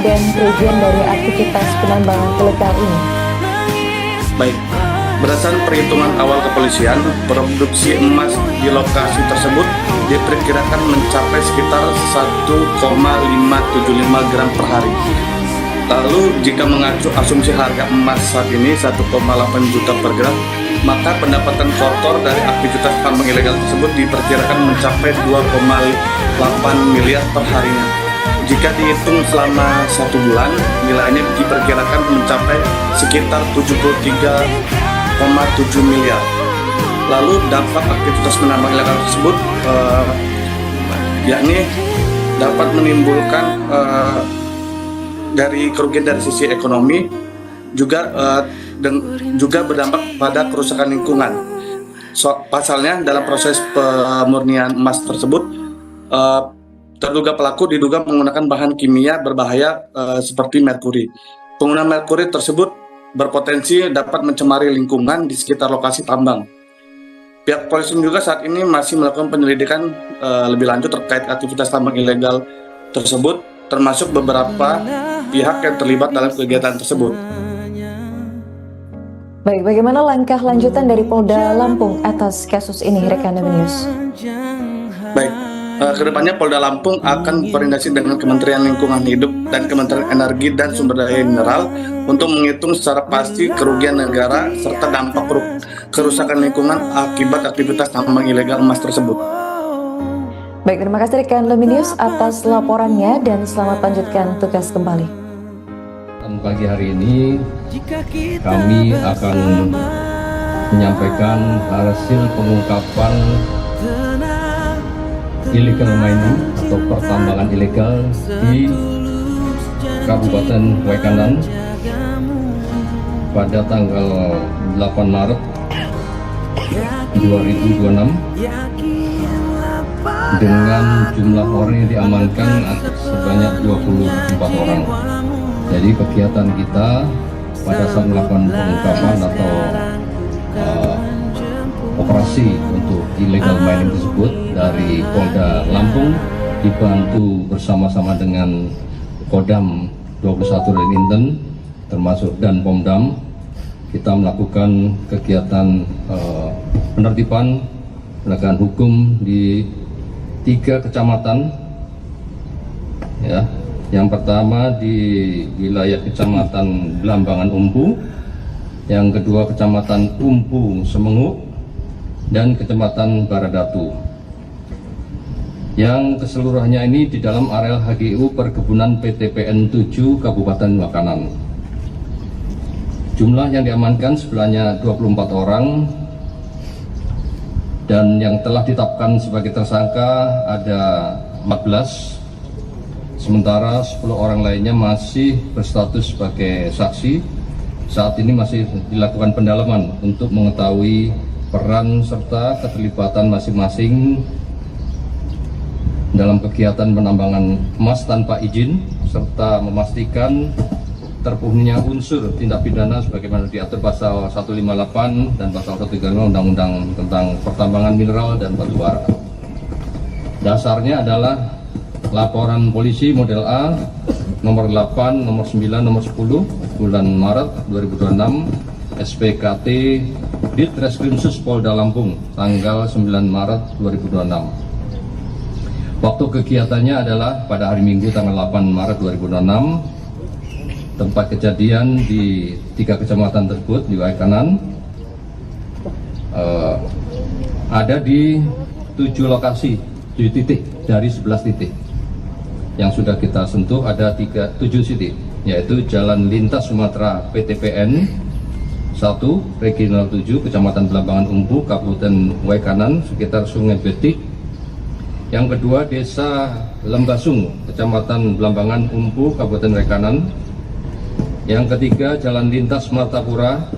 dan kerugian dari aktivitas penambangan ilegal ini? Baik, berdasarkan perhitungan awal kepolisian, produksi emas di lokasi tersebut diperkirakan mencapai sekitar 1,575 gram per hari. Lalu jika mengacu asumsi harga emas saat ini 1,8 juta per gram, maka pendapatan kotor dari aktivitas tambang ilegal tersebut diperkirakan mencapai 2,8 miliar per harinya. Jika dihitung selama 1 bulan, nilainya diperkirakan mencapai sekitar 73,7 miliar. Lalu dampak aktivitas penambang ilegal tersebut yakni dapat menimbulkan dari kerugian dari sisi ekonomi, juga berdampak pada kerusakan lingkungan. Pasalnya dalam proses pemurnian emas tersebut, terduga pelaku diduga menggunakan bahan kimia berbahaya seperti merkuri. Penggunaan merkuri tersebut berpotensi dapat mencemari lingkungan di sekitar lokasi tambang. Pihak polisi juga saat ini masih melakukan penyelidikan lebih lanjut terkait aktivitas tambang ilegal tersebut, termasuk beberapa pihak yang terlibat dalam kegiatan tersebut. Baik, bagaimana langkah lanjutan dari Polda Lampung atas kasus ini, rekan News? Baik, kedepannya Polda Lampung akan berkoordinasi dengan Kementerian Lingkungan Hidup dan Kementerian Energi dan Sumber Daya Mineral untuk menghitung secara pasti kerugian negara serta dampak kerusakan lingkungan akibat aktivitas tambang ilegal emas tersebut. Baik, terima kasih rekan News atas laporannya dan selamat lanjutkan tugas kembali. Pagi hari ini kami akan menyampaikan hasil pengungkapan illegal mining atau pertambangan ilegal di Kabupaten Waikanan pada tanggal 8 Maret 2026 dengan jumlah orang yang diamankan sebanyak 24 orang. Jadi kegiatan kita pada saat melakukan pengungkapan atau operasi untuk illegal mining tersebut dari Polda Lampung dibantu bersama-sama dengan Kodam 21 dan Inten termasuk dan Pomdam, kita melakukan kegiatan penertiban penegakan hukum di 3 kecamatan, ya. Yang pertama di wilayah Kecamatan Blambangan Umpu, yang kedua Kecamatan Umpu Semenguk, dan Kecamatan Baradatu. Yang keseluruhannya ini di dalam areal HGU Perkebunan PTPN 7 Kabupaten Waikanan. Jumlah yang diamankan sebenarnya 24 orang, dan yang telah ditetapkan sebagai tersangka ada 14. Sementara 10 orang lainnya masih berstatus sebagai saksi. Saat ini masih dilakukan pendalaman untuk mengetahui peran serta keterlibatan masing-masing dalam kegiatan penambangan emas tanpa izin, serta memastikan terpenuhinya unsur tindak pidana sebagaimana diatur pasal 158 dan pasal 135 Undang-Undang tentang Pertambangan Mineral dan Batu Bara. Dasarnya adalah laporan polisi model A nomor 8, nomor 9, nomor 10 bulan Maret 2026 SPKT Ditreskrimsus Polda Lampung tanggal 9 Maret 2026. Waktu kegiatannya adalah pada hari Minggu tanggal 8 Maret 2026. Tempat kejadian di 3 kecamatan tersebut di Waikanan ada di 7 lokasi, 7 titik dari 11 titik. Yang sudah kita sentuh ada 7 titik, yaitu Jalan Lintas Sumatera PTPN 1, Regional 7, Kecamatan Blambangan Umpu, Kabupaten Waikanan, sekitar Sungai Betik. Yang kedua Desa Lembasung, Kecamatan Blambangan Umpu, Kabupaten Waikanan. Yang ketiga Jalan Lintas Martapura.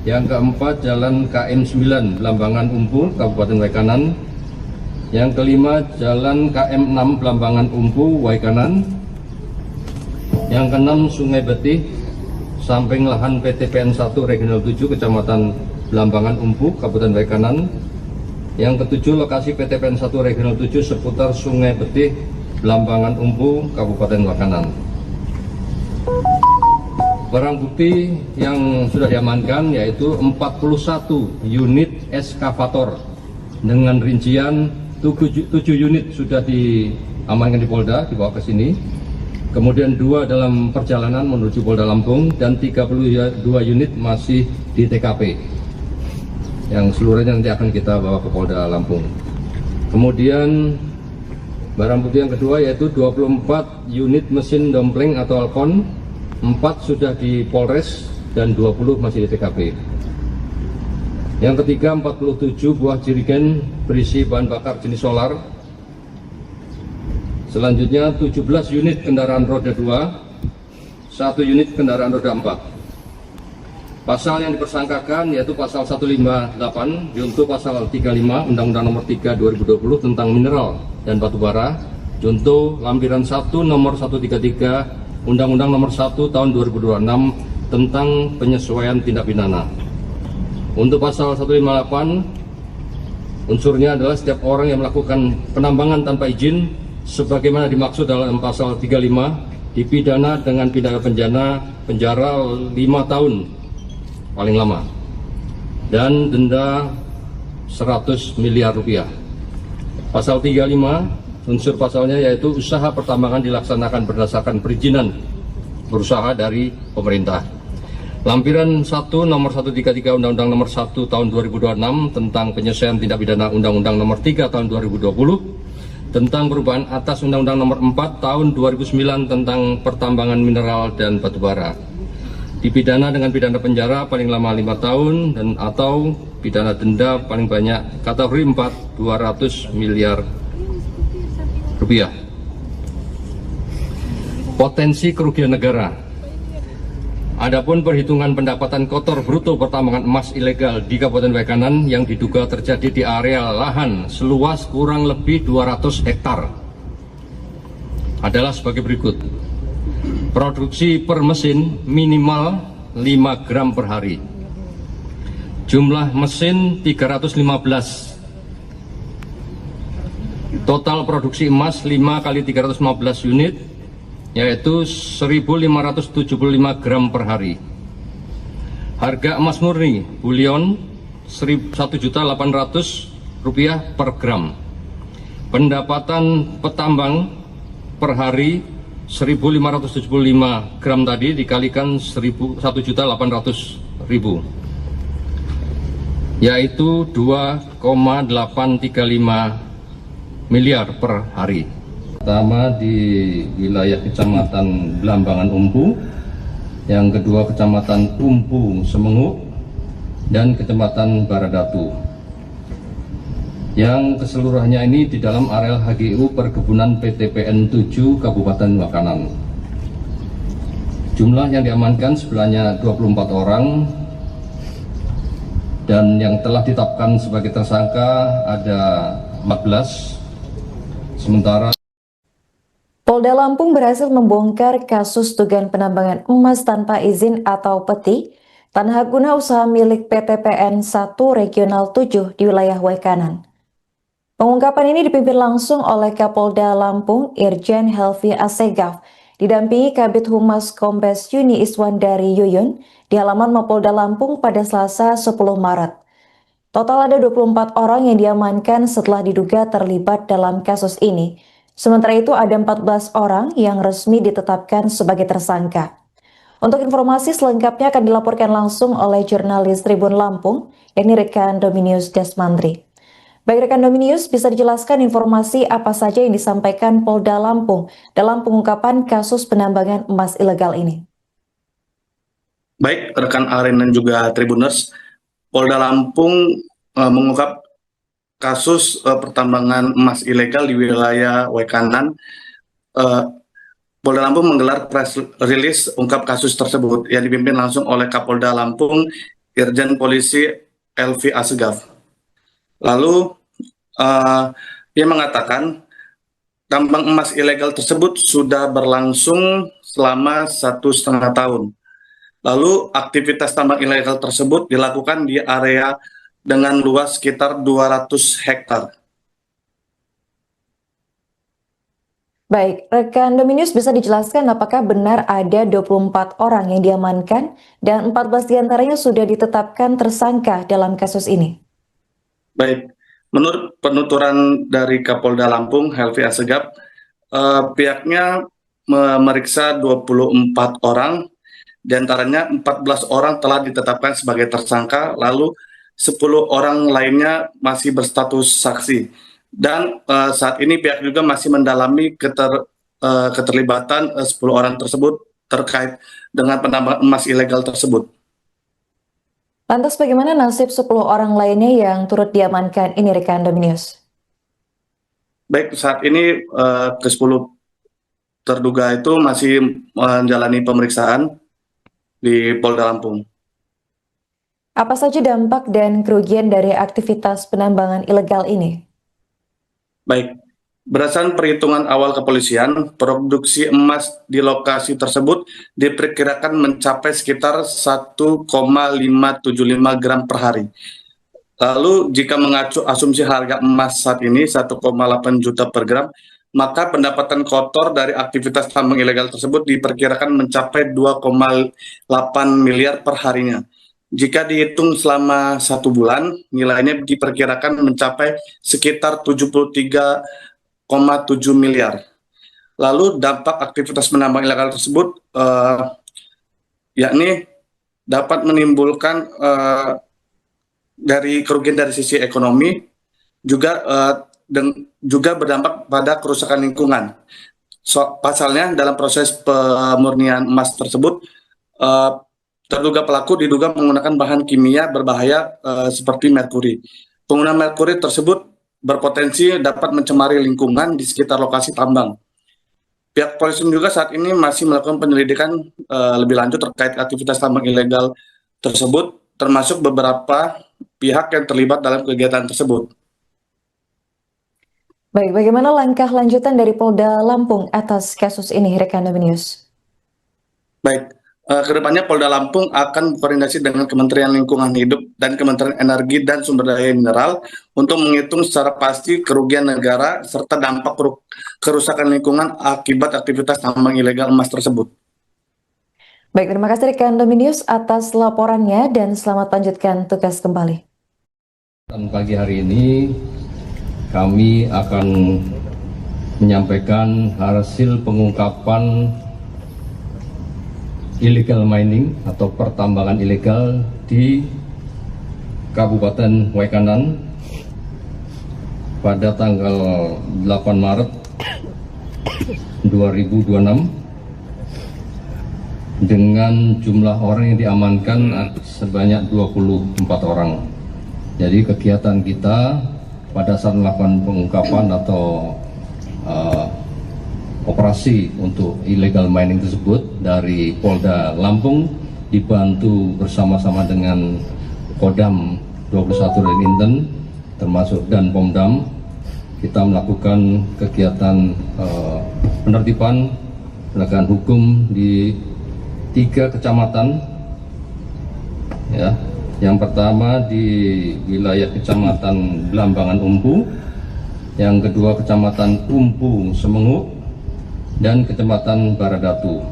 Yang keempat Jalan KM 9 Blambangan Umpu, Kabupaten Waikanan. Yang kelima Jalan KM 6 Blambangan Umpu, Waikanan. Yang keenam Sungai Betih, samping lahan PTPN 1 Regional 7 Kecamatan Blambangan Umpu, Kabupaten Waikanan. Yang ketujuh lokasi PTPN 1 Regional 7 seputar Sungai Betih, Blambangan Umpu, Kabupaten Waikanan. Barang bukti yang sudah diamankan yaitu 41 unit eskavator dengan rincian 7 unit sudah diamankan di Polda, dibawa ke sini. Kemudian 2 dalam perjalanan menuju Polda Lampung dan 32 unit masih di TKP. Yang seluruhnya nanti akan kita bawa ke Polda Lampung. Kemudian barang bukti yang kedua yaitu 24 unit mesin dompleng atau Alcon, 4 sudah di Polres dan 20 masih di TKP. Yang ketiga 47 buah jerigen berisi bahan bakar jenis solar. Selanjutnya 17 unit kendaraan roda 2, 1 unit kendaraan roda 4. Pasal yang dipersangkakan yaitu pasal 158 junto pasal 35 Undang-Undang Nomor 3 2020 tentang mineral dan batu bara, junto lampiran 1 nomor 133 Undang-Undang Nomor 1 tahun 2026 tentang penyesuaian tindak pidana. Untuk pasal 158 unsurnya adalah setiap orang yang melakukan penambangan tanpa izin sebagaimana dimaksud dalam pasal 35 dipidana dengan pidana penjara 5 tahun paling lama dan denda 100 miliar rupiah. Pasal 35 unsur pasalnya yaitu usaha pertambangan dilaksanakan berdasarkan perizinan berusaha dari pemerintah. Lampiran 1 nomor 133 Undang-Undang Nomor 1 tahun 2026 tentang penyelesaian tindak pidana Undang-Undang Nomor 3 tahun 2020 tentang perubahan atas Undang-Undang Nomor 4 tahun 2009 tentang pertambangan mineral dan batu bara. Dipidana dengan pidana penjara paling lama 5 tahun dan atau pidana denda paling banyak kategori 4 200 miliar rupiah. Potensi kerugian negara. Adapun perhitungan pendapatan kotor bruto pertambangan emas ilegal di Kabupaten Waikanan yang diduga terjadi di area lahan seluas kurang lebih 200 hektar adalah sebagai berikut. Produksi per mesin minimal 5 gram per hari. Jumlah mesin 315. Total produksi emas 5 kali 315 unit yaitu 1.575 gram per hari. Harga emas murni bulion Rp1.800.000 per gram. Pendapatan petambang per hari 1.575 gram tadi dikalikan 1.800.000 yaitu 2,835 miliar per hari. Pertama di wilayah Kecamatan Belambangan Umpu, yang kedua Kecamatan Umpu Semenguk, dan Kecamatan Baradatu. Yang keseluruhannya ini di dalam areal HGU Perkebunan PTPN 7 Kabupaten Waikanan. Jumlah yang diamankan sebenarnya 24 orang dan yang telah ditetapkan sebagai tersangka ada 14. Sementara Polda Lampung berhasil membongkar kasus dugaan penambangan emas tanpa izin atau peti tanah guna usaha milik PTPN 1 Regional 7 di wilayah Waikanan. Pengungkapan ini dipimpin langsung oleh Kapolda Lampung Irjen Helvi Assegaf, didampingi Kabid Humas Kombes Yuni Iswandari Yuyun di halaman Mapolda Lampung pada Selasa 10 Maret. Total ada 24 orang yang diamankan setelah diduga terlibat dalam kasus ini. Sementara itu ada 14 orang yang resmi ditetapkan sebagai tersangka. Untuk informasi selengkapnya akan dilaporkan langsung oleh jurnalis Tribun Lampung, yakni rekan Dominius Desmandri. Baik rekan Dominius, bisa dijelaskan informasi apa saja yang disampaikan Polda Lampung dalam pengungkapan kasus penambangan emas ilegal ini? Baik, rekan Aren dan juga Tribuners, Polda Lampung mengungkap kasus pertambangan emas ilegal di wilayah Waikanan. Polda Lampung menggelar press release ungkap kasus tersebut yang dipimpin langsung oleh Kapolda Lampung Irjen Polisi Helvi Assegaf. Lalu dia mengatakan tambang emas ilegal tersebut sudah berlangsung selama 1,5 tahun. Lalu aktivitas tambang ilegal tersebut dilakukan di area dengan luas sekitar 200 hektar. Baik, rekan Dominius bisa dijelaskan apakah benar ada 24 orang yang diamankan dan 14 diantaranya sudah ditetapkan tersangka dalam kasus ini? Baik, menurut penuturan dari Kapolda Lampung, Helvi Assegaf, pihaknya memeriksa 24 orang, diantaranya 14 orang telah ditetapkan sebagai tersangka, lalu 10 orang lainnya masih berstatus saksi. Dan saat ini pihak juga masih mendalami keterlibatan 10 orang tersebut terkait dengan penambangan emas ilegal tersebut. Lantas bagaimana nasib 10 orang lainnya yang turut diamankan ini rekan Dominius? Baik, saat ini ke-10 terduga itu masih menjalani pemeriksaan di Polda Lampung. Apa saja dampak dan kerugian dari aktivitas penambangan ilegal ini? Baik, berdasarkan perhitungan awal kepolisian, produksi emas di lokasi tersebut diperkirakan mencapai sekitar 1,575 gram per hari. Lalu jika mengacu asumsi harga emas saat ini 1,8 juta per gram, maka pendapatan kotor dari aktivitas tambang ilegal tersebut diperkirakan mencapai 2,8 miliar per harinya. Jika dihitung selama 1 bulan, nilainya diperkirakan mencapai sekitar 73,7 miliar. Lalu dampak aktivitas penambang ilegal tersebut yakni dapat menimbulkan dari kerugian dari sisi ekonomi, juga berdampak pada kerusakan lingkungan. Pasalnya dalam proses pemurnian emas tersebut, terduga pelaku diduga menggunakan bahan kimia berbahaya seperti merkuri. Penggunaan merkuri tersebut berpotensi dapat mencemari lingkungan di sekitar lokasi tambang. Pihak polisi juga saat ini masih melakukan penyelidikan lebih lanjut terkait aktivitas tambang ilegal tersebut, termasuk beberapa pihak yang terlibat dalam kegiatan tersebut. Baik, bagaimana langkah lanjutan dari Polda Lampung atas kasus ini rekan Dominius? Baik. Kedepannya Polda Lampung akan berkoordinasi dengan Kementerian Lingkungan Hidup dan Kementerian Energi dan Sumber Daya Mineral untuk menghitung secara pasti kerugian negara serta dampak kerusakan lingkungan akibat aktivitas tambang ilegal emas tersebut. Baik, terima kasih rekan Dominius atas laporannya dan selamat lanjutkan tugas kembali. Dan pagi hari ini kami akan menyampaikan hasil pengungkapan illegal mining atau pertambangan ilegal di Kabupaten Waikanan pada tanggal 8 Maret 2026 dengan jumlah orang yang diamankan sebanyak 24 orang. Jadi kegiatan kita pada saat melakukan pengungkapan atau operasi untuk illegal mining tersebut dari Polda Lampung dibantu bersama-sama dengan Kodam 21 dan Inten termasuk dan Pomdam, kita melakukan kegiatan penertiban penegakan hukum di 3 kecamatan ya. Yang pertama di wilayah Kecamatan Belambangan Umpu, yang kedua Kecamatan Umpu Semenguk, dan Kecamatan Baradatu.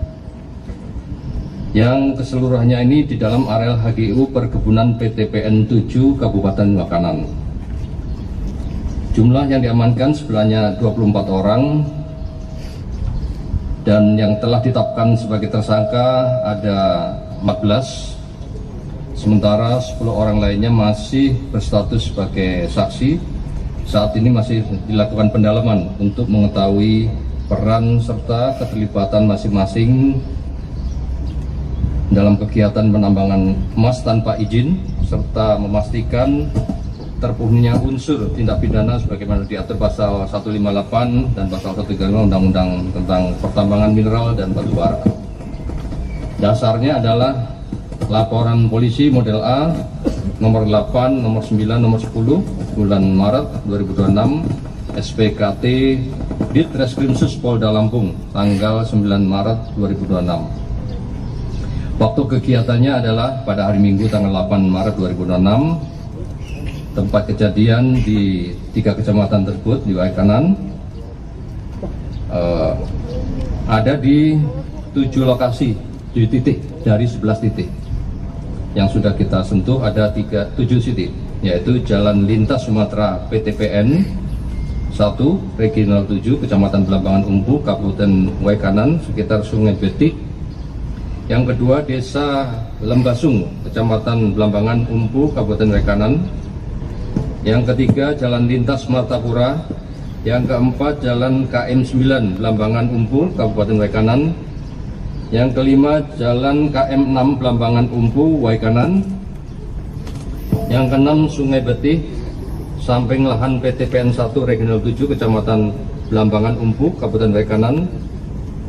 Yang keseluruhannya ini di dalam areal HGU Perkebunan PTPN 7 Kabupaten Waikanan. Jumlah yang diamankan sebenarnya 24 orang dan yang telah ditetapkan sebagai tersangka ada 14. Sementara 10 orang lainnya masih berstatus sebagai saksi. Saat ini masih dilakukan pendalaman untuk mengetahui peran serta keterlibatan masing-masing dalam kegiatan penambangan emas tanpa izin, serta memastikan terpenuhinya unsur tindak pidana sebagaimana diatur pasal 158 dan pasal 135 Undang-Undang tentang Pertambangan Mineral dan Batu Bara. Dasarnya adalah laporan polisi model A nomor 8, nomor 9, nomor 10 bulan Maret 2026 SPKT Ditreskrimsus Polda Lampung tanggal 9 Maret 2026. Waktu kegiatannya adalah pada hari Minggu tanggal 8 Maret 2026. Tempat kejadian di 3 kecamatan tersebut di Waikanan. eh, ada di 7 lokasi, 7 titik dari 11 titik. Yang sudah kita sentuh ada 7 titik, yaitu Jalan Lintas Sumatera PTPN 1, Regional 7, Kecamatan Blambangan Umpu, Kabupaten Waikanan, sekitar Sungai Betik. Yang kedua, Desa Lembasung, Kecamatan Blambangan Umpu, Kabupaten Waikanan. Yang ketiga, Jalan Lintas Martapura. Yang keempat, Jalan KM 9, Blambangan Umpu, Kabupaten Waikanan. Yang kelima, Jalan KM 6, Blambangan Umpu, Waikanan. Yang keenam, Sungai Betih, samping lahan PTPN 1 Regional 7, Kecamatan Blambangan Umpu, Kabupaten Waikanan.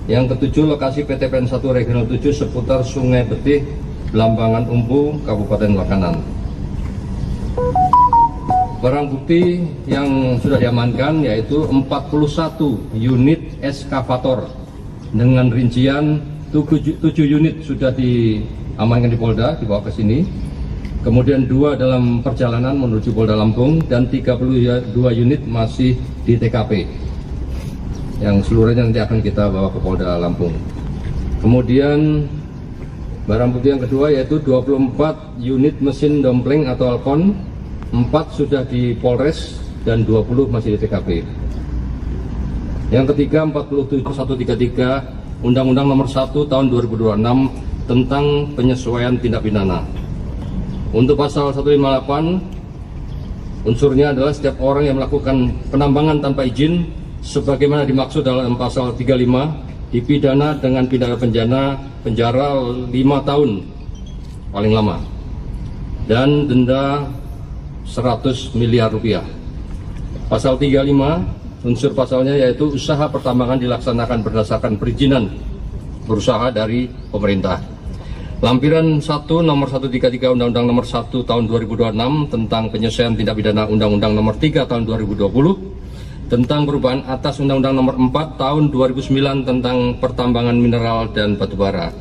Yang ketujuh, lokasi PTPN 1 Regional 7 seputar Sungai Betih, Blambangan Umpu, Kabupaten Waikanan. Barang bukti yang sudah diamankan yaitu 41 unit eskavator dengan rincian 7 unit sudah diamankan di Polda, dibawa ke sini. Kemudian 2 dalam perjalanan menuju Polda Lampung dan 32 unit masih di TKP. Yang seluruhnya nanti akan kita bawa ke Polda Lampung. Kemudian barang bukti yang kedua yaitu 24 unit mesin dompleng atau Alcon, 4 sudah di Polres dan 20 masih di TKP. Yang ketiga, 47.133 Undang-Undang Nomor 1 Tahun 2026 tentang penyesuaian tindak pidana. Untuk pasal 158, unsurnya adalah setiap orang yang melakukan penambangan tanpa izin sebagaimana dimaksud dalam pasal 35 dipidana dengan pidana penjara 5 tahun paling lama dan denda 100 miliar rupiah. Pasal 35, unsur pasalnya yaitu usaha pertambangan dilaksanakan berdasarkan perizinan berusaha dari pemerintah. Lampiran 1 Nomor 133 Undang-Undang Nomor 1 Tahun 2026 tentang penyesuaian tindak pidana Undang-Undang Nomor 3 Tahun 2020 tentang perubahan atas Undang-Undang Nomor 4 Tahun 2009 tentang pertambangan mineral dan batubara.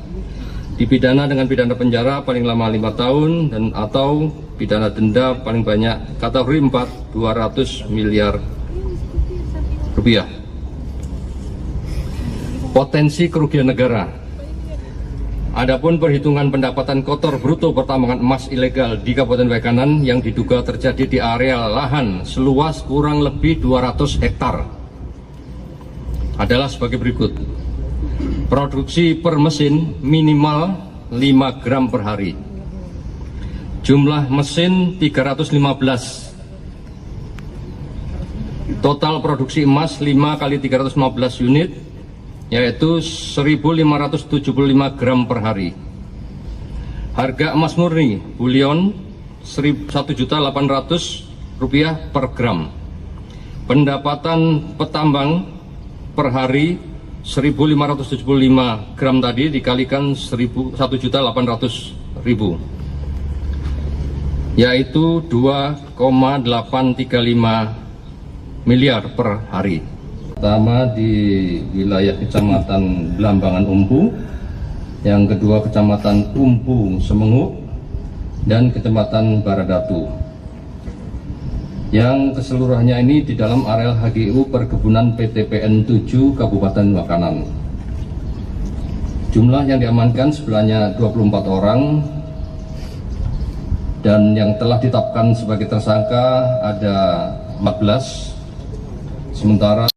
Dipidana dengan pidana penjara paling lama 5 tahun dan atau pidana denda paling banyak kategori 4 200 miliar rupiah. Potensi kerugian negara. Adapun perhitungan pendapatan kotor bruto pertambangan emas ilegal di Kabupaten Waikanan yang diduga terjadi di area lahan seluas kurang lebih 200 hektar adalah sebagai berikut. Produksi per mesin minimal 5 gram per hari. Jumlah mesin 315. Total produksi emas 5 kali 315 unit yaitu 1.575 gram per hari. Harga emas murni bulion Rp1.800.000 per gram. Pendapatan petambang per hari 1.575 gram tadi dikalikan 1.800.000 yaitu 2,835 miliar per hari. Pertama di wilayah Kecamatan Blambangan Umpu, yang kedua Kecamatan Umpu Semenguk, dan Kecamatan Baradatu. Yang keseluruhannya ini di dalam areal HGU Perkebunan PTPN 7 Kabupaten Waikanan. Jumlah yang diamankan sebenarnya 24 orang dan yang telah ditetapkan sebagai tersangka ada 14. Sementara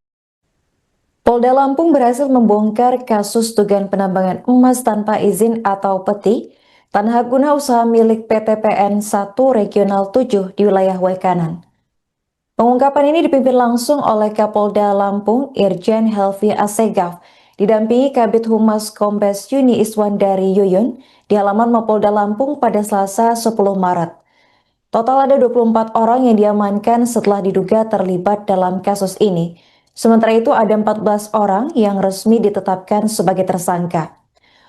Polda Lampung berhasil membongkar kasus dugaan penambangan emas tanpa izin atau peti tanah hak guna usaha milik PTPN 1 Regional 7 di wilayah Waikanan. Pengungkapan ini dipimpin langsung oleh Kapolda Lampung Irjen Helvi Assegaf, didampingi Kabid Humas Kombes Yuni Iswandari Yuyun di halaman Mapolda Lampung pada Selasa 10 Maret. Total ada 24 orang yang diamankan setelah diduga terlibat dalam kasus ini. Sementara itu ada 14 orang yang resmi ditetapkan sebagai tersangka.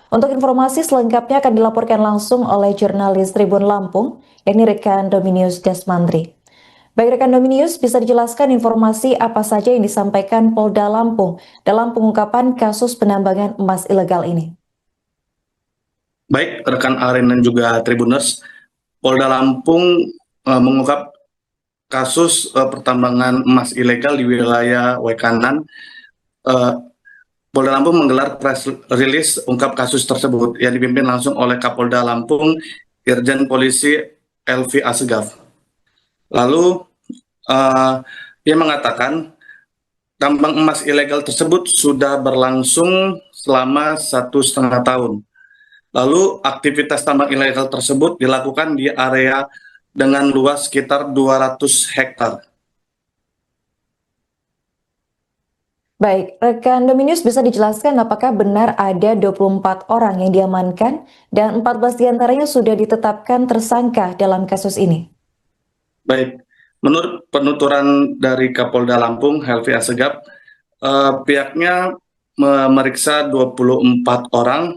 Untuk informasi selengkapnya akan dilaporkan langsung oleh jurnalis Tribun Lampung, yakni rekan Dominius Desmandri. Baik rekan Dominius, bisa dijelaskan informasi apa saja yang disampaikan Polda Lampung dalam pengungkapan kasus penambangan emas ilegal ini? Baik, rekan Aren dan juga Tribuners, Polda Lampung mengungkap kasus pertambangan emas ilegal di wilayah Waikanan Polda Lampung menggelar press release ungkap kasus tersebut yang dipimpin langsung oleh Kapolda Lampung, Irjen Polisi Elvi Asegaf. Lalu dia mengatakan tambang emas ilegal tersebut sudah berlangsung selama 1,5 tahun. Lalu aktivitas tambang ilegal tersebut dilakukan di area dengan luas sekitar 200 hektar. Baik, rekan Dominius bisa dijelaskan apakah benar ada 24 orang yang diamankan dan 14 diantaranya sudah ditetapkan tersangka dalam kasus ini? Baik, menurut penuturan dari Kapolda Lampung, Helvi Asegaf, pihaknya memeriksa 24 orang,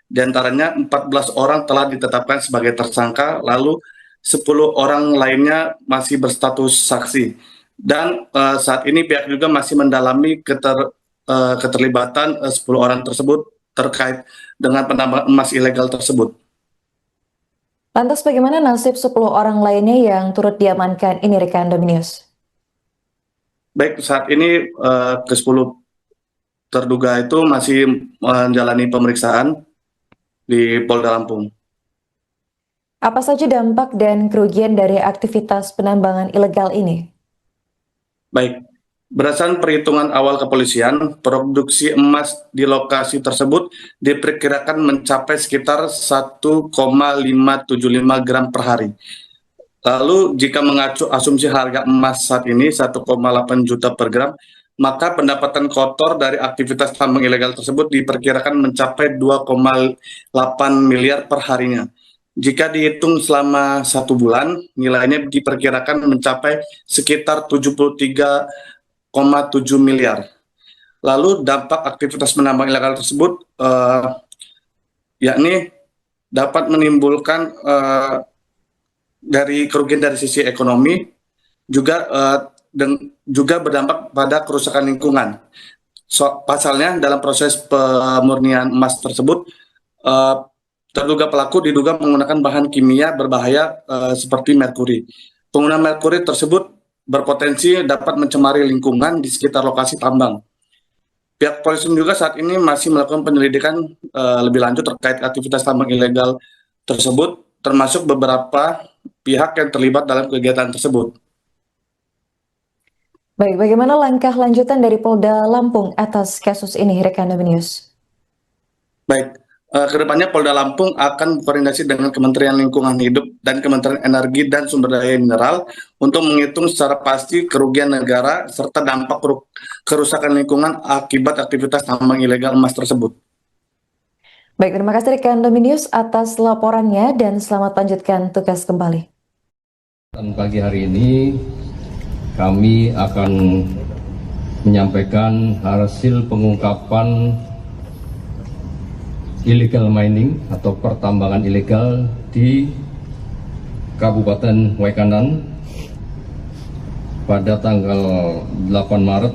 diantaranya 14 orang telah ditetapkan sebagai tersangka, lalu 10 orang lainnya masih berstatus saksi. Dan saat ini pihak juga masih mendalami keterlibatan 10 orang tersebut terkait dengan penambangan emas ilegal tersebut. Lantas bagaimana nasib 10 orang lainnya yang turut diamankan ini, rekan Dominius? Baik, saat ini ke-10 terduga itu masih menjalani pemeriksaan di Polda Lampung. Apa saja dampak dan kerugian dari aktivitas penambangan ilegal ini? Baik, berdasarkan perhitungan awal kepolisian, produksi emas di lokasi tersebut diperkirakan mencapai sekitar 1,575 gram per hari. Lalu jika mengacu asumsi harga emas saat ini 1,8 juta per gram, maka pendapatan kotor dari aktivitas tambang ilegal tersebut diperkirakan mencapai 2,8 miliar per harinya. Jika dihitung selama 1 bulan, nilainya diperkirakan mencapai sekitar 73,7 miliar. Lalu dampak aktivitas penambang ilegal tersebut yakni dapat menimbulkan dari kerugian dari sisi ekonomi, juga berdampak pada kerusakan lingkungan. Pasalnya dalam proses pemurnian emas tersebut, terduga pelaku diduga menggunakan bahan kimia berbahaya seperti merkuri. Penggunaan merkuri tersebut berpotensi dapat mencemari lingkungan di sekitar lokasi tambang. Pihak polisi juga saat ini masih melakukan penyelidikan lebih lanjut terkait aktivitas tambang ilegal tersebut, termasuk beberapa pihak yang terlibat dalam kegiatan tersebut. Baik, bagaimana langkah lanjutan dari Polda Lampung atas kasus ini, rekan Dominius? Baik. Kedepannya Polda Lampung akan berkoordinasi dengan Kementerian Lingkungan Hidup dan Kementerian Energi dan Sumber Daya Mineral untuk menghitung secara pasti kerugian negara serta dampak kerusakan lingkungan akibat aktivitas tambang ilegal emas tersebut. Baik, terima kasih rekan Dominius atas laporannya dan selamat lanjutkan tugas kembali. Dan pagi hari ini kami akan menyampaikan hasil pengungkapan illegal mining atau pertambangan ilegal di Kabupaten Waikanan pada tanggal 8 Maret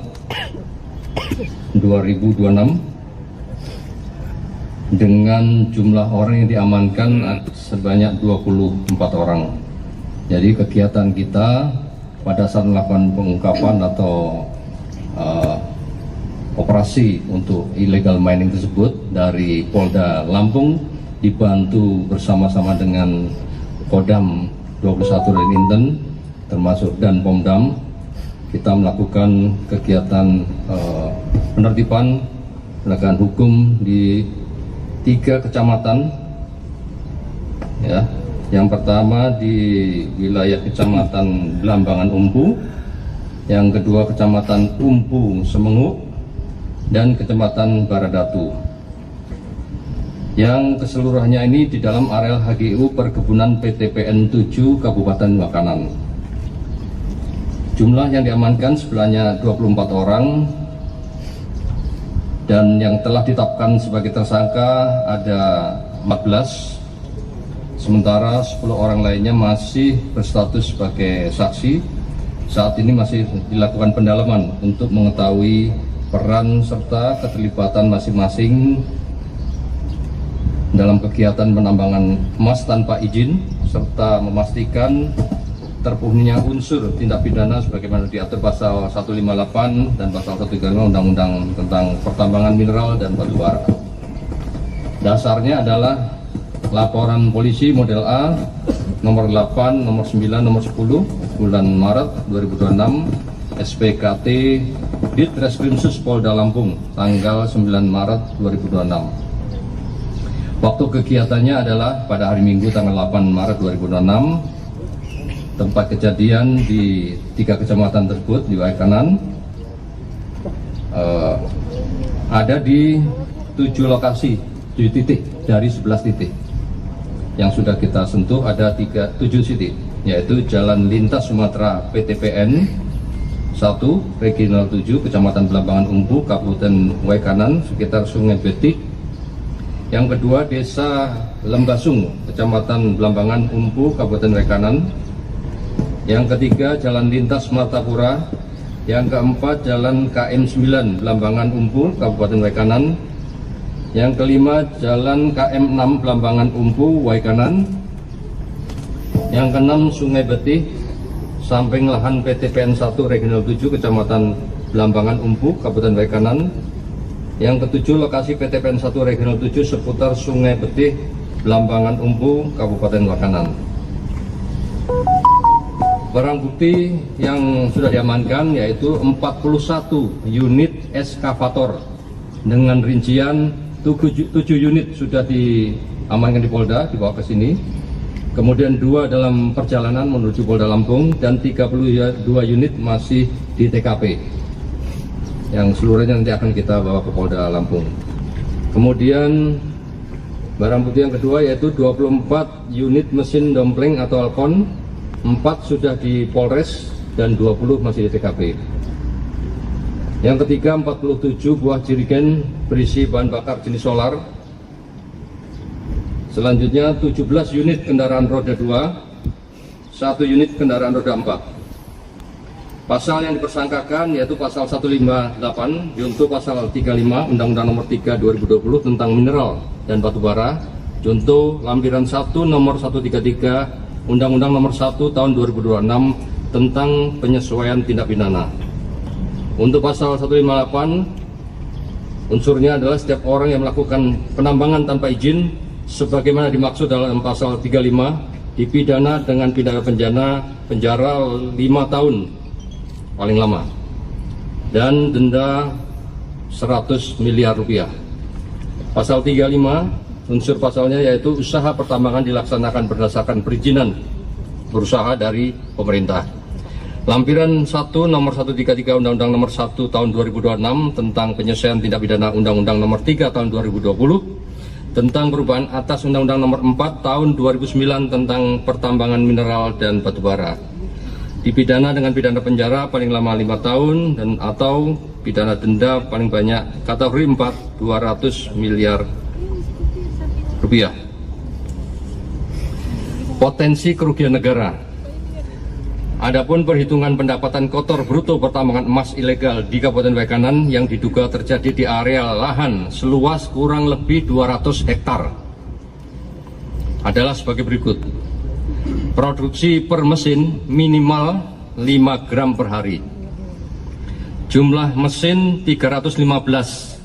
2026 dengan jumlah orang yang diamankan sebanyak 24 orang. Jadi kegiatan kita pada saat melakukan pengungkapan atau operasi untuk illegal mining tersebut dari Polda Lampung dibantu bersama-sama dengan Kodam 21 dan Inten termasuk dan Pomdam, kita melakukan kegiatan penertiban penegakan hukum di 3 kecamatan, ya. Yang pertama di wilayah Kecamatan Belambangan Umpu, yang kedua Kecamatan Umpu Semengu, dan Kecamatan Baradatu. Yang keseluruhannya ini di dalam areal HGU Perkebunan PTPN 7 Kabupaten Waikanan. Jumlah yang diamankan sebenarnya 24 orang dan yang telah ditetapkan sebagai tersangka ada 14. Sementara 10 orang lainnya masih berstatus sebagai saksi. Saat ini masih dilakukan pendalaman untuk mengetahui peran serta keterlibatan masing-masing dalam kegiatan penambangan emas tanpa izin serta memastikan terpenuhinya unsur tindak pidana sebagaimana diatur pasal 158 dan pasal 135 Undang-Undang tentang Pertambangan Mineral dan Batu Bara. Dasarnya adalah laporan polisi model A nomor 8, nomor 9, nomor 10 bulan Maret 2026 SPKT Ditreskrimsus Polda Lampung tanggal 9 Maret 2026. Waktu kegiatannya adalah pada hari Minggu tanggal 8 Maret 2026. Tempat kejadian di 3 kecamatan tersebut di Waikanan ada di 7 lokasi, 7 titik dari 11 titik. Yang sudah kita sentuh ada 7 titik, yaitu Jalan Lintas Sumatera PTPN 1, Regional 7, Kecamatan Blambangan Umpu, Kabupaten Waikanan, sekitar Sungai Betik. Yang kedua, Desa Lembasung, Kecamatan Blambangan Umpu, Kabupaten Waikanan. Yang ketiga, Jalan Lintas Martapura. Yang keempat, Jalan KM 9 Blambangan Umpu, Kabupaten Waikanan. Yang kelima, Jalan KM 6 Blambangan Umpu, Waikanan. Yang keenam, Sungai Betih, samping lahan PTPN 1 Regional 7 Kecamatan Blambangan Umpu, Kabupaten Waikanan. Yang ketujuh, lokasi PTPN 1 Regional 7 seputar Sungai Betih, Blambangan Umpu, Kabupaten Waikanan. Barang bukti yang sudah diamankan yaitu 41 unit eskavator dengan rincian 7 unit sudah diamankan di Polda, dibawa ke sini. Kemudian 2 dalam perjalanan menuju Polda Lampung dan 32 unit masih di TKP. Yang seluruhnya nanti akan kita bawa ke Polda Lampung. Kemudian barang bukti yang kedua yaitu 24 unit mesin dompleng atau alkon. 4 sudah di Polres dan 20 masih di TKP. Yang ketiga, 47 buah jerigen berisi bahan bakar jenis solar. Selanjutnya 17 unit kendaraan roda 2, 1 unit kendaraan roda 4. Pasal yang dipersangkakan yaitu pasal 158 junto pasal 35 Undang-Undang Nomor 3 2020 tentang mineral dan batu bara, junto lampiran 1 nomor 133 Undang-Undang Nomor 1 Tahun 2026 tentang penyesuaian tindak pidana. Untuk pasal 158, unsurnya adalah setiap orang yang melakukan penambangan tanpa izin sebagaimana dimaksud dalam pasal 35 dipidana dengan pidana penjara 5 tahun paling lama dan denda 100 miliar rupiah. Pasal 35 unsur pasalnya yaitu usaha pertambangan dilaksanakan berdasarkan perizinan berusaha dari pemerintah. Lampiran 1 nomor 133 Undang-Undang Nomor 1 Tahun 2026 tentang penyesuaian tindak pidana Undang-Undang Nomor 3 Tahun 2020 tentang perubahan atas Undang-Undang Nomor 4 Tahun 2009 tentang pertambangan mineral dan batu bara. Dipidana dengan pidana penjara paling lama 5 tahun dan atau pidana denda paling banyak kategori 4 200 miliar rupiah. Potensi kerugian negara. Adapun perhitungan pendapatan kotor bruto pertambangan emas ilegal di Kabupaten Waikanan yang diduga terjadi di area lahan seluas kurang lebih 200 hektar adalah sebagai berikut. Produksi per mesin minimal 5 gram per hari. Jumlah mesin 315.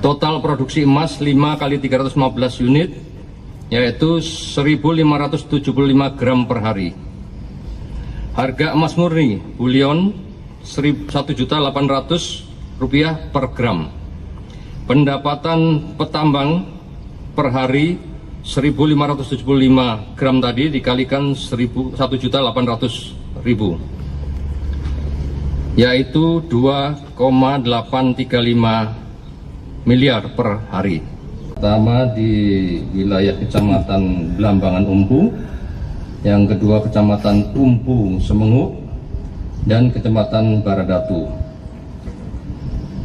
Total produksi emas 5 kali 315 unit yaitu 1.575 gram per hari. Harga emas murni bullion Rp1.800.000 per gram. Pendapatan petambang per hari 1.575 gram tadi dikalikan 1.800.000 yaitu 2,835 miliar per hari. Pertama di wilayah Kecamatan Blambangan Umpu, yang kedua Kecamatan Umpu Semenguk, dan Kecamatan Baradatu.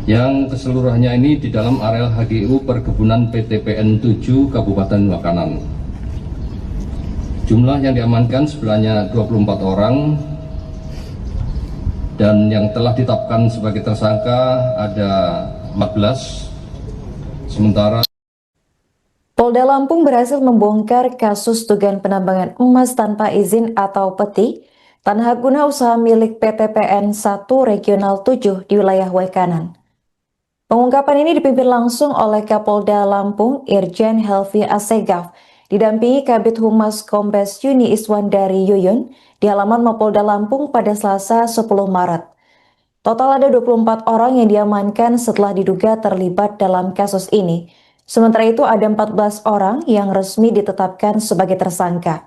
Yang keseluruhannya ini di dalam areal HGU Perkebunan PTPN 7 Kabupaten Waikanan. Jumlah yang diamankan sebenarnya 24 orang dan yang telah ditetapkan sebagai tersangka ada 14. Sementara Polda Lampung berhasil membongkar kasus dugaan penambangan emas tanpa izin atau peti tanah guna usaha milik PTPN 1 Regional 7 di wilayah Wekanan. Pengungkapan ini dipimpin langsung oleh Kapolda Lampung Irjen Helvi Assegaf, didampingi Kabid Humas Kombes Yuni Iswandari Yuyun di halaman Mapolda Lampung pada Selasa 10 Maret. Total ada 24 orang yang diamankan setelah diduga terlibat dalam kasus ini. Sementara itu ada 14 orang yang resmi ditetapkan sebagai tersangka.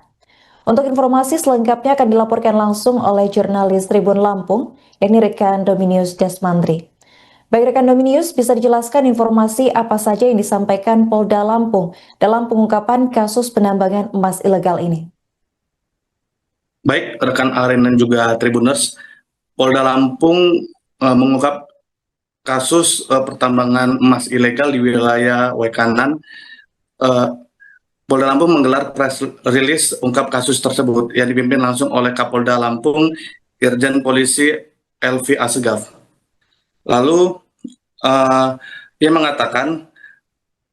Untuk informasi selengkapnya akan dilaporkan langsung oleh jurnalis Tribun Lampung, yakni rekan Dominius Desmandri. Baik rekan Dominius, bisa dijelaskan informasi apa saja yang disampaikan Polda Lampung dalam pengungkapan kasus penambangan emas ilegal ini? Baik, rekan Aren dan juga Tribuners, Polda Lampung mengungkap kasus pertambangan emas ilegal di wilayah Wekanan. Polda Lampung menggelar press release ungkap kasus tersebut yang dipimpin langsung oleh Kapolda Lampung Irjen Polisi Helvi Assegaf. Lalu dia mengatakan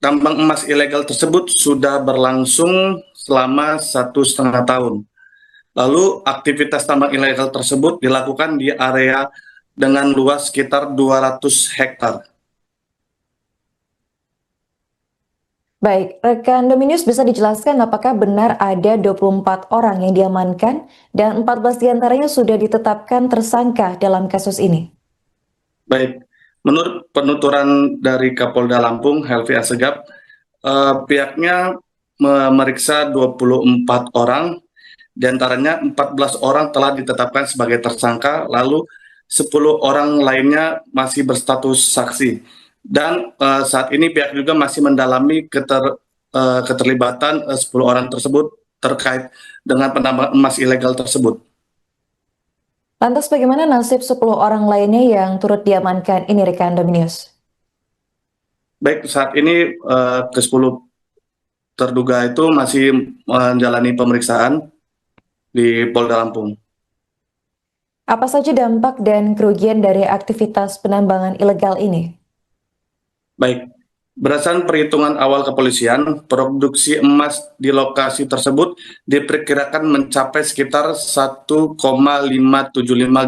tambang emas ilegal tersebut sudah berlangsung selama 1,5 tahun. Lalu aktivitas tambang ilegal tersebut dilakukan di area dengan luas sekitar 200 hektar. Baik, rekan Dominius bisa dijelaskan apakah benar ada 24 orang yang diamankan dan 14 diantaranya sudah ditetapkan tersangka dalam kasus ini? Baik, menurut penuturan dari Kapolda Lampung Helvi Assegaf, pihaknya memeriksa 24 orang, diantaranya 14 orang telah ditetapkan sebagai tersangka, lalu 10 orang lainnya masih berstatus saksi. Dan saat ini pihak juga masih mendalami keterlibatan 10 orang tersebut terkait dengan penambangan emas ilegal tersebut. Lantas bagaimana nasib 10 orang lainnya yang turut diamankan ini rekan Dominius? Baik, saat ini ke-10 terduga itu masih menjalani pemeriksaan di Polda Lampung. Apa saja dampak dan kerugian dari aktivitas penambangan ilegal ini? Baik, berdasarkan perhitungan awal kepolisian, produksi emas di lokasi tersebut diperkirakan mencapai sekitar 1,575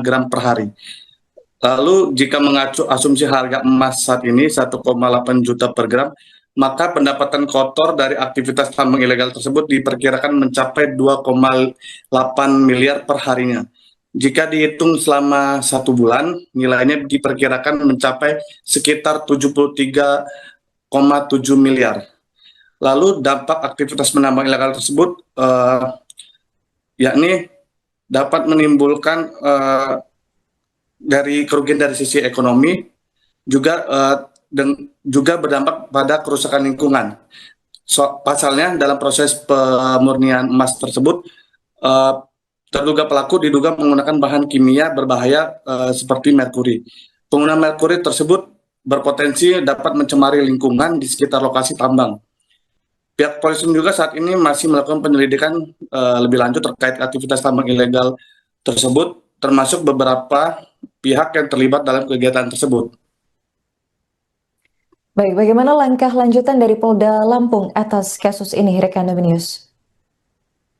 gram per hari. Lalu jika mengacu asumsi harga emas saat ini 1,8 juta per gram, maka pendapatan kotor dari aktivitas tambang ilegal tersebut diperkirakan mencapai 2,8 miliar per harinya. Jika dihitung selama 1 bulan, nilainya diperkirakan mencapai sekitar 73,7 miliar. Lalu dampak aktivitas penambang ilegal tersebut yakni dapat menimbulkan dari kerugian dari sisi ekonomi, juga berdampak pada kerusakan lingkungan. Pasalnya dalam proses pemurnian emas tersebut, terduga pelaku diduga menggunakan bahan kimia berbahaya seperti merkuri. Penggunaan merkuri tersebut berpotensi dapat mencemari lingkungan di sekitar lokasi tambang. Pihak polisi juga saat ini masih melakukan penyelidikan lebih lanjut terkait aktivitas tambang ilegal tersebut, termasuk beberapa pihak yang terlibat dalam kegiatan tersebut. Baik, bagaimana langkah lanjutan dari Polda Lampung atas kasus ini, rekan Dominius?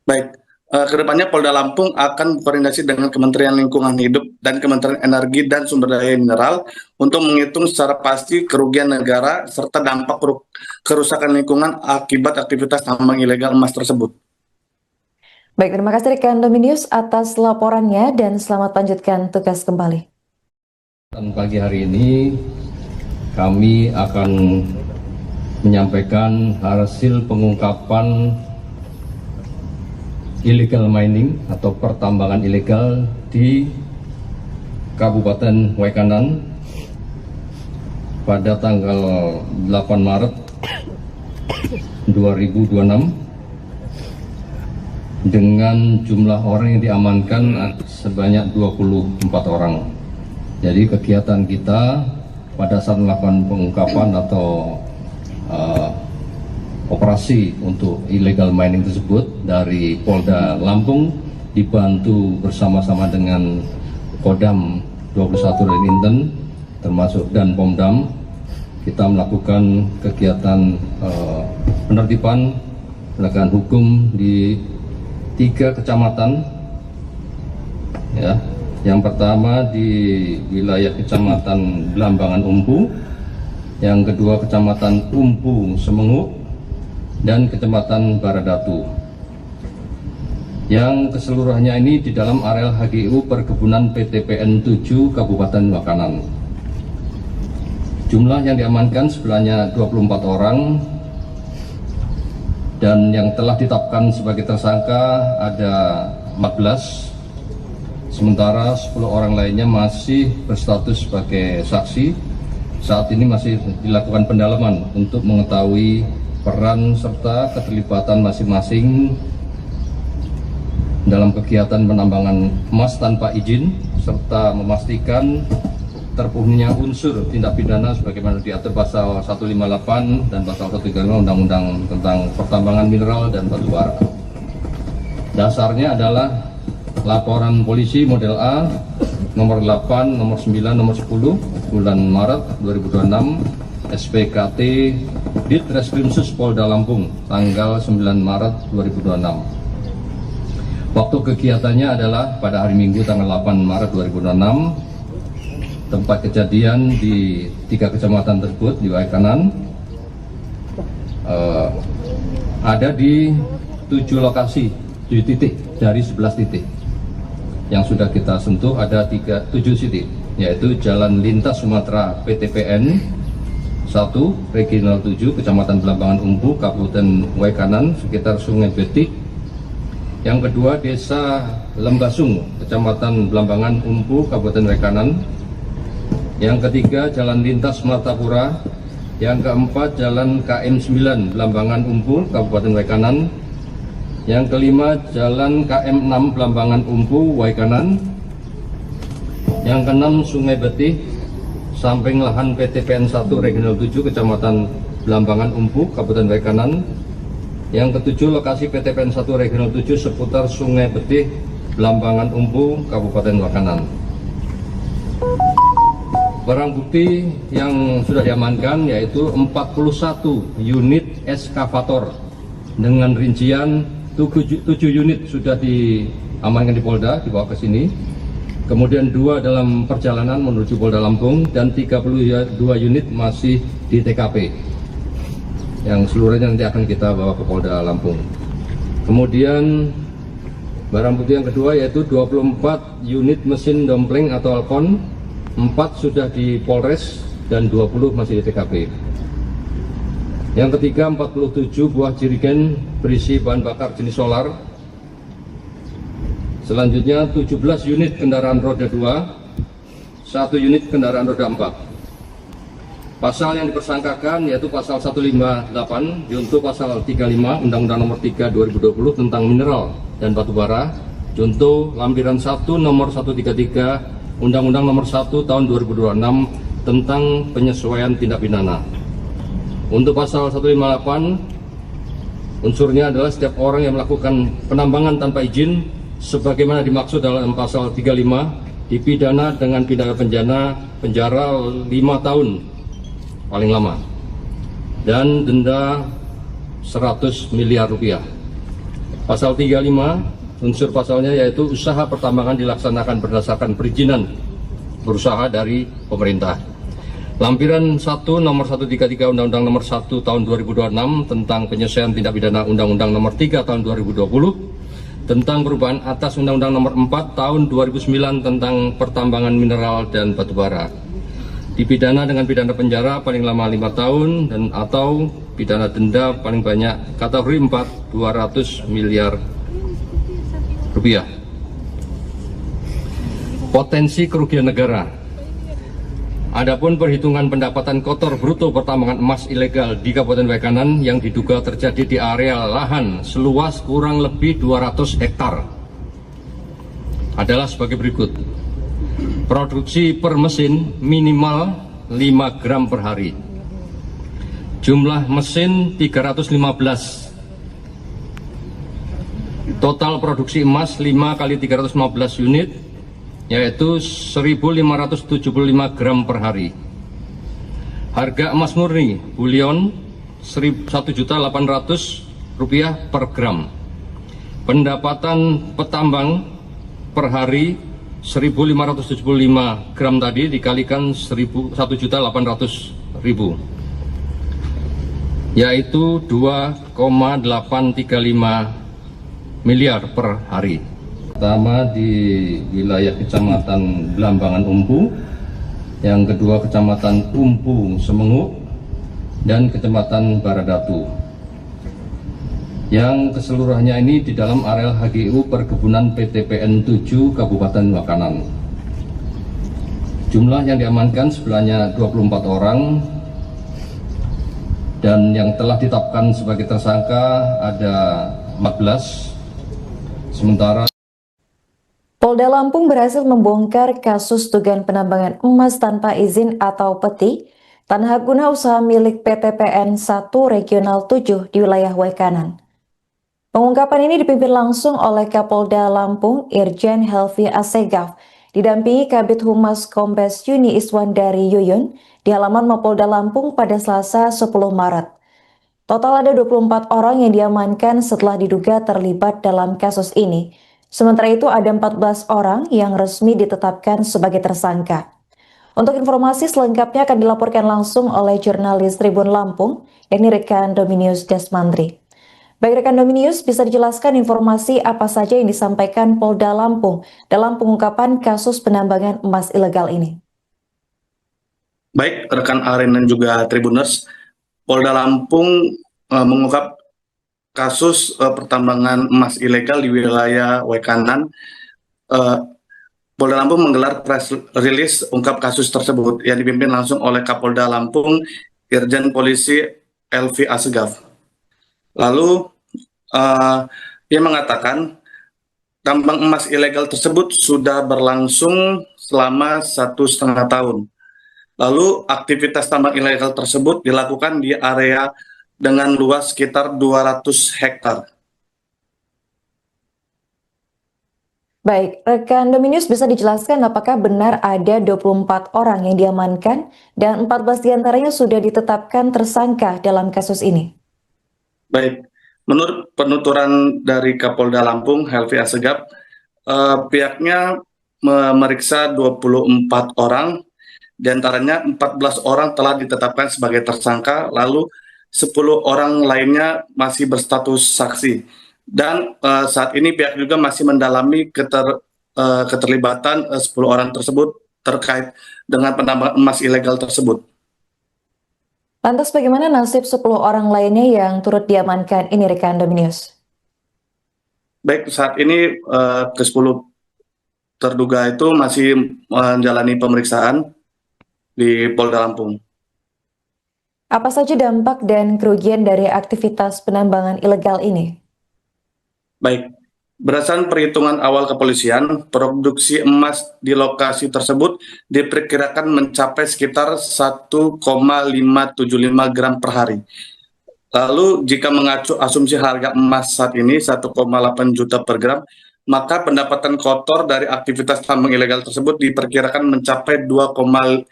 Baik. Kedepannya Polda Lampung akan berkoordinasi dengan Kementerian Lingkungan Hidup dan Kementerian Energi dan Sumber Daya Mineral untuk menghitung secara pasti kerugian negara serta dampak kerusakan lingkungan akibat aktivitas tambang ilegal emas tersebut. Baik, terima kasih rekan Dominius atas laporannya dan selamat lanjutkan tugas kembali. Dan pagi hari ini kami akan menyampaikan hasil pengungkapan illegal mining atau pertambangan ilegal di Kabupaten Wekanan pada tanggal 8 Maret 2026 dengan jumlah orang yang diamankan sebanyak 24 orang. Jadi kegiatan kita pada saat melakukan pengungkapan atau operasi untuk illegal mining tersebut dari Polda Lampung dibantu bersama-sama dengan Kodam 21 Inten termasuk dan Pomdam, kita melakukan kegiatan penertiban penegakan hukum di 3 kecamatan. Ya, yang pertama di wilayah Kecamatan Blambangan Umpu, yang kedua Kecamatan Umpu Semenguk, dan Kecamatan Baradatu. Yang keseluruhannya ini di dalam areal HGU Perkebunan PTPN 7 Kabupaten Wakanan. Jumlah yang diamankan sebenarnya 24 orang, dan yang telah ditetapkan sebagai tersangka ada 14, sementara 10 orang lainnya masih berstatus sebagai saksi. Saat ini masih dilakukan pendalaman untuk mengetahui peran serta keterlibatan masing-masing dalam kegiatan penambangan emas tanpa izin, serta memastikan terpenuhinya unsur tindak pidana sebagaimana diatur pasal 158 dan pasal 135 Undang-Undang tentang Pertambangan Mineral dan Batu Bara. Dasarnya adalah laporan polisi model A nomor 8, nomor 9, nomor 10 bulan Maret 2026 SPKT Ditreskrimsus Polda Lampung tanggal 9 Maret 2026. Waktu kegiatannya adalah pada hari Minggu tanggal 8 Maret 2026. Tempat kejadian di 3 kecamatan tersebut di Waikanan ada di 7 lokasi, 7 titik dari 11 titik. Yang sudah kita sentuh ada 7 titik, yaitu Jalan Lintas Sumatera PTPN 1 Regional 7 Kecamatan Blambangan Umpu Kabupaten Waikanan sekitar Sungai Betik. Yang kedua Desa Lembasung Kecamatan Blambangan Umpu Kabupaten Waikanan. Yang ketiga Jalan Lintas Martapura. Yang keempat Jalan KM 9 Blambangan Umpu Kabupaten Waikanan. Yang kelima Jalan KM 6 Blambangan Umpu Waikanan. Yang keenam Sungai Betih samping lahan PTPN 1 Regional 7 Kecamatan Blambangan Umpu Kabupaten Waikanan. Yang ketujuh lokasi PTPN 1 Regional 7 seputar Sungai Betih Blambangan Umpu Kabupaten Wakanan. Barang bukti yang sudah diamankan yaitu 41 unit eskavator dengan rincian 7 unit sudah diamankan di Polda, dibawa ke sini. Kemudian 2 dalam perjalanan menuju Polda Lampung dan 32 unit masih di TKP. Yang seluruhnya nanti akan kita bawa ke Polda Lampung. Kemudian barang bukti yang kedua yaitu 24 unit mesin dompleng atau alkon. 4 sudah di Polres dan 20 masih di TKP. Yang ketiga 47 buah jerigen berisi bahan bakar jenis solar. Selanjutnya 17 unit kendaraan roda 2, 1 unit kendaraan roda 4. Pasal yang dipersangkakan yaitu pasal 158 junto pasal 35 Undang-Undang Nomor 3 2020 tentang mineral dan batu bara, junto lampiran 1 nomor 133 Undang-Undang Nomor 1 Tahun 2026 tentang penyesuaian tindak pidana. Untuk pasal 158 unsurnya adalah setiap orang yang melakukan penambangan tanpa izin sebagaimana dimaksud dalam pasal 35 dipidana dengan pidana penjara 5 tahun paling lama dan denda 100 miliar rupiah. Pasal 35 unsur pasalnya yaitu usaha pertambangan dilaksanakan berdasarkan perizinan berusaha dari pemerintah. Lampiran 1 nomor 133 Undang-Undang Nomor 1 Tahun 2026 tentang penyesuaian tindak pidana Undang-Undang Nomor 3 Tahun 2020 tentang perubahan atas Undang-Undang Nomor 4 Tahun 2009 tentang pertambangan mineral dan batu bara. Dipidana dengan pidana penjara paling lama 5 tahun dan atau pidana denda paling banyak kategori 4 200 miliar rupiah. Potensi kerugian negara. Adapun perhitungan pendapatan kotor bruto pertambangan emas ilegal di Kabupaten Waikanan yang diduga terjadi di area lahan seluas kurang lebih 200 hektar adalah sebagai berikut. Produksi per mesin minimal 5 gram per hari. Jumlah mesin 315. Total produksi emas 5 kali 315 unit yaitu 1.575 gram per hari. Harga emas murni bullion Rp1.800.000 per gram. Pendapatan petambang per hari 1.575 gram tadi dikalikan 1.800.000, yaitu 2,835 miliar per hari. Pertama di wilayah Kecamatan Belambangan Umpu, yang kedua Kecamatan Umpu Semengu, dan Kecamatan Baradatu. Yang keseluruhannya ini di dalam areal HGU Perkebunan PTPN 7 Kabupaten Wakanan. Jumlah yang diamankan sebenarnya 24 orang, dan yang telah ditetapkan sebagai tersangka ada 14. Sementara Polda Lampung berhasil membongkar kasus dugaan penambangan emas tanpa izin atau peti tanah guna usaha milik PTPN 1 Regional 7 di wilayah Wekanan. Pengungkapan ini dipimpin langsung oleh Kapolda Lampung Irjen Helvi Assegaf, didampingi Kabid Humas Kombes Yuni Iswandari Yuyun di halaman Mapolda Lampung pada Selasa 10 Maret. Total ada 24 orang yang diamankan setelah diduga terlibat dalam kasus ini. Sementara itu ada 14 orang yang resmi ditetapkan sebagai tersangka. Untuk informasi selengkapnya akan dilaporkan langsung oleh jurnalis Tribun Lampung, yakni rekan Dominius Desmandri. Baik rekan Dominius, bisa dijelaskan informasi apa saja yang disampaikan Polda Lampung dalam pengungkapan kasus penambangan emas ilegal ini? Baik, rekan Aren dan juga Tribuners, Polda Lampung mengungkap kasus pertambangan emas ilegal di wilayah Wekanan. Polda Lampung menggelar press release ungkap kasus tersebut yang dipimpin langsung oleh Kapolda Lampung Irjen Polisi Helvi Assegaf. Lalu dia mengatakan tambang emas ilegal tersebut sudah berlangsung selama 1,5 tahun. Lalu aktivitas tambang ilegal tersebut dilakukan di area dengan luas sekitar 200 hektar. Baik, rekan Dominius bisa dijelaskan apakah benar ada 24 orang yang diamankan dan 14 diantaranya sudah ditetapkan tersangka dalam kasus ini? Baik, menurut penuturan dari Kapolda Lampung Helvi Assegaf, pihaknya memeriksa 24 orang, diantaranya 14 orang telah ditetapkan sebagai tersangka, lalu 10 orang lainnya masih berstatus saksi. Dan saat ini pihak juga masih mendalami keterlibatan 10 orang tersebut terkait dengan penambangan emas ilegal tersebut. Lantas bagaimana nasib 10 orang lainnya yang turut diamankan ini rekan Dominius? Baik, saat ini ke-10 terduga itu masih menjalani pemeriksaan di Polda Lampung. Apa saja dampak dan kerugian dari aktivitas penambangan ilegal ini? Baik, berdasarkan perhitungan awal kepolisian, produksi emas di lokasi tersebut diperkirakan mencapai sekitar 1,575 gram per hari. Lalu jika mengacu asumsi harga emas saat ini 1,8 juta per gram, maka pendapatan kotor dari aktivitas tambang ilegal tersebut diperkirakan mencapai 2,8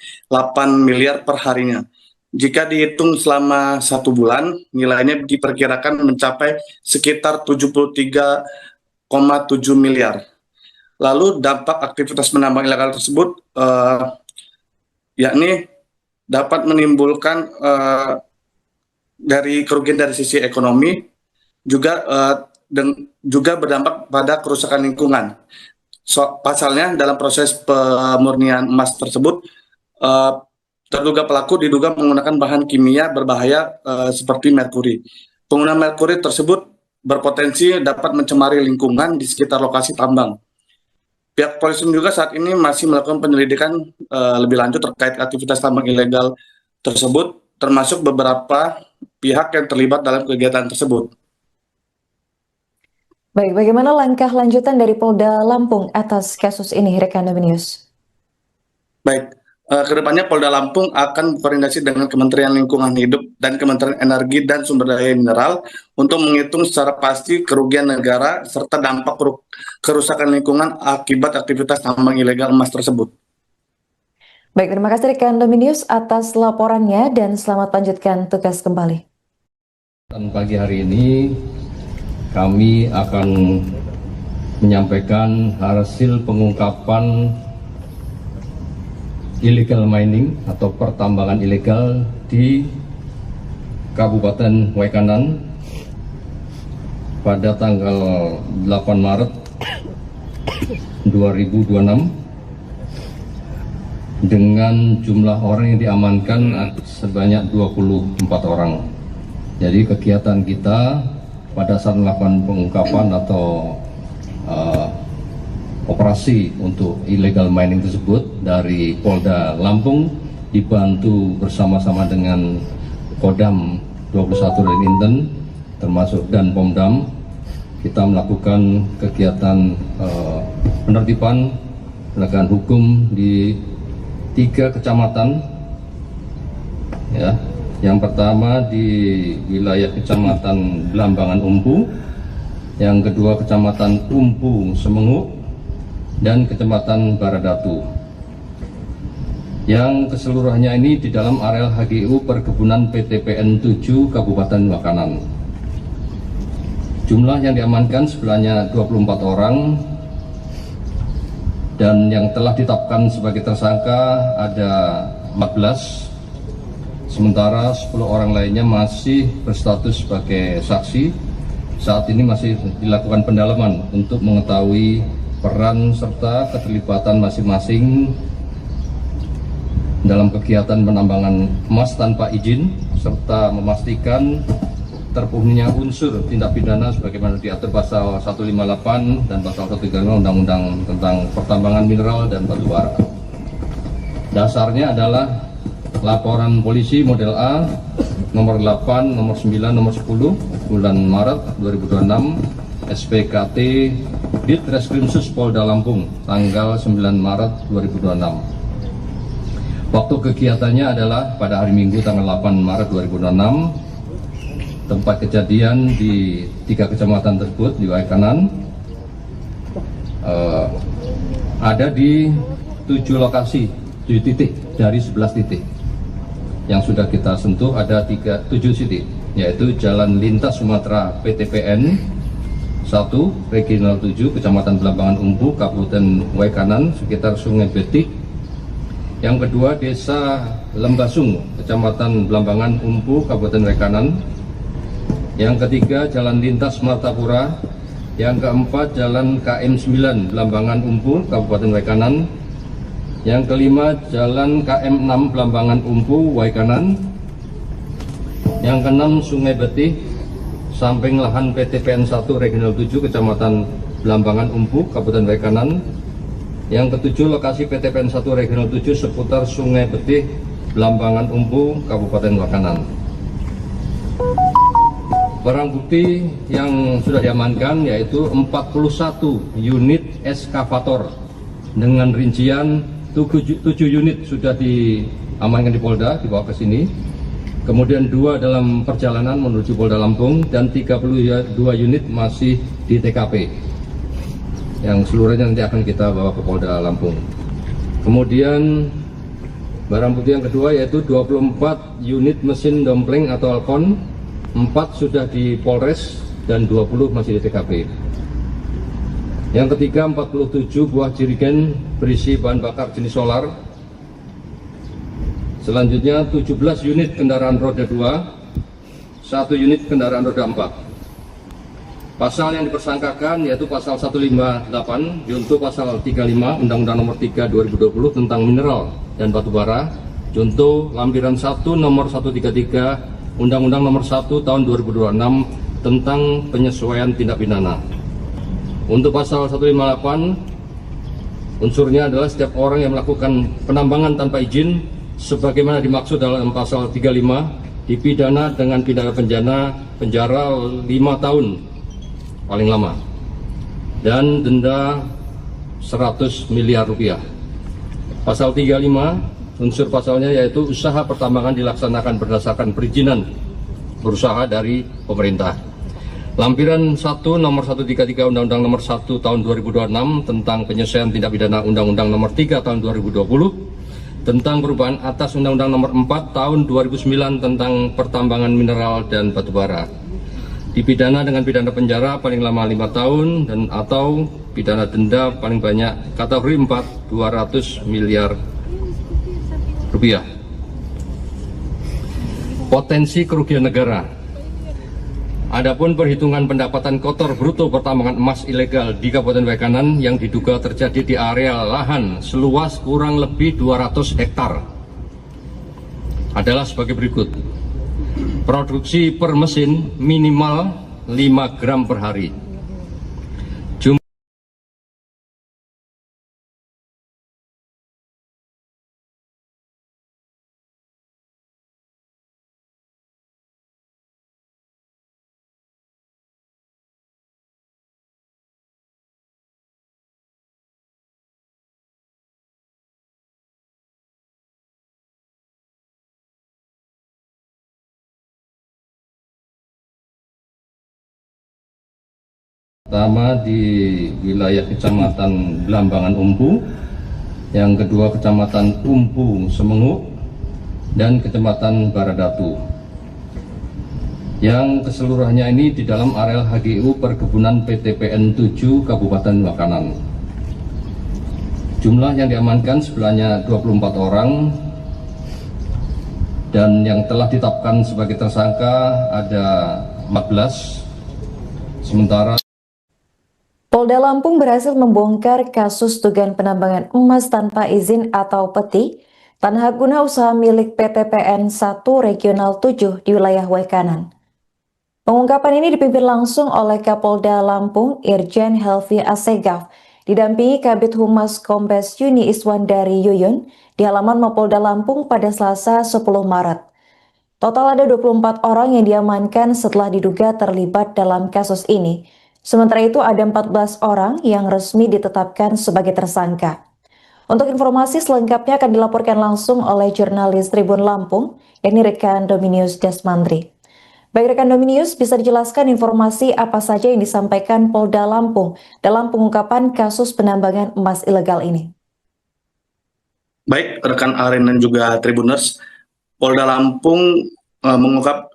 miliar per harinya. Jika dihitung selama 1 bulan, nilainya diperkirakan mencapai sekitar 73,7 miliar. Lalu dampak aktivitas penambang ilegal tersebut yakni dapat menimbulkan dari kerugian dari sisi ekonomi, juga juga berdampak pada kerusakan lingkungan. Pasalnya dalam proses pemurnian emas tersebut, terduga pelaku diduga menggunakan bahan kimia berbahaya seperti merkuri. Penggunaan merkuri tersebut berpotensi dapat mencemari lingkungan di sekitar lokasi tambang. Pihak polisi juga saat ini masih melakukan penyelidikan lebih lanjut terkait aktivitas tambang ilegal tersebut, termasuk beberapa pihak yang terlibat dalam kegiatan tersebut. Baik, bagaimana langkah lanjutan dari Polda Lampung atas kasus ini, rekan Dominius? Baik, kedepannya Polda Lampung akan berkoordinasi dengan Kementerian Lingkungan Hidup dan Kementerian Energi dan Sumber Daya Mineral untuk menghitung secara pasti kerugian negara serta dampak kerusakan lingkungan akibat aktivitas tambang ilegal emas tersebut. Baik, terima kasih rekan Dominius atas laporannya dan selamat lanjutkan tugas kembali. Dan pagi hari ini kami akan menyampaikan hasil pengungkapan illegal mining atau pertambangan ilegal di Kabupaten Waikanan pada tanggal 8 Maret 2026 dengan jumlah orang yang diamankan sebanyak 24 orang. Jadi kegiatan kita pada saat melakukan pengungkapan atau operasi untuk illegal mining tersebut dari Polda Lampung dibantu bersama-sama dengan Kodam 21 Inten termasuk dan Pomdam, kita melakukan kegiatan penertiban penegakan hukum di 3 kecamatan, ya. Yang pertama di wilayah Kecamatan Blambangan Umpu, yang kedua Kecamatan Umpu Semenguk, dan Kecamatan Baradatu. Yang keseluruhannya ini di dalam areal HGU Perkebunan PTPN 7 Kabupaten Waikanan. Jumlah yang diamankan sebenarnya 24 orang, dan yang telah ditetapkan sebagai tersangka ada 14. Sementara 10 orang lainnya masih berstatus sebagai saksi. Saat ini masih dilakukan pendalaman untuk mengetahui peran serta keterlibatan masing-masing dalam kegiatan penambangan emas tanpa izin, serta memastikan terpenuhinya unsur tindak pidana sebagaimana diatur pasal 158 dan pasal 135 Undang-Undang tentang Pertambangan Mineral dan Batu Bara. Dasarnya adalah laporan polisi model A nomor 8, nomor 9, nomor 10 bulan Maret 2026 SPKT Ditreskrimsus Polda Lampung tanggal 9 Maret 2026. Waktu kegiatannya adalah pada hari Minggu tanggal 8 Maret 2026. Tempat kejadian di 3 kecamatan tersebut di Waikanan ada di 7 lokasi, 7 titik dari 11 titik. Yang sudah kita sentuh ada 7 titik, yaitu Jalan Lintas Sumatera PTPN 1 Regional 7 Kecamatan Blambangan Umpu Kabupaten Waikanan sekitar Sungai Betik. Yang kedua Desa Lembasung Kecamatan Blambangan Umpu Kabupaten Waikanan. Yang ketiga Jalan Lintas Martapura. Yang keempat Jalan KM 9 Blambangan Umpu Kabupaten Waikanan. Yang kelima Jalan KM 6 Blambangan Umpu Waikanan. Yang keenam Sungai Betih samping lahan PTPN 1 Regional 7 Kecamatan Blambangan Umpu Kabupaten Waikanan. Yang ketujuh lokasi PTPN 1 Regional 7 seputar Sungai Betih Blambangan Umpu Kabupaten Waikanan. Barang bukti yang sudah diamankan yaitu 41 unit eskavator dengan rincian 7 unit sudah diamankan di Polda, dibawa ke sini. Kemudian 2 dalam perjalanan menuju Polda Lampung dan 32 unit masih di TKP. Yang seluruhnya nanti akan kita bawa ke Polda Lampung. Kemudian barang bukti yang kedua yaitu 24 unit mesin dompleng atau Alcon, 4 sudah di Polres dan 20 masih di TKP. Yang ketiga 47 buah jerigen berisi bahan bakar jenis solar. Selanjutnya 17 unit kendaraan roda 2, 1 unit kendaraan roda 4. Pasal yang dipersangkakan yaitu pasal 158 junto pasal 35 Undang-Undang nomor 3 2020 tentang mineral dan batu bara, junto lampiran 1 nomor 133 Undang-Undang nomor 1 tahun 2026 tentang penyesuaian tindak pidana. Untuk pasal 158 unsurnya adalah setiap orang yang melakukan penambangan tanpa izin sebagaimana dimaksud dalam pasal 35 dipidana dengan pidana penjara 5 tahun paling lama dan denda 100 miliar rupiah. Pasal 35 unsur pasalnya yaitu usaha pertambangan dilaksanakan berdasarkan perizinan berusaha dari pemerintah. Lampiran 1 nomor 133 Undang-Undang nomor 1 tahun 2026 tentang penyesuaian tindak pidana Undang-Undang nomor 3 tahun 2020 tentang perubahan atas Undang-Undang nomor 4 tahun 2009 tentang pertambangan mineral dan batu bara. dipidana dengan pidana penjara paling lama 5 tahun dan atau pidana denda paling banyak kategori 4 200 miliar rupiah. Potensi kerugian negara. Adapun perhitungan pendapatan kotor bruto pertambangan emas ilegal di Kabupaten Waikanan yang diduga terjadi di area lahan seluas kurang lebih 200 hektar adalah sebagai berikut. Produksi per mesin minimal 5 gram per hari. Pertama di wilayah Kecamatan Belambangan Umpu, yang kedua Kecamatan Umpu Semenguk, dan Kecamatan Baradatu. Yang keseluruhannya ini di dalam areal HGU Perkebunan PTPN 7 Kabupaten Waikanan. Jumlah yang diamankan sebenarnya 24 orang, dan yang telah ditetapkan sebagai tersangka ada 14, sementara Polda Lampung berhasil membongkar kasus dugaan penambangan emas tanpa izin atau peti tanah guna usaha milik PTPN 1 Regional 7 di wilayah Waikanan. Pengungkapan ini dipimpin langsung oleh Kapolda Lampung Irjen Helvi Assegaf, didampingi Kabid Humas Kombes Yuni Iswandari Yuyun di halaman Mapolda Lampung pada Selasa 10 Maret. Total ada 24 orang yang diamankan setelah diduga terlibat dalam kasus ini. Sementara itu ada 14 orang yang resmi ditetapkan sebagai tersangka. Untuk informasi selengkapnya akan dilaporkan langsung oleh jurnalis Tribun Lampung, yakni rekan Dominius Desmandri. Baik rekan Dominius, bisa dijelaskan informasi apa saja yang disampaikan Polda Lampung dalam pengungkapan kasus penambangan emas ilegal ini? Baik rekan Aren dan juga Tribuners, Polda Lampung mengungkap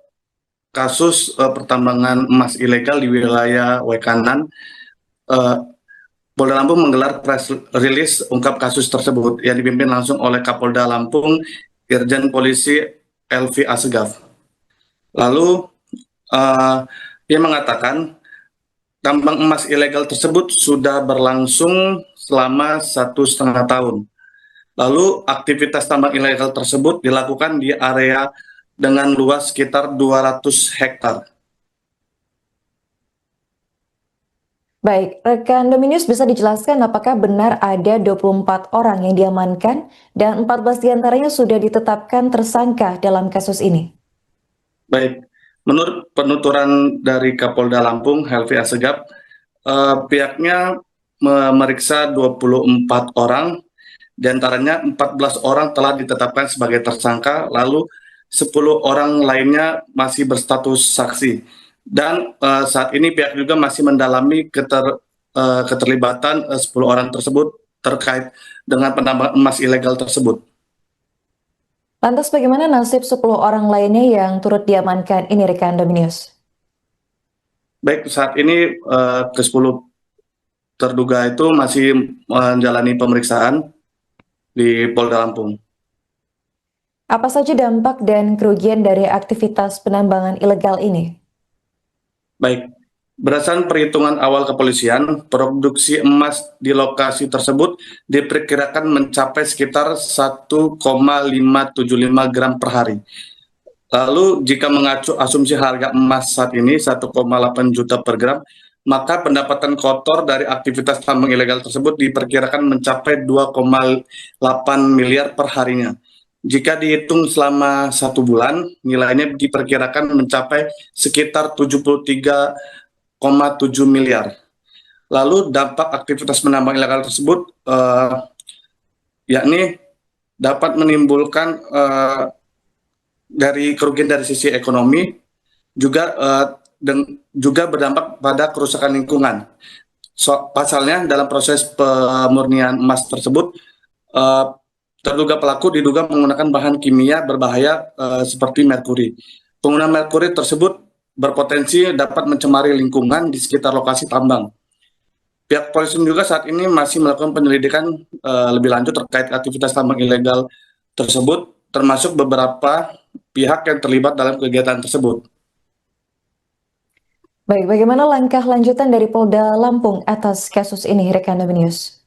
kasus pertambangan emas ilegal di wilayah Waikanan. Polda Lampung menggelar press release ungkap kasus tersebut yang dipimpin langsung oleh Kapolda Lampung Irjen Polisi Helvi Assegaf. Lalu dia mengatakan tambang emas ilegal tersebut sudah berlangsung selama 1,5 tahun. Lalu aktivitas tambang ilegal tersebut dilakukan di area dengan luas sekitar 200 hektar. Baik, rekan Dominius bisa dijelaskan apakah benar ada 24 orang yang diamankan dan 14 diantaranya sudah ditetapkan tersangka dalam kasus ini? Baik, menurut penuturan dari Kapolda Lampung Helvi Assegaf, pihaknya memeriksa 24 orang, diantaranya 14 orang telah ditetapkan sebagai tersangka, lalu 10 orang lainnya masih berstatus saksi. Dan saat ini pihak juga masih mendalami keterlibatan 10 orang tersebut terkait dengan penambangan emas ilegal tersebut. Lantas bagaimana nasib 10 orang lainnya yang turut diamankan ini rekan Dominius? Baik, saat ini ke-10 terduga itu masih menjalani pemeriksaan di Polda Lampung. Apa saja dampak dan kerugian dari aktivitas penambangan ilegal ini? Baik, berdasarkan perhitungan awal kepolisian, produksi emas di lokasi tersebut diperkirakan mencapai sekitar 1,575 gram per hari. Lalu jika mengacu asumsi harga emas saat ini 1,8 juta per gram, maka pendapatan kotor dari aktivitas tambang ilegal tersebut diperkirakan mencapai 2,8 miliar per harinya. Jika dihitung selama 1 bulan, nilainya diperkirakan mencapai sekitar 73,7 miliar. Lalu dampak aktivitas penambang ilegal tersebut yakni dapat menimbulkan dari kerugian dari sisi ekonomi, juga berdampak pada kerusakan lingkungan. Pasalnya dalam proses pemurnian emas tersebut, terduga pelaku diduga menggunakan bahan kimia berbahaya seperti merkuri. Penggunaan merkuri tersebut berpotensi dapat mencemari lingkungan di sekitar lokasi tambang. Pihak polisi juga saat ini masih melakukan penyelidikan lebih lanjut terkait aktivitas tambang ilegal tersebut, termasuk beberapa pihak yang terlibat dalam kegiatan tersebut. Baik, bagaimana langkah lanjutan dari Polda Lampung atas kasus ini, rekan News?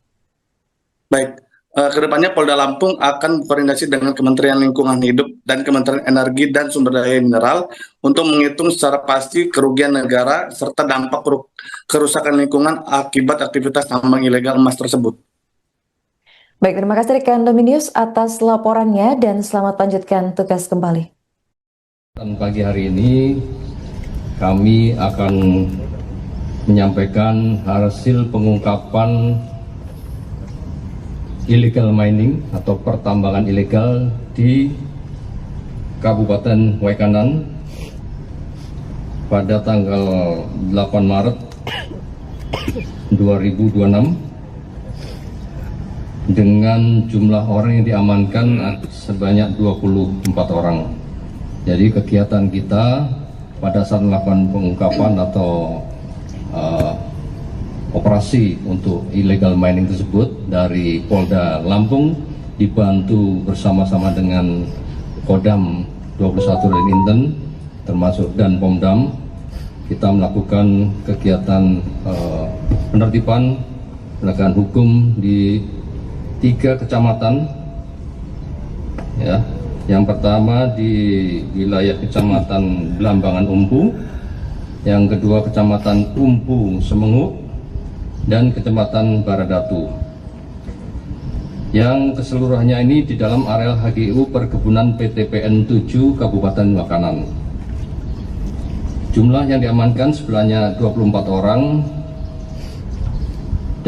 Baik, kedepannya Polda Lampung akan berkoordinasi dengan Kementerian Lingkungan Hidup dan Kementerian Energi dan Sumber Daya Mineral untuk menghitung secara pasti kerugian negara serta dampak kerusakan lingkungan akibat aktivitas tambang ilegal emas tersebut. Baik, terima kasih rekan News atas laporannya dan selamat lanjutkan tugas kembali. Dan pagi hari ini kami akan menyampaikan hasil pengungkapan illegal mining atau pertambangan ilegal di Kabupaten Waikanan pada tanggal 8 Maret 2026 dengan jumlah orang yang diamankan sebanyak 24 orang. Jadi kegiatan kita pada saat melakukan pengungkapan atau operasi untuk illegal mining tersebut dari Polda Lampung dibantu bersama-sama dengan Kodam 21 dan Inten termasuk dan Pomdam, kita melakukan kegiatan penertiban penegakan hukum di 3 kecamatan, ya. Yang pertama di wilayah Kecamatan Blambangan Umpu, yang kedua Kecamatan Umpu Semenguk, dan Kecamatan Baradatu. Yang keseluruhannya ini di dalam areal HGU Perkebunan PTPN 7 Kabupaten Waikanan. Jumlah yang diamankan sebenarnya 24 orang,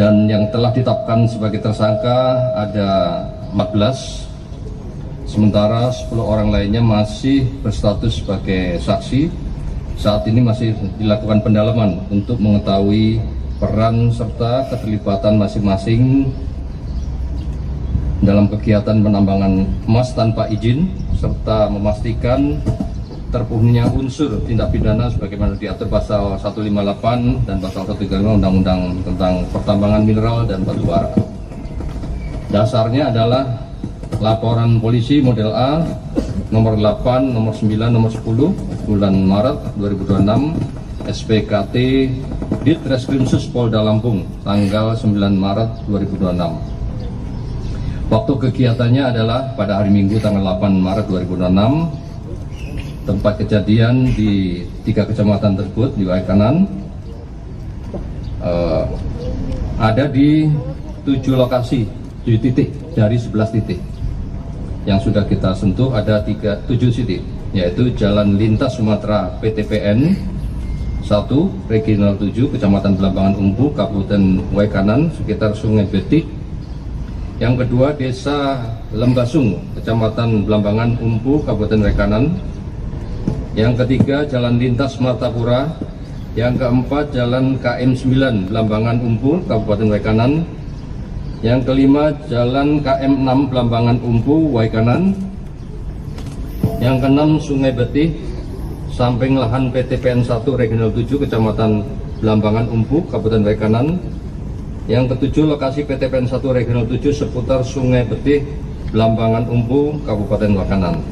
dan yang telah ditetapkan sebagai tersangka ada 14. Sementara 10 orang lainnya masih berstatus sebagai saksi. Saat ini masih dilakukan pendalaman untuk mengetahui peran serta keterlibatan masing-masing dalam kegiatan penambangan emas tanpa izin, serta memastikan terpenuhinya unsur tindak pidana sebagaimana diatur pasal 158 dan pasal 135 Undang-Undang tentang Pertambangan Mineral dan Batu Bara. Dasarnya adalah laporan polisi model A nomor 8, nomor 9, nomor 10 bulan Maret 2026 SPKT Ditreskrimsus Polda Lampung tanggal 9 Maret 2026. Waktu kegiatannya adalah pada hari Minggu tanggal 8 Maret 2026. Tempat kejadian di 3 kecamatan tersebut di Waikanan ada di 7 lokasi, 7 titik dari 11 titik. Yang sudah kita sentuh ada 7 titik, yaitu Jalan Lintas Sumatera PTPN 1 Regional 7 Kecamatan Blambangan Umpu Kabupaten Waikanan sekitar Sungai Betik. Yang kedua Desa Lembasung Kecamatan Blambangan Umpu Kabupaten Waikanan. Yang ketiga Jalan Lintas Martapura. Yang keempat Jalan KM 9 Blambangan Umpu Kabupaten Waikanan. Yang kelima Jalan KM 6 Blambangan Umpu Waikanan. Yang keenam Sungai Betih samping lahan PTPN 1 Regional 7 Kecamatan Blambangan Umpu Kabupaten Waikanan. Yang ketujuh lokasi PTPN 1 Regional 7 seputar Sungai Betih Blambangan Umpu Kabupaten Waikanan.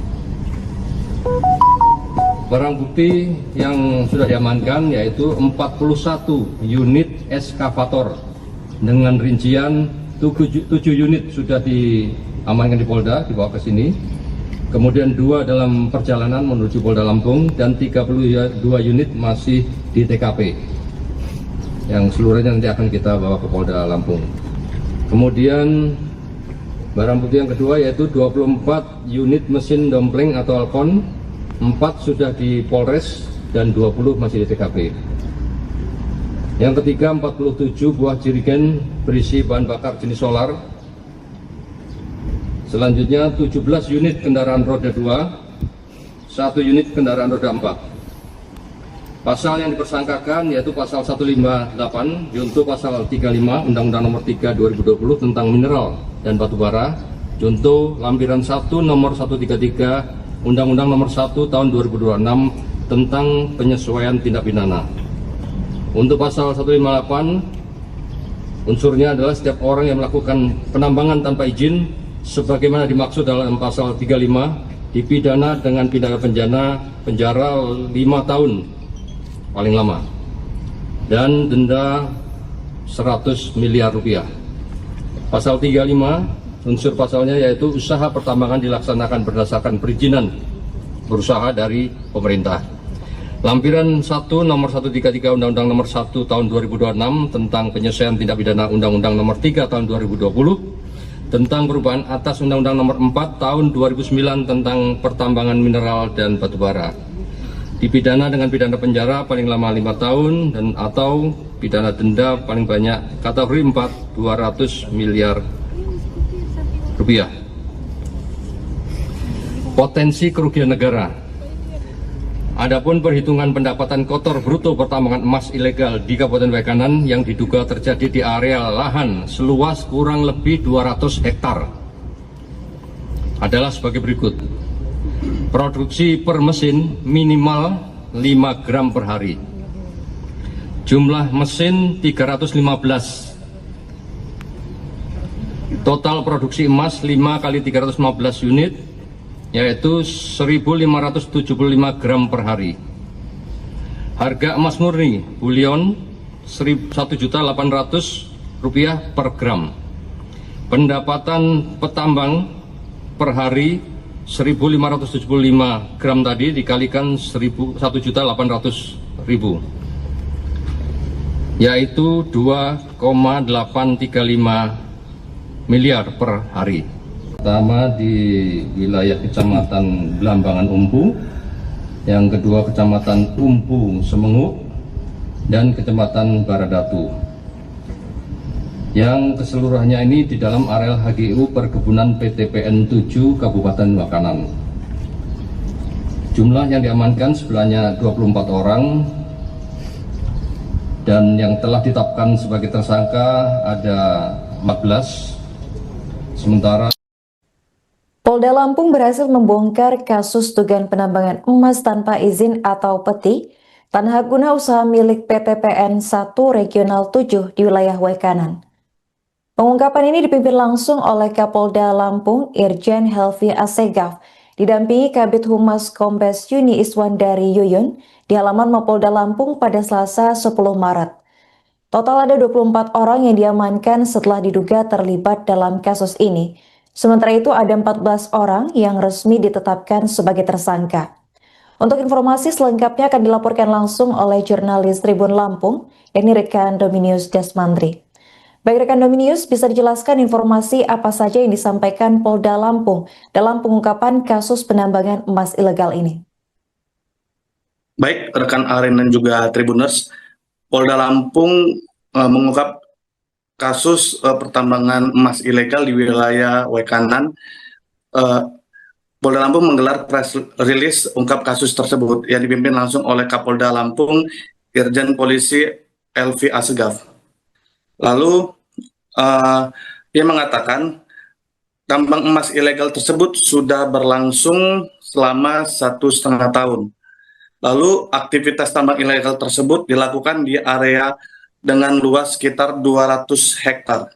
Barang bukti yang sudah diamankan yaitu 41 unit eskavator dengan rincian 7 unit sudah diamankan di Polda, dibawa ke sini. Kemudian 2 dalam perjalanan menuju Polda Lampung dan 32 unit masih di TKP. Yang seluruhnya nanti akan kita bawa ke Polda Lampung. Kemudian barang bukti yang kedua yaitu 24 unit mesin dompleng atau Alkon, 4 sudah di Polres dan 20 masih di TKP. Yang ketiga 47 buah jerigen berisi bahan bakar jenis solar. Selanjutnya 17 unit kendaraan roda 2, 1 unit kendaraan roda 4. Pasal yang dipersangkakan yaitu pasal 158 junto pasal 35 Undang-Undang nomor 3 2020 tentang mineral dan batu bara, junto lampiran 1 nomor 133 Undang-Undang nomor 1 tahun 2026 tentang penyesuaian tindak pidana. Untuk pasal 158, unsurnya adalah setiap orang yang melakukan penambangan tanpa izin sebagaimana dimaksud dalam pasal 35 dipidana dengan pidana penjara 5 tahun paling lama dan denda 100 miliar rupiah. Pasal 35, unsur pasalnya yaitu usaha pertambangan dilaksanakan berdasarkan perizinan berusaha dari pemerintah. Lampiran 1 nomor 133 Undang-Undang nomor 1 tahun 2026 tentang penyesuaian tindak pidana Undang-Undang nomor 3 tahun 2020 tentang perubahan atas Undang-Undang nomor 4 tahun 2009 tentang pertambangan mineral dan batubara. Dipidana dengan pidana penjara paling lama 5 tahun dan atau pidana denda paling banyak kategori 4 200 miliar rupiah. Potensi kerugian negara. Adapun perhitungan pendapatan kotor bruto pertambangan emas ilegal di Kabupaten Waikanan yang diduga terjadi di area lahan seluas kurang lebih 200 hektar adalah sebagai berikut. Produksi per mesin minimal 5 gram per hari. Jumlah mesin 315. Total produksi emas 5 kali 315 unit yaitu 1.575 gram per hari. Harga emas murni bulion Rp1.800.000 per gram. Pendapatan petambang per hari 1.575 gram tadi dikalikan 1.800.000 yaitu 2,835 miliar per hari. Pertama di wilayah Kecamatan Belambangan Umpu, yang kedua Kecamatan Umpu Semenguk, dan Kecamatan Baradatu. Yang keseluruhannya ini di dalam areal HGU Perkebunan PTPN 7 Kabupaten Waikanan. Jumlah yang diamankan sebenarnya 24 orang dan yang telah ditetapkan sebagai tersangka ada 14. Sementara Polda Lampung berhasil membongkar kasus dugaan penambangan emas tanpa izin atau peti tanah guna usaha milik PTPN 1 Regional 7 di wilayah Waikanan. Pengungkapan ini dipimpin langsung oleh Kapolda Lampung Irjen Helvi Assegaf, didampingi Kabid Humas Kombes Yuni Iswandari Yuyun di halaman Mapolda Lampung pada Selasa 10 Maret. Total ada 24 orang yang diamankan setelah diduga terlibat dalam kasus ini. Sementara itu ada 14 orang yang resmi ditetapkan sebagai tersangka. Untuk informasi selengkapnya akan dilaporkan langsung oleh jurnalis Tribun Lampung, yakni rekan Dominius Desmandri. Baik rekan Dominius, bisa dijelaskan informasi apa saja yang disampaikan Polda Lampung dalam pengungkapan kasus penambangan emas ilegal ini? Baik rekan Aren dan juga Tribuners, Polda Lampung mengungkap kasus pertambangan emas ilegal di wilayah Waikanan. Polda Lampung menggelar press release ungkap kasus tersebut yang dipimpin langsung oleh Kapolda Lampung Irjen Polisi Helvi Assegaf. Lalu ia mengatakan tambang emas ilegal tersebut sudah berlangsung selama 1,5 tahun. Lalu aktivitas tambang ilegal tersebut dilakukan di area dengan luas sekitar 200 hektar.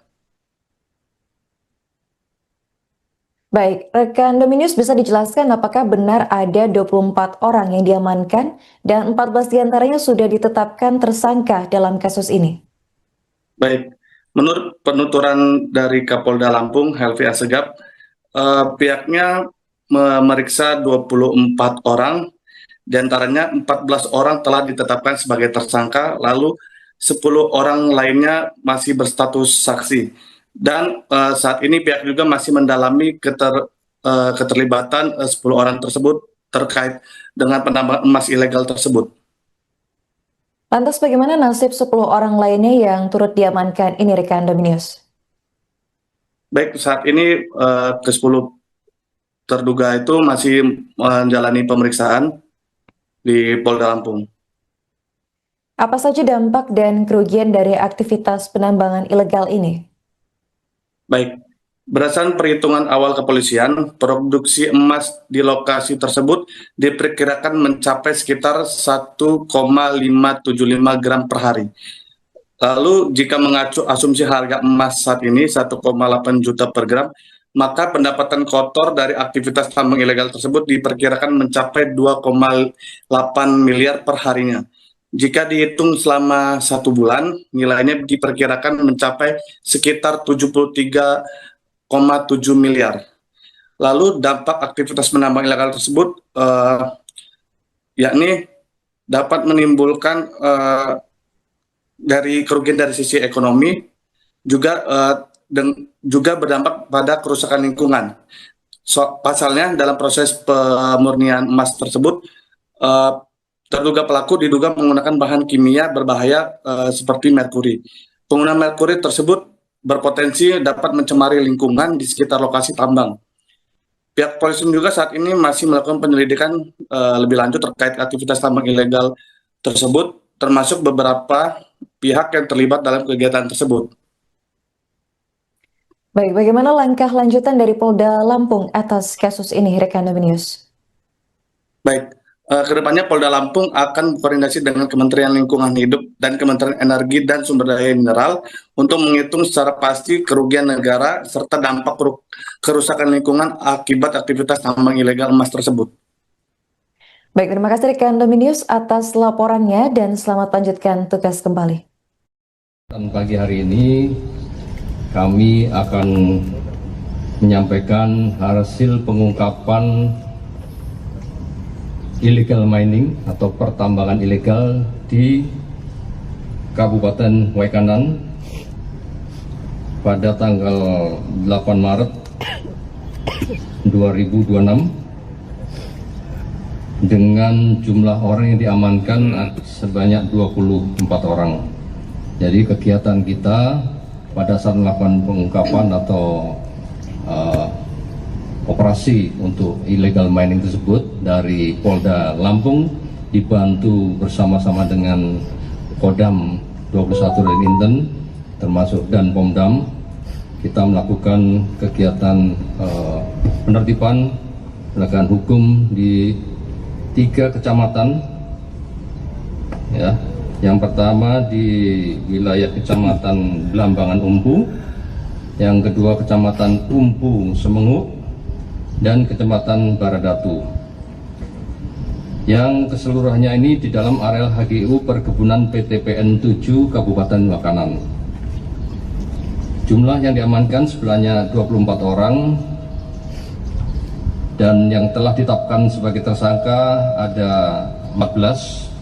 Baik, rekan Dominius bisa dijelaskan apakah benar ada 24 orang yang diamankan dan 14 diantaranya sudah ditetapkan tersangka dalam kasus ini? Baik, menurut penuturan dari Kapolda Lampung Helvi Assegaf, pihaknya memeriksa 24 orang, diantaranya 14 orang telah ditetapkan sebagai tersangka, lalu 10 orang lainnya masih berstatus saksi. Dan saat ini pihak juga masih mendalami keterlibatan 10 orang tersebut terkait dengan penambangan emas ilegal tersebut. Lantas bagaimana nasib 10 orang lainnya yang turut diamankan ini rekan Dominius? Baik, saat ini ke-10 terduga itu masih menjalani pemeriksaan di Polda Lampung. Apa saja dampak dan kerugian dari aktivitas penambangan ilegal ini? Baik, Berdasarkan perhitungan awal kepolisian, produksi emas di lokasi tersebut diperkirakan mencapai sekitar 1,575 gram per hari. Lalu jika mengacu asumsi harga emas saat ini 1,8 juta per gram, maka pendapatan kotor dari aktivitas tambang ilegal tersebut diperkirakan mencapai 2,8 miliar per harinya. Jika dihitung selama 1 bulan, nilainya diperkirakan mencapai sekitar 73,7 miliar. Lalu dampak aktivitas penambang ilegal tersebut yakni dapat menimbulkan dari kerugian dari sisi ekonomi, juga juga berdampak pada kerusakan lingkungan. Pasalnya dalam proses pemurnian emas tersebut, terduga pelaku diduga menggunakan bahan kimia berbahaya seperti merkuri. Penggunaan merkuri tersebut berpotensi dapat mencemari lingkungan di sekitar lokasi tambang. Pihak polisi juga saat ini masih melakukan penyelidikan lebih lanjut terkait aktivitas tambang ilegal tersebut, termasuk beberapa pihak yang terlibat dalam kegiatan tersebut. Baik, bagaimana langkah lanjutan dari Polda Lampung atas kasus ini, rekan News? Baik, kedepannya Polda Lampung akan berkoordinasi dengan Kementerian Lingkungan Hidup dan Kementerian Energi dan Sumber Daya Mineral untuk menghitung secara pasti kerugian negara serta dampak kerusakan lingkungan akibat aktivitas tambang ilegal emas tersebut. Baik, terima kasih rekan News atas laporannya dan selamat lanjutkan tugas kembali. Dan pagi hari ini kami akan menyampaikan hasil pengungkapan illegal mining atau pertambangan ilegal di Kabupaten Waikanan pada tanggal 8 Maret 2026 dengan jumlah orang yang diamankan sebanyak 24 orang. Jadi kegiatan kita pada saat melakukan pengungkapan atau operasi untuk illegal mining tersebut dari Polda Lampung dibantu bersama-sama dengan Kodam 21 dan Inten termasuk dan Pomdam, kita melakukan kegiatan penertiban penegakan hukum di 3 kecamatan, ya. Yang pertama di wilayah Kecamatan Blambangan Umpu, yang kedua Kecamatan Umpu Semengu, dan Kecamatan Baradatu. Yang keseluruhannya ini di dalam areal HGU Perkebunan PTPN 7 Kabupaten Waikanan. Jumlah yang diamankan sebenarnya 24 orang, dan yang telah ditetapkan sebagai tersangka ada 14.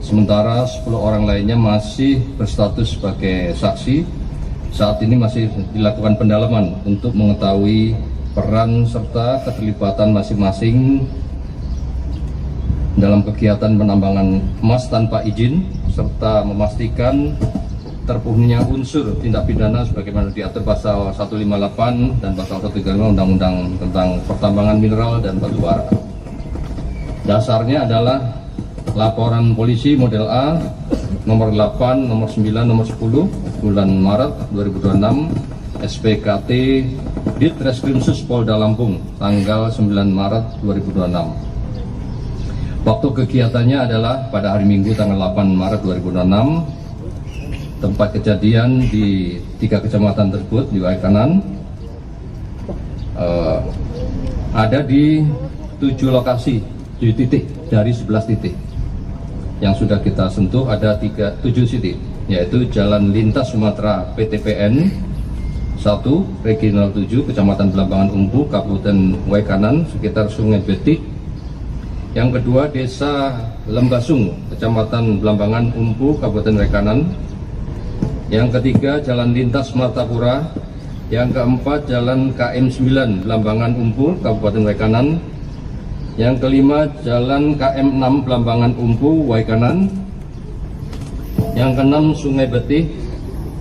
Sementara 10 orang lainnya masih berstatus sebagai saksi. Saat ini masih dilakukan pendalaman untuk mengetahui peran serta keterlibatan masing-masing dalam kegiatan penambangan emas tanpa izin, serta memastikan terpenuhinya unsur tindak pidana sebagaimana diatur pasal 158 dan pasal 135 Undang-Undang tentang Pertambangan Mineral dan Batu Bara. Dasarnya adalah laporan polisi model A nomor 8, nomor 9, nomor 10 bulan Maret 2026 SPKT Ditreskrimsus Polda Lampung tanggal 9 Maret 2026. Waktu kegiatannya adalah pada hari Minggu tanggal 8 Maret 2026. Tempat kejadian di 3 kecamatan tersebut di Waikanan ada di 7 lokasi, 7 titik dari 11 titik. Yang sudah kita sentuh ada 7 titik, yaitu Jalan Lintas Sumatera PTPN 1 Regional 7 Kecamatan Blambangan Umpu Kabupaten Waikanan sekitar Sungai Betik. Yang kedua Desa Lembasung Kecamatan Blambangan Umpu Kabupaten Waikanan. Yang ketiga Jalan Lintas Martapura. Yang keempat Jalan KM 9 Blambangan Umpu Kabupaten Waikanan. Yang kelima Jalan KM 6 Blambangan Umpu Waikanan. Yang keenam Sungai Betih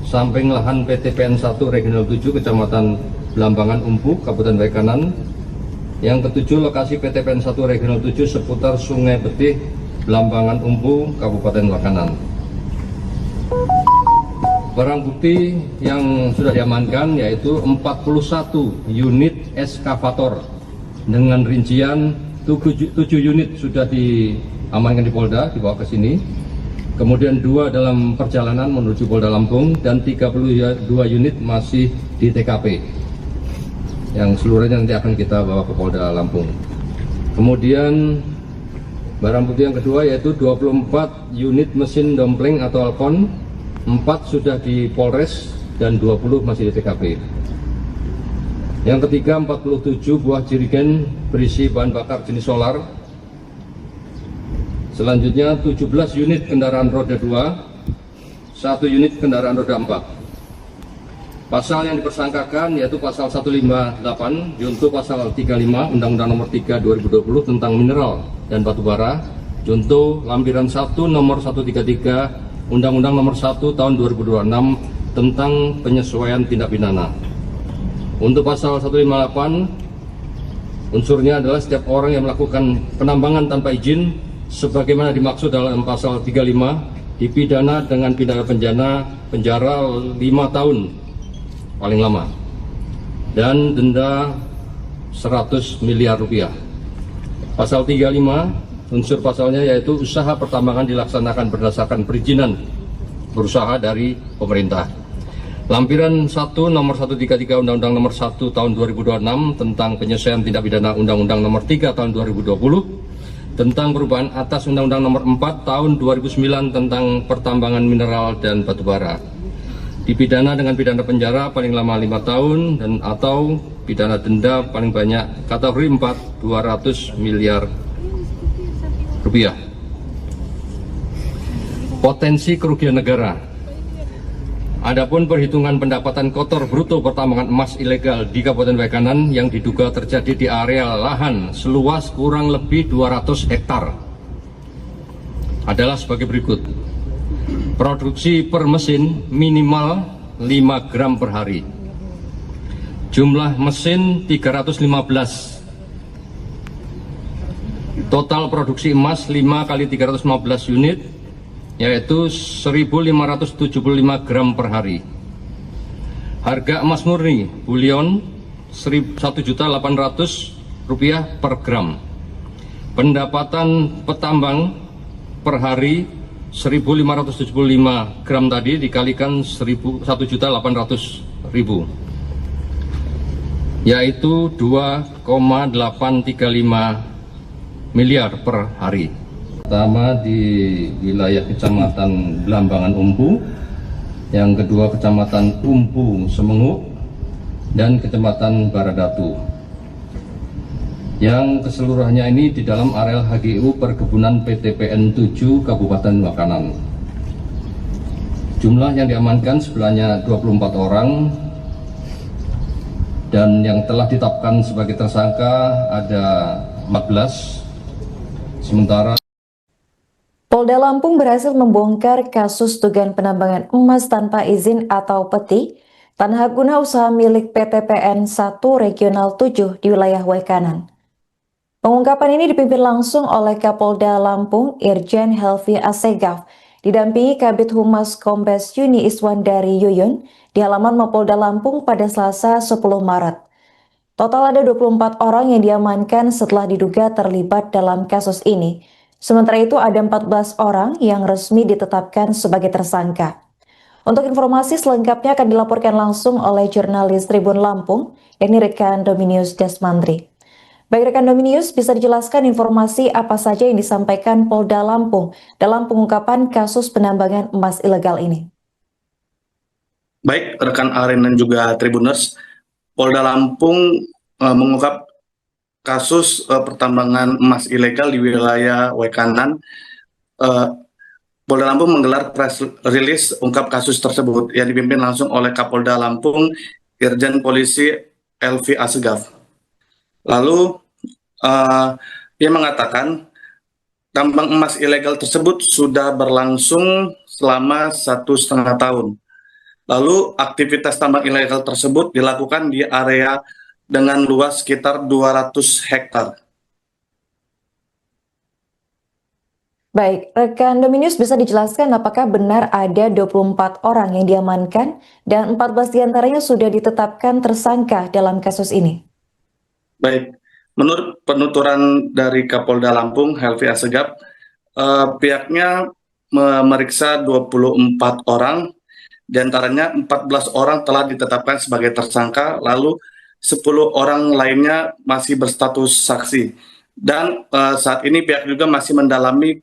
samping lahan PTPN 1 Regional 7 Kecamatan Blambangan Umpu Kabupaten Waikanan. Yang ketujuh lokasi PTPN 1 Regional 7 seputar Sungai Betih Blambangan Umpu Kabupaten Waikanan. Barang bukti yang sudah diamankan yaitu 41 unit eskavator dengan rincian 7 unit sudah diamankan di Polda, dibawa ke sini. Kemudian 2 dalam perjalanan menuju Polda Lampung dan 32 unit masih di TKP. Yang seluruhnya nanti akan kita bawa ke Polda Lampung. Kemudian barang bukti yang kedua yaitu 24 unit mesin dompleng atau Alcon, 4 sudah di Polres dan 20 masih di TKP. Yang ketiga 47 buah jerigen berisi bahan bakar jenis solar. Selanjutnya 17 unit kendaraan roda 2, 1 unit kendaraan roda 4. Pasal yang dipersangkakan yaitu pasal 158 junto pasal 35 Undang-Undang Nomor 3 2020 tentang mineral dan batu bara, junto lampiran 1 nomor 133 Undang-Undang Nomor 1 Tahun 2026 tentang penyesuaian tindak pidana. Untuk pasal 158 unsurnya adalah setiap orang yang melakukan penambangan tanpa izin sebagaimana dimaksud dalam pasal 35 dipidana dengan pidana penjara 5 tahun paling lama dan denda 100 miliar rupiah. Pasal 35 unsur pasalnya yaitu usaha pertambangan dilaksanakan berdasarkan perizinan berusaha dari pemerintah. Lampiran 1 nomor 133 Undang-Undang Nomor 1 Tahun 2026 tentang penyesuaian tindak pidana Undang-Undang Nomor 3 Tahun 2020 tentang perubahan atas Undang-Undang Nomor 4 Tahun 2009 tentang pertambangan mineral dan batu bara. Dipidana dengan pidana penjara paling lama 5 tahun dan atau pidana denda paling banyak kategori 4 200 miliar rupiah. Potensi kerugian negara. Adapun perhitungan pendapatan kotor bruto pertambangan emas ilegal di Kabupaten Waikanan yang diduga terjadi di area lahan seluas kurang lebih 200 hektar adalah sebagai berikut. Produksi per mesin minimal 5 gram per hari. Jumlah mesin 315. Total produksi emas 5 kali 315 unit yaitu 1.575 gram per hari. Harga emas murni bullion 1.800.000 rupiah per gram. Pendapatan petambang per hari 1.575 gram tadi dikalikan 1.800.000 yaitu 2,835 miliar per hari. Pertama di wilayah Kecamatan Belambangan Umpu, yang kedua Kecamatan Umpu Semenguk, dan Kecamatan Baradatu. Yang keseluruhannya ini di dalam areal HGU Perkebunan PTPN 7 Kabupaten Waikanan. Jumlah yang diamankan sebenarnya 24 orang dan yang telah ditetapkan sebagai tersangka ada 14. Sementara Polda Lampung berhasil membongkar kasus dugaan penambangan emas tanpa izin atau peti tanah guna usaha milik PTPN 1 Regional 7 di wilayah Waikanan. Pengungkapan ini dipimpin langsung oleh Kapolda Lampung Irjen Helvi Assegaf, didampingi Kabid Humas Kombes Yuni Iswandari Yuyun di halaman Mapolda Lampung pada Selasa 10 Maret. Total ada 24 orang yang diamankan setelah diduga terlibat dalam kasus ini. Sementara itu ada 14 orang yang resmi ditetapkan sebagai tersangka. Untuk informasi selengkapnya akan dilaporkan langsung oleh jurnalis Tribun Lampung, yakni rekan Dominius Desmandri. Baik rekan Dominius, bisa dijelaskan informasi apa saja yang disampaikan Polda Lampung dalam pengungkapan kasus penambangan emas ilegal ini? Baik rekan Aren dan juga Tribuners, Polda Lampung mengungkap kasus pertambangan emas ilegal di wilayah Waikanan. Polda Lampung menggelar press release ungkap kasus tersebut yang dipimpin langsung oleh Kapolda Lampung Irjen Polisi Helvi Assegaf. Lalu ia mengatakan tambang emas ilegal tersebut sudah berlangsung selama 1,5 tahun. Lalu aktivitas tambang ilegal tersebut dilakukan di area dengan luas sekitar 200 hektar. Baik, rekan Dominius bisa dijelaskan apakah benar ada 24 orang yang diamankan dan 14 diantaranya sudah ditetapkan tersangka dalam kasus ini? Baik, menurut penuturan dari Kapolda Lampung, Helvi Assegaf, pihaknya memeriksa 24 orang, diantaranya 14 orang telah ditetapkan sebagai tersangka, lalu 10 orang lainnya masih berstatus saksi. Dan saat ini pihak juga masih mendalami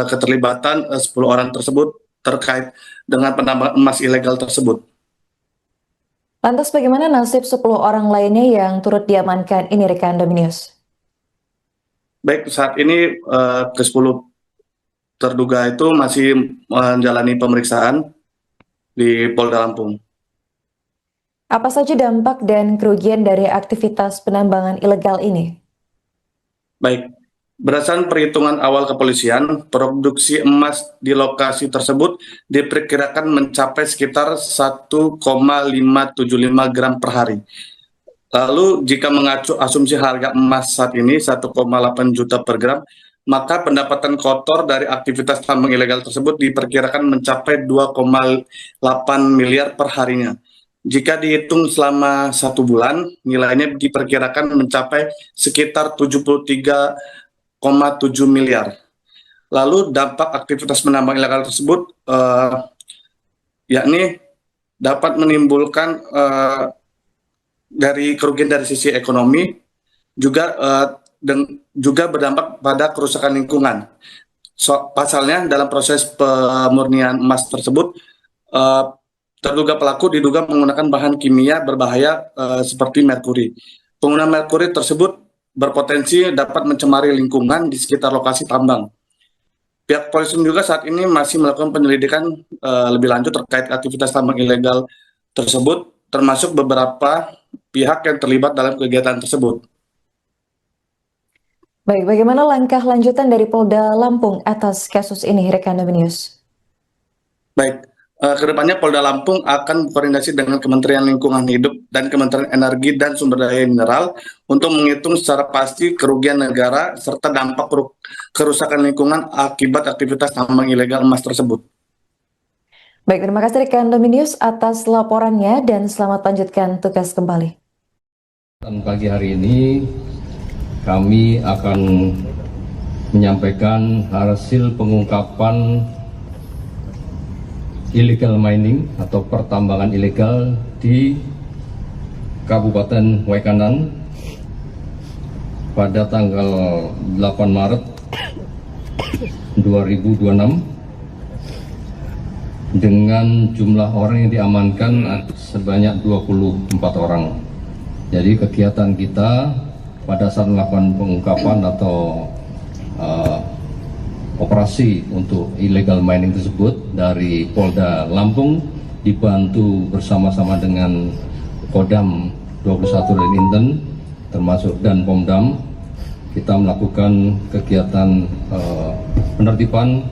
keterlibatan 10 orang tersebut terkait dengan penambangan emas ilegal tersebut. Lantas bagaimana nasib 10 orang lainnya yang turut diamankan ini rekan Dominius? Baik, saat ini ke-10 terduga itu masih menjalani pemeriksaan di Polda Lampung. Apa saja dampak dan kerugian dari aktivitas penambangan ilegal ini? Baik, berdasarkan perhitungan awal kepolisian, produksi emas di lokasi tersebut diperkirakan mencapai sekitar 1,575 gram per hari. Lalu jika mengacu asumsi harga emas saat ini 1,8 juta per gram, maka pendapatan kotor dari aktivitas tambang ilegal tersebut diperkirakan mencapai 2,8 miliar per harinya. Jika dihitung selama 1 bulan, nilainya diperkirakan mencapai sekitar 73,7 miliar. Lalu dampak aktivitas penambang ilegal tersebut yakni dapat menimbulkan dari kerugian dari sisi ekonomi, juga berdampak pada kerusakan lingkungan. Pasalnya dalam proses pemurnian emas tersebut, terduga pelaku diduga menggunakan bahan kimia berbahaya seperti merkuri. Penggunaan merkuri tersebut berpotensi dapat mencemari lingkungan di sekitar lokasi tambang. Pihak polisi juga saat ini masih melakukan penyelidikan lebih lanjut terkait aktivitas tambang ilegal tersebut, termasuk beberapa pihak yang terlibat dalam kegiatan tersebut. Baik, bagaimana langkah lanjutan dari Polda Lampung atas kasus ini, rekan Dominius? Baik, kedepannya Polda Lampung akan berkoordinasi dengan Kementerian Lingkungan Hidup dan Kementerian Energi dan Sumber Daya Mineral untuk menghitung secara pasti kerugian negara serta dampak kerusakan lingkungan akibat aktivitas tambang ilegal emas tersebut. Baik, terima kasih rekan Dominius atas laporannya dan selamat lanjutkan tugas kembali. Dan pagi hari ini kami akan menyampaikan hasil pengungkapan illegal mining atau pertambangan ilegal di Kabupaten Waikanan pada tanggal 8 Maret 2026 dengan jumlah orang yang diamankan sebanyak 24 orang. Jadi kegiatan kita pada saat melakukan pengungkapan atau operasi untuk illegal mining tersebut dari Polda Lampung dibantu bersama-sama dengan Kodam 21 dan Inten termasuk dan Pomdam, kita melakukan kegiatan penertiban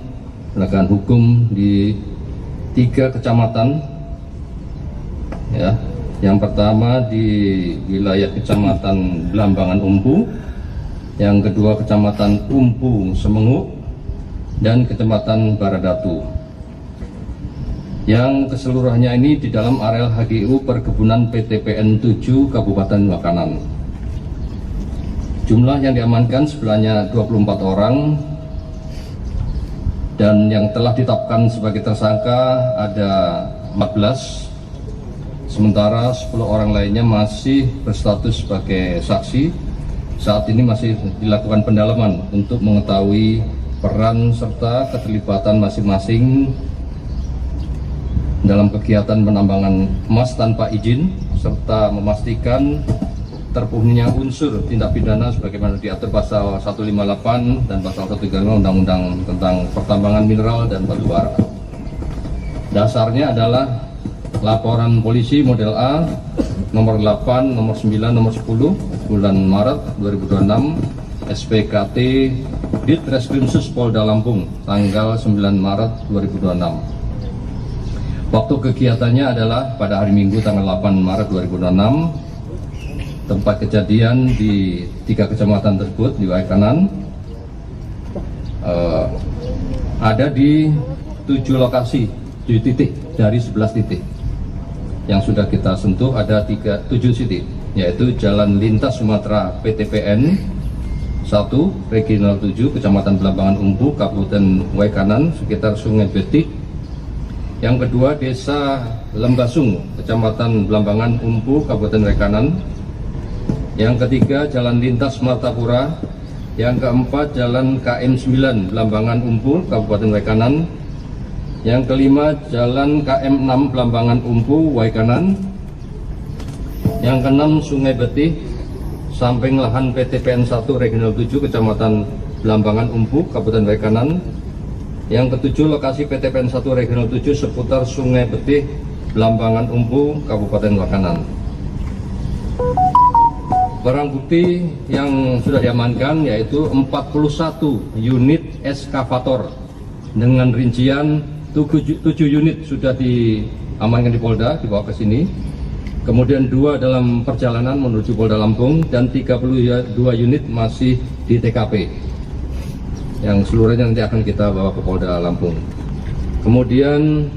penegakan hukum di 3 kecamatan, ya. Yang pertama di wilayah Kecamatan Blambangan Umpu, yang kedua Kecamatan Umpu Semengu, dan Kecamatan Baradatu. Yang keseluruhannya ini di dalam areal HGU Perkebunan PTPN 7 Kabupaten Waikanan. Jumlah yang diamankan sebenarnya 24 orang, dan yang telah ditetapkan sebagai tersangka ada 14. Sementara 10 orang lainnya masih berstatus sebagai saksi. Saat ini masih dilakukan pendalaman untuk mengetahui peran serta keterlibatan masing-masing dalam kegiatan penambangan emas tanpa izin, serta memastikan terpenuhinya unsur tindak pidana sebagaimana diatur pasal 158 dan pasal 135 Undang-Undang tentang Pertambangan Mineral dan Batu Bara. Dasarnya adalah laporan polisi model A nomor 8, nomor 9, nomor 10 bulan Maret 2026 SPKT Ditreskrimsus Polda Lampung tanggal 9 Maret 2026. Waktu kegiatannya adalah pada hari Minggu tanggal 8 Maret 2026. Tempat kejadian di 3 kecamatan tersebut di Waikanan. eh, ada di 7 lokasi, 7 titik dari 11 titik. Yang sudah kita sentuh ada 7 titik, yaitu Jalan Lintas Sumatera PTPN 1, Regional 7, Kecamatan Blambangan Umpu, Kabupaten Waikanan, sekitar Sungai Betik. Yang kedua, Desa Lembasung, Kecamatan Blambangan Umpu, Kabupaten Waikanan. Yang ketiga, Jalan Lintas Martapura. Yang keempat, Jalan KM 9, Blambangan Umpu, Kabupaten Waikanan. Yang kelima, Jalan KM 6, Blambangan Umpu, Waikanan. Yang keenam, Sungai Betih, samping lahan PTPN 1 Regional 7 Kecamatan Blambangan Umpu, Kabupaten Waikanan. Yang ketujuh, lokasi PTPN 1 Regional 7 seputar Sungai Betih, Blambangan Umpu, Kabupaten Waikanan. Barang bukti yang sudah diamankan yaitu 41 unit eskavator dengan rincian 7 unit sudah diamankan di Polda, dibawa ke sini. Kemudian 2 dalam perjalanan menuju Polda Lampung dan 32 unit masih di TKP. Yang seluruhnya nanti akan kita bawa ke Polda Lampung. Kemudian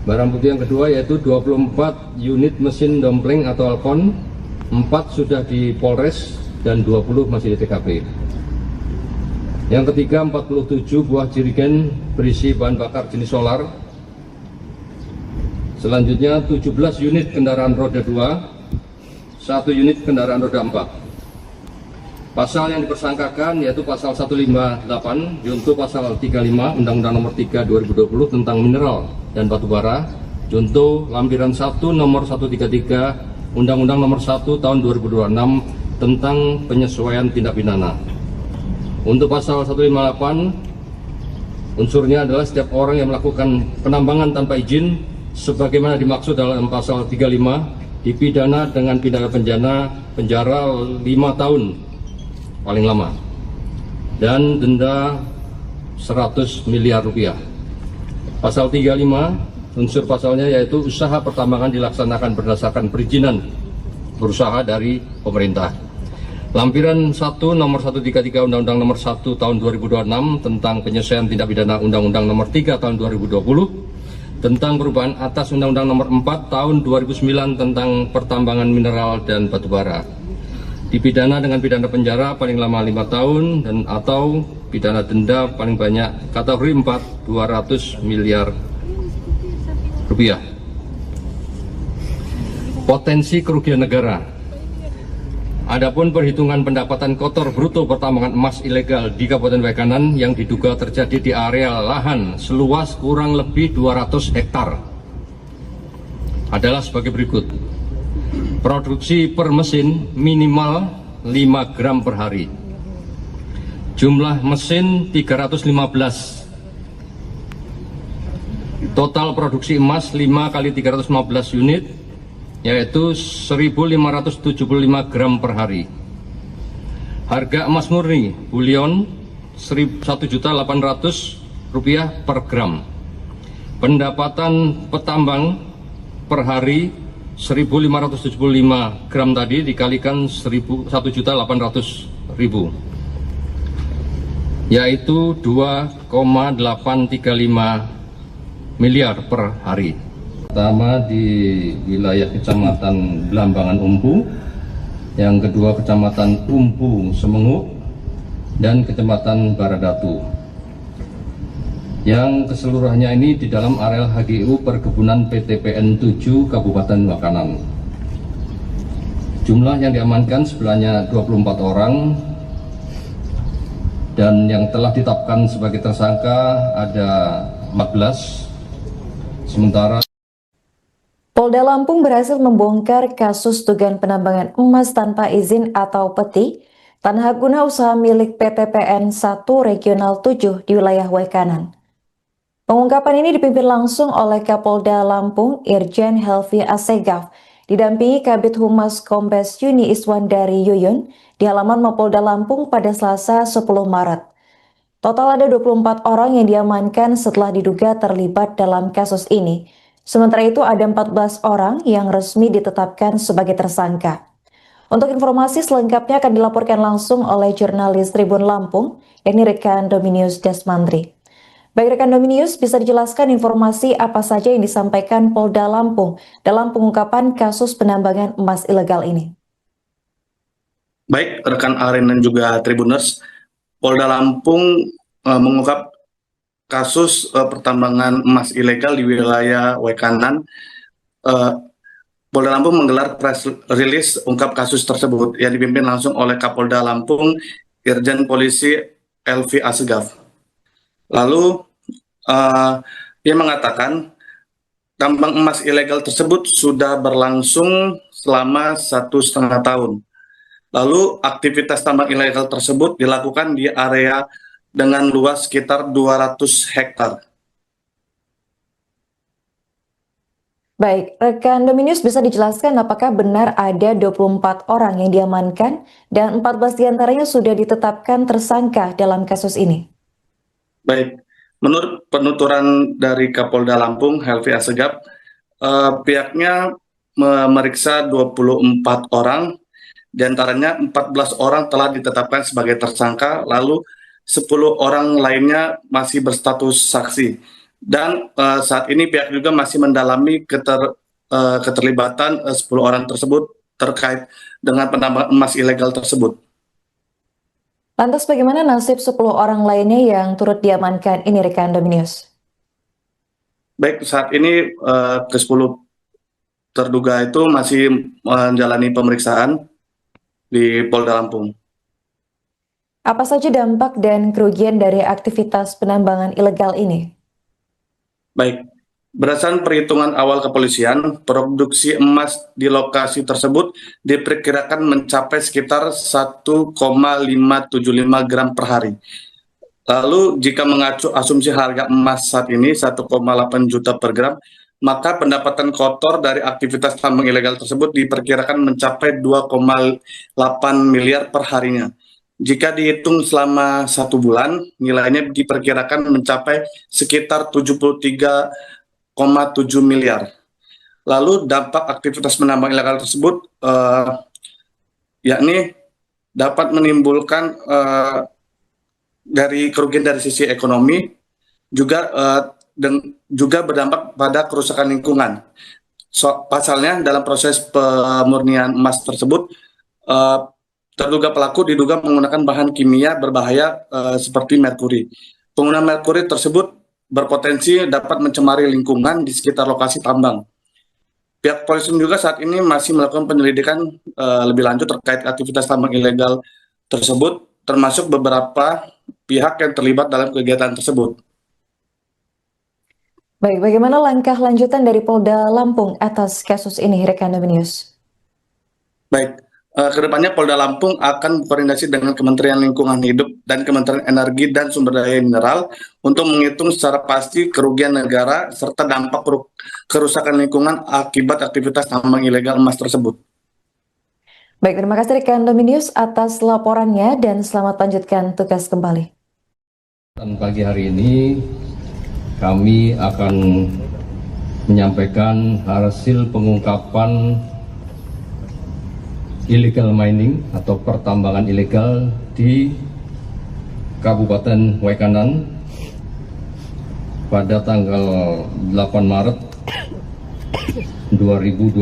barang bukti yang kedua yaitu 24 unit mesin dompleng atau Alcon, 4 sudah di Polres dan 20 masih di TKP. Yang ketiga, 47 buah jerigen berisi bahan bakar jenis solar. Selanjutnya 17 unit kendaraan roda 2, 1 unit kendaraan roda 4. Pasal yang dipersangkakan yaitu pasal 158 junto pasal 35 Undang-Undang Nomor 3 2020 tentang mineral dan batu bara, junto lampiran 1 nomor 133 Undang-Undang Nomor 1 tahun 2026 tentang penyesuaian tindak pidana. Untuk pasal 158 unsurnya adalah setiap orang yang melakukan penambangan tanpa izin sebagaimana dimaksud dalam pasal 35 dipidana dengan pidana penjara 5 tahun paling lama dan denda 100 miliar rupiah. Pasal 35 unsur pasalnya yaitu usaha pertambangan dilaksanakan berdasarkan perizinan berusaha dari pemerintah. Lampiran 1 nomor 133 Undang-Undang Nomor 1 tahun 2026 tentang penyesuaian tindak pidana Undang-Undang Nomor 3 tahun 2020 tentang perubahan atas Undang-Undang Nomor 4 tahun 2009 tentang pertambangan mineral dan batu bara. Dipidana dengan pidana penjara paling lama 5 tahun dan atau pidana denda paling banyak kategori 4 200 miliar rupiah. Potensi kerugian negara. Adapun perhitungan pendapatan kotor bruto pertambangan emas ilegal di Kabupaten Waikanan yang diduga terjadi di area lahan seluas kurang lebih 200 hektar adalah sebagai berikut. Produksi per mesin minimal 5 gram per hari. Jumlah mesin 315. Total produksi emas 5 kali 315 unit yaitu 1.575 gram per hari. Harga emas murni bulion Rp1.800.000 per gram. Pendapatan petambang per hari 1.575 gram tadi dikalikan 1.800.000 yaitu 2,835 miliar per hari. Pertama di wilayah Kecamatan Blambangan Umpu, yang kedua Kecamatan Umpu Semenguk, dan Kecamatan Baradatu. Yang keseluruhannya ini di dalam areal HGU Perkebunan PTPN 7 Kabupaten Waikanan. Jumlah yang diamankan sebenarnya 24 orang dan yang telah ditetapkan sebagai tersangka ada 14. Sementara Polda Lampung berhasil membongkar kasus dugaan penambangan emas tanpa izin atau peti tanah guna usaha milik PTPN 1 Regional 7 di wilayah Waikanan. Pengungkapan ini dipimpin langsung oleh Kapolda Lampung Irjen Helvi Assegaf, didampingi Kabid Humas Kombes Yuni Iswandari Yuyun di halaman Mapolda Lampung pada Selasa 10 Maret. Total ada 24 orang yang diamankan setelah diduga terlibat dalam kasus ini. Sementara itu ada 14 orang yang resmi ditetapkan sebagai tersangka. Untuk informasi selengkapnya akan dilaporkan langsung oleh jurnalis Tribun Lampung, yakni rekan Dominius Desmandri. Baik rekan Dominius, bisa dijelaskan informasi apa saja yang disampaikan Polda Lampung dalam pengungkapan kasus penambangan emas ilegal ini? Baik, rekan Aren dan juga Tribuners, Polda Lampung mengungkap kasus pertambangan emas ilegal di wilayah Wekanan. Polda Lampung menggelar press release ungkap kasus tersebut yang dipimpin langsung oleh Kapolda Lampung, Irjen Polisi Elvi Asegaf. Lalu dia mengatakan tambang emas ilegal tersebut sudah berlangsung selama 1,5 tahun. Lalu aktivitas tambang ilegal tersebut dilakukan di area dengan luas sekitar 200 hektar. Baik, rekan Dominius bisa dijelaskan apakah benar ada 24 orang yang diamankan dan 14 diantaranya sudah ditetapkan tersangka dalam kasus ini? Baik, menurut penuturan dari Kapolda Lampung, Helvi Asegaf, pihaknya memeriksa 24 orang, diantaranya 14 orang telah ditetapkan sebagai tersangka, lalu 10 orang lainnya masih berstatus saksi. Dan saat ini pihak juga masih mendalami keterlibatan 10 orang tersebut terkait dengan penambangan emas ilegal tersebut. Lantas bagaimana nasib 10 orang lainnya yang turut diamankan ini rekan Dominius? Baik, saat ini ke-10 terduga itu masih menjalani pemeriksaan di Polda Lampung. Apa saja dampak dan kerugian dari aktivitas penambangan ilegal ini? Baik, berdasarkan perhitungan awal kepolisian, produksi emas di lokasi tersebut diperkirakan mencapai sekitar 1,575 gram per hari. Lalu jika mengacu asumsi harga emas saat ini 1,8 juta per gram, maka pendapatan kotor dari aktivitas tambang ilegal tersebut diperkirakan mencapai 2,8 miliar per harinya. Jika dihitung selama 1 bulan, nilainya diperkirakan mencapai sekitar 73,7 miliar. Lalu dampak aktivitas penambang ilegal tersebut yakni dapat menimbulkan dari kerugian dari sisi ekonomi, juga berdampak pada kerusakan lingkungan. Pasalnya dalam proses pemurnian emas tersebut, terduga pelaku diduga menggunakan bahan kimia berbahaya seperti merkuri. Penggunaan merkuri tersebut berpotensi dapat mencemari lingkungan di sekitar lokasi tambang. Pihak polisi juga saat ini masih melakukan penyelidikan lebih lanjut terkait aktivitas tambang ilegal tersebut, termasuk beberapa pihak yang terlibat dalam kegiatan tersebut. Baik, bagaimana langkah lanjutan dari Polda Lampung atas kasus ini, rekan Dominius? Baik. Kedepannya Polda Lampung akan berkoordinasi dengan Kementerian Lingkungan Hidup dan Kementerian Energi dan Sumber Daya Mineral untuk menghitung secara pasti kerugian negara serta dampak kerusakan lingkungan akibat aktivitas tambang ilegal emas tersebut. Baik, terima kasih rekan Dominius atas laporannya dan selamat lanjutkan tugas kembali. Dan pagi hari ini kami akan menyampaikan hasil pengungkapan illegal mining atau pertambangan ilegal di Kabupaten Wekanan pada tanggal 8 Maret 2026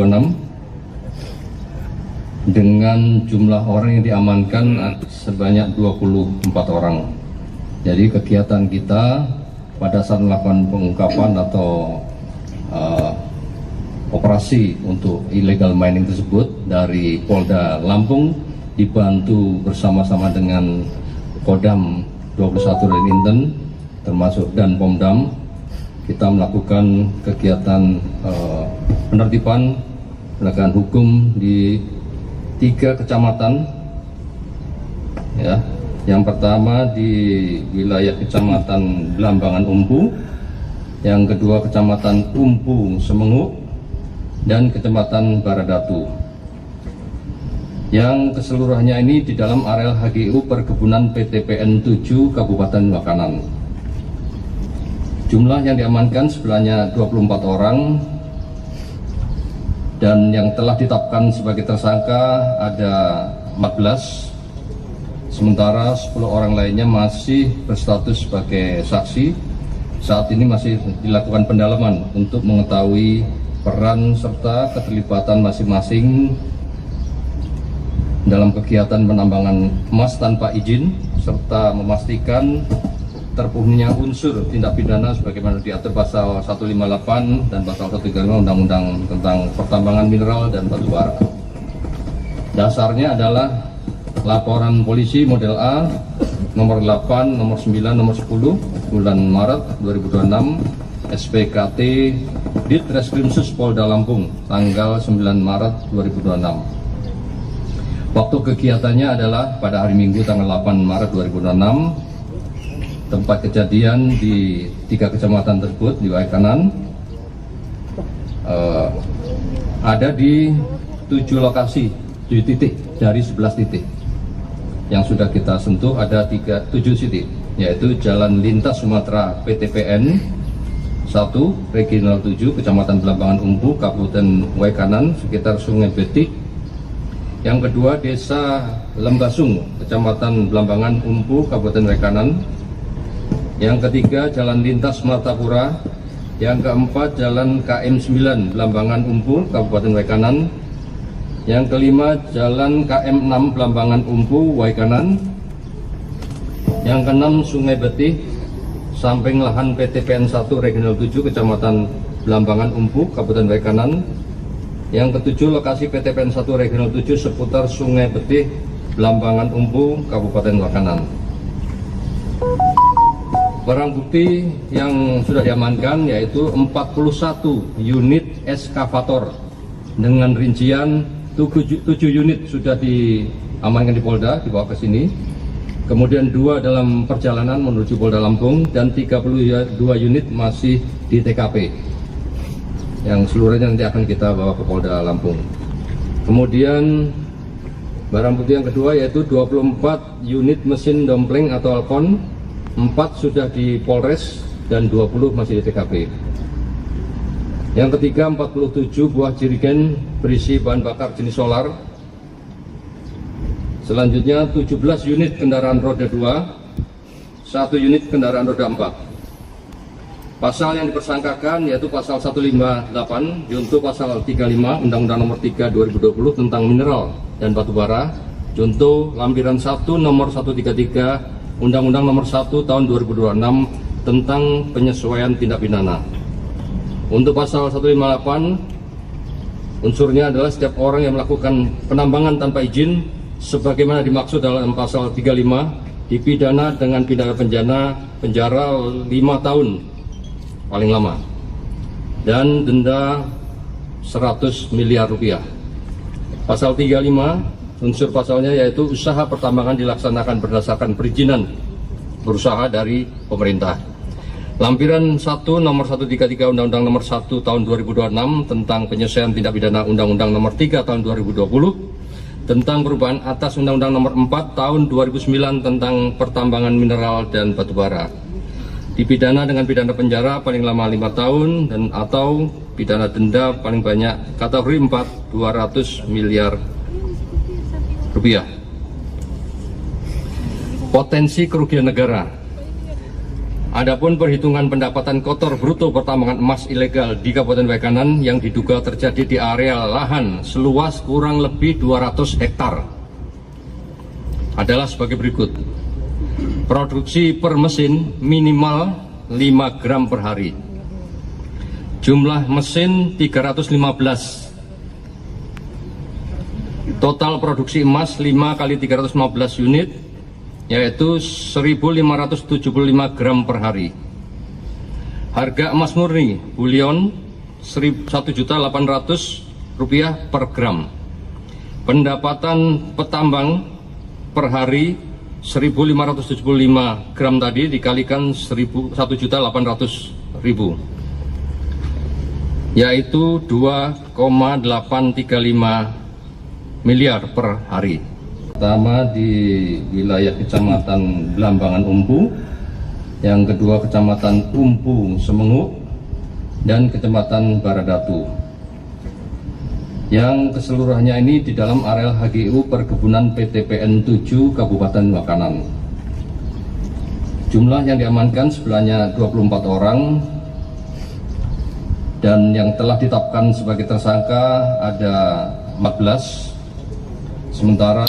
dengan jumlah orang yang diamankan sebanyak 24 orang. Jadi kegiatan kita pada saat melakukan pengungkapan atau operasi untuk illegal mining tersebut dari Polda Lampung dibantu bersama-sama dengan Kodam 21 dan Inten termasuk dan Pomdam, kita melakukan kegiatan penertiban penegakan hukum di 3 kecamatan ya. Yang pertama di wilayah Kecamatan Belambangan Umpu, yang kedua Kecamatan Umpu Semengu, dan Kecamatan Baradatu. Yang keseluruhannya ini di dalam areal HGU Perkebunan PTPN 7 Kabupaten Wekanan. Jumlah yang diamankan sebenarnya 24 orang Dan yang telah ditetapkan sebagai tersangka ada 14, sementara 10 orang lainnya masih berstatus sebagai saksi. Saat ini masih dilakukan pendalaman untuk mengetahui peran serta keterlibatan masing-masing dalam kegiatan penambangan emas tanpa izin, serta memastikan terpenuhinya unsur tindak pidana sebagaimana diatur pasal 158 dan pasal 135 Undang-Undang tentang Pertambangan Mineral dan Batu Bara. Dasarnya adalah laporan polisi model A nomor 8, nomor 9, nomor 10 bulan Maret 2026 SPKT Ditreskrimsus Polda Lampung tanggal 9 Maret 2026. Waktu kegiatannya adalah pada hari Minggu tanggal 8 Maret 2026. Tempat kejadian di 3 kecamatan tersebut di Waikanan, ada di 7 lokasi, 7 titik dari 11 titik. Yang sudah kita sentuh ada 7 titik, yaitu Jalan Lintas Sumatera PTPN 1, Regional 7, Kecamatan Blambangan Umpu, Kabupaten Waikanan, sekitar Sungai Betik. Yang kedua, Desa Lembasung, Kecamatan Blambangan Umpu, Kabupaten Waikanan. Yang ketiga, Jalan Lintas Martapura. Yang keempat, Jalan KM 9 Blambangan Umpu, Kabupaten Waikanan. Yang kelima, Jalan KM 6 Blambangan Umpu, Waikanan. Yang keenam, Sungai Betih, samping lahan PTPN 1 Regional 7 Kecamatan Blambangan Umpu, Kabupaten Waikanan. Yang ketujuh, lokasi PTPN 1 Regional 7 seputar Sungai Betih, Blambangan Umpu, Kabupaten Waikanan. Barang bukti yang sudah diamankan yaitu 41 unit eskavator dengan rincian 7 unit sudah diamankan di Polda, dibawa ke sini. Kemudian 2 dalam perjalanan menuju Polda Lampung dan 32 unit masih di TKP. Yang seluruhnya nanti akan kita bawa ke Polda Lampung. Kemudian barang bukti yang kedua yaitu 24 unit mesin dompleng atau Alcon. 4 sudah di Polres dan 20 masih di TKP. Yang ketiga, 47 buah jerigen berisi bahan bakar jenis solar. Selanjutnya 17 unit kendaraan roda 2, 1 unit kendaraan roda 4. Pasal yang dipersangkakan yaitu pasal 158 junto pasal 35 Undang-Undang Nomor 3 2020 tentang mineral dan batu bara, junto lampiran 1 nomor 133 Undang-Undang Nomor 1 Tahun 2026 tentang penyesuaian tindak pidana. Untuk pasal 158, unsurnya adalah setiap orang yang melakukan penambangan tanpa izin sebagaimana dimaksud dalam pasal 35 dipidana dengan pidana penjara 5 tahun paling lama dan denda 100 miliar rupiah. Pasal 35 unsur pasalnya yaitu usaha pertambangan dilaksanakan berdasarkan perizinan berusaha dari pemerintah. Lampiran 1 nomor 133 Undang-Undang Nomor 1 Tahun 2026 tentang penyesuaian tindak pidana Undang-Undang Nomor 3 Tahun 2020 tentang perubahan atas Undang-Undang Nomor 4 Tahun 2009 tentang pertambangan mineral dan batu bara. Dipidana dengan pidana penjara paling lama 5 tahun dan atau pidana denda paling banyak kategori 4 200 miliar rupiah. Potensi kerugian negara. Adapun perhitungan pendapatan kotor bruto pertambangan emas ilegal di Kabupaten Waikanan yang diduga terjadi di area lahan seluas kurang lebih 200 hektar adalah sebagai berikut. Produksi per mesin minimal 5 gram per hari. Jumlah mesin 315. Total produksi emas 5 kali 315 unit yaitu 1.575 gram per hari. Harga emas murni bullion Rp1.800.000 per gram. Pendapatan petambang per hari 1.575 gram tadi dikalikan 1.800.000 yaitu 2,835 miliar per hari. Pertama di wilayah Kecamatan Blambangan Umpu, yang kedua Kecamatan Umpu Semengu, dan Kecamatan Baradatu. yang keseluruhannya ini di dalam areal HGU Perkebunan PTPN 7 Kabupaten Wakanan. Jumlah yang diamankan sebenarnya 24 orang dan yang telah ditetapkan sebagai tersangka ada 14. Sementara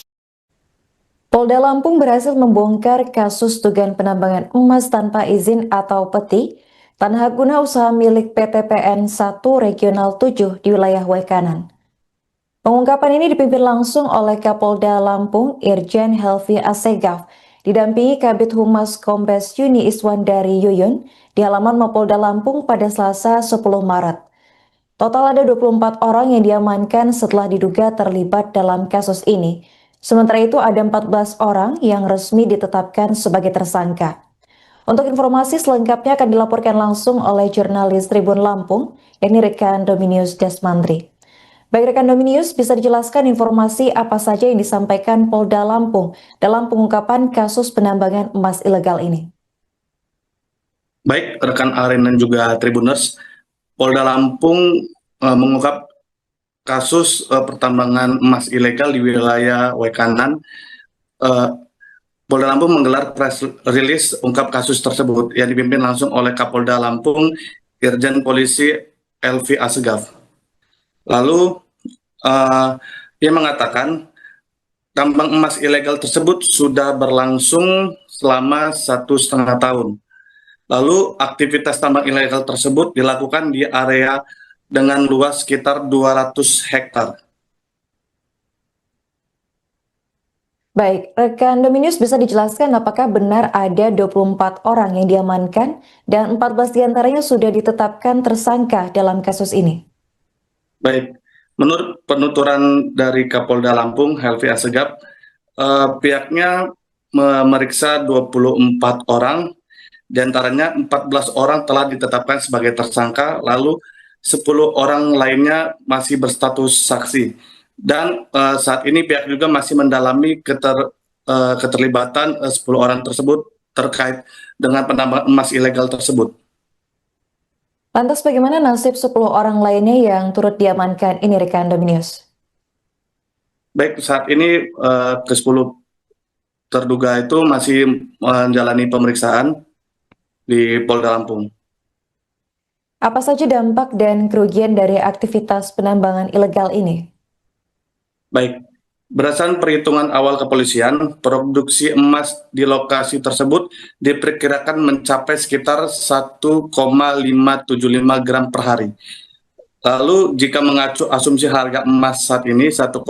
Polda Lampung berhasil membongkar kasus dugaan penambangan emas tanpa izin atau peti tanah guna usaha milik PTPN 1 Regional 7 di wilayah Wekanan. Pengungkapan ini dipimpin langsung oleh Kapolda Lampung Irjen Helvi Assegaf, didampingi Kabid Humas Kombes Yuni Iswandari Yuyun di halaman Mapolda Lampung pada Selasa 10 Maret. Total ada 24 orang yang diamankan setelah diduga terlibat dalam kasus ini. Sementara itu ada 14 orang yang resmi ditetapkan sebagai tersangka. Untuk informasi selengkapnya akan dilaporkan langsung oleh jurnalis Tribun Lampung, yakni rekan Dominius Desmandri. Baik rekan Dominius, bisa dijelaskan informasi apa saja yang disampaikan Polda Lampung dalam pengungkapan kasus penambangan emas ilegal ini? Baik, rekan Aren dan juga Tribuners, Polda Lampung mengungkap kasus pertambangan emas ilegal di wilayah Wekanan. Polda Lampung menggelar press release ungkap kasus tersebut yang dipimpin langsung oleh Kapolda Lampung Irjen Polisi Helvi Assegaf. Lalu ia mengatakan tambang emas ilegal tersebut sudah berlangsung selama 1,5 tahun. Lalu aktivitas tambang ilegal tersebut dilakukan di area dengan luas sekitar 200 hektar. Baik, rekan Dominius bisa dijelaskan apakah benar ada 24 orang yang diamankan dan 14 diantaranya sudah ditetapkan tersangka dalam kasus ini? Baik, menurut penuturan dari Kapolda Lampung Helvi Assegaf, pihaknya memeriksa 24 orang, diantaranya 14 orang telah ditetapkan sebagai tersangka, lalu 10 orang lainnya masih berstatus saksi. Dan saat ini pihak juga masih mendalami keterlibatan 10 orang tersebut terkait dengan penambangan emas ilegal tersebut. Lantas bagaimana nasib 10 orang lainnya yang turut diamankan ini rekan Dominius? Baik, saat ini ke-10 terduga itu masih menjalani pemeriksaan di Polda Lampung. Apa saja dampak dan kerugian dari aktivitas penambangan ilegal ini? Baik, berdasarkan perhitungan awal kepolisian, produksi emas di lokasi tersebut diperkirakan mencapai sekitar 1,575 gram per hari. Lalu jika mengacu asumsi harga emas saat ini 1,8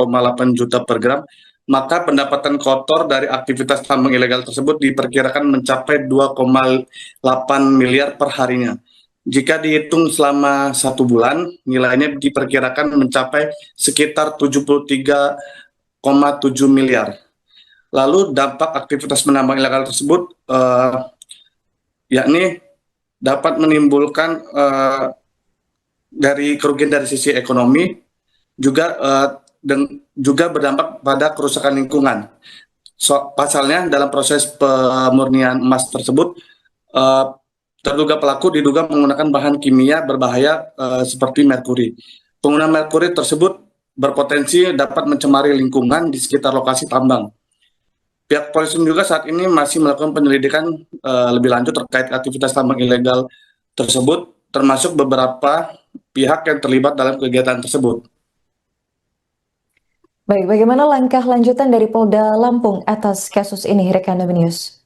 juta per gram, maka pendapatan kotor dari aktivitas tambang ilegal tersebut diperkirakan mencapai 2,8 miliar per harinya. Jika dihitung selama 1 bulan, nilainya diperkirakan mencapai sekitar 73,7 miliar. Lalu dampak aktivitas penambang ilegal tersebut yakni dapat menimbulkan dari kerugian dari sisi ekonomi, juga berdampak pada kerusakan lingkungan. Pasalnya dalam proses pemurnian emas tersebut, terduga pelaku diduga menggunakan bahan kimia berbahaya seperti merkuri. Penggunaan merkuri tersebut berpotensi dapat mencemari lingkungan di sekitar lokasi tambang. Pihak polisi juga saat ini masih melakukan penyelidikan lebih lanjut terkait aktivitas tambang ilegal tersebut, termasuk beberapa pihak yang terlibat dalam kegiatan tersebut. Baik, bagaimana langkah lanjutan dari Polda Lampung atas kasus ini, rekan Dominius?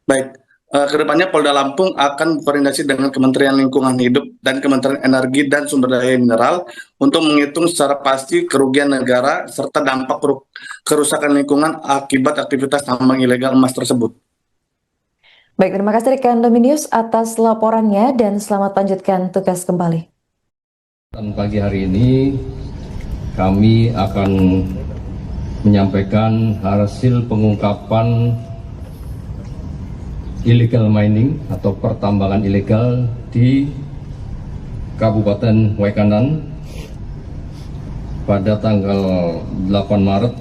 Baik. Kedepannya Polda Lampung akan berkoordinasi dengan Kementerian Lingkungan Hidup dan Kementerian Energi dan Sumber Daya Mineral untuk menghitung secara pasti kerugian negara serta dampak kerusakan lingkungan akibat aktivitas tambang ilegal emas tersebut. Baik, terima kasih rekan Dominius atas laporannya dan selamat lanjutkan tugas kembali. Dan pagi hari ini kami akan menyampaikan hasil pengungkapan illegal mining atau pertambangan ilegal di Kabupaten Wekanan pada tanggal 8 Maret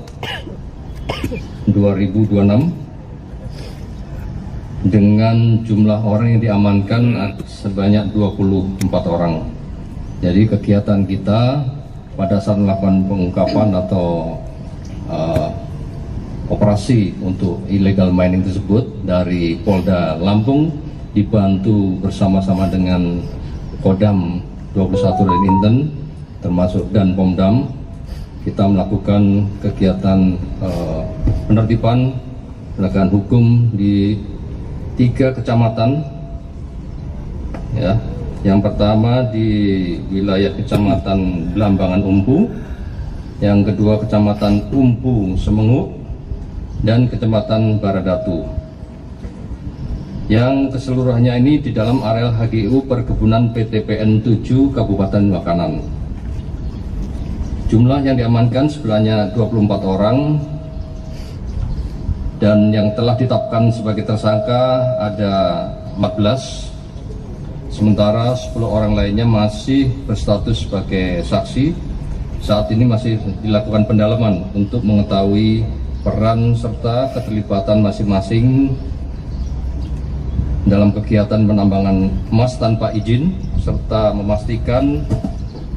2026 dengan jumlah orang yang diamankan sebanyak 24 orang. Jadi kegiatan kita pada saat melakukan pengungkapan atau operasi untuk illegal mining tersebut dari Polda Lampung dibantu bersama-sama dengan Kodam 21 dan Inten termasuk dan Pomdam, kita melakukan kegiatan penertiban penegakan hukum di 3 kecamatan, ya. Yang pertama di wilayah Kecamatan Blambangan Umpu, yang kedua Kecamatan Umpu Semenguk, dan Kecamatan Baradatu, yang keseluruhannya ini di dalam areal HGU Perkebunan PTPN 7 Kabupaten Makanan. Jumlah yang diamankan sebenarnya 24 orang, dan yang telah ditetapkan sebagai tersangka ada 14, sementara 10 orang lainnya masih berstatus sebagai saksi. Saat ini masih dilakukan pendalaman untuk mengetahui peran serta keterlibatan masing-masing dalam kegiatan penambangan emas tanpa izin, serta memastikan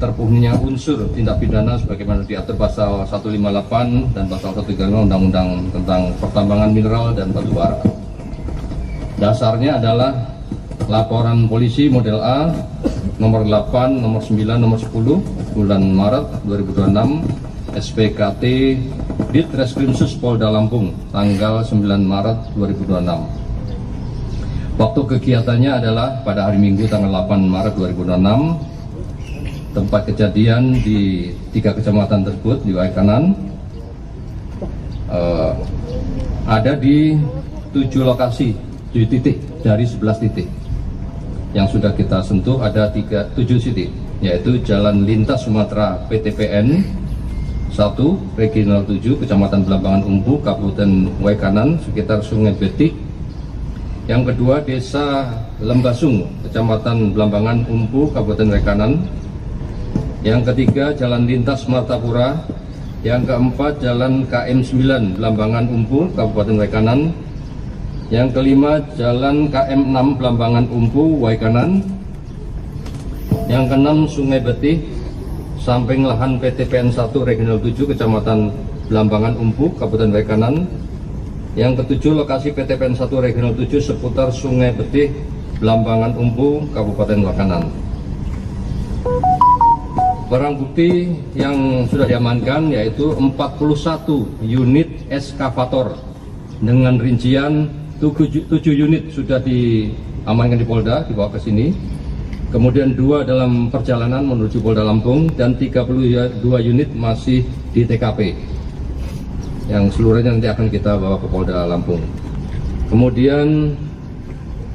terpenuhinya unsur tindak pidana sebagaimana diatur pasal 158 dan pasal 135 Undang-Undang tentang Pertambangan Mineral dan Batu Bara. Dasarnya adalah laporan polisi model A nomor 8, nomor 9, nomor 10 bulan Maret 2026 SPKT Ditreskrimsus Polda Lampung tanggal 9 Maret 2026. Waktu kegiatannya adalah pada hari Minggu tanggal 8 Maret 2026. Tempat kejadian di 3 kecamatan tersebut di Waikanan ada di 7 lokasi, 7 titik dari 11 titik. Yang sudah kita sentuh ada 7 titik, yaitu Jalan Lintas Sumatera PTPN 1 Regional 7 Kecamatan Blambangan Umpu Kabupaten Waikanan sekitar Sungai Betik. Yang kedua Desa Lembasung Kecamatan Blambangan Umpu Kabupaten Waikanan. Yang ketiga Jalan Lintas Martapura. Yang keempat Jalan KM 9 Blambangan Umpu Kabupaten Waikanan. Yang kelima Jalan KM 6 Blambangan Umpu Waikanan. Yang keenam Sungai Betih samping lahan PTPN 1 Regional 7 Kecamatan Blambangan Umpu Kabupaten Waikanan. Yang ketujuh lokasi PTPN 1 Regional 7 seputar Sungai Betih Blambangan Umpu Kabupaten Waikanan. Barang bukti yang sudah diamankan yaitu 41 unit eskavator dengan rincian 7 unit sudah diamankan di Polda, dibawa ke sini. Kemudian 2 dalam perjalanan menuju Polda Lampung dan 32 unit masih di TKP. Yang seluruhnya nanti akan kita bawa ke Polda Lampung. Kemudian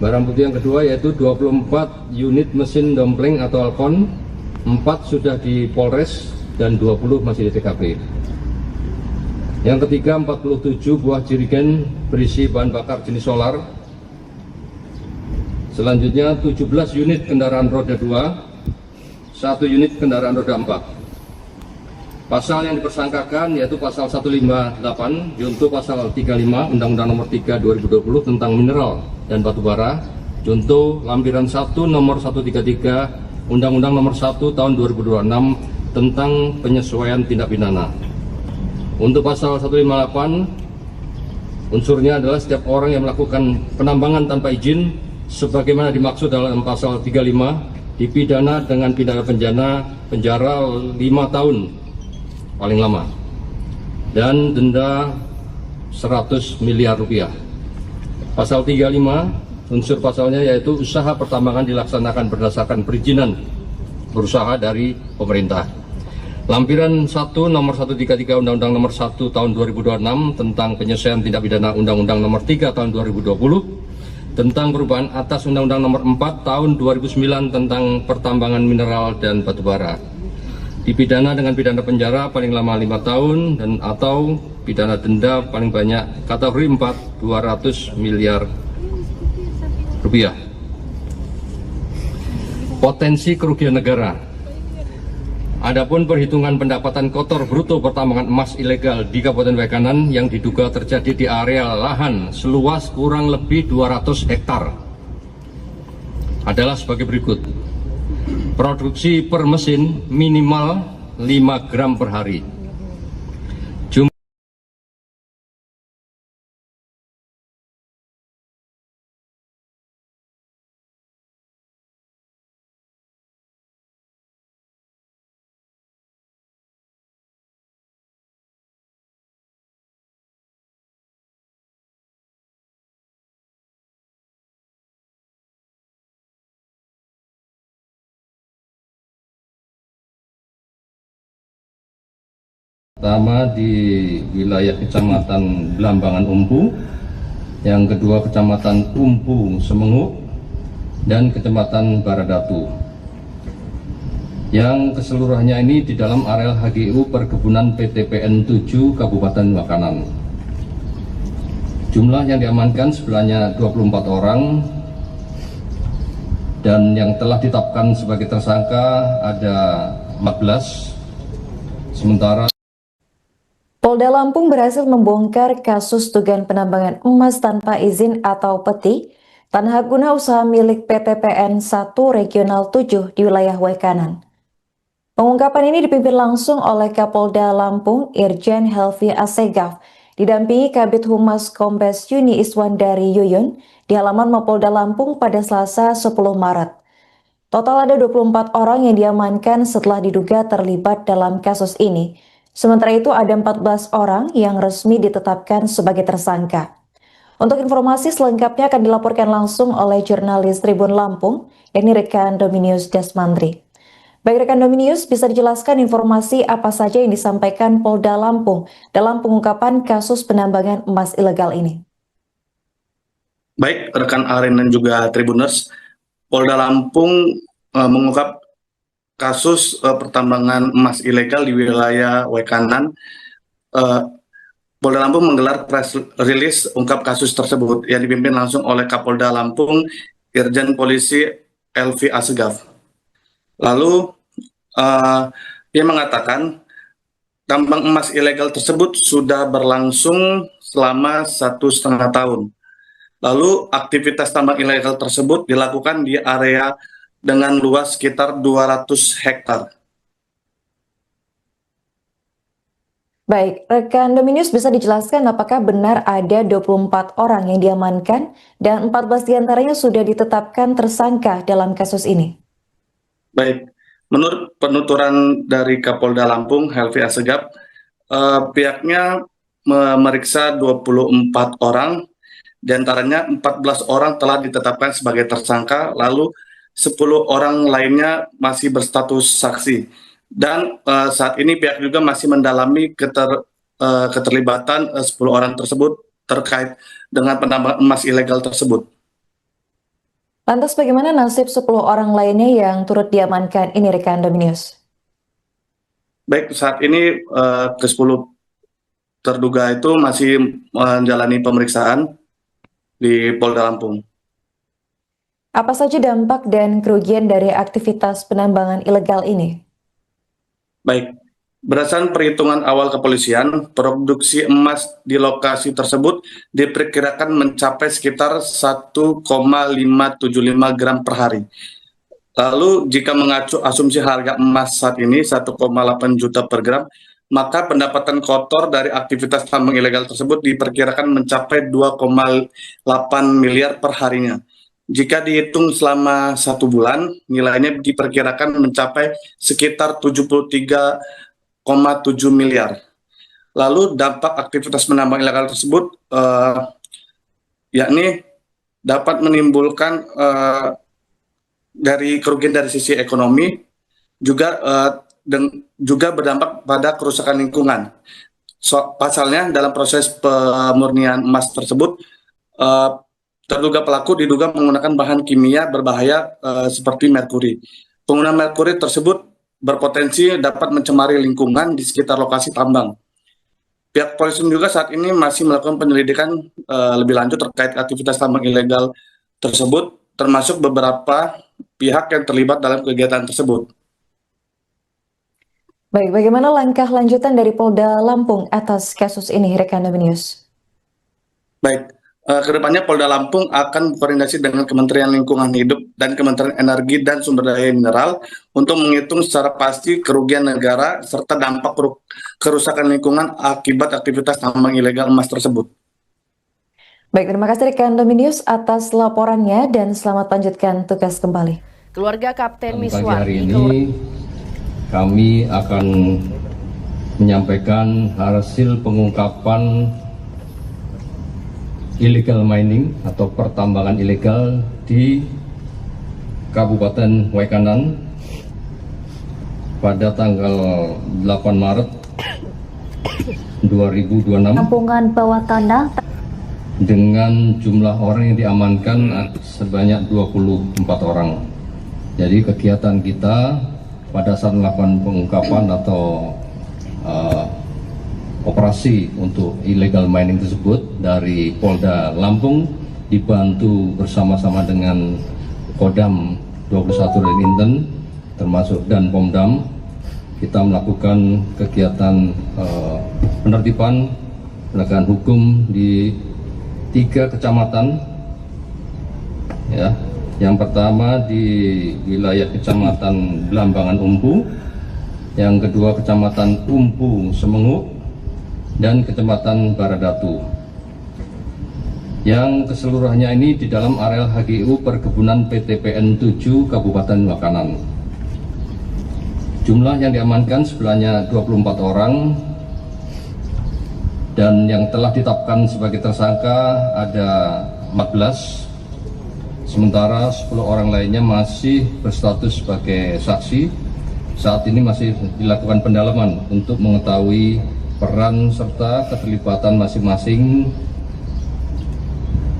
barang bukti yang kedua yaitu 24 unit mesin dompleng atau Alcon. 4 sudah di Polres dan 20 masih di TKP. Yang ketiga 47 buah jerigen berisi bahan bakar jenis solar. Selanjutnya 17 unit kendaraan roda 2, 1 unit kendaraan roda 4. Pasal yang dipersangkakan yaitu pasal 158 junto pasal 35 Undang-Undang Nomor 3 2020 tentang mineral dan batu bara, junto lampiran 1 nomor 133 Undang-Undang Nomor 1 Tahun 2026 tentang penyesuaian tindak pidana. Untuk pasal 158 unsurnya adalah setiap orang yang melakukan penambangan tanpa izin sebagaimana dimaksud dalam pasal 35 dipidana dengan pidana penjara 5 tahun paling lama dan denda 100 miliar rupiah. Pasal 35 unsur pasalnya yaitu usaha pertambangan dilaksanakan berdasarkan perizinan berusaha dari pemerintah. Lampiran 1 nomor 133 Undang-Undang Nomor 1 Tahun 2026 tentang penyesuaian tindak pidana Undang-Undang Nomor 3 Tahun 2020 tentang perubahan atas Undang-Undang Nomor 4 Tahun 2009 tentang pertambangan mineral dan batu bara. Dipidana dengan pidana penjara paling lama 5 tahun dan atau pidana denda paling banyak kategori 4 200 miliar rupiah. Potensi kerugian negara. Adapun perhitungan pendapatan kotor bruto pertambangan emas ilegal di Kabupaten Waikanan yang diduga terjadi di area lahan seluas kurang lebih 200 hektar adalah sebagai berikut. Produksi per mesin minimal 5 gram per hari. Pertama di wilayah Kecamatan Belambangan Umpu, yang kedua Kecamatan Umpu Semengu, dan Kecamatan Baradatu. Yang keseluruhannya ini di dalam areal HGU Perkebunan PTPN 7 Kabupaten Wakanan. Jumlah yang diamankan sebenarnya 24 orang, dan yang telah ditetapkan sebagai tersangka ada 14, sementara Polda Lampung berhasil membongkar kasus dugaan penambangan emas tanpa izin atau peti tanah guna usaha milik PTPN 1 Regional 7 di wilayah Wekanan. Pengungkapan ini dipimpin langsung oleh Kapolda Lampung Irjen Helvi Asegaf, didampingi Kabid Humas Kombes Yuni Iswandari Yuyun di halaman Mapolda Lampung pada Selasa 10 Maret. Total ada 24 orang yang diamankan setelah diduga terlibat dalam kasus ini. Sementara itu ada 14 orang yang resmi ditetapkan sebagai tersangka. Untuk informasi selengkapnya akan dilaporkan langsung oleh jurnalis Tribun Lampung, yakni rekan Dominius Desmandri. Baik rekan Dominius, bisa dijelaskan informasi apa saja yang disampaikan Polda Lampung dalam pengungkapan kasus penambangan emas ilegal ini? Baik, rekan Aren dan juga Tribuners, Polda Lampung mengungkap kasus pertambangan emas ilegal di wilayah Wekanan. Polda Lampung menggelar press release ungkap kasus tersebut yang dipimpin langsung oleh Kapolda Lampung Irjen Polisi Helvi Asegaf. Lalu dia mengatakan tambang emas ilegal tersebut sudah berlangsung selama 1,5 tahun. Lalu aktivitas tambang ilegal tersebut dilakukan di area dengan luas sekitar 200 hektar. Baik, rekan Dominius bisa dijelaskan apakah benar ada 24 orang yang diamankan dan 14 diantaranya sudah ditetapkan tersangka dalam kasus ini? Baik, menurut penuturan dari Kapolda Lampung Helvi Asegaf, pihaknya memeriksa 24 orang, diantaranya 14 orang telah ditetapkan sebagai tersangka, lalu 10 orang lainnya masih berstatus saksi. Dan saat ini pihak juga masih mendalami keterlibatan 10 orang tersebut terkait dengan penambangan emas ilegal tersebut. Lantas bagaimana nasib 10 orang lainnya yang turut diamankan ini rekan Dominius? Baik, saat ini ke-10 terduga itu masih menjalani pemeriksaan di Polda Lampung. Apa saja dampak dan kerugian dari aktivitas penambangan ilegal ini? Baik, berdasarkan perhitungan awal kepolisian, produksi emas di lokasi tersebut diperkirakan mencapai sekitar 1,575 gram per hari. Lalu jika mengacu asumsi harga emas saat ini 1,8 juta per gram, maka pendapatan kotor dari aktivitas tambang ilegal tersebut diperkirakan mencapai 2,8 miliar per harinya. Jika dihitung selama 1 bulan, nilainya diperkirakan mencapai sekitar 73,7 miliar. Lalu dampak aktivitas penambang ilegal tersebut yakni dapat menimbulkan dari kerugian dari sisi ekonomi, juga berdampak pada kerusakan lingkungan. Pasalnya dalam proses pemurnian emas tersebut, terduga pelaku diduga menggunakan bahan kimia berbahaya seperti merkuri. Penggunaan merkuri tersebut berpotensi dapat mencemari lingkungan di sekitar lokasi tambang. Pihak polisi juga saat ini masih melakukan penyelidikan lebih lanjut terkait aktivitas tambang ilegal tersebut, termasuk beberapa pihak yang terlibat dalam kegiatan tersebut. Baik, bagaimana langkah lanjutan dari Polda Lampung atas kasus ini, rekan Dominius? Baik, Kedepannya Polda Lampung akan berkoordinasi dengan Kementerian Lingkungan Hidup dan Kementerian Energi dan Sumber Daya Mineral untuk menghitung secara pasti kerugian negara serta dampak kerusakan lingkungan akibat aktivitas tambang ilegal emas tersebut. Baik, terima kasih rekan Dominius atas laporannya dan selamat lanjutkan tugas kembali. Keluarga Kapten Pagi Miswar hari ini kami akan menyampaikan hasil pengungkapan illegal mining atau pertambangan ilegal di Kabupaten Waikanan pada tanggal 8 Maret 2026 Kampungan bawah tanah dengan jumlah orang yang diamankan sebanyak 24 orang. Jadi kegiatan kita pada saat melakukan pengungkapan atau operasi untuk illegal mining tersebut dari Polda Lampung dibantu bersama-sama dengan Kodam 21 dan Inten termasuk dan Pomdam, kita melakukan kegiatan penertiban penegakan hukum di 3 kecamatan, ya. Yang pertama di wilayah Kecamatan Blambangan Umpu, yang kedua Kecamatan Umpu Semengu, dan Kecamatan Baradatu, yang keseluruhannya ini di dalam areal HGU Perkebunan PTPN 7 Kabupaten Waikanan. Jumlah yang diamankan sebenarnya 24 orang, dan yang telah ditetapkan sebagai tersangka ada 14, sementara 10 orang lainnya masih berstatus sebagai saksi. Saat ini masih dilakukan pendalaman untuk mengetahui peran serta keterlibatan masing-masing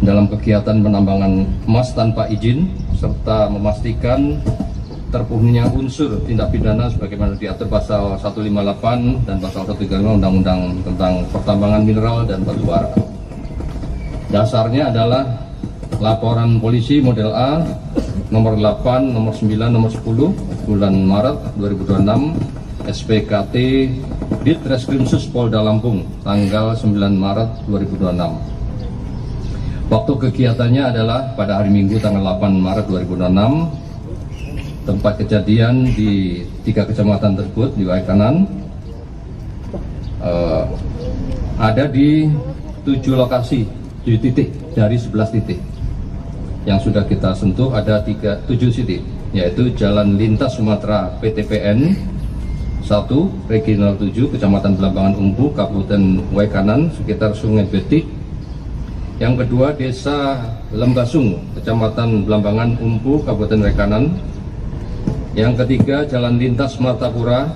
dalam kegiatan penambangan emas tanpa izin, serta memastikan terpenuhinya unsur tindak pidana sebagaimana diatur pasal 158 dan pasal 135 Undang-Undang tentang pertambangan mineral dan batu bara. Dasarnya adalah laporan polisi model A nomor 8, nomor 9, nomor 10 bulan Maret 2026 SPKT Ditreskrimsus Polda Lampung tanggal 9 Maret 2026. Waktu kegiatannya adalah pada hari Minggu tanggal 8 Maret 2026. Tempat kejadian di 3 kecamatan tersebut di Waikanan ada di 7 lokasi, 7 titik dari 11 titik. Yang sudah kita sentuh ada 7 titik, yaitu Jalan Lintas Sumatera PTPN 1, Regional 7, Kecamatan Blambangan Umpu, Kabupaten Waikanan, sekitar Sungai Betik. Yang kedua, Desa Lembasung, Kecamatan Blambangan Umpu, Kabupaten Waikanan. Yang ketiga, Jalan Lintas Martapura.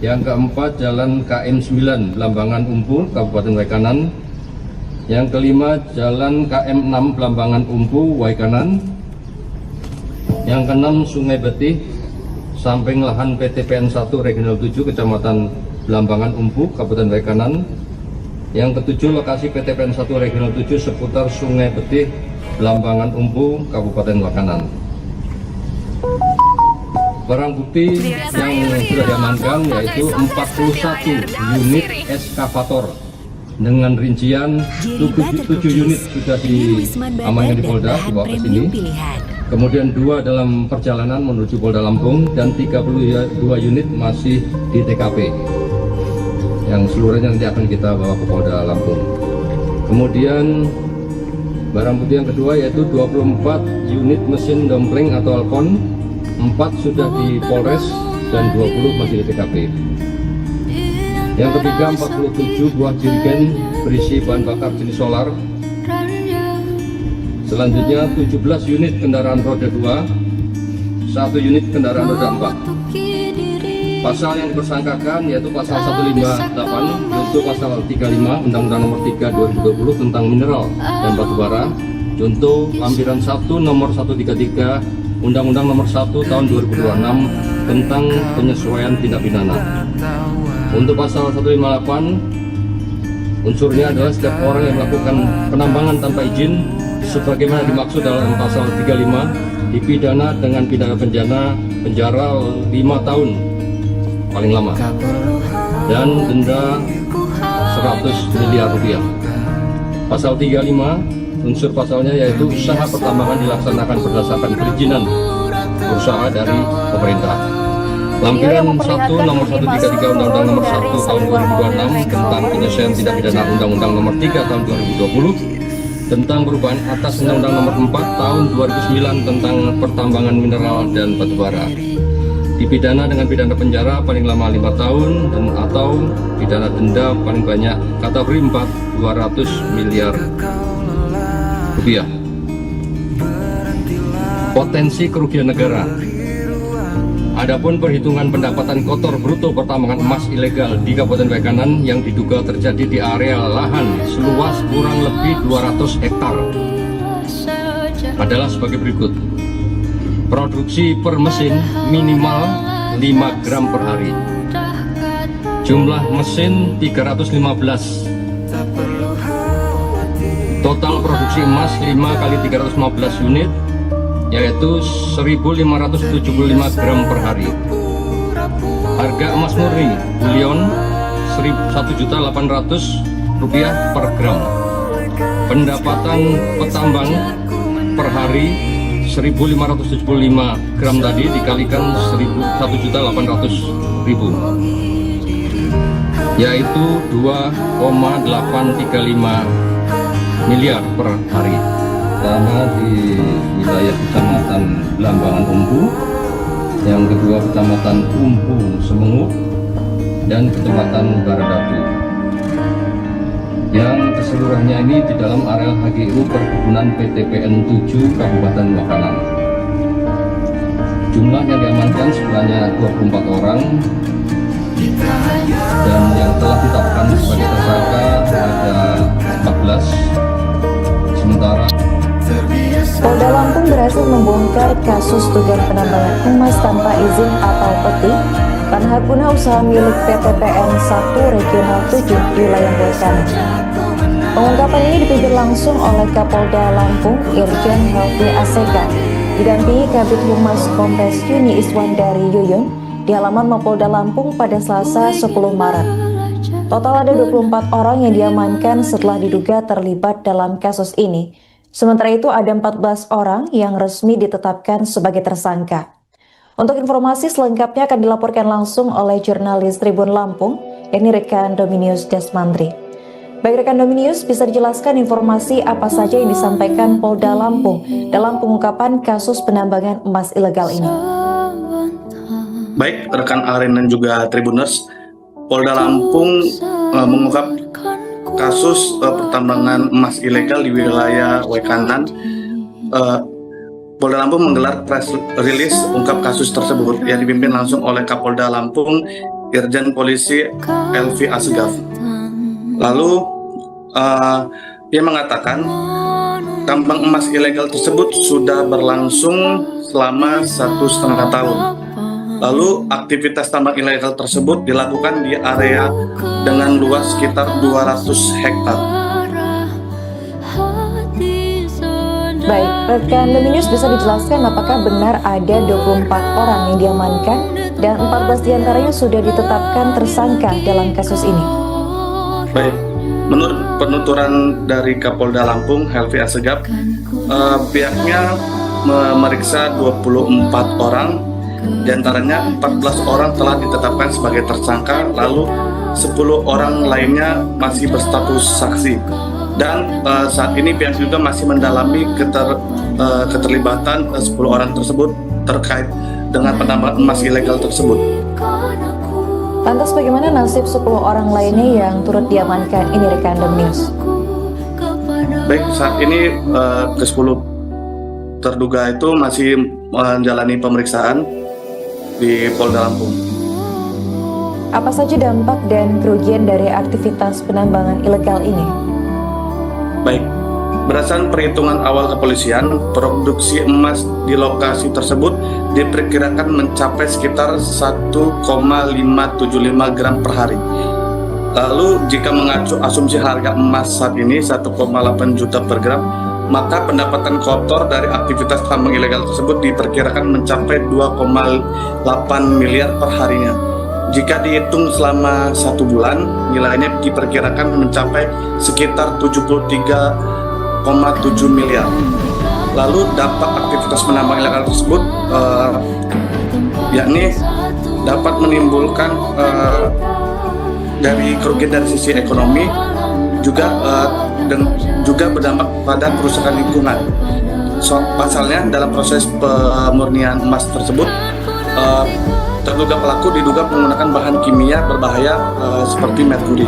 Yang keempat, Jalan KM 9, Blambangan Umpu, Kabupaten Waikanan. Yang kelima, Jalan KM 6, Blambangan Umpu, Waikanan. Yang keenam, Sungai Betih, samping lahan PTPN 1 Regional 7 Kecamatan Blambangan Umpu, Kabupaten Waikanan. Yang ketujuh, lokasi PTPN 1 Regional 7 seputar Sungai Betih, Blambangan Umpu, Kabupaten Waikanan. Barang bukti yang sudah diamankan yaitu 41 unit eskavator dengan rincian 7 unit sudah diamankan di Polda dibawa ke sini. Kemudian 2 dalam perjalanan menuju Polda Lampung dan 32 unit masih di TKP. Yang seluruhnya nanti akan kita bawa ke Polda Lampung. Kemudian barang bukti yang kedua yaitu 24 unit mesin dompleng atau alkon, 4 sudah di Polres dan 20 masih di TKP. Yang ketiga 47 buah jerigen berisi bahan bakar jenis solar. Selanjutnya 17 unit kendaraan roda 2, 1 unit kendaraan roda 4. Pasal yang dipersangkakan yaitu pasal 158 yaitu pasal 35 Undang-Undang Nomor 3 2020 tentang mineral dan batu bara, contoh lampiran 1 nomor 133 Undang-Undang Nomor 1 tahun 2026 tentang penyesuaian tindak pidana. Untuk pasal 158 unsurnya adalah setiap orang yang melakukan penambangan tanpa izin sebagaimana dimaksud dalam pasal 35 dipidana dengan pidana penjara 5 tahun paling lama dan denda 100 miliar rupiah. Pasal 35 unsur pasalnya yaitu usaha pertambangan dilaksanakan berdasarkan perizinan usaha dari pemerintah. Lampiran 1 nomor 133 Undang-Undang nomor 1 tahun 2026 tentang penyelesaian tindak pidana Undang-Undang nomor 3 tahun 2020 tentang perubahan atas Undang-Undang nomor 4 tahun 2009 tentang pertambangan mineral dan batubara. Dipidana dengan pidana penjara paling lama 5 tahun dan atau pidana denda paling banyak kategori 4 200 miliar rupiah. Potensi kerugian negara. Adapun perhitungan pendapatan kotor bruto pertambangan emas ilegal di Kabupaten Waikanan yang diduga terjadi di area lahan seluas kurang lebih 200 hektar adalah sebagai berikut. Produksi per mesin minimal 5 gram per hari. Jumlah mesin 315. Total produksi emas 5 kali 315 unit, yaitu 1.575 gram per hari. Harga emas murni bullion 1.800.000 rupiah per gram. Pendapatan petambang per hari 1.575 gram tadi dikalikan 1.800.000, yaitu 2,835 miliar per hari. Pertama di wilayah Kecamatan Belambangan Umpu, yang kedua Kecamatan Umpu Semengu, dan Kecamatan Baradatu. Yang keseluruhannya ini di dalam areal HGU Perkebunan PTPN 7 Kabupaten Waikanan. Jumlah yang diamankan sebenarnya 24 orang, dan yang telah ditetapkan sebagai tersangka ada 14. Sementara Polda Lampung berhasil membongkar kasus dugaan penambangan emas tanpa izin atau peti tanah guna usaha milik PTPN 1 Regional 7 di wilayah Waikanan. Pengungkapan ini dipimpin langsung oleh Kapolda Lampung Irjen Helvi Asega, didampingi Kabid Humas Kombes Yuni Iswandari Yuyun di halaman Mapolda Lampung pada Selasa 10 Maret. Total ada 24 orang yang diamankan setelah diduga terlibat dalam kasus ini. Sementara itu ada 14 orang yang resmi ditetapkan sebagai tersangka. Untuk informasi selengkapnya akan dilaporkan langsung oleh jurnalis Tribun Lampung, yakni rekan Dominius Desmandri. Baik rekan Dominius, bisa dijelaskan informasi apa saja yang disampaikan Polda Lampung dalam pengungkapan kasus penambangan emas ilegal ini? Baik rekan Aren dan juga Tribuners, Polda Lampung mengungkap kasus pertambangan emas ilegal di wilayah Waikanan. Polda Lampung menggelar press release ungkap kasus tersebut yang dipimpin langsung oleh Kapolda Lampung Irjen Polisi Helvi Asegaf. Lalu dia mengatakan tambang emas ilegal tersebut sudah berlangsung selama 1,5 tahun. Lalu aktivitas tambang ilegal tersebut dilakukan di area dengan luas sekitar 200 hektar. Baik, rekan Dominius bisa dijelaskan apakah benar ada 24 orang yang diamankan dan 14 diantaranya sudah ditetapkan tersangka dalam kasus ini? Baik, menurut penuturan dari Kapolda Lampung Helvi Asegaf, pihaknya memeriksa 24 orang. Di antaranya 14 orang telah ditetapkan sebagai tersangka, lalu 10 orang lainnya masih berstatus saksi. Dan saat ini pihak juga masih mendalami keterlibatan 10 orang tersebut terkait dengan penambangan emas ilegal tersebut. Lantas bagaimana nasib 10 orang lainnya yang turut diamankan ini rekan Dominius? Baik, saat ini ke-10 terduga itu masih menjalani pemeriksaan di Polda Lampung. Apa saja dampak dan kerugian dari aktivitas penambangan ilegal ini? Baik, berdasarkan perhitungan awal kepolisian, produksi emas di lokasi tersebut diperkirakan mencapai sekitar 1,575 gram per hari. Lalu jika mengacu asumsi harga emas saat ini 1,8 juta per gram, maka pendapatan kotor dari aktivitas tambang ilegal tersebut diperkirakan mencapai 2,8 miliar per harinya. Jika dihitung selama 1 bulan, nilainya diperkirakan mencapai sekitar 73 2,7 miliar. Lalu dampak aktivitas penambang ilegal tersebut yakni dapat menimbulkan dari kerugian dari sisi ekonomi, dan juga berdampak pada kerusakan lingkungan. Pasalnya dalam proses pemurnian emas tersebut, terduga pelaku diduga menggunakan bahan kimia berbahaya seperti merkuri.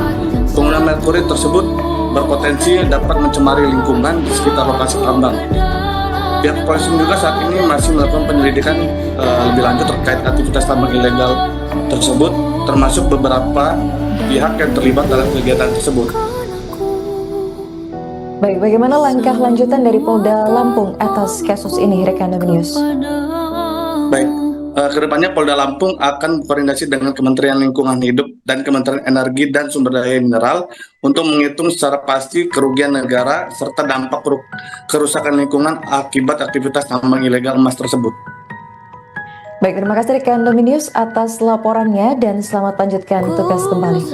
Penggunaan merkuri tersebut berpotensi dapat mencemari lingkungan di sekitar lokasi tambang. Pihak polisi juga saat ini masih melakukan penyelidikan lebih lanjut terkait aktivitas tambang ilegal tersebut, termasuk beberapa pihak yang terlibat dalam kegiatan tersebut. Baik, bagaimana langkah lanjutan dari Polda Lampung atas kasus ini, rekan News? Baik, kedepannya Polda Lampung akan berkoordinasi dengan Kementerian Lingkungan Hidup dan Kementerian Energi dan Sumber Daya Mineral untuk menghitung secara pasti kerugian negara serta dampak kerusakan lingkungan akibat aktivitas tambang ilegal emas tersebut. Baik, terima kasih rekan News atas laporannya dan selamat lanjutkan tugas kembali.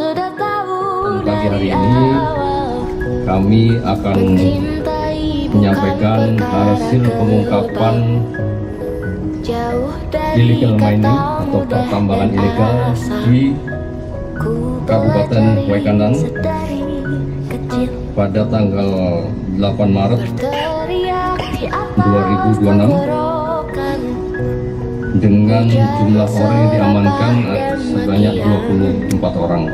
Pagi hari ini kami akan menyampaikan hasil pengungkapan illegal mining atau pertambangan ilegal di Kabupaten Waikanan pada tanggal 8 Maret 2026 dengan jumlah orang yang diamankan sebanyak 24 orang.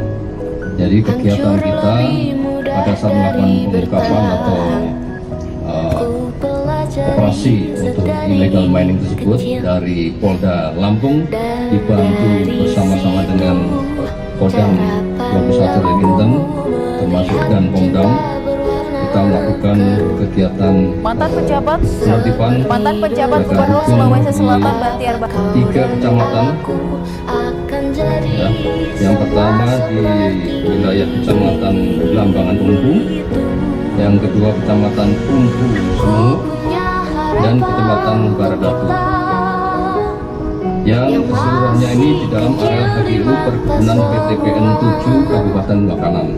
Jadi kegiatan kita pada saat melakukan pengungkapan atau operasi untuk illegal mining tersebut dari Polda Lampung dibantu bersama-sama dengan Kodam 21 Remintang termasuk dan Pomdam, kita melakukan kegiatan penertiban Gubernur Sulawesi Selatan Bahtiar 3 kecamatan. Ya, yang pertama di wilayah Kecamatan Blambangan Umpu, yang kedua Kecamatan Umpu Sumut, dan Kecamatan Baradatu. Yang keseluruhannya ini di dalam area HGU perkebunan PTPN 7 Kabupaten Waikanan.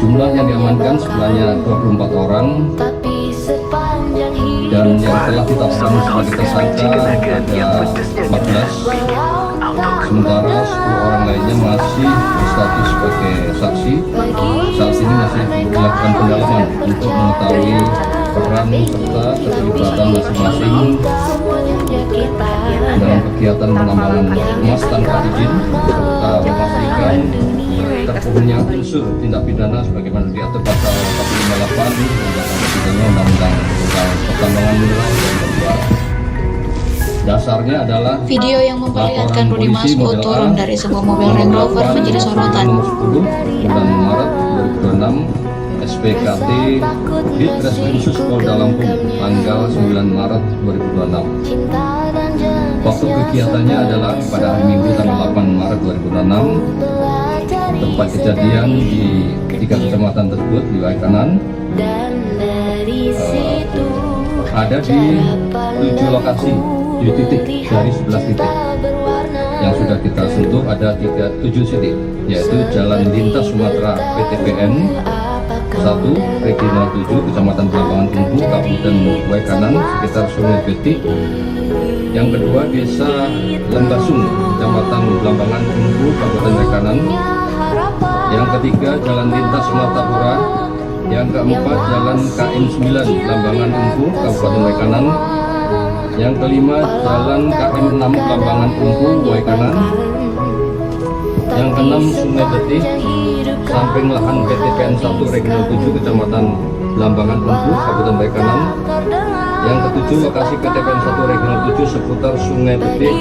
Jumlah yang diamankan sebanyak 24 orang dan yang telah ditetapkan sebagai tersangka ada 14. Sementara 10 orang lainnya masih berstatus sebagai saksi. Saat ini masih dilakukan pendalaman untuk mengetahui peran serta keterlibatan masing-masing dalam kegiatan penambangan emas tanpa izin serta memastikan terpenuhnya unsur tindak pidana sebagaimana diatur pasal 158 Undang-Undang Pertambangan Mineral dan Batu. Dasarnya adalah video yang memperlihatkan Rudi Masmud turun dari sebuah mobil Range Rover menjadi sorotan. Nomor 10 bulan Maret 2026 SPKT Ditreskrim Sus Polda Lampung tanggal 9 Maret 2026. Waktu kegiatannya adalah pada hari Minggu tanggal 8 Maret 2026. Tempat kejadian di 3 kecamatan tersebut di Waikanan ada di 7 lokasi, 7 titik dari 11 titik yang sudah kita sentuh. Ada 7 titik, yaitu Jalan Lintas Sumatera PTPN 1 Regional 7 Kecamatan Blambangan Umpu Kabupaten Waikanan sekitar Sungai Betik. Yang kedua Desa Lembasung Kecamatan Blambangan Umpu Kabupaten Waikanan. Yang ketiga Jalan Lintas Martapura. Yang keempat Jalan KM 9 Blambangan Umpu Kabupaten Waikanan. Yang kelima Jalan KM 6 Blambangan Umpu Waikanan. Yang keenam Sungai Betik samping lahan PTPN 1 Regional 7 Kecamatan Blambangan Umpu Kabupaten Waikanan. Yang ketujuh lokasi PTPN 1 Regional 7 seputar Sungai Betik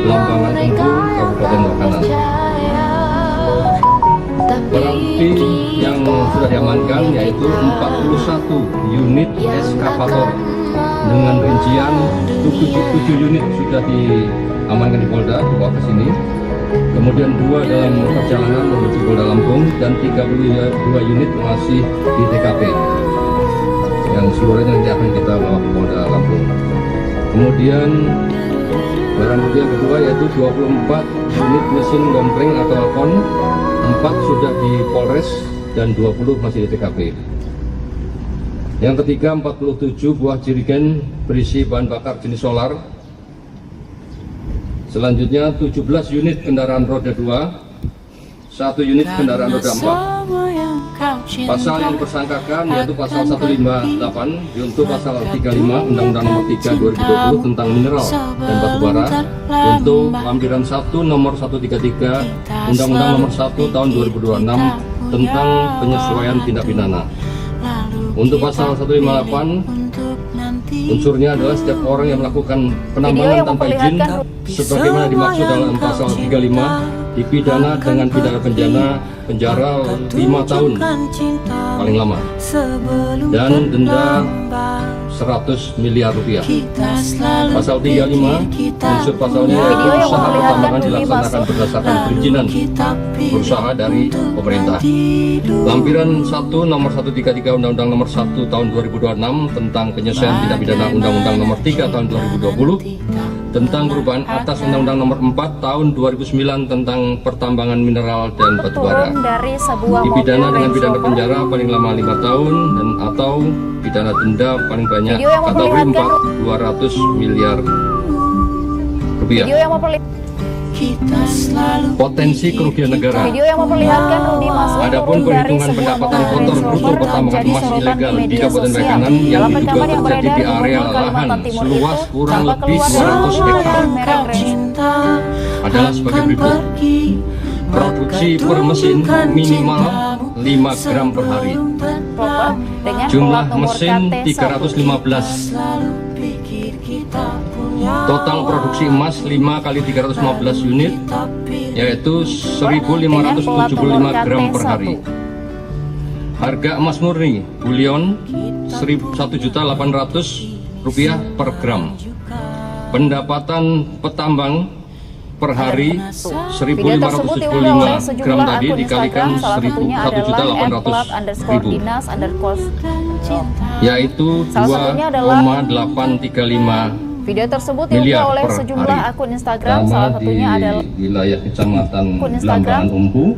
Blambangan Umpu Kabupaten Waikanan. Barang bukti yang sudah diamankan yaitu 41 unit eskavator dengan rincian 7 unit sudah diamankan di Polda dibawa ke sini. Kemudian 2 dalam perjalanan menuju Polda Lampung dan 32 unit masih di TKP. Yang seluruhnya nanti akan kita bawa ke Polda Lampung. Kemudian barang bukti yang kedua yaitu 24 unit mesin gompreng atau alkon. 4 sudah di Polres dan 20 masih di TKP. Yang ketiga, 47 buah jerigen berisi bahan bakar jenis solar. Selanjutnya 17 unit kendaraan roda 2, 1 unit kendaraan roda 4. Pasal yang dipersangkakan yaitu pasal 158 junto pasal 35 Undang-Undang Nomor 3 2020 tentang mineral dan batu bara, junto lampiran 1 Nomor 133 Undang-Undang Nomor 1 Tahun 2026 tentang penyesuaian tindak pidana. Untuk pasal 158, unsurnya adalah setiap orang yang melakukan penambangan tanpa izin sebagaimana dimaksud dalam pasal 35 dipidana dengan pidana penjara 5 tahun paling lama dan denda 100 miliar rupiah. Pasal 35 unsur pasalnya yaitu usaha pertambangan dilaksanakan berdasarkan perizinan berusaha dari pemerintah. Lampiran 1 Nomor 133 Undang-Undang Nomor 1 Tahun 2026 tentang penyelesaian tindak pidana Undang-Undang Nomor 3 Tahun 2020 tentang perubahan atas Undang-Undang Nomor 4 Tahun 2009 tentang pertambangan mineral dan batu bara. Dipidana dengan pidana penjara paling lama 5 tahun dan atau pidana denda paling banyak kategori 200 miliar rupiah. Potensi kerugian negara. Adapun perhitungan pendapatan kotor bruto pertambangan emas ilegal di Kabupaten Wekanan yang diduga terjadi di area lahan seluas kurang lebih 200 hektar adalah sebagai berikut. Produksi per mesin minimal 5 gram per hari. Jumlah mesin 315. Total produksi emas 5 kali 315 unit yaitu 1.575 gram per hari. Harga emas murni bullion 1.800.000 rupiah per gram. Pendapatan petambang per hari 1.575 gram tadi dikalikan 1.800.000 yaitu 2,835 Video tersebut miliar diunggah oleh per sejumlah hari. akun Instagram, salah satunya adalah di wilayah Kecamatan akun Instagram. Blambangan Umpu,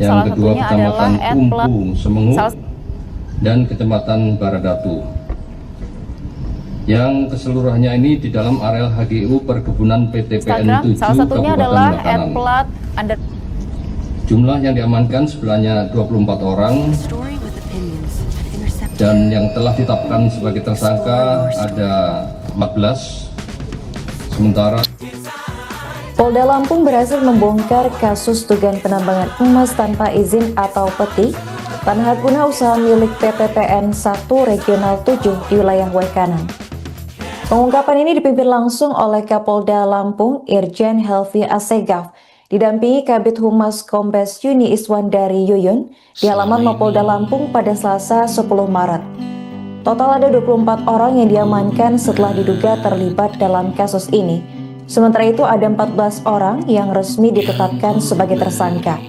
yang Salah kedua satunya Kecamatan adalah Umpu Semengu, Salah- dan Kecamatan Baradatu. Yang keseluruhannya ini di dalam areal HGU Perkebunan PTPN Instagram, 7 salah satunya Kabupaten adalah Wekanan. @plat_ Jumlah yang diamankan sebenarnya 24 orang dan yang telah ditetapkan sebagai tersangka ada 14. Sementara Polda Lampung berhasil membongkar kasus dugaan penambangan emas tanpa izin atau peti tanah guna usaha milik PTPN 1 Regional 7 di wilayah Wekanan. Pengungkapan ini dipimpin langsung oleh Kapolda Lampung Irjen Helvi Assegaf, didampingi Kabid Humas Kombes Yuni Iswandari Yuyun di halaman Mapolda Lampung pada Selasa 10 Maret. Total ada 24 orang yang diamankan setelah diduga terlibat dalam kasus ini. Sementara itu ada 14 orang yang resmi ditetapkan sebagai tersangka.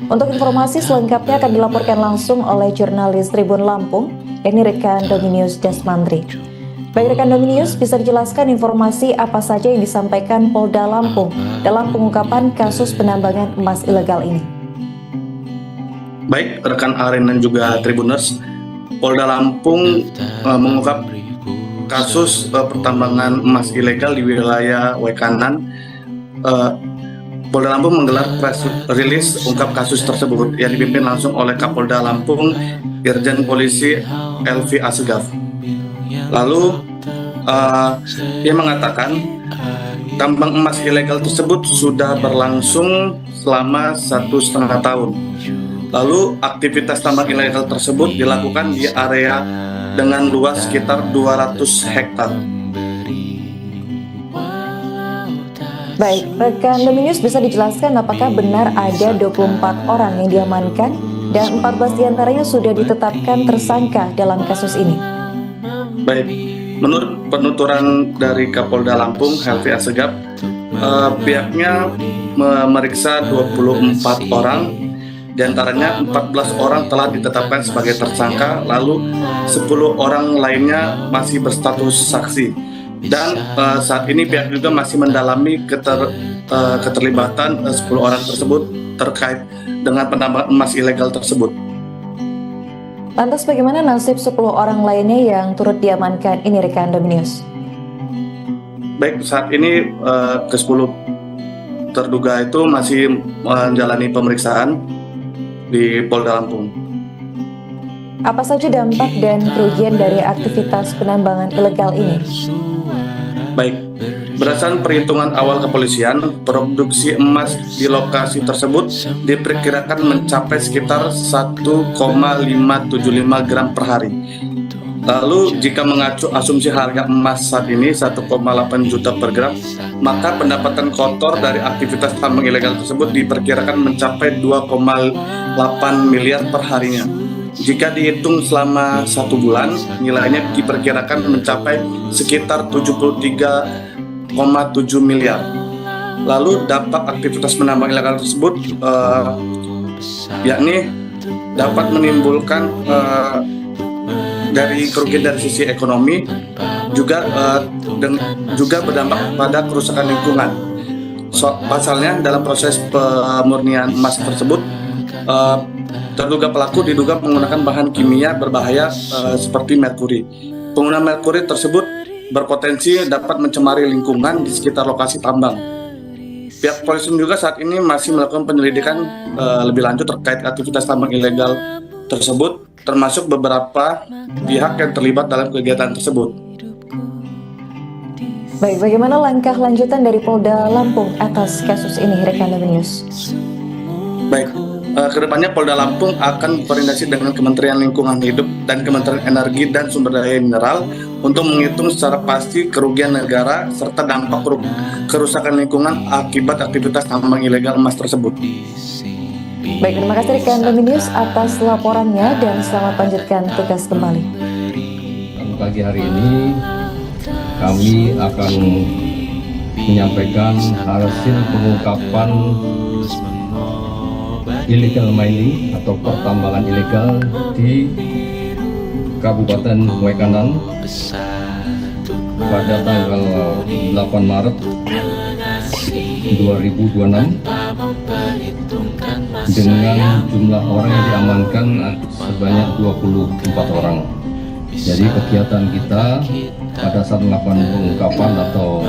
Untuk informasi selengkapnya akan dilaporkan langsung oleh jurnalis Tribun Lampung, yakni rekan Dominius Desmandri. Baik rekan Dominius, bisa dijelaskan informasi apa saja yang disampaikan Polda Lampung dalam pengungkapan kasus penambangan emas ilegal ini? Baik, rekan Aren dan juga Tribuners, Polda Lampung mengungkap kasus pertambangan emas ilegal di wilayah Wekanan. Polda Lampung menggelar press rilis ungkap kasus tersebut yang dipimpin langsung oleh Kapolda Lampung Irjen Polisi Helvi Assegaf. Lalu ia mengatakan tambang emas ilegal tersebut sudah berlangsung selama 1,5 tahun. Lalu aktivitas tambang ilegal tersebut dilakukan di area dengan luas sekitar 200 hektar. Baik, rekan Dominius bisa dijelaskan apakah benar ada 24 orang yang diamankan dan 14 diantaranya sudah ditetapkan tersangka dalam kasus ini? Baik, menurut penuturan dari Kapolda Lampung Helvi Assegaf, pihaknya memeriksa 24 orang. Di antaranya 14 orang telah ditetapkan sebagai tersangka, lalu 10 orang lainnya masih berstatus saksi. Dan saat ini pihak juga masih mendalami keterlibatan 10 orang tersebut terkait dengan penambangan emas ilegal tersebut. Lantas bagaimana nasib 10 orang lainnya yang turut diamankan? Ini rekan Dominius. Baik, saat ini ke-10 terduga itu masih menjalani pemeriksaan di Polda Lampung. Apa saja dampak dan kerugian dari aktivitas penambangan ilegal ini? Baik, berdasarkan perhitungan awal kepolisian, produksi emas di lokasi tersebut diperkirakan mencapai sekitar 1,575 gram per hari. Lalu jika mengacu asumsi harga emas saat ini 1,8 juta per gram, maka pendapatan kotor dari aktivitas tambang ilegal tersebut diperkirakan mencapai 2,8 miliar per harinya. Jika dihitung selama 1 bulan, nilainya diperkirakan mencapai sekitar 73,7 miliar. Lalu dampak aktivitas penambang ilegal tersebut yakni dapat menimbulkan dari kerugian dari sisi ekonomi, juga berdampak pada kerusakan lingkungan. Pasalnya dalam proses pemurnian emas tersebut, terduga pelaku diduga menggunakan bahan kimia berbahaya seperti merkuri. Penggunaan merkuri tersebut berpotensi dapat mencemari lingkungan di sekitar lokasi tambang. Pihak polisi juga saat ini masih melakukan penyelidikan lebih lanjut terkait aktivitas tambang ilegal tersebut, termasuk beberapa pihak yang terlibat dalam kegiatan tersebut. Baik, bagaimana langkah lanjutan dari Polda Lampung atas kasus ini, rekan Dominius? Baik, kedepannya Polda Lampung akan berkoordinasi dengan Kementerian Lingkungan Hidup dan Kementerian Energi dan Sumber Daya Mineral untuk menghitung secara pasti kerugian negara serta dampak kerusakan lingkungan akibat aktivitas tambang ilegal emas tersebut. Baik, terima kasih rekan Dominius atas laporannya dan selamat lanjutkan tugas kembali. Pagi hari ini kami akan menyampaikan hasil pengungkapan illegal mining atau pertambangan ilegal di Kabupaten Waikanan pada tanggal 8 Maret 2026 dengan jumlah orang yang diamankan sebanyak 24 orang. Jadi kegiatan kita pada saat melakukan pengungkapan atau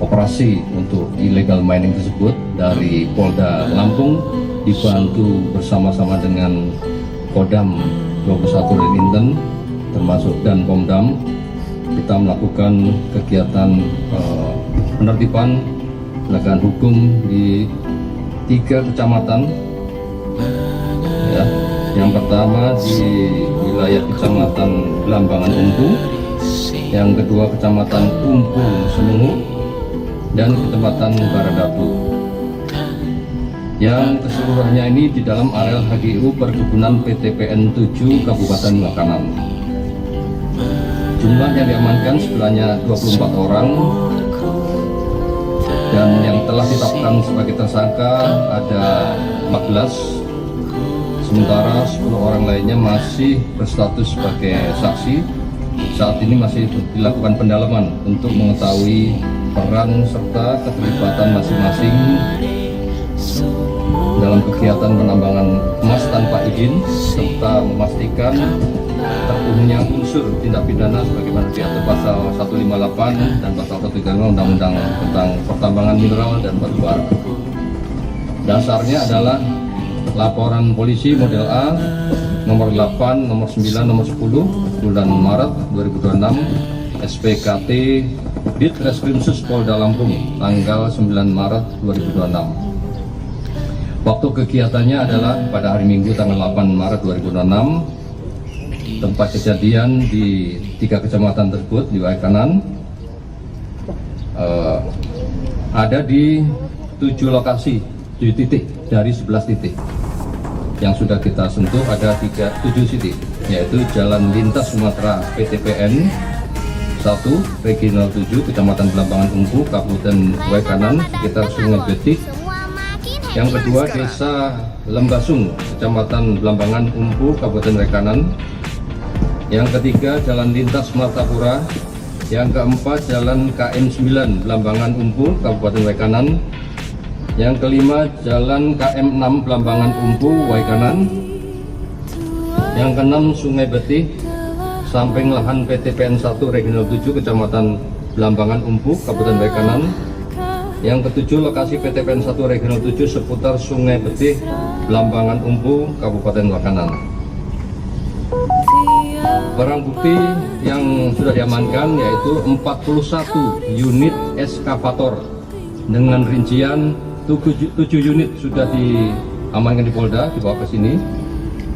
operasi untuk illegal mining tersebut dari Polda Lampung dibantu bersama-sama dengan Kodam 21 dan Inten termasuk dan Pomdam, kita melakukan kegiatan penertiban penegakan hukum di 3 kecamatan. Ya, yang pertama di wilayah Kecamatan Belambangan Umpu, yang kedua Kecamatan Umpu Semungu, dan Kecamatan Baradatu. Yang keseluruhannya ini di dalam areal HGU Perkebunan PTPN 7 Kabupaten Waikanan. Jumlah yang diamankan sebenarnya 24 orang, dan yang telah ditetapkan sebagai tersangka ada 14, sementara 10 orang lainnya masih berstatus sebagai saksi. Saat ini masih dilakukan pendalaman untuk mengetahui peran serta keterlibatan masing-masing dalam kegiatan penambangan emas tanpa izin, serta memastikan terpenuhnya unsur tindak pidana sebagaimana diatur pasal 158 dan pasal 135 Undang-Undang tentang Pertambangan Mineral dan Batu Bara. Dasarnya adalah laporan polisi model A nomor 8, nomor 9, nomor 10 bulan Maret 2026 SPKT Ditreskrimsus Polda Lampung tanggal 9 Maret 2026. Waktu kegiatannya adalah pada hari Minggu tanggal 8 Maret 2026. Tempat kejadian di 3 kecamatan tersebut di Waikanan ada di 7 lokasi, 7 titik dari 11 titik. Yang sudah kita sentuh ada 7 titik, yaitu Jalan Lintas Sumatera PTPN 1 Regional 7 Kecamatan Belambangan Umpu Kabupaten Waikanan sekitar Sungai Betik. Yang kedua Desa Lembasung Kecamatan Belambangan Umpu Kabupaten Waikanan. Yang ketiga Jalan Lintas Martapura. Yang keempat Jalan KM 9 Belambangan Umpu Kabupaten Waikanan. Yang kelima Jalan KM 6 Belambangan Umpu Waikanan. Yang keenam Sungai Betih, samping lahan PTPN 1 Regional 7 Kecamatan Blambangan Umpu, Kabupaten Bekanan. Yang ketujuh lokasi PTPN 1 Regional 7 seputar Sungai Betih, Blambangan Umpu, Kabupaten Bekanan. Barang bukti yang sudah diamankan yaitu 41 unit eskavator dengan rincian 7 unit sudah diamankan di Polda, dibawa ke sini.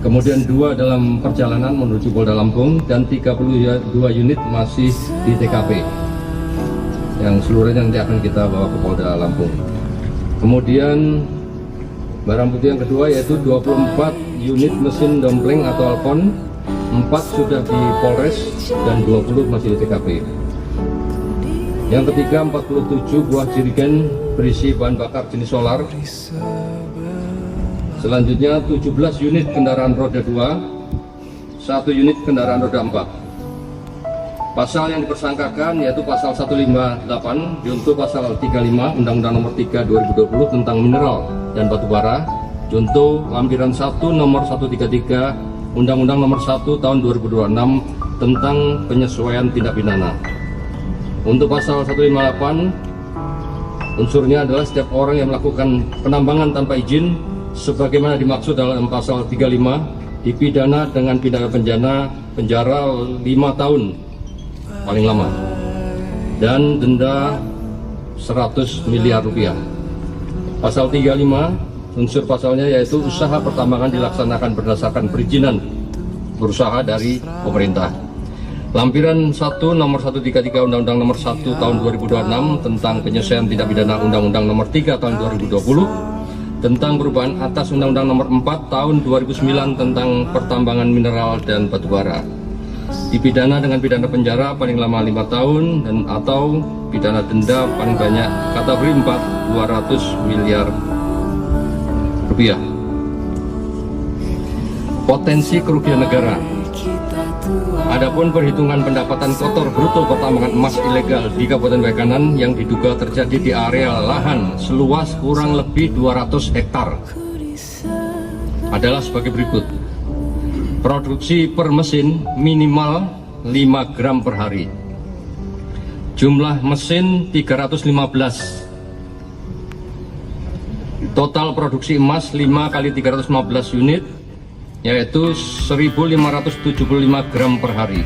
Kemudian 2 dalam perjalanan menuju Polda Lampung dan 32 unit masih di TKP. Yang seluruhnya nanti akan kita bawa ke Polda Lampung. Kemudian barang bukti yang kedua yaitu 24 unit mesin dompleng atau alpon, 4 sudah di Polres dan 20 masih di TKP. Yang ketiga 47 buah jerigen berisi bahan bakar jenis solar. Selanjutnya 17 unit kendaraan roda 2, 1 unit kendaraan roda 4. Pasal yang dipersangkakan yaitu pasal 158 junto pasal 35 Undang-Undang Nomor 3 2020 tentang mineral dan batu bara, junto lampiran 1 nomor 133 Undang-Undang Nomor 1 tahun 2026 tentang penyesuaian tindak pidana. Untuk pasal 158 unsurnya adalah setiap orang yang melakukan penambangan tanpa izin sebagaimana dimaksud dalam pasal 35 dipidana dengan pidana penjara 5 tahun paling lama dan denda 100 miliar rupiah. Pasal 35 unsur pasalnya yaitu usaha pertambangan dilaksanakan berdasarkan perizinan berusaha dari pemerintah. Lampiran 1 nomor 133 Undang-Undang Nomor 1 tahun 2026 tentang penyelesaian tindak pidana Undang-Undang Nomor 3 tahun 2020 tentang perubahan atas Undang-Undang Nomor 4 tahun 2009 tentang pertambangan mineral dan batu bara. Dipidana dengan pidana penjara paling lama 5 tahun dan atau pidana denda paling banyak kategori 4 200 miliar rupiah. Potensi kerugian negara. Adapun perhitungan pendapatan kotor bruto pertambangan emas ilegal di Kabupaten Bekanan yang diduga terjadi di area lahan seluas kurang lebih 200 hektar adalah sebagai berikut. Produksi per mesin minimal 5 gram per hari. Jumlah mesin 315. Total produksi emas 5 kali 315 unit yaitu 1.575 gram per hari.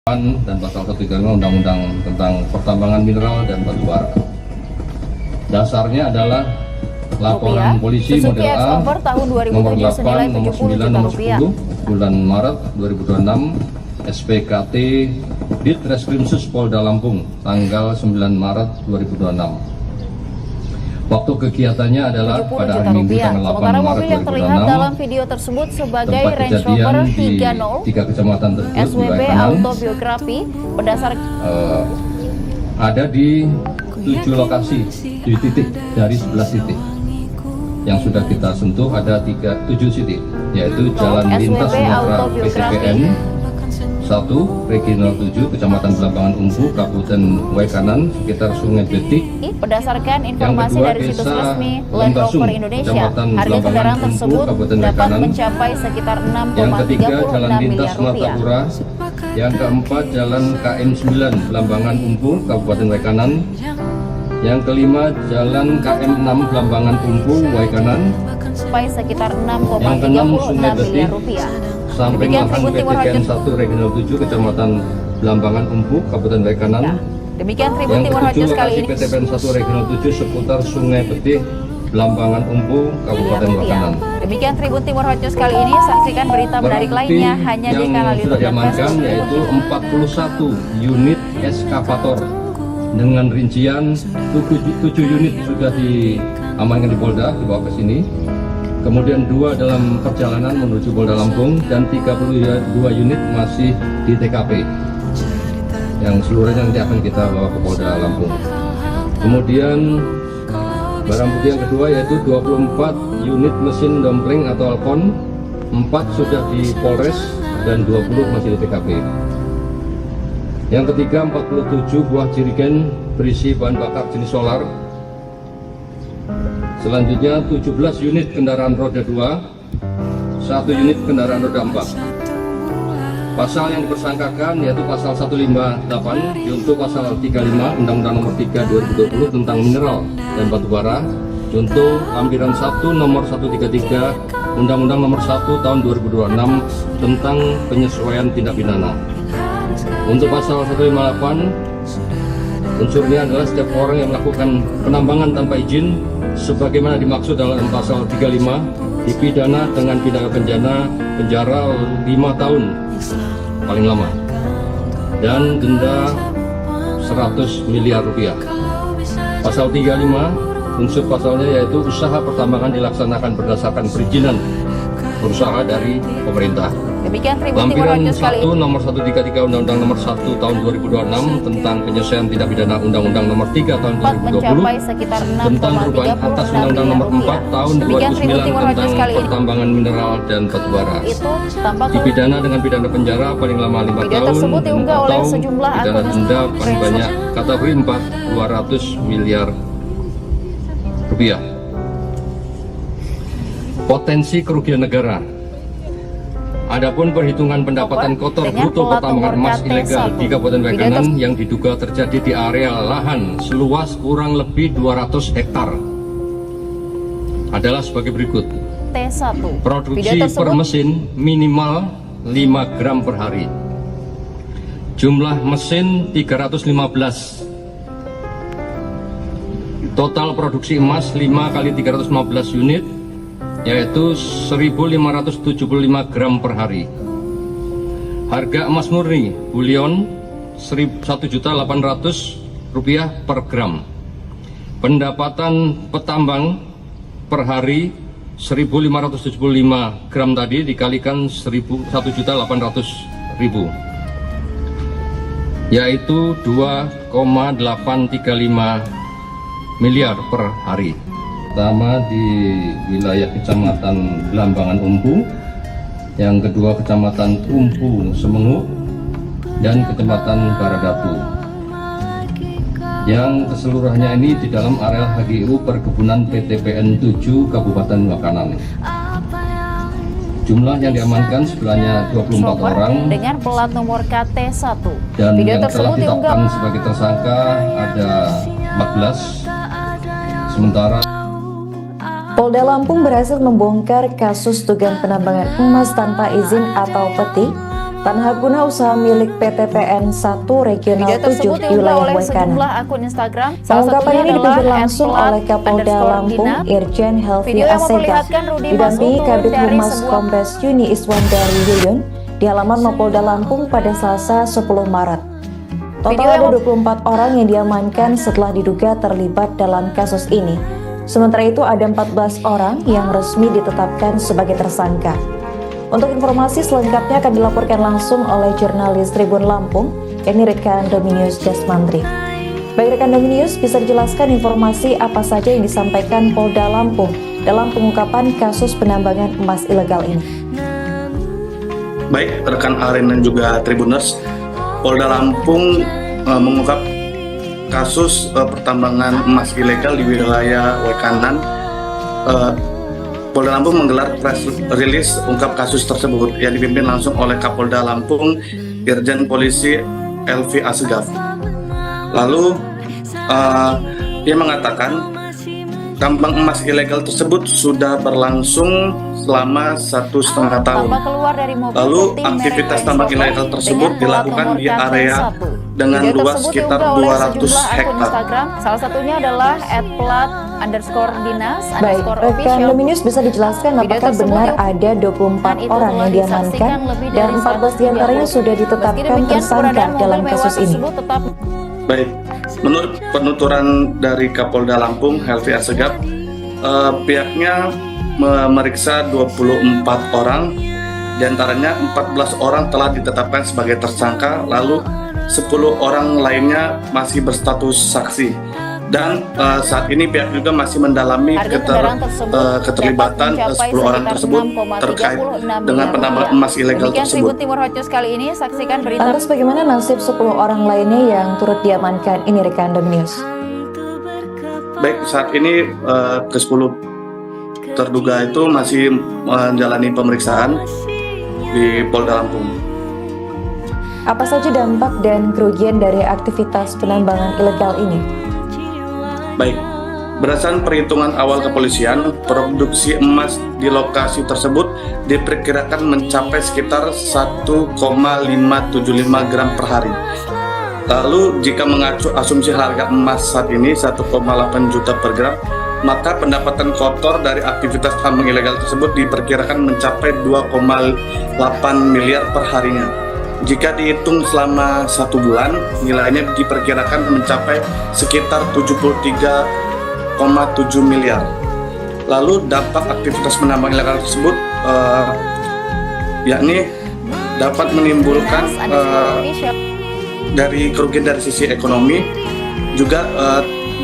dan pasal 135 Undang-Undang tentang pertambangan mineral dan batu bara. Dasarnya adalah laporan polisi Suzuki model A X-Over tahun 2007 nomor senilai 8, nomor 70 9, juta nomor rupiah. 10 bulan Maret 2026 SPKT Ditreskrimsus Polda Lampung tanggal 9 Maret 2026. Waktu kegiatannya adalah 70 pada juta hari Minggu rupiah. tanggal 8 Sementara Maret mobil yang terlihat dalam 2026. video tersebut sebagai Tempat Range kejadian Rover di 30 tiga kecamatan tersebut di SWB wilayah kanan, Autobiografi berdasarkan ada di 7 lokasi, 7 titik dari 11 titik. Yang sudah kita sentuh ada 7 titik, yaitu Jalan Lintas SWB Sumatera Autobiografi. PTPN 1, Regional 7, Kecamatan Belambangan Umpu, Kabupaten Waikanan, sekitar Sungai Betik. Berdasarkan informasi kedua, dari situs Desa resmi Land Lembasung, Rover Indonesia, Kecamatan harga Belambangan kendaraan Umpu, tersebut Kabupaten dapat Waikanan. mencapai sekitar Yang ketiga, Jalan 6,36 Lintas miliar rupiah. Martapura. Yang keempat, Jalan KM 9, Belambangan Umpu, Kabupaten Waikanan. Yang kelima, Jalan KM 6, Belambangan Umpu, Waikanan. Sampai sekitar Yang keenam, Sungai 6,36 Betik, miliar rupiah. samping Demikian lahan Tribun Timur PTPN Hotjus. 1 Regional 7, Kecamatan Belambangan Umpu, Kabupaten Waikanan. Demikian Tribun Yang Timur ketujuh, Hotjus kali lokasi ini. PTPN 1 Regional 7 seputar Sungai Betik, Belambangan Umpu, Kabupaten Waikanan. Demikian Tribun Timur Hotjus kali ini. Saksikan berita menarik Barang lainnya bukti hanya di yang kanal sudah YouTube dan diamankan Facebook. yaitu 41 unit eskavator dengan rincian 7 unit sudah diamankan di Polda, dibawa ke sini. Kemudian 2 dalam perjalanan menuju Polda Lampung dan 32 unit masih di TKP. Yang seluruhnya nanti akan kita bawa ke Polda Lampung. Kemudian barang bukti yang kedua yaitu 24 unit mesin dompleng atau Alcon, 4 sudah di Polres dan 20 masih di TKP. Yang ketiga, 47 buah jerigen berisi bahan bakar jenis solar. Selanjutnya 17 unit kendaraan roda 2, 1 unit kendaraan roda 4. Pasal yang dipersangkakan yaitu pasal 158 junto pasal 35 Undang-Undang Nomor 3 2020 tentang mineral dan batu bara, junto lampiran 1 nomor 133 Undang-Undang Nomor 1 tahun 2026 tentang penyesuaian tindak pidana. Untuk pasal 158 unsurnya adalah setiap orang yang melakukan penambangan tanpa izin sebagaimana dimaksud dalam pasal 35 dipidana dengan pidana penjara 5 tahun paling lama dan denda 100 miliar rupiah. Pasal 35 unsur pasalnya yaitu usaha pertambangan dilaksanakan berdasarkan perizinan berusaha dari pemerintah. Demikian Tribun Timur Lampiran Hotjus kali 1 ini. nomor 133 Undang-Undang Nomor 1 tahun 2026 tentang penyelesaian tindak pidana Undang-Undang Nomor 3 tahun 2020 mencapai sekitar tentang perubahan atas 6,36 Undang-Undang Nomor miliar 4 tahun Demikian Tribun 2009 Timur tentang Hotjus kali ini. pertambangan mineral dan batu bara. Itu tampak Dipidana dengan pidana penjara paling lama 5 Video tahun tersebut diunggah oleh atau sejumlah pidana akun denda paling Instagram. banyak kategori 4 200 miliar rupiah. Potensi kerugian negara. Adapun perhitungan pendapatan kotor dengan bruto plat pertambangan nomor emas ilegal KT1. di Kabupaten Video Waikanan yang diduga terjadi di area lahan seluas kurang lebih 200 hektar adalah sebagai berikut. T1. Produksi Video per tersebut mesin minimal 5 gram per hari. Jumlah mesin 315. Total produksi emas 5 kali 315 unit yaitu 1.575 gram per hari. Harga emas murni bullion 1.800.000 rupiah per gram. Pendapatan petambang per hari 1.575 gram tadi dikalikan 1.800.000 yaitu 2,835 miliar per hari. Pertama di wilayah Kecamatan Belambangan Umpu, yang kedua Kecamatan Umpu Semengu, dan Kecamatan Baradatu. Yang keseluruhannya ini di dalam area HGU Perkebunan PTPN 7 Kabupaten Waikanan. Jumlah yang diamankan sebelahnya 24 Chopper orang dengan plat nomor KT1. dan Video yang telah tersebut ditetapkan diunggah sebagai tersangka ada 14. Sementara Polda Lampung berhasil membongkar kasus dugaan penambangan emas tanpa izin atau peti tanah guna usaha milik PTPN 1 Regional Video 7 tersebut di diunggah wilayah oleh Wekanan. sejumlah akun Instagram. Salah Pengungkapan satunya ini adalah dipimpin langsung oleh Kapolda Lampung, @plat_Dina. Irjen Helvi Video yang Asegaf, memperlihatkan Rudi didampingi Mas Kabid dari Humas sebuah Kombes Yuni Iswandari Yuyun di halaman Mapolda Lampung pada Selasa 10 Maret. Video Total yang ada 24 orang yang diamankan setelah diduga terlibat dalam kasus ini. Sementara itu ada 14 orang yang resmi ditetapkan sebagai tersangka. Untuk informasi selengkapnya akan dilaporkan langsung oleh jurnalis Tribun Lampung, yakni rekan Dominius Desmandri. Baik rekan Dominius, bisa dijelaskan informasi apa saja yang disampaikan Polda Lampung dalam pengungkapan kasus penambangan emas ilegal ini? Baik rekan Aren dan juga Tribuners, Polda Lampung mengungkap kasus pertambangan emas ilegal di wilayah Wekanan. Polda Lampung menggelar press release ungkap kasus tersebut yang dipimpin langsung oleh Kapolda Lampung, Irjen Polisi Helvi Asegaf. Lalu dia mengatakan tambang emas ilegal tersebut sudah berlangsung selama 1,5 tahun. Tampak keluar dari mobil Lalu putih aktivitas merek tambang Range ilegal Rover tersebut dengan plat dilakukan nomor di KP1. area dengan Video luas tersebut sekitar diunggah oleh 200 sejumlah akun hektar. Instagram. Salah satunya adalah @plat_dinas Baik, rekan official. Dominius bisa dijelaskan Video apakah tersebut benar yang ada 24 itu orang telah yang diamankan disaksikan lebih dan dari 14 diantaranya 130. sudah Meski ditetapkan demikian, tersangka keberadaan mobil dalam mewah kasus ini. tersebut tetap Baik, menurut penuturan dari Kapolda Lampung, Helvi Asegaf, pihaknya memeriksa 24 orang, diantaranya 14 orang telah ditetapkan sebagai tersangka, lalu 10 orang lainnya masih berstatus saksi. Dan saat ini pihak juga masih mendalami harga kendaraan tersebut keterlibatan dapat mencapai 10 orang sekitar tersebut 6,36 terkait miliar dengan penambangan rupiah. emas ilegal Demikian tersebut. Tribun Timur Hot News kali ini, saksikan berita Lantas bagaimana nasib 10 orang lainnya yang turut diamankan ini rekan Dominius? Baik, saat ini ke-10 terduga itu masih menjalani pemeriksaan di Polda Lampung. Apa saja dampak dan kerugian dari aktivitas penambangan ilegal ini? Baik, berdasarkan perhitungan awal kepolisian, produksi emas di lokasi tersebut diperkirakan mencapai sekitar 1,575 gram per hari. Lalu jika mengacu asumsi harga emas saat ini 1,8 juta per gram, maka pendapatan kotor dari aktivitas tambang ilegal tersebut diperkirakan mencapai 2,8 miliar per harinya. Jika dihitung selama 1 bulan, nilainya diperkirakan mencapai sekitar 73,7 miliar. Lalu dampak aktivitas penambang ilegal tersebut yakni dapat menimbulkan dari kerugian dari sisi ekonomi, juga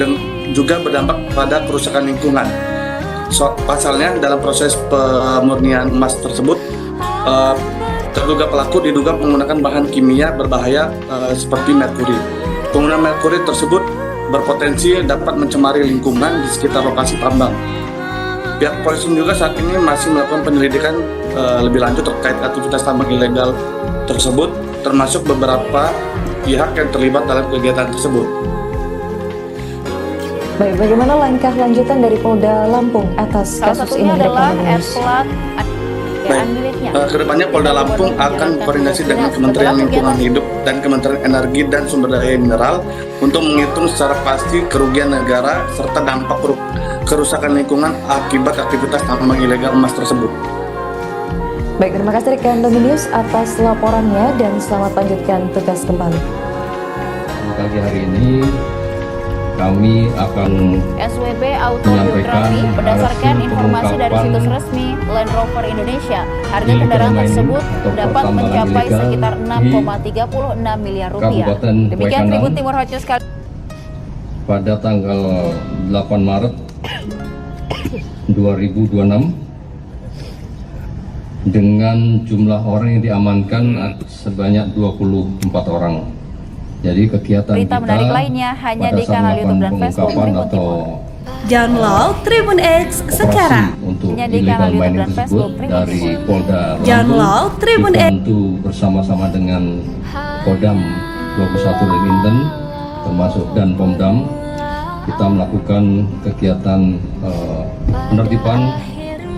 dan juga berdampak pada kerusakan lingkungan. Pasalnya dalam proses pemurnian emas tersebut, terduga pelaku diduga menggunakan bahan kimia berbahaya seperti merkuri. Penggunaan merkuri tersebut berpotensi dapat mencemari lingkungan di sekitar lokasi tambang. Pihak polisi juga saat ini masih melakukan penyelidikan lebih lanjut terkait aktivitas tambang ilegal tersebut, termasuk beberapa pihak yang terlibat dalam kegiatan tersebut. Baik, bagaimana langkah lanjutan dari Polda Lampung atas salah kasus satunya ini adalah rekan Dominius? miliknya. Kedepannya Polda Lampung akan koordinasi dengan Kementerian Lingkungan Hidup dan Kementerian Energi dan Sumber Daya Mineral untuk menghitung secara pasti kerugian negara serta dampak kerusakan lingkungan akibat aktivitas tambang ilegal emas tersebut. Baik, terima kasih rekan Dominius atas laporannya dan selamat lanjutkan tugas kembali. Pagi hari ini kami akan SWB Autobiografi menyampaikan berdasarkan hasil informasi dari pengungkapan situs resmi Land Rover Indonesia, harga milik kendaraan domain tersebut atau dapat pertambangan mencapai ilegal sekitar di 6,36 miliar rupiah. Kabupaten Demikian Wekanan Tribun Timur Hot News kali pada tanggal 8 Maret 2026 dengan jumlah orang yang diamankan sebanyak 24 orang. Jadi kegiatan berita kita menarik lainnya hanya pada di saat kanal YouTube dan melakukan Facebook pengungkapan Tribun atau Timur. Download Tribun X sekarang. operasi untuk Hanya di illegal kanal YouTube mining dan tersebut Facebook Tribun dari Timur. Polda Lampung Download Tribun X. dibantu bersama-sama dengan Kodam 21 Liminten termasuk dan Pomdam. Kita melakukan kegiatan penertiban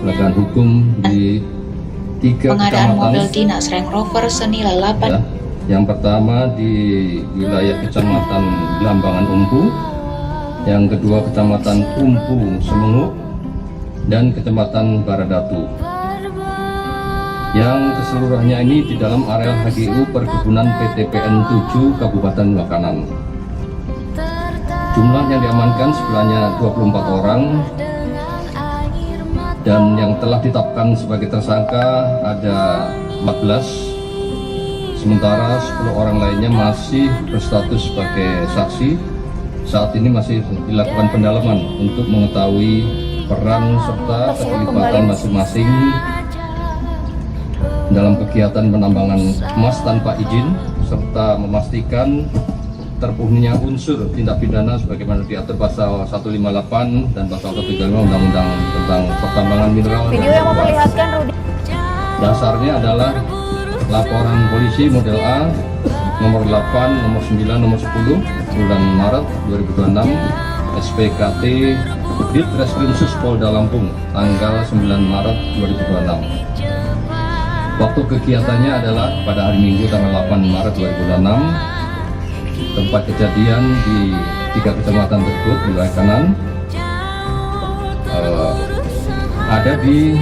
penegakan hukum di 3 pengadaan kecamatan. mobil dinas Range Rover senilai 8 Ya, yang pertama di wilayah Kecamatan Blambangan Umpu, yang kedua Kecamatan Umpu Semenguk, dan Kecamatan Baradatu. Yang keseluruhannya ini di dalam areal HGU Perkebunan PTPN 7 Kabupaten Wakanan. Jumlah yang diamankan sebenarnya 24 orang, dan yang telah ditetapkan sebagai tersangka ada 14, sementara 10 orang lainnya masih berstatus sebagai saksi. Saat ini masih dilakukan pendalaman untuk mengetahui peran serta keterlibatan masing-masing dalam kegiatan penambangan emas tanpa izin, serta memastikan terpenuhinya unsur tindak pidana sebagaimana diatur pasal 158 dan pasal 135 Undang-Undang tentang pertambangan mineral. Video yang memperlihatkan Rudi. Dasarnya adalah laporan polisi model A nomor 8, nomor 9, nomor 10 bulan Maret 2026 SPKT Ditreskrimsus Polda Lampung tanggal 9 Maret 2026. Waktu kegiatannya adalah pada hari Minggu tanggal 8 Maret 2026. Tempat kejadian di 3 kecamatan tersebut di wilayah kanan ada di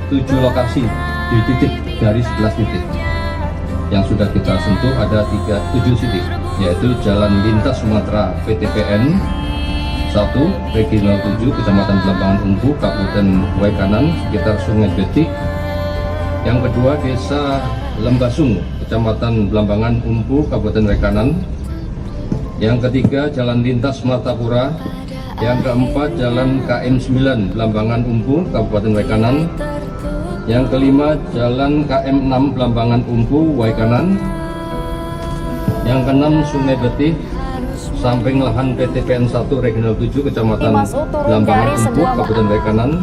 7 lokasi, 7 titik dari 11 titik. Yang sudah kita sentuh ada 7 titik, yaitu Jalan Lintas Sumatera PTPN 1 Regional 7 Kecamatan Blambangan Umpu Kabupaten Waikanan sekitar Sungai Betik. Yang kedua Desa Lembasung Kecamatan Blambangan Umpu Kabupaten Waikanan. Yang ketiga Jalan Lintas Martapura. Yang keempat Jalan KM 9 Blambangan Umpu Kabupaten Waikanan. Yang kelima Jalan KM 6 Blambangan Umpu Waikanan. Yang keenam Sungai Betih samping lahan PTPN 1 Regional 7 Kecamatan Blambangan Umpu Kabupaten Waikanan.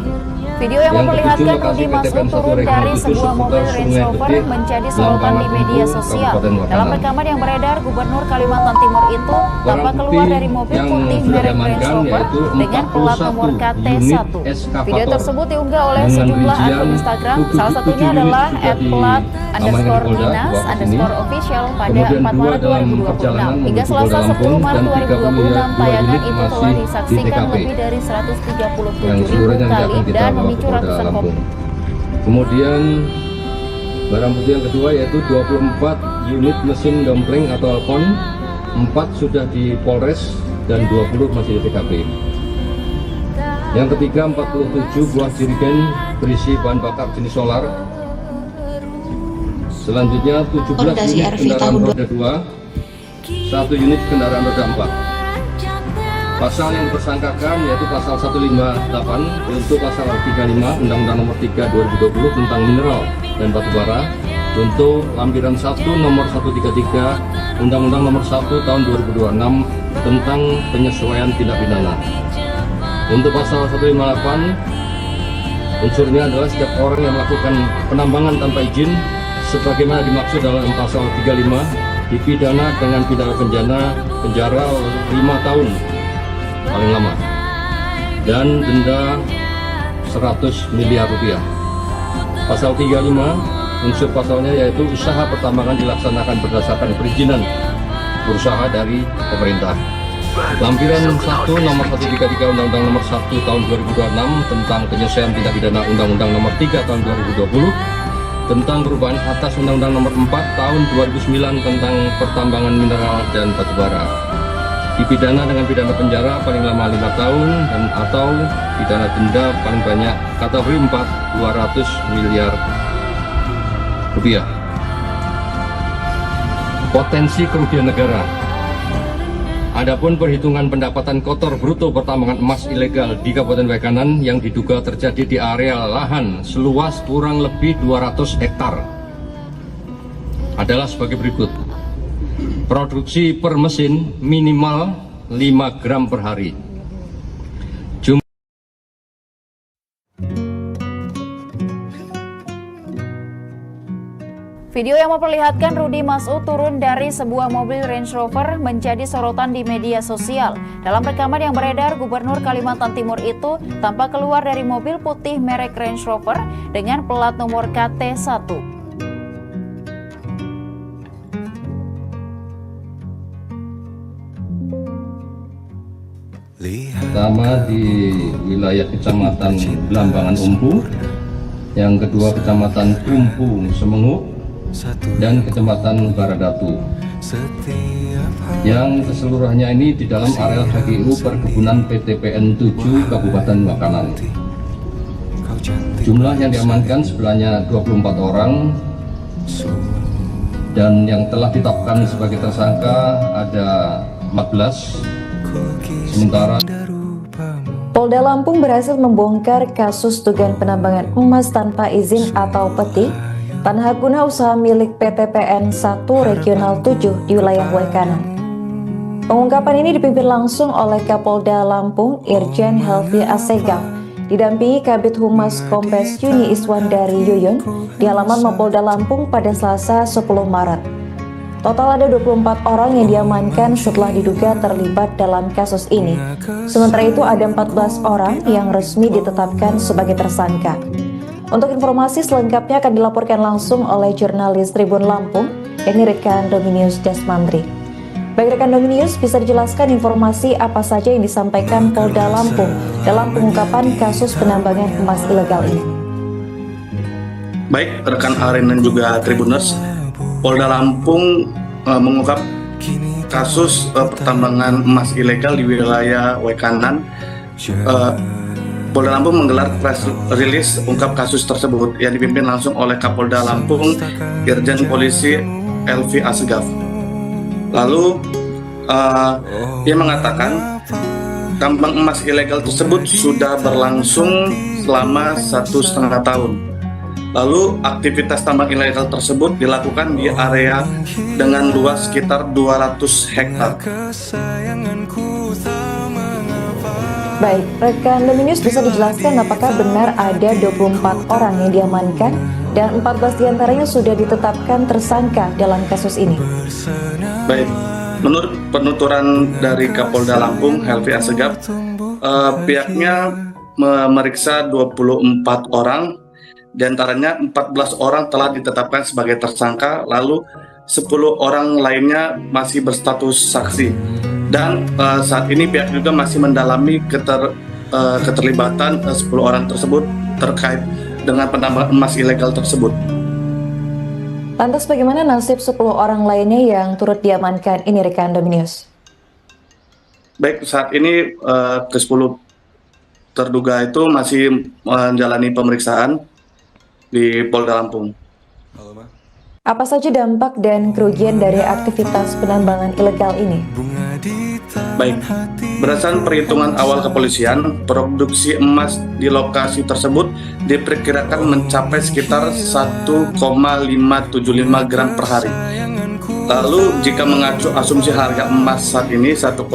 Video yang memperlihatkan Rudi Masud turun dari sebuah mobil Range Rover menjadi sorotan di media sosial. Dalam rekaman yang beredar, Gubernur Kalimantan Timur itu tampak keluar dari mobil putih merek Range Rover dengan plat nomor KT1. Video tersebut diunggah oleh sejumlah akun Instagram, salah satunya adalah @plat_dinas_official pada 4 Maret 2026. Hingga Selasa 10 Maret 2026, tayangan itu telah disaksikan lebih dari 137.000 kali dan memicu ratusan komen. Kemudian barang bukti yang kedua yaitu 24 unit mesin dompleng atau alpon, 4 sudah di Polres dan 20 masih di TKP. Yang ketiga 47 buah jerigen berisi bahan bakar jenis solar. Selanjutnya 17 unit kendaraan roda 2, 1 unit kendaraan roda 4. Pasal yang tersangkakan yaitu pasal 158 untuk pasal 35 Undang-Undang Nomor 3 2020 tentang mineral dan batu bara, untuk lampiran 1 nomor 133 Undang-Undang Nomor 1 tahun 2026 tentang penyesuaian tindak pidana. Untuk pasal 158 unsurnya adalah setiap orang yang melakukan penambangan tanpa izin sebagaimana dimaksud dalam pasal 35 dipidana dengan pidana penjara 5 tahun paling lama dan denda 100 miliar rupiah. Pasal 35 unsur pasalnya yaitu usaha pertambangan dilaksanakan berdasarkan perizinan berusaha dari pemerintah. Lampiran 1 nomor 133 Undang-Undang Nomor 1 tahun 2026 tentang penyesuaian tindak pidana Undang-Undang Nomor 3 tahun 2020 tentang perubahan atas Undang-Undang Nomor 4 tahun 2009 tentang pertambangan mineral dan batu bara. Dipidana dengan pidana penjara paling lama 5 tahun dan atau pidana denda paling banyak kategori 4 200 miliar rupiah. Potensi kerugian negara. Adapun perhitungan pendapatan kotor bruto pertambangan emas ilegal di Kabupaten Waikanan yang diduga terjadi di area lahan seluas kurang lebih 200 hektar adalah sebagai berikut. Produksi per mesin minimal 5 gram per hari. Video yang memperlihatkan Rudy Mas'ud turun dari sebuah mobil Range Rover menjadi sorotan di media sosial. Dalam rekaman yang beredar, Gubernur Kalimantan Timur itu tampak keluar dari mobil putih merek Range Rover dengan plat nomor KT1. Pertama di wilayah Kecamatan Belambangan Umpu, yang kedua Kecamatan Kumpu Semengu, dan Kecamatan Baradatu. Yang keseluruhannya ini di dalam areal HGU Perkebunan PTPN 7 Kabupaten Makanan. Jumlah yang diamankan sebelahnya 24 orang, dan yang telah ditetapkan sebagai tersangka ada 14. Sementara Polda Lampung berhasil membongkar kasus dugaan penambangan emas tanpa izin atau peti tanah guna usaha milik PTPN 1 Regional 7 di wilayah Wekanan. Pengungkapan ini dipimpin langsung oleh Kapolda Lampung Irjen Helvi Asegaf, didampingi Kabid Humas Kombes Yuni Iswandari Yuyun di halaman Mapolda Lampung pada Selasa 10 Maret. Total ada 24 orang yang diamankan setelah diduga terlibat dalam kasus ini. Sementara itu ada 14 orang yang resmi ditetapkan sebagai tersangka. Untuk informasi selengkapnya akan dilaporkan langsung oleh jurnalis Tribun Lampung, yakni rekan Dominius Desmandri. Baik rekan Dominius, bisa dijelaskan informasi apa saja yang disampaikan Polda Lampung dalam pengungkapan kasus penambangan emas ilegal ini? Baik, rekan Aren dan juga Tribuners, Polda Lampung mengungkap kasus pertambangan emas ilegal di wilayah Wekanan. Polda Lampung menggelar press release ungkap kasus tersebut yang dipimpin langsung oleh Kapolda Lampung Irjen Polisi Helvi Asegaf. Lalu dia mengatakan tambang emas ilegal tersebut sudah berlangsung selama 1,5 tahun. Lalu aktivitas tambang ilegal tersebut dilakukan di area dengan luas sekitar 200 hektar. Baik, rekan Dominius bisa dijelaskan apakah benar ada 24 orang yang diamankan dan 14 diantaranya sudah ditetapkan tersangka dalam kasus ini? Baik, menurut penuturan dari Kapolda Lampung Helvi Asegaf, pihaknya memeriksa 24 orang. Di antaranya 14 orang telah ditetapkan sebagai tersangka, lalu 10 orang lainnya masih berstatus saksi. Dan saat ini pihak juga masih mendalami keterlibatan 10 orang tersebut terkait dengan penambangan emas ilegal tersebut. Lantas bagaimana nasib 10 orang lainnya yang turut diamankan ini rekan Dominius? Baik, saat ini ke-10 terduga itu masih menjalani pemeriksaan di Polda Lampung. Apa saja dampak dan kerugian dari aktivitas penambangan ilegal ini? Baik, berdasarkan perhitungan awal kepolisian, produksi emas di lokasi tersebut diperkirakan mencapai sekitar 1,575 gram per hari. Lalu jika mengacu asumsi harga emas saat ini 1,8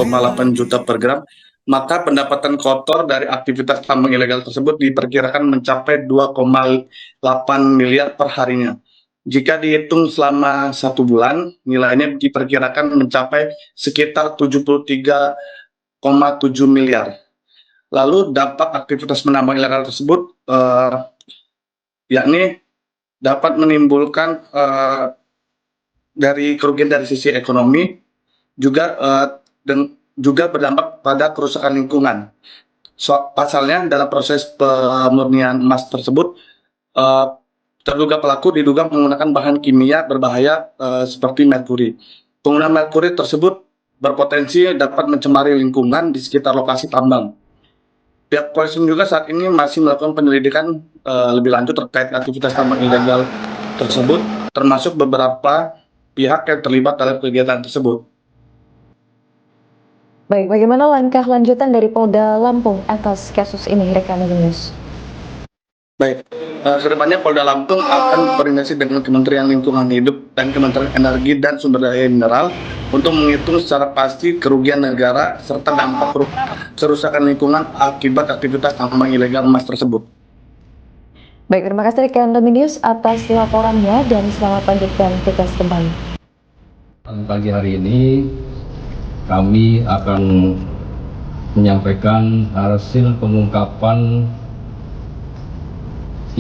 juta per gram, maka pendapatan kotor dari aktivitas tambang ilegal tersebut diperkirakan mencapai 2,8 miliar per harinya. Jika dihitung selama 1 bulan, nilainya diperkirakan mencapai sekitar 73,7 miliar. Lalu dampak aktivitas penambang ilegal tersebut yakni dapat menimbulkan dari kerugian dari sisi ekonomi, juga berdampak pada kerusakan lingkungan. Pasalnya dalam proses pemurnian emas tersebut, terduga pelaku diduga menggunakan bahan kimia berbahaya seperti merkuri. Penggunaan merkuri tersebut berpotensi dapat mencemari lingkungan di sekitar lokasi tambang. Pihak polisi juga saat ini masih melakukan penyelidikan lebih lanjut terkait aktivitas tambang ilegal tersebut, termasuk beberapa pihak yang terlibat dalam kegiatan tersebut. Baik, bagaimana langkah lanjutan dari Polda Lampung atas kasus ini, rekan Dominius? Baik, kedepannya Polda Lampung akan koordinasi dengan Kementerian Lingkungan Hidup dan Kementerian Energi dan Sumber Daya Mineral untuk menghitung secara pasti kerugian negara serta dampak kerusakan lingkungan akibat aktivitas tambang ilegal emas tersebut. Baik, terima kasih rekan Dominius atas laporannya dan selamat lanjutkan tugas kembali. Pagi hari ini kami akan menyampaikan hasil pengungkapan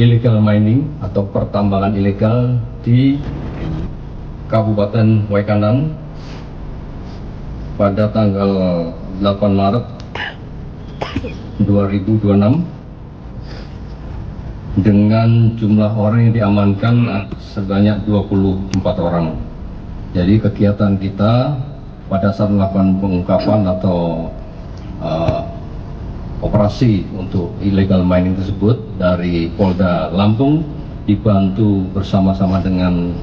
illegal mining atau pertambangan ilegal di Kabupaten Waikanan pada tanggal 8 Maret 2026 dengan jumlah orang yang diamankan sebanyak 24 orang. Jadi kegiatan kita pada saat melakukan pengungkapan atau operasi untuk illegal mining tersebut dari Polda Lampung dibantu bersama-sama dengan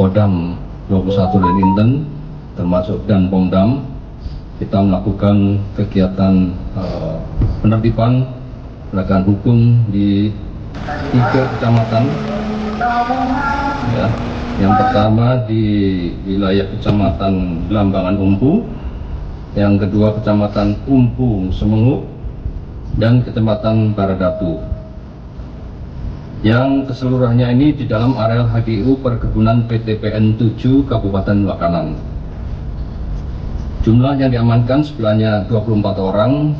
Kodam 21 dan Inten termasuk dan Pomdam, kita melakukan kegiatan penertiban penegakan hukum di 3 kecamatan. Ya. Yang pertama di wilayah Kecamatan Belambangan Umpu, yang kedua Kecamatan Umpu Semengu, dan Kecamatan Baradatu. Yang keseluruhannya ini di dalam areal HGU Perkebunan PTPN 7 Kabupaten Waikanan. Jumlah yang diamankan sebenarnya 24 orang,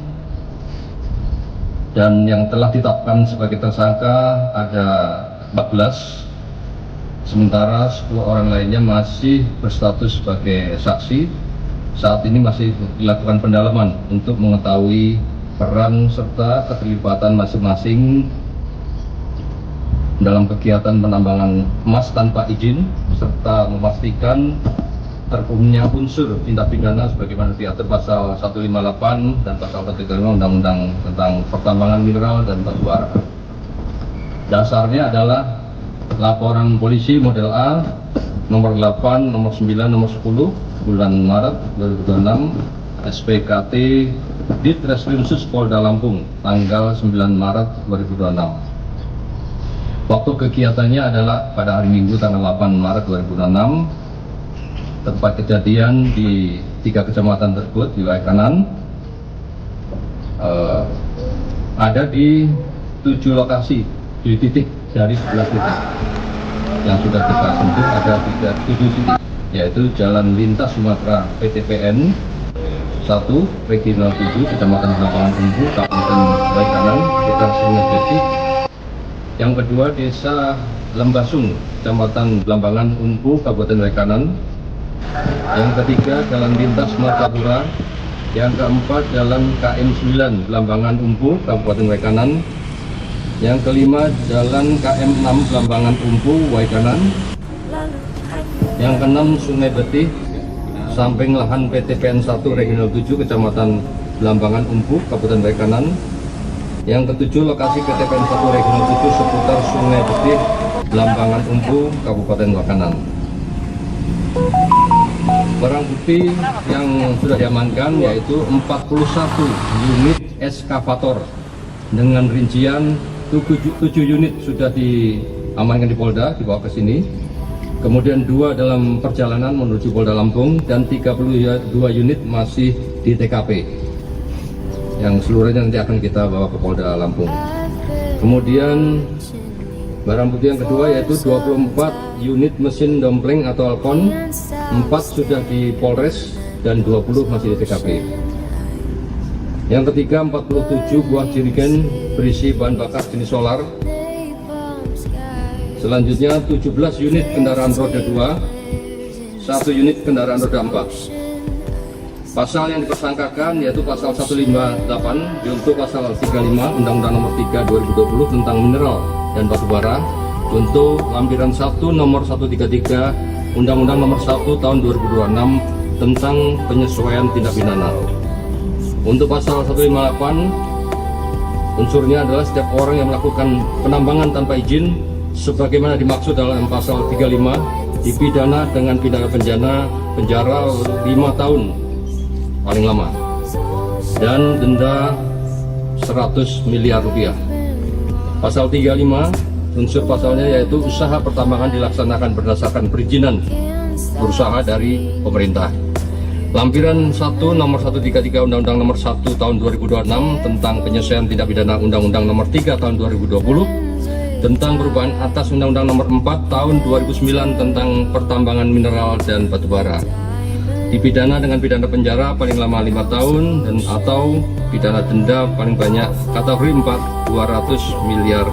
dan yang telah ditetapkan sebagai tersangka ada 14, sementara 10 orang lainnya masih berstatus sebagai saksi. Saat ini masih dilakukan pendalaman untuk mengetahui peran serta keterlibatan masing-masing dalam kegiatan penambangan emas tanpa izin, serta memastikan terpenuhinya unsur tindak pidana sebagaimana diatur pasal 158 dan pasal 135 Undang-Undang tentang pertambangan mineral dan batu bara. Dasarnya adalah laporan polisi model A nomor 8, nomor 9, nomor 10 bulan Maret 2026 SPKT Ditreskrimsus Polda Lampung tanggal 9 Maret 2026. Waktu kegiatannya adalah pada hari Minggu tanggal 8 Maret 2026. Tempat kejadian di 3 kecamatan tersebut di Waikanan ada di 7 lokasi, 7 titik dari 11 titik yang sudah kita sentuh. Ada 7 titik, yaitu Jalan Lintas Sumatera PTPN 1 Regional 7 Kecamatan Belambangan Umpu Kabupaten Waikanan sekitar Sungai Beti. Yang kedua Desa Lembasung Kecamatan Belambangan Umpu Kabupaten Waikanan. Yang ketiga Jalan Lintas Martapura. Yang keempat Jalan KM 9 Belambangan Umpu Kabupaten Waikanan. Yang kelima Jalan KM 6 Belambangan Umpu Waikanan. Yang keenam Sungai Beti samping lahan PTPN 1 Regional 7 Kecamatan Belambangan Umpu Kabupaten Waikanan. Yang ketujuh lokasi PTPN 1 Regional 7 seputar Sungai Beti Belambangan Umpu Kabupaten Waikanan. Barang bukti yang sudah diamankan yaitu 41 unit eskavator dengan rincian 7 unit sudah diamankan di Polda, dibawa ke sini. Kemudian 2 dalam perjalanan menuju Polda Lampung dan 32 unit masih di TKP. Yang seluruhnya nanti akan kita bawa ke Polda Lampung. Kemudian barang bukti yang kedua yaitu 24 unit mesin dompleng atau alkon, 4 sudah di Polres dan 20 masih di TKP. Yang ketiga 47 buah jerigen berisi bahan bakar jenis solar. Selanjutnya 17 unit kendaraan roda 2, 1 unit kendaraan roda 4. Pasal yang dipersangkakan yaitu pasal 158 untuk pasal 35 Undang-Undang Nomor 3 2020 tentang mineral dan batu bara, untuk lampiran 1 nomor 133 Undang-Undang Nomor 1 tahun 2026 tentang penyesuaian tindak pidana. Untuk pasal 158 unsurnya adalah setiap orang yang melakukan penambangan tanpa izin sebagaimana dimaksud dalam pasal 35 dipidana dengan pidana penjara 5 tahun paling lama dan denda 100 miliar rupiah. Pasal 35 unsur pasalnya yaitu usaha pertambangan dilaksanakan berdasarkan perizinan berusaha dari pemerintah. Lampiran 1 nomor 133 Undang-Undang Nomor 1 tahun 2026 tentang penyesuaian tindak pidana Undang-Undang Nomor 3 tahun 2020 tentang perubahan atas Undang-Undang Nomor 4 Tahun 2009 tentang pertambangan mineral dan batubara. Dipidana dengan pidana penjara paling lama 5 tahun dan atau pidana denda paling banyak kategori 4 200 miliar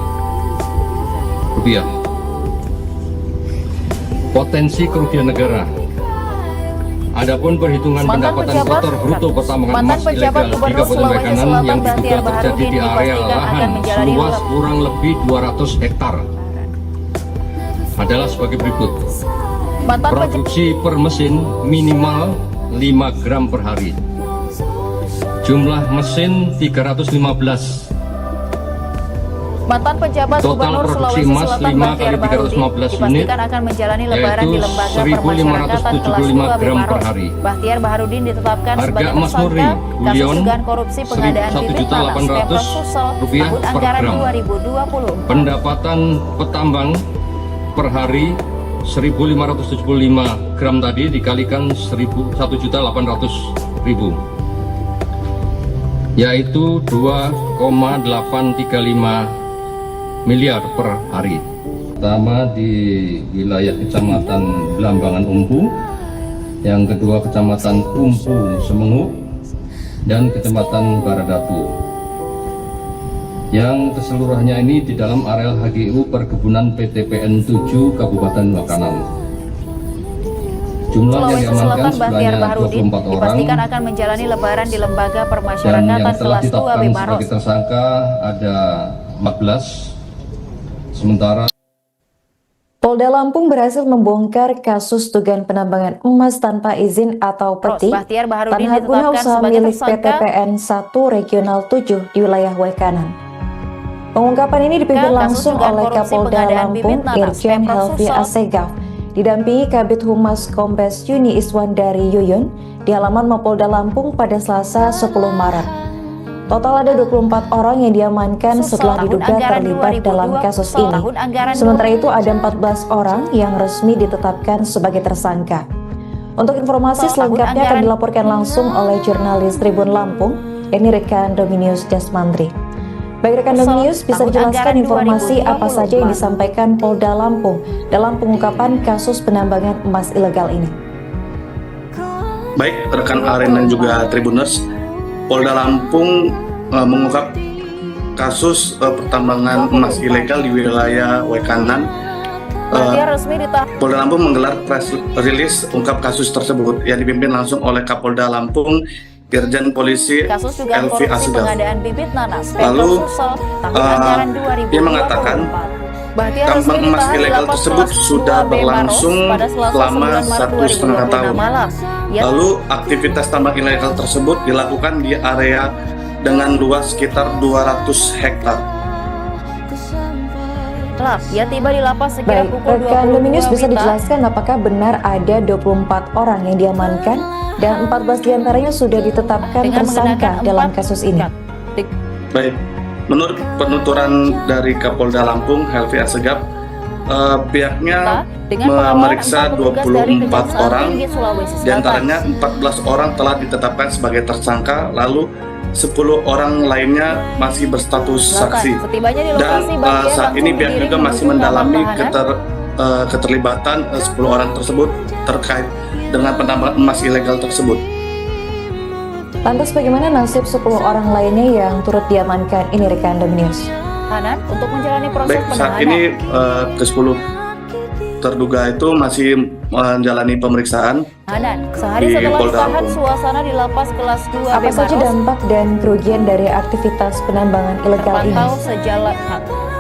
rupiah. Potensi kerugian negara. Adapun perhitungan pendapatan kotor bruto pertambangan emas ilegal di Kabupaten Waikanan yang diduga terjadi di area lahan seluas kurang lebih 200 hektar adalah sebagai berikut. Produksi per mesin minimal 5 gram per hari. Jumlah mesin 315. Mantan pejabat Total Gubernur produksi Sulawesi emas Selatan 5 Bahtiar kali 315 unit, dipastikan akan menjalani lebaran di yaitu Lembaga Permasyarakatan kelas 2 gram per Maros. hari. Bahtiar Baharudin ditetapkan Harga sebagai emas murni tersangka kasus bullion dugaan korupsi pengadaan bibit tanah Pemprov Sulsel rupiah tahun per anggaran gram. 2020. Pendapatan petambang per hari 1.575 gram tadi dikalikan 1.800.000, yaitu 2,835 miliar per hari. Pertama di wilayah Kecamatan Belambangan Umpu, yang kedua Kecamatan Umpu Semengu, dan Kecamatan Baradatu. Yang keseluruhannya ini di dalam areal HGU Perkebunan PTPN 7 Kabupaten Waikanan. Jumlah yang Sulawesi diamankan Selatan Bahtiar sebanyak Baharudin 24 orang dipastikan akan menjalani lebaran di Lembaga dan yang Permasyarakatan telah kelas 2 ditetapkan B sebagai Maros. tersangka ada 14. Sementara Polda Lampung berhasil membongkar kasus dugaan penambangan emas tanpa izin atau peti Bahtiar Baharudin tanah guna ditetapkan usaha sebagai milik tersangka PTPN 1 Regional 7 di wilayah Waikanan. Pengungkapan ini dipimpin Kasus langsung dugaan oleh korupsi Kapolda pengadaan Lampung bibit nanas Irjen Pemprov Helvi Sulsel. Assegaf, didampingi Kabid Humas Kombes Yuni Iswandari Yuyun di halaman Mapolda Lampung pada Selasa 10 Maret. Total ada 24 orang yang diamankan setelah diduga terlibat dalam kasus ini. Sementara itu ada 14 orang yang resmi ditetapkan sebagai tersangka. Untuk informasi selengkapnya akan dilaporkan langsung oleh jurnalis Tribun Lampung, ini rekan Dominius Desmandri. Baik rekan Dominius, bisa dijelaskan informasi apa saja yang disampaikan Polda Lampung dalam pengungkapan kasus penambangan emas ilegal ini? Baik rekan Aren dan juga Tribuners, Polda Lampung mengungkap kasus pertambangan emas ilegal di wilayah Waikanan. Polda Lampung menggelar press release ungkap kasus tersebut yang dipimpin langsung oleh Kapolda Lampung Irjen Polisi Helvi Assegaf. Lalu dia mengatakan tambang emas ilegal tersebut sudah berlangsung selama 1,5 tahun. Lalu aktivitas tambang ilegal tersebut dilakukan di area dengan luas sekitar 200 hektar. Ia tiba di lapas sekira Baik, pukul rekan 22 Dominius bisa WITA. dijelaskan apakah benar ada 24 orang yang diamankan dan 14 diantaranya sudah ditetapkan Dengan tersangka menggunakan dalam 4 kasus ini? Baik, menurut penuturan dari Kapolda Lampung Helvi Assegaf, pihaknya memeriksa 24 orang, diantaranya 14 orang telah ditetapkan sebagai tersangka, lalu 10 orang lainnya masih berstatus saksi. Dan saat ini pihak juga masih mendalami keterlibatan 10 orang tersebut terkait dengan penambangan emas ilegal tersebut. Lantas bagaimana nasib 10 orang lainnya yang turut diamankan ini rekan Dominius? Untuk menjalani proses Baik, saat ini ke-10 terduga itu masih menjalani pemeriksaan. Sehari di setelah Polda ditahan, Lampung. suasana di lapas kelas 2 Apa saja dampak dan kerugian dari aktivitas penambangan ilegal ini?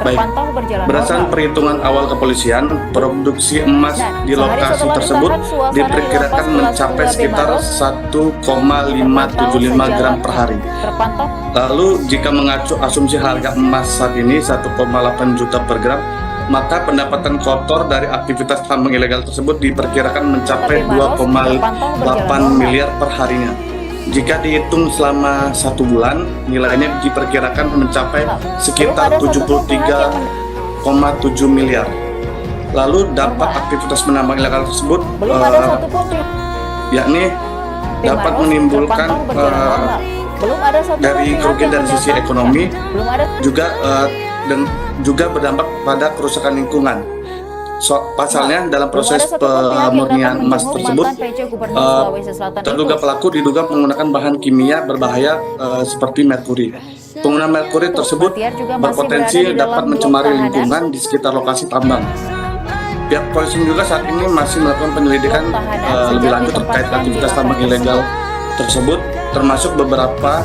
terpantau berjalan Berdasarkan normal. perhitungan awal kepolisian, produksi emas di lokasi tersebut diperkirakan mencapai sekitar 1,575 gram per hari. Terpantau Lalu jika mengacu asumsi harga emas saat ini 1,8 juta per gram, maka pendapatan kotor dari aktivitas tambang ilegal tersebut diperkirakan mencapai 2,8 miliar per harinya. Jika dihitung selama 1 bulan, nilainya diperkirakan mencapai sekitar 73,7 miliar. Lalu dampak aktivitas penambang ilegal tersebut belum ada satupun yakni dapat menimbulkan belum ada satupun dari pihak kerugian yang dari sisi mendapatkan. ekonomi, belum ada juga dan juga berdampak pada kerusakan lingkungan. Pasalnya dalam proses pemurnian emas tersebut, terduga pelaku diduga menggunakan bahan kimia berbahaya seperti merkuri. Penggunaan merkuri tersebut berpotensi dapat mencemari lingkungan di sekitar lokasi tambang. Pihak polisi juga saat ini masih melakukan penyelidikan lebih lanjut terkait aktivitas tambang ilegal tersebut, termasuk beberapa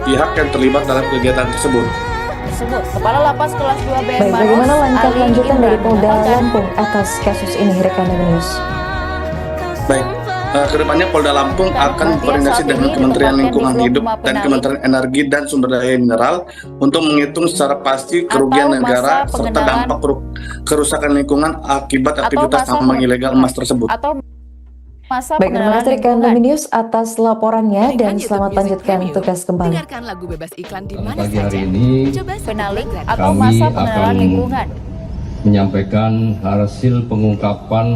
pihak yang terlibat dalam kegiatan tersebut. Kepala Lapas kelas 2 BM Baik, bagaimana langkah Ali lanjutan dari Imran Polda mengatakan, Lampung atas kasus ini, rekan News? Baik, kedepannya Polda Lampung akan berkoordinasi dengan Kementerian Lingkungan Hidup dan Kementerian Energi dan Sumber Daya Mineral untuk menghitung secara pasti kerugian negara serta dampak kerusakan lingkungan akibat aktivitas tambang ilegal emas tersebut. Baik, terima kasih rekan News atas laporannya dan selamat lanjutkan tugas kembali. Dengarkan lagu bebas iklan di mana Pagi saja. hari ini Coba Penalik Subscribe. atau Kami masa pengenalan akan lingkungan. menyampaikan hasil pengungkapan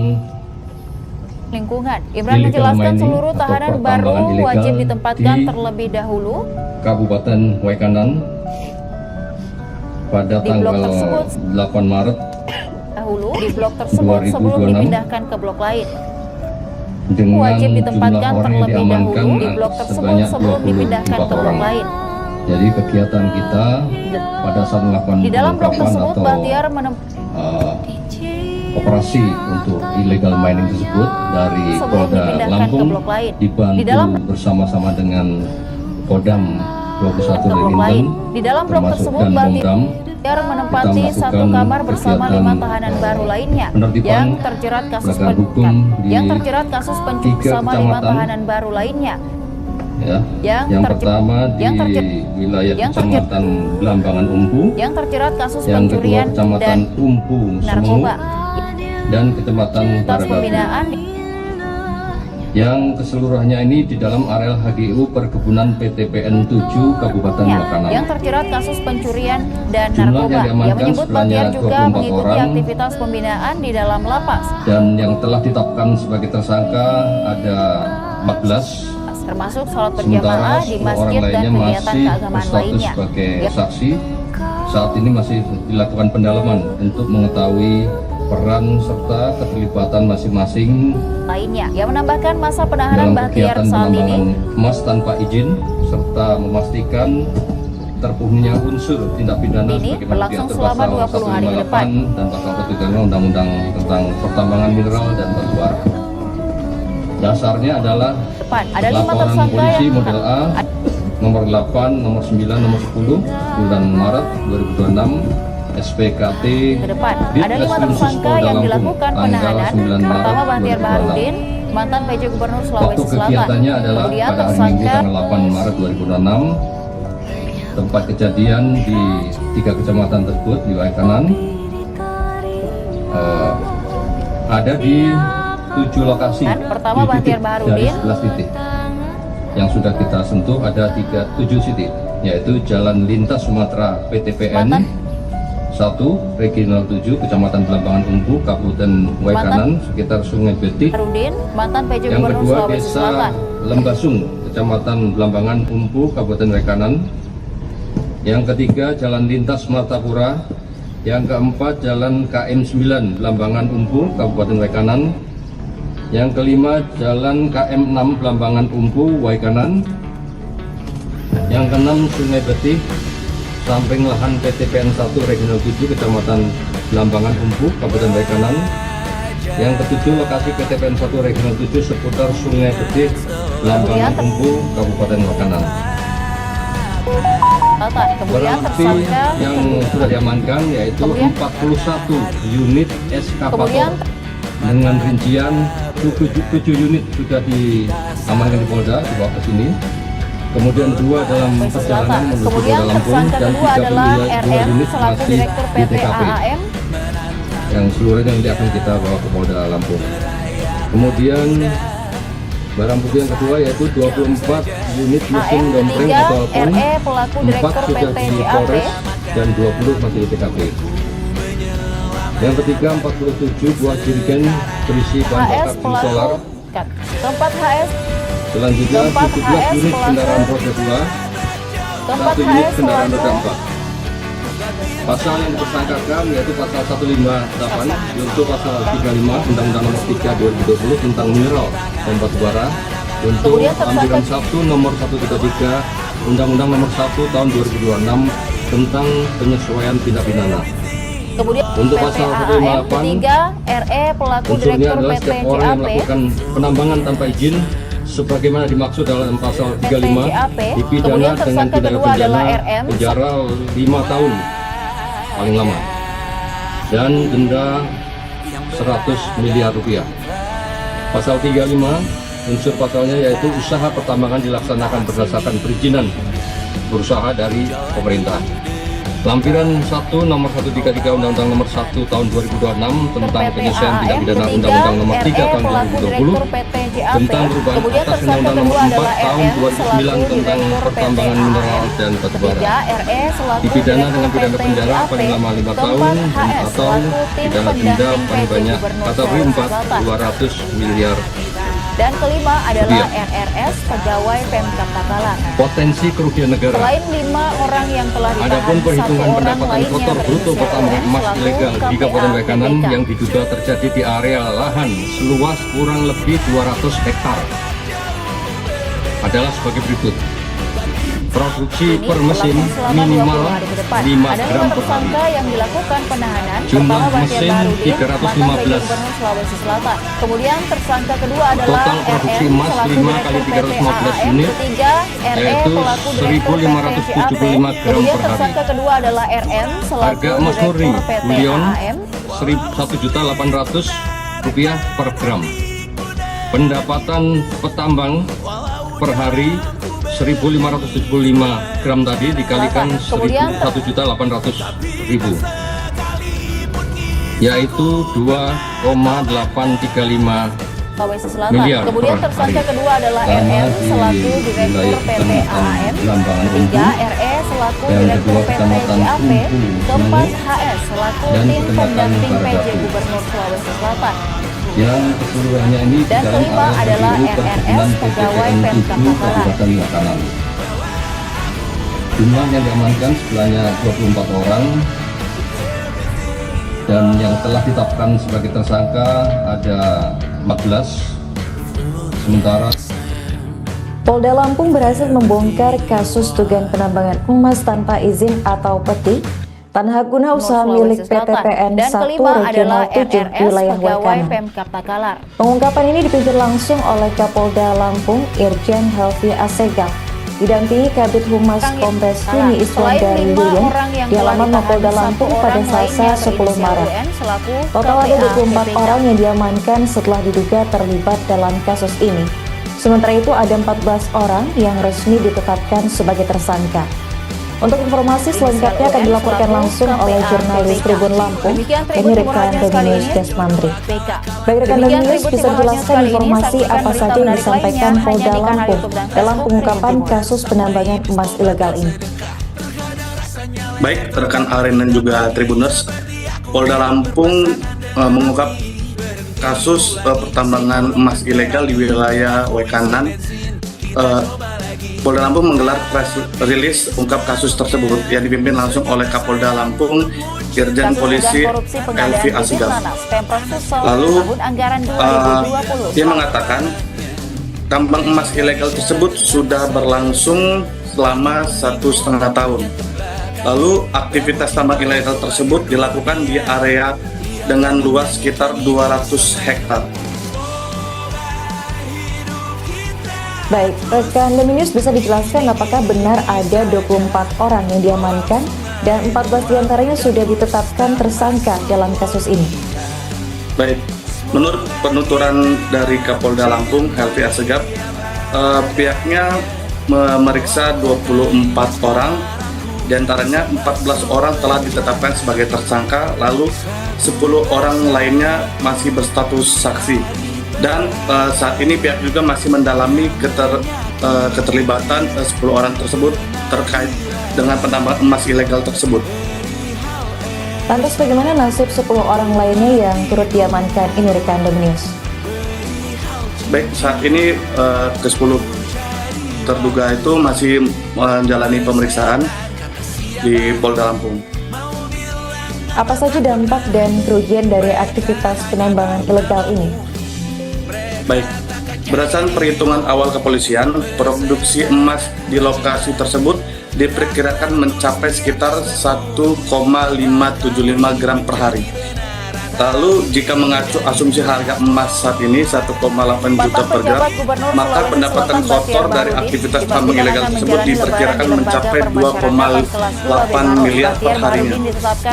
Imran illegal menjelaskan mining seluruh atau tahanan pertambangan baru ilegal wajib ditempatkan di terlebih dahulu Kabupaten Waikanan pada Di blok tanggal tersebut. 8 Maret di blok tersebut sebelum 2026. dipindahkan ke blok lain. dengan Wajib jumlah ditempatkan orang yang terlebih diamankan dahulu di blok tersebut sebanyak sebelum dipindahkan 24 ke blok orang. lain. Jadi kegiatan kita pada saat melakukan Di dalam blok pengungkapan tersebut atau Bahtiar menemukan operasi untuk illegal mining tersebut dari Sebelum Polda dipindahkan Lampung ke blok lain. dibantu Di dalam- bersama-sama dengan Kodam 21 ke blok Linten, lain. Di dalam blok termasuk tersebut dan Bahtiar Pomdam, menempati kita satu melakukan kamar bersama kegiatan 5 tahanan baru lainnya penertiban yang terjerat kasus penegakan hukum di yang terjerat kasus pencurian 3 bersama 5 kecamatan. tahanan baru lainnya. ya. Yang Yang terje- pertama di yang terje- wilayah yang terje- Kecamatan Belambangan Umpu, Yang terjerat kasus yang kedua pencurian Kecamatan dan Umpu Semu, narkoba dan Kecamatan atas Baradatu. pembinaan Yang keseluruhannya ini di dalam areal HGU Perkebunan PTPN 7 Kabupaten Waikanan. yang terjerat kasus pencurian dan Jumlah narkoba. yang diamankan Yang menyebut sebanyak Bahtiar juga 24 mengikuti orang. aktivitas pembinaan di dalam lapas, Dan yang telah ditetapkan sebagai tersangka ada 14, termasuk sholat sementara berjamaah di 10 orang masjid dan lainnya kegiatan masih keagamaan berstatus lainnya. sebagai Ya. saksi. Saat ini masih dilakukan pendalaman untuk mengetahui peran serta keterlibatan masing-masing Yang menambahkan masa penahanan dalam Bahtiar kegiatan saat penambangan ini emas tanpa izin serta memastikan terpenuhinya unsur tindak pidana Ini sebagaimana berlangsung diatur selama pasal 20 hari ke depan. 158 dan pasal 135 Undang-Undang tentang Pertambangan Mineral dan Batu Bara. Dasarnya adalah depan. Ada 5 laporan tersangka polisi yang model A nomor 8, nomor 9, nomor 10 bulan Maret 2026 SPKT ke depan. Dit Ada 5 Reskrim tersangka Polda yang Lampung, dilakukan tanggal penahanan. 9 Maret Pertama Bahtiar 2026. Baharudin, mantan PJ Gubernur Waktu Sulawesi Selatan. kegiatannya adalah Kemudian pada hari Minggu tersangka tanggal 8 Maret 2026. Tempat kejadian di 3 kecamatan tersebut di Waikanan ada di 7 lokasi. Pertama, 7 Bahtiar titik Baharudin. dari 11 titik. Yang sudah kita sentuh ada 7 titik, yaitu Jalan Lintas Sumatera PTPN Mantan. 1, Regional 7, Kecamatan Belambangan Umpu, Kabupaten Waikanan, sekitar Sungai Betik. Baharudin, mantan PJ Yang Gubernur kedua Sulawesi Desa Selatan. Lembasung, Kecamatan Belambangan Umpu, Kabupaten Waikanan. Yang ketiga Jalan Lintas Martapura. Yang keempat Jalan KM 9 Belambangan Umpu, Kabupaten Waikanan. Yang kelima Jalan KM 6 Belambangan Umpu, Waikanan. Yang keenam Sungai Betik, samping lahan PTPN 1 Regional 7 Kecamatan Belambangan Umpu, Kabupaten Waikanan. Yang ketujuh lokasi PTPN 1 Regional 7 seputar Sungai Betik, Belambangan Umpu, Kabupaten Waikanan. Kemudian Barang bukti tersangka yang sudah diamankan yaitu Kemudian- 41 unit eskavator Kemudian- dengan rincian 7 unit sudah diamankan di Polda dibawa ke sini. Kemudian 2 dalam Sulawesi perjalanan Selatan. menuju Kemudian Polda Lampung tersangka dan kedua adalah 32 RM unit selaku masih Direktur di PT TKP AAM. yang seluruhnya nanti akan kita bawa ke Polda Lampung. Kemudian barang bukti yang kedua yaitu 24 unit mesin AM dompreng ketiga, atau alpon, RE pelaku 4 Direktur sudah PT di JAP. Polres dan 20 masih di TKP. Yang ketiga 47 buah jerigen berisi bahan bakar HS fuel solar. pelaku keempat HS Selanjutnya Keempat 17 HS unit pelaku. kendaraan roda 2, keempat 1 unit HS kendaraan roda pelaku 4. Pasal yang dipersangkakan yaitu pasal 158 untuk pasal 35 Undang-Undang Nomor 3 2020 tentang mineral dan batu bara, untuk Kemudian tersangka- lampiran 1 nomor 133 Undang-Undang Nomor 1 tahun 2026 tentang penyesuaian tindak pidana. Kemudian Untuk pasal PPAAM 158, ketiga RE pelaku unsurnya direktur adalah PT setiap orang yang JAP melakukan penambangan tanpa izin sebagaimana dimaksud dalam pasal 35 JAP. dipidana Kemudian dengan tersangka pidana kedua adalah RM. penjara 5 tahun paling lama dan denda 100 miliar rupiah. Pasal 35 unsur pasalnya yaitu usaha pertambangan dilaksanakan berdasarkan perizinan berusaha dari pemerintah. Lampiran 1 nomor 133 Undang-Undang Nomor 1 tahun 2026 tentang penyelesaian tindak pidana Undang-Undang Nomor 3 tahun 2020 tentang perubahan atas Undang-Undang Nomor 4 tahun 2009 tentang pertambangan mineral dan batu bara. Dipidana dengan pidana penjara paling lama 5 tahun atau pidana denda paling banyak kategori 4 200 miliar. Dan kelima adalah Rupiah. NRS pegawai Pemkab Takalar. Potensi kerugian negara. Selain 5 orang yang telah ditahan, Adapun perhitungan 1 orang pendapatan lainnya kotor bruto berinisial pertambangan M emas selaku ilegal di KPA Kabupaten Waikanan TBK. yang diduga terjadi di area lahan seluas kurang lebih 200 hektar adalah sebagai berikut. Produksi Ini per mesin berlangsung selama minimal 20 hari ke depan. 5 Ada gram 5 per hari. tersangka yang dilakukan penahanan. Jumlah Pertama, Bahtiar mesin Baharudin, 315. mantan PJ Gubernur Sulawesi Selatan. Kemudian tersangka kedua adalah Total produksi RM emas selaku 5 Direktur kali 315 PT unit, Ketiga, RE yaitu pelaku Direktur 1.575 PT gram Kemudian per hari. tersangka kedua adalah RM selaku Harga emas murni Direktur PT bullion AAM. Rp1.800.000 per gram. Pendapatan petambang per hari 1.575 gram tadi dikalikan Kemudian 1.800.000 yaitu 2,835 Sulawesi Selatan. miliar Kemudian per tersangka hari. kedua adalah Pertama RM di selaku Direktur wilayah PT Kecamatan AAM. Lambangan Ketiga, Umbu. RE selaku Yang Direktur kedua, PT Kecamatan JAP. Umbu, Keempat, Sulu. HS selaku Dan tim Kecamatan pendamping PJ Baradatu. Gubernur Sulawesi Selatan. yang keseluruhannya ini di Dan dalam kelima area adalah PBU RRS perkebunan pegawai PTPN 7 Pemkab Takalar. Kabupaten Waikanan. Jumlah yang diamankan sebenarnya 24 orang dan yang telah ditetapkan sebagai tersangka ada 14. Sementara Polda Lampung berhasil membongkar kasus dugaan penambangan emas tanpa izin atau peti tanah guna usaha milik PTPN Dan 1 kelima adalah Regional 7 di RRS wilayah pegawai Waikanan. Pemkab Takalar. Pengungkapan ini dipimpin langsung oleh Kapolda Lampung Irjen Helvi Asegaf, didampingi Kabid Humas Kombes Yuni Iswandari Selain 5 William orang yang di telah halaman ditahan, Mapolda 1 Lampung pada orang Selasa lainnya 10 berinisial Maret. UN selaku Total ada KPA 24 TBK. orang yang diamankan setelah diduga terlibat dalam kasus ini. Sementara itu ada 14 orang yang resmi ditetapkan sebagai tersangka. Untuk informasi selengkapnya akan dilaporkan langsung oleh jurnalis Tribun Lampung, ini rekan Dominius Desmandri. Baik rekan Dominius, bisa dijelaskan informasi apa saja yang disampaikan Polda Lampung dalam pengungkapan kasus penambangan emas ilegal ini. Baik rekan Aren dan juga Tribuners, Polda Lampung mengungkap kasus pertambangan emas ilegal di wilayah Waikanan. Polda Lampung menggelar press release ungkap kasus tersebut yang dipimpin langsung oleh Kapolda Lampung Irjen Polisi Helvi Asegaf. Lalu dia mengatakan tambang emas ilegal tersebut sudah berlangsung selama 1,5 tahun. Lalu aktivitas tambang ilegal tersebut dilakukan di area dengan luas sekitar 200 hektar. Baik, rekan Dominius bisa dijelaskan apakah benar ada 24 orang yang diamankan dan 14 diantaranya sudah ditetapkan tersangka dalam kasus ini? Baik, menurut penuturan dari Kapolda Lampung Helvi Asegaf, pihaknya memeriksa 24 orang, diantaranya 14 orang telah ditetapkan sebagai tersangka, lalu 10 orang lainnya masih berstatus saksi. Dan saat ini pihak juga masih mendalami keterlibatan 10 orang tersebut terkait dengan penambangan emas ilegal tersebut. Lantas bagaimana nasib 10 orang lainnya yang turut diamankan ini rekan Dominius? Baik, saat ini ke-10 terduga itu masih menjalani pemeriksaan di Polda Lampung. Apa saja dampak dan kerugian dari aktivitas penambangan ilegal ini? Baik, berdasarkan perhitungan awal kepolisian, produksi emas di lokasi tersebut diperkirakan mencapai sekitar 1,575 gram per hari. Lalu jika mengacu asumsi harga emas saat ini 1,8 juta per gram, maka pendapatan kotor dari aktivitas tambang ilegal tersebut diperkirakan mencapai 2,8 miliar per harinya.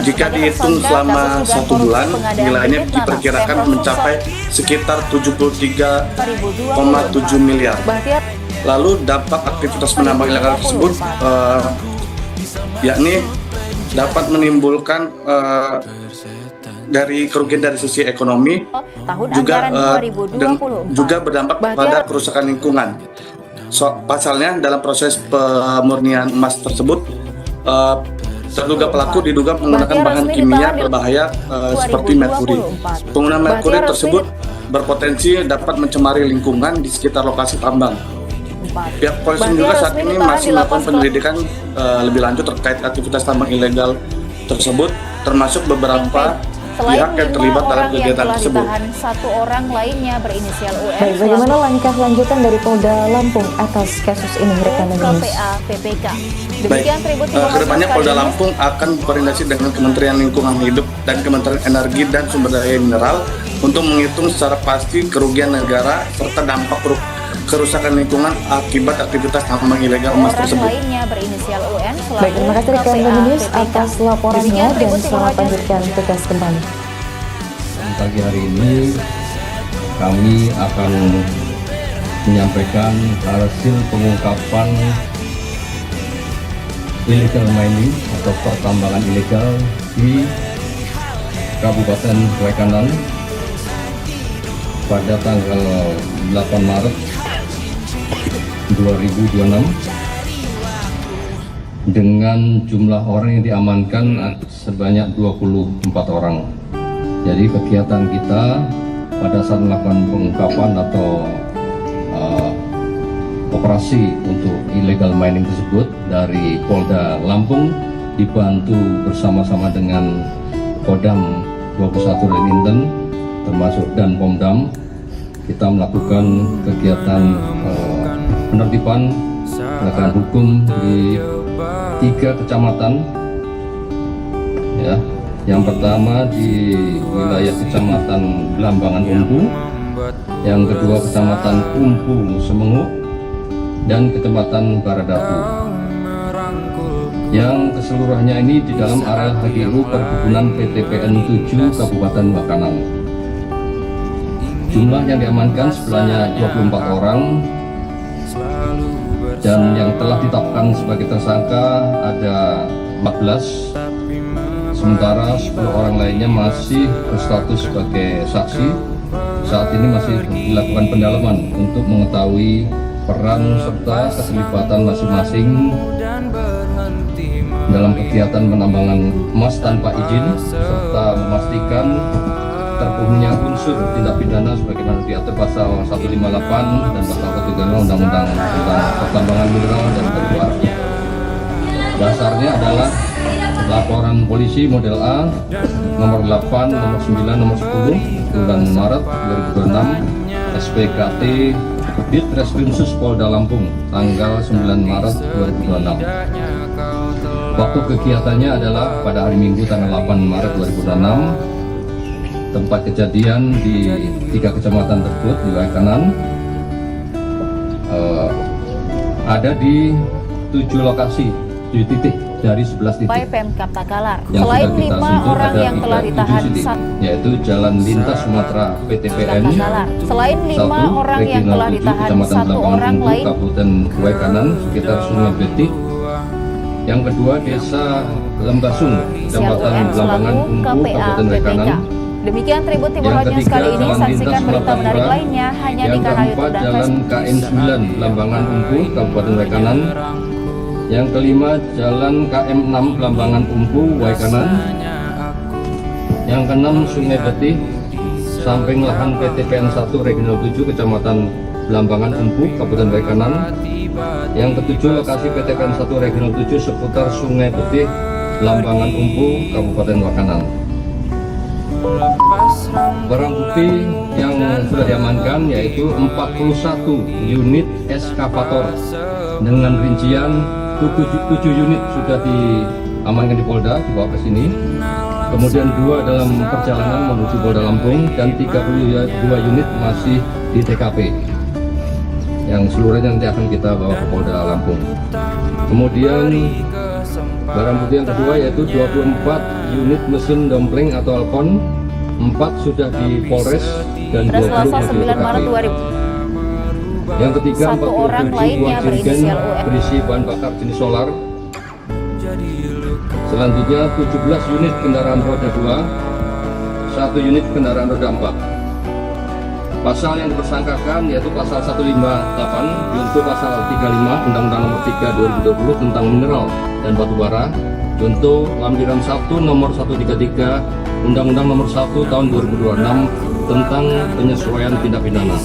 Jika dihitung selama 1 bulan, nilainya diperkirakan mencapai sekitar 73,7 miliar. Lalu dampak aktivitas penambang ilegal tersebut yakni dapat menimbulkan dari kerugian dari sisi ekonomi, juga berdampak pada kerusakan lingkungan. Pasalnya dalam proses pemurnian emas tersebut, terduga pelaku diduga menggunakan bahan kimia berbahaya seperti merkuri. Penggunaan merkuri tersebut berpotensi dapat mencemari lingkungan di sekitar lokasi tambang. Pihak polisi juga saat ini masih melakukan penyelidikan lebih lanjut terkait aktivitas tambang ilegal tersebut, termasuk beberapa pihak yang terlibat dalam kegiatan tersebut. Satu orang lainnya berinisial UN. Baik, bagaimana langkah lanjutan dari Polda Lampung atas kasus ini, rekan News? KPA PPK. Baik, kedepannya Polda Lampung akan berkoordinasi dengan Kementerian Lingkungan Hidup dan Kementerian Energi dan Sumber Daya Mineral untuk menghitung secara pasti kerugian negara serta dampak kerusakan lingkungan akibat aktivitas tambang ilegal emas tersebut. Baik, terima kasih rekan News atas laporannya dan selamat lanjutkan tugas kembali. Pagi hari ini kami akan menyampaikan hasil pengungkapan illegal mining atau pertambangan ilegal di Kabupaten Waikanan pada tanggal 8 Maret 2026 dengan jumlah orang yang diamankan sebanyak 24 orang. Jadi kegiatan kita pada saat melakukan pengungkapan atau operasi untuk illegal mining tersebut dari Polda Lampung dibantu bersama-sama dengan Kodam 21 Leninten termasuk dan Pomdam, kita melakukan kegiatan penertiban penegakan hukum di 3 kecamatan, ya. Yang pertama di wilayah Kecamatan Blambangan Umpu, yang kedua Kecamatan Umpu Semenguk, dan Kecamatan Baradatu. Yang keseluruhannya ini di dalam area HGU Perkebunan PTPN 7 Kabupaten Waikanan. Jumlah yang diamankan sebenarnya 24 orang, dan yang telah ditetapkan sebagai tersangka ada 14, sementara 10 orang lainnya masih berstatus sebagai saksi. Saat ini masih dilakukan pendalaman untuk mengetahui peran serta keterlibatan masing-masing dalam kegiatan penambangan emas tanpa izin, serta memastikan terpenuhinya unsur tindak pidana sebagaimana diatur pasal 158 dan pasal 135 Undang-Undang tentang Pertambangan Mineral dan Batu Bara. Dasarnya adalah laporan polisi model A nomor 8, nomor 9, nomor 10 bulan Maret 2026 SPKT Ditreskrimsus Polda Lampung tanggal 9 Maret 2026. Waktu kegiatannya adalah pada hari Minggu tanggal 8 Maret 2026. Tempat kejadian di 3 kecamatan tersebut di Waikanan ada di 7 lokasi, 7 titik dari 11 titik. Pemkap Takalar. Yang Selain sudah kita 5 sentuh orang ada yang telah ditahan yaitu Jalan Lintas Sumatera PTPN Selain 5 orang yang telah ditahan, 1 orang lain Kabupaten Waikanan sekitar Sungai Betik. Yang kedua Desa Lembasung, Kecamatan Blambangan Umpu, Kabupaten Waikanan. Demikian Tribun Timur Audience kali ini. Saksikan berita menarik lainnya hanya di kanal YouTube dan Jalan KN9 Blambangan Umpu, Kabupaten Waikanan. Yang kelima Jalan KM6 Blambangan Umpu, Waikanan. Yang keenam Sungai Betih, samping lahan PTPN 1 Regional 7 Kecamatan Blambangan Umpu, Kabupaten Waikanan. Yang ketujuh lokasi PTPN 1 Regional 7 seputar Sungai Betih, Lambangan Umpu, Kabupaten Wakanan. Barang bukti yang sudah diamankan yaitu 41 unit eskavator dengan rincian 7 unit sudah diamankan di Polda, dibawa ke sini. Kemudian 2 dalam perjalanan menuju Polda Lampung dan 32 unit masih di TKP. Yang seluruhnya nanti akan kita bawa ke Polda Lampung. Kemudian barang bukti yang kedua yaitu 24 unit mesin dompleng atau alkon, 4 sudah di Polres dan 20 Selasa di 9 Maret TKP. 2000. Yang ketiga, Satu orang 47 lainnya buah jerigen berinisial UM. berisi bahan bakar jenis solar. Selanjutnya 17 unit kendaraan roda 2, 1 unit kendaraan roda 4. Pasal yang dipersangkakan yaitu pasal 158 junto pasal 35 Undang-Undang Nomor 3 2020 tentang mineral dan batu bara, junto lampiran 1 nomor 133 Undang-Undang Nomor 1 tahun 2026 tentang penyesuaian tindak pidana.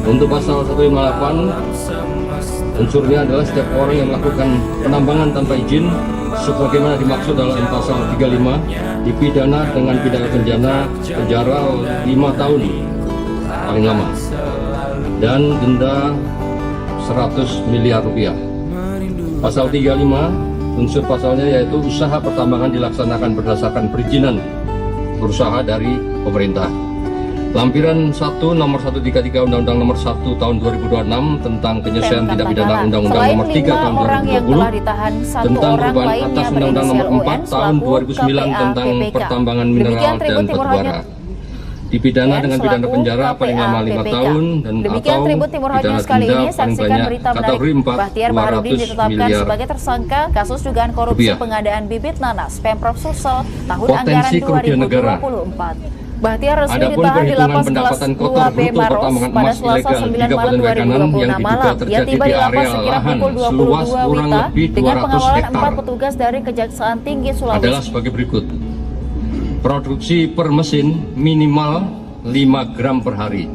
Untuk pasal 158 unsurnya adalah setiap orang yang melakukan penambangan tanpa izin sebagaimana dimaksud dalam pasal 35 dipidana dengan pidana penjara 5 tahun paling lama dan denda 100 miliar rupiah. Pasal 35 unsur pasalnya yaitu usaha pertambangan dilaksanakan berdasarkan perizinan berusaha dari pemerintah. Lampiran 1 nomor 133 Undang-Undang Nomor 1 tahun 2026 tentang penyesuaian tindak pidana Undang-Undang Nomor 3 tahun 2020 tentang perubahan atas Undang-Undang Nomor 4 tahun 2009 tentang pertambangan mineral dan batu bara. Dipidana dengan pidana penjara paling lama 5 tahun dan atau pidana denda paling banyak kategori 4 200 miliar sebagai tersangka kasus dugaan korupsi pengadaan bibit nanas Pemprov Sulsel tahun anggaran Potensi kerugian negara. 2024. Bahtiar resmi Adapun ditahan di perhitungan lapas kelas pendapatan 2 kotor B bruto Maros pertambangan pada emas Selasa ilegal 9 di Maret Kabupaten Wakanan 2026 yang diduga malam. Ia terjadi tiba di di lapas area sekira lahan pukul seluas 22 kurang WITA lebih dengan 200 pengawalan hektar 4 petugas dari Kejaksaan Tinggi adalah Sulawesi. sebagai berikut. Produksi per mesin minimal 5 gram per hari.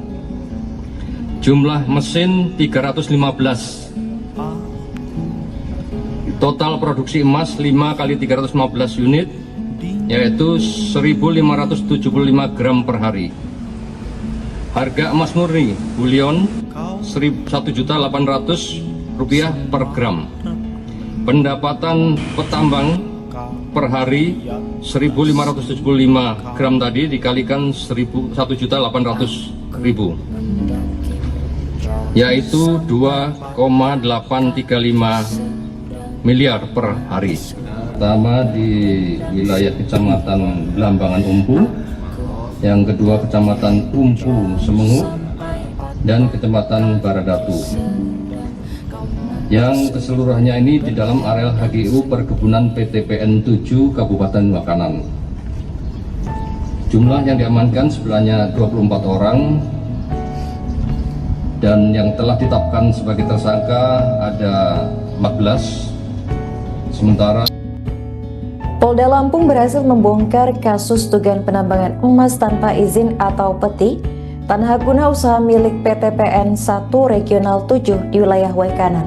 Jumlah mesin 315. Total produksi emas 5 kali 315 unit yaitu 1.575 gram per hari. Harga emas murni bulion Rp1.800.000 per gram. Pendapatan petambang per hari 1.575 gram tadi dikalikan 1.800.000 yaitu 2,835 miliar per hari. Pertama di wilayah Kecamatan Lambangan Umpu, yang kedua Kecamatan Umpu Semengu, dan Kecamatan Baradatu. Yang keseluruhannya ini di dalam areal HGU Perkebunan PTPN 7 Kabupaten Wakanan. Jumlah yang diamankan sebenarnya 24 orang dan yang telah ditetapkan sebagai tersangka ada 14. Sementara Polda Lampung berhasil membongkar kasus dugaan penambangan emas tanpa izin atau peti tanah guna usaha milik PTPN 1 Regional 7 di wilayah Wakanan.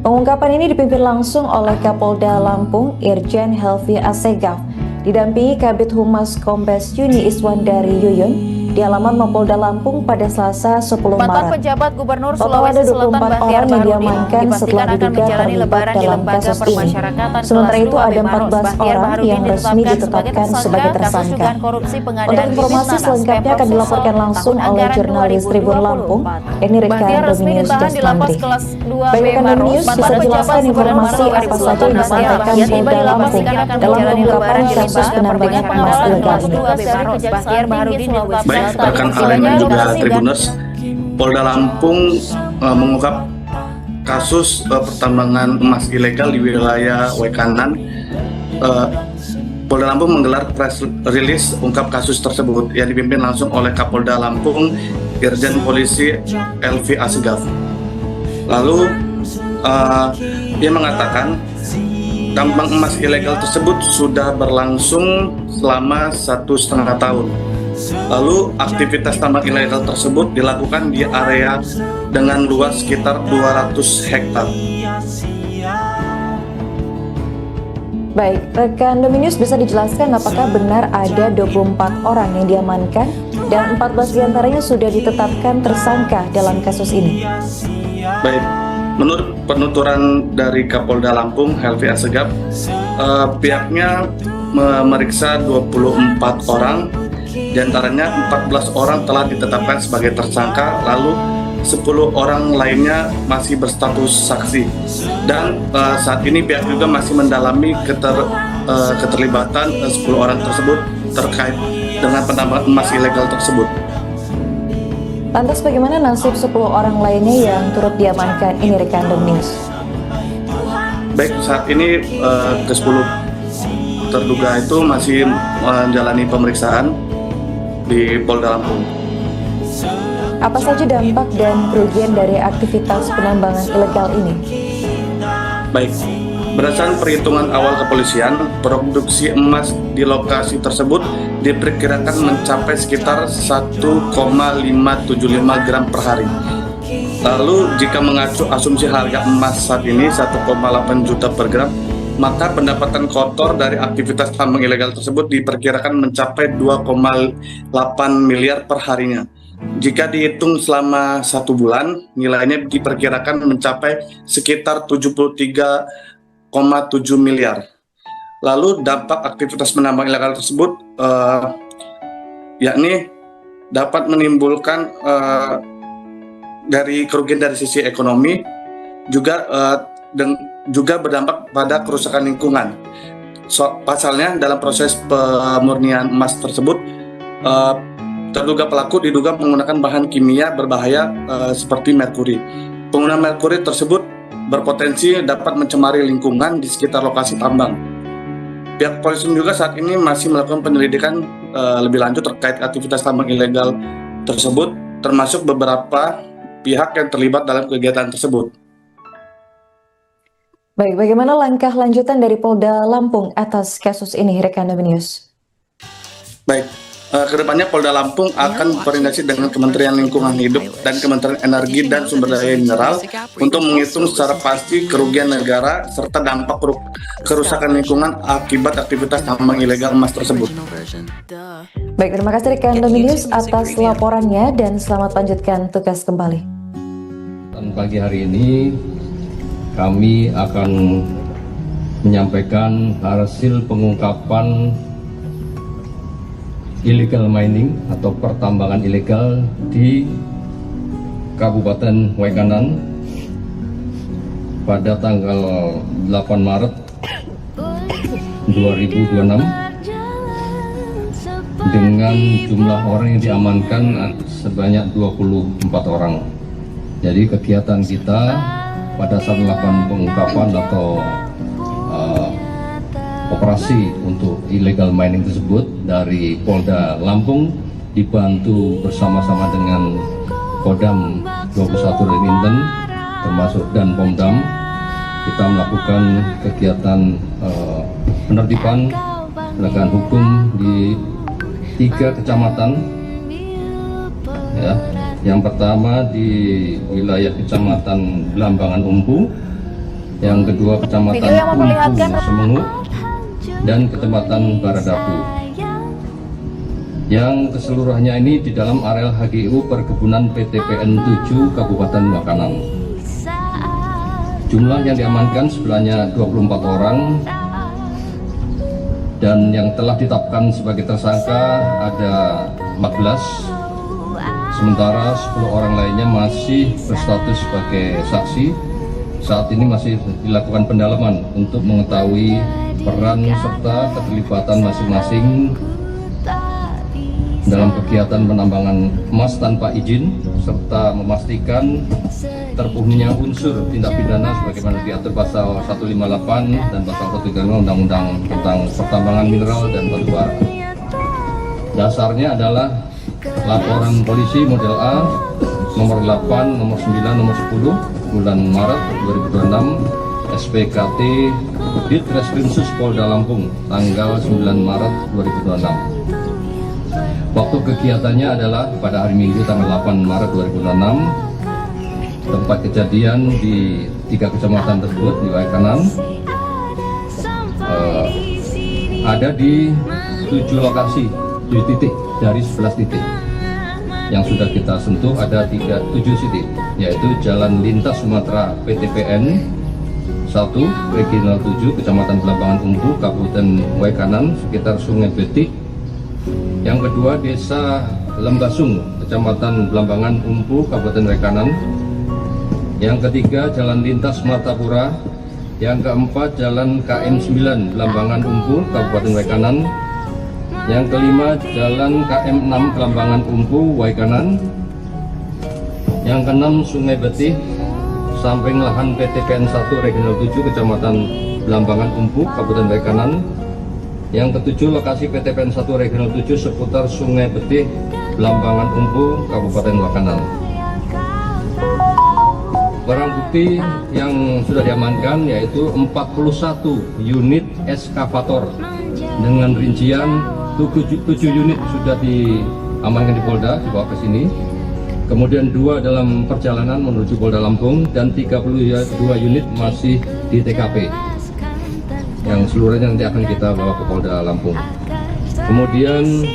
Pengungkapan ini dipimpin langsung oleh Kapolda Lampung Irjen Helvi Asegaf, didampingi Kabid Humas Kombes Yuni Iswandari Yuyun di halaman Mapolda Lampung pada Selasa 10 Mantan Maret. pejabat Gubernur Total ada Sulawesi Selatan 24 Bahtiar orang yang Bahrudin diamankan setelah dipastikan akan diduga menjalani terlibat lebaran di dalam lembaga kasus ini. permasyarakatan Sementara kelas itu 2 ada B 14 Maros. Bahtiar orang Bahrudin yang resmi ditetapkan sebagai tersangka. dugaan korupsi pengadaan Untuk informasi bibit nanas selengkapnya Pemprov akan dilaporkan Sulsel langsung tahun oleh anggaran jurnalis Tribun Lampung, 2024. ini Rika Bahtiar resmi Dominius ditahan di lapas Dasmandri. kelas 2 B Baik rekan Maros. Dominius, Mantan bisa pejabat jelaskan Gubernur informasi apa saja yang disampaikan Ia tiba Polda di lapas Lampung sekira akan dalam menjalani pengungkapan lebaran di kasus lembaga penambangan emas permasyarakatan ilegal kelas ini. 2 B Maros. Bahtiar Bahrudin ditetapkan Baik, rekan Alen dan juga Tribuners, Polda Lampung mengungkap kasus pertambangan emas ilegal di wilayah Wakanan. Polda Lampung menggelar press release ungkap kasus tersebut yang dipimpin langsung oleh Kapolda Lampung Irjen Polisi Helvi Asegaf. Lalu ia mengatakan tambang emas ilegal tersebut sudah berlangsung selama 1,5 tahun. Lalu aktivitas tambang ilegal tersebut dilakukan di area dengan luas sekitar 200 hektar. Baik, rekan Dominius bisa dijelaskan apakah benar ada 24 orang yang diamankan dan 14 diantaranya sudah ditetapkan tersangka dalam kasus ini? Baik, menurut penuturan dari Kapolda Lampung, Helvi Assegaf, pihaknya memeriksa 24 orang, diantaranya 14 orang telah ditetapkan sebagai tersangka, lalu 10 orang lainnya masih berstatus saksi. Dan saat ini pihak juga masih mendalami keterlibatan 10 orang tersebut terkait dengan penambangan emas ilegal tersebut. Lantas bagaimana nasib 10 orang lainnya yang turut diamankan ini, rekan Dominius? Baik, saat ini ke-10 terduga itu masih menjalani pemeriksaan di Polda Lampung. Apa saja dampak dan kerugian dari aktivitas penambangan ilegal ini? Baik, berdasarkan perhitungan awal kepolisian, produksi emas di lokasi tersebut diperkirakan mencapai sekitar 1,575 gram per hari. Lalu jika mengacu asumsi harga emas saat ini 1,8 juta per gram, maka pendapatan kotor dari aktivitas tambang ilegal tersebut diperkirakan mencapai 2,8 miliar per harinya. Jika dihitung selama 1 bulan, nilainya diperkirakan mencapai sekitar 73,7 miliar. Lalu dampak aktivitas penambang ilegal tersebut yakni dapat menimbulkan dari kerugian dari sisi ekonomi, juga berdampak pada kerusakan lingkungan. Pasalnya dalam proses pemurnian emas tersebut, terduga pelaku diduga menggunakan bahan kimia berbahaya seperti merkuri. Penggunaan merkuri tersebut berpotensi dapat mencemari lingkungan di sekitar lokasi tambang. Pihak polisi juga saat ini masih melakukan penyelidikan lebih lanjut terkait aktivitas tambang ilegal tersebut, termasuk beberapa pihak yang terlibat dalam kegiatan tersebut. Baik, bagaimana langkah lanjutan dari Polda Lampung atas kasus ini, rekan Dominius? Baik, kedepannya Polda Lampung akan berkoordinasi dengan Kementerian Lingkungan Hidup dan Kementerian Energi dan Sumber Daya Mineral untuk menghitung secara pasti kerugian negara serta dampak kerusakan lingkungan akibat aktivitas tambang ilegal emas tersebut. Baik, terima kasih rekan Dominius atas laporannya dan selamat lanjutkan tugas kembali. Dan pagi hari ini kami akan menyampaikan hasil pengungkapan illegal mining atau pertambangan ilegal di Kabupaten Waikanan pada tanggal 8 Maret 2026 dengan jumlah orang yang diamankan sebanyak 24 orang. Jadi kegiatan kita pada saat melakukan pengungkapan atau operasi untuk illegal mining tersebut dari Polda Lampung dibantu bersama-sama dengan Kodam 21 Reminten termasuk dan Pomdam, kita melakukan kegiatan penertiban penegakan hukum di 3 kecamatan ya. Yang pertama di wilayah Kecamatan Belambangan Umpu, yang kedua Kecamatan Umpu Semengu, dan Kecamatan Baradapu. Yang keseluruhannya ini di dalam areal HGU Perkebunan PTPN 7 Kabupaten Waikanan. Jumlah yang diamankan sebenarnya 24 orang, dan yang telah ditetapkan sebagai tersangka ada 14. Sementara 10 orang lainnya masih berstatus sebagai saksi. Saat ini masih dilakukan pendalaman untuk mengetahui peran serta keterlibatan masing-masing dalam kegiatan penambangan emas tanpa izin, serta memastikan terpenuhinya unsur tindak pidana sebagaimana diatur pasal 158 dan pasal 135 Undang-Undang tentang pertambangan mineral dan batu bara. Dasarnya adalah laporan polisi model A nomor 8, nomor 9, nomor 10 bulan Maret 2026 SPKT Ditreskrimsus Polda Lampung tanggal 9 Maret 2026. Waktu kegiatannya adalah pada hari Minggu tanggal 8 Maret 2026. Tempat kejadian di 3 kecamatan tersebut di Waikanan. ada di 7 lokasi, 7 titik dari 11 titik. Yang sudah kita sentuh ada 7 titik, yaitu Jalan Lintas Sumatera PTPN 1, Regional 7, Kecamatan Belambangan Umpu, Kabupaten Waikanan, sekitar Sungai Betik. Yang kedua, Desa Lembasung, Kecamatan Belambangan Umpu, Kabupaten Waikanan. Yang ketiga, Jalan Lintas Martapura. Yang keempat, Jalan KM 9, Belambangan Umpu, Kabupaten Waikanan. Yang kelima, Jalan KM 6, Belambangan Umpu, Waikanan. Yang keenam, Sungai Betih, samping lahan PTPN 1 Regional 7, Kecamatan Belambangan Umpu, Kabupaten Waikanan. Yang ketujuh, lokasi PTPN 1 Regional 7 seputar Sungai Betih, Belambangan Umpu, Kabupaten Waikanan. Barang bukti yang sudah diamankan yaitu 41 unit eskavator dengan rincian 7 unit sudah diamankan di Polda, dibawa ke sini. Kemudian 2 dalam perjalanan menuju Polda Lampung dan 32 unit masih di TKP. Yang seluruhnya nanti akan kita bawa ke Polda Lampung. Kemudian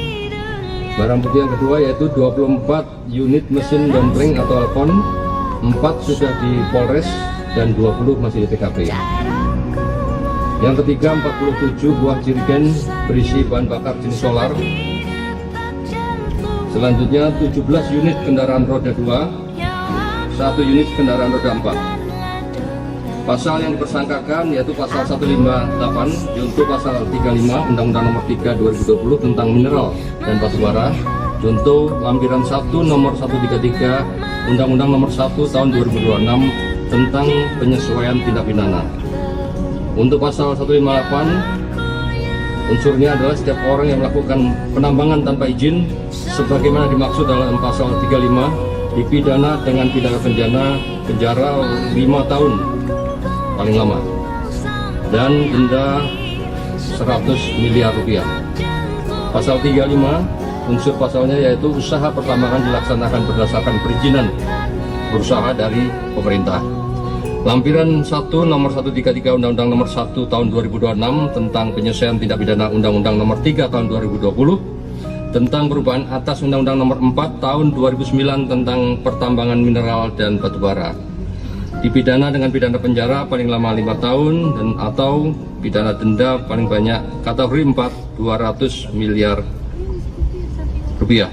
barang bukti yang kedua yaitu 24 unit mesin dompleng atau alpon, 4 sudah di Polres dan 20 masih di TKP. Yang ketiga, 47 buah jerigen berisi bahan bakar jenis solar. Selanjutnya 17 unit kendaraan roda 2, 1 unit kendaraan roda 4. Pasal yang dipersangkakan yaitu pasal 158 junto pasal 35 Undang-Undang Nomor 3 2020 tentang mineral dan batu bara, junto lampiran 1 nomor 133 Undang-Undang Nomor 1 tahun 2026 tentang penyesuaian tindak pidana. Untuk pasal 158, unsurnya adalah setiap orang yang melakukan penambangan tanpa izin sebagaimana dimaksud dalam pasal 35 dipidana dengan pidana penjara 5 tahun paling lama dan denda 100 miliar rupiah. Pasal 35, unsur pasalnya yaitu usaha pertambangan dilaksanakan berdasarkan perizinan berusaha dari pemerintah. Lampiran 1 nomor 133 Undang-Undang Nomor 1 tahun 2026 tentang penyesuaian tindak pidana Undang-Undang Nomor 3 tahun 2020 tentang perubahan atas Undang-Undang Nomor 4 tahun 2009 tentang pertambangan mineral dan batu bara. Dipidana dengan pidana penjara paling lama 5 tahun dan atau pidana denda paling banyak kategori 4 200 miliar rupiah.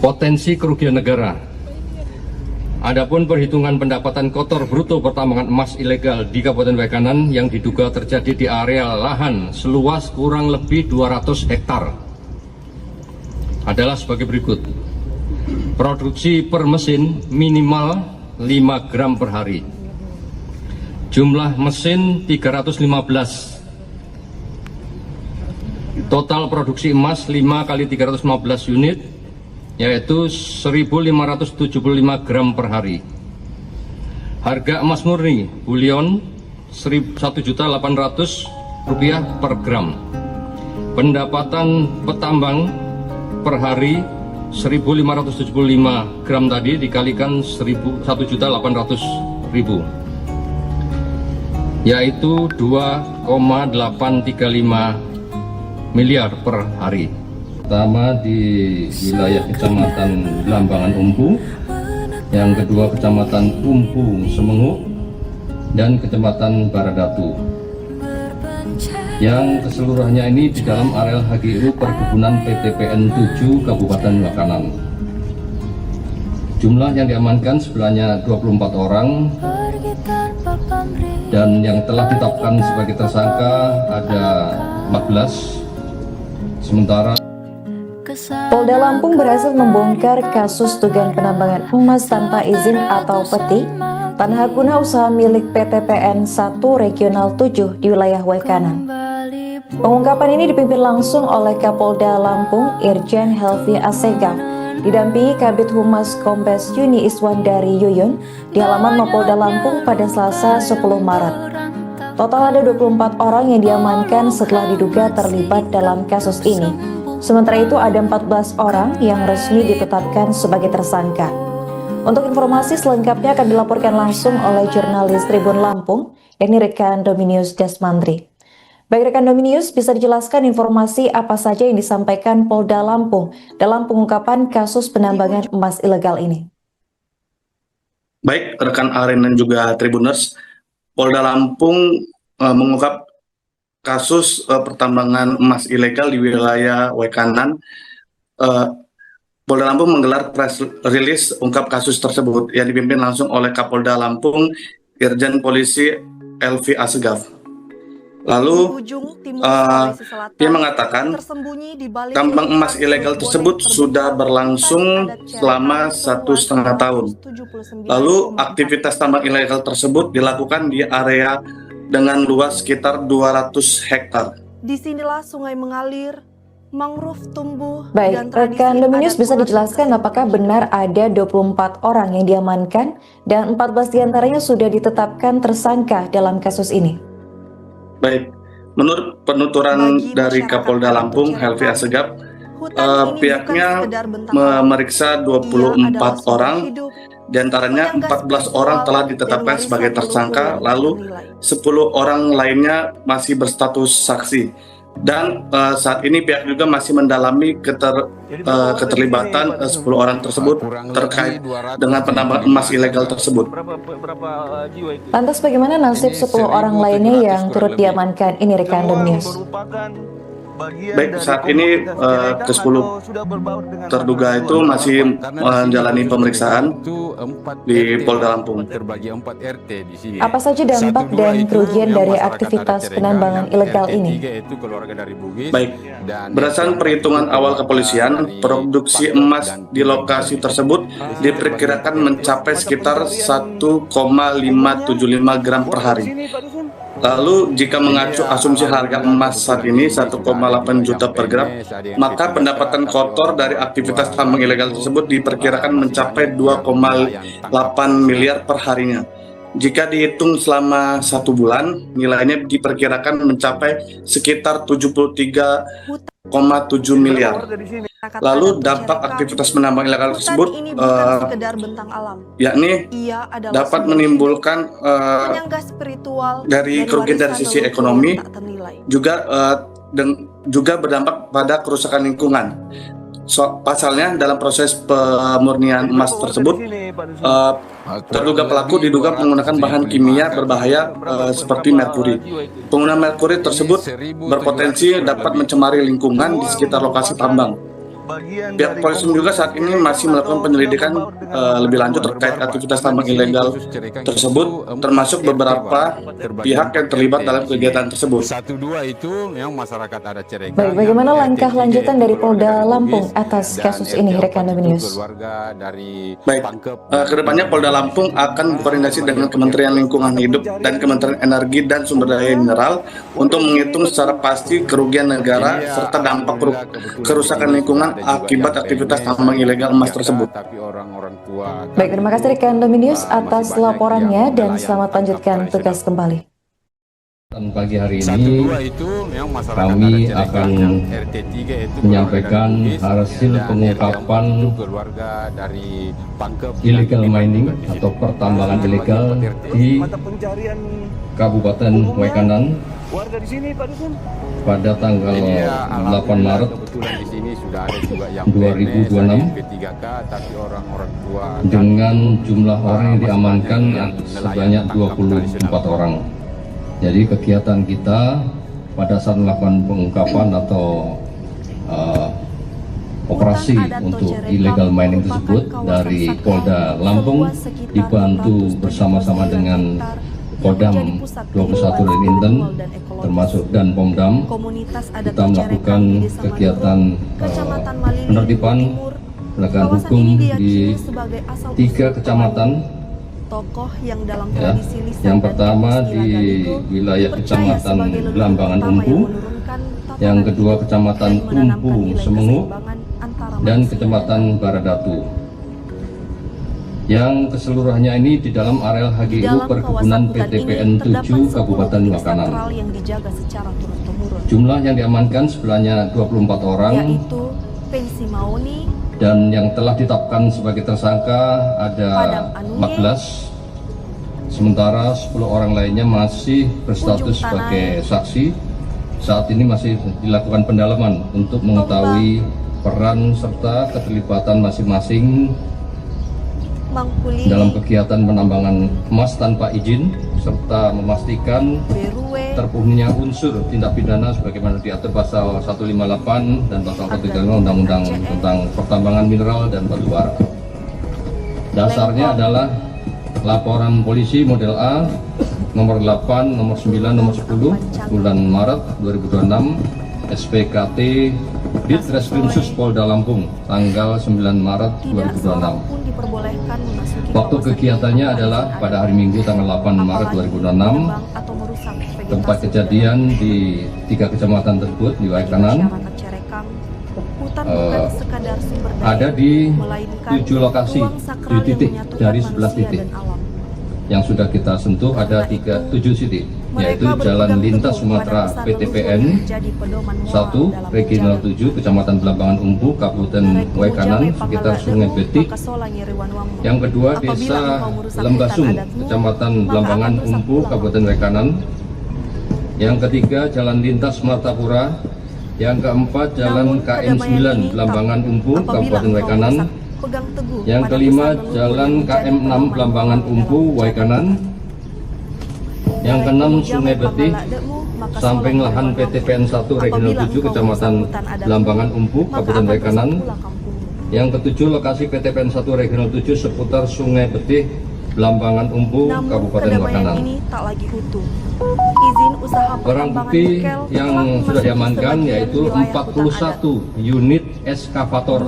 Potensi kerugian negara. Adapun perhitungan pendapatan kotor bruto pertambangan emas ilegal di Kabupaten Waikanan yang diduga terjadi di area lahan seluas kurang lebih 200 hektar adalah sebagai berikut. Produksi per mesin minimal 5 gram per hari. Jumlah mesin 315. Total produksi emas 5 kali 315 unit yaitu 1.575 gram per hari. Harga emas murni bullion 1.800.000 rupiah per gram. Pendapatan petambang per hari 1.575 gram tadi dikalikan 1.800.000 yaitu 2,835 miliar per hari. Pertama di wilayah Kecamatan Belambangan Umpu, yang kedua Kecamatan Umpu Semengu, dan Kecamatan Baradatu. Yang keseluruhannya ini di dalam areal HGU Perkebunan PTPN 7 Kabupaten Waikanan. Jumlah yang diamankan sebenarnya 24 orang dan yang telah ditetapkan sebagai tersangka ada 14. Sementara Polda Lampung berhasil membongkar kasus dugaan penambangan emas tanpa izin atau peti tanah guna usaha milik PTPN 1 Regional 7 di wilayah Waikanan. Pengungkapan ini dipimpin langsung oleh Kapolda Lampung Irjen Helvi Asegaf, didampingi Kabid Humas Kombes Yuni Iswandari Yuyun di halaman Mapolda Lampung pada Selasa 10 Maret. Total ada 24 orang yang diamankan setelah diduga terlibat dalam kasus ini. Sementara itu ada 14 orang yang resmi ditetapkan sebagai tersangka. Untuk informasi selengkapnya akan dilaporkan langsung oleh jurnalis Tribun Lampung, yakni rekan Dominius Desmantri. Baik rekan Dominius, bisa dijelaskan informasi apa saja yang disampaikan Polda Lampung dalam pengungkapan kasus penambangan emas ilegal ini? Baik, rekan Aren dan juga Tribuners, Polda Lampung mengungkap kasus pertambangan emas ilegal di wilayah Wekanan. Polda Lampung menggelar press release ungkap kasus tersebut yang dipimpin langsung oleh Kapolda Lampung, Irjen Polisi Elvi Asegaf. Lalu dia mengatakan tambang emas ilegal tersebut sudah berlangsung selama 1,5 tahun. Lalu aktivitas tambang ilegal tersebut dilakukan di area dengan luas sekitar 200 hektar. Disinilah sungai mengalir, mangrove tumbuh. Baik, rekan Dominius bisa dijelaskan apakah benar ada 24 orang yang diamankan dan 14 diantaranya sudah ditetapkan tersangka dalam kasus ini? Baik, menurut penuturan dari Kapolda Lampung, Elvi Asegaf, pihaknya memeriksa 24 orang, diantaranya 14 orang telah ditetapkan sebagai tersangka, lalu 10 orang lainnya masih berstatus saksi. Dan saat ini pihak juga masih mendalami keterlibatan 10 orang tersebut terkait dengan penambangan emas ilegal tersebut. Lantas bagaimana nasib 10 orang lainnya yang turut diamankan ini rekan Dominius? Baik, saat ini ke-10 terduga itu masih menjalani pemeriksaan di Polda Lampung. Apa saja dampak dan kerugian dari aktivitas penambangan ilegal ini? Baik, berdasarkan perhitungan awal kepolisian, produksi emas di lokasi tersebut diperkirakan mencapai sekitar 1,575 gram per hari. Lalu jika mengacu asumsi harga emas saat ini 1,8 juta per gram, maka pendapatan kotor dari aktivitas tambang ilegal tersebut diperkirakan mencapai 2,8 miliar per harinya. Jika dihitung selama 1 bulan, nilainya diperkirakan mencapai sekitar 73,7 miliar. Lalu dampak aktivitas penambang ilegal tersebut yakni dapat menimbulkan dari kerugian dari sisi ekonomi, juga berdampak pada kerusakan lingkungan. Pasalnya dalam proses pemurnian emas tersebut, terduga pelaku diduga menggunakan bahan kimia berbahaya seperti merkuri. Penggunaan merkuri tersebut berpotensi dapat mencemari lingkungan di sekitar lokasi tambang. Pihak polisi juga saat ini masih melakukan penyelidikan lebih lanjut terkait aktivitas tambang ilegal tersebut, termasuk beberapa pihak yang terlibat dalam kegiatan tersebut. Baik, bagaimana langkah lanjutan dari Polda Lampung atas kasus ini, rekan Dominius? Baik, kedepannya Polda Lampung akan berkoordinasi dengan Kementerian Lingkungan Hidup dan Kementerian Energi dan Sumber Daya Mineral untuk menghitung secara pasti kerugian negara serta dampak kerusakan lingkungan akibat aktivitas tambang ilegal emas tersebut. Baik, terima kasih rekan Dominius atas laporannya dan selamat lanjutkan tugas kembali. Pagi hari ini kami akan menyampaikan hasil pengungkapan illegal mining atau pertambangan ilegal di Kabupaten Wekanan pada tanggal 8 Maret 2026 dengan jumlah orang yang diamankan sebanyak 24 orang. Jadi kegiatan kita pada saat melakukan pengungkapan atau operasi untuk illegal mining tersebut dari Polda Lampung dibantu bersama-sama dengan Kodam 21 dan Inten termasuk dan Pomdam, kita melakukan kegiatan penertiban penegakan hukum di 3 kecamatan. Yang pertama di wilayah Kecamatan Belambangan Umpu, yang kedua Kecamatan Umpu Semengu, dan Kecamatan Baradatu. Yang keseluruhannya ini di dalam areal HGU Perkebunan PTPN 7 Kabupaten Wekanan. Jumlah yang diamankan sebenarnya 24 orang, Dan yang telah ditetapkan sebagai tersangka ada 14, sementara 10 orang lainnya masih berstatus sebagai saksi. Saat ini masih dilakukan pendalaman untuk mengetahui peran serta keterlibatan masing-masing dalam kegiatan penambangan emas tanpa izin, serta memastikan terpenuhinya unsur tindak pidana sebagaimana diatur pasal 158 dan pasal 135 Undang-Undang tentang Pertambangan Mineral dan Batu Bara. Dasarnya adalah laporan polisi model A nomor 8, nomor 9, nomor 10 bulan Maret 2026 SPKT Ditreskrimsus Polda Lampung tanggal 9 Maret 2026. Waktu kegiatannya adalah pada hari Minggu tanggal 8 Maret 2026. Tempat kejadian di 3 kecamatan tersebut di Waikanan. Ada di 7 lokasi, 7 titik dari 11 titik. Yang sudah kita sentuh ada 7 titik, yaitu Jalan Lintas Sumatera PTPN 1, Regional 7, Kecamatan Belambangan Umpu, Kabupaten Waikanan, sekitar Sungai Betik. Yang kedua, Desa Lembasung, Kecamatan Belambangan Umpu, Kabupaten Waikanan. Yang ketiga, Jalan Lintas Martapura. Yang keempat, Jalan KM 9, Belambangan Umpu, Kabupaten Waikanan. Yang kelima, Jalan KM 6 Belambangan Umpu, Waikanan. Yang keenam, Sungai Betih, samping lahan PTPN 1 Regional 7 Kecamatan Belambangan Umpu, Kabupaten Waikanan. Yang ketujuh, lokasi PTPN 1 Regional 7 seputar Sungai Betih, Belambangan Umpu, Kabupaten Waikanan. Barang bukti yang sudah diamankan yaitu 41 unit eskavator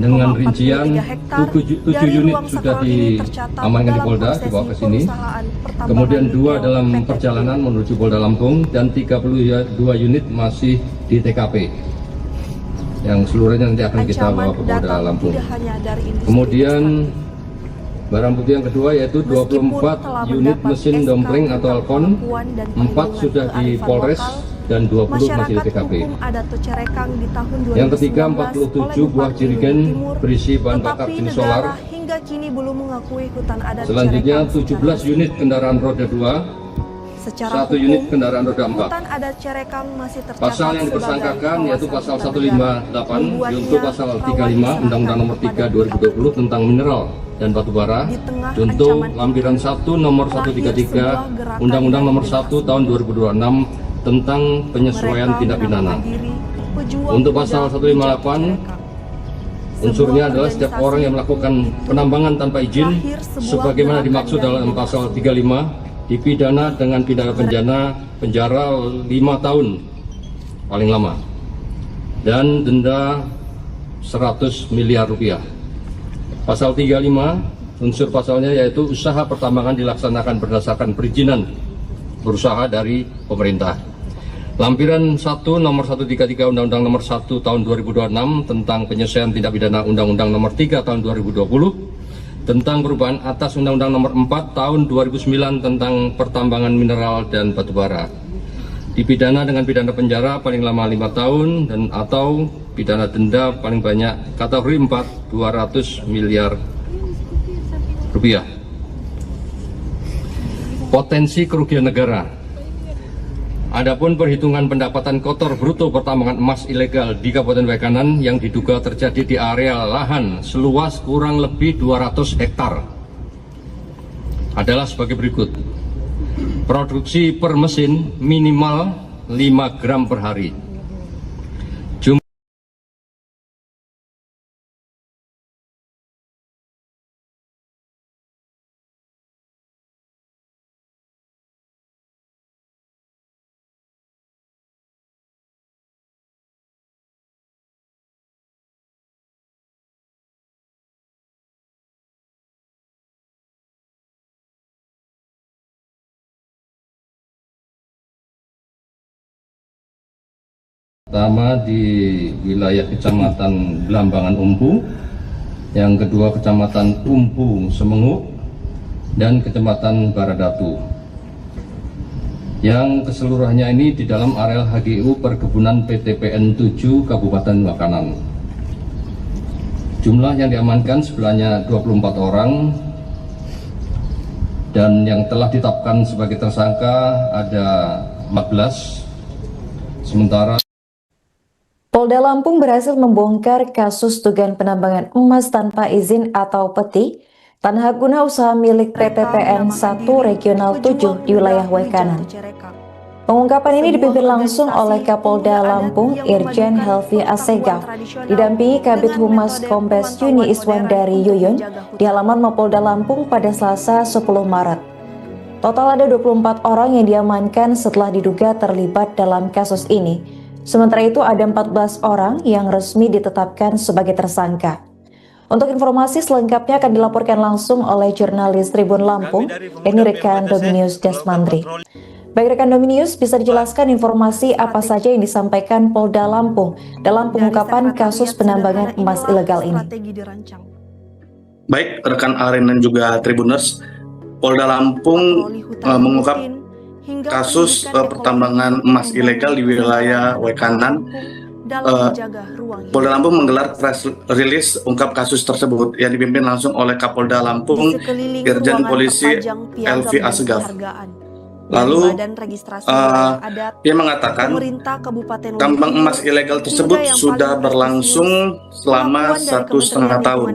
dengan rincian 7 unit sudah diamankan di Polda, dibawa ke sini. Kemudian 2 dalam perjalanan menuju Polda Lampung dan 32 unit masih di TKP. Yang seluruhnya nanti akan kita bawa ke Polda Lampung. Kemudian barang bukti yang kedua yaitu 24 unit mesin dompleng atau alkon, 4 sudah di Polres dan 20 masih di TKP. Yang ketiga, 47 buah jerigen berisi bahan bakar jenis solar. Selanjutnya 17 unit kendaraan roda 2, 1 unit kendaraan roda 4. Pasal yang dipersangkakan yaitu pasal 158 yaitu pasal 35 Undang-Undang Nomor 3 2020 tentang mineral dan batu bara, contoh lampiran 1 nomor 133 Undang-Undang Nomor 1 tahun 2026 tentang penyesuaian tindak pidana. Untuk pasal 158 unsurnya adalah setiap orang yang melakukan penambangan tanpa izin sebagaimana dimaksud dalam pasal 35 dipidana dengan pidana penjara 5 tahun paling lama dan denda 100 miliar rupiah. Pasal 35 unsur pasalnya yaitu usaha pertambangan dilaksanakan berdasarkan perizinan berusaha dari pemerintah. Lampiran 1 nomor 133 Undang-Undang Nomor 1 tahun 2026 tentang penyesuaian tindak pidana Undang-Undang Nomor 3 tahun 2020 tentang perubahan atas Undang-Undang Nomor 4 tahun 2009 tentang pertambangan mineral dan batu bara. Dipidana dengan pidana penjara paling lama 5 tahun dan atau pidana denda paling banyak kategori 4 200 miliar rupiah. Potensi kerugian negara. Adapun perhitungan pendapatan kotor bruto pertambangan emas ilegal di Kabupaten Waikanan yang diduga terjadi di area lahan seluas kurang lebih 200 hektar adalah sebagai berikut. Produksi per mesin minimal 5 gram per hari. Pertama di wilayah Kecamatan Belambangan Umpu, yang kedua Kecamatan Umpu Semenguk, dan Kecamatan Baradatu. Yang keseluruhannya ini di dalam areal HGU Perkebunan PTPN 7 Kabupaten Waikanan. Jumlah yang diamankan sebenarnya 24 orang dan yang telah ditetapkan sebagai tersangka ada 14. Sementara Polda Lampung berhasil membongkar kasus dugaan penambangan emas tanpa izin atau peti tanah guna usaha milik PTPN 1 Regional 7 di wilayah Wekanan. Pengungkapan ini dipimpin langsung oleh Kapolda Lampung Irjen Helvi Assegaf, didampingi Kabid Humas Kombes Yuni Iswandari Yuyun di halaman Mapolda Lampung pada Selasa 10 Maret. Total ada 24 orang yang diamankan setelah diduga terlibat dalam kasus ini. Sementara itu ada 14 orang yang resmi ditetapkan sebagai tersangka. Untuk informasi selengkapnya akan dilaporkan langsung oleh jurnalis Tribun Lampung, yakni rekan Dominius Desmandri. Baik rekan Dominius, bisa dijelaskan informasi apa saja yang disampaikan Polda Lampung dalam pengungkapan kasus penambangan emas ilegal ini? Baik rekan Aren dan juga Tribuners, Polda Lampung mengungkap kasus pertambangan emas ilegal di wilayah Wekanan. Polda Lampung menggelar press release ungkap kasus tersebut yang dipimpin langsung oleh Kapolda Lampung Irjen Polisi Helvi Assegaf. Lalu ia mengatakan tambang emas ilegal tersebut sudah berlangsung selama 1,5 tahun.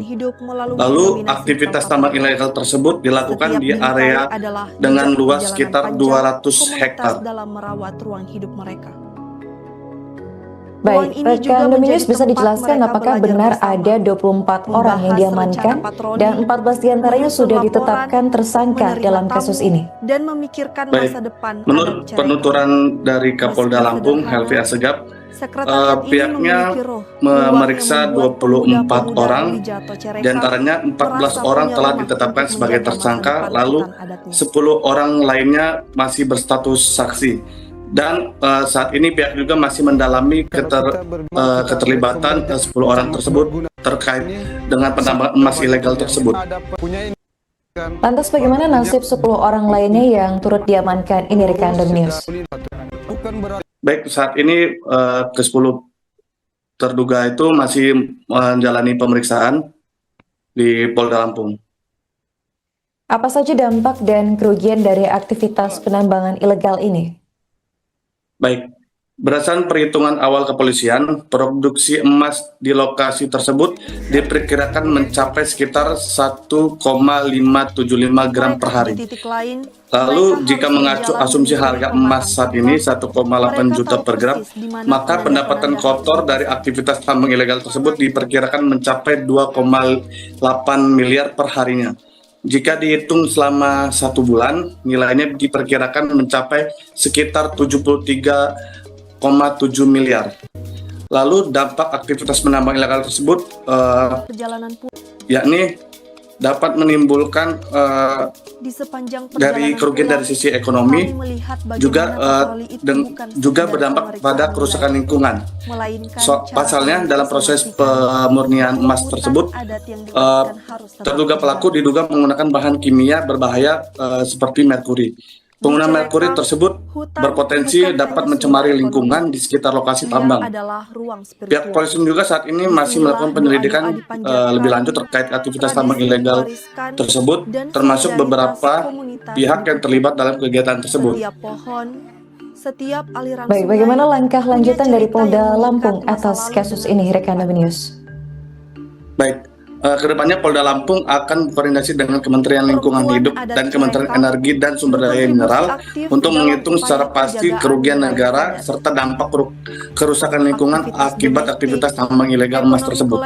Lalu aktivitas tambang ilegal tersebut dilakukan di area dengan luas sekitar 200 hektar. Baik, rekan Dominius bisa dijelaskan apakah benar ada 24 orang yang diamankan dan 14 diantaranya sudah ditetapkan tersangka dalam kasus ini? Dan memikirkan Baik, masa depan menurut penuturan dari Kapolda Lampung Helvi Assegaf, pihaknya memeriksa 24 orang, diantaranya 14 orang telah ditetapkan sebagai tersangka, lalu 10 orang lainnya masih berstatus saksi. Dan saat ini pihak juga masih mendalami keterlibatan 10 orang tersebut terkait dengan penambangan emas ilegal tersebut. Lantas bagaimana nasib 10 orang lainnya yang turut diamankan ini rekan Dominius? Baik, saat ini ke-10 terduga itu masih menjalani pemeriksaan di Polda Lampung. Apa saja dampak dan kerugian dari aktivitas penambangan ilegal ini? Baik, berdasarkan perhitungan awal kepolisian, produksi emas di lokasi tersebut diperkirakan mencapai sekitar 1,575 gram per hari. Lalu jika mengacu asumsi harga emas saat ini 1,8 juta per gram, maka pendapatan kotor dari aktivitas tambang ilegal tersebut diperkirakan mencapai 2,8 miliar per harinya. Jika dihitung selama 1 bulan, nilainya diperkirakan mencapai sekitar 73,7 miliar. Lalu dampak aktivitas penambang ilegal tersebut yakni dapat menimbulkan dari kerugian dari sisi ekonomi, juga berdampak pada kerusakan lingkungan. Pasalnya dalam proses pemurnian emas tersebut, terduga pelaku diduga menggunakan bahan kimia berbahaya seperti merkuri. Penggunaan merkuri tersebut berpotensi dapat mencemari lingkungan di sekitar lokasi tambang. Pihak polisi juga saat ini masih melakukan penyelidikan lebih lanjut terkait aktivitas tambang ilegal tersebut, termasuk beberapa pihak yang terlibat dalam kegiatan tersebut. Baik, bagaimana langkah lanjutan dari Polda Lampung atas kasus ini, rekan Dominius? Baik, kedepannya Polda Lampung akan berkoordinasi dengan Kementerian Lingkungan Hidup dan Kementerian Energi dan Sumber Daya Mineral untuk menghitung secara pasti kerugian negara serta dampak kerusakan lingkungan akibat aktivitas tambang ilegal emas tersebut.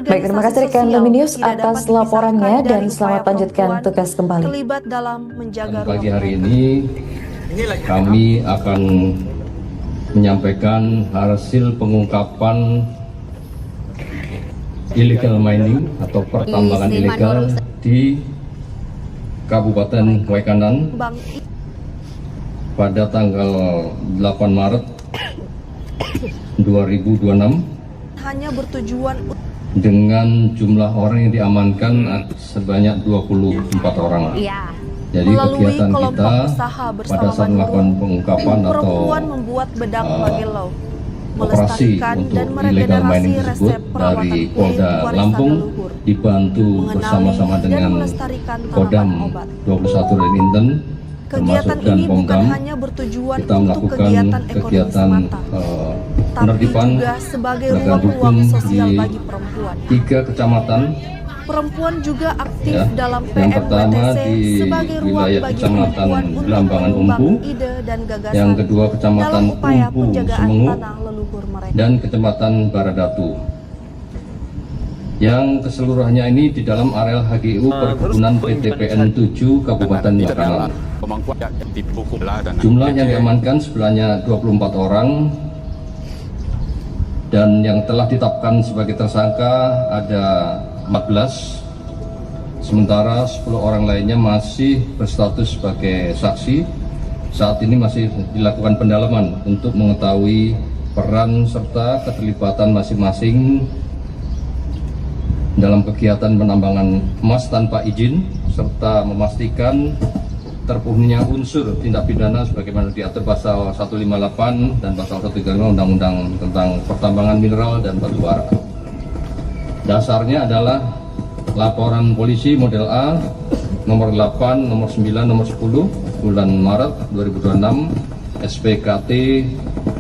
Baik, terima kasih rekan Dominius atas laporannya dan selamat lanjutkan tugas kembali. Pagi hari ini kami akan menyampaikan hasil pengungkapan illegal mining atau pertambangan ilegal di Kabupaten Wekanan pada tanggal 8 Maret 2026 dengan jumlah orang yang diamankan sebanyak 24 orang. Jadi kegiatan kita pada saat melakukan pengungkapan atau operasi melestarikan untuk dan illegal mining meregenerasi tersebut resep perawatan dari kue Polda warisan Lampung leluhur, dibantu mengenali bersama-sama dan dengan melestarikan Kodam tanaman obat. 21 dari Inten, termasuk Kegiatan dan ini bukan Pomdam. hanya bertujuan Kita untuk melakukan kegiatan ekonomi kegiatan semata, tapi penertiban juga sebagai penegakan ruang-ruang hukum sosial di bagi perempuan. 3 kecamatan. Perempuan juga aktif Ya, dalam yang pertama PMWTC di sebagai ruang wilayah bagi Kecamatan perempuan untuk Belambangan mengembang Umpu, ide dan gagasan yang kedua Kecamatan dalam upaya Umpu penjagaan Semengu, tanah leluhur mereka. dan Kecamatan Baradatu. Yang keseluruhannya ini di dalam areal HGU Perkebunan PTPN 7 Kabupaten Makassar. Jumlah yang diamankan sebenarnya 24 orang, dan yang telah ditetapkan sebagai tersangka ada 14, sementara 10 orang lainnya masih berstatus sebagai saksi. Saat ini masih dilakukan pendalaman untuk mengetahui peran serta keterlibatan masing-masing dalam kegiatan penambangan emas tanpa izin, serta memastikan terpenuhinya unsur tindak pidana sebagaimana diatur pasal 158 dan pasal 135 Undang-Undang tentang Pertambangan Mineral dan Batu Bara. Dasarnya adalah laporan polisi model A nomor 8, nomor 9, nomor 10 bulan Maret 2026 SPKT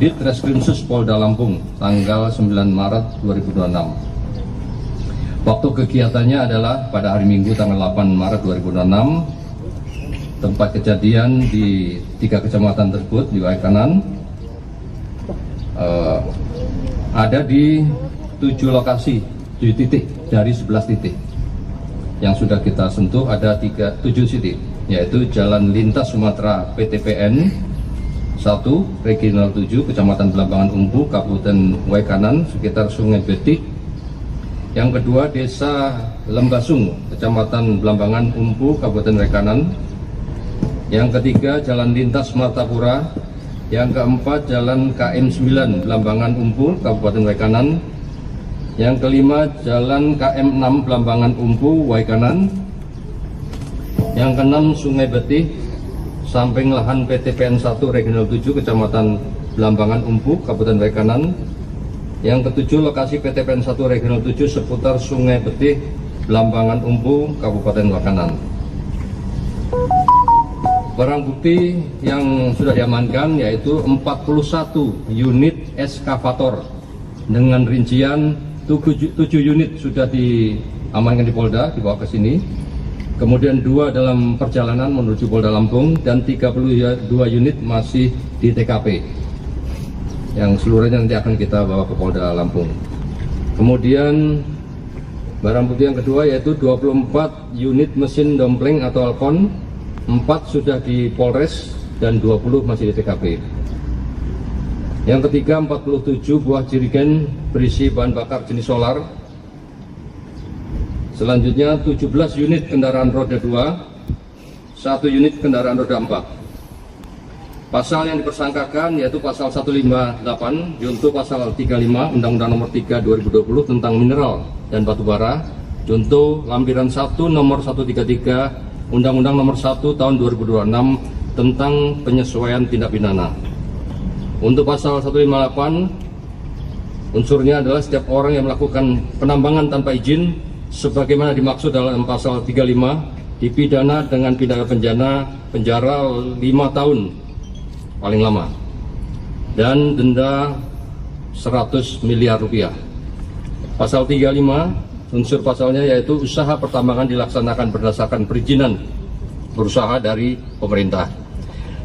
Ditreskrimsus Polda Lampung tanggal 9 Maret 2026. Waktu kegiatannya adalah pada hari Minggu tanggal 8 Maret 2026. Tempat kejadian di 3 kecamatan tersebut di wilayah kanan ada di 7 lokasi, 7 titik dari 11 titik. Yang sudah kita sentuh ada 7 titik, yaitu Jalan Lintas Sumatera PTPN 1 Regional 7 Kecamatan Belambangan Umpu Kabupaten Waikanan sekitar Sungai Betik. Yang kedua Desa Lembasung Kecamatan Belambangan Umpu Kabupaten Waikanan. Yang ketiga Jalan Lintas Martapura. Yang keempat Jalan KM 9 Belambangan Umpu Kabupaten Waikanan. Yang kelima Jalan KM 6 Belambangan Umpu Waikanan. Yang keenam Sungai Betih samping lahan PTPN 1 Regional 7 Kecamatan Belambangan Umpu Kabupaten Waikanan. Yang ketujuh lokasi PTPN 1 Regional 7 seputar Sungai Betih Belambangan Umpu Kabupaten Waikanan. Barang bukti yang sudah diamankan yaitu 41 unit eskavator dengan rincian 7 unit sudah diamankan di Polda, dibawa ke sini. Kemudian 2 dalam perjalanan menuju Polda Lampung dan 32 unit masih di TKP. Yang seluruhnya nanti akan kita bawa ke Polda Lampung. Kemudian barang bukti yang kedua yaitu 24 unit mesin dompleng atau alkon, 4 sudah di Polres dan 20 masih di TKP. Yang ketiga 47 buah jerigen berisi bahan bakar jenis solar. Selanjutnya 17 unit kendaraan roda 2, 1 unit kendaraan roda 4. Pasal yang dipersangkakan yaitu pasal 158 junto pasal 35 Undang-Undang nomor 3 2020 tentang mineral dan batu bara, junto lampiran 1 nomor 133 Undang-Undang nomor 1 tahun 2026 tentang penyesuaian tindak pidana. Untuk pasal 158 unsurnya adalah setiap orang yang melakukan penambangan tanpa izin sebagaimana dimaksud dalam pasal 35 dipidana dengan pidana penjara 5 tahun paling lama dan denda 100 miliar rupiah. Pasal 35 unsur pasalnya yaitu usaha pertambangan dilaksanakan berdasarkan perizinan berusaha dari pemerintah.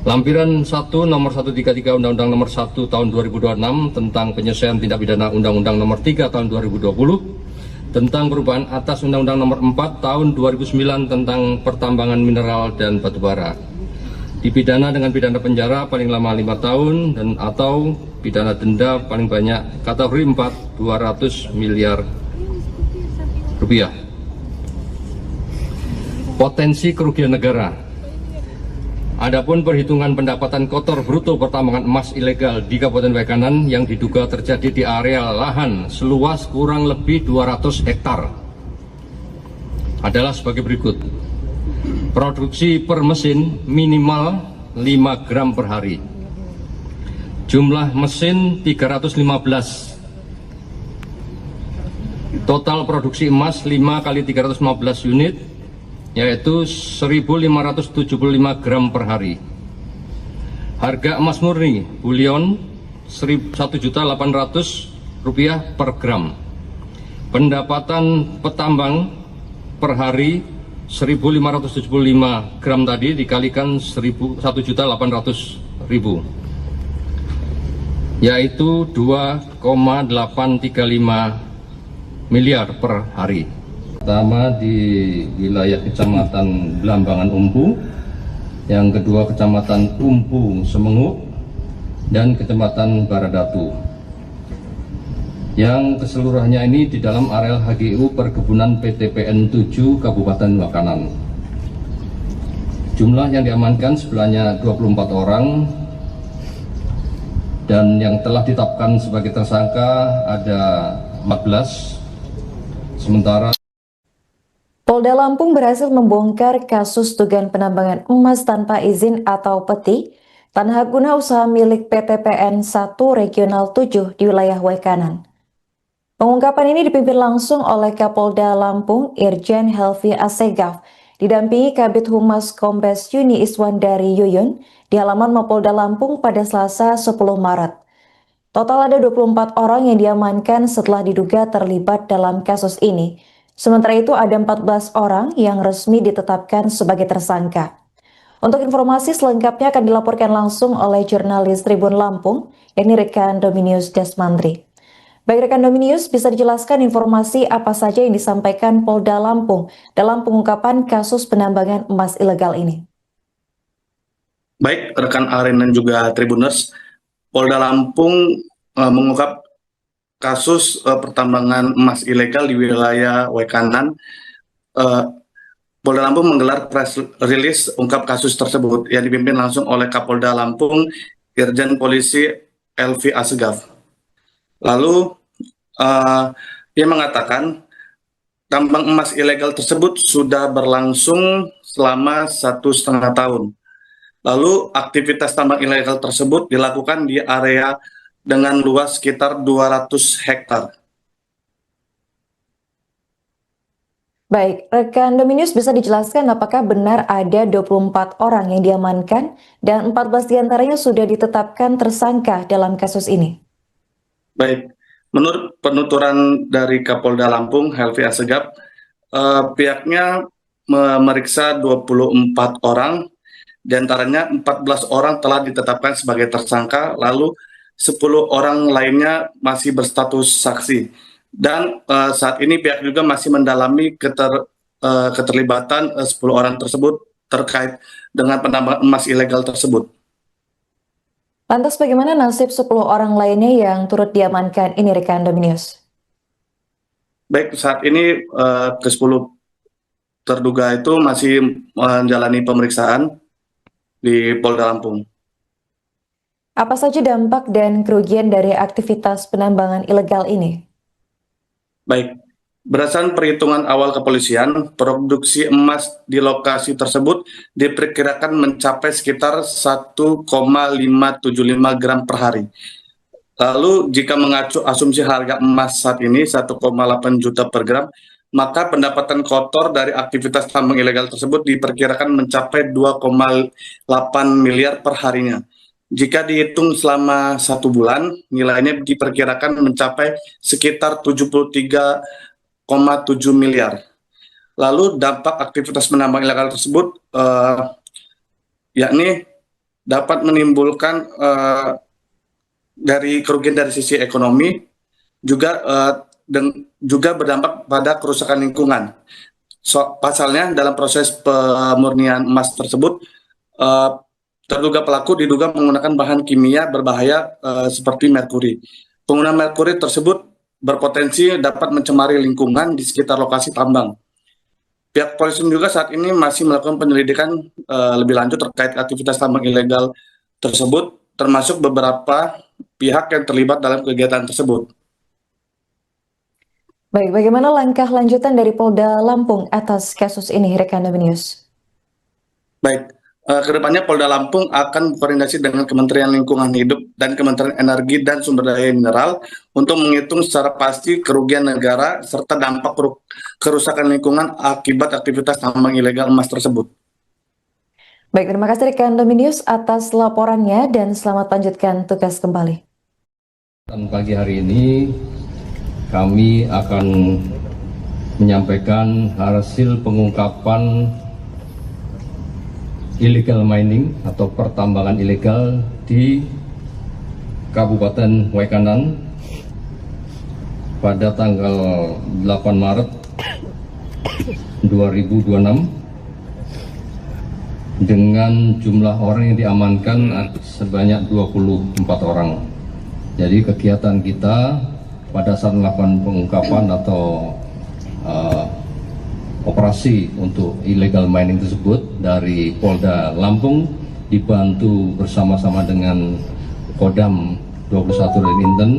Lampiran 1 nomor 133 Undang-Undang nomor 1 tahun 2026 tentang penyesuaian tindak pidana Undang-Undang nomor 3 tahun 2020 tentang perubahan atas Undang-Undang nomor 4 tahun 2009 tentang pertambangan mineral dan batu bara. Dipidana dengan pidana penjara paling lama 5 tahun dan atau pidana denda paling banyak kategori 4 200 miliar rupiah. Potensi kerugian negara. Adapun perhitungan pendapatan kotor bruto pertambangan emas ilegal di Kabupaten Waikanan yang diduga terjadi di area lahan seluas kurang lebih 200 hektar adalah sebagai berikut. Produksi per mesin minimal 5 gram per hari. Jumlah mesin 315. Total produksi emas 5 kali 315 unit, yaitu 1.575 gram per hari. Harga emas murni bulion Rp1.800.000 per gram. Pendapatan petambang per hari 1.575 gram tadi dikalikan 1.800.000, yaitu 2,835 miliar per hari. Pertama di wilayah Kecamatan Blambangan Umpu, yang kedua Kecamatan Umpu Semengu, dan Kecamatan Baradatu. Yang keseluruhannya ini di dalam areal HGU Perkebunan PTPN 7 Kabupaten Wakanan. Jumlah yang diamankan sebenarnya 24 orang, dan yang telah ditetapkan sebagai tersangka ada 14. Sementara Polda Lampung berhasil membongkar kasus dugaan penambangan emas tanpa izin atau peti tanah guna usaha milik PTPN 1 Regional 7 di wilayah Wekanan. Pengungkapan ini dipimpin langsung oleh Kapolda Lampung Irjen Helvi Asegaf, didampingi Kabid Humas Kombes Yuni Iswandari Yuyun di halaman Mapolda Lampung pada Selasa 10 Maret. Total ada 24 orang yang diamankan setelah diduga terlibat dalam kasus ini. Sementara itu ada 14 orang yang resmi ditetapkan sebagai tersangka. Untuk informasi selengkapnya akan dilaporkan langsung oleh jurnalis Tribun Lampung, yakni rekan Dominius Desmandri. Baik rekan Dominius, bisa dijelaskan informasi apa saja yang disampaikan Polda Lampung dalam pengungkapan kasus penambangan emas ilegal ini? Baik, rekan Aren dan juga Tribuners, Polda Lampung mengungkap kasus pertambangan emas ilegal di wilayah Wekanan. Polda Lampung menggelar press release ungkap kasus tersebut yang dipimpin langsung oleh Kapolda Lampung Irjen Polisi Helvi Asegaf. Lalu dia mengatakan tambang emas ilegal tersebut sudah berlangsung selama 1,5 tahun. Lalu aktivitas tambang ilegal tersebut dilakukan di area dengan luas sekitar 200 hektar. Baik, rekan Dominius bisa dijelaskan apakah benar ada 24 orang yang diamankan dan 14 diantaranya sudah ditetapkan tersangka dalam kasus ini? Baik, menurut penuturan dari Kapolda Lampung Helvi Asegaf, pihaknya memeriksa 24 orang. Di antaranya 14 orang telah ditetapkan sebagai tersangka, lalu 10 orang lainnya masih berstatus saksi. Dan saat ini pihak juga masih mendalami keterlibatan 10 orang tersebut terkait dengan penambangan emas ilegal tersebut. Lantas bagaimana nasib 10 orang lainnya yang turut diamankan ini rekan Dominius? Baik, saat ini ke-10 terduga itu masih menjalani pemeriksaan di Polda Lampung. Apa saja dampak dan kerugian dari aktivitas penambangan ilegal ini? Baik, berdasarkan perhitungan awal kepolisian, produksi emas di lokasi tersebut diperkirakan mencapai sekitar 1,575 gram per hari. Lalu jika mengacu asumsi harga emas saat ini 1,8 juta per gram, maka pendapatan kotor dari aktivitas tambang ilegal tersebut diperkirakan mencapai 2,8 miliar per harinya. Jika dihitung selama 1 bulan, nilainya diperkirakan mencapai sekitar 73,7 miliar. Lalu dampak aktivitas penambang ilegal tersebut yakni dapat menimbulkan dari kerugian dari sisi ekonomi, juga berdampak pada kerusakan lingkungan. Pasalnya dalam proses pemurnian emas tersebut, terduga pelaku diduga menggunakan bahan kimia berbahaya seperti merkuri. Penggunaan merkuri tersebut berpotensi dapat mencemari lingkungan di sekitar lokasi tambang. Pihak polisi juga saat ini masih melakukan penyelidikan lebih lanjut terkait aktivitas tambang ilegal tersebut, termasuk beberapa pihak yang terlibat dalam kegiatan tersebut. Baik, bagaimana langkah lanjutan dari Polda Lampung atas kasus ini, rekan Dominius? Baik, Kedepannya Polda Lampung akan berkoordinasi dengan Kementerian Lingkungan Hidup dan Kementerian Energi dan Sumber Daya Mineral untuk menghitung secara pasti kerugian negara serta dampak kerusakan lingkungan akibat aktivitas tambang ilegal emas tersebut. Baik, terima kasih rekan Dominius atas laporannya dan selamat lanjutkan tugas kembali. Dan pagi hari ini kami akan menyampaikan hasil pengungkapan illegal mining atau pertambangan ilegal di Kabupaten Waikanan pada tanggal 8 Maret 2026 dengan jumlah orang yang diamankan sebanyak 24 orang. Jadi kegiatan kita pada saat melakukan pengungkapan atau operasi untuk illegal mining tersebut dari Polda Lampung dibantu bersama-sama dengan Kodam 21 dan Inten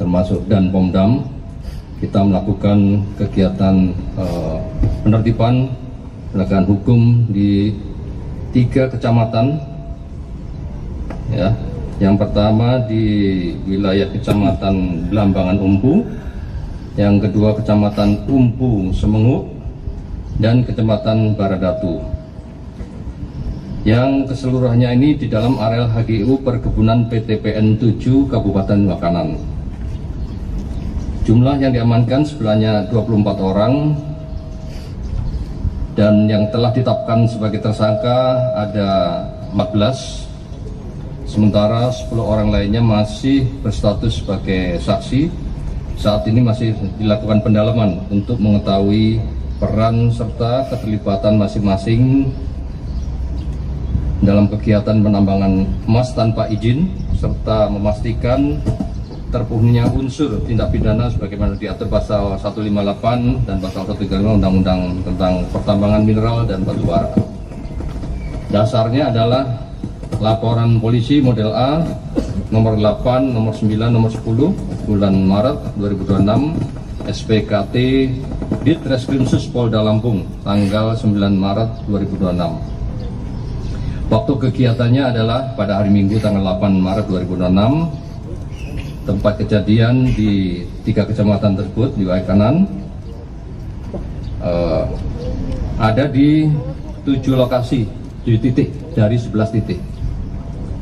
termasuk dan Pomdam, kita melakukan kegiatan penertiban penegakan hukum di 3 kecamatan, ya. Yang pertama di wilayah Kecamatan Blambangan Umpu, yang kedua Kecamatan Umpu Semengu, dan Kecamatan Baradatu. Yang keseluruhannya ini di dalam areal HGU Perkebunan PTPN 7 Kabupaten Waikanan. Jumlah yang diamankan sebenarnya 24 orang dan yang telah ditetapkan sebagai tersangka ada 14, sementara 10 orang lainnya masih berstatus sebagai saksi. Saat ini masih dilakukan pendalaman untuk mengetahui peran serta keterlibatan masing-masing dalam kegiatan penambangan emas tanpa izin serta memastikan terpenuhinya unsur tindak pidana sebagaimana diatur pasal 158 dan pasal 135 Undang-Undang tentang Pertambangan Mineral dan Batu Bara. Dasarnya adalah laporan polisi model A nomor 8, nomor 9, nomor 10 bulan Maret 2026 SPKT Ditreskrimsus Polda Lampung tanggal 9 Maret 2026. Waktu kegiatannya adalah pada hari Minggu tanggal 8 Maret 2026. Tempat kejadian di 3 kecamatan tersebut di Waikanan ada di 7 lokasi, 7 titik dari 11 titik.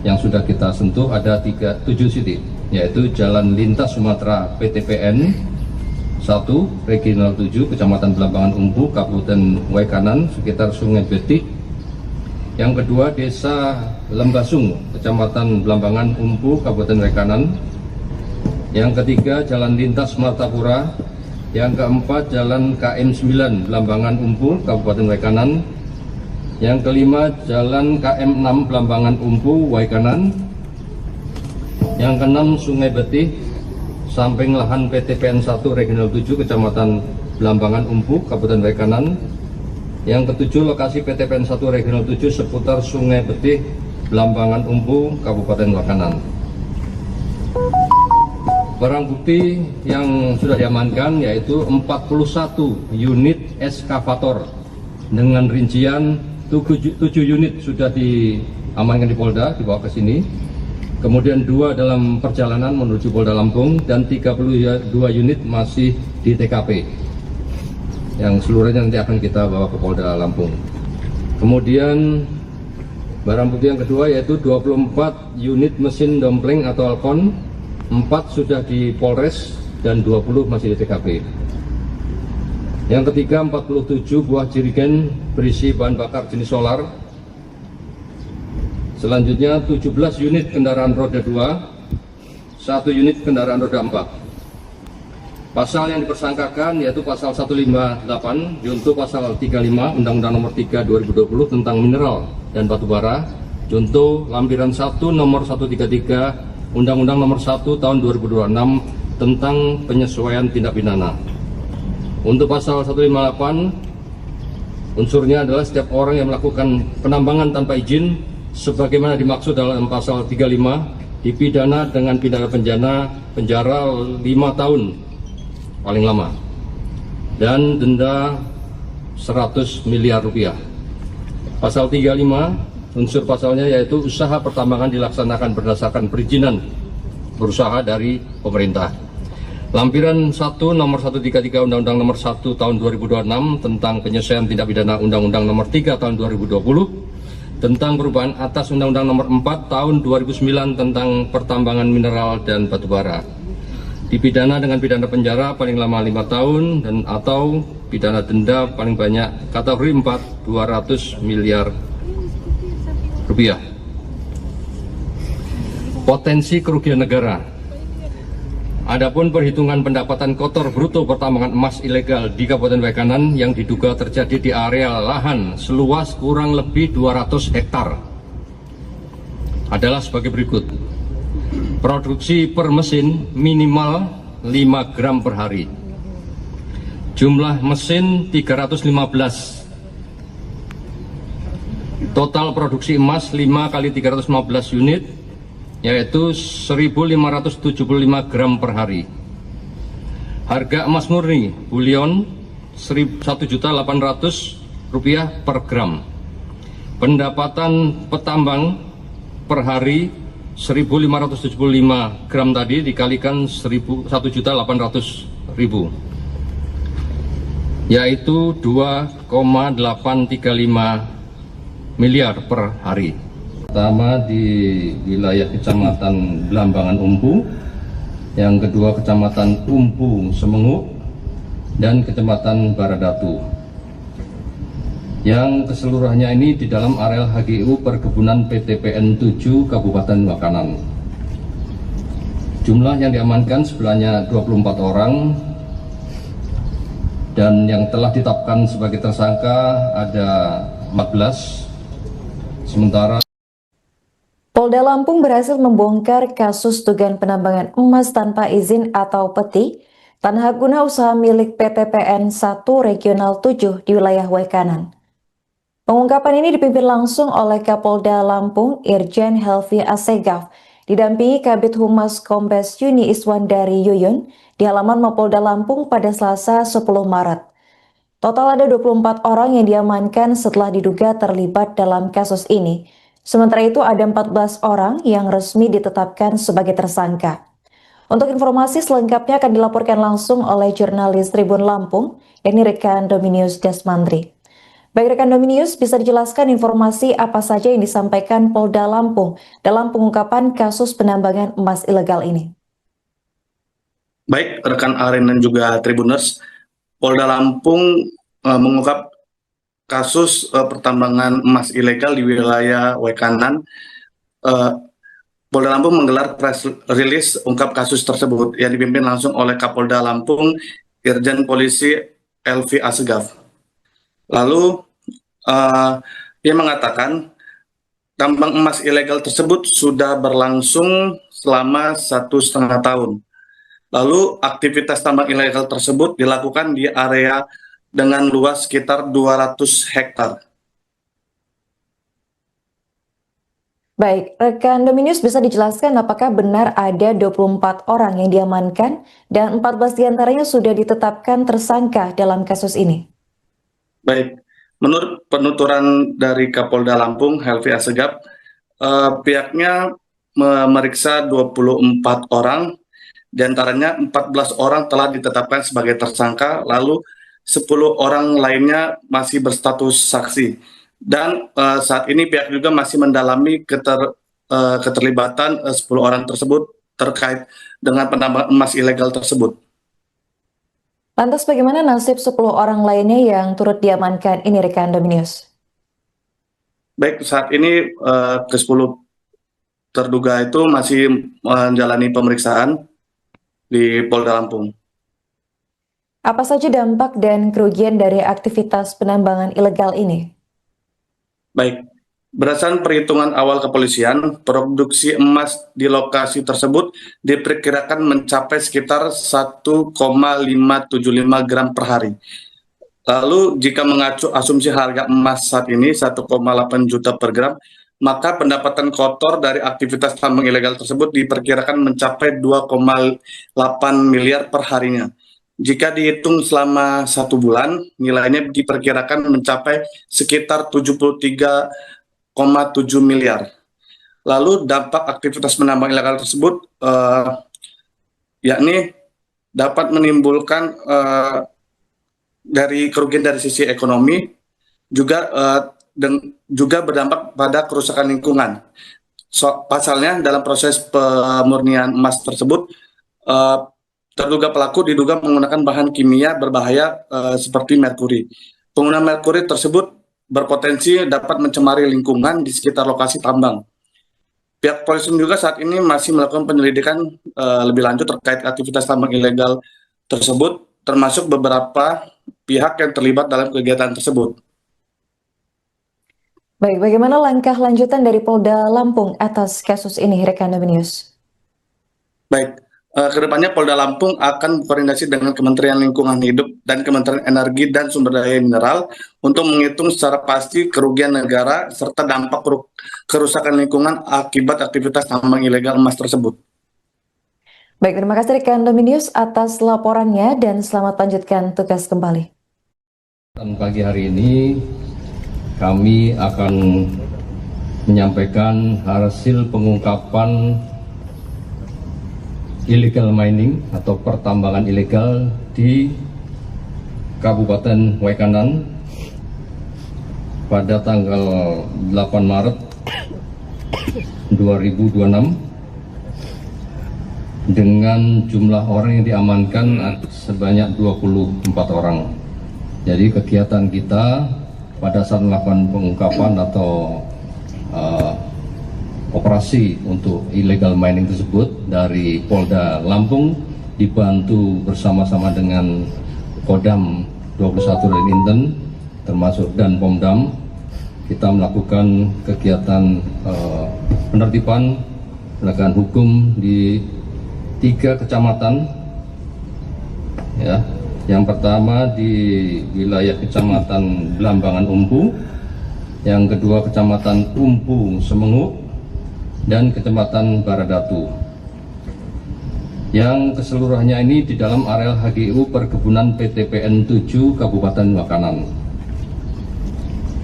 Yang sudah kita sentuh ada 7 titik, yaitu Jalan Lintas Sumatera PTPN 1, Regional 7, Kecamatan Blambangan Umpu, Kabupaten Waikanan, sekitar Sungai Betik. Yang kedua, Desa Lembasung, Kecamatan Blambangan Umpu, Kabupaten Waikanan. Yang ketiga, Jalan Lintas Martapura. Yang keempat, Jalan KM 9, Blambangan Umpu, Kabupaten Waikanan. Yang kelima, Jalan KM 6, Blambangan Umpu, Waikanan. Yang keenam, Sungai Betih, samping lahan PTPN 1 Regional 7, Kecamatan Blambangan Umpu, Kabupaten Waikanan. Yang ketujuh, lokasi PTPN 1 Regional 7 seputar Sungai Betih, Blambangan Umpu, Kabupaten Waikanan. Barang bukti yang sudah diamankan yaitu 41 unit eskavator dengan rincian 7 unit sudah diamankan di Polda, dibawa ke sini. Kemudian 2 dalam perjalanan menuju Polda Lampung dan 32 unit masih di TKP. Yang seluruhnya nanti akan kita bawa ke Polda Lampung. Kemudian barang bukti yang kedua yaitu 24 unit mesin dompleng atau alkon, 4 sudah di Polres dan 20 masih di TKP. Yang ketiga, 47 buah jerigen berisi bahan bakar jenis solar. Selanjutnya 17 unit kendaraan roda 2, 1 unit kendaraan roda 4. Pasal yang dipersangkakan yaitu pasal 158 junto pasal 35 Undang-Undang Nomor 3 2020 tentang mineral dan batu bara, junto lampiran 1 nomor 133 Undang-Undang Nomor 1 Tahun 2026 tentang penyesuaian tindak pidana. Untuk pasal 158, unsurnya adalah setiap orang yang melakukan penambangan tanpa izin sebagaimana dimaksud dalam pasal 35 dipidana dengan pidana penjara 5 tahun paling lama dan denda 100 miliar rupiah. Pasal 35 unsur pasalnya yaitu usaha pertambangan dilaksanakan berdasarkan perizinan berusaha dari pemerintah. Lampiran 1 nomor 133 Undang-Undang nomor 1 tahun 2026 tentang penyelesaian tindak pidana Undang-Undang nomor 3 tahun 2020 tentang perubahan atas Undang-Undang nomor 4 tahun 2009 tentang pertambangan mineral dan batubara. Dipidana dengan pidana penjara paling lama 5 tahun dan atau pidana denda paling banyak kategori 4 200 miliar rupiah. Potensi kerugian negara. Adapun perhitungan pendapatan kotor bruto pertambangan emas ilegal di Kabupaten Waikanan yang diduga terjadi di area lahan seluas kurang lebih 200 hektar adalah sebagai berikut. Produksi per mesin minimal 5 gram per hari. Jumlah mesin 315. Total produksi emas 5 kali 315 unit, yaitu 1.575 gram per hari. Harga emas murni bulion Rp1.800.000 per gram. Pendapatan petambang per hari 1.575 gram tadi dikalikan 1.800.000, yaitu 2,835 miliar per hari. Pertama di wilayah Kecamatan Belambangan Umpu, yang kedua Kecamatan Umpu Semengu, dan Kecamatan Baradatu. Yang keseluruhannya ini di dalam areal HGU Perkebunan PTPN 7 Kabupaten Waikanan. Jumlah yang diamankan sebenarnya 24 orang, dan yang telah ditetapkan sebagai tersangka ada 14, sementara Polda Lampung berhasil membongkar kasus dugaan penambangan emas tanpa izin atau peti tanah guna usaha milik PTPN 1 Regional 7 di wilayah Waikanan. Pengungkapan ini dipimpin langsung oleh Kapolda Lampung Irjen Helvi Assegaf, didampingi Kabid Humas Kombes Yuni Iswandari Yuyun di halaman Mapolda Lampung pada Selasa 10 Maret. Total ada 24 orang yang diamankan setelah diduga terlibat dalam kasus ini. Sementara itu ada 14 orang yang resmi ditetapkan sebagai tersangka. Untuk informasi selengkapnya akan dilaporkan langsung oleh jurnalis Tribun Lampung, yakni rekan Dominius Desmandri. Baik rekan Dominius, bisa dijelaskan informasi apa saja yang disampaikan Polda Lampung dalam pengungkapan kasus penambangan emas ilegal ini? Baik rekan Aren dan juga Tribuners, Polda Lampung mengungkap kasus pertambangan emas ilegal di wilayah Waikanan. Polda Lampung menggelar press release ungkap kasus tersebut yang dipimpin langsung oleh Kapolda Lampung Irjen Polisi Helvi Assegaf. Lalu ia mengatakan tambang emas ilegal tersebut sudah berlangsung selama 1,5 tahun. Lalu aktivitas tambang ilegal tersebut dilakukan di area dengan luas sekitar 200 hektar. Baik, rekan Dominius bisa dijelaskan apakah benar ada 24 orang yang diamankan dan 14 diantaranya sudah ditetapkan tersangka dalam kasus ini? Baik, menurut penuturan dari Kapolda Lampung Helvi Assegaf, pihaknya memeriksa 24 orang, diantaranya 14 orang telah ditetapkan sebagai tersangka, lalu 10 orang lainnya masih berstatus saksi. Dan saat ini pihak juga masih mendalami keterlibatan 10 orang tersebut terkait dengan penambangan emas ilegal tersebut. Lantas bagaimana nasib 10 orang lainnya yang turut diamankan ini rekan Dominius? Baik, saat ini ke-10 terduga itu masih menjalani pemeriksaan di Polda Lampung. Apa saja dampak dan kerugian dari aktivitas penambangan ilegal ini? Baik, berdasarkan perhitungan awal kepolisian, produksi emas di lokasi tersebut diperkirakan mencapai sekitar 1,575 gram per hari. Lalu jika mengacu asumsi harga emas saat ini 1,8 juta per gram, maka pendapatan kotor dari aktivitas tambang ilegal tersebut diperkirakan mencapai 2,8 miliar per harinya. Jika dihitung selama 1 bulan, nilainya diperkirakan mencapai sekitar 73,5 miliar. Lalu dampak aktivitas menambang ilegal tersebut yakni dapat menimbulkan dari kerugian dari sisi ekonomi, juga berdampak pada kerusakan lingkungan. Pasalnya dalam proses pemurnian emas tersebut, terduga pelaku diduga menggunakan bahan kimia berbahaya seperti merkuri. Penggunaan merkuri tersebut berpotensi dapat mencemari lingkungan di sekitar lokasi tambang. Pihak polisi juga saat ini masih melakukan penyelidikan lebih lanjut terkait aktivitas tambang ilegal tersebut, termasuk beberapa pihak yang terlibat dalam kegiatan tersebut. Baik, bagaimana langkah lanjutan dari Polda Lampung atas kasus ini, rekan News? Baik, kedepannya Polda Lampung akan berkoordinasi dengan Kementerian Lingkungan Hidup dan Kementerian Energi dan Sumber Daya Mineral untuk menghitung secara pasti kerugian negara serta dampak kerusakan lingkungan akibat aktivitas tambang ilegal emas tersebut. Baik, terima kasih rekan News atas laporannya dan selamat lanjutkan tugas kembali. Dan pagi hari ini kami akan menyampaikan hasil pengungkapan illegal mining atau pertambangan ilegal di Kabupaten Waikanan pada tanggal 8 Maret 2026 dengan jumlah orang yang diamankan sebanyak 24 orang. Jadi kegiatan kita pada saat melakukan pengungkapan atau operasi untuk illegal mining tersebut dari Polda Lampung dibantu bersama-sama dengan Kodam 21 dan Inten termasuk dan Pomdam, kita melakukan kegiatan penertiban penegakan hukum di 3 kecamatan, ya. Yang pertama di wilayah Kecamatan Blambangan Umpu, yang kedua Kecamatan Umpu Semengu, dan Kecamatan Baradatu. Yang keseluruhannya ini di dalam areal HGU Perkebunan PTPN 7 Kabupaten Waikanan.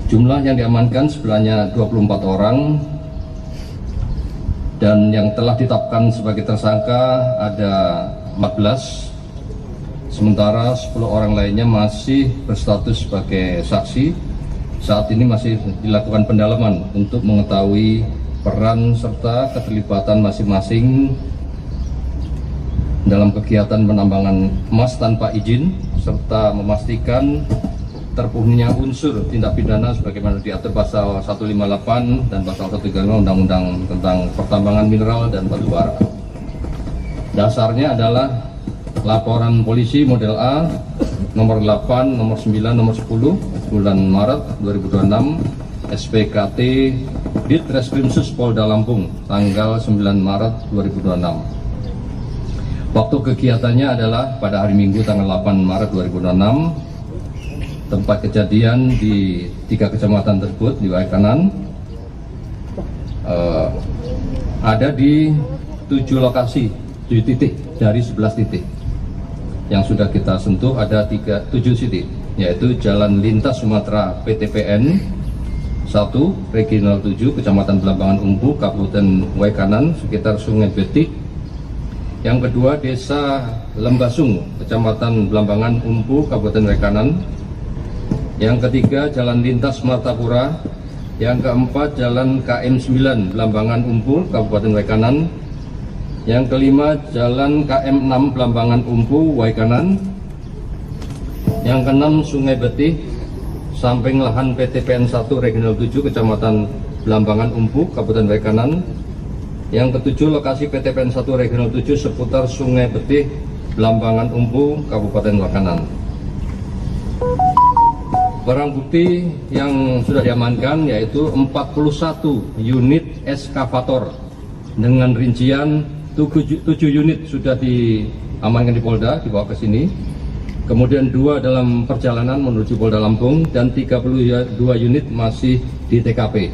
Jumlah yang diamankan sebenarnya 24 orang, dan yang telah ditetapkan sebagai tersangka ada 14, sementara 10 orang lainnya masih berstatus sebagai saksi. Saat ini masih dilakukan pendalaman untuk mengetahui peran serta keterlibatan masing-masing dalam kegiatan penambangan emas tanpa izin, serta memastikan terpenuhinya unsur tindak pidana sebagaimana diatur pasal 158 dan pasal 135 Undang-Undang tentang Pertambangan Mineral dan Batu Bara. Dasarnya adalah laporan polisi model A nomor 8, nomor 9, nomor 10 bulan Maret 2026 SPKT Ditreskrimsus Polda Lampung tanggal 9 Maret 2026. Waktu kegiatannya adalah pada hari Minggu tanggal 8 Maret 2026. Tempat kejadian di 3 kecamatan tersebut di Waikanan ada di 7 lokasi, 7 titik dari 11 titik. Yang sudah kita sentuh ada 7 titik, yaitu Jalan Lintas Sumatera PTPN 1 Regional 7 Kecamatan Blambangan Umpu Kabupaten Waikanan sekitar Sungai Betik. Yang kedua Desa Lembasung Kecamatan Blambangan Umpu Kabupaten Waikanan. Yang ketiga Jalan Lintas Martapura. Yang keempat Jalan KM 9 Blambangan Umpu Kabupaten Waikanan. Yang kelima Jalan KM 6 Blambangan Umpu Waikanan. Yang keenam Sungai Betih samping lahan PTPN 1 Regional 7 Kecamatan Blambangan Umpu Kabupaten Waikanan. Yang ketujuh lokasi PTPN 1 Regional 7 seputar Sungai Betih Blambangan Umpu Kabupaten Waikanan. Barang bukti yang sudah diamankan yaitu 41 unit eskavator dengan rincian 7 unit sudah diamankan di Polda, dibawa ke sini. Kemudian 2 dalam perjalanan menuju Polda Lampung dan 32 unit masih di TKP.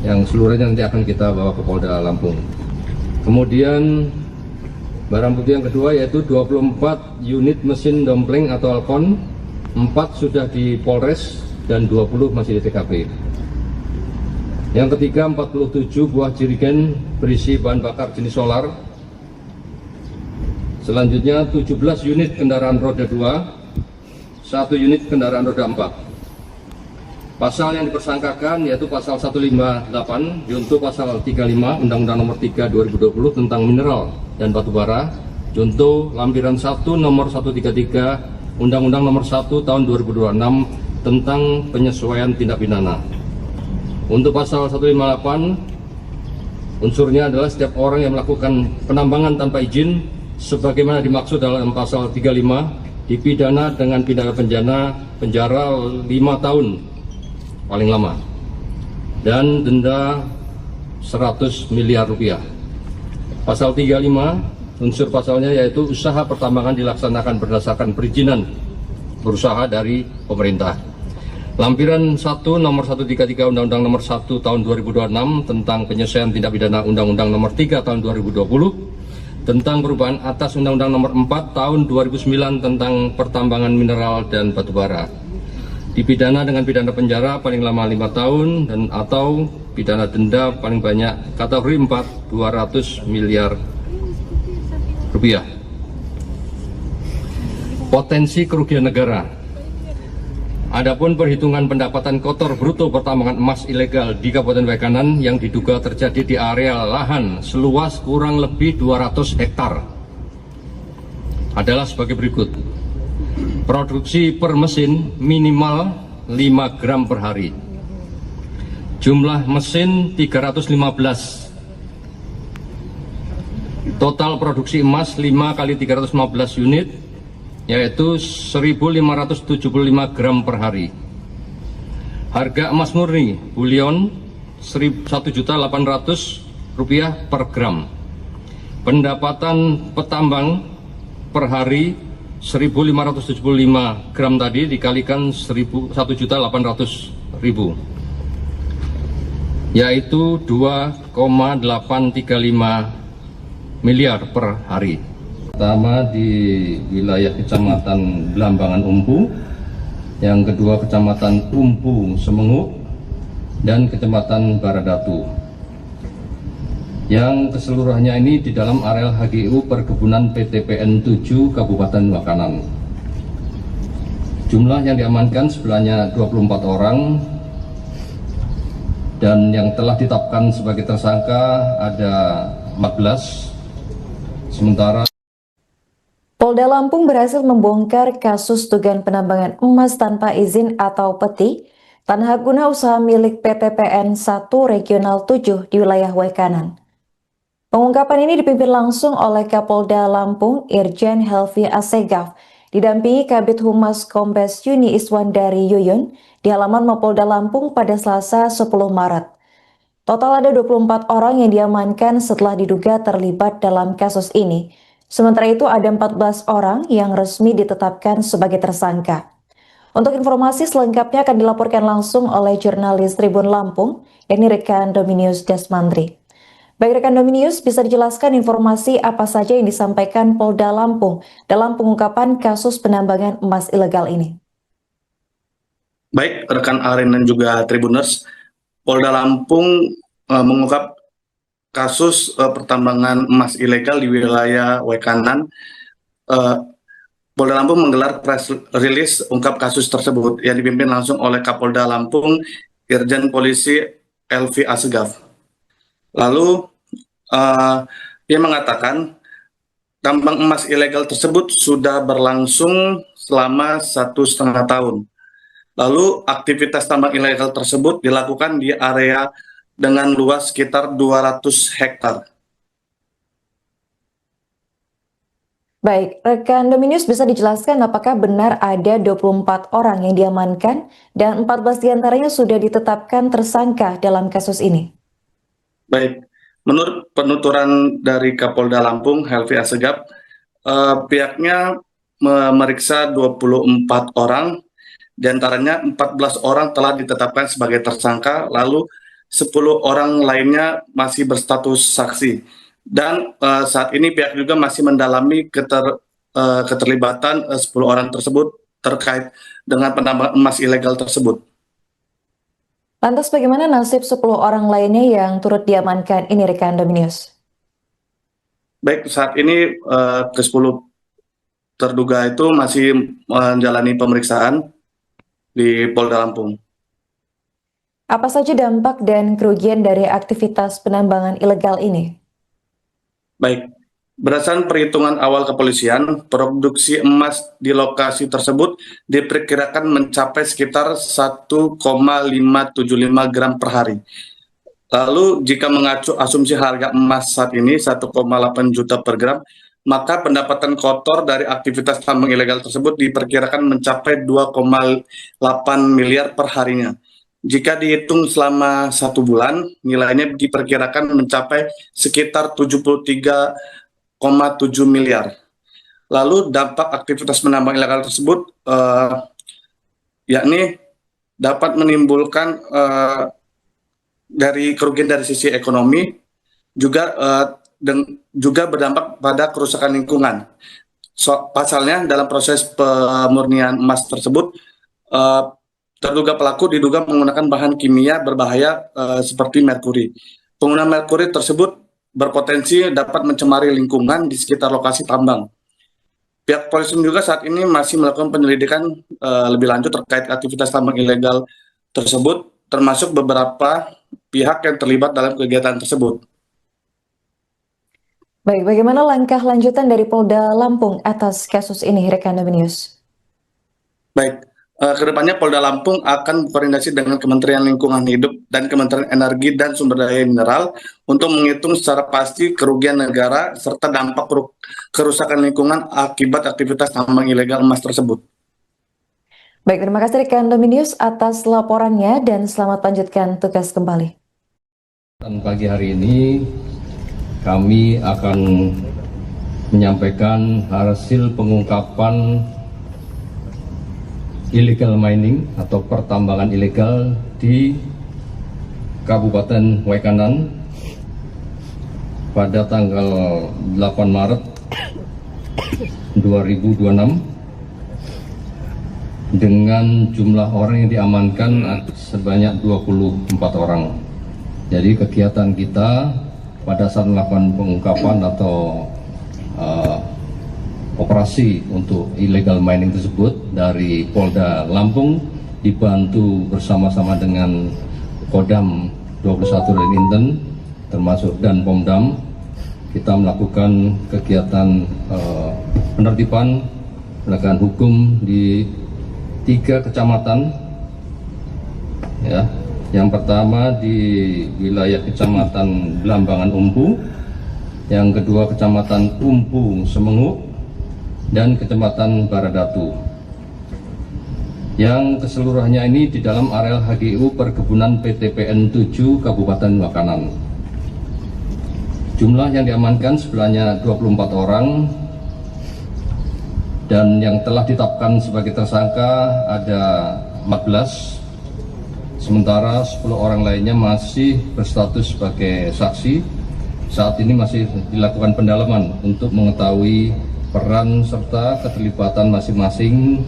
Yang seluruhnya nanti akan kita bawa ke Polda Lampung. Kemudian barang bukti yang kedua yaitu 24 unit mesin dompleng atau Alcon. 4 sudah di Polres dan 20 masih di TKP. Yang ketiga, 47 buah jerigen berisi bahan bakar jenis solar. Selanjutnya 17 unit kendaraan roda 2, 1 unit kendaraan roda 4. Pasal yang dipersangkakan yaitu pasal 158 junto pasal 35 Undang-Undang Nomor 3 2020 tentang mineral dan batu bara, junto lampiran 1 nomor 133 Undang-Undang Nomor 1 tahun 2026 tentang penyesuaian tindak pidana. Untuk pasal 158, unsurnya adalah setiap orang yang melakukan penambangan tanpa izin sebagaimana dimaksud dalam pasal 35 dipidana dengan pidana penjara 5 tahun paling lama dan denda 100 miliar rupiah. Pasal 35, unsur pasalnya yaitu usaha pertambangan dilaksanakan berdasarkan perizinan berusaha dari pemerintah. Lampiran 1 nomor 133 Undang-Undang Nomor 1 tahun 2026 tentang penyesuaian tindak pidana Undang-Undang Nomor 3 tahun 2020 tentang perubahan atas Undang-Undang Nomor 4 tahun 2009 tentang pertambangan mineral dan batu bara. Dipidana dengan pidana penjara paling lama 5 tahun dan atau pidana denda paling banyak kategori 4 200 miliar rupiah. Potensi kerugian negara. Adapun perhitungan pendapatan kotor bruto pertambangan emas ilegal di Kabupaten Waikanan yang diduga terjadi di area lahan seluas kurang lebih 200 hektar adalah sebagai berikut. Produksi per mesin minimal 5 gram per hari. Jumlah mesin 315. Total produksi emas 5 kali 315 unit, yaitu 1.575 gram per hari. Harga emas murni bulion 1.800.000 rupiah per gram. Pendapatan petambang per hari 1.575 gram tadi dikalikan 1.800.000, yaitu 2,835 miliar per hari. Pertama di wilayah Kecamatan Belambangan Umpu, yang kedua Kecamatan Umpu Semengu, dan Kecamatan Baradatu. Yang keseluruhannya ini di dalam areal HGU Perkebunan PTPN 7 Kabupaten Waikanan. Jumlah yang diamankan sebelahnya 24 orang dan yang telah ditetapkan sebagai tersangka ada 14. Sementara Polda Lampung berhasil membongkar kasus dugaan penambangan emas tanpa izin atau peti tanah guna usaha milik PTPN 1 Regional 7 di wilayah Waikanan. Pengungkapan ini dipimpin langsung oleh Kapolda Lampung Irjen Helvi Asegaf, didampingi Kabid Humas Kombes Yuni Iswandari Yuyun di halaman Mapolda Lampung pada Selasa 10 Maret. Total ada 24 orang yang diamankan setelah diduga terlibat dalam kasus ini. Sementara itu ada 14 orang yang resmi ditetapkan sebagai tersangka. Untuk informasi selengkapnya akan dilaporkan langsung oleh jurnalis Tribun Lampung, yakni rekan Dominius Desmandri. Baik rekan Dominius, bisa dijelaskan informasi apa saja yang disampaikan Polda Lampung dalam pengungkapan kasus penambangan emas ilegal ini? Baik, rekan Aren dan juga Tribuners, Polda Lampung mengungkap kasus pertambangan emas ilegal di wilayah Waikanan. Polda Lampung menggelar press release ungkap kasus tersebut yang dipimpin langsung oleh Kapolda Lampung Irjen Polisi Helvi Asegaf. Lalu ia mengatakan tambang emas ilegal tersebut sudah berlangsung selama 1,5 tahun. Lalu aktivitas tambang ilegal tersebut dilakukan di area dengan luas sekitar 200 hektar. Baik, rekan Dominius bisa dijelaskan apakah benar ada 24 orang yang diamankan dan 14 diantaranya sudah ditetapkan tersangka dalam kasus ini? Baik, menurut penuturan dari Kapolda Lampung, Helvi Asegaf, pihaknya memeriksa 24 orang, diantaranya 14 orang telah ditetapkan sebagai tersangka, lalu 10 orang lainnya masih berstatus saksi. Dan saat ini pihak juga masih mendalami keterlibatan 10 orang tersebut terkait dengan penambangan emas ilegal tersebut. Lantas bagaimana nasib 10 orang lainnya yang turut diamankan ini rekan Dominius? Baik, saat ini ke-10 terduga itu masih menjalani pemeriksaan di Polda Lampung. Apa saja dampak dan kerugian dari aktivitas penambangan ilegal ini? Baik, berdasarkan perhitungan awal kepolisian, produksi emas di lokasi tersebut diperkirakan mencapai sekitar 1,575 gram per hari. Lalu jika mengacu asumsi harga emas saat ini 1,8 juta per gram, maka pendapatan kotor dari aktivitas tambang ilegal tersebut diperkirakan mencapai 2,8 miliar per harinya. Jika dihitung selama 1 bulan, nilainya diperkirakan mencapai sekitar 73,7 miliar. Lalu dampak aktivitas penambang ilegal tersebut yakni dapat menimbulkan dari kerugian dari sisi ekonomi, juga berdampak pada kerusakan lingkungan. Pasalnya dalam proses pemurnian emas tersebut, terduga pelaku diduga menggunakan bahan kimia berbahaya seperti merkuri. Penggunaan merkuri tersebut berpotensi dapat mencemari lingkungan di sekitar lokasi tambang. Pihak polisi juga saat ini masih melakukan penyelidikan lebih lanjut terkait aktivitas tambang ilegal tersebut, termasuk beberapa pihak yang terlibat dalam kegiatan tersebut. Baik, bagaimana langkah lanjutan dari Polda Lampung atas kasus ini, rekan Dominius? Baik, kedepannya Polda Lampung akan berkoordinasi dengan Kementerian Lingkungan Hidup dan Kementerian Energi dan Sumber Daya Mineral untuk menghitung secara pasti kerugian negara serta dampak kerusakan lingkungan akibat aktivitas tambang ilegal emas tersebut. Baik, terima kasih rekan Dominius atas laporannya dan selamat lanjutkan tugas kembali. Dan pagi hari ini kami akan menyampaikan hasil pengungkapan illegal mining atau pertambangan ilegal di Kabupaten Waikanan pada tanggal 8 Maret 2026 dengan jumlah orang yang diamankan sebanyak 24 orang. Jadi kegiatan kita pada saat melakukan pengungkapan atau operasi untuk illegal mining tersebut dari Polda Lampung dibantu bersama-sama dengan Kodam 21 dan Inten termasuk dan Pomdam, kita melakukan kegiatan penertiban penegakan hukum di 3 kecamatan, ya. Yang pertama di wilayah Kecamatan Blambangan Umpu, yang kedua Kecamatan Umpu Semengu, dan Kecamatan Baradatu. Yang keseluruhannya ini di dalam areal HGU Perkebunan PTPN 7 Kabupaten Waikanan. Jumlah yang diamankan sebenarnya 24 orang, dan yang telah ditetapkan sebagai tersangka ada 14, sementara 10 orang lainnya masih berstatus sebagai saksi. Saat ini masih dilakukan pendalaman untuk mengetahui peran serta keterlibatan masing-masing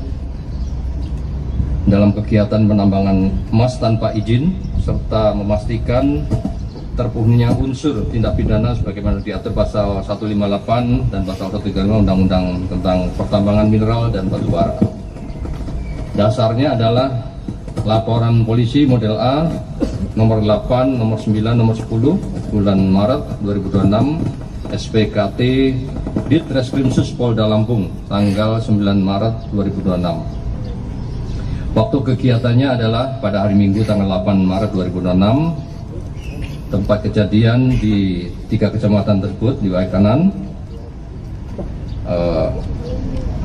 dalam kegiatan penambangan emas tanpa izin, serta memastikan terpenuhinya unsur tindak pidana sebagaimana diatur pasal 158 dan pasal 135 Undang-Undang tentang Pertambangan Mineral dan Batu Bara. Dasarnya adalah laporan polisi model A nomor 8, nomor 9, nomor 10 bulan Maret 2026 SPKT Ditreskrimsus Polda Lampung tanggal 9 Maret 2026. Waktu kegiatannya adalah pada hari Minggu tanggal 8 Maret 2026. Tempat kejadian di 3 kecamatan tersebut di Waikanan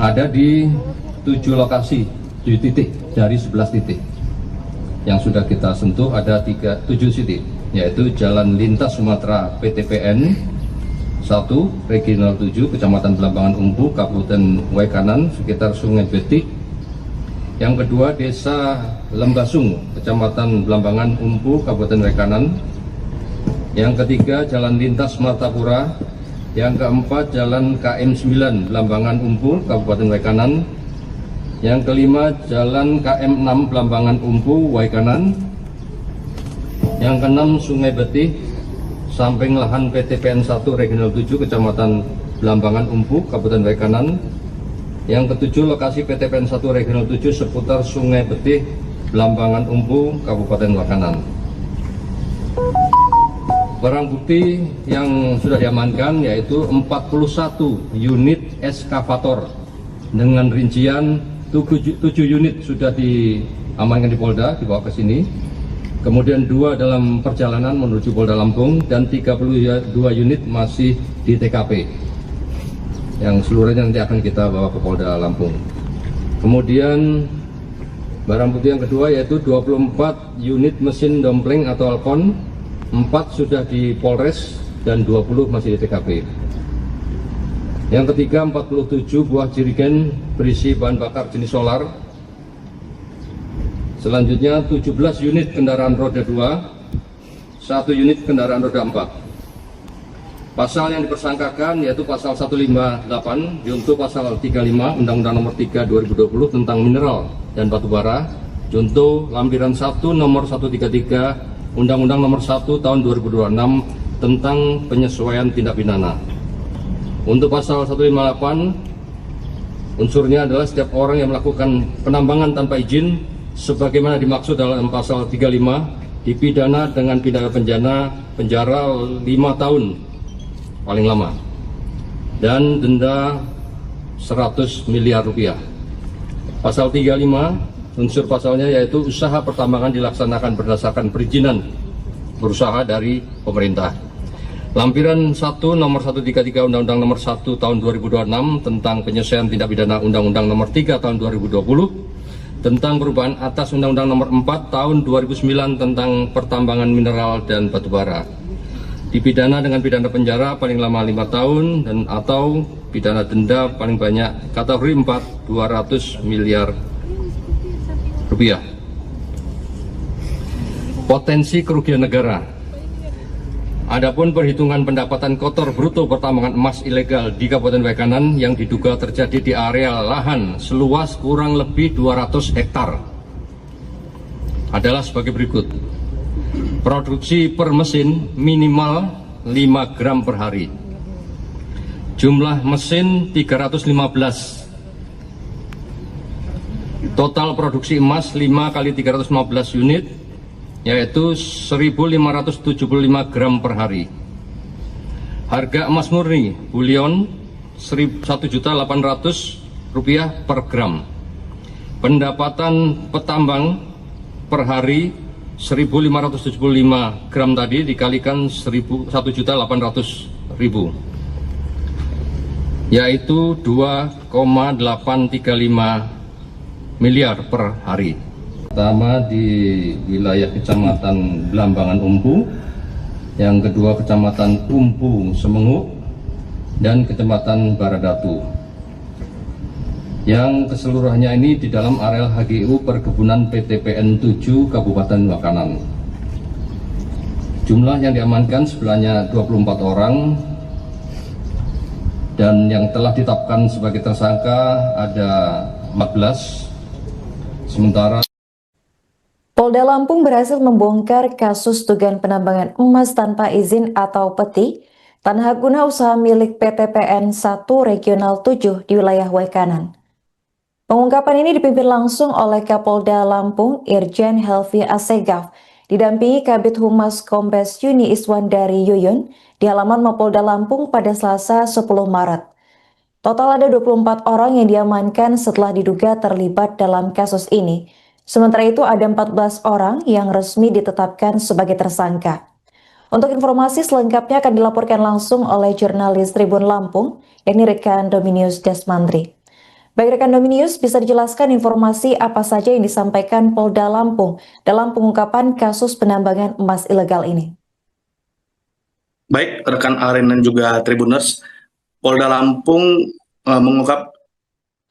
ada di 7 lokasi, 7 titik dari 11 titik. Yang sudah kita sentuh ada 7 titik, yaitu Jalan Lintas Sumatera PTPN 1, Regional 7, Kecamatan Blambangan Umpu, Kabupaten Waikanan, sekitar Sungai Betik. Yang kedua Desa Lembasung, Kecamatan Blambangan Umpu, Kabupaten Waikanan. Yang ketiga Jalan Lintas Martapura. Yang keempat Jalan KM 9 Blambangan Umpu, Kabupaten Waikanan. Yang kelima Jalan KM 6 Blambangan Umpu, Waikanan. Yang keenam, Sungai Betih, samping lahan PTPN 1 Regional 7 Kecamatan Blambangan Umpu, Kabupaten Waikanan. Yang ketujuh, lokasi PTPN 1 Regional 7 seputar Sungai Betih, Blambangan Umpu, Kabupaten Waikanan. Barang bukti yang sudah diamankan yaitu 41 unit eskavator dengan rincian 7 unit sudah diamankan di Polda, dibawa ke sini. Kemudian 2 dalam perjalanan menuju Polda Lampung dan 32 unit masih di TKP. Yang seluruhnya nanti akan kita bawa ke Polda Lampung. Kemudian barang bukti yang kedua yaitu 24 unit mesin dompleng atau Alcon, 4 sudah di Polres dan 20 masih di TKP. Yang ketiga, 47 buah jerigen berisi bahan bakar jenis solar. Selanjutnya 17 unit kendaraan roda 2, 1 unit kendaraan roda 4. Pasal yang dipersangkakan yaitu pasal 158 junto pasal 35 Undang-Undang Nomor 3 2020 tentang mineral dan batu bara, junto lampiran 1 nomor 133 Undang-Undang Nomor 1 Tahun 2026 tentang penyesuaian tindak pidana. Untuk pasal 158, unsurnya adalah setiap orang yang melakukan penambangan tanpa izin sebagaimana dimaksud dalam pasal 35 dipidana dengan pidana penjara 5 tahun paling lama dan denda 100 miliar rupiah. Pasal 35, unsur pasalnya yaitu usaha pertambangan dilaksanakan berdasarkan perizinan berusaha dari pemerintah. Lampiran 1 nomor 133 Undang-Undang Nomor 1 Tahun 2026 tentang penyesuaian tindak pidana Undang-Undang Nomor 3 Tahun 2020 tentang perubahan atas Undang-Undang Nomor 4 Tahun 2009 tentang pertambangan mineral dan batu bara. Dipidana dengan pidana penjara paling lama 5 tahun dan atau pidana denda paling banyak kategori 4 200 miliar rupiah. Potensi kerugian negara. Adapun perhitungan pendapatan kotor bruto pertambangan emas ilegal di Kabupaten Waikanan yang diduga terjadi di area lahan seluas kurang lebih 200 hektar adalah sebagai berikut. Produksi per mesin minimal 5 gram per hari. Jumlah mesin 315. Total produksi emas 5 kali 315 unit yaitu 1.575 gram per hari. Harga emas murni bulion 1.800.000 rupiah per gram. Pendapatan petambang per hari 1.575 gram tadi dikalikan 1.800.000 yaitu 2,835 miliar per hari. Pertama di wilayah Kecamatan Blambangan Umpu, yang kedua Kecamatan Umpu Semengu, dan Kecamatan Baradatu. Yang keseluruhannya ini di dalam areal HGU Perkebunan PTPN 7 Kabupaten Waikanan. Jumlah yang diamankan sebenarnya 24 orang dan yang telah ditetapkan sebagai tersangka ada 14. Sementara Polda Lampung berhasil membongkar kasus dugaan penambangan emas tanpa izin atau peti tanah guna usaha milik PTPN 1 Regional 7 di wilayah Waikanan. Pengungkapan ini dipimpin langsung oleh Kapolda Lampung Irjen Helvi Asegaf, didampingi Kabid Humas Kombes Yuni Iswandari Yuyun di halaman Mapolda Lampung pada Selasa 10 Maret. Total ada 24 orang yang diamankan setelah diduga terlibat dalam kasus ini. Sementara itu ada 14 orang yang resmi ditetapkan sebagai tersangka. Untuk informasi selengkapnya akan dilaporkan langsung oleh jurnalis Tribun Lampung, yakni rekan Dominius Desmandri. Baik rekan Dominius, bisa dijelaskan informasi apa saja yang disampaikan Polda Lampung dalam pengungkapan kasus penambangan emas ilegal ini? Baik, rekan Aren dan juga Tribuners, Polda Lampung mengungkap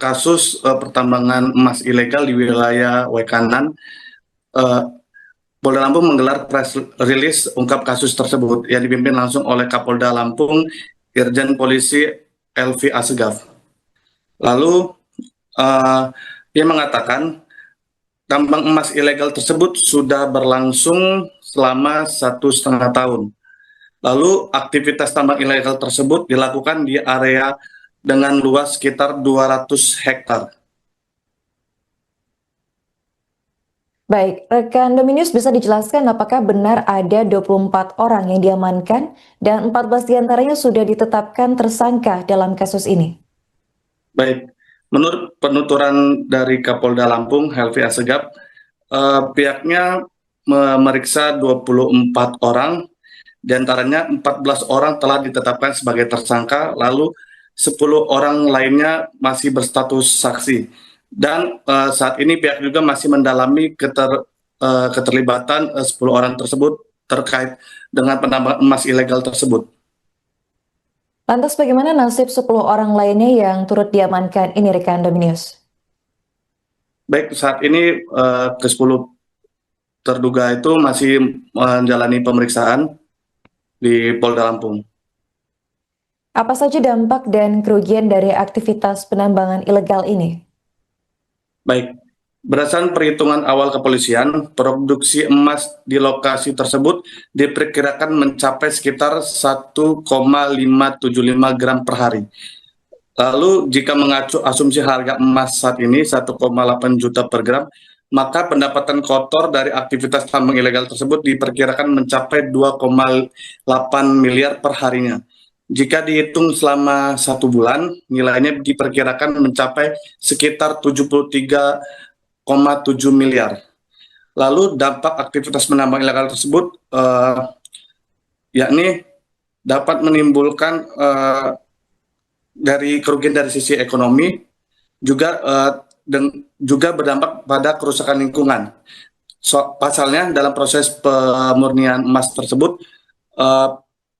kasus pertambangan emas ilegal di wilayah Waikanan. Polda Lampung menggelar press release ungkap kasus tersebut yang dipimpin langsung oleh Kapolda Lampung Irjen Polisi Helvi Asegaf. Lalu ia mengatakan tambang emas ilegal tersebut sudah berlangsung selama 1,5 tahun. Lalu aktivitas tambang ilegal tersebut dilakukan di area dengan luas sekitar 200 hektar. Baik, rekan Dominius bisa dijelaskan apakah benar ada 24 orang yang diamankan dan 14 diantaranya sudah ditetapkan tersangka dalam kasus ini? Baik, menurut penuturan dari Kapolda Lampung, Helvi Assegaf, pihaknya memeriksa 24 orang, diantaranya 14 orang telah ditetapkan sebagai tersangka, lalu 10 orang lainnya masih berstatus saksi. Dan saat ini pihak juga masih mendalami keterlibatan 10 orang tersebut terkait dengan penambangan emas ilegal tersebut. Lantas bagaimana nasib 10 orang lainnya yang turut diamankan ini, rekan Dominius? Baik, saat ini ke-10 terduga itu masih menjalani pemeriksaan di Polda Lampung. Apa saja dampak dan kerugian dari aktivitas penambangan ilegal ini? Baik, berdasarkan perhitungan awal kepolisian, produksi emas di lokasi tersebut diperkirakan mencapai sekitar 1,575 gram per hari. Lalu jika mengacu asumsi harga emas saat ini 1,8 juta per gram, maka pendapatan kotor dari aktivitas tambang ilegal tersebut diperkirakan mencapai 2,8 miliar per harinya. Jika dihitung selama 1 bulan, nilainya diperkirakan mencapai sekitar 73,7 miliar. Lalu dampak aktivitas penambang ilegal tersebut yakni dapat menimbulkan dari kerugian dari sisi ekonomi, juga berdampak pada kerusakan lingkungan. Pasalnya dalam proses pemurnian emas tersebut,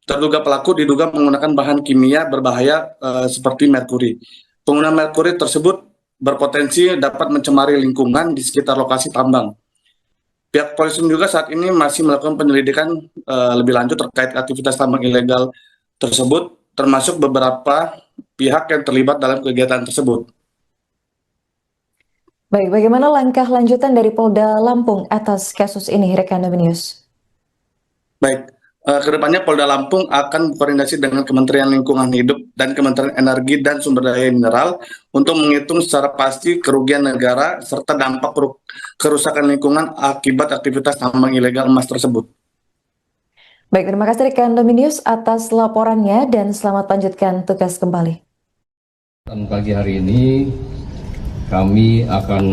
terduga pelaku diduga menggunakan bahan kimia berbahaya seperti merkuri. Penggunaan merkuri tersebut berpotensi dapat mencemari lingkungan di sekitar lokasi tambang. Pihak polisi juga saat ini masih melakukan penyelidikan lebih lanjut terkait aktivitas tambang ilegal tersebut, termasuk beberapa pihak yang terlibat dalam kegiatan tersebut. Baik, bagaimana langkah lanjutan dari Polda Lampung atas kasus ini, rekan Dominius? Baik, kedepannya Polda Lampung akan berkoordinasi dengan Kementerian Lingkungan Hidup dan Kementerian Energi dan Sumber Daya Mineral untuk menghitung secara pasti kerugian negara serta dampak kerusakan lingkungan akibat aktivitas tambang ilegal emas tersebut. Baik, terima kasih rekan Dominius atas laporannya dan selamat lanjutkan tugas kembali. Pagi hari ini kami akan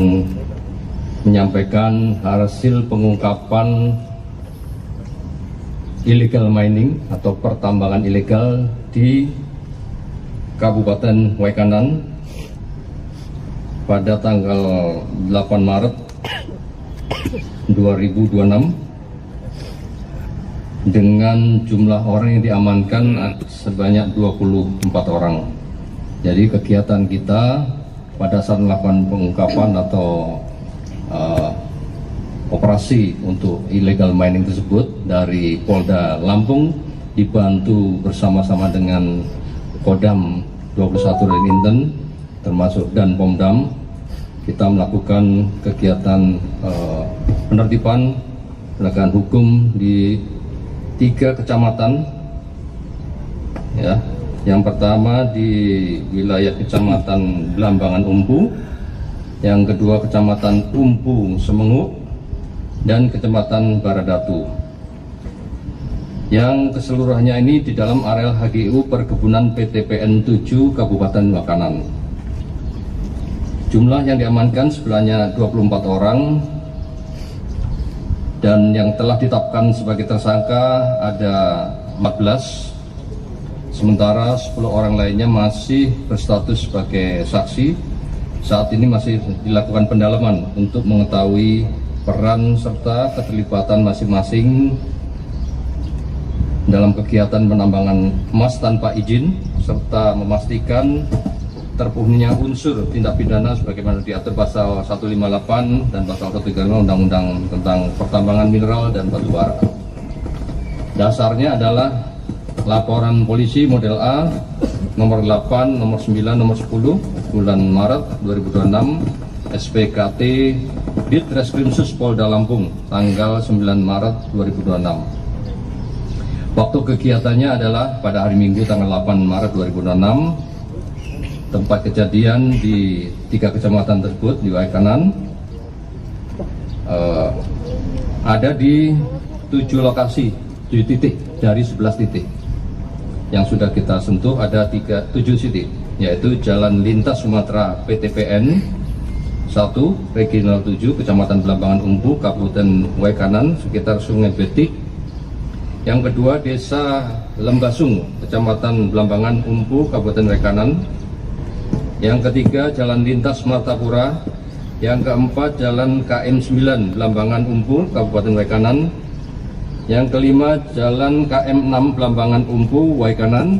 menyampaikan hasil pengungkapan illegal mining atau pertambangan ilegal di Kabupaten Waikanan pada tanggal 8 Maret 2026 dengan jumlah orang yang diamankan sebanyak 24 orang. Jadi kegiatan kita pada saat melakukan pengungkapan atau operasi untuk illegal mining tersebut dari Polda Lampung dibantu bersama-sama dengan Kodam 21 dari Inten termasuk dan Pomdam, kita melakukan kegiatan penertiban penegakan hukum di 3 kecamatan, ya. Yang pertama di wilayah Kecamatan Belambangan Umpu, yang kedua Kecamatan Umpu Semengu, dan Kecamatan Baradatu. Yang keseluruhannya ini di dalam areal HGU Perkebunan PTPN 7 Kabupaten Waikanan. Jumlah yang diamankan sebenarnya 24 orang, dan yang telah ditetapkan sebagai tersangka ada 14, sementara 10 orang lainnya masih berstatus sebagai saksi. Saat ini masih dilakukan pendalaman untuk mengetahui peran serta keterlibatan masing-masing dalam kegiatan penambangan emas tanpa izin, serta memastikan terpenuhinya unsur tindak pidana sebagaimana diatur pasal 158 dan pasal 135 Undang-Undang tentang Pertambangan Mineral dan Batu Bara. Dasarnya adalah laporan polisi model A nomor 8, nomor 9, nomor 10 bulan Maret 2026 SPKT Ditreskrimsus Polda Lampung tanggal 9 Maret 2026. Waktu kegiatannya adalah pada hari Minggu tanggal 8 Maret 2026. Tempat kejadian di 3 kecamatan tersebut di wilayah kanan ada di 7 lokasi, 7 titik dari 11 titik. Yang sudah kita sentuh ada 7 titik, yaitu Jalan Lintas Sumatera PTPN 1, Regional 7, Kecamatan Blambangan Umpu, Kabupaten Waikanan, sekitar Sungai Betik. Yang kedua, Desa Lembasung, Kecamatan Blambangan Umpu, Kabupaten Waikanan. Yang ketiga, Jalan Lintas Martapura. Yang keempat, Jalan KM 9, Blambangan Umpu, Kabupaten Waikanan. Yang kelima, Jalan KM 6, Blambangan Umpu, Waikanan.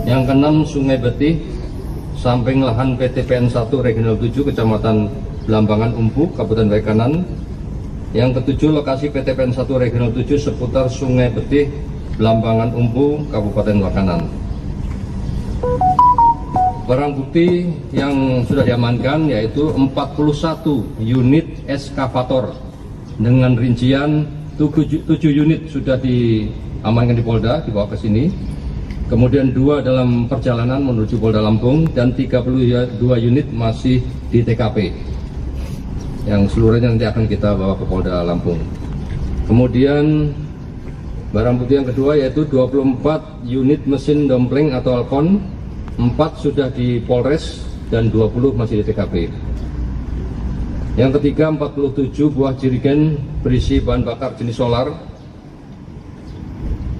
Yang keenam, Sungai Betih, samping lahan PTPN 1 Regional 7, Kecamatan Blambangan Umpu, Kabupaten Waikanan. Yang ketujuh, lokasi PTPN 1 Regional 7 seputar Sungai Betih, Blambangan Umpu, Kabupaten Waikanan. Barang bukti yang sudah diamankan yaitu 41 unit eskavator dengan rincian 7 unit sudah diamankan di Polda, dibawa ke sini. Kemudian 2 dalam perjalanan menuju Polda Lampung dan 32 unit masih di TKP. Yang seluruhnya nanti akan kita bawa ke Polda Lampung. Kemudian barang bukti yang kedua yaitu 24 unit mesin dompleng atau Alcon, 4 sudah di Polres dan 20 masih di TKP. Yang ketiga, 47 buah jerigen berisi bahan bakar jenis solar.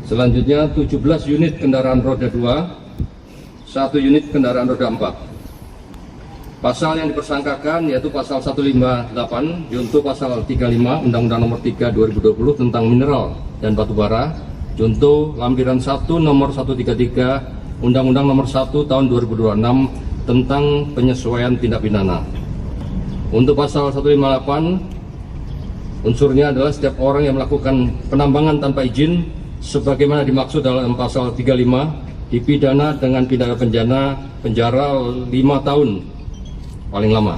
Selanjutnya 17 unit kendaraan roda 2, 1 unit kendaraan roda 4. Pasal yang dipersangkakan yaitu pasal 158 junto pasal 35 Undang-Undang Nomor 3 2020 tentang mineral dan batu bara, junto lampiran 1 nomor 133 Undang-Undang Nomor 1 Tahun 2026 tentang penyesuaian tindak pidana. Untuk pasal 158, unsurnya adalah setiap orang yang melakukan penambangan tanpa izin sebagaimana dimaksud dalam pasal 35 dipidana dengan pidana penjara 5 tahun paling lama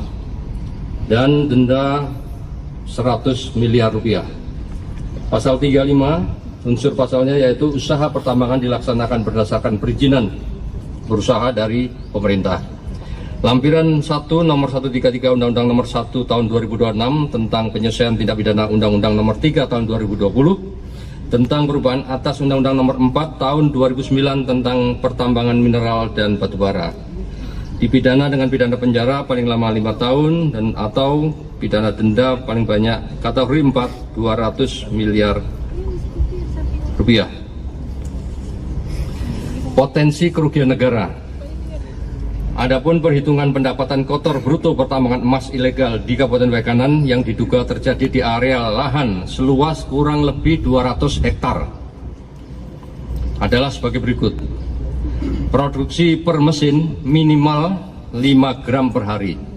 dan denda 100 miliar rupiah. Pasal 35 unsur pasalnya yaitu usaha pertambangan dilaksanakan berdasarkan perizinan berusaha dari pemerintah. Lampiran 1 nomor 133 Undang-Undang Nomor 1 Tahun 2026 tentang penyesuaian tindak pidana Undang-Undang Nomor 3 Tahun 2020 tentang perubahan atas Undang-Undang Nomor 4 Tahun 2009 tentang pertambangan mineral dan batu bara. Dipidana dengan pidana penjara paling lama 5 tahun dan atau pidana denda paling banyak kategori 4 200 miliar rupiah. Potensi kerugian negara. Adapun perhitungan pendapatan kotor bruto pertambangan emas ilegal di Kabupaten Waikanan yang diduga terjadi di area lahan seluas kurang lebih 200 hektar adalah sebagai berikut. Produksi per mesin minimal 5 gram per hari.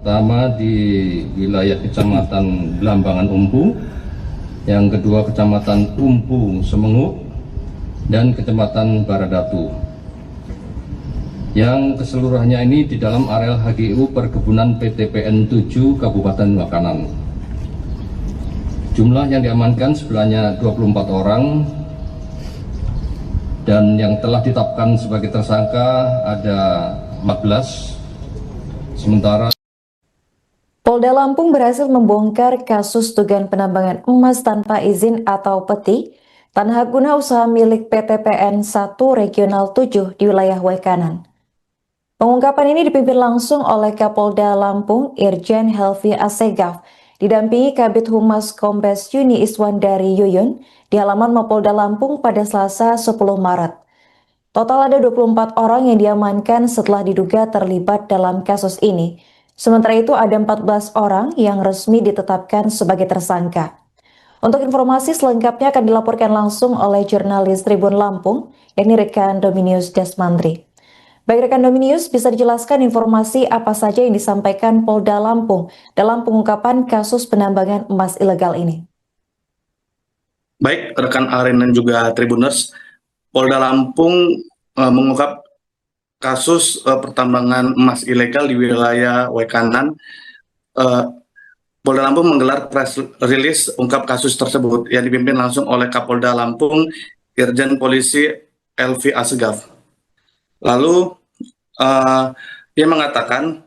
Pertama di wilayah Kecamatan Blambangan Umpu, yang kedua Kecamatan Umpu Semenguk, dan Kecamatan Baradatu. Yang keseluruhannya ini di dalam areal HGU Perkebunan PTPN 7 Kabupaten Waikanan. Jumlah yang diamankan sebelahnya 24 orang, dan yang telah ditetapkan sebagai tersangka ada 14, sementara Polda Lampung berhasil membongkar kasus dugaan penambangan emas tanpa izin atau peti tanah guna usaha milik PTPN 1 Regional 7 di wilayah Waikanan. Pengungkapan ini dipimpin langsung oleh Kapolda Lampung Irjen Helvi Assegaf, didampingi Kabid Humas Kombes Yuni Iswandari Yuyun di halaman Mapolda Lampung pada Selasa 10 Maret. Total ada 24 orang yang diamankan setelah diduga terlibat dalam kasus ini, Sementara itu ada 14 orang yang resmi ditetapkan sebagai tersangka. Untuk informasi selengkapnya akan dilaporkan langsung oleh jurnalis Tribun Lampung, yakni rekan Dominius Desmandri. Baik rekan Dominius, bisa dijelaskan informasi apa saja yang disampaikan Polda Lampung dalam pengungkapan kasus penambangan emas ilegal ini? Baik, rekan Aren dan juga Tribuners, Polda Lampung mengungkap kasus pertambangan emas ilegal di wilayah Wekanan. Polda Lampung menggelar press release ungkap kasus tersebut yang dipimpin langsung oleh Kapolda Lampung, Irjen Polisi Elvi Asegaf. Lalu dia mengatakan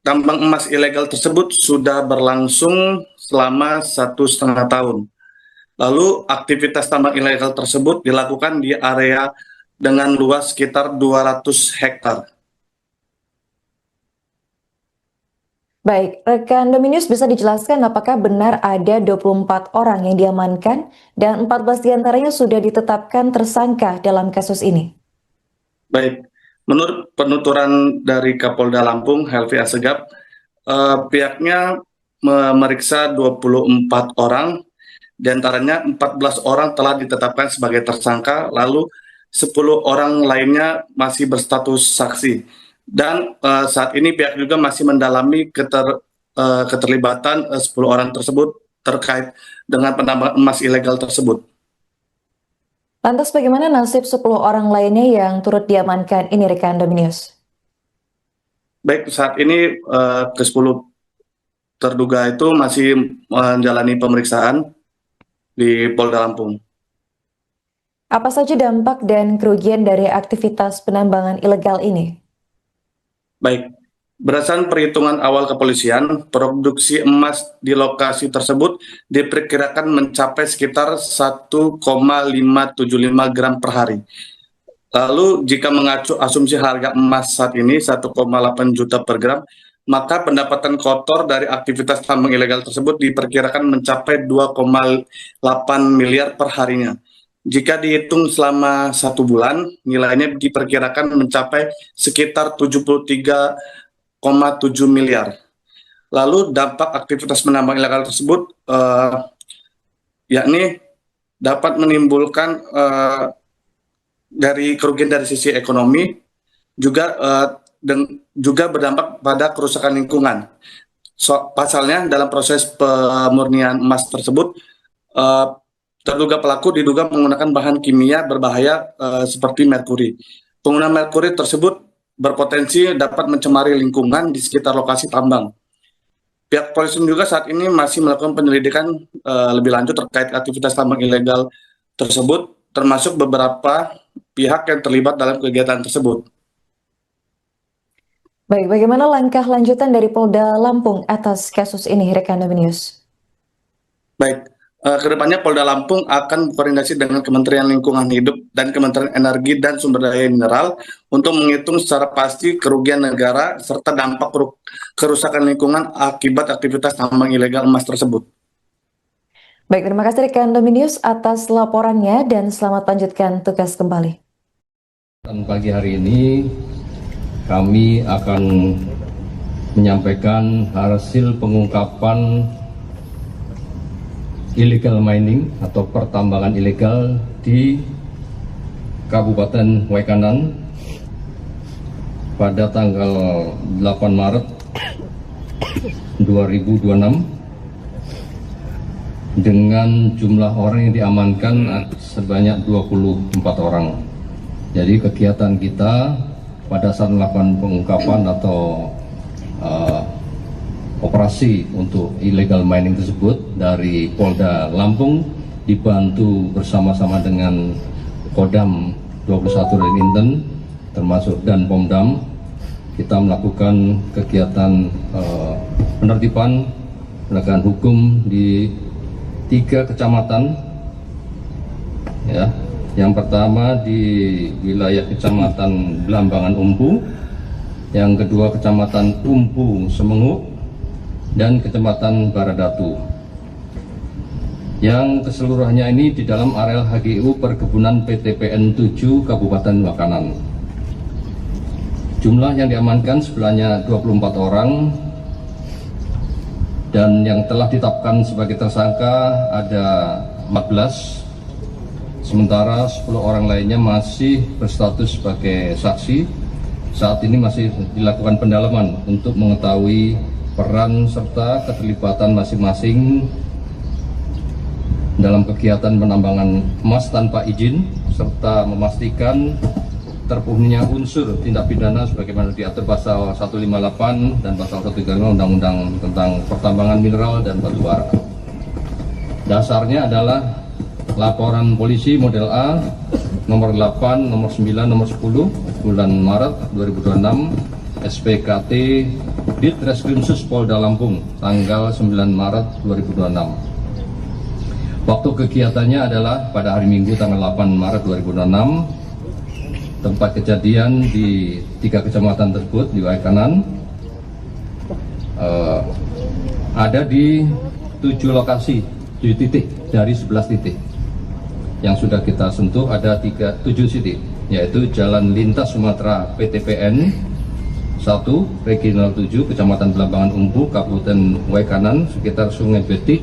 tambang emas ilegal tersebut sudah berlangsung selama 1,5 tahun. Lalu aktivitas tambang ilegal tersebut dilakukan di area dengan luas sekitar 200 hektar. Baik, rekan Dominius bisa dijelaskan apakah benar ada 24 orang yang diamankan dan 14 diantaranya sudah ditetapkan tersangka dalam kasus ini? Baik, menurut penuturan dari Kapolda Lampung, Helvi Asegaf, pihaknya memeriksa 24 orang, diantaranya 14 orang telah ditetapkan sebagai tersangka, lalu 10 orang lainnya masih berstatus saksi. Dan saat ini pihak juga masih mendalami keterlibatan 10 orang tersebut terkait dengan penambangan emas ilegal tersebut. Lantas bagaimana nasib 10 orang lainnya yang turut diamankan ini rekan Dominius? Baik, saat ini ke-10 terduga itu masih menjalani pemeriksaan di Polda Lampung. Apa saja dampak dan kerugian dari aktivitas penambangan ilegal ini? Baik, berdasarkan perhitungan awal kepolisian, produksi emas di lokasi tersebut diperkirakan mencapai sekitar 1,575 gram per hari. Lalu jika mengacu asumsi harga emas saat ini 1,8 juta per gram, maka pendapatan kotor dari aktivitas tambang ilegal tersebut diperkirakan mencapai 2,8 miliar per harinya. Jika dihitung selama 1 bulan, nilainya diperkirakan mencapai sekitar 73,7 miliar. Lalu dampak aktivitas penambang ilegal tersebut yakni dapat menimbulkan dari kerugian dari sisi ekonomi, juga berdampak pada kerusakan lingkungan. Pasalnya dalam proses pemurnian emas tersebut, terduga pelaku diduga menggunakan bahan kimia berbahaya seperti merkuri. Penggunaan merkuri tersebut berpotensi dapat mencemari lingkungan di sekitar lokasi tambang. Pihak polisi juga saat ini masih melakukan penyelidikan lebih lanjut terkait aktivitas tambang ilegal tersebut, termasuk beberapa pihak yang terlibat dalam kegiatan tersebut. Baik, bagaimana langkah lanjutan dari Polda Lampung atas kasus ini, rekan Dominius? Baik. Kedepannya Polda Lampung akan berkoordinasi dengan Kementerian Lingkungan Hidup dan Kementerian Energi dan Sumber Daya Mineral untuk menghitung secara pasti kerugian negara serta dampak kerusakan lingkungan akibat aktivitas tambang ilegal emas tersebut. Baik, terima kasih rekan Dominius atas laporannya dan selamat lanjutkan tugas kembali. Dan pagi hari ini kami akan menyampaikan hasil pengungkapan illegal mining atau pertambangan ilegal di Kabupaten Wekanan pada tanggal 8 Maret 2026 dengan jumlah orang yang diamankan sebanyak 24 orang. Jadi kegiatan kita pada saat melakukan pengungkapan atau operasi untuk illegal mining tersebut dari Polda Lampung dibantu bersama-sama dengan Kodam 21 dan Inten termasuk dan Pomdam, kita melakukan kegiatan penertiban penegakan hukum di 3 kecamatan ya. Yang pertama di wilayah Kecamatan Belambangan Umpu, yang kedua Kecamatan Umpu Semenguk, dan Kecamatan Baradatu. Yang keseluruhannya ini di dalam areal HGU Perkebunan PTPN 7 Kabupaten Wekanan. Jumlah yang diamankan sebenarnya 24 orang dan yang telah ditetapkan sebagai tersangka ada 14, sementara 10 orang lainnya masih berstatus sebagai saksi. Saat ini masih dilakukan pendalaman untuk mengetahui peran serta keterlibatan masing-masing dalam kegiatan penambangan emas tanpa izin, serta memastikan terpenuhinya unsur tindak pidana sebagaimana diatur pasal 158 dan pasal 135 Undang-Undang tentang Pertambangan Mineral dan Batu Bara. Dasarnya adalah laporan polisi model A nomor 8, nomor 9, nomor 10 bulan Maret 2026 SPKT Ditreskrimsus Polda Lampung tanggal 9 Maret 2026. Waktu kegiatannya adalah pada hari Minggu tanggal 8 Maret 2026. Tempat kejadian di 3 kecamatan tersebut di Waikanan ada di 7 lokasi, 7 titik dari 11 titik. Yang sudah kita sentuh ada 7 titik, yaitu Jalan Lintas Sumatera PTPN 1, Regional 7, Kecamatan Belambangan Umbu, Kabupaten Waikanan, sekitar Sungai Betik.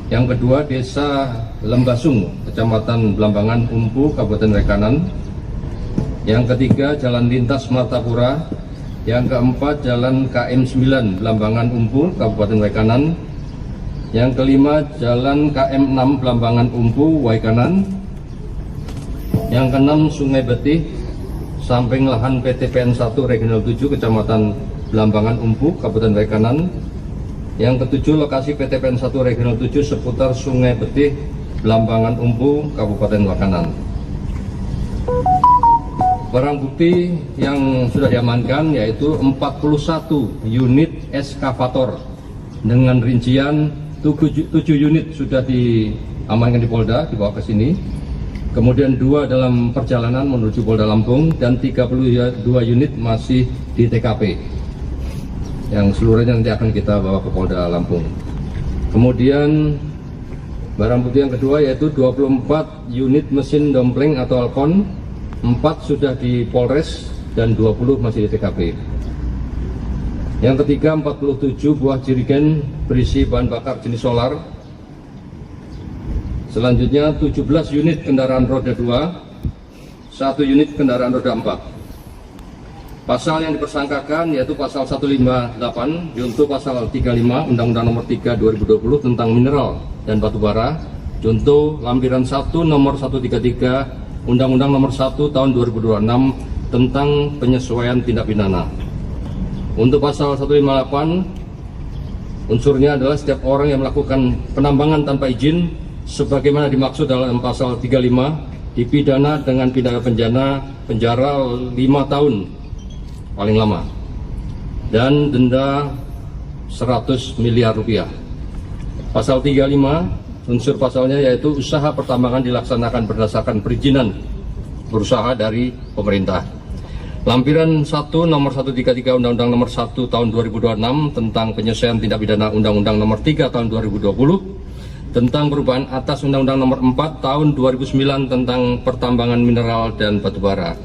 Yang kedua Desa Lembasung, Kecamatan Belambangan Umbu, Kabupaten Waikanan. Yang ketiga Jalan Lintas Martapura. Yang keempat Jalan KM 9 Belambangan Umpu, Kabupaten Waikanan. Yang kelima Jalan KM 6 Belambangan Umpu, Waikanan. Yang keenam Sungai Betih, samping lahan PTPN 1 Regional 7 Kecamatan Belambangan Umpu, Kabupaten Waikanan. Yang ketujuh lokasi PTPN 1 Regional 7 seputar Sungai Betih, Belambangan Umpu, Kabupaten Waikanan. Barang bukti yang sudah diamankan yaitu 41 unit eskavator dengan rincian 7 unit sudah diamankan di Polda, dibawa ke sini. Kemudian 2 dalam perjalanan menuju Polda Lampung dan 32 unit masih di TKP. Yang seluruhnya nanti akan kita bawa ke Polda Lampung. Kemudian barang bukti yang kedua yaitu 24 unit mesin dompleng atau alkon. 4 sudah di Polres dan 20 masih di TKP. Yang ketiga 47 buah jerigen berisi bahan bakar jenis solar. Selanjutnya 17 unit kendaraan roda 2, 1 unit kendaraan roda 4. Pasal yang dipersangkakan yaitu pasal 158 junto pasal 35 Undang-Undang Nomor 3 2020 tentang mineral dan batu bara, junto lampiran 1 nomor 133 Undang-Undang Nomor 1 Tahun 2026 tentang penyesuaian tindak pidana. Untuk pasal 158, unsurnya adalah setiap orang yang melakukan penambangan tanpa izin sebagaimana dimaksud dalam pasal 35 dipidana dengan pidana penjara 5 tahun paling lama dan denda 100 miliar rupiah. Pasal 35 unsur pasalnya yaitu usaha pertambangan dilaksanakan berdasarkan perizinan berusaha dari pemerintah. Lampiran 1 nomor 133 Undang-Undang Nomor 1 Tahun 2026 tentang penyesuaian tindak pidana Undang-Undang Nomor 3 Tahun 2020 tentang perubahan atas Undang-Undang Nomor 4 Tahun 2009 tentang pertambangan mineral dan batu bara.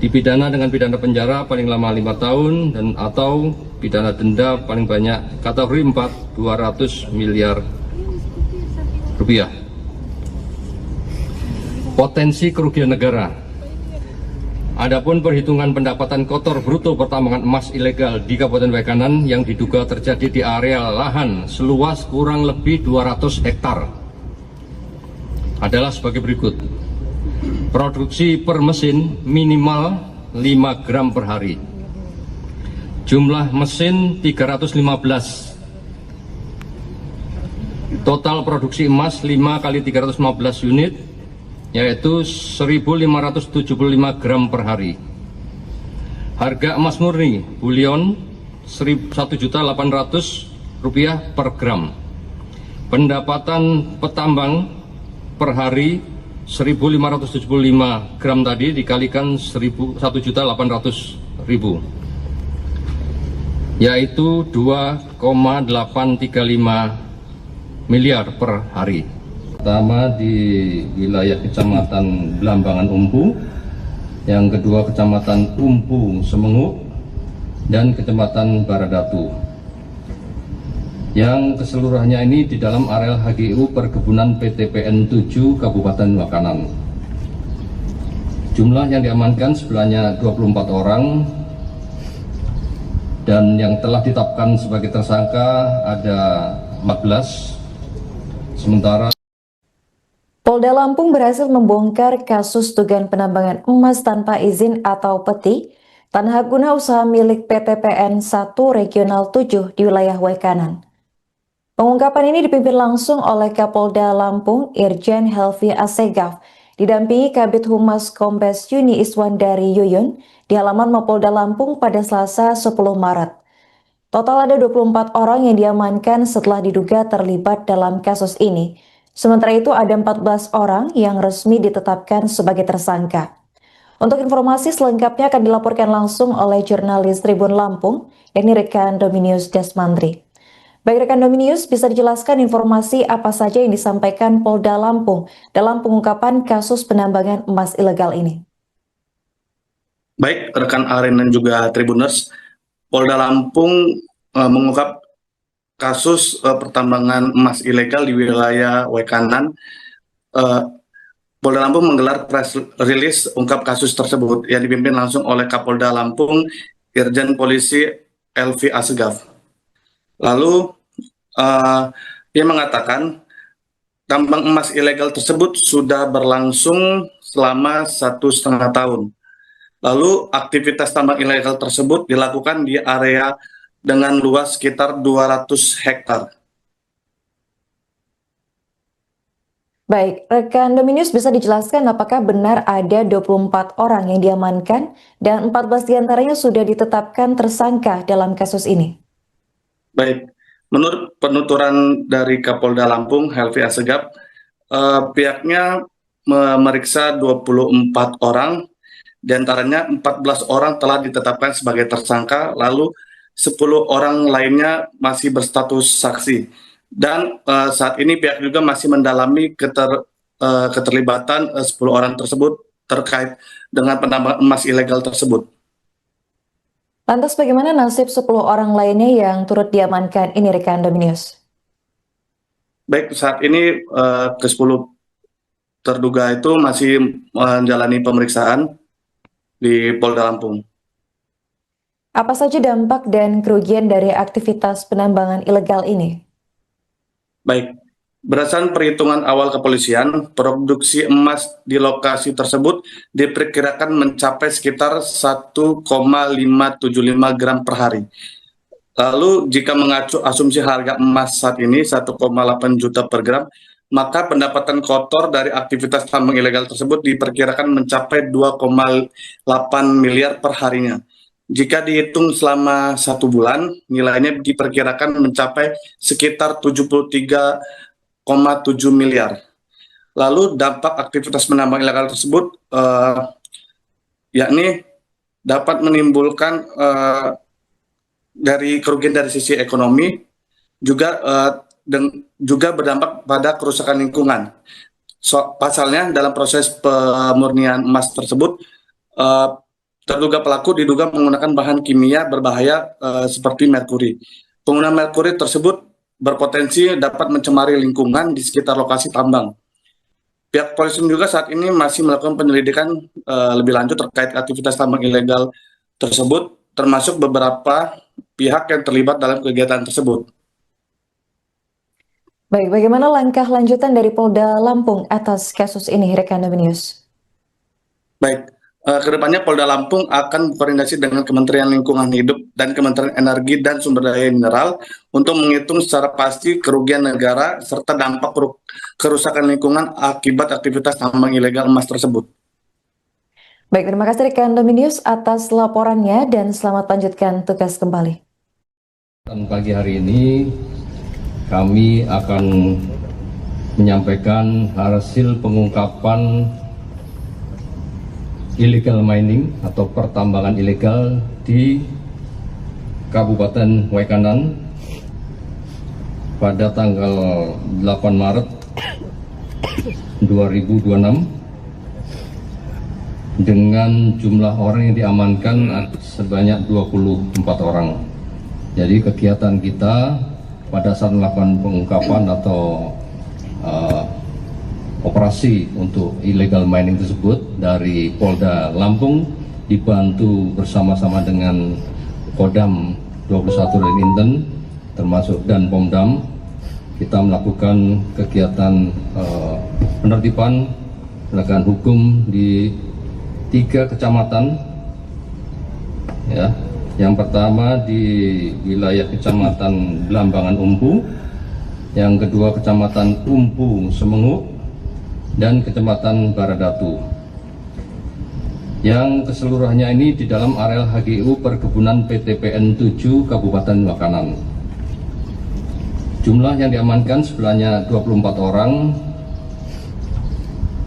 Dipidana dengan pidana penjara paling lama 5 tahun dan atau pidana denda paling banyak kategori 4 200 miliar rupiah. Potensi kerugian negara. Adapun perhitungan pendapatan kotor bruto pertambangan emas ilegal di Kabupaten Waikanan yang diduga terjadi di area lahan seluas kurang lebih 200 hektar adalah sebagai berikut. Produksi per mesin minimal 5 gram per hari. Jumlah mesin 315. Total produksi emas 5 kali 315 unit yaitu 1.575 gram per hari. Harga emas murni bullion Rp1.800.000 per gram. Pendapatan petambang per hari 1.575 gram tadi dikalikan 1.800.000 yaitu 2,835 miliar per hari. Pertama di wilayah Kecamatan Belambangan Umpu yang kedua Kecamatan Umpu Semengu, dan Kecamatan Baradatu. Yang keseluruhannya ini di dalam areal HGU Perkebunan PTPN 7 Kabupaten Makanan. Jumlah yang diamankan sebenarnya 24 orang, dan yang telah ditetapkan sebagai tersangka ada 14. Sementara Polda Lampung berhasil membongkar kasus dugaan penambangan emas tanpa izin atau peti tanah guna usaha milik PTPN 1 Regional 7 di wilayah Wekanan. Pengungkapan ini dipimpin langsung oleh Kapolda Lampung Irjen Helvi Assegaf, didampingi Kabid Humas Kombes Yuni Iswandari Yuyun di halaman Mapolda Lampung pada Selasa 10 Maret. Total ada 24 orang yang diamankan setelah diduga terlibat dalam kasus ini. Sementara itu ada 14 orang yang resmi ditetapkan sebagai tersangka. Untuk informasi selengkapnya akan dilaporkan langsung oleh jurnalis Tribun Lampung, yakni rekan Dominius Desmandri. Baik rekan Dominius, bisa dijelaskan informasi apa saja yang disampaikan Polda Lampung dalam pengungkapan kasus penambangan emas ilegal ini? Baik, rekan Aren dan juga Tribuners, Polda Lampung mengungkap kasus pertambangan emas ilegal di wilayah Wekanan. Polda Lampung menggelar press release ungkap kasus tersebut yang dipimpin langsung oleh Kapolda Lampung Irjen Polisi Helvi Assegaf. Lalu dia mengatakan tambang emas ilegal tersebut sudah berlangsung selama 1,5 tahun. Lalu aktivitas tambang ilegal tersebut dilakukan di area dengan luas sekitar 200 hektar. Baik, rekan Dominius bisa dijelaskan apakah benar ada 24 orang yang diamankan dan 14 diantaranya sudah ditetapkan tersangka dalam kasus ini? Baik, menurut penuturan dari Kapolda Lampung, Helvi Assegaf, pihaknya memeriksa 24 orang, diantaranya 14 orang telah ditetapkan sebagai tersangka, lalu 10 orang lainnya masih berstatus saksi. Dan saat ini pihak juga masih mendalami keterlibatan 10 orang tersebut terkait dengan penambangan emas ilegal tersebut. Lantas bagaimana nasib 10 orang lainnya yang turut diamankan ini rekan Dominius? Baik, saat ini ke-10 terduga itu masih menjalani pemeriksaan di Polda Lampung. Apa saja dampak dan kerugian dari aktivitas penambangan ilegal ini? Baik, berdasarkan perhitungan awal kepolisian, produksi emas di lokasi tersebut diperkirakan mencapai sekitar 1,575 gram per hari. Lalu jika mengacu asumsi harga emas saat ini 1,8 juta per gram, maka pendapatan kotor dari aktivitas tambang ilegal tersebut diperkirakan mencapai 2,8 miliar per harinya. Jika dihitung selama 1 bulan, nilainya diperkirakan mencapai sekitar 73,7 miliar. Lalu dampak aktivitas penambang ilegal tersebut yakni dapat menimbulkan dari kerugian dari sisi ekonomi, juga berdampak pada kerusakan lingkungan. Pasalnya dalam proses pemurnian emas tersebut, terduga pelaku diduga menggunakan bahan kimia berbahaya seperti merkuri. Penggunaan merkuri tersebut berpotensi dapat mencemari lingkungan di sekitar lokasi tambang. Pihak polisi juga saat ini masih melakukan penyelidikan lebih lanjut terkait aktivitas tambang ilegal tersebut, termasuk beberapa pihak yang terlibat dalam kegiatan tersebut. Baik, bagaimana langkah lanjutan dari Polda Lampung atas kasus ini, rekan Dominius? Baik. Kedepannya Polda Lampung akan berkoordinasi dengan Kementerian Lingkungan Hidup dan Kementerian Energi dan Sumber Daya Mineral untuk menghitung secara pasti kerugian negara serta dampak kerusakan lingkungan akibat aktivitas tambang ilegal emas tersebut. Baik, terima kasih rekan Dominius atas laporannya dan selamat lanjutkan tugas kembali. Pagi hari ini kami akan menyampaikan hasil pengungkapan illegal mining atau pertambangan ilegal di Kabupaten Wekanan pada tanggal 8 Maret 2026 dengan jumlah orang yang diamankan sebanyak 24 orang. Jadi kegiatan kita pada saat melakukan pengungkapan atau operasi untuk illegal mining tersebut dari Polda Lampung dibantu bersama-sama dengan Kodam 21 dan Inten termasuk dan Pomdam, kita melakukan kegiatan penertiban penegakan hukum di 3 kecamatan, ya. Yang pertama di wilayah Kecamatan Blambangan Umpu, yang kedua Kecamatan Umpu Semenguk, dan Kecamatan Baradatu. Yang keseluruhannya ini di dalam areal HGU Perkebunan PTPN 7 Kabupaten Wakanan. Jumlah yang diamankan sebenarnya 24 orang,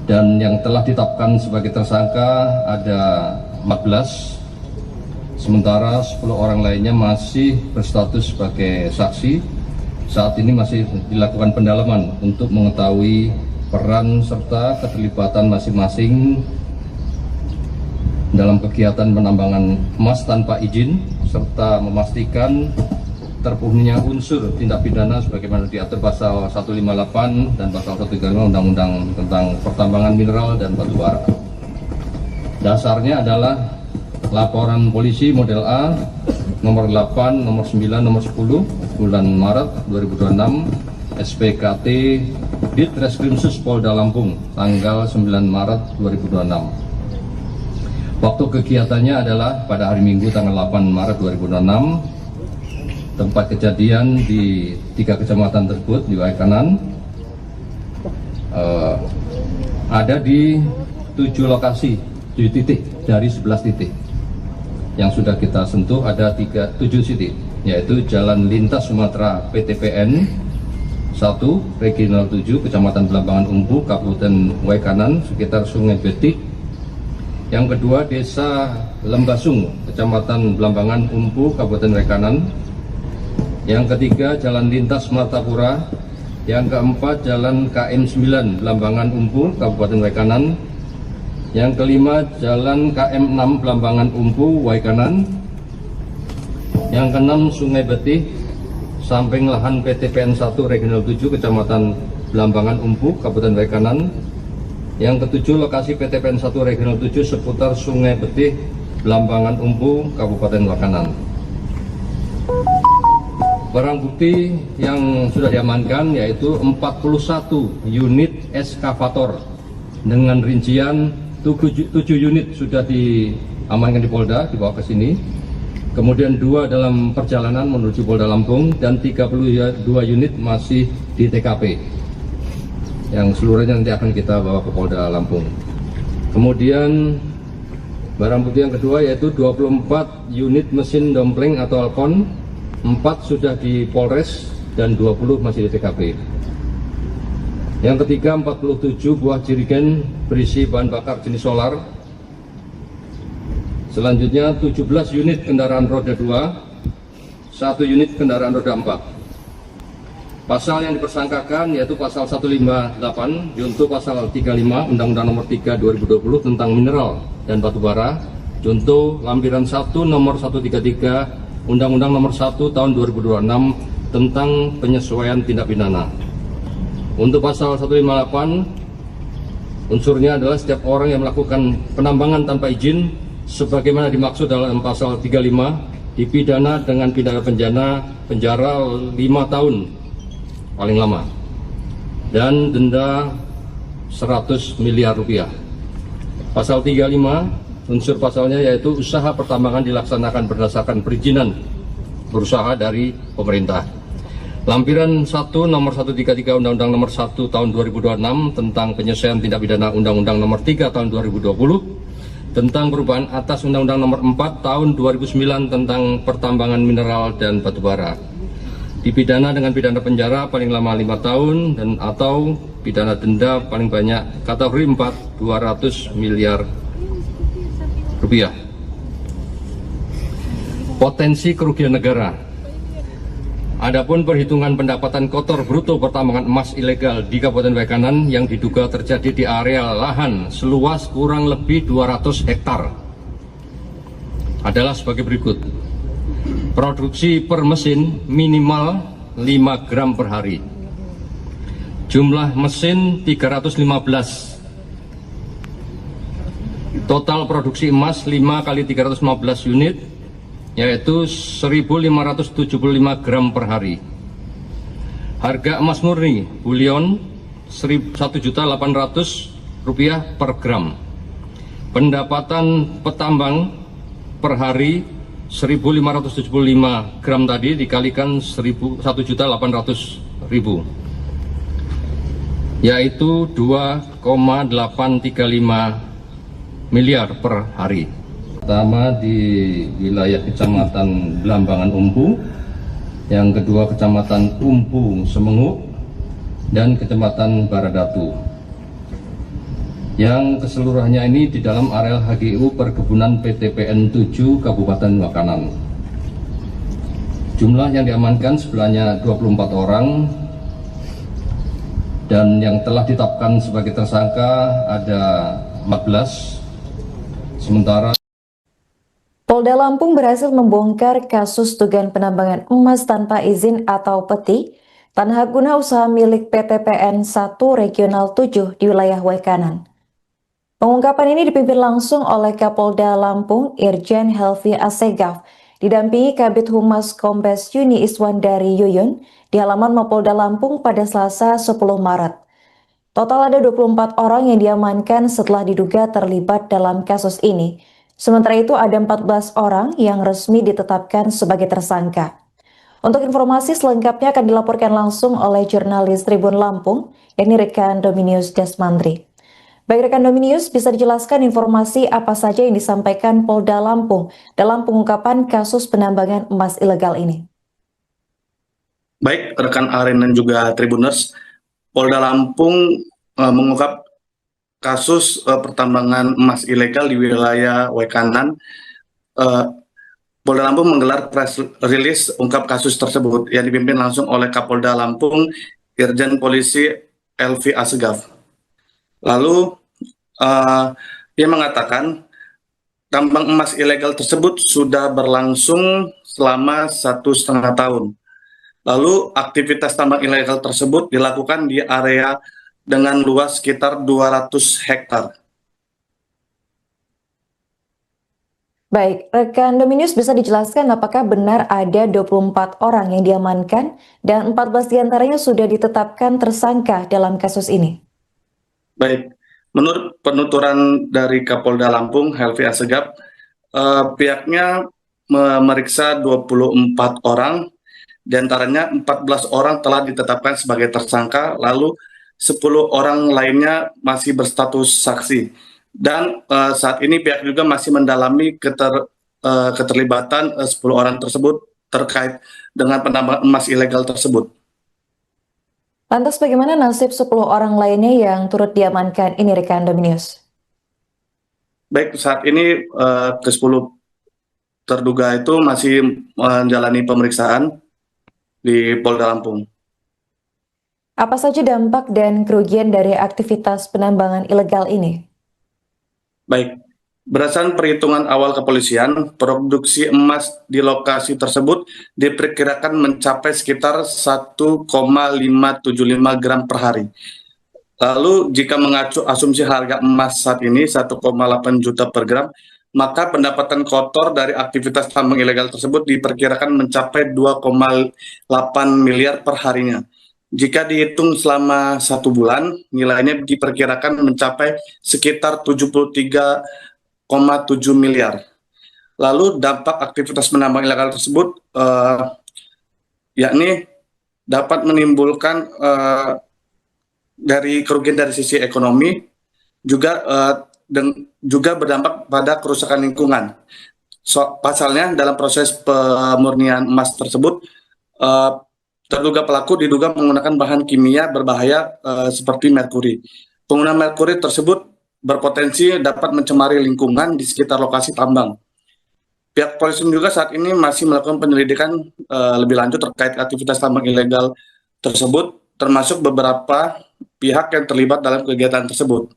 dan yang telah ditetapkan sebagai tersangka ada 14. Sementara 10 orang lainnya masih berstatus sebagai saksi. Saat ini masih dilakukan pendalaman untuk mengetahui peran serta keterlibatan masing-masing dalam kegiatan penambangan emas tanpa izin, serta memastikan terpenuhinya unsur tindak pidana sebagaimana diatur pasal 158 dan pasal 135 Undang-Undang tentang Pertambangan Mineral dan Batu Bara. Dasarnya adalah laporan polisi model A nomor 8, nomor 9, nomor 10 bulan Maret 2026 SPKT Ditreskrimsus Polda Lampung tanggal 9 Maret 2026. Waktu kegiatannya adalah pada hari Minggu tanggal 8 Maret 2026. Tempat kejadian di 3 kecamatan tersebut di Waikanan ada di 7 lokasi, 7 titik dari 11 titik. Yang sudah kita sentuh ada 7 titik, yaitu Jalan Lintas Sumatera PTPN 1 Regional 7 Kecamatan Blambangan Umpu Kabupaten Waikanan sekitar Sungai Betik. Yang kedua Desa Lembasung Kecamatan Blambangan Umpu Kabupaten Waikanan. Yang ketiga Jalan Lintas Martapura. Yang keempat Jalan KM 9 Blambangan Umpu Kabupaten Waikanan. Yang kelima Jalan KM 6 Blambangan Umpu Waikanan. Yang keenam Sungai Betih samping lahan PTPN 1 Regional 7 Kecamatan Blambangan Umpu Kabupaten Waikanan. Yang ketujuh lokasi PTPN 1 Regional 7 seputar Sungai Betih Blambangan Umpu Kabupaten Waikanan. Barang bukti yang sudah diamankan yaitu 41 unit eskavator dengan rincian 7 unit sudah diamankan di Polda, dibawa ke sini. Kemudian 2 dalam perjalanan menuju Polda Lampung dan 32 unit masih di TKP. Yang seluruhnya nanti akan kita bawa ke Polda Lampung. Kemudian barang bukti yang kedua yaitu 24 unit mesin dompleng atau Alcon, 4 sudah di Polres dan 20 masih di TKP. Yang ketiga 47 buah jerigen berisi bahan bakar jenis solar. Selanjutnya 17 unit kendaraan roda 2, 1 unit kendaraan roda 4. Pasal yang dipersangkakan yaitu pasal 158 junto pasal 35 Undang-Undang Nomor 3 2020 tentang mineral dan batu bara, junto lampiran 1 nomor 133 Undang-Undang Nomor 1 tahun 2026 tentang penyesuaian tindak pidana. Untuk pasal 158 unsurnya adalah setiap orang yang melakukan penambangan tanpa izin sebagaimana dimaksud dalam pasal 35 dipidana dengan pidana penjara 5 tahun paling lama dan denda 100 miliar rupiah. Pasal 35 unsur pasalnya yaitu usaha pertambangan dilaksanakan berdasarkan perizinan berusaha dari pemerintah. Lampiran 1 nomor 133 Undang-Undang Nomor 1 tahun 2026 tentang penyelesaian tindak pidana Undang-Undang Nomor 3 tahun 2020 tentang perubahan atas Undang-Undang Nomor 4 tahun 2009 tentang pertambangan mineral dan batu bara. Dipidana dengan pidana penjara paling lama 5 tahun dan atau pidana denda paling banyak kategori 4 200 miliar rupiah. Potensi kerugian negara. Adapun perhitungan pendapatan kotor bruto pertambangan emas ilegal di Kabupaten Waikanan yang diduga terjadi di area lahan seluas kurang lebih 200 hektar adalah sebagai berikut. Produksi per mesin minimal 5 gram per hari. Jumlah mesin 315. Total produksi emas 5 kali 315 unit, yaitu 1.575 gram per hari. Harga emas murni bulion Rp1.800.000 per gram. Pendapatan petambang per hari 1.575 gram tadi dikalikan 1.800.000, yaitu 2,835 miliar per hari. Pertama di wilayah Kecamatan Belambangan Umpu, yang kedua Kecamatan Umpu Semenguk, dan Kecamatan Baradatu. Yang keseluruhannya ini di dalam areal HGU Perkebunan PTPN 7 Kabupaten Waikanan. Jumlah yang diamankan sebenarnya 24 orang, dan yang telah ditetapkan sebagai tersangka ada 14, sementara Polda Lampung berhasil membongkar kasus dugaan penambangan emas tanpa izin atau peti tanah guna usaha milik PTPN 1 Regional 7 di wilayah Waikanan. Pengungkapan ini dipimpin langsung oleh Kapolda Lampung Irjen Helvi Assegaf, didampingi Kabid Humas Kombes Yuni Iswandari Yuyun di halaman Mapolda Lampung pada Selasa 10 Maret. Total ada 24 orang yang diamankan setelah diduga terlibat dalam kasus ini. Sementara itu ada 14 orang yang resmi ditetapkan sebagai tersangka. Untuk informasi selengkapnya akan dilaporkan langsung oleh jurnalis Tribun Lampung, yakni rekan Dominius Desmandri. Baik rekan Dominius, bisa dijelaskan informasi apa saja yang disampaikan Polda Lampung dalam pengungkapan kasus penambangan emas ilegal ini? Baik rekan Aren dan juga Tribuners, Polda Lampung mengungkap kasus pertambangan emas ilegal di wilayah Waikanan. Polda Lampung menggelar press release ungkap kasus tersebut yang dipimpin langsung oleh Kapolda Lampung Irjen Polisi Helvi Assegaf. Lalu dia mengatakan tambang emas ilegal tersebut sudah berlangsung selama 1,5 tahun. Lalu aktivitas tambang ilegal tersebut dilakukan di area dengan luas sekitar 200 hektar. Baik, rekan Dominius bisa dijelaskan apakah benar ada 24 orang yang diamankan dan 14 diantaranya sudah ditetapkan tersangka dalam kasus ini? Baik, menurut penuturan dari Kapolda Lampung Helvi Assegaf, pihaknya memeriksa 24 orang, diantaranya 14 orang telah ditetapkan sebagai tersangka, lalu 10 orang lainnya masih berstatus saksi. Dan saat ini pihak juga masih mendalami keterlibatan 10 orang tersebut terkait dengan penambangan emas ilegal tersebut. Lantas bagaimana nasib 10 orang lainnya yang turut diamankan ini rekan Dominius? Baik, saat ini ke-10 terduga itu masih menjalani pemeriksaan di Polda Lampung. Apa saja dampak dan kerugian dari aktivitas penambangan ilegal ini? Baik, berdasarkan perhitungan awal kepolisian, produksi emas di lokasi tersebut diperkirakan mencapai sekitar 1,575 gram per hari. Lalu jika mengacu asumsi harga emas saat ini 1,8 juta per gram, maka pendapatan kotor dari aktivitas tambang ilegal tersebut diperkirakan mencapai 2,8 miliar per harinya. Jika dihitung selama 1 bulan, nilainya diperkirakan mencapai sekitar 73,7 miliar. Lalu dampak aktivitas penambang ilegal tersebut yakni dapat menimbulkan dari kerugian dari sisi ekonomi, juga berdampak pada kerusakan lingkungan. Pasalnya dalam proses pemurnian emas tersebut, terduga pelaku diduga menggunakan bahan kimia berbahaya seperti merkuri. Penggunaan merkuri tersebut berpotensi dapat mencemari lingkungan di sekitar lokasi tambang. Pihak polisi juga saat ini masih melakukan penyelidikan lebih lanjut terkait aktivitas tambang ilegal tersebut, termasuk beberapa pihak yang terlibat dalam kegiatan tersebut.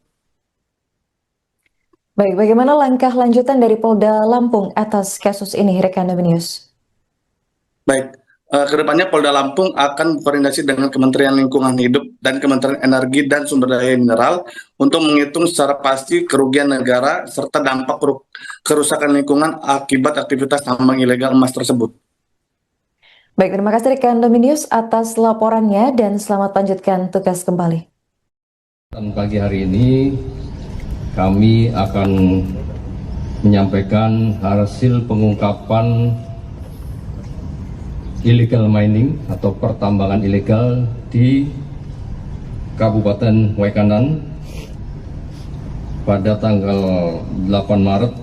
Baik, bagaimana langkah lanjutan dari Polda Lampung atas kasus ini, rekan News? Baik, kedepannya Polda Lampung akan berkoordinasi dengan Kementerian Lingkungan Hidup dan Kementerian Energi dan Sumber Daya Mineral untuk menghitung secara pasti kerugian negara serta dampak kerusakan lingkungan akibat aktivitas tambang ilegal emas tersebut. Baik, terima kasih rekan News atas laporannya dan selamat lanjutkan tugas kembali. Dan pagi hari ini kami akan menyampaikan hasil pengungkapan illegal mining atau pertambangan ilegal di Kabupaten Waikanan pada tanggal 8 Maret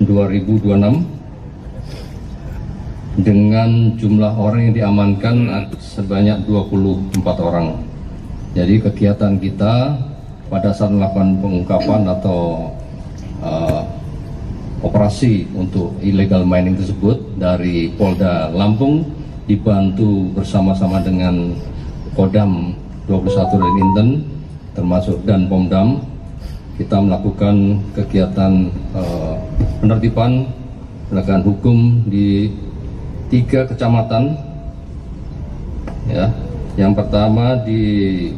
2026 dengan jumlah orang yang diamankan sebanyak 24 orang. Jadi kegiatan kita pada saat melakukan pengungkapan atau operasi untuk illegal mining tersebut dari Polda Lampung dibantu bersama-sama dengan Kodam 21 dan Inten termasuk dan Pomdam, kita melakukan kegiatan penertiban penegakan hukum di 3 kecamatan, ya. Yang pertama di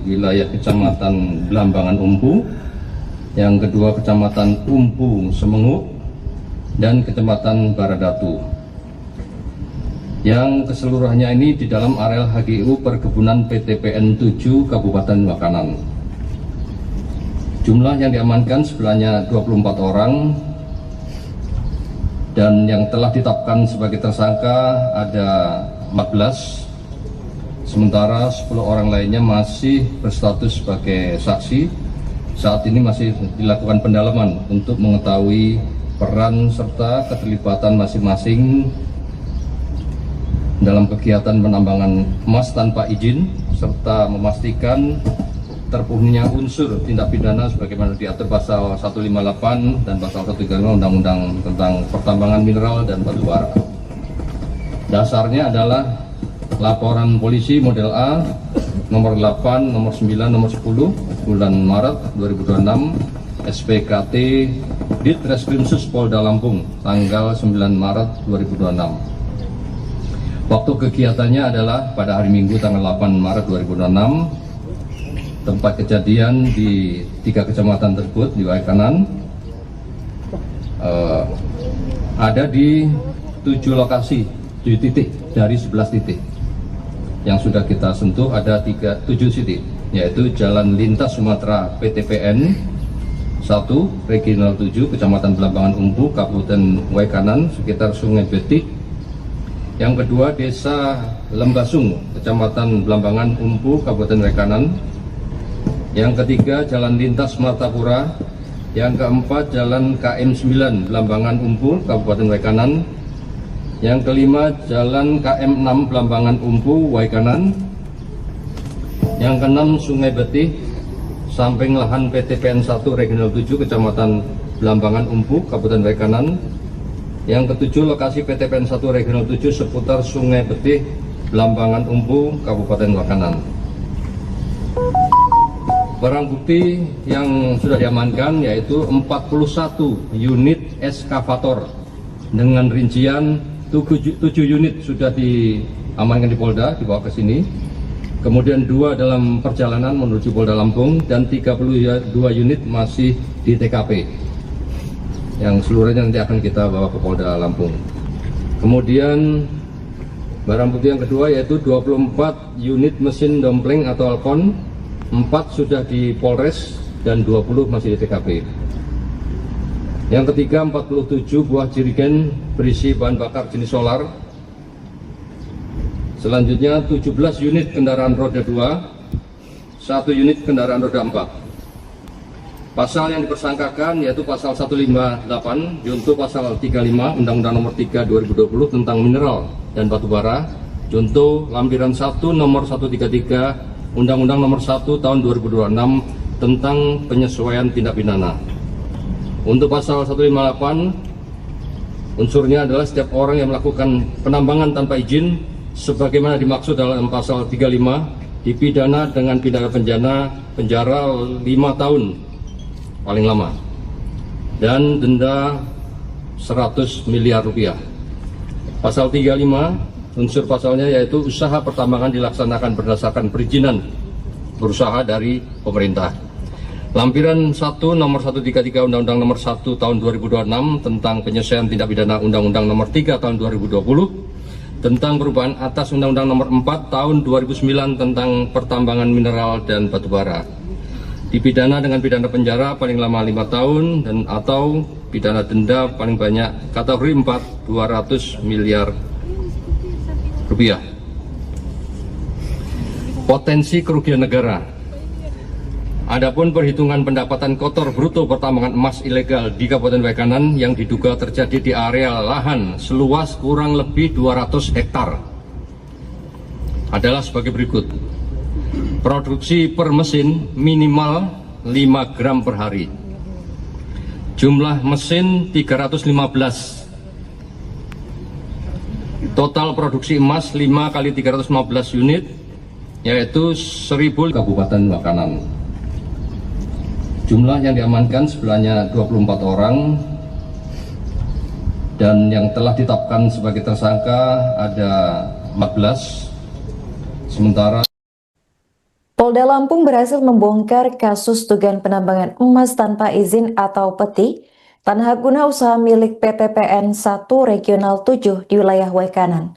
wilayah Kecamatan Blambangan Umpu, yang kedua Kecamatan Umpu Semenguk, dan Kecamatan Baradatu. Yang keseluruhannya ini di dalam areal HGU Perkebunan PTPN 7 Kabupaten Waikanan. Jumlah yang diamankan sebenarnya 24 orang dan yang telah ditetapkan sebagai tersangka ada 14. Sementara 10 orang lainnya masih berstatus sebagai saksi. Saat ini masih dilakukan pendalaman untuk mengetahui peran serta keterlibatan masing-masing dalam kegiatan penambangan emas tanpa izin, serta memastikan terpenuhinya unsur tindak pidana sebagaimana diatur pasal 158 dan pasal 135 Undang-Undang tentang Pertambangan Mineral dan Batu Bara. Dasarnya adalah laporan polisi model A nomor 8, nomor 9, nomor 10 bulan Maret 2026 SPKT Ditreskrimsus Polda Lampung tanggal 9 Maret 2026. Waktu kegiatannya adalah pada hari Minggu tanggal 8 Maret 2026. Tempat kejadian di 3 kecamatan tersebut di Waikanan ada di 7 lokasi, 7 titik dari 11 titik. Yang sudah kita sentuh ada 7 titik, yaitu Jalan Lintas Sumatera PTPN 1, Regional 7, Kecamatan Blambangan Umpu, Kabupaten Waikanan, sekitar Sungai Betik. Yang kedua Desa Lembasung, Kecamatan Blambangan Umpu, Kabupaten Waikanan. Yang ketiga Jalan Lintas Martapura. Yang keempat Jalan KM 9 Blambangan Umpu, Kabupaten Waikanan. Yang kelima Jalan KM 6 Blambangan Umpu, Waikanan. Yang keenam Sungai Betih, samping lahan PTPN 1 Regional 7 Kecamatan Blambangan Umpu, Kabupaten Waikanan. Yang ketujuh lokasi PTPN 1 Regional 7 seputar Sungai Betih, Blambangan Umpu, Kabupaten Waikanan. Barang bukti yang sudah diamankan yaitu 41 unit eskavator dengan rincian 7 unit sudah diamankan di Polda, dibawa ke sini. Kemudian 2 dalam perjalanan menuju Polda Lampung dan 32 unit masih di TKP. Yang seluruhnya nanti akan kita bawa ke Polda Lampung. Kemudian barang bukti yang kedua yaitu 24 unit mesin dompleng atau alkon, 4 sudah di Polres dan 20 masih di TKP. Yang ketiga 47 buah jerigen berisi bahan bakar jenis solar. Selanjutnya 17 unit kendaraan roda 2, 1 unit kendaraan roda 4. Pasal yang dipersangkakan yaitu pasal 158 junto pasal 35 Undang-Undang Nomor 3 2020 tentang mineral dan batu bara, junto lampiran 1 nomor 133 Undang-Undang Nomor 1 tahun 2026 tentang penyesuaian tindak pidana. Untuk pasal 158 Unsurnya adalah setiap orang yang melakukan penambangan tanpa izin sebagaimana dimaksud dalam pasal 35 dipidana dengan pidana penjara 5 tahun paling lama dan denda 100 miliar rupiah. Pasal 35 unsur pasalnya yaitu usaha pertambangan dilaksanakan berdasarkan perizinan berusaha dari pemerintah. Lampiran 1 nomor 133 Undang-Undang nomor 1 tahun 2026 tentang penyelesaian tindak pidana Undang-Undang nomor 3 tahun 2020 tentang perubahan atas Undang-Undang nomor 4 tahun 2009 tentang pertambangan mineral dan batubara. Dipidana dengan pidana penjara paling lama 5 tahun dan atau pidana denda paling banyak kategori 4 200 miliar rupiah. Potensi kerugian negara. Adapun perhitungan pendapatan kotor bruto pertambangan emas ilegal di Kabupaten Waikanan yang diduga terjadi di area lahan seluas kurang lebih 200 hektar adalah sebagai berikut. Produksi per mesin minimal 5 gram per hari. Jumlah mesin 315. Total produksi emas 5 kali 315 unit yaitu 1000 Kabupaten Waikanan. Jumlah yang diamankan sebenarnya 24 orang dan yang telah ditetapkan sebagai tersangka ada 14. Sementara Polda Lampung berhasil membongkar kasus dugaan penambangan emas tanpa izin atau peti tanah guna usaha milik PTPN 1 Regional 7 di wilayah Waikanan.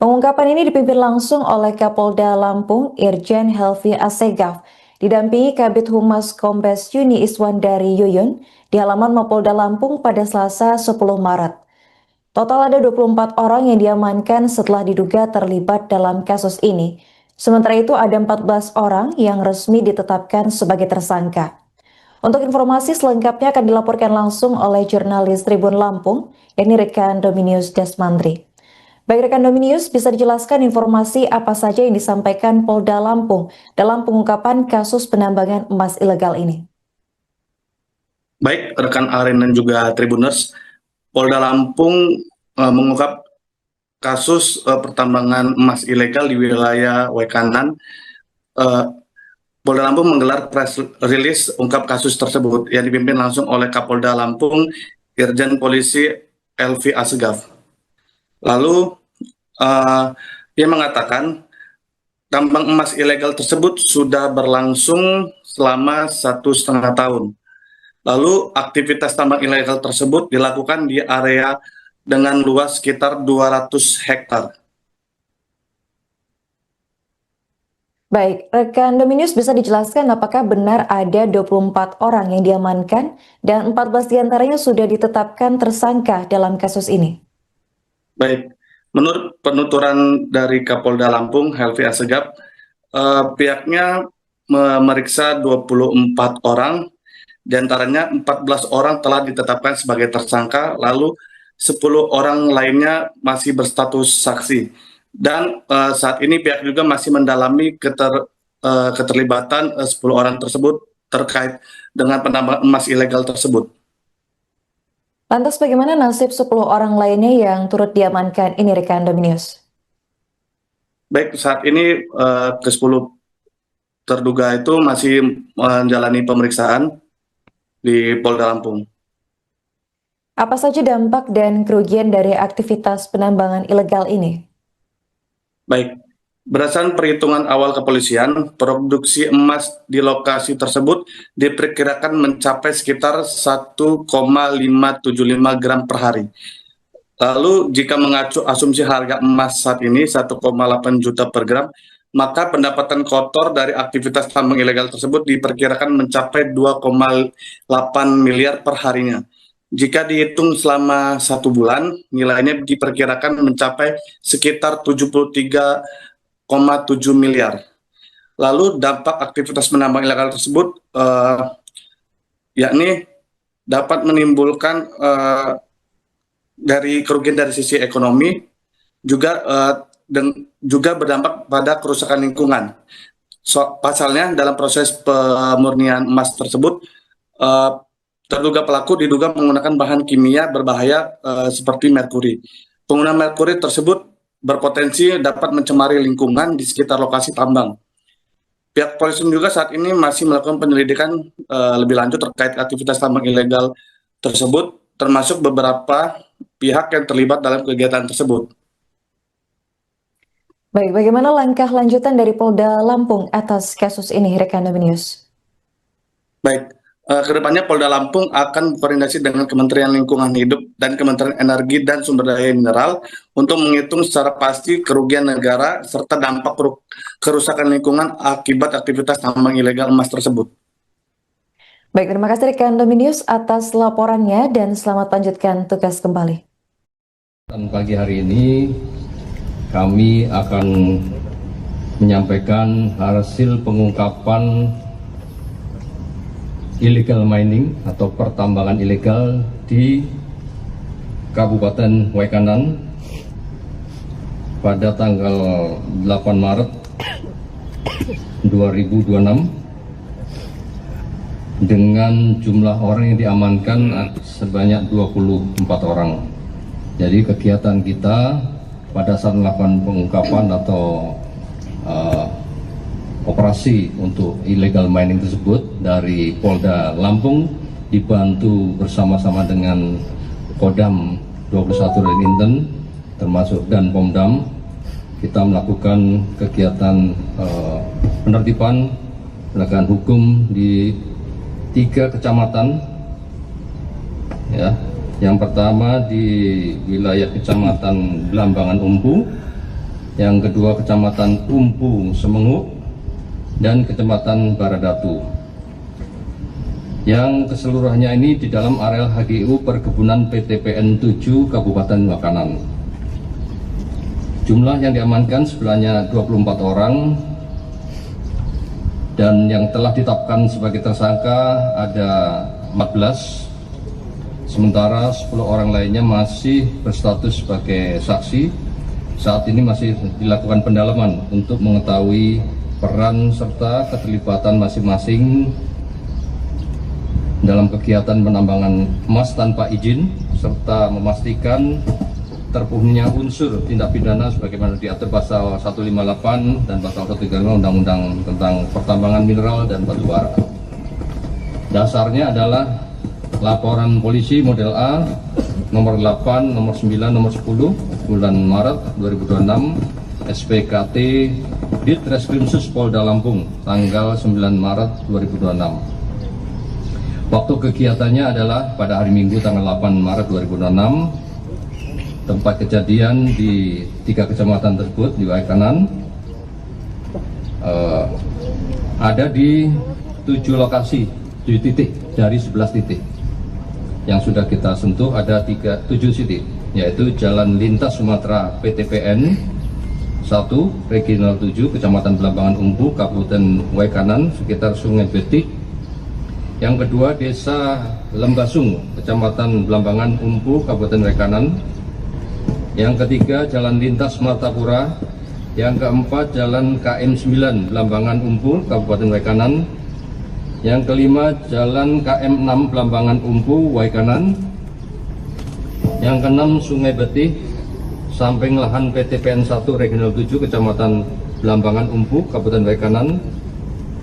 Pengungkapan ini dipimpin langsung oleh Kapolda Lampung Irjen Helvi Assegaf didampingi Kabid Humas Kombes Yuni Iswandari Yuyun di halaman Mapolda Lampung pada Selasa 10 Maret. Total ada 24 orang yang diamankan setelah diduga terlibat dalam kasus ini. Sementara itu ada 14 orang yang resmi ditetapkan sebagai tersangka. Untuk informasi selengkapnya akan dilaporkan langsung oleh jurnalis Tribun Lampung, yakni rekan Dominius Desmandri. Baik rekan Dominius, bisa dijelaskan informasi apa saja yang disampaikan Polda Lampung dalam pengungkapan kasus penambangan emas ilegal ini? Baik, rekan Aren dan juga Tribuners, Polda Lampung mengungkap kasus pertambangan emas ilegal di wilayah Waikanan. Polda Lampung menggelar press release ungkap kasus tersebut yang dipimpin langsung oleh Kapolda Lampung Irjen Polisi Helvi Assegaf. Lalu dia mengatakan tambang emas ilegal tersebut sudah berlangsung selama 1,5 tahun. Lalu aktivitas tambang ilegal tersebut dilakukan di area dengan luas sekitar 200 hektar. Baik, rekan Dominius bisa dijelaskan apakah benar ada 24 orang yang diamankan dan 14 diantaranya sudah ditetapkan tersangka dalam kasus ini? Baik, menurut penuturan dari Kapolda Lampung Helvi Assegaf, pihaknya memeriksa 24 orang, diantaranya 14 orang telah ditetapkan sebagai tersangka, lalu 10 orang lainnya masih berstatus saksi. Dan saat ini pihak juga masih mendalami keterlibatan 10 orang tersebut terkait dengan penambangan emas ilegal tersebut. Lantas bagaimana nasib 10 orang lainnya yang turut diamankan ini rekan Dominius? Baik, saat ini ke-10 terduga itu masih menjalani pemeriksaan di Polda Lampung. Apa saja dampak dan kerugian dari aktivitas penambangan ilegal ini? Baik, berdasarkan perhitungan awal kepolisian, produksi emas di lokasi tersebut diperkirakan mencapai sekitar 1,575 gram per hari. Lalu jika mengacu asumsi harga emas saat ini 1,8 juta per gram, maka pendapatan kotor dari aktivitas tambang ilegal tersebut diperkirakan mencapai 2,8 miliar per harinya. Jika dihitung selama 1 bulan, nilainya diperkirakan mencapai sekitar 73,7 miliar. Lalu dampak aktivitas penambang ilegal tersebut yakni dapat menimbulkan dari kerugian dari sisi ekonomi, juga berdampak pada kerusakan lingkungan. Pasalnya dalam proses pemurnian emas tersebut Terduga pelaku diduga menggunakan bahan kimia berbahaya seperti merkuri. Penggunaan merkuri tersebut berpotensi dapat mencemari lingkungan di sekitar lokasi tambang. Pihak polisi juga saat ini masih melakukan penyelidikan lebih lanjut terkait aktivitas tambang ilegal tersebut, termasuk beberapa pihak yang terlibat dalam kegiatan tersebut. Baik, bagaimana langkah lanjutan dari Polda Lampung atas kasus ini, rekan News? Baik, kedepannya Polda Lampung akan berkoordinasi dengan Kementerian Lingkungan Hidup dan Kementerian Energi dan Sumber Daya Mineral untuk menghitung secara pasti kerugian negara serta dampak kerusakan lingkungan akibat aktivitas tambang ilegal emas tersebut. Baik, terima kasih rekan News atas laporannya dan selamat lanjutkan tugas kembali. Dan pagi hari ini kami akan menyampaikan hasil pengungkapan illegal mining atau pertambangan ilegal di Kabupaten Waikanan pada tanggal 8 Maret 2026 dengan jumlah orang yang diamankan sebanyak 24 orang. Jadi kegiatan kita pada saat melakukan pengungkapan atau operasi untuk illegal mining tersebut dari Polda Lampung dibantu bersama-sama dengan Kodam 21 dan Inten termasuk dan Pomdam, kita melakukan kegiatan penertiban penegakan hukum di 3 kecamatan ya. Yang pertama di wilayah Kecamatan Blambangan Umpu, yang kedua Kecamatan Umpu Semenguk, dan Kecamatan Baradatu. Yang keseluruhannya ini di dalam areal HGU Perkebunan PTPN 7 Kabupaten Waikanan. Jumlah yang diamankan sebenarnya 24 orang dan yang telah ditetapkan sebagai tersangka ada 14. Sementara 10 orang lainnya masih berstatus sebagai saksi. Saat ini masih dilakukan pendalaman untuk mengetahui peran serta keterlibatan masing-masing dalam kegiatan penambangan emas tanpa izin, serta memastikan terpenuhinya unsur tindak pidana sebagaimana diatur pasal 158 dan pasal 135 Undang-Undang tentang Pertambangan Mineral dan Batu Bara. Dasarnya adalah laporan polisi model A nomor 8, nomor 9, nomor 10 bulan Maret 2026 SPKT Ditreskrimsus Polda Lampung tanggal 9 Maret 2026. Waktu kegiatannya adalah pada hari Minggu tanggal 8 Maret 2026. Tempat kejadian di 3 kecamatan tersebut di Waikanan ada di 7 lokasi, 7 titik dari 11 titik. Yang sudah kita sentuh ada 7 titik, yaitu Jalan Lintas Sumatera PTPN 1, Regional 7, Kecamatan Blambangan Umpu, Kabupaten Waikanan, sekitar Sungai Betik. Yang kedua, Desa Lembasung, Kecamatan Blambangan Umpu, Kabupaten Waikanan. Yang ketiga, Jalan Lintas Martapura. Yang keempat, Jalan KM 9, Blambangan Umpu, Kabupaten Waikanan. Yang kelima, Jalan KM 6 Blambangan Umpu, Waikanan. Yang keenam, Sungai Betih, samping lahan PTPN 1 Regional 7 Kecamatan Blambangan Umpu, Kabupaten Waikanan.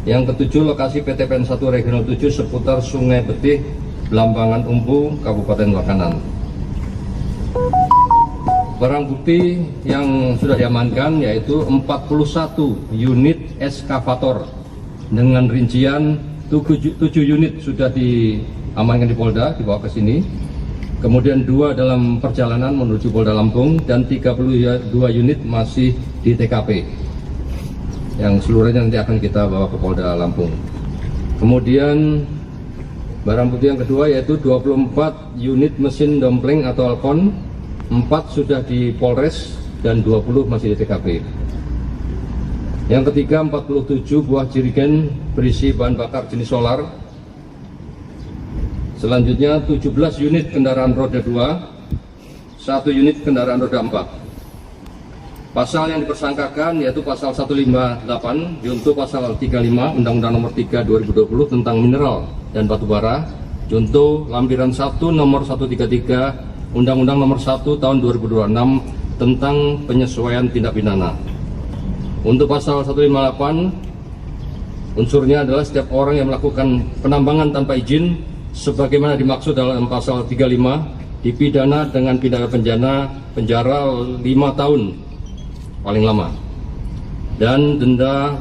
Yang ketujuh, lokasi PTPN 1 Regional 7 seputar Sungai Betih, Blambangan Umpu, Kabupaten Waikanan. Barang bukti yang sudah diamankan yaitu 41 unit eskavator dengan rincian 7 unit sudah diamankan di Polda, dibawa ke sini. Kemudian 2 dalam perjalanan menuju Polda Lampung dan 32 unit masih di TKP. Yang seluruhnya nanti akan kita bawa ke Polda Lampung. Kemudian barang bukti yang kedua yaitu 24 unit mesin dompleng atau alkon, 4 sudah di Polres dan 20 masih di TKP. Yang ketiga, 47 buah jerigen berisi bahan bakar jenis solar. Selanjutnya 17 unit kendaraan roda 2, 1 unit kendaraan roda 4. Pasal yang dipersangkakan yaitu pasal 158 junto pasal 35 Undang-Undang Nomor 3 2020 tentang mineral dan batu bara, Contoh lampiran 1 nomor 133 Undang-Undang nomor 1 tahun 2026 tentang penyesuaian tindak pidana. Untuk pasal 158, unsurnya adalah setiap orang yang melakukan penambangan tanpa izin sebagaimana dimaksud dalam pasal 35 dipidana dengan pidana penjara 5 tahun paling lama dan denda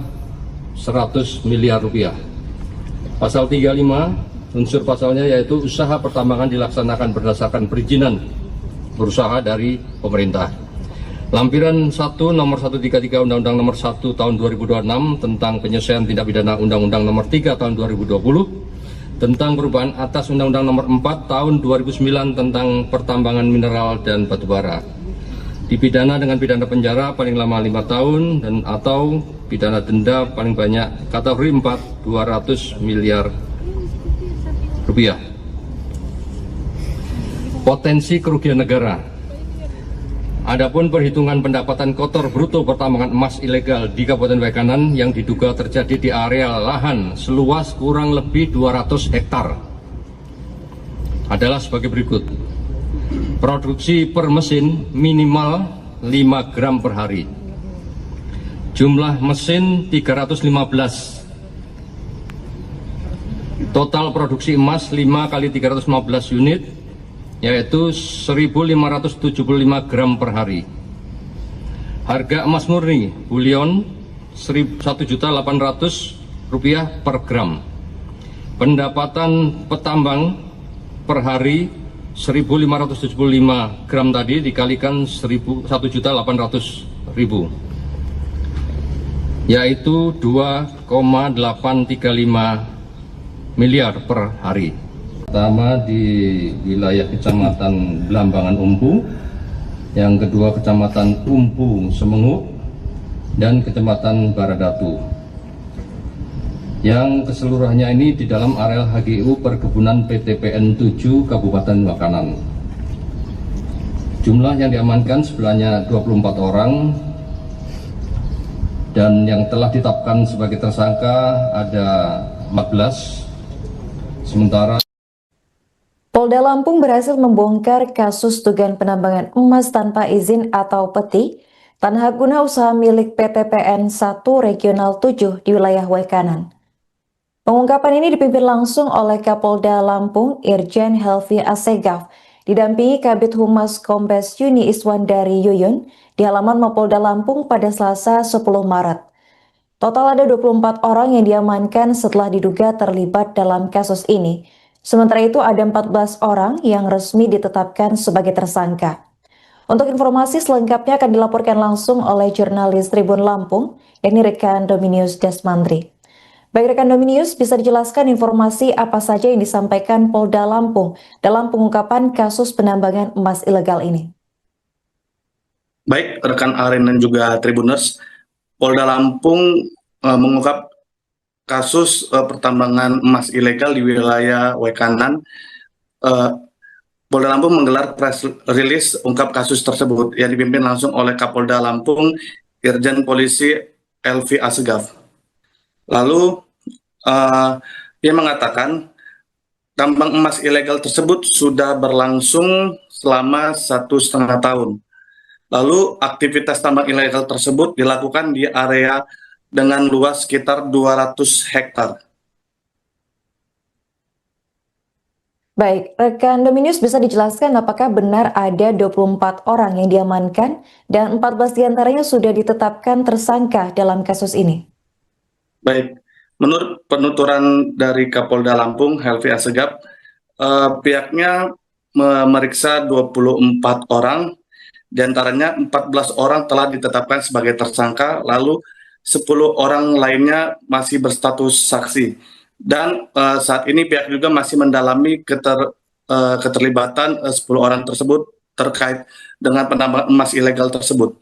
100 miliar rupiah. Pasal 35, unsur pasalnya yaitu usaha pertambangan dilaksanakan berdasarkan perizinan berusaha dari pemerintah. Lampiran 1 nomor 133 Undang-Undang nomor 1 tahun 2026 tentang penyelesaian tindak pidana Undang-Undang nomor 3 tahun 2020 tentang perubahan atas Undang-Undang nomor 4 tahun 2009 tentang pertambangan mineral dan batubara. Dipidana dengan pidana penjara paling lama 5 tahun dan atau pidana denda paling banyak kategori 4 200 miliar rupiah. Potensi kerugian negara. Adapun perhitungan pendapatan kotor bruto pertambangan emas ilegal di Kabupaten Waikanan yang diduga terjadi di area lahan seluas kurang lebih 200 hektar adalah sebagai berikut. Produksi per mesin minimal 5 gram per hari. Jumlah mesin 315. Total produksi emas 5 kali 315 unit yaitu 1.575 gram per hari. Harga emas murni bullion 1.800.000 rupiah per gram. Pendapatan petambang per hari 1.575 gram tadi dikalikan 1.800.000 yaitu 2,835 miliar per hari. Pertama di wilayah Kecamatan Belambangan Umpu, yang kedua Kecamatan Umpu Semengu, dan Kecamatan Baradatu. Yang keseluruhannya ini di dalam areal HGU Perkebunan PTPN 7 Kabupaten Waikanan. Jumlah yang diamankan sebenarnya 24 orang dan yang telah ditetapkan sebagai tersangka ada 14. Sementara Polda Lampung berhasil membongkar kasus dugaan penambangan emas tanpa izin atau peti tanah guna usaha milik PTPN 1 Regional 7 di wilayah Waikanan. Pengungkapan ini dipimpin langsung oleh Kapolda Lampung Irjen Helvi Assegaf, didampingi Kabid Humas Kombes Yuni Iswandari Yuyun di halaman Mapolda Lampung pada Selasa 10 Maret. Total ada 24 orang yang diamankan setelah diduga terlibat dalam kasus ini. Sementara itu ada 14 orang yang resmi ditetapkan sebagai tersangka. Untuk informasi selengkapnya akan dilaporkan langsung oleh jurnalis Tribun Lampung, yakni rekan Dominius Desmandri. Baik rekan Dominius, bisa dijelaskan informasi apa saja yang disampaikan Polda Lampung dalam pengungkapan kasus penambangan emas ilegal ini? Baik, rekan Aren dan juga Tribuners, Polda Lampung mengungkap kasus pertambangan emas ilegal di wilayah Waikanan. Polda Lampung menggelar press release ungkap kasus tersebut yang dipimpin langsung oleh Kapolda Lampung Irjen Polisi Helvi Assegaf. Lalu ia mengatakan tambang emas ilegal tersebut sudah berlangsung selama 1,5 tahun. Lalu aktivitas tambang ilegal tersebut dilakukan di area dengan luas sekitar 200 hektar. Baik, rekan Dominius bisa dijelaskan apakah benar ada 24 orang yang diamankan dan 14 diantaranya sudah ditetapkan tersangka dalam kasus ini? Baik, menurut penuturan dari Kapolda Lampung Helvi Assegaf, pihaknya memeriksa 24 orang, diantaranya 14 orang telah ditetapkan sebagai tersangka, lalu 10 orang lainnya masih berstatus saksi. Dan saat ini pihak juga masih mendalami keterlibatan 10 orang tersebut terkait dengan penambangan emas ilegal tersebut.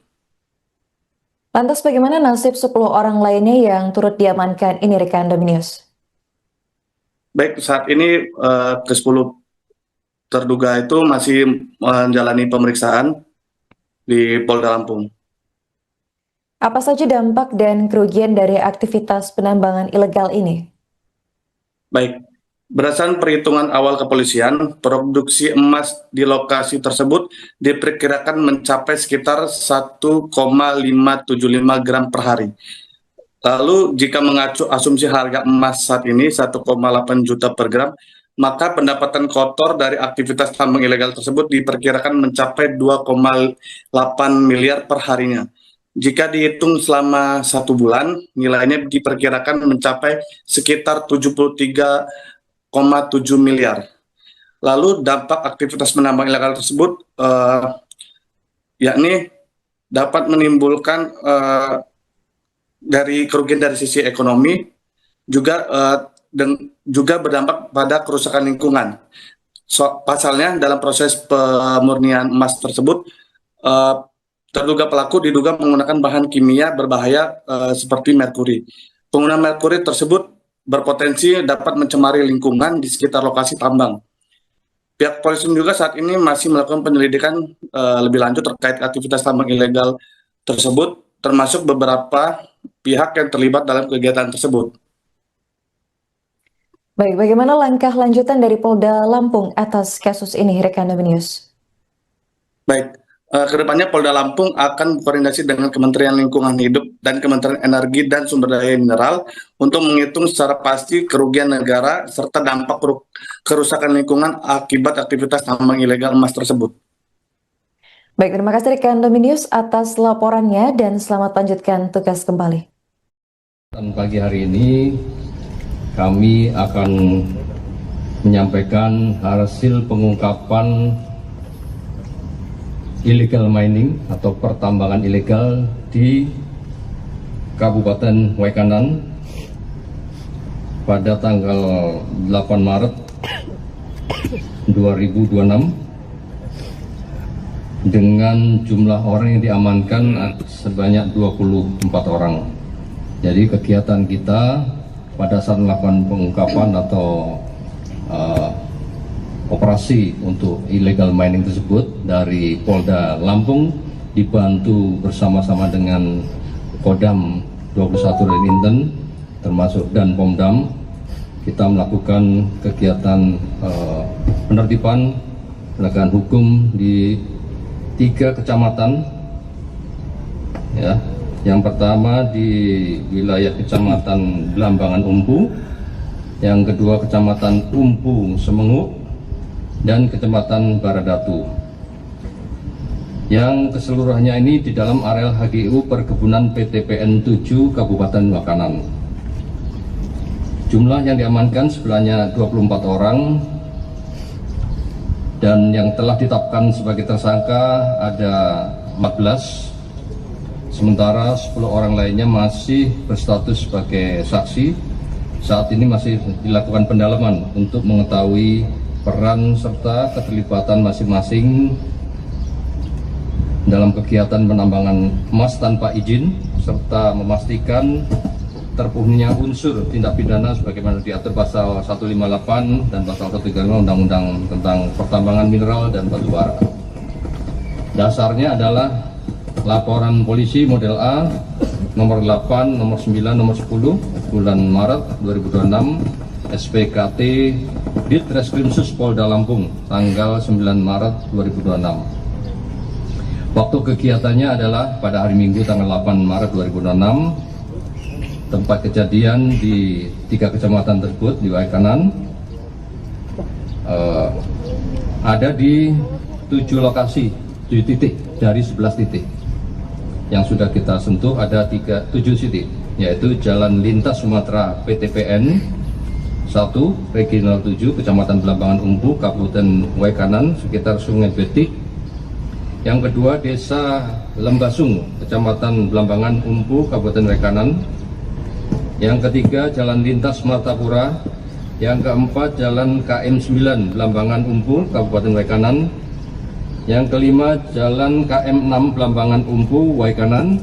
Lantas bagaimana nasib 10 orang lainnya yang turut diamankan ini rekan Dominius? Baik, saat ini ke-10 terduga itu masih menjalani pemeriksaan di Polda Lampung. Apa saja dampak dan kerugian dari aktivitas penambangan ilegal ini? Baik, Berdasarkan perhitungan awal kepolisian, produksi emas di lokasi tersebut diperkirakan mencapai sekitar 1,575 gram per hari. Lalu jika mengacu asumsi harga emas saat ini 1,8 juta per gram, maka pendapatan kotor dari aktivitas tambang ilegal tersebut diperkirakan mencapai 2,8 miliar per harinya. Jika dihitung selama 1 bulan, nilainya diperkirakan mencapai sekitar 73,7 miliar. Lalu dampak aktivitas menambang ilegal tersebut yakni dapat menimbulkan dari kerugian dari sisi ekonomi, juga berdampak pada kerusakan lingkungan. Pasalnya dalam proses pemurnian emas tersebut, terduga pelaku diduga menggunakan bahan kimia berbahaya seperti merkuri. Penggunaan merkuri tersebut berpotensi dapat mencemari lingkungan di sekitar lokasi tambang. Pihak polisi juga saat ini masih melakukan penyelidikan lebih lanjut terkait aktivitas tambang ilegal tersebut, termasuk beberapa pihak yang terlibat dalam kegiatan tersebut. Baik, bagaimana langkah lanjutan dari Polda Lampung atas kasus ini, rekan News? Baik, kedepannya Polda Lampung akan berkoordinasi dengan Kementerian Lingkungan Hidup dan Kementerian Energi dan Sumber Daya Mineral untuk menghitung secara pasti kerugian negara serta dampak kerusakan lingkungan akibat aktivitas tambang ilegal emas tersebut. Baik, terima kasih rekan News atas laporannya dan selamat lanjutkan tugas kembali. Dan pagi hari ini kami akan menyampaikan hasil pengungkapan illegal mining atau pertambangan ilegal di Kabupaten Waikanan pada tanggal 8 Maret 2026 dengan jumlah orang yang diamankan sebanyak 24 orang. Jadi kegiatan kita pada saat melakukan pengungkapan atau operasi untuk illegal mining tersebut dari Polda Lampung dibantu bersama-sama dengan Kodam 21 dan Inten termasuk dan Pomdam, kita melakukan kegiatan penertiban penegakan hukum di 3 kecamatan ya. Yang pertama di wilayah Kecamatan Blambangan Umpu, yang kedua Kecamatan Umpu Semenguk, dan Kecamatan Baradatu, yang keseluruhannya ini di dalam areal HGU Perkebunan PTPN 7 Kabupaten Waikanan. Jumlah yang diamankan sebenarnya 24 orang, dan yang telah ditetapkan sebagai tersangka ada 14, sementara 10 orang lainnya masih berstatus sebagai saksi. Saat ini masih dilakukan pendalaman untuk mengetahui peran serta keterlibatan masing-masing dalam kegiatan penambangan emas tanpa izin, serta memastikan terpenuhinya unsur tindak pidana sebagaimana diatur pasal 158 dan pasal 135 Undang-Undang tentang Pertambangan Mineral dan Batu Bara. Dasarnya adalah laporan polisi model A nomor 8, nomor 9, nomor 10 bulan Maret 2026 SPKT Ditreskrimsus Polda Lampung tanggal 9 Maret 2026. Waktu kegiatannya adalah pada hari Minggu tanggal 8 Maret 2026. Tempat kejadian di 3 kecamatan tersebut di Waikanan ada di 7 lokasi, 7 titik dari 11 titik. Yang sudah kita sentuh ada 7 titik, yaitu Jalan Lintas Sumatera PTPN 1, Regional 7, Kecamatan Blambangan Umpu, Kabupaten Waikanan, sekitar Sungai Betik. Yang kedua, Desa Lembasung, Kecamatan Blambangan Umpu, Kabupaten Waikanan. Yang ketiga, Jalan Lintas Martapura. Yang keempat, Jalan KM 9, Blambangan Umpu, Kabupaten Waikanan. Yang kelima, Jalan KM 6, Blambangan Umpu, Waikanan.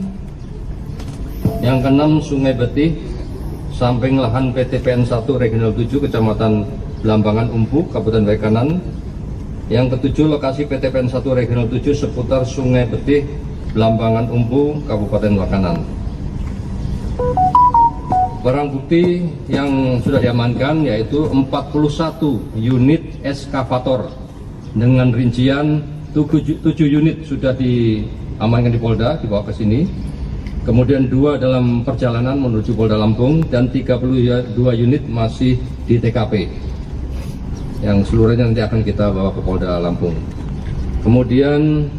Yang keenam, Sungai Betih, samping lahan PTPN 1 Regional 7 Kecamatan Blambangan Umpu, Kabupaten Waikanan. Yang ketujuh, lokasi PTPN 1 Regional 7 seputar Sungai Betih, Blambangan Umpu, Kabupaten Waikanan. Barang bukti yang sudah diamankan yaitu 41 unit eskavator dengan rincian 7 unit sudah diamankan di Polda, dibawa ke sini. Kemudian 2 dalam perjalanan menuju Polda Lampung dan 32 unit masih di TKP. Yang seluruhnya nanti akan kita bawa ke Polda Lampung. Kemudian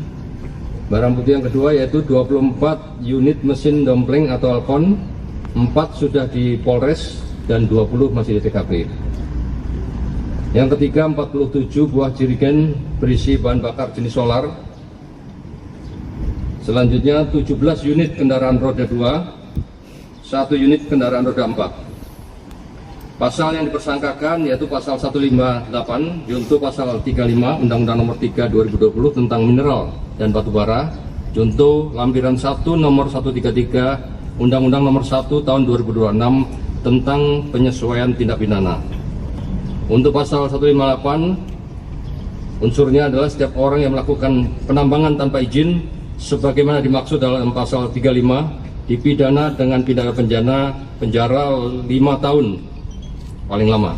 barang bukti yang kedua yaitu 24 unit mesin dompleng atau Alcon. 4 sudah di Polres dan 20 masih di TKP. Yang ketiga 47 buah jerigen berisi bahan bakar jenis solar. Selanjutnya 17 unit kendaraan roda 2, 1 unit kendaraan roda 4. Pasal yang dipersangkakan yaitu pasal 158 junto pasal 35 Undang-Undang Nomor 3 2020 tentang mineral dan batu bara, junto lampiran 1 nomor 133 Undang-Undang Nomor 1 Tahun 2026 tentang penyesuaian tindak pidana. Untuk pasal 158, unsurnya adalah setiap orang yang melakukan penambangan tanpa izin sebagaimana dimaksud dalam pasal 35 dipidana dengan pidana penjara 5 tahun paling lama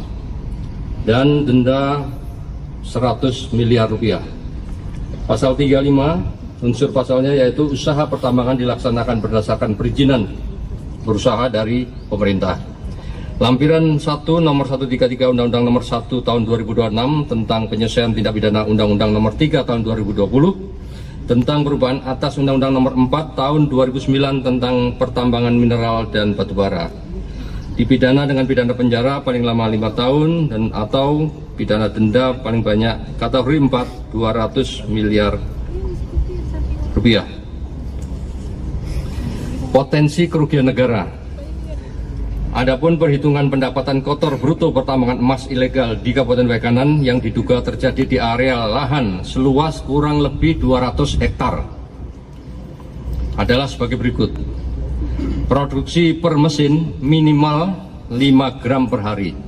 dan denda 100 miliar rupiah. Pasal 35 unsur pasalnya yaitu usaha pertambangan dilaksanakan berdasarkan perizinan berusaha dari pemerintah. Lampiran 1 nomor 133 Undang-Undang Nomor 1 Tahun 2026 tentang penyesuaian tindak pidana Undang-Undang Nomor 3 Tahun 2020 tentang perubahan atas Undang-Undang Nomor 4 Tahun 2009 tentang pertambangan mineral dan batu bara. Dipidana dengan pidana penjara paling lama 5 tahun dan atau pidana denda paling banyak kategori 4 200 miliar rupiah. Potensi kerugian negara. Adapun perhitungan pendapatan kotor bruto pertambangan emas ilegal di Kabupaten Waikanan yang diduga terjadi di area lahan seluas kurang lebih 200 hektar adalah sebagai berikut. Produksi per mesin minimal 5 gram per hari.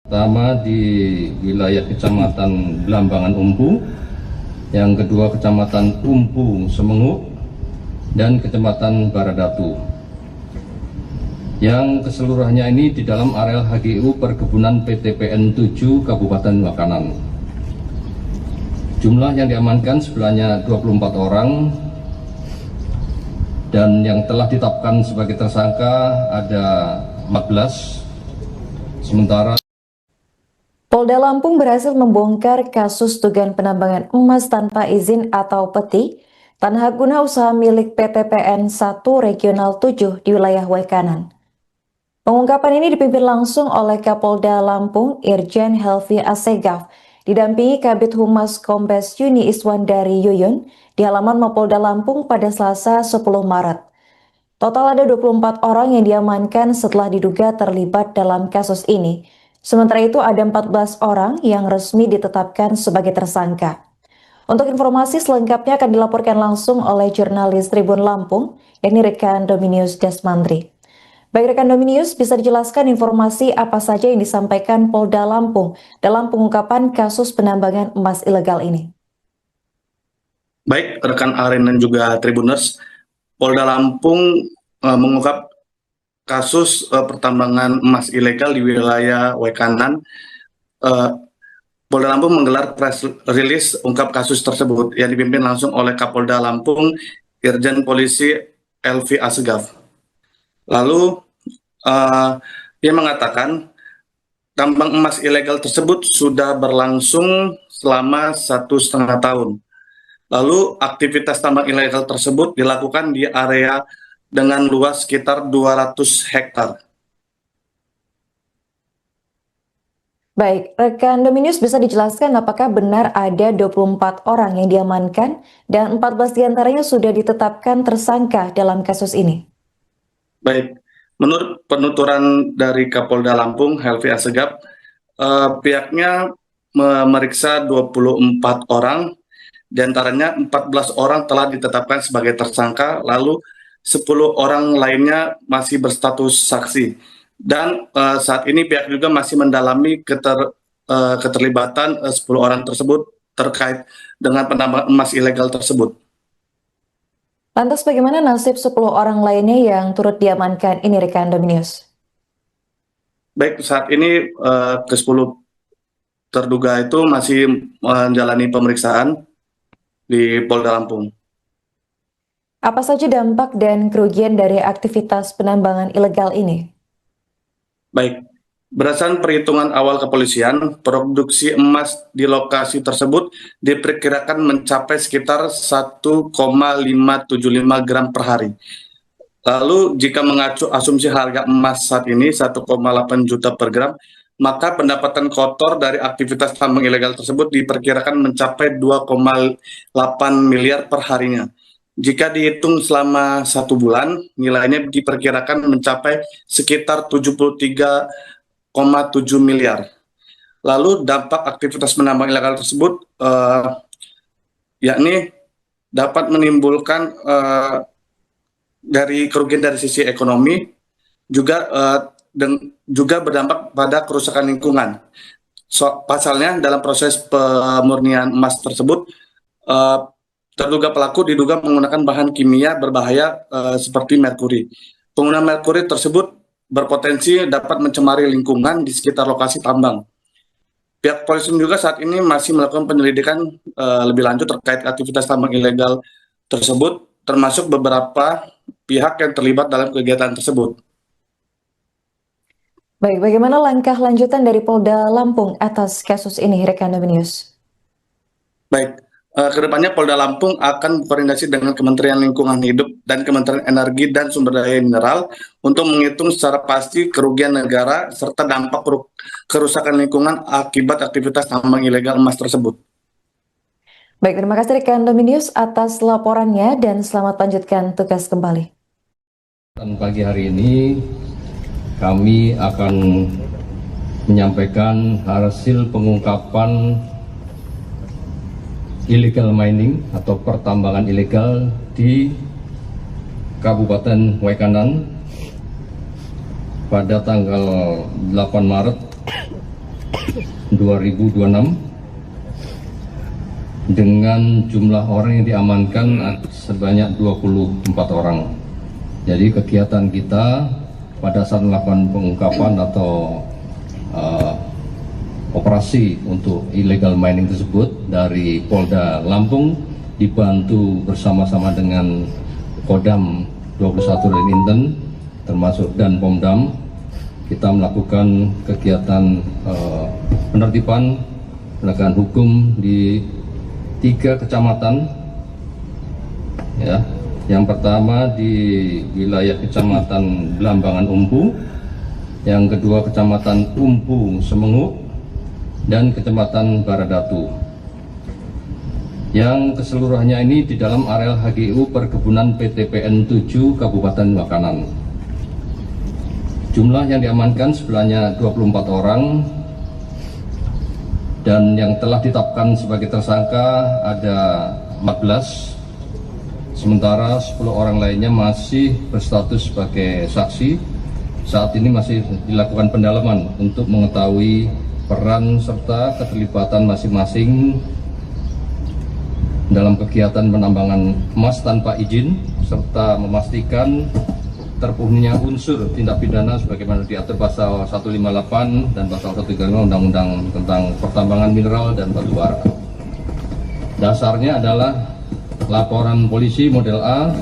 Pertama di wilayah Kecamatan Belambangan Umpu, yang kedua Kecamatan Umpu Semenguk, dan Kecamatan Baradatu. Yang keseluruhannya ini di dalam areal HGU Perkebunan PTPN 7 Kabupaten Waikanan. Jumlah yang diamankan sebenarnya 24 orang dan yang telah ditetapkan sebagai tersangka ada 14. Sementara Polda Lampung berhasil membongkar kasus dugaan penambangan emas tanpa izin atau peti tanah guna usaha milik PTPN 1 Regional 7 di wilayah Waikanan. Pengungkapan ini dipimpin langsung oleh Kapolda Lampung Irjen Helvi Assegaf, didampingi Kabid Humas Kombes Yuni Iswandari Yuyun di halaman Mapolda Lampung pada Selasa 10 Maret. Total ada 24 orang yang diamankan setelah diduga terlibat dalam kasus ini. Sementara itu ada 14 orang yang resmi ditetapkan sebagai tersangka. Untuk informasi selengkapnya akan dilaporkan langsung oleh jurnalis Tribun Lampung, yakni rekan Dominius Desmandri. Baik rekan Dominius, bisa dijelaskan informasi apa saja yang disampaikan Polda Lampung dalam pengungkapan kasus penambangan emas ilegal ini? Baik rekan Aren dan juga Tribuners, Polda Lampung mengungkap kasus pertambangan emas ilegal di wilayah Waikanan. Polda Lampung menggelar press release ungkap kasus tersebut yang dipimpin langsung oleh Kapolda Lampung Irjen Polisi Helvi Assegaf. Lalu ia mengatakan tambang emas ilegal tersebut sudah berlangsung selama 1,5 tahun. Lalu aktivitas tambang ilegal tersebut dilakukan di area dengan luas sekitar 200 hektar. Baik, rekan Dominius bisa dijelaskan apakah benar ada 24 orang yang diamankan dan 14 diantaranya sudah ditetapkan tersangka dalam kasus ini? Baik, Menurut penuturan dari Kapolda Lampung, Helvi Assegaf, pihaknya memeriksa 24 orang, diantaranya 14 orang telah ditetapkan sebagai tersangka, lalu 10 orang lainnya masih berstatus saksi. Dan saat ini pihak juga masih mendalami keterlibatan 10 orang tersebut terkait dengan penambangan emas ilegal tersebut. Lantas bagaimana nasib 10 orang lainnya yang turut diamankan ini rekan Dominius? Baik, saat ini ke-10 terduga itu masih menjalani pemeriksaan di Polda Lampung. Apa saja dampak dan kerugian dari aktivitas penambangan ilegal ini? Baik, berdasarkan perhitungan awal kepolisian, produksi emas di lokasi tersebut diperkirakan mencapai sekitar 1,575 gram per hari. Lalu jika mengacu asumsi harga emas saat ini 1,8 juta per gram, maka pendapatan kotor dari aktivitas tambang ilegal tersebut diperkirakan mencapai 2,8 miliar per harinya. Jika dihitung selama 1 bulan, nilainya diperkirakan mencapai sekitar 73,7 miliar. Lalu dampak aktivitas penambang ilegal tersebut yakni dapat menimbulkan dari kerugian dari sisi ekonomi, juga berdampak pada kerusakan lingkungan. Pasalnya dalam proses pemurnian emas tersebut, terduga pelaku diduga menggunakan bahan kimia berbahaya seperti merkuri. Penggunaan merkuri tersebut berpotensi dapat mencemari lingkungan di sekitar lokasi tambang. Pihak polisi juga saat ini masih melakukan penyelidikan lebih lanjut terkait aktivitas tambang ilegal tersebut, termasuk beberapa pihak yang terlibat dalam kegiatan tersebut. Baik, bagaimana langkah lanjutan dari Polda Lampung atas kasus ini, rekan Dominius? Baik, kedepannya Polda Lampung akan berkoordinasi dengan Kementerian Lingkungan Hidup dan Kementerian Energi dan Sumber Daya Mineral untuk menghitung secara pasti kerugian negara serta dampak kerusakan lingkungan akibat aktivitas tambang ilegal emas tersebut. Baik, terima kasih rekan Dominius atas laporannya dan selamat lanjutkan tugas kembali. Dan pagi hari ini kami akan menyampaikan hasil pengungkapan illegal mining atau pertambangan ilegal di Kabupaten Waikanan pada tanggal 8 Maret 2026 dengan jumlah orang yang diamankan sebanyak 24 orang. Jadi kegiatan kita pada saat melakukan pengungkapan atau operasi untuk illegal mining tersebut dari Polda Lampung dibantu bersama-sama dengan Kodam 21 Inten termasuk dan Pomdam, kita melakukan kegiatan penertiban penegakan hukum di 3 kecamatan, ya. Yang pertama di wilayah Kecamatan Belambangan Umpu, yang kedua Kecamatan Umpu Semengu, dan Kecamatan Baradatu. Yang keseluruhannya ini di dalam areal HGU Perkebunan PTPN 7 Kabupaten Waikanan. Jumlah yang diamankan sebenarnya 24 orang, dan yang telah ditetapkan sebagai tersangka ada 14, sementara 10 orang lainnya masih berstatus sebagai saksi. Saat ini masih dilakukan pendalaman untuk mengetahui peran serta keterlibatan masing-masing dalam kegiatan penambangan emas tanpa izin, serta memastikan terpenuhinya unsur tindak pidana sebagaimana diatur pasal 158 dan pasal 135 Undang-Undang tentang Pertambangan Mineral dan Batu Bara. Dasarnya adalah laporan polisi model A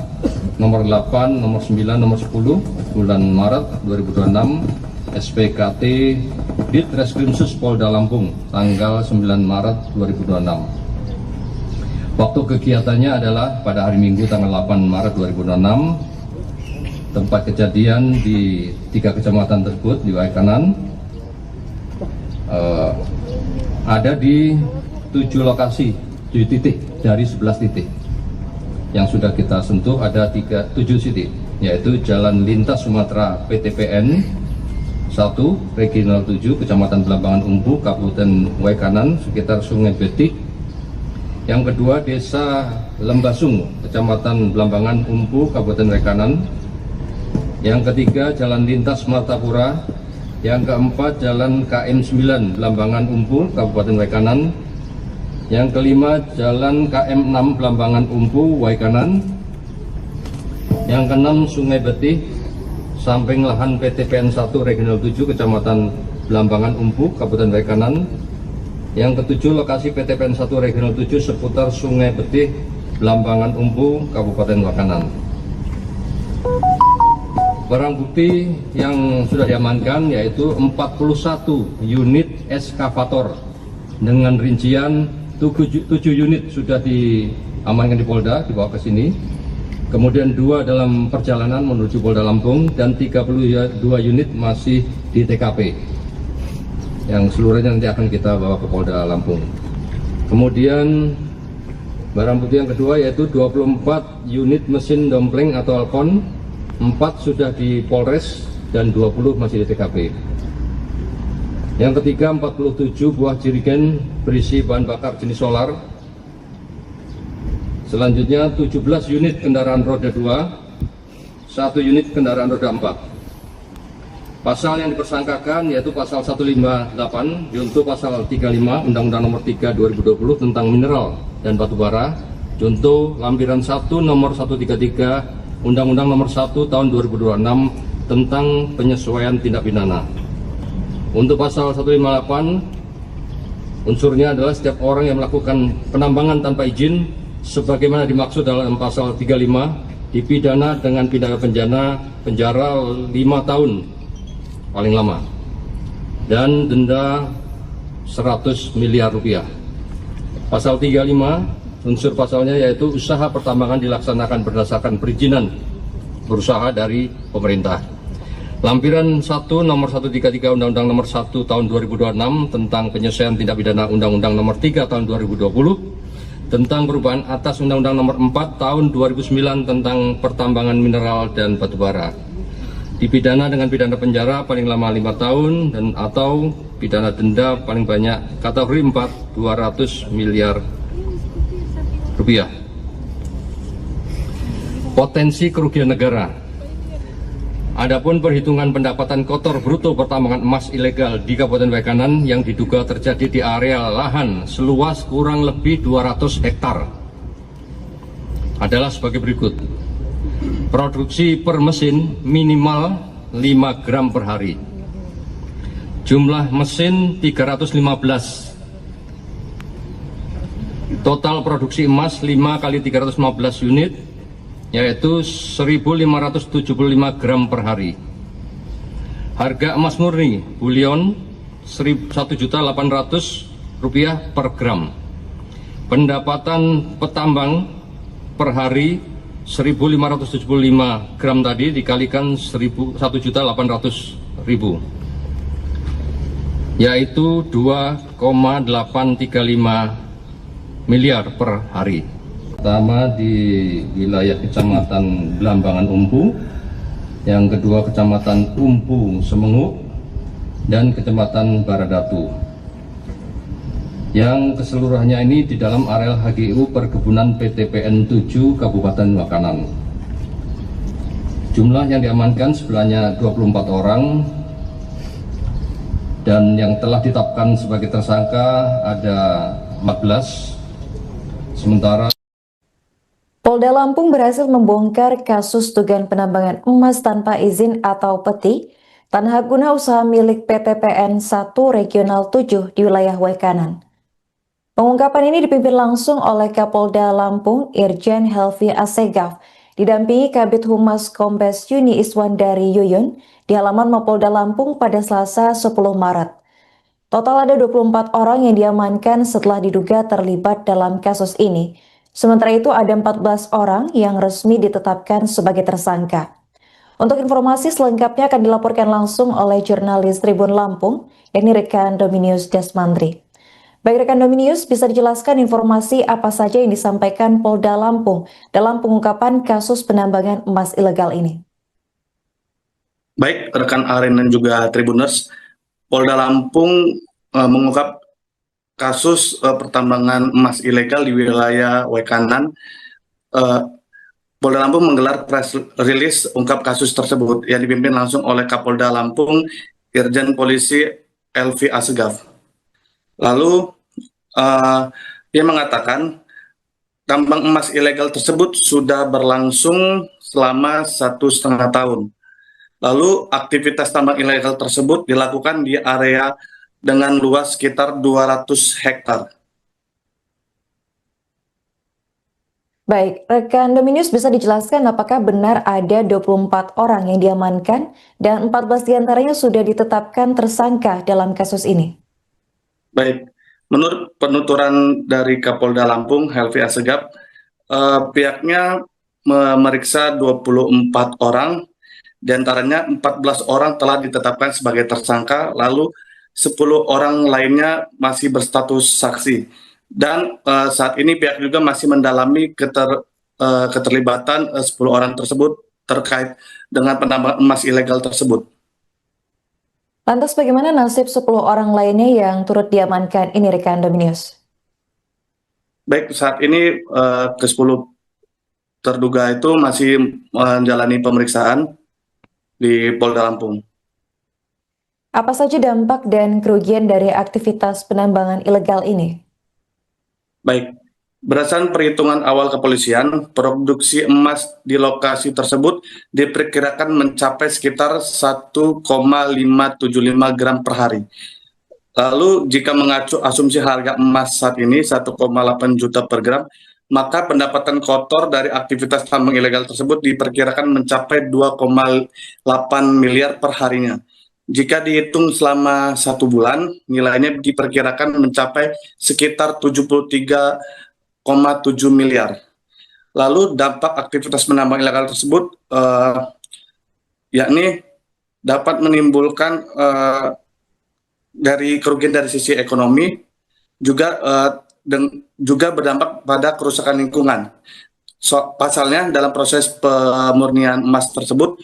nomor 8, nomor 9, nomor 10 bulan Maret 2026 SPKT Ditreskrimsus Polda Lampung tanggal 9 Maret 2026. Waktu kegiatannya adalah pada hari Minggu tanggal 8 Maret 2026. Tempat kejadian di 3 kecamatan tersebut di Waikanan ada di 7 lokasi, 7 titik dari 11 titik. Yang sudah kita sentuh ada 7 titik. yaitu Jalan Lintas Sumatera PTPN 1 Regional 7 Kecamatan Belambangan Umpu Kabupaten Waikanan sekitar Sungai Betik. Yang kedua Desa Lembasung Kecamatan Belambangan Umpu Kabupaten Waikanan. Yang ketiga Jalan Lintas Martapura. Yang keempat Jalan KM 9 Belambangan Umpu Kabupaten Waikanan. Yang kelima Jalan KM 6 Belambangan Umpu Waikanan. Yang keenam Sungai Betih samping lahan PTPN 1 Regional 7 Kecamatan Belambangan Umpu Kabupaten Waikanan. Yang ketujuh lokasi PTPN 1 Regional 7 seputar Sungai Betih Belambangan Umpu Kabupaten Waikanan. Barang bukti yang sudah diamankan yaitu 41 unit eskavator dengan rincian 7 unit sudah diamankan di Polda, dibawa ke sini. Kemudian 2 dalam perjalanan menuju Polda Lampung dan 32 unit masih di TKP. Yang seluruhnya nanti akan kita bawa ke Polda Lampung. Kemudian barang bukti yang kedua yaitu 24 unit mesin dompleng atau alkon. 4 sudah di Polres dan 20 masih di TKP. Yang ketiga 47 buah jerigen berisi bahan bakar jenis solar. Selanjutnya 17 unit kendaraan roda 2, 1 unit kendaraan roda 4. Pasal yang dipersangkakan yaitu pasal 158 junto pasal 35 Undang-Undang Nomor 3 2020 tentang mineral dan batu bara, junto lampiran 1 nomor 133 Undang-Undang Nomor 1 Tahun 2026 tentang penyesuaian tindak pidana. Untuk pasal 158 unsurnya adalah setiap orang yang melakukan penambangan tanpa izin sebagaimana dimaksud dalam pasal 35 dipidana dengan pidana penjara 5 tahun paling lama dan denda 100 miliar rupiah. Pasal 35 unsur pasalnya yaitu usaha pertambangan dilaksanakan berdasarkan perizinan berusaha dari pemerintah. Lampiran 1 nomor 133 Undang-Undang Nomor 1 Tahun 2026 tentang penyesuaian tindak pidana Undang-Undang Nomor 3 Tahun 2020 tentang perubahan atas Undang-Undang Nomor 4 Tahun 2009 tentang pertambangan mineral dan batu bara. Dipidana dengan pidana penjara paling lama 5 tahun dan atau pidana denda paling banyak kategori 4 200 miliar rupiah. Potensi kerugian negara. Adapun perhitungan pendapatan kotor bruto pertambangan emas ilegal di Kabupaten Waikanan yang diduga terjadi di area lahan seluas kurang lebih 200 hektar adalah sebagai berikut. Produksi per mesin minimal 5 gram per hari. Jumlah mesin 315. Total produksi emas 5 kali 315 unit yaitu 1.575 gram per hari. Harga emas murni bullion 1.800.000 rupiah per gram. Pendapatan petambang per hari 1.575 gram tadi dikalikan 1.800.000 yaitu 2,835 miliar per hari. Pertama di wilayah Kecamatan Belambangan Umpu, yang kedua Kecamatan Umpu Semenguk, dan Kecamatan Baradatu. Yang keseluruhannya ini di dalam areal HGU Perkebunan PTPN 7 Kabupaten Waikanan. Jumlah yang diamankan sebenarnya 24 orang dan yang telah ditetapkan sebagai tersangka ada 14. Sementara Polda Lampung berhasil membongkar kasus dugaan penambangan emas tanpa izin atau peti tanah hak guna usaha milik PTPN 1 Regional 7 di wilayah Waikanan. Pengungkapan ini dipimpin langsung oleh Kapolda Lampung Irjen Helvi Assegaf, didampingi Kabid Humas Kombes Yuni Iswandari Yuyun di halaman Mapolda Lampung pada Selasa 10 Maret. Total ada 24 orang yang diamankan setelah diduga terlibat dalam kasus ini. Sementara itu ada 14 orang yang resmi ditetapkan sebagai tersangka. Untuk informasi selengkapnya akan dilaporkan langsung oleh jurnalis Tribun Lampung, yakni rekan Dominius Desmandri. Baik rekan Dominius, bisa dijelaskan informasi apa saja yang disampaikan Polda Lampung dalam pengungkapan kasus penambangan emas ilegal ini? Baik rekan Aren dan juga Tribuners, Polda Lampung mengungkap kasus pertambangan emas ilegal di wilayah Wekanan. Polda Lampung menggelar press release ungkap kasus tersebut yang dipimpin langsung oleh Kapolda Lampung, Irjen Polisi Elvi Asegaf. Lalu dia mengatakan tambang emas ilegal tersebut sudah berlangsung selama 1,5 tahun. Lalu aktivitas tambang ilegal tersebut dilakukan di area dengan luas sekitar 200 hektar. Baik, rekan Dominius bisa dijelaskan apakah benar ada 24 orang yang diamankan dan 14 diantaranya sudah ditetapkan tersangka dalam kasus ini? Baik, menurut penuturan dari Kapolda Lampung, Helvi Asegaf, pihaknya memeriksa 24 orang, diantaranya 14 orang telah ditetapkan sebagai tersangka, lalu 10 orang lainnya masih berstatus saksi. Dan saat ini pihak juga masih mendalami keterlibatan 10 orang tersebut terkait dengan penambangan emas ilegal tersebut. Lantas bagaimana nasib 10 orang lainnya yang turut diamankan ini rekan Dominius? Baik, saat ini ke-10 terduga itu masih menjalani pemeriksaan di Polda Lampung. Apa saja dampak dan kerugian dari aktivitas penambangan ilegal ini? Baik, berdasarkan perhitungan awal kepolisian, produksi emas di lokasi tersebut diperkirakan mencapai sekitar 1,575 gram per hari. Lalu jika mengacu asumsi harga emas saat ini 1,8 juta per gram, maka pendapatan kotor dari aktivitas tambang ilegal tersebut diperkirakan mencapai 2,8 miliar per harinya. Jika dihitung selama 1 bulan, nilainya diperkirakan mencapai sekitar 73,7 miliar. Lalu dampak aktivitas penambang ilegal tersebut yakni dapat menimbulkan dari kerugian dari sisi ekonomi, juga berdampak pada kerusakan lingkungan. Pasalnya dalam proses pemurnian emas tersebut,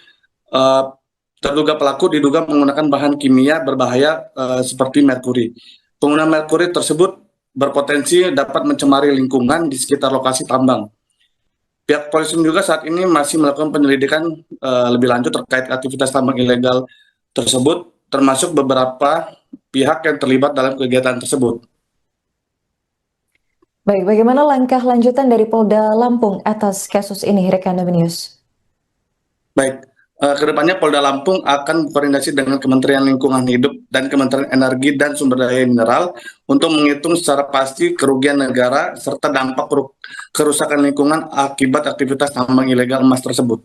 terduga pelaku diduga menggunakan bahan kimia berbahaya seperti merkuri. Penggunaan merkuri tersebut berpotensi dapat mencemari lingkungan di sekitar lokasi tambang. Pihak polisi juga saat ini masih melakukan penyelidikan lebih lanjut terkait aktivitas tambang ilegal tersebut, termasuk beberapa pihak yang terlibat dalam kegiatan tersebut. Baik, bagaimana langkah lanjutan dari Polda Lampung atas kasus ini, rekan Dominius? Baik. Kedepannya Polda Lampung akan berkoordinasi dengan Kementerian Lingkungan Hidup dan Kementerian Energi dan Sumber Daya Mineral untuk menghitung secara pasti kerugian negara serta dampak kerusakan lingkungan akibat aktivitas tambang ilegal emas tersebut.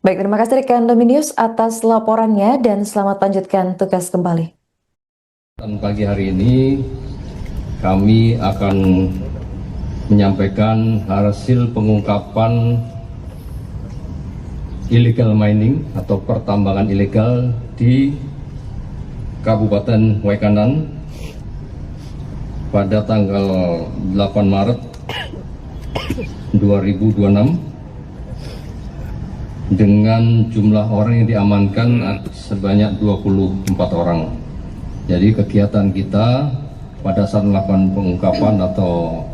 Baik, terima kasih rekan Dominius atas laporannya dan selamat lanjutkan tugas kembali. Pagi hari ini kami akan menyampaikan hasil pengungkapan illegal mining atau pertambangan ilegal di Kabupaten Wekanan pada tanggal 8 Maret 2026 dengan jumlah orang yang diamankan sebanyak 24 orang. Jadi kegiatan kita pada saat melakukan pengungkapan atau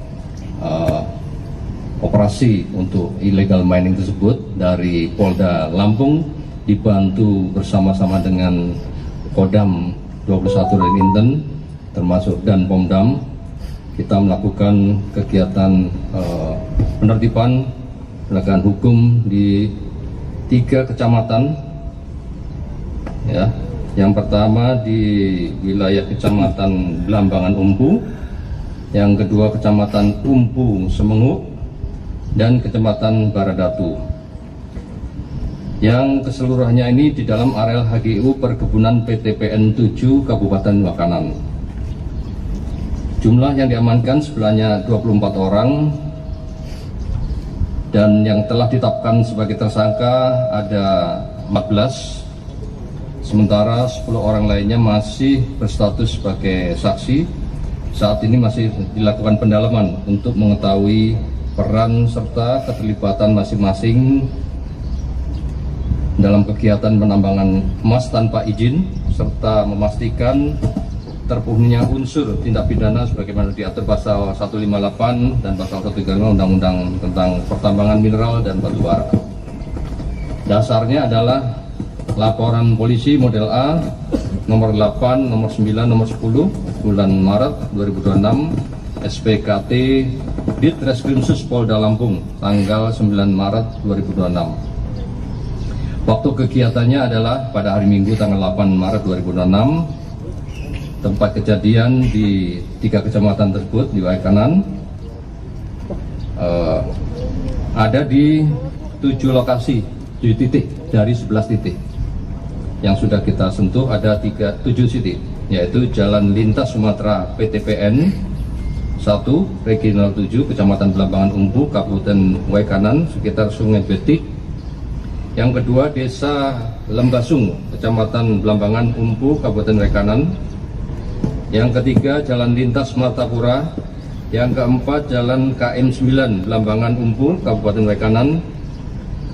operasi untuk illegal mining tersebut dari Polda Lampung dibantu bersama-sama dengan Kodam 21 Inten termasuk dan Pomdam, kita melakukan kegiatan penertiban penegakan hukum di 3 kecamatan, ya. Yang pertama di wilayah Kecamatan Belambangan Umpu, yang kedua Kecamatan Umpu Semengu, dan Kecamatan Baradatu. Yang keseluruhannya ini di dalam areal HGU Perkebunan PTPN 7 Kabupaten Wekanan. Jumlah yang diamankan sebenarnya 24 orang dan yang telah ditetapkan sebagai tersangka ada 14. Sementara 10 orang lainnya masih berstatus sebagai saksi saat ini masih dilakukan pendalaman untuk mengetahui peran serta keterlibatan masing-masing dalam kegiatan penambangan emas tanpa izin, serta memastikan terpenuhinya unsur tindak pidana sebagaimana diatur pasal 158 dan pasal 135 Undang-Undang tentang Pertambangan Mineral dan Batu Bara. Dasarnya adalah laporan polisi model A nomor 8, nomor 9, nomor 10 bulan Maret 2026 SPKT Ditreskrimsus Polda Lampung tanggal 9 Maret 2026. Waktu kegiatannya adalah pada hari Minggu tanggal 8 Maret 2026. Tempat kejadian di 3 kecamatan tersebut di Waikanan ada di 7 lokasi, 7 titik dari 11 titik. Yang sudah kita sentuh ada 7 titik, yaitu Jalan Lintas Sumatera PTPN 1, Regional 7, Kecamatan Blambangan Umpu, Kabupaten Waikanan, sekitar Sungai Betik. Yang kedua, Desa Lembasung, Kecamatan Blambangan Umpu, Kabupaten Waikanan. Yang ketiga, Jalan Lintas Martapura. Yang keempat, Jalan KM 9 Blambangan Umpu, Kabupaten Waikanan.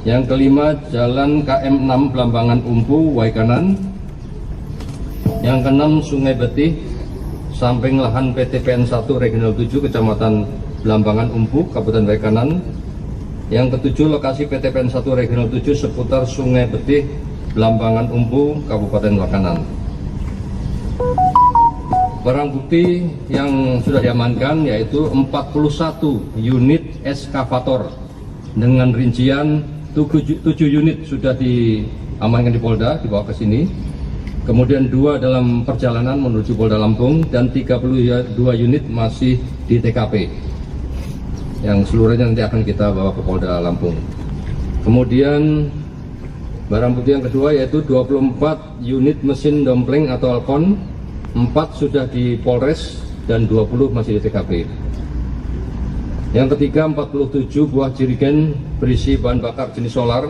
Yang kelima, Jalan KM 6 Blambangan Umpu, Waikanan. Yang keenam, Sungai Betih, samping lahan PTPN 1 Regional 7 Kecamatan Blambangan Umpu, Kabupaten Waikanan. Yang ketujuh, lokasi PTPN 1 Regional 7 seputar Sungai Betih, Blambangan Umpu, Kabupaten Waikanan. Barang bukti yang sudah diamankan yaitu 41 unit eskavator dengan rincian 7 unit sudah diamankan di Polda, dibawa ke sini. Kemudian 2 dalam perjalanan menuju Polda Lampung dan 32 unit masih di TKP. Yang seluruhnya nanti akan kita bawa ke Polda Lampung. Kemudian barang bukti yang kedua yaitu 24 unit mesin dompleng atau alkon. 4 sudah di Polres dan 20 masih di TKP. Yang ketiga, 47 buah jerigen berisi bahan bakar jenis solar.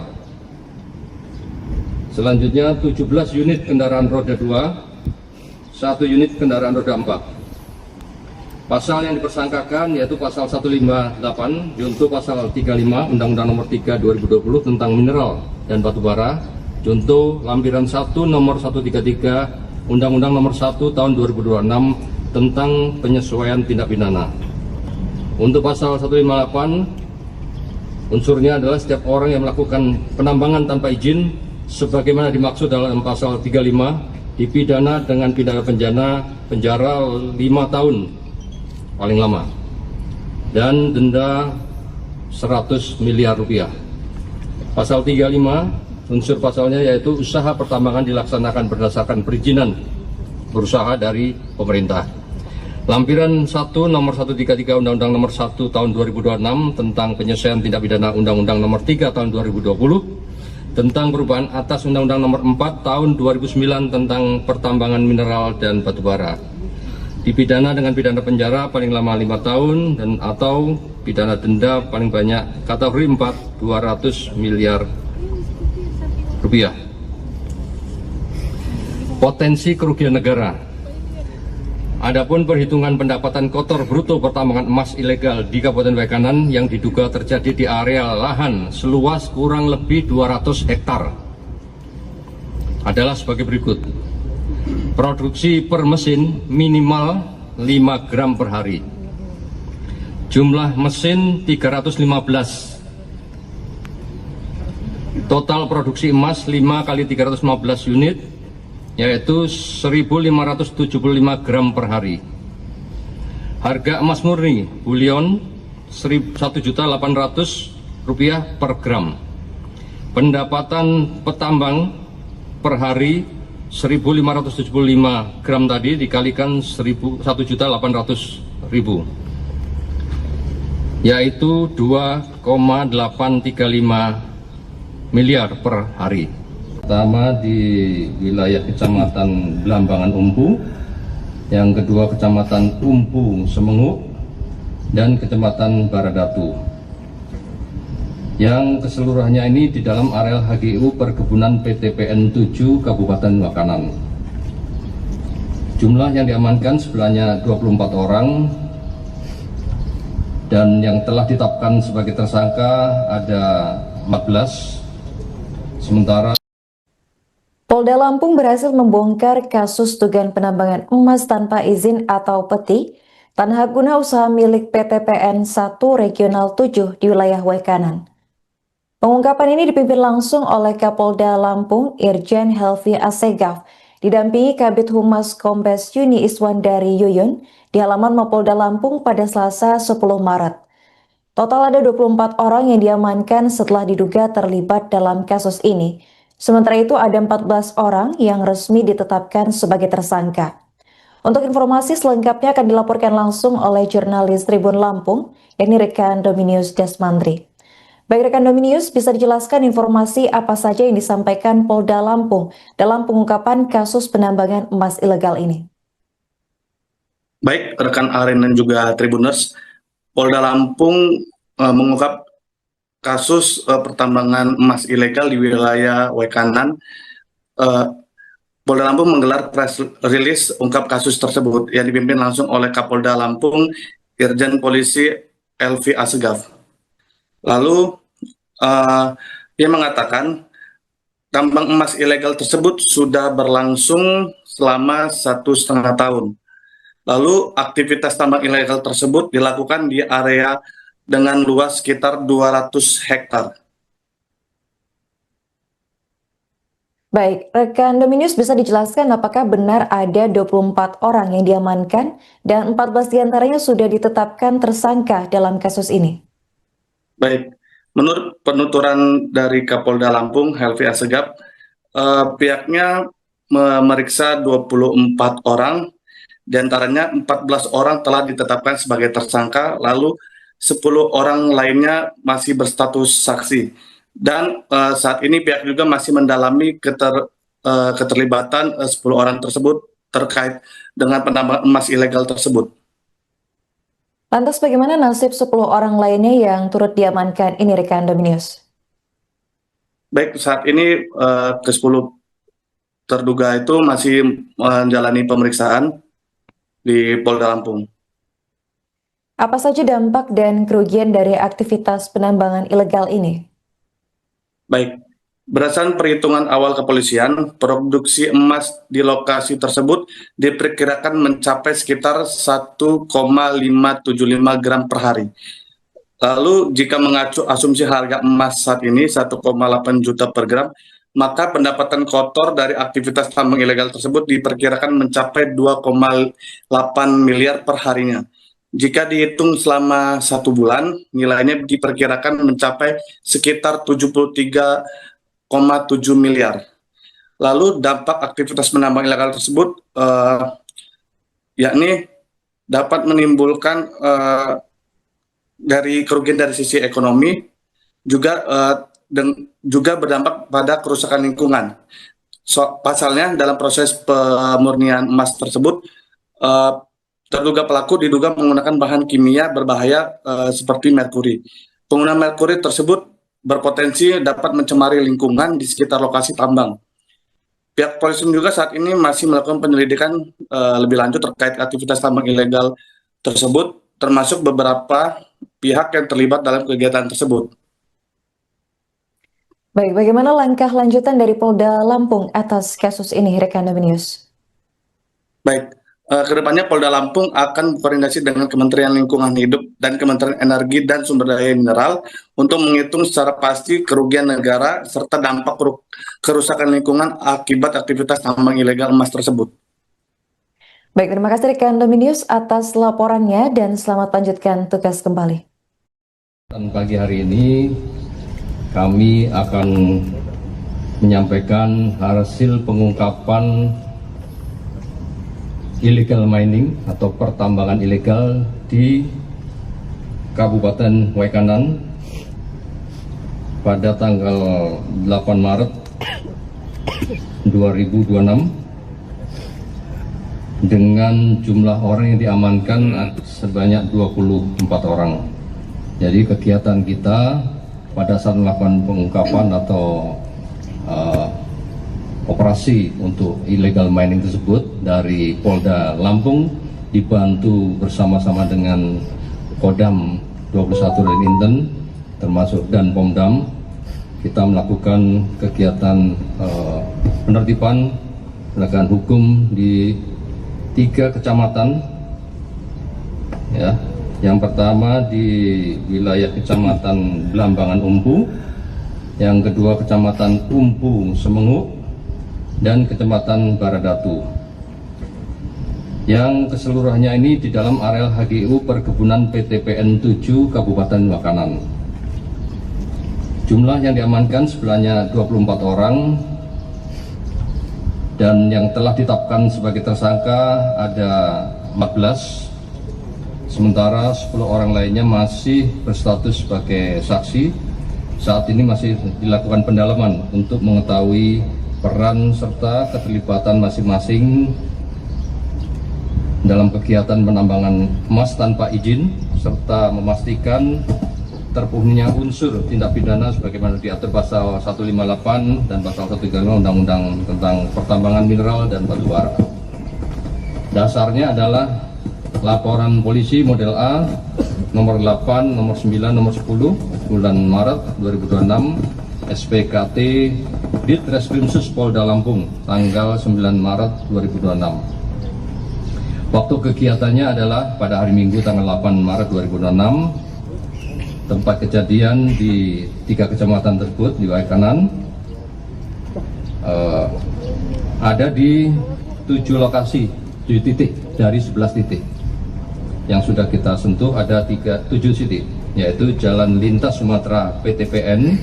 Selanjutnya 17 unit kendaraan roda 2, 1 unit kendaraan roda 4. Pasal yang dipersangkakan yaitu pasal 158 junto pasal 35 Undang-Undang Nomor 3 2020 tentang mineral dan batu bara, junto lampiran 1 nomor 133 Undang-Undang Nomor 1 Tahun 2026 tentang penyesuaian tindak pidana. Untuk pasal 158, unsurnya adalah setiap orang yang melakukan penambangan tanpa izin sebagaimana dimaksud dalam pasal 35 dipidana dengan pidana penjara 5 tahun paling lama dan denda 100 miliar rupiah. Pasal 35 unsur pasalnya yaitu usaha pertambangan dilaksanakan berdasarkan perizinan berusaha dari pemerintah. Lampiran 1 nomor 133 Undang-Undang Nomor 1 Tahun 2026 tentang penyesuaian tindak pidana Undang-Undang Nomor 3 Tahun 2020 tentang perubahan atas Undang-Undang Nomor 4 Tahun 2009 tentang pertambangan mineral dan batu bara. Dipidana dengan pidana penjara paling lama 5 tahun dan atau pidana denda paling banyak kategori 4 200 miliar rupiah. Potensi kerugian negara. Adapun perhitungan pendapatan kotor bruto pertambangan emas ilegal di Kabupaten Waikanan yang diduga terjadi di area lahan seluas kurang lebih 200 hektar adalah sebagai berikut. Produksi per mesin minimal 5 gram per hari. Jumlah mesin 315. Total produksi emas 5 kali 315 unit yaitu 1.575 gram per hari. Harga emas murni bullion Rp1.800.000 per gram. Pendapatan petambang per hari 1.575 gram tadi dikalikan 1.800.000 yaitu 2,835 miliar per hari. Pertama di wilayah Kecamatan Blambangan Umpu, yang kedua Kecamatan Umpu Semenguk, dan Kecamatan Baradatu. Yang keseluruhannya ini di dalam areal HGU Perkebunan PTPN 7 Kabupaten Waikanan. Jumlah yang diamankan sebenarnya 24 orang dan yang telah ditetapkan sebagai tersangka ada 14. Sementara Polda Lampung berhasil membongkar kasus dugaan penambangan emas tanpa izin atau peti tanah guna usaha milik PTPN 1 Regional 7 di wilayah Wekanan. Pengungkapan ini dipimpin langsung oleh Kapolda Lampung Irjen Helvi Asegaf, didampingi Kabid Humas Kombes Yuni Iswandari Yuyun di halaman Mapolda Lampung pada Selasa 10 Maret. Total ada 24 orang yang diamankan setelah diduga terlibat dalam kasus ini. Sementara itu ada 14 orang yang resmi ditetapkan sebagai tersangka. Untuk informasi selengkapnya akan dilaporkan langsung oleh jurnalis Tribun Lampung, yakni rekan Dominius Desmandri. Baik rekan Dominius, bisa dijelaskan informasi apa saja yang disampaikan Polda Lampung dalam pengungkapan kasus penambangan emas ilegal ini? Baik, rekan Aren dan juga Tribuners, Polda Lampung mengungkap kasus pertambangan emas ilegal di wilayah Wekanan. Polda Lampung menggelar press release ungkap kasus tersebut yang dipimpin langsung oleh Kapolda Lampung Irjen Polisi Helvi Asegaf. Lalu dia mengatakan tambang emas ilegal tersebut sudah berlangsung selama 1,5 tahun. Lalu aktivitas tambang ilegal tersebut dilakukan di area dengan luas sekitar 200 hektar. Baik, rekan Dominius bisa dijelaskan apakah benar ada 24 orang yang diamankan dan 14 diantaranya sudah ditetapkan tersangka dalam kasus ini? Baik, Menurut penuturan dari Kapolda Lampung, Helvi Asegaf, pihaknya memeriksa 24 orang, diantaranya 14 orang telah ditetapkan sebagai tersangka, lalu 10 orang lainnya masih berstatus saksi. Dan saat ini pihak juga masih mendalami keterlibatan 10 orang tersebut terkait dengan penambangan emas ilegal tersebut. Lantas bagaimana nasib 10 orang lainnya yang turut diamankan ini rekan Dominius? Baik, saat ini ke-10 terduga itu masih menjalani pemeriksaan di Polda Lampung. Apa saja dampak dan kerugian dari aktivitas penambangan ilegal ini? Baik, berdasarkan perhitungan awal kepolisian, produksi emas di lokasi tersebut diperkirakan mencapai sekitar 1,575 gram per hari. Lalu jika mengacu asumsi harga emas saat ini 1,8 juta per gram, maka pendapatan kotor dari aktivitas tambang ilegal tersebut diperkirakan mencapai 2,8 miliar per harinya. Jika dihitung selama 1 bulan, nilainya diperkirakan mencapai sekitar 73,7 miliar. Lalu dampak aktivitas penambang ilegal tersebut yakni dapat menimbulkan dari kerugian dari sisi ekonomi, juga berdampak pada kerusakan lingkungan. Pasalnya dalam proses pemurnian emas tersebut, terduga pelaku diduga menggunakan bahan kimia berbahaya seperti merkuri. Penggunaan merkuri tersebut berpotensi dapat mencemari lingkungan di sekitar lokasi tambang. Pihak polisi juga saat ini masih melakukan penyelidikan lebih lanjut terkait aktivitas tambang ilegal tersebut, termasuk beberapa pihak yang terlibat dalam kegiatan tersebut. Baik, bagaimana langkah lanjutan dari Polda Lampung atas kasus ini, rekan Dominius? Baik, kedepannya Polda Lampung akan berkoordinasi dengan Kementerian Lingkungan Hidup dan Kementerian Energi dan Sumber Daya Mineral untuk menghitung secara pasti kerugian negara serta dampak kerusakan lingkungan akibat aktivitas tambang ilegal emas tersebut. Baik, terima kasih rekan Dominius atas laporannya dan selamat lanjutkan tugas kembali. Dan pagi hari ini kami akan menyampaikan hasil pengungkapan illegal mining atau pertambangan ilegal di Kabupaten Wekanan pada tanggal 8 Maret 2026 dengan jumlah orang yang diamankan sebanyak 24 orang. Jadi kegiatan kita pada saat melakukan pengungkapan atau operasi untuk illegal mining tersebut dari Polda Lampung dibantu bersama-sama dengan Kodam 21 dan Inten termasuk dan Pomdam. Kita melakukan kegiatan penertiban penegakan hukum di 3 kecamatan, ya. Yang pertama di wilayah Kecamatan Blambangan Umpu, yang kedua Kecamatan Umpu Semenguk, dan Kecamatan Baradatu. Yang keseluruhannya ini di dalam areal HGU Perkebunan PTPN 7 Kabupaten Wakanan. Jumlah yang diamankan sebenarnya 24 orang, dan yang telah ditetapkan sebagai tersangka ada 14. Sementara 10 orang lainnya masih berstatus sebagai saksi. Saat ini masih dilakukan pendalaman untuk mengetahui peran serta keterlibatan masing-masing dalam kegiatan penambangan emas tanpa izin, serta memastikan terpenuhinya unsur tindak pidana sebagaimana diatur pasal 158 dan pasal 135 Undang-Undang tentang Pertambangan Mineral dan Batu Bara. Dasarnya adalah laporan polisi model A nomor 8, nomor 9, nomor 10 bulan Maret 2026 SPKT Ditreskrimsus Polda Lampung tanggal 9 Maret 2026. Waktu kegiatannya adalah pada hari Minggu tanggal 8 Maret 2026. Tempat kejadian di 3 kecamatan tersebut di Waikanan ada di 7 lokasi, 7 titik dari 11 titik. Yang sudah kita sentuh ada 7 titik, yaitu Jalan Lintas Sumatera PTPN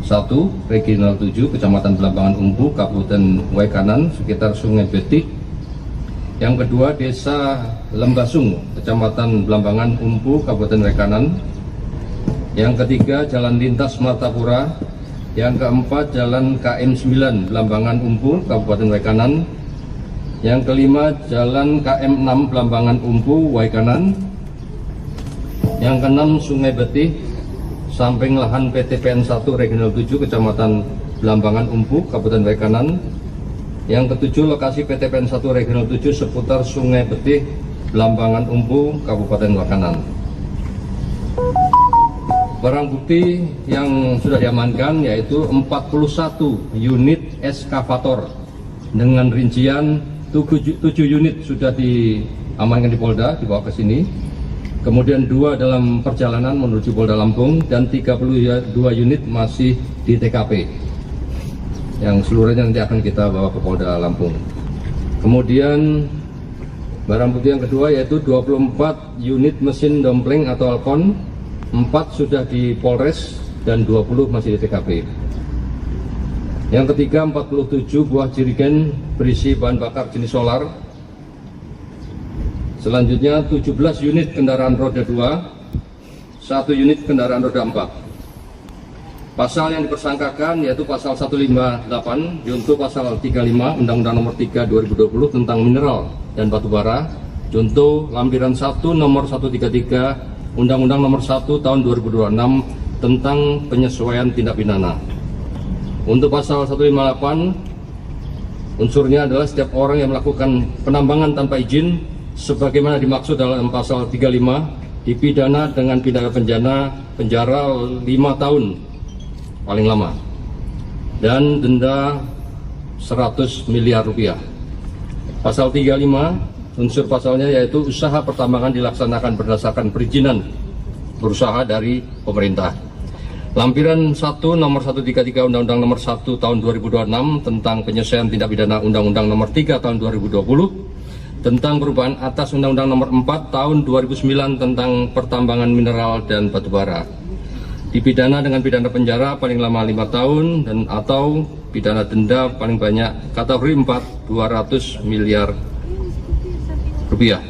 1 Regional 7 Kecamatan Blambangan Umpu Kabupaten Waikanan sekitar Sungai Betik. Yang kedua Desa Lembasung Kecamatan Blambangan Umpu Kabupaten Waikanan. Yang ketiga Jalan Lintas Martapura. Yang keempat Jalan KM 9 Blambangan Umpu Kabupaten Waikanan. Yang kelima Jalan KM 6 Blambangan Umpu Waikanan. Yang keenam Sungai Betih samping lahan PTPN 1 Regional 7 Kecamatan Blambangan Umpu Kabupaten Waikanan. Yang ketujuh lokasi PTPN 1 Regional 7 seputar Sungai Betih Blambangan Umpu Kabupaten Wakanan. Barang bukti yang sudah diamankan yaitu 41 unit eskavator dengan rincian 7 unit sudah diamankan di Polda, dibawa ke sini. Kemudian 2 dalam perjalanan menuju Polda Lampung dan 32 unit masih di TKP. Yang seluruhnya nanti akan kita bawa ke Polda Lampung. Kemudian barang bukti yang kedua yaitu 24 unit mesin dompleng atau Alcon, 4 sudah di Polres dan 20 masih di TKP. Yang ketiga 47 buah jerigen berisi bahan bakar jenis solar. Selanjutnya 17 unit kendaraan roda 2, 1 unit kendaraan roda 4. Pasal yang dipersangkakan yaitu pasal 158 junto pasal 35 Undang-Undang Nomor 3 2020 tentang mineral dan batu bara, junto lampiran 1 nomor 133 Undang-Undang Nomor 1 tahun 2026 tentang penyesuaian tindak pidana. Untuk pasal 158 unsurnya adalah setiap orang yang melakukan penambangan tanpa izin sebagaimana dimaksud dalam pasal 35 dipidana dengan pidana penjara 5 tahun paling lama dan denda 100 miliar rupiah. Pasal 35 unsur pasalnya yaitu usaha pertambangan dilaksanakan berdasarkan perizinan berusaha dari pemerintah. Lampiran 1 nomor 133 Undang-Undang Nomor 1 tahun 2026 tentang penyesuaian tindak pidana Undang-Undang Nomor 3 tahun 2020 tentang perubahan atas Undang-Undang Nomor 4 tahun 2009 tentang pertambangan mineral dan batu bara. Dipidana dengan pidana penjara paling lama 5 tahun dan atau pidana denda paling banyak kategori 4 200 miliar rupiah.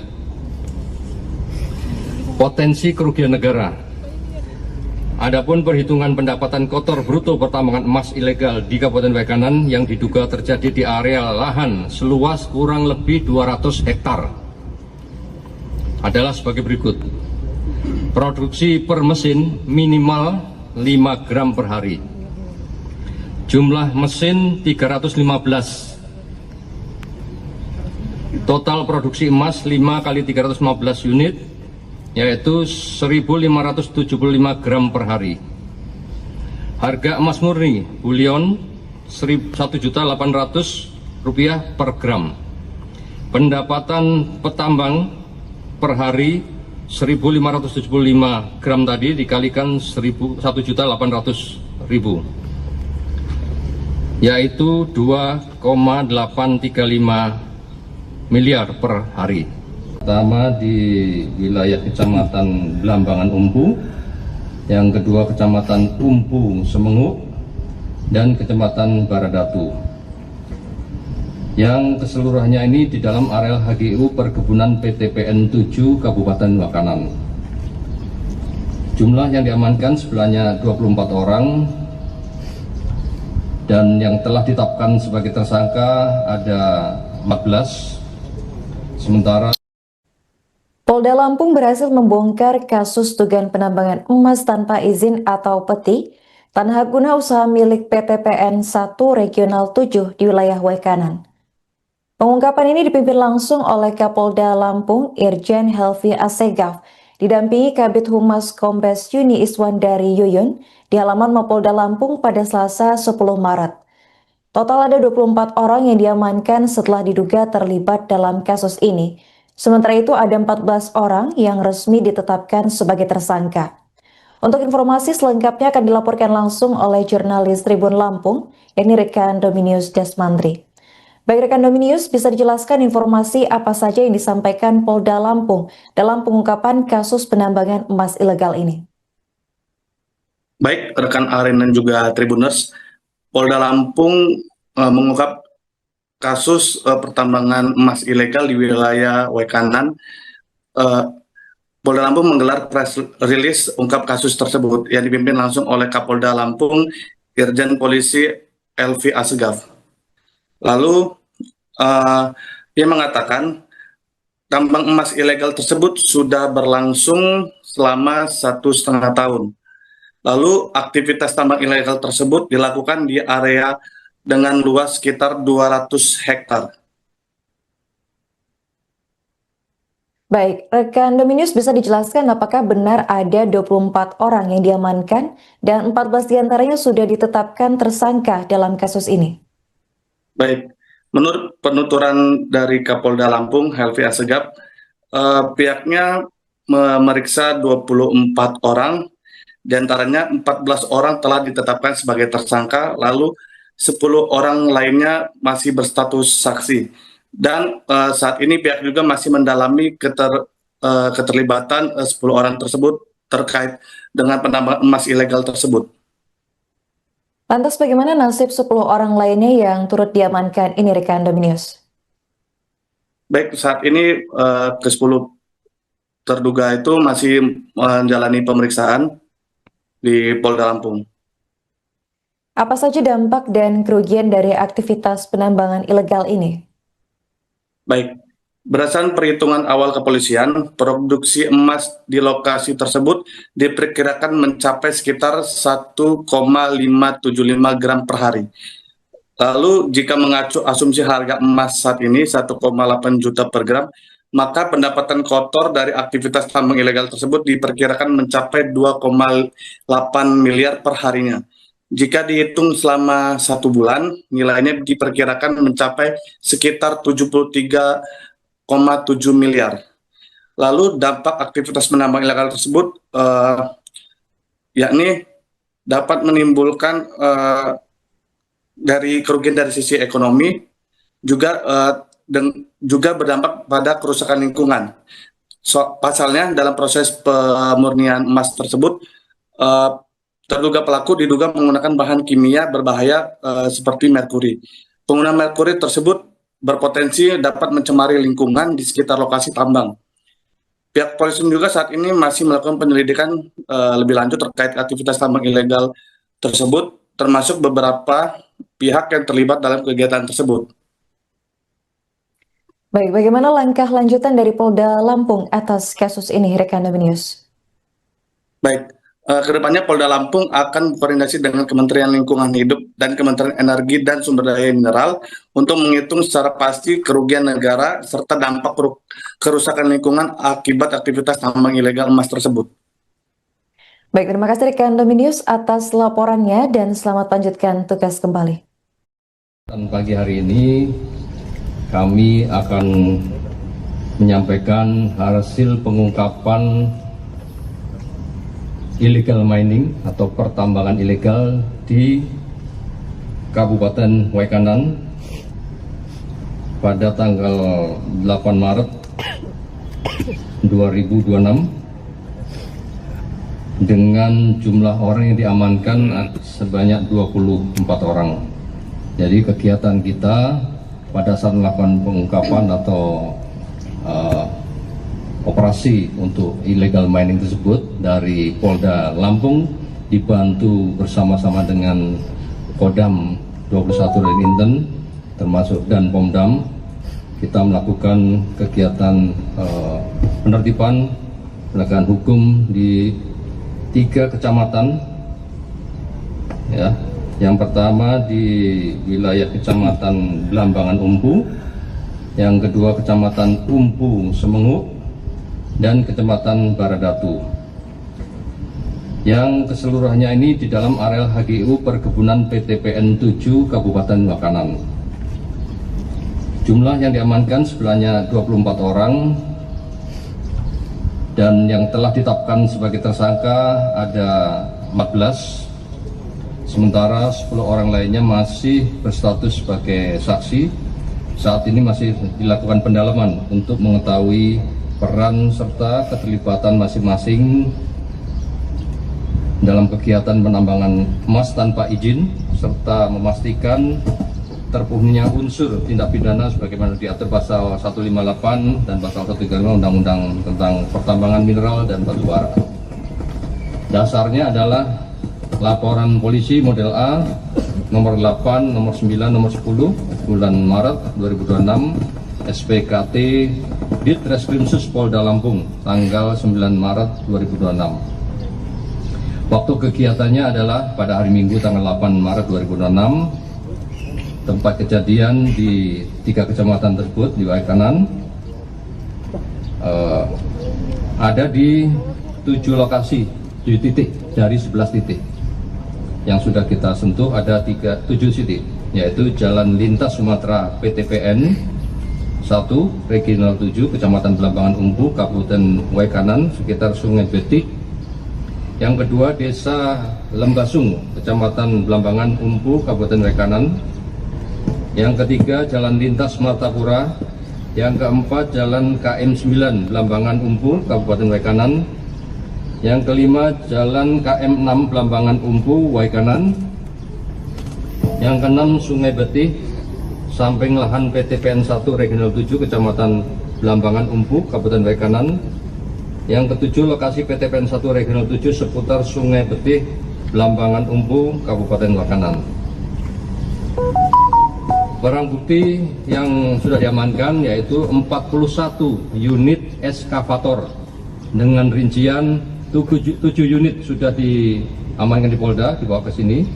Potensi kerugian negara. Adapun perhitungan pendapatan kotor bruto pertambangan emas ilegal di Kabupaten Waikanan yang diduga terjadi di area lahan seluas kurang lebih 200 hektar adalah sebagai berikut. Produksi per mesin minimal 5 gram per hari. Jumlah mesin 315. Total produksi emas 5 kali 315 unit, yaitu 1.575 gram per hari. Harga emas murni bullion Rp1.800.000 per gram. Pendapatan petambang per hari 1.575 gram tadi dikalikan 1.800.000, yaitu 2,835 miliar per hari. Pertama di wilayah Kecamatan Blambangan Umpu, yang kedua Kecamatan Umpu Semengu, dan Kecamatan Baradatu. Yang keseluruhannya ini di dalam areal HGU Perkebunan PTPN 7 Kabupaten Wakanan. Jumlah yang diamankan sebenarnya 24 orang, dan yang telah ditetapkan sebagai tersangka ada 14. Sementara Polda Lampung berhasil membongkar kasus dugaan penambangan emas tanpa izin atau peti tanah guna usaha milik PTPN 1 Regional 7 di wilayah Wekanan. Pengungkapan ini dipimpin langsung oleh Kapolda Lampung Irjen Helvi Asegaf, didampingi Kabid Humas Kombes Yuni Iswandari Yuyun di halaman Mapolda Lampung pada Selasa 10 Maret. Total ada 24 orang yang diamankan setelah diduga terlibat dalam kasus ini. Sementara itu ada 14 orang yang resmi ditetapkan sebagai tersangka. Untuk informasi selengkapnya akan dilaporkan langsung oleh jurnalis Tribun Lampung, yakni rekan Dominius Desmandri. Baik rekan Dominius, bisa dijelaskan informasi apa saja yang disampaikan Polda Lampung dalam pengungkapan kasus penambangan emas ilegal ini? Baik rekan Aren dan juga Tribuners, Polda Lampung mengungkap kasus pertambangan emas ilegal di wilayah Wekanan. Polda Lampung menggelar press release ungkap kasus tersebut yang dipimpin langsung oleh Kapolda Lampung Irjen Polisi Helvi Asegaf. Lalu dia mengatakan tambang emas ilegal tersebut sudah berlangsung selama 1,5 tahun. Lalu aktivitas tambang ilegal tersebut dilakukan di area dengan luas sekitar 200 hektar. Baik, rekan Dominius bisa dijelaskan apakah benar ada 24 orang yang diamankan dan 14 diantaranya sudah ditetapkan tersangka dalam kasus ini? Baik, menurut penuturan dari Kapolda Lampung Helvi Asegaf, pihaknya memeriksa 24 orang, diantaranya 14 orang telah ditetapkan sebagai tersangka, lalu 10 orang lainnya masih berstatus saksi. Dan saat ini pihak juga masih mendalami keterlibatan 10 orang tersebut terkait dengan penambangan emas ilegal tersebut. Lantas bagaimana nasib 10 orang lainnya yang turut diamankan ini rekan Dominius? Baik, saat ini ke-10 terduga itu masih menjalani pemeriksaan di Polda Lampung. Apa saja dampak dan kerugian dari aktivitas penambangan ilegal ini? Baik, berdasarkan perhitungan awal kepolisian, produksi emas di lokasi tersebut diperkirakan mencapai sekitar 1,575 gram per hari. Lalu jika mengacu asumsi harga emas saat ini 1,8 juta per gram, maka pendapatan kotor dari aktivitas tambang ilegal tersebut diperkirakan mencapai 2,8 miliar per harinya. Jika dihitung selama 1 bulan, nilainya diperkirakan mencapai sekitar 73,7 miliar. Lalu dampak aktivitas penambang ilegal tersebut yakni dapat menimbulkan dari kerugian dari sisi ekonomi, juga berdampak pada kerusakan lingkungan. Pasalnya dalam proses pemurnian emas tersebut, terduga pelaku diduga menggunakan bahan kimia berbahaya seperti merkuri. Penggunaan merkuri tersebut berpotensi dapat mencemari lingkungan di sekitar lokasi tambang. Pihak polisi juga saat ini masih melakukan penyelidikan lebih lanjut terkait aktivitas tambang ilegal tersebut, termasuk beberapa pihak yang terlibat dalam kegiatan tersebut. Baik, bagaimana langkah lanjutan dari Polda Lampung atas kasus ini, rekan Dominius? Baik, Kedepannya Polda Lampung akan berkoordinasi dengan Kementerian Lingkungan Hidup dan Kementerian Energi dan Sumber Daya Mineral untuk menghitung secara pasti kerugian negara serta dampak kerusakan lingkungan akibat aktivitas tambang ilegal emas tersebut. Baik, terima kasih rekan Dominius atas laporannya dan selamat lanjutkan tugas kembali. Dan pagi hari ini kami akan menyampaikan hasil pengungkapan illegal mining atau pertambangan ilegal di Kabupaten Waikanan pada tanggal 8 Maret 2026 dengan jumlah orang yang diamankan sebanyak 24 orang. Jadi kegiatan kita pada saat melakukan pengungkapan atau operasi untuk illegal mining tersebut dari Polda Lampung dibantu bersama-sama dengan Kodam 21 Inten termasuk dan Pomdam, kita melakukan kegiatan penertiban penegakan hukum di 3 kecamatan, ya. Yang pertama di wilayah Kecamatan Blambangan Umpu, yang kedua Kecamatan Umpu Semengu, dan Kecamatan Baradatu, yang keseluruhannya ini di dalam areal HGU Perkebunan PTPN 7 Kabupaten Waikanan. Jumlah yang diamankan sebenarnya 24 orang dan yang telah ditetapkan sebagai tersangka ada 14, sementara 10 orang lainnya masih berstatus sebagai saksi. Saat ini masih dilakukan pendalaman untuk mengetahui peran serta keterlibatan masing-masing dalam kegiatan penambangan emas tanpa izin serta memastikan terpenuhinya unsur tindak pidana sebagaimana diatur pasal 158 dan pasal 135 Undang-Undang tentang pertambangan mineral dan batu bara. Dasarnya adalah laporan polisi model A nomor 8, nomor 9, nomor 10 bulan Maret 2026 SPKT Ditreskrimsus Polda Lampung tanggal 9 Maret 2026. Waktu kegiatannya adalah pada hari Minggu tanggal 8 Maret 2026. Tempat kejadian di 3 kecamatan tersebut di Waikanan ada di 7 lokasi, 7 titik dari 11 titik. Yang sudah kita sentuh ada 7 titik, yaitu Jalan Lintas Sumatera PTPN 1, Regional 7, Kecamatan Blambangan Umpu, Kabupaten Waikanan, sekitar Sungai Betik. Yang kedua, Desa Lembasung, Kecamatan Blambangan Umpu, Kabupaten Waikanan. Yang ketiga, Jalan Lintas Martapura. Yang keempat, Jalan KM 9, Blambangan Umpu, Kabupaten Waikanan. Yang kelima, Jalan KM 6, Blambangan Umpu, Waikanan. Yang keenam, Sungai Betik, samping lahan PTPN 1 Regional 7 Kecamatan Blambangan Umpu, Kabupaten Waikanan. Yang ketujuh, lokasi PTPN 1 Regional 7 seputar Sungai Betik, Blambangan Umpu, Kabupaten Waikanan. Barang bukti yang sudah diamankan yaitu 41 unit eskavator dengan rincian 7 unit sudah diamankan di Polda, dibawa ke sini.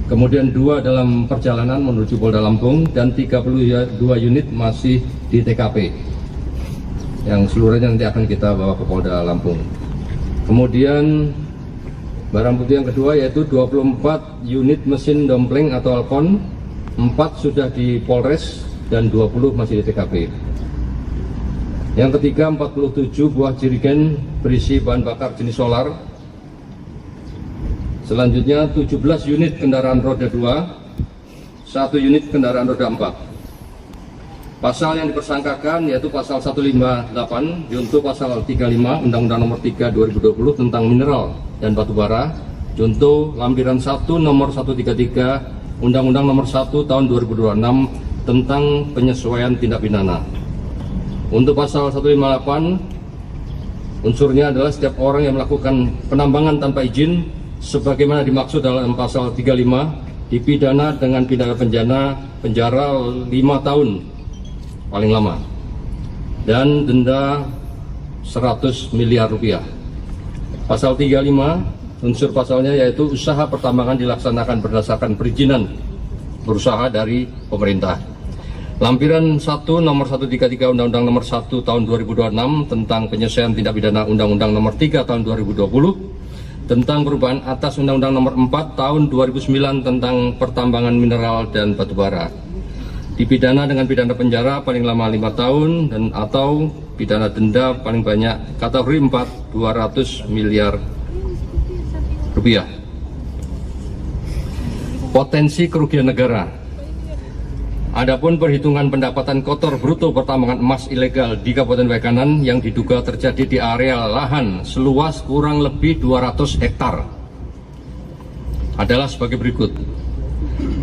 Kemudian 2 dalam perjalanan menuju Polda Lampung dan 32 unit masih di TKP. Yang seluruhnya nanti akan kita bawa ke Polda Lampung. Kemudian barang bukti yang kedua yaitu 24 unit mesin dompleng atau Alcon, 4 sudah di Polres dan 20 masih di TKP. Yang ketiga 47 buah jerigen berisi bahan bakar jenis solar. Selanjutnya 17 unit kendaraan roda 2, 1 unit kendaraan roda 4. Pasal yang dipersangkakan yaitu pasal 158 junto pasal 35 Undang-Undang Nomor 3 2020 tentang mineral dan batu bara, junto lampiran 1 nomor 133 Undang-Undang Nomor 1 tahun 2026 tentang penyesuaian tindak pidana. Untuk pasal 158 unsurnya adalah setiap orang yang melakukan penambangan tanpa izin sebagaimana dimaksud dalam pasal 35 dipidana dengan pidana penjara 5 tahun paling lama dan denda 100 miliar rupiah. Pasal 35 unsur pasalnya yaitu usaha pertambangan dilaksanakan berdasarkan perizinan berusaha dari pemerintah. Lampiran 1 nomor 133 Undang-Undang nomor 1 tahun 2026 tentang penyelesaian tindak pidana Undang-Undang nomor 3 tahun 2020 tentang perubahan atas Undang-Undang nomor 4 tahun 2009 tentang pertambangan mineral dan batubara. Dipidana dengan pidana penjara paling lama 5 tahun dan atau pidana denda paling banyak kategori 4 200 miliar rupiah. Potensi kerugian negara. Adapun perhitungan pendapatan kotor bruto pertambangan emas ilegal di Kabupaten Waikanan yang diduga terjadi di area lahan seluas kurang lebih 200 hektar adalah sebagai berikut.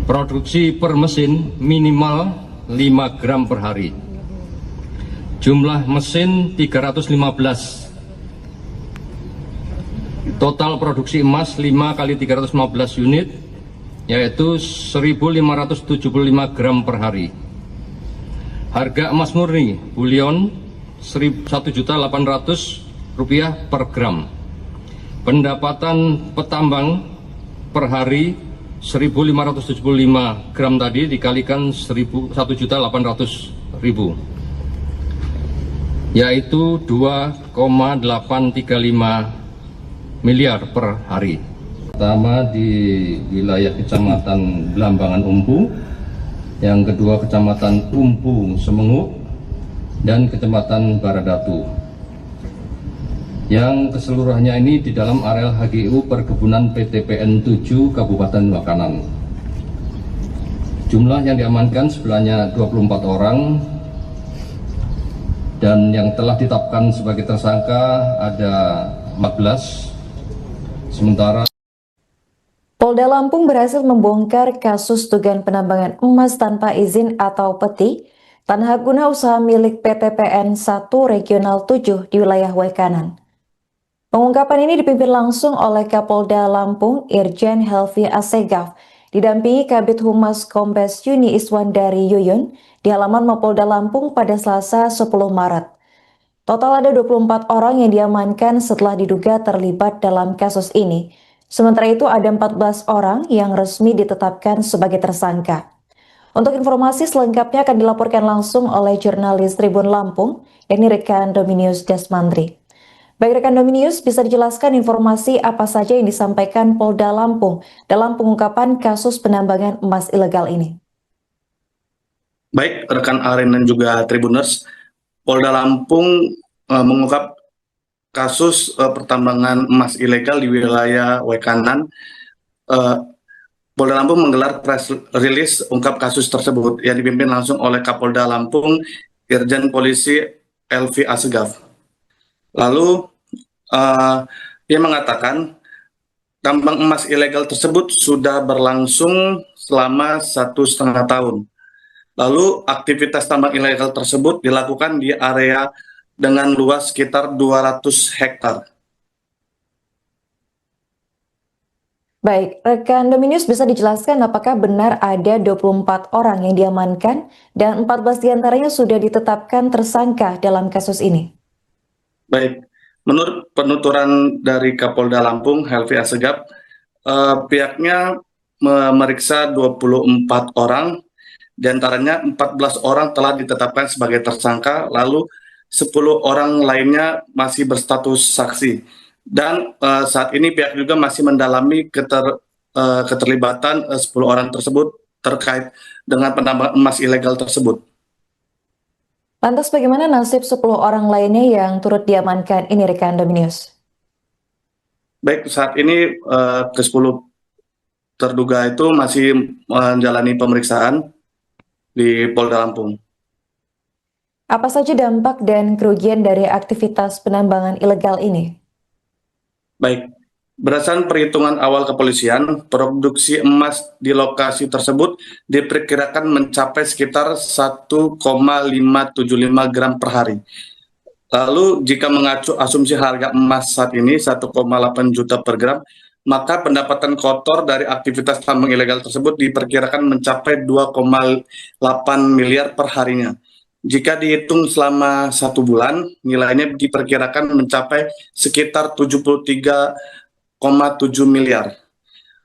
Produksi per mesin minimal 5 gram per hari. Jumlah mesin 315. Total produksi emas 5 kali 315 unit yaitu 1.575 gram per hari. Harga emas murni bullion Rp1.800.000 per gram. Pendapatan petambang per hari 1.575 gram tadi dikalikan 1.800.000 yaitu 2,835 miliar per hari. Pertama di wilayah Kecamatan Belambangan Umpu, yang kedua Kecamatan Umpu Semengu, dan Kecamatan Baradatu. Yang keseluruhannya ini di dalam areal HGU Perkebunan PTPN 7 Kabupaten Waikanan. Jumlah yang diamankan sebenarnya 24 orang, dan yang telah ditetapkan sebagai tersangka ada 14, sementara Polda Lampung berhasil membongkar kasus dugaan penambangan emas tanpa izin atau peti tanah guna usaha milik PTPN 1 Regional 7 di wilayah Waikanan. Pengungkapan ini dipimpin langsung oleh Kapolda Lampung Irjen Helvi Asegaf, didampingi Kabid Humas Kombes Yuni Iswandari Yuyun di halaman Mapolda Lampung pada Selasa 10 Maret. Total ada 24 orang yang diamankan setelah diduga terlibat dalam kasus ini. Sementara itu ada 14 orang yang resmi ditetapkan sebagai tersangka. Untuk informasi selengkapnya akan dilaporkan langsung oleh jurnalis Tribun Lampung, yakni rekan Dominius Desmandri. Baik rekan Dominius, bisa dijelaskan informasi apa saja yang disampaikan Polda Lampung dalam pengungkapan kasus penambangan emas ilegal ini? Baik rekan Aren dan juga Tribuners, Polda Lampung mengungkap kasus pertambangan emas ilegal di wilayah Waikanan. Polda Lampung menggelar press release ungkap kasus tersebut yang dipimpin langsung oleh Kapolda Lampung Irjen Polisi Helvi Asegaf. Lalu dia mengatakan tambang emas ilegal tersebut sudah berlangsung selama 1,5 tahun. Lalu aktivitas tambang ilegal tersebut dilakukan di area dengan luas sekitar 200 hektar. Baik, rekan Dominius bisa dijelaskan apakah benar ada 24 orang yang diamankan dan 14 diantaranya sudah ditetapkan tersangka dalam kasus ini? Baik, menurut penuturan dari Kapolda Lampung Helvi Asegaf, pihaknya memeriksa 24 orang, diantaranya 14 orang telah ditetapkan sebagai tersangka, lalu 10 orang lainnya masih berstatus saksi. Dan saat ini pihak juga masih mendalami keterlibatan 10 orang tersebut terkait dengan penambangan emas ilegal tersebut. Lantas bagaimana nasib 10 orang lainnya yang turut diamankan ini rekan Dominius? Baik, saat ini ke-10 terduga itu masih menjalani pemeriksaan di Polda Lampung. Apa saja dampak dan kerugian dari aktivitas penambangan ilegal ini? Baik, berdasarkan perhitungan awal kepolisian, produksi emas di lokasi tersebut diperkirakan mencapai sekitar 1,575 gram per hari. Lalu jika mengacu asumsi harga emas saat ini 1,8 juta per gram, maka pendapatan kotor dari aktivitas tambang ilegal tersebut diperkirakan mencapai 2,8 miliar per harinya. Jika dihitung selama 1 bulan, nilainya diperkirakan mencapai sekitar 73 miliar.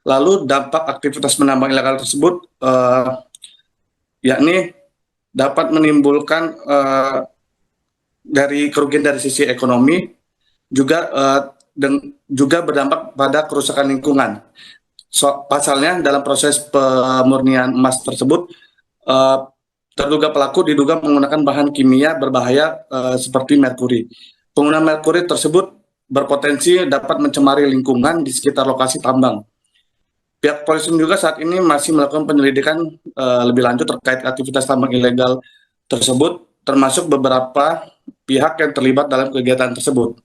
Lalu dampak aktivitas menambang ilegal tersebut yakni dapat menimbulkan dari kerugian dari sisi ekonomi, juga berdampak pada kerusakan lingkungan. Pasalnya dalam proses pemurnian emas tersebut, terduga pelaku diduga menggunakan bahan kimia berbahaya seperti merkuri. Penggunaan merkuri tersebut berpotensi dapat mencemari lingkungan di sekitar lokasi tambang. Pihak polisi juga saat ini masih melakukan penyelidikan lebih lanjut terkait aktivitas tambang ilegal tersebut, termasuk beberapa pihak yang terlibat dalam kegiatan tersebut.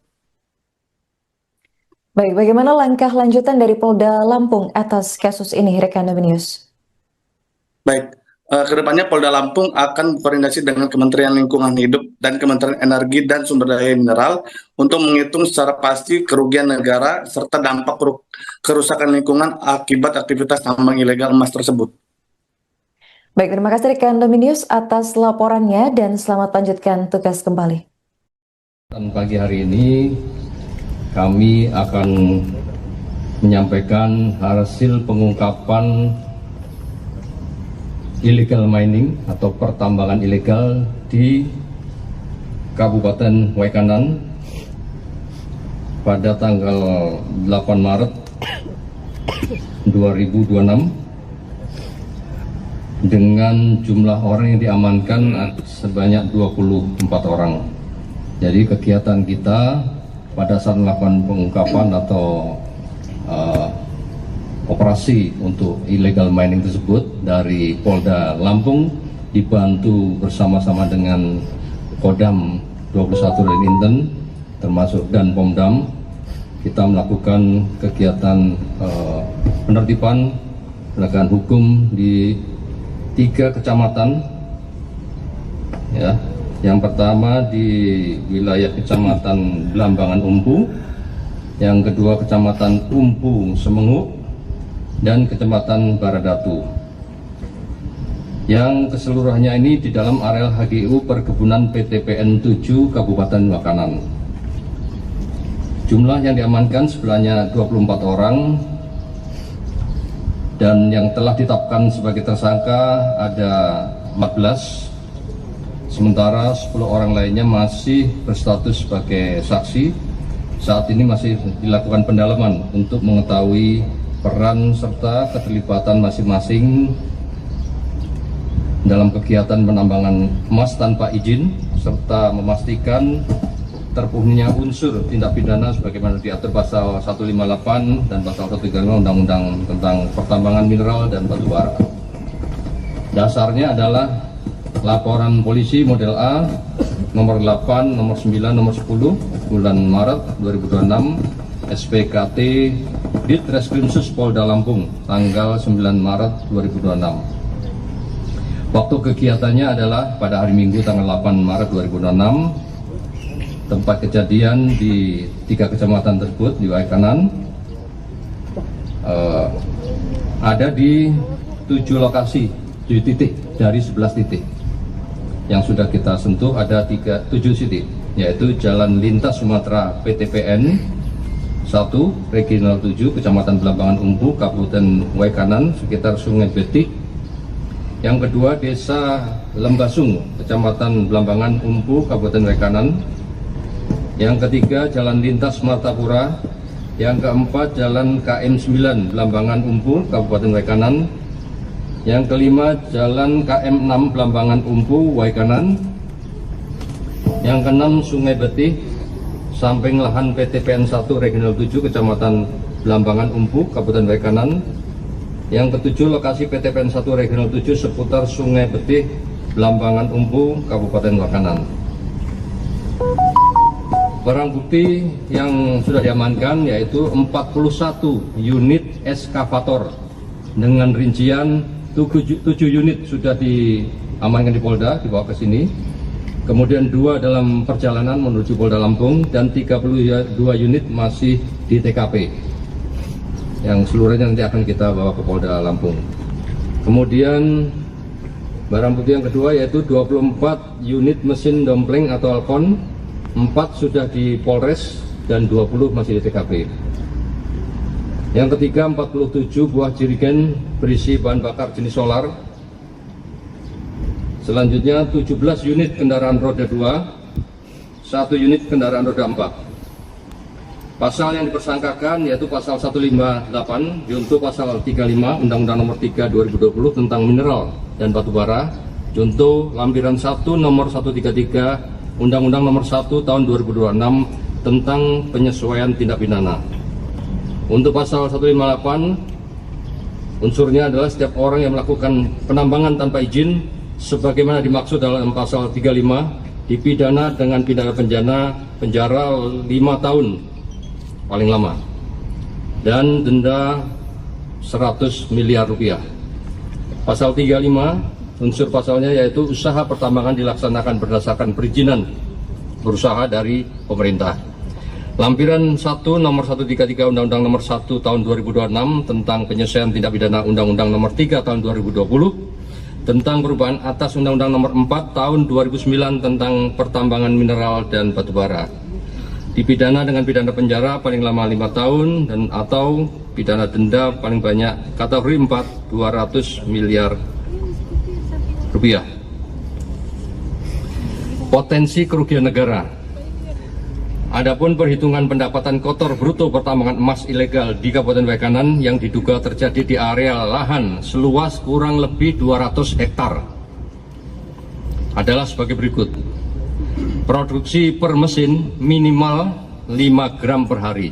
Baik, bagaimana langkah lanjutan dari Polda Lampung atas kasus ini, rekan News? Baik, kedepannya Polda Lampung akan berkoordinasi dengan Kementerian Lingkungan Hidup dan Kementerian Energi dan Sumber Daya Mineral untuk menghitung secara pasti kerugian negara serta dampak kerusakan lingkungan akibat aktivitas tambang ilegal emas tersebut. Baik, terima kasih rekan News atas laporannya dan selamat lanjutkan tugas kembali. Dan pagi hari ini kami akan menyampaikan hasil pengungkapan illegal mining atau pertambangan ilegal di Kabupaten Waikanan pada tanggal 8 Maret 2026 dengan jumlah orang yang diamankan sebanyak 24 orang. Jadi kegiatan kita pada saat melakukan pengungkapan atau operasi untuk illegal mining tersebut dari Polda Lampung dibantu bersama-sama dengan Kodam 21 dan Inten termasuk dan Pomdam, kita melakukan kegiatan penertiban penegakan hukum di 3 kecamatan, ya. Yang pertama di wilayah Kecamatan Blambangan Umpu, yang kedua Kecamatan Umpu Semenguk, dan Kecamatan Baradatu. Yang keseluruhannya ini di dalam areal HGU Perkebunan PTPN 7 Kabupaten Waikanan. Jumlah yang diamankan sebenarnya 24 orang, dan yang telah ditetapkan sebagai tersangka ada 14. Sementara 10 orang lainnya masih berstatus sebagai saksi. Saat ini masih dilakukan pendalaman untuk mengetahui peran serta keterlibatan masing-masing dalam kegiatan penambangan emas tanpa izin, serta memastikan terpenuhinya unsur tindak pidana sebagaimana diatur pasal 158 dan pasal 135 Undang-Undang tentang Pertambangan Mineral dan Batu Bara. Dasarnya adalah laporan polisi model A nomor 8, nomor 9, nomor 10 bulan Maret 2026 SPKT Ditreskrimsus Polda Lampung tanggal 9 Maret 2026. Waktu kegiatannya adalah pada hari Minggu tanggal 8 Maret 2026. Tempat kejadian di 3 kecamatan tersebut di Waikanan ada di 7 lokasi, 7 titik dari 11 titik. Yang sudah kita sentuh ada 7 titik, yaitu Jalan Lintas Sumatera PTPN 1, Regional 7, Kecamatan Blambangan Umpu, Kabupaten Waikanan, sekitar Sungai Betik. Yang kedua Desa Lembasung, Kecamatan Blambangan Umpu, Kabupaten Waikanan. Yang ketiga Jalan Lintas Martapura. Yang keempat Jalan KM 9 Blambangan Umpu, Kabupaten Waikanan. Yang kelima Jalan KM 6 Blambangan Umpu, Waikanan. Yang keenam Sungai Betih, samping lahan PTPN 1 Regional 7 Kecamatan Blambangan Umpu, Kabupaten Waikanan. Yang ketujuh lokasi PTPN 1 Regional 7 seputar Sungai Betih, Blambangan Umpu, Kabupaten Waikanan. Barang bukti yang sudah diamankan yaitu 41 unit eskavator dengan rincian 7 unit sudah diamankan di Polda, dibawa ke sini. Kemudian 2 dalam perjalanan menuju Polda Lampung dan 32 unit masih di TKP. Yang seluruhnya nanti akan kita bawa ke Polda Lampung. Kemudian barang bukti yang kedua yaitu 24 unit mesin dompleng atau Alcon, 4 sudah di Polres dan 20 masih di TKP. Yang ketiga, 47 buah jerigen berisi bahan bakar jenis solar. Selanjutnya 17 unit kendaraan roda 2, 1 unit kendaraan roda 4. Pasal yang dipersangkakan yaitu pasal 158 junto pasal 35 Undang-Undang Nomor 3 2020 tentang mineral dan batu bara, junto lampiran 1 nomor 133 Undang-Undang Nomor 1 tahun 2026 tentang penyesuaian tindak pidana. Untuk pasal 158, unsurnya adalah setiap orang yang melakukan penambangan tanpa izin sebagaimana dimaksud dalam pasal 35 dipidana dengan pidana penjara 5 tahun paling lama dan denda 100 miliar rupiah. Pasal 35, unsur pasalnya yaitu usaha pertambangan dilaksanakan berdasarkan perizinan berusaha dari pemerintah. Lampiran 1 nomor 133 Undang-Undang Nomor 1 tahun 2026 tentang penyesuaian tindak pidana Undang-Undang Nomor 3 tahun 2020 tentang perubahan atas Undang-Undang Nomor 4 tahun 2009 tentang pertambangan mineral dan batu bara. Dipidana dengan pidana penjara paling lama 5 tahun dan atau pidana denda paling banyak kategori 4 200 miliar rupiah. Potensi kerugian negara. Adapun perhitungan pendapatan kotor bruto pertambangan emas ilegal di Kabupaten Waikanan yang diduga terjadi di area lahan seluas kurang lebih 200 hektar adalah sebagai berikut. Produksi per mesin minimal 5 gram per hari.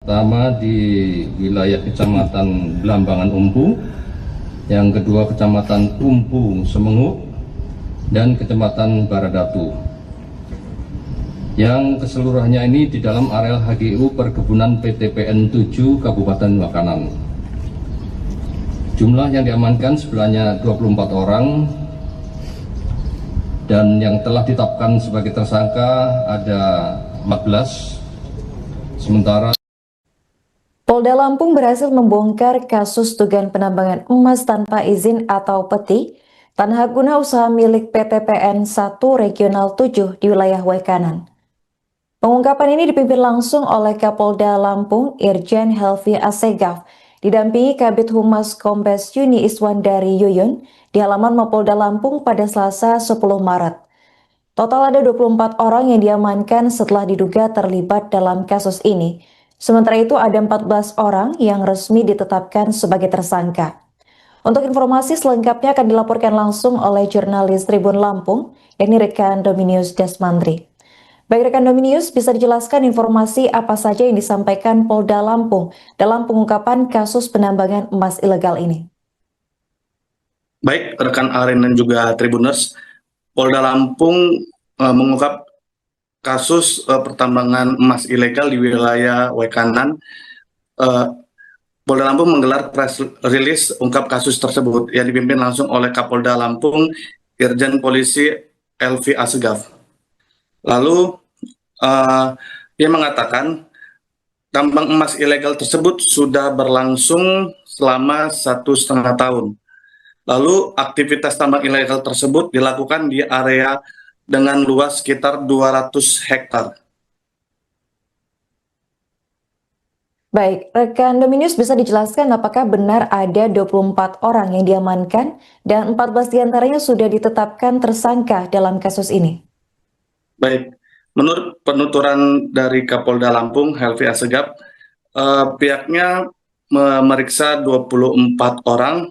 Pertama di wilayah Kecamatan Belambangan Umpu, yang kedua Kecamatan Umpu Semenguk, dan Kecamatan Baradatu. Yang keseluruhannya ini di dalam areal HGU Perkebunan PTPN 7 Kabupaten Waikanan. Jumlah yang diamankan sebenarnya 24 orang, dan yang telah ditetapkan sebagai tersangka ada 14, sementara Polda Lampung berhasil membongkar kasus dugaan penambangan emas tanpa izin atau peti tanah guna usaha milik PTPN 1 Regional 7 di wilayah Waikanan. Pengungkapan ini dipimpin langsung oleh Kapolda Lampung Irjen Helvi Assegaf, didampingi Kabid Humas Kombes Yuni Iswandari Yuyun di halaman Mapolda Lampung pada Selasa 10 Maret. Total ada 24 orang yang diamankan setelah diduga terlibat dalam kasus ini. Sementara itu ada 14 orang yang resmi ditetapkan sebagai tersangka. Untuk informasi selengkapnya akan dilaporkan langsung oleh jurnalis Tribun Lampung, yakni rekan Dominius Desmandri. Baik rekan Dominius, bisa dijelaskan informasi apa saja yang disampaikan Polda Lampung dalam pengungkapan kasus penambangan emas ilegal ini? Baik rekan Aren dan juga Tribuners, Polda Lampung mengungkap kasus pertambangan emas ilegal di wilayah Waikanan. Polda Lampung menggelar press release ungkap kasus tersebut yang dipimpin langsung oleh Kapolda Lampung Irjen Polisi Helvi Assegaf. Lalu ia mengatakan tambang emas ilegal tersebut sudah berlangsung selama 1,5 tahun. Lalu aktivitas tambang ilegal tersebut dilakukan di area dengan luas sekitar 200 hektar. Baik, rekan Dominius bisa dijelaskan apakah benar ada 24 orang yang diamankan dan 14 diantaranya sudah ditetapkan tersangka dalam kasus ini? Baik, menurut penuturan dari Kapolda Lampung Helvi Assegaf, pihaknya memeriksa 24 orang,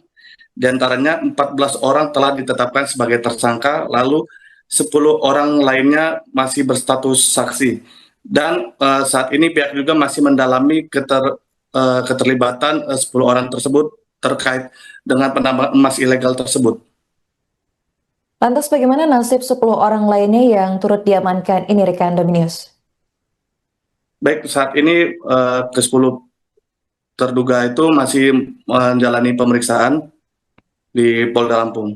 diantaranya 14 orang telah ditetapkan sebagai tersangka, lalu 10 orang lainnya masih berstatus saksi. Dan saat ini pihak juga masih mendalami keterlibatan 10 orang tersebut terkait dengan penambangan emas ilegal tersebut. Lantas bagaimana nasib 10 orang lainnya yang turut diamankan ini rekan Dominius? Baik, saat ini ke-10 terduga itu masih menjalani pemeriksaan di Polda Lampung.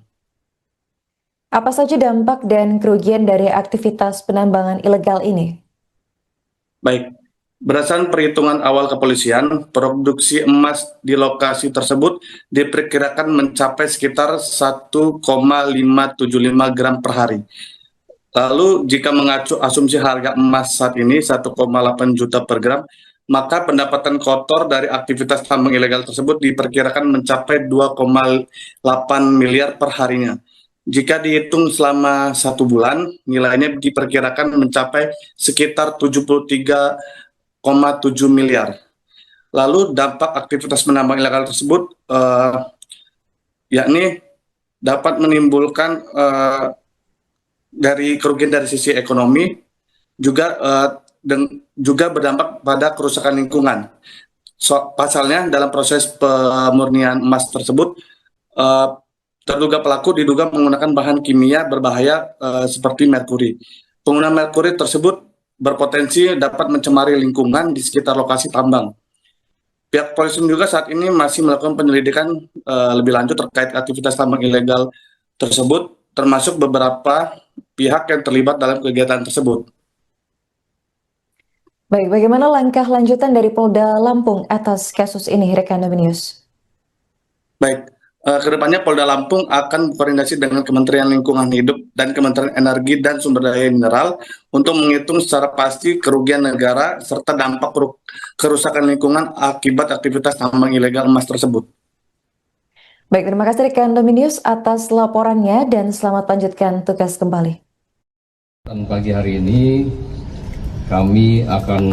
Apa saja dampak dan kerugian dari aktivitas penambangan ilegal ini? Baik, berdasarkan perhitungan awal kepolisian, produksi emas di lokasi tersebut diperkirakan mencapai sekitar 1,575 gram per hari. Lalu jika mengacu asumsi harga emas saat ini 1,8 juta per gram, maka pendapatan kotor dari aktivitas tambang ilegal tersebut diperkirakan mencapai 2,8 miliar per harinya. Jika dihitung selama 1 bulan, nilainya diperkirakan mencapai sekitar 73,7 miliar. Lalu dampak aktivitas menambang ilegal tersebut yakni dapat menimbulkan dari kerugian dari sisi ekonomi, juga berdampak pada kerusakan lingkungan. Pasalnya dalam proses pemurnian emas tersebut, terduga pelaku diduga menggunakan bahan kimia berbahaya seperti merkuri. Penggunaan merkuri tersebut berpotensi dapat mencemari lingkungan di sekitar lokasi tambang. Pihak polisi juga saat ini masih melakukan penyelidikan lebih lanjut terkait aktivitas tambang ilegal tersebut, termasuk beberapa pihak yang terlibat dalam kegiatan tersebut. Baik, bagaimana langkah lanjutan dari Polda Lampung atas kasus ini, rekan News? Baik, kedepannya Polda Lampung akan berkoordinasi dengan Kementerian Lingkungan Hidup dan Kementerian Energi dan Sumber Daya Mineral untuk menghitung secara pasti kerugian negara serta dampak kerusakan lingkungan akibat aktivitas tambang ilegal emas tersebut. Baik, terima kasih rekan News atas laporannya dan selamat lanjutkan tugas kembali. Dan pagi hari ini kami akan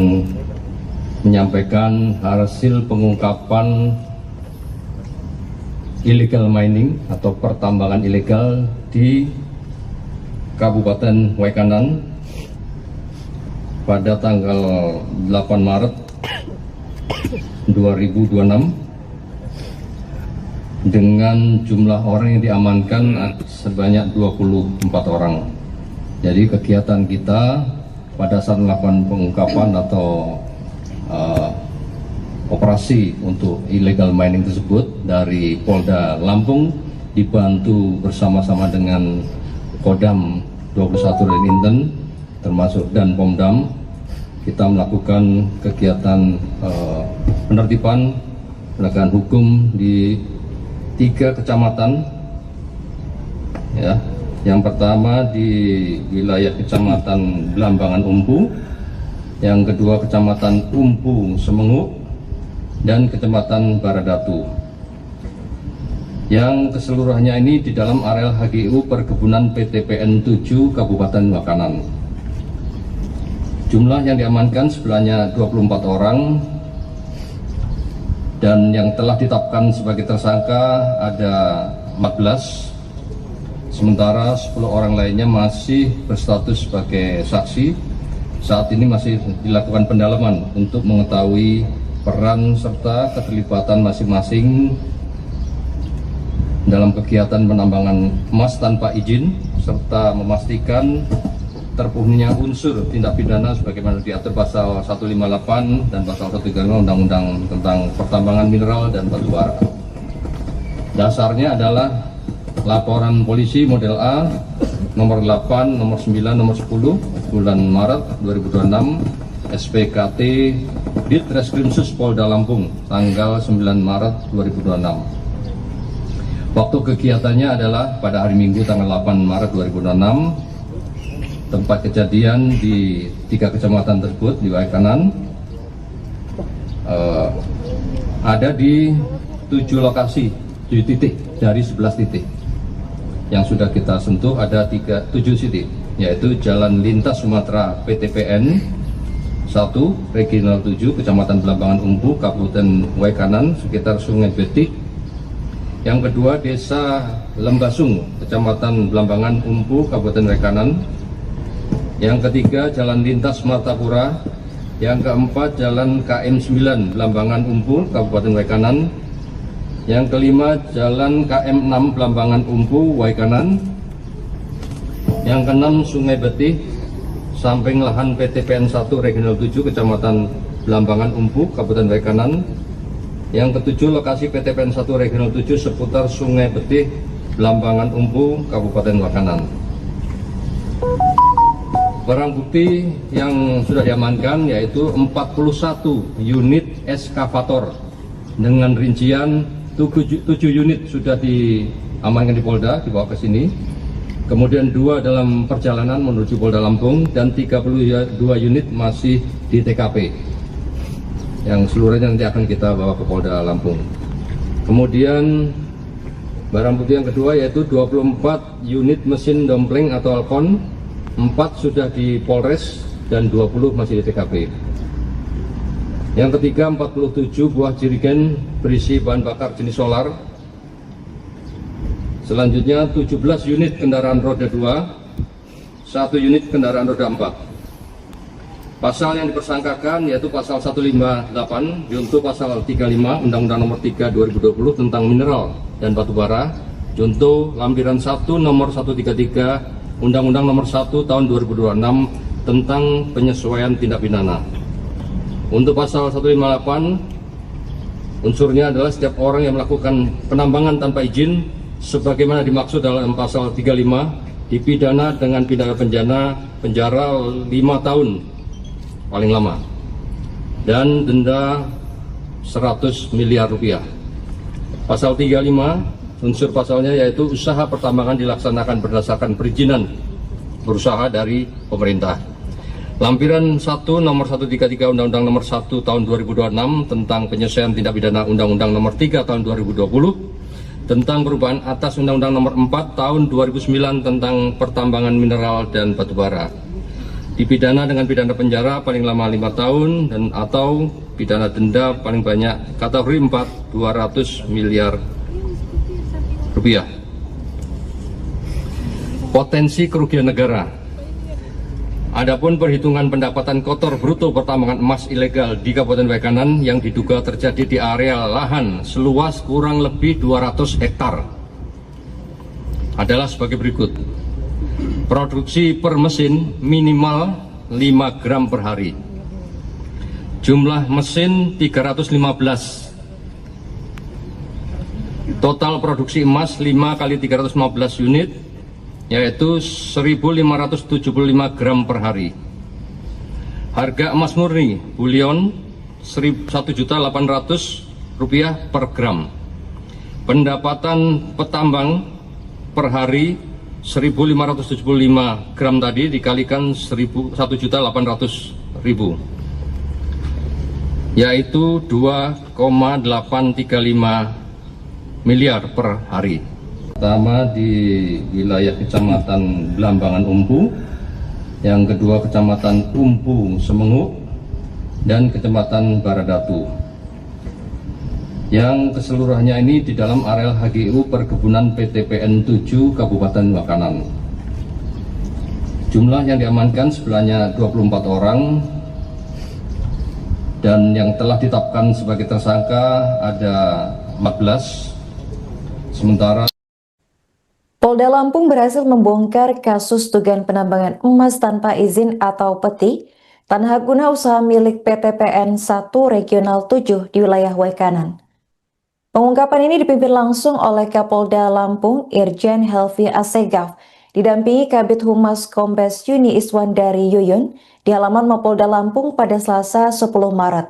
menyampaikan hasil pengungkapan illegal mining atau pertambangan ilegal di Kabupaten Waikanan pada tanggal 8 Maret 2026 dengan jumlah orang yang diamankan sebanyak 24 orang. Jadi kegiatan kita pada saat melakukan pengungkapan atau operasi untuk illegal mining tersebut dari Polda Lampung dibantu bersama-sama dengan Kodam 21 dan Inten termasuk dan Pomdam, kita melakukan kegiatan penertiban penegakan hukum di 3 kecamatan, ya. Yang pertama di wilayah Kecamatan Blambangan Umpu, yang kedua Kecamatan Umpu Semengu, dan Kecamatan Baradatu. Yang keseluruhannya ini di dalam areal HGU Perkebunan PTPN 7 Kabupaten Waikanan. Jumlah yang diamankan sebenarnya 24 orang, dan yang telah ditetapkan sebagai tersangka ada 14. Sementara 10 orang lainnya masih berstatus sebagai saksi. Saat ini masih dilakukan pendalaman untuk mengetahui peran serta keterlibatan masing-masing dalam kegiatan penambangan emas tanpa izin, serta memastikan terpenuhinya unsur tindak pidana sebagaimana diatur pasal 158 dan pasal 135 Undang-Undang tentang Pertambangan Mineral dan Batu Bara. Dasarnya adalah laporan polisi model A nomor 8, nomor 9, nomor 10 bulan Maret 2026 SPKT Ditreskrimsus Polda Lampung tanggal 9 Maret 2026. Waktu kegiatannya adalah pada hari Minggu tanggal 8 Maret 2026. Tempat kejadian di 3 kecamatan tersebut di Waikanan ada di 7 lokasi, 7 titik dari 11 titik. Yang sudah kita sentuh ada 7 titik, yaitu Jalan Lintas Sumatera PTPN 1 Regional 7 Kecamatan Blambangan Umpu Kabupaten Waikanan sekitar Sungai Betik. Yang kedua Desa Lembasung Kecamatan Blambangan Umpu Kabupaten Waikanan. Yang ketiga Jalan Lintas Martapura. Yang keempat Jalan KM 9 Blambangan Umpu Kabupaten Waikanan. Yang kelima Jalan KM 6 Blambangan Umpu Waikanan. Yang keenam Sungai Betih samping lahan PTPN 1 Regional 7 Kecamatan Blambangan Umpu Kabupaten Waikanan. Yang ketujuh, lokasi PTPN 1 Regional 7 seputar Sungai Betih, Blambangan Umpu, Kabupaten Wakanan. Barang bukti yang sudah diamankan yaitu 41 unit eskavator dengan rincian 7 unit sudah diamankan di Polda, dibawa ke sini. Kemudian 2 dalam perjalanan menuju Polda Lampung dan 32 unit masih di TKP. Yang seluruhnya nanti akan kita bawa ke Polda Lampung. Kemudian barang bukti yang kedua yaitu 24 unit mesin dompleng atau alkon, 4 sudah di Polres dan 20 masih di TKP. Yang ketiga, 47 buah jerigen berisi bahan bakar jenis solar. Selanjutnya 17 unit kendaraan roda 2, 1 unit kendaraan roda 4. Pasal yang dipersangkakan yaitu pasal 158 junto pasal 35 Undang-Undang Nomor 3 2020 tentang mineral dan batu bara, junto lampiran 1 nomor 133 Undang-Undang Nomor 1 Tahun 2026 tentang penyesuaian tindak pidana. Untuk pasal 158, unsurnya adalah setiap orang yang melakukan penambangan tanpa izin sebagaimana dimaksud dalam pasal 35 dipidana dengan pidana penjara 5 tahun paling lama dan denda 100 miliar rupiah. Pasal 35 unsur pasalnya yaitu usaha pertambangan dilaksanakan berdasarkan perizinan berusaha dari pemerintah. Lampiran 1 nomor 133 Undang-Undang Nomor 1 Tahun 2026 tentang penyesuaian tindak pidana Undang-Undang Nomor 3 Tahun 2020 tentang perubahan atas Undang-Undang Nomor 4 Tahun 2009 tentang pertambangan mineral dan batu bara. Dipidana dengan pidana penjara paling lama 5 tahun dan atau pidana denda paling banyak kategori 4 200 miliar rupiah. Potensi kerugian negara. Adapun perhitungan pendapatan kotor bruto pertambangan emas ilegal di Kabupaten Wekanan yang diduga terjadi di area lahan seluas kurang lebih 200 hektar adalah sebagai berikut. Produksi per mesin minimal 5 gram per hari. Jumlah mesin 315. Total produksi emas 5 kali 315 unit yaitu 1.575 gram per hari. Harga emas murni bulion 1.800.000 rupiah per gram. Pendapatan petambang per hari 1.575 gram tadi dikalikan 1.800.000 yaitu 2,835 miliar per hari. Pertama di wilayah Kecamatan Blambangan Umpu, yang kedua Kecamatan Umpu Semengu, dan Kecamatan Baradatu. Yang keseluruhannya ini di dalam areal HGU Perkebunan PTPN 7 Kabupaten Wakanan. Jumlah yang diamankan sebenarnya 24 orang dan yang telah ditetapkan sebagai tersangka ada 14. Sementara Polda Lampung berhasil membongkar kasus dugaan penambangan emas tanpa izin atau peti tanah guna usaha milik PTPN 1 Regional 7 di wilayah Wekanan. Pengungkapan ini dipimpin langsung oleh Kapolda Lampung Irjen Helvi Asegaf, didampingi Kabid Humas Kombes Yuni Iswandari Yuyun di halaman Mapolda Lampung pada Selasa 10 Maret.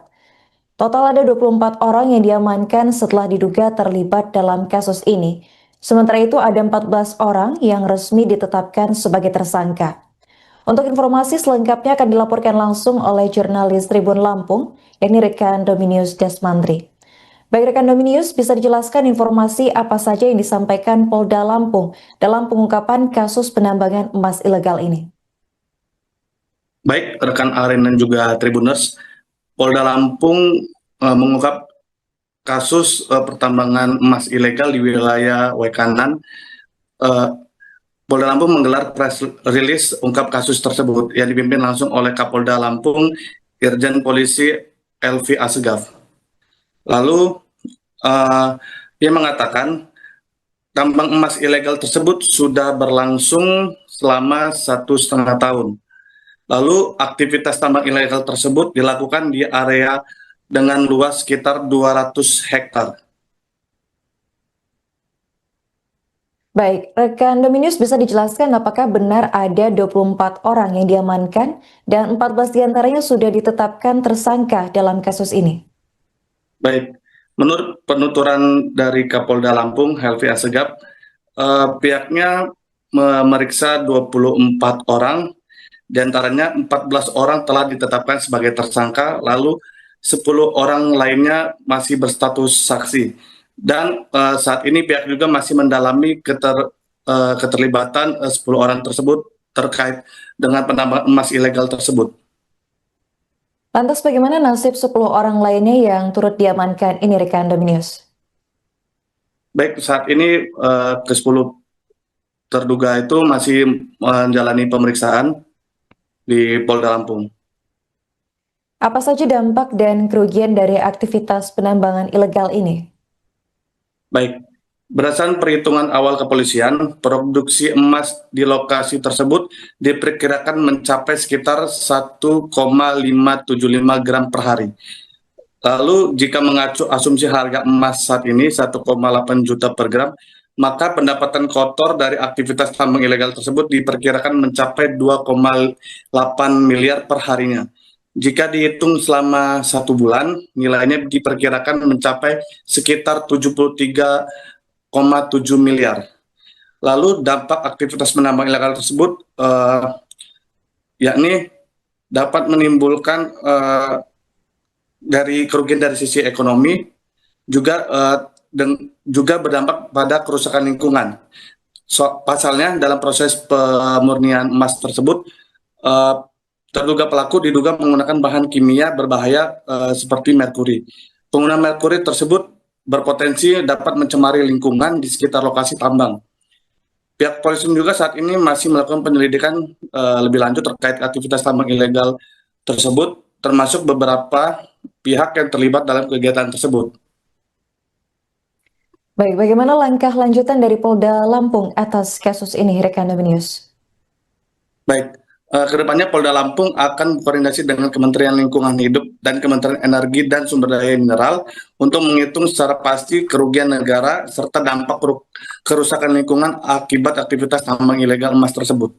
Total ada 24 orang yang diamankan setelah diduga terlibat dalam kasus ini. Sementara itu ada 14 orang yang resmi ditetapkan sebagai tersangka. Untuk informasi selengkapnya akan dilaporkan langsung oleh jurnalis Tribun Lampung, yakni rekan Dominius Desmandri. Baik rekan Dominius, bisa dijelaskan informasi apa saja yang disampaikan Polda Lampung dalam pengungkapan kasus penambangan emas ilegal ini? Baik rekan Aren dan juga Tribuners, Polda Lampung mengungkap kasus pertambangan emas ilegal di wilayah Wekanan. Polda Lampung menggelar press release ungkap kasus tersebut yang dipimpin langsung oleh Kapolda Lampung Irjen Polisi Helvi Asegaf. Lalu dia mengatakan tambang emas ilegal tersebut sudah berlangsung selama 1,5 tahun. Lalu aktivitas tambang ilegal tersebut dilakukan di area dengan luas sekitar 200 hektar. Baik, rekan Dominius bisa dijelaskan apakah benar ada 24 orang yang diamankan dan 14 diantaranya sudah ditetapkan tersangka dalam kasus ini? Baik, menurut penuturan dari Kapolda Lampung, Helvi Assegaf, pihaknya memeriksa 24 orang, diantaranya 14 orang telah ditetapkan sebagai tersangka, lalu 10 orang lainnya masih berstatus saksi. Dan saat ini pihak juga masih mendalami keterlibatan 10 orang tersebut terkait dengan penambangan emas ilegal tersebut. Lantas bagaimana nasib 10 orang lainnya yang turut diamankan ini, rekan Dominius? Baik, saat ini ke-10 terduga itu masih menjalani pemeriksaan di Polda Lampung. Apa saja dampak dan kerugian dari aktivitas penambangan ilegal ini? Baik, berdasarkan perhitungan awal kepolisian, produksi emas di lokasi tersebut diperkirakan mencapai sekitar 1,575 gram per hari. Lalu jika mengacu asumsi harga emas saat ini 1,8 juta per gram, maka pendapatan kotor dari aktivitas tambang ilegal tersebut diperkirakan mencapai 2,8 miliar per harinya. Jika dihitung selama 1 bulan, nilainya diperkirakan mencapai sekitar 73,7 miliar. Lalu dampak aktivitas penambang ilegal tersebut yakni dapat menimbulkan dari kerugian dari sisi ekonomi, juga berdampak pada kerusakan lingkungan. Pasalnya dalam proses pemurnian emas tersebut, terduga pelaku diduga menggunakan bahan kimia berbahaya seperti merkuri. Penggunaan merkuri tersebut berpotensi dapat mencemari lingkungan di sekitar lokasi tambang. Pihak polisi juga saat ini masih melakukan penyelidikan lebih lanjut terkait aktivitas tambang ilegal tersebut, termasuk beberapa pihak yang terlibat dalam kegiatan tersebut. Baik, bagaimana langkah lanjutan dari Polda Lampung atas kasus ini, rekan Dominius? Baik, kedepannya Polda Lampung akan berkoordinasi dengan Kementerian Lingkungan Hidup dan Kementerian Energi dan Sumber Daya Mineral untuk menghitung secara pasti kerugian negara serta dampak kerusakan lingkungan akibat aktivitas tambang ilegal emas tersebut.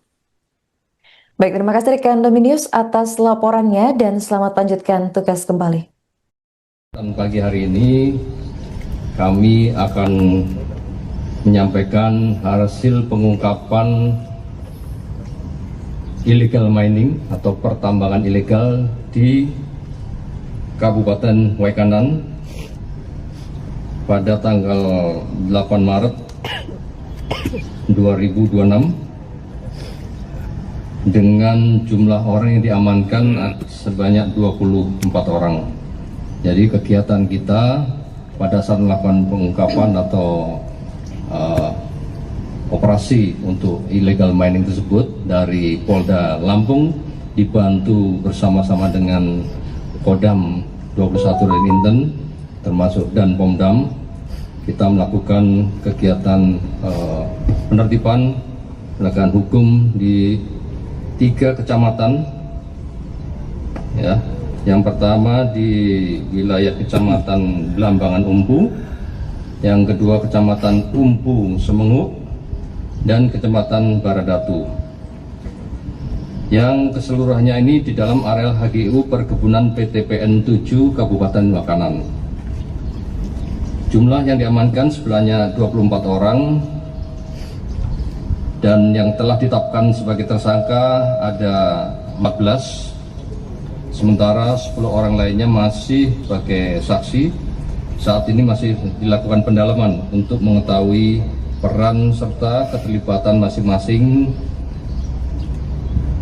Baik, terima kasih rekan Dominius atas laporannya dan selamat lanjutkan tugas kembali. Dan pagi hari ini kami akan menyampaikan hasil pengungkapan illegal mining atau pertambangan ilegal di Kabupaten Waikanan pada tanggal 8 Maret 2026 dengan jumlah orang yang diamankan sebanyak 24 orang. Jadi kegiatan kita pada saat melakukan pengungkapan atau operasi untuk illegal mining tersebut dari Polda Lampung dibantu bersama-sama dengan Kodam 21 Inten termasuk dan Pomdam, kita melakukan kegiatan penertiban penegakan hukum di 3 kecamatan, ya. Yang pertama di wilayah Kecamatan Belambangan Umpu, yang kedua Kecamatan Umpu Semenguk, dan Kecamatan Baradatu. Yang keseluruhannya ini di dalam areal HGU Perkebunan PTPN 7 Kabupaten Waikanan. Jumlah yang diamankan sebenarnya 24 orang, dan yang telah ditetapkan sebagai tersangka ada 14. Sementara 10 orang lainnya masih sebagai saksi. Saat ini masih dilakukan pendalaman untuk mengetahui peran serta keterlibatan masing-masing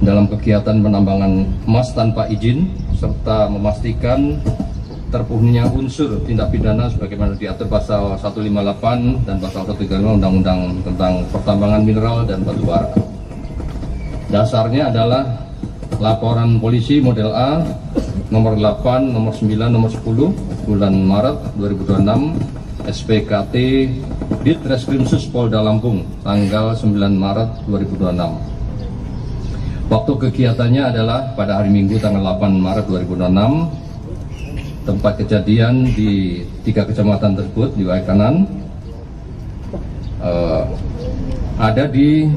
dalam kegiatan penambangan emas tanpa izin, serta memastikan terpenuhinya unsur tindak pidana sebagaimana diatur pasal 158 dan pasal 135 Undang-Undang tentang Pertambangan Mineral dan Batu Bara. Dasarnya adalah laporan polisi model A nomor 8, nomor 9, nomor 10 bulan Maret 2026 SPKT Ditreskrimsus Polda Lampung tanggal 9 Maret 2026. Waktu kegiatannya adalah pada hari Minggu tanggal 8 Maret 2026 tempat kejadian di 3 kecamatan tersebut di wilayah kanan ada di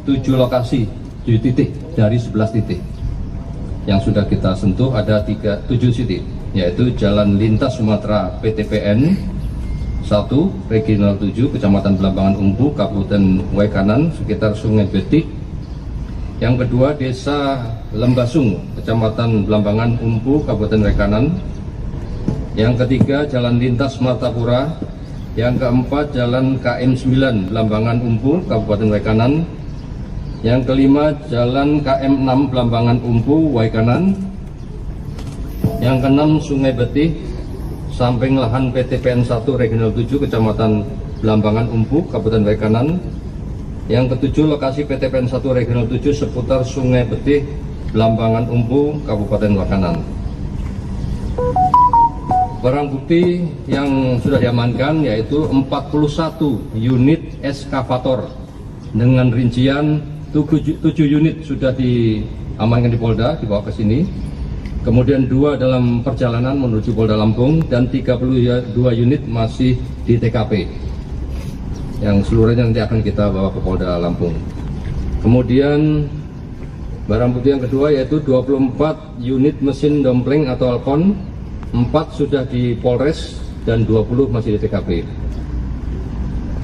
7 lokasi, 7 titik dari 11 titik. Yang sudah kita sentuh ada 7 titik, yaitu Jalan Lintas Sumatera PTPN 1, Regional 7, Kecamatan Belambangan Umpu, Kabupaten Waikanan, sekitar Sungai Betik. Yang kedua, Desa Lembasung, Kecamatan Belambangan Umpu, Kabupaten Waikanan. Yang ketiga, Jalan Lintas Martapura. Yang keempat, Jalan KM 9, Belambangan Umpu, Kabupaten Waikanan. Yang kelima, Jalan KM 6, Belambangan Umpu, Waikanan. Yang keenam, Sungai Betih, samping lahan PTPN 1 Regional 7, Kecamatan Belambangan Umpu, Kabupaten Waikanan. Yang ketujuh, lokasi PTPN 1 Regional 7 seputar Sungai Betih, Belambangan Umpu, Kabupaten Waikanan. Barang bukti yang sudah diamankan yaitu 41 unit eskavator dengan rincian 7 unit sudah diamankan di Polda, dibawa ke sini. Kemudian 2 dalam perjalanan menuju Polda Lampung dan 32 unit masih di TKP. Yang seluruhnya nanti akan kita bawa ke Polda Lampung. Kemudian barang bukti yang kedua yaitu 24 unit mesin dompleng atau alkon, 4 sudah di Polres dan 20 masih di TKP.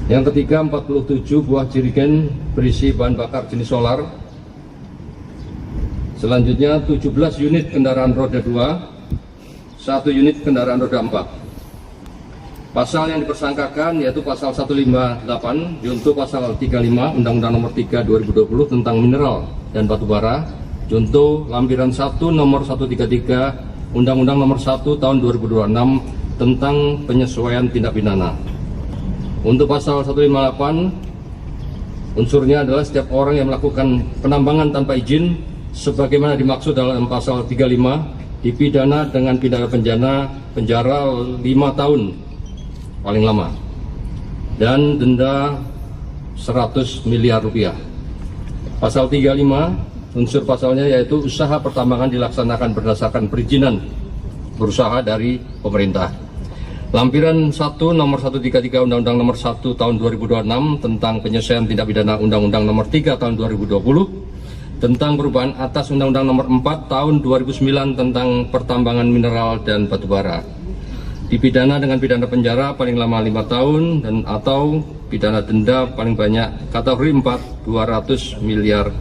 Yang ketiga, 47 buah jerigen berisi bahan bakar jenis solar. Selanjutnya 17 unit kendaraan roda 2, 1 unit kendaraan roda 4. Pasal yang dipersangkakan yaitu pasal 158 junto pasal 35 Undang-Undang Nomor 3 2020 tentang mineral dan batu bara, junto lampiran 1 nomor 133 Undang-Undang Nomor 1 tahun 2026 tentang penyesuaian tindak pidana. Untuk pasal 158, unsurnya adalah setiap orang yang melakukan penambangan tanpa izin sebagaimana dimaksud dalam pasal 35 dipidana dengan pidana penjara 5 tahun paling lama dan denda 100 miliar rupiah. Pasal 35, unsur pasalnya yaitu usaha pertambangan dilaksanakan berdasarkan perizinan berusaha dari pemerintah. Lampiran 1 nomor 133 Undang-Undang Nomor 1 tahun 2026 tentang penyelesaian tindak pidana Undang-Undang Nomor 3 tahun 2020 tentang perubahan atas Undang-Undang Nomor 4 tahun 2009 tentang pertambangan mineral dan batu bara. Dipidana dengan pidana penjara paling lama 5 tahun dan atau pidana denda paling banyak kategori 4 200 miliar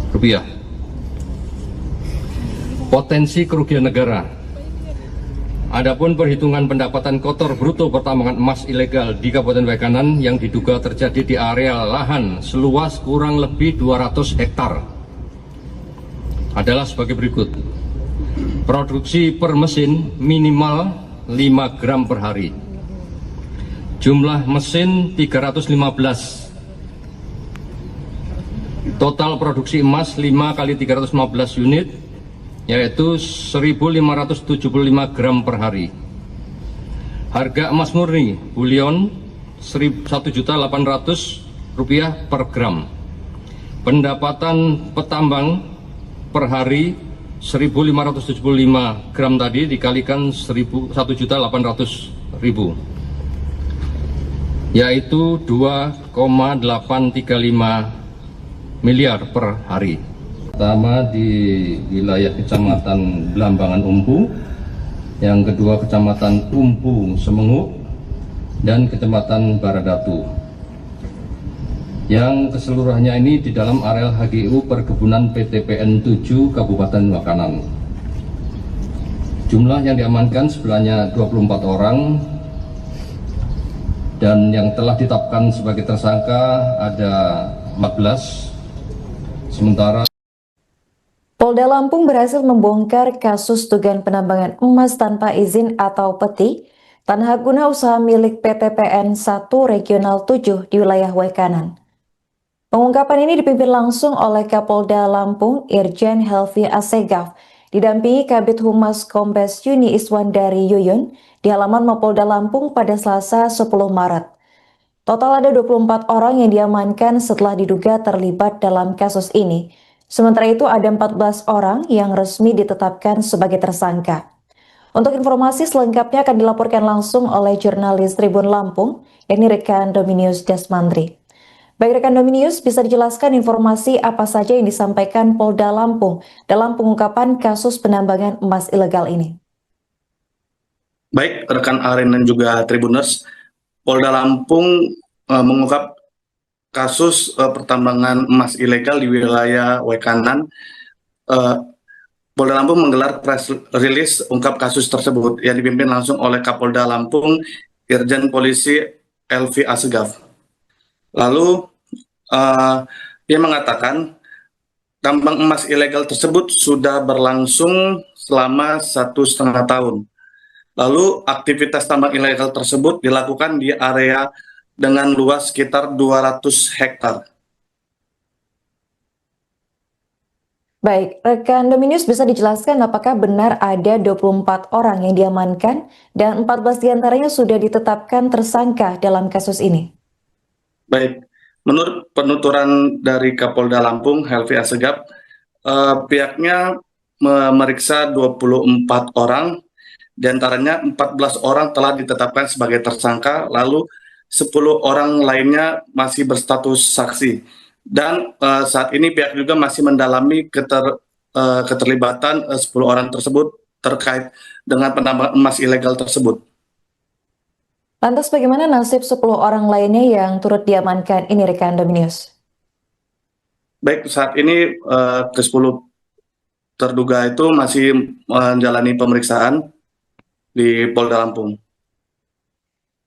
rupiah. Potensi kerugian negara. Adapun perhitungan pendapatan kotor bruto pertambangan emas ilegal di Kabupaten Waikanan yang diduga terjadi di area lahan seluas kurang lebih 200 hektar adalah sebagai berikut. Produksi per mesin minimal 5 gram per hari. Jumlah mesin 315. Total produksi emas 5 kali 315 unit yaitu 1.575 gram per hari. Harga emas murni bullion 1.800.000 rupiah per gram. Pendapatan petambang per hari 1.575 gram tadi dikalikan 1.800.000 yaitu 2,835 miliar per hari. Pertama di wilayah Kecamatan Belambangan Umpu, yang kedua Kecamatan Umpu Semenguk, dan Kecamatan Baradatu. Yang keseluruhannya ini di dalam areal HGU Perkebunan PTPN 7 Kabupaten Waikanan. Jumlah yang diamankan sebenarnya 24 orang dan yang telah ditetapkan sebagai tersangka ada 14. Sementara Polda Lampung berhasil membongkar kasus dugaan penambangan emas tanpa izin atau peti tanah guna usaha milik PTPN 1 Regional 7 di wilayah Waikanan. Pengungkapan ini dipimpin langsung oleh Kapolda Lampung Irjen Helvi Assegaf, didampingi Kabid Humas Kombes Yuni Iswandari Yuyun di halaman Mapolda Lampung pada Selasa 10 Maret. Total ada 24 orang yang diamankan setelah diduga terlibat dalam kasus ini. Sementara itu ada 14 orang yang resmi ditetapkan sebagai tersangka. Untuk informasi selengkapnya akan dilaporkan langsung oleh jurnalis Tribun Lampung, yakni rekan Dominius Desmandri. Baik rekan Dominius, bisa dijelaskan informasi apa saja yang disampaikan Polda Lampung dalam pengungkapan kasus penambangan emas ilegal ini? Baik, rekan Aren dan juga Tribuners, Polda Lampung mengungkap kasus pertambangan emas ilegal di wilayah Wekanan. Polda Lampung menggelar press release ungkap kasus tersebut yang dipimpin langsung oleh Kapolda Lampung, Irjen Polisi Elvi Asegaf. Lalu dia mengatakan tambang emas ilegal tersebut sudah berlangsung selama 1,5 tahun. Lalu aktivitas tambang ilegal tersebut dilakukan di area dengan luas sekitar 200 hektar. Baik, rekan Dominius bisa dijelaskan apakah benar ada 24 orang yang diamankan dan 14 diantaranya sudah ditetapkan tersangka dalam kasus ini? Baik, menurut penuturan dari Kapolda Lampung, Helvi Asegaf, pihaknya memeriksa 24 orang, diantaranya 14 orang telah ditetapkan sebagai tersangka, lalu 10 orang lainnya masih berstatus saksi. Dan saat ini pihak juga masih mendalami keterlibatan 10 orang tersebut terkait dengan penambangan emas ilegal tersebut. Lantas bagaimana nasib 10 orang lainnya yang turut diamankan ini rekan Dominius? Baik, saat ini ke-10 terduga itu masih menjalani pemeriksaan di Polda Lampung.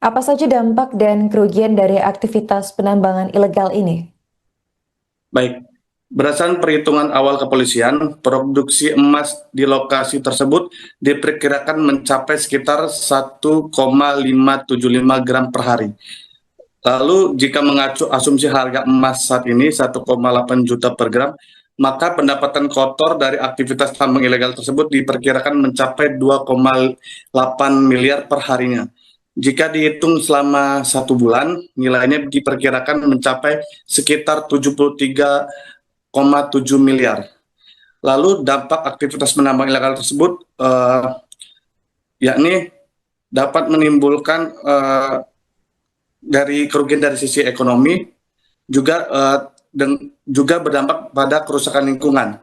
Apa saja dampak dan kerugian dari aktivitas penambangan ilegal ini? Baik, berdasarkan perhitungan awal kepolisian, produksi emas di lokasi tersebut diperkirakan mencapai sekitar 1,575 gram per hari. Lalu jika mengacu asumsi harga emas saat ini 1,8 juta per gram, maka pendapatan kotor dari aktivitas tambang ilegal tersebut diperkirakan mencapai 2,8 miliar per harinya. Jika dihitung selama 1 bulan, nilainya diperkirakan mencapai sekitar 73,7 miliar. Lalu dampak aktivitas penambang ilegal tersebut yakni dapat menimbulkan dari kerugian dari sisi ekonomi, juga berdampak pada kerusakan lingkungan.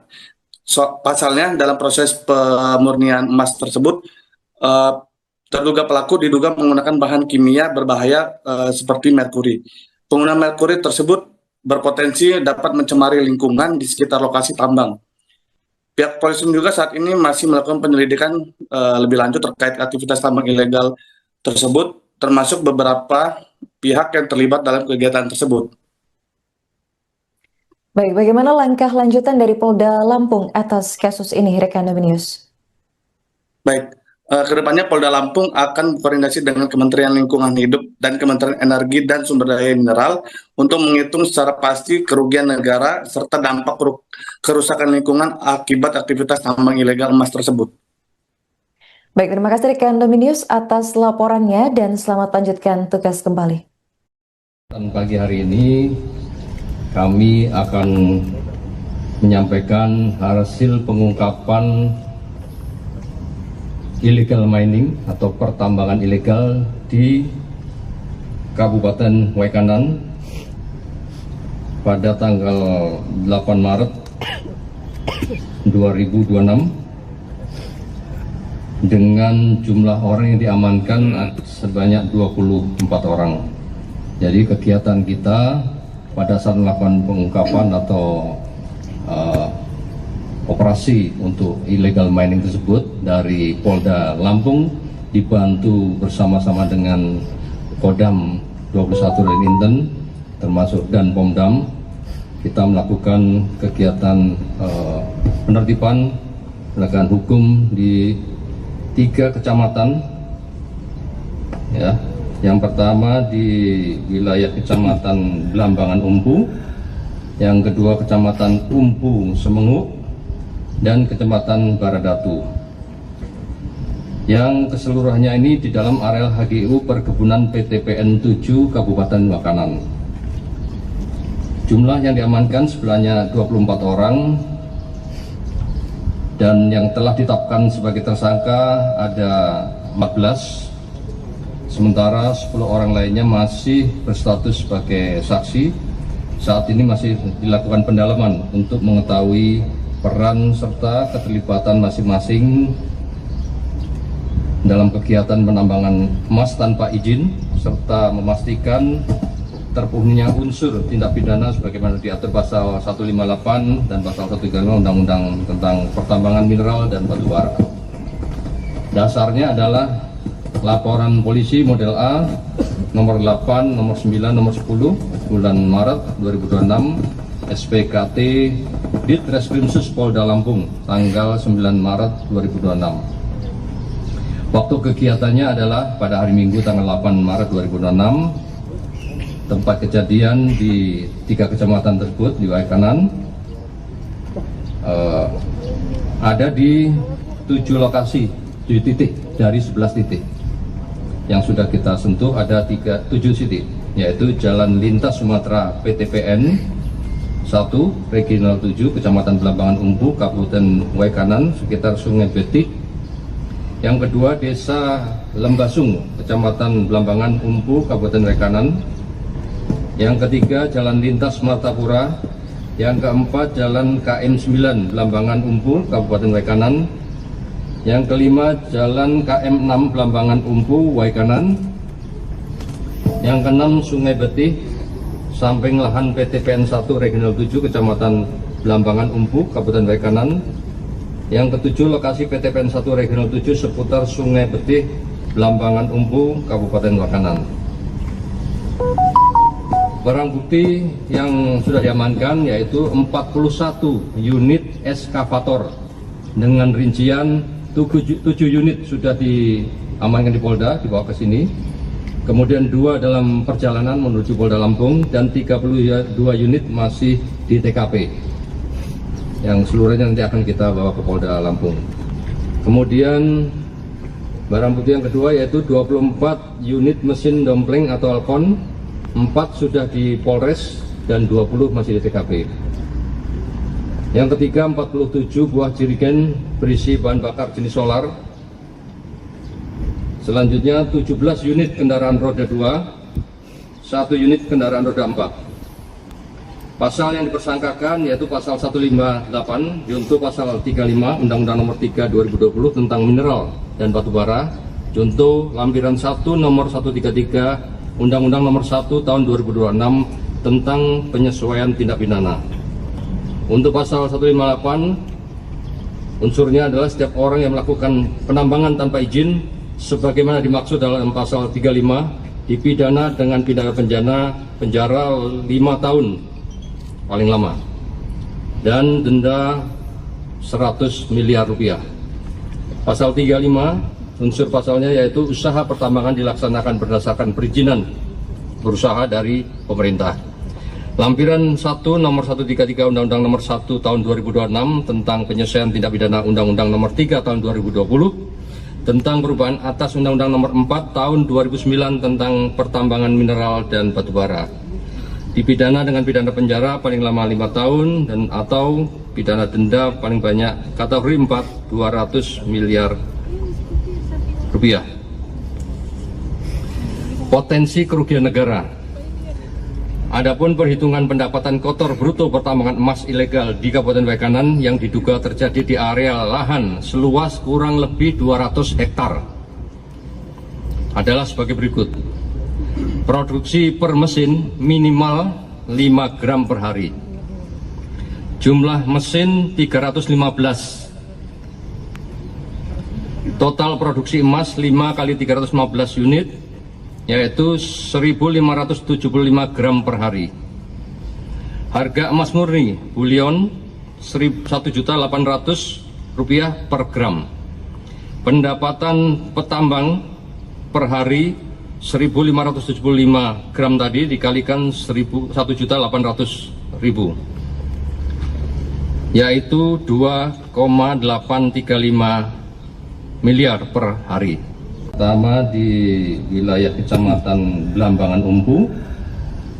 Pasalnya dalam proses pemurnian emas tersebut, terduga pelaku diduga menggunakan bahan kimia berbahaya seperti merkuri. Penggunaan merkuri tersebut berpotensi dapat mencemari lingkungan di sekitar lokasi tambang. Pihak polisi juga saat ini masih melakukan penyelidikan lebih lanjut terkait aktivitas tambang ilegal tersebut, termasuk beberapa pihak yang terlibat dalam kegiatan tersebut. Baik, bagaimana langkah lanjutan dari Polda Lampung atas kasus ini, rekan Dominius? Baik. Kedepannya Polda Lampung akan berkoordinasi dengan Kementerian Lingkungan Hidup dan Kementerian Energi dan Sumber Daya Mineral untuk menghitung secara pasti kerugian negara serta dampak kerusakan lingkungan akibat aktivitas tambang ilegal emas tersebut. Baik, terima kasih rekan Dominius atas laporannya dan selamat lanjutkan tugas kembali. Dan pagi hari ini kami akan menyampaikan hasil pengungkapan illegal mining atau pertambangan ilegal di Kabupaten Wekanan pada tanggal 8 Maret 2026 dengan jumlah orang yang diamankan sebanyak 24 orang. Jadi kegiatan kita pada saat melakukan pengungkapan atau operasi untuk illegal mining tersebut dari Polda Lampung dibantu bersama-sama dengan Kodam 21 dan Inten termasuk dan Pomdam, kita melakukan kegiatan penertiban penegakan hukum di 3 kecamatan ya. Yang pertama di wilayah Kecamatan Belambangan Umpu, yang kedua Kecamatan Umpu Semenguk, dan Kecamatan Baradatu. Yang keseluruhannya ini di dalam areal HGU Perkebunan PTPN 7 Kabupaten Wekanan. Jumlah yang diamankan sebenarnya 24 orang Dan yang telah ditetapkan sebagai tersangka ada 14, sementara 10 orang lainnya masih berstatus sebagai saksi. Saat ini masih dilakukan pendalaman untuk mengetahui peran serta keterlibatan masing-masing dalam kegiatan penambangan emas tanpa izin, serta memastikan terpenuhinya unsur tindak pidana sebagaimana diatur pasal 158 dan pasal 135 Undang-Undang tentang Pertambangan Mineral dan Batu Bara. Dasarnya adalah laporan polisi model A nomor 8, nomor 9, nomor 10 bulan Maret 2026 SPKT Ditreskrimsus Polda Lampung tanggal 9 Maret 2026. Waktu kegiatannya adalah pada hari Minggu tanggal 8 Maret 2026. Tempat kejadian di 3 kecamatan tersebut di Waikanan ada di 7 lokasi, 7 titik dari 11 titik. Yang sudah kita sentuh ada 7 titik, yaitu Jalan Lintas Sumatera PTPN 1, Regional 7, Kecamatan Belambangan Umpu, Kabupaten Waikanan, sekitar Sungai Betik. Yang kedua Desa Lembasung, Kecamatan Belambangan Umpu, Kabupaten Waikanan. Yang ketiga Jalan Lintas Martapura. Yang keempat Jalan KM 9 Belambangan Umpu, Kabupaten Waikanan. Yang kelima Jalan KM 6 Belambangan Umpu, Waikanan. Yang keenam Sungai Betih, samping lahan PTPN 1 Regional 7 Kecamatan Belambangan Umpu, Kabupaten Waikanan. Yang ketujuh lokasi PTPN 1 Regional 7 seputar Sungai Betih, Belambangan Umpu, Kabupaten Waikanan. Barang bukti yang sudah diamankan yaitu 41 unit eskavator dengan rincian 7 unit sudah diamankan di Polda, dibawa ke sini. Kemudian 2 dalam perjalanan menuju Polda Lampung dan 32 unit masih di TKP. Yang seluruhnya nanti akan kita bawa ke Polda Lampung. Kemudian barang bukti yang kedua yaitu 24 unit mesin dompleng atau alkon. 4 sudah di Polres dan 20 masih di TKP. Yang ketiga 47 buah jerigen berisi bahan bakar jenis solar. Selanjutnya 17 unit kendaraan roda 2, 1 unit kendaraan roda 4. Pasal yang dipersangkakan yaitu pasal 158 junto pasal 35 Undang-Undang Nomor 3 2020 tentang mineral dan batu bara, junto lampiran 1 nomor 133 Undang-Undang Nomor 1 Tahun 2026 tentang penyesuaian tindak pidana. Untuk pasal 158, unsurnya adalah setiap orang yang melakukan penambangan tanpa izin sebagaimana dimaksud dalam pasal 35 dipidana dengan pidana penjara 5 tahun paling lama dan denda 100 miliar rupiah. Pasal 35 unsur pasalnya yaitu usaha pertambangan dilaksanakan berdasarkan perizinan berusaha dari pemerintah. Lampiran 1 nomor 133 Undang-Undang Nomor 1 Tahun 2026 tentang penyesuaian tindak pidana Undang-Undang Nomor 3 Tahun 2020 tentang perubahan atas Undang-Undang Nomor 4 Tahun 2009 tentang pertambangan mineral dan batu bara. Dipidana dengan pidana penjara paling lama 5 tahun dan atau pidana denda paling banyak kategori 4 200 miliar rupiah. Potensi kerugian negara. Adapun perhitungan pendapatan kotor bruto pertambangan emas ilegal di Kabupaten Waikanan yang diduga terjadi di area lahan seluas kurang lebih 200 hektar adalah sebagai berikut. Produksi per mesin minimal 5 gram per hari. Jumlah mesin 315. Total produksi emas 5 kali 315 unit yaitu 1.575 gram per hari. Harga emas murni bullion 1.800.000 rupiah per gram. Pendapatan petambang per hari 1.575 gram tadi dikalikan 1.800.000 yaitu 2,835 miliar per hari. Pertama di wilayah Kecamatan Belambangan Umpu,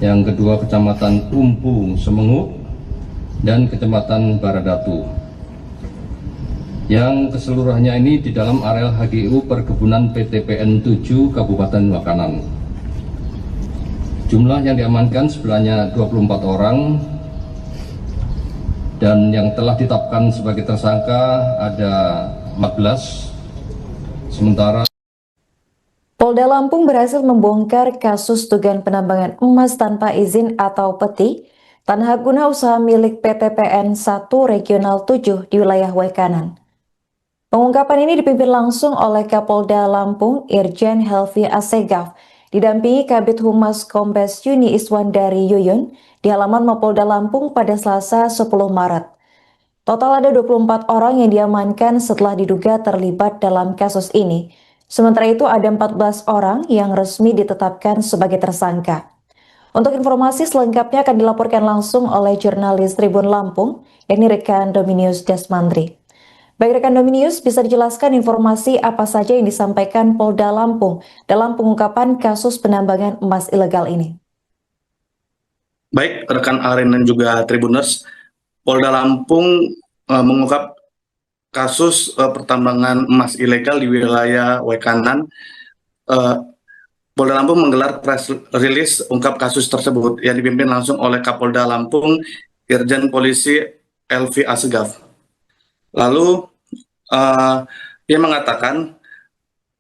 yang kedua Kecamatan Umpu Semenguk, dan Kecamatan Baradatu. yang keseluruhannya ini di dalam areal HGU Perkebunan PTPN 7 Kabupaten Wakanan. Jumlah yang diamankan sebenarnya 24 orang dan yang telah ditetapkan sebagai tersangka ada 14. Sementara Polda Lampung berhasil membongkar kasus dugaan penambangan emas tanpa izin atau peti tanah guna usaha milik PTPN 1 Regional 7 di wilayah Wekanan. Pengungkapan ini dipimpin langsung oleh Kapolda Lampung Irjen Helvi Assegaf, didampingi Kabid Humas Kombes Yuni Iswandari Yuyun di halaman Mapolda Lampung pada Selasa 10 Maret. Total ada 24 orang yang diamankan setelah diduga terlibat dalam kasus ini. Sementara itu ada 14 orang yang resmi ditetapkan sebagai tersangka. Untuk informasi selengkapnya akan dilaporkan langsung oleh jurnalis Tribun Lampung, yakni rekan Dominius Desmandri. Baik rekan Dominius, bisa dijelaskan informasi apa saja yang disampaikan Polda Lampung dalam pengungkapan kasus penambangan emas ilegal ini? Baik, rekan Aren dan juga Tribuners, Polda Lampung mengungkap kasus pertambangan emas ilegal di wilayah Wekanan. Polda Lampung menggelar press release ungkap kasus tersebut yang dipimpin langsung oleh Kapolda Lampung Irjen Polisi Helvi Assegaf. Lalu ia mengatakan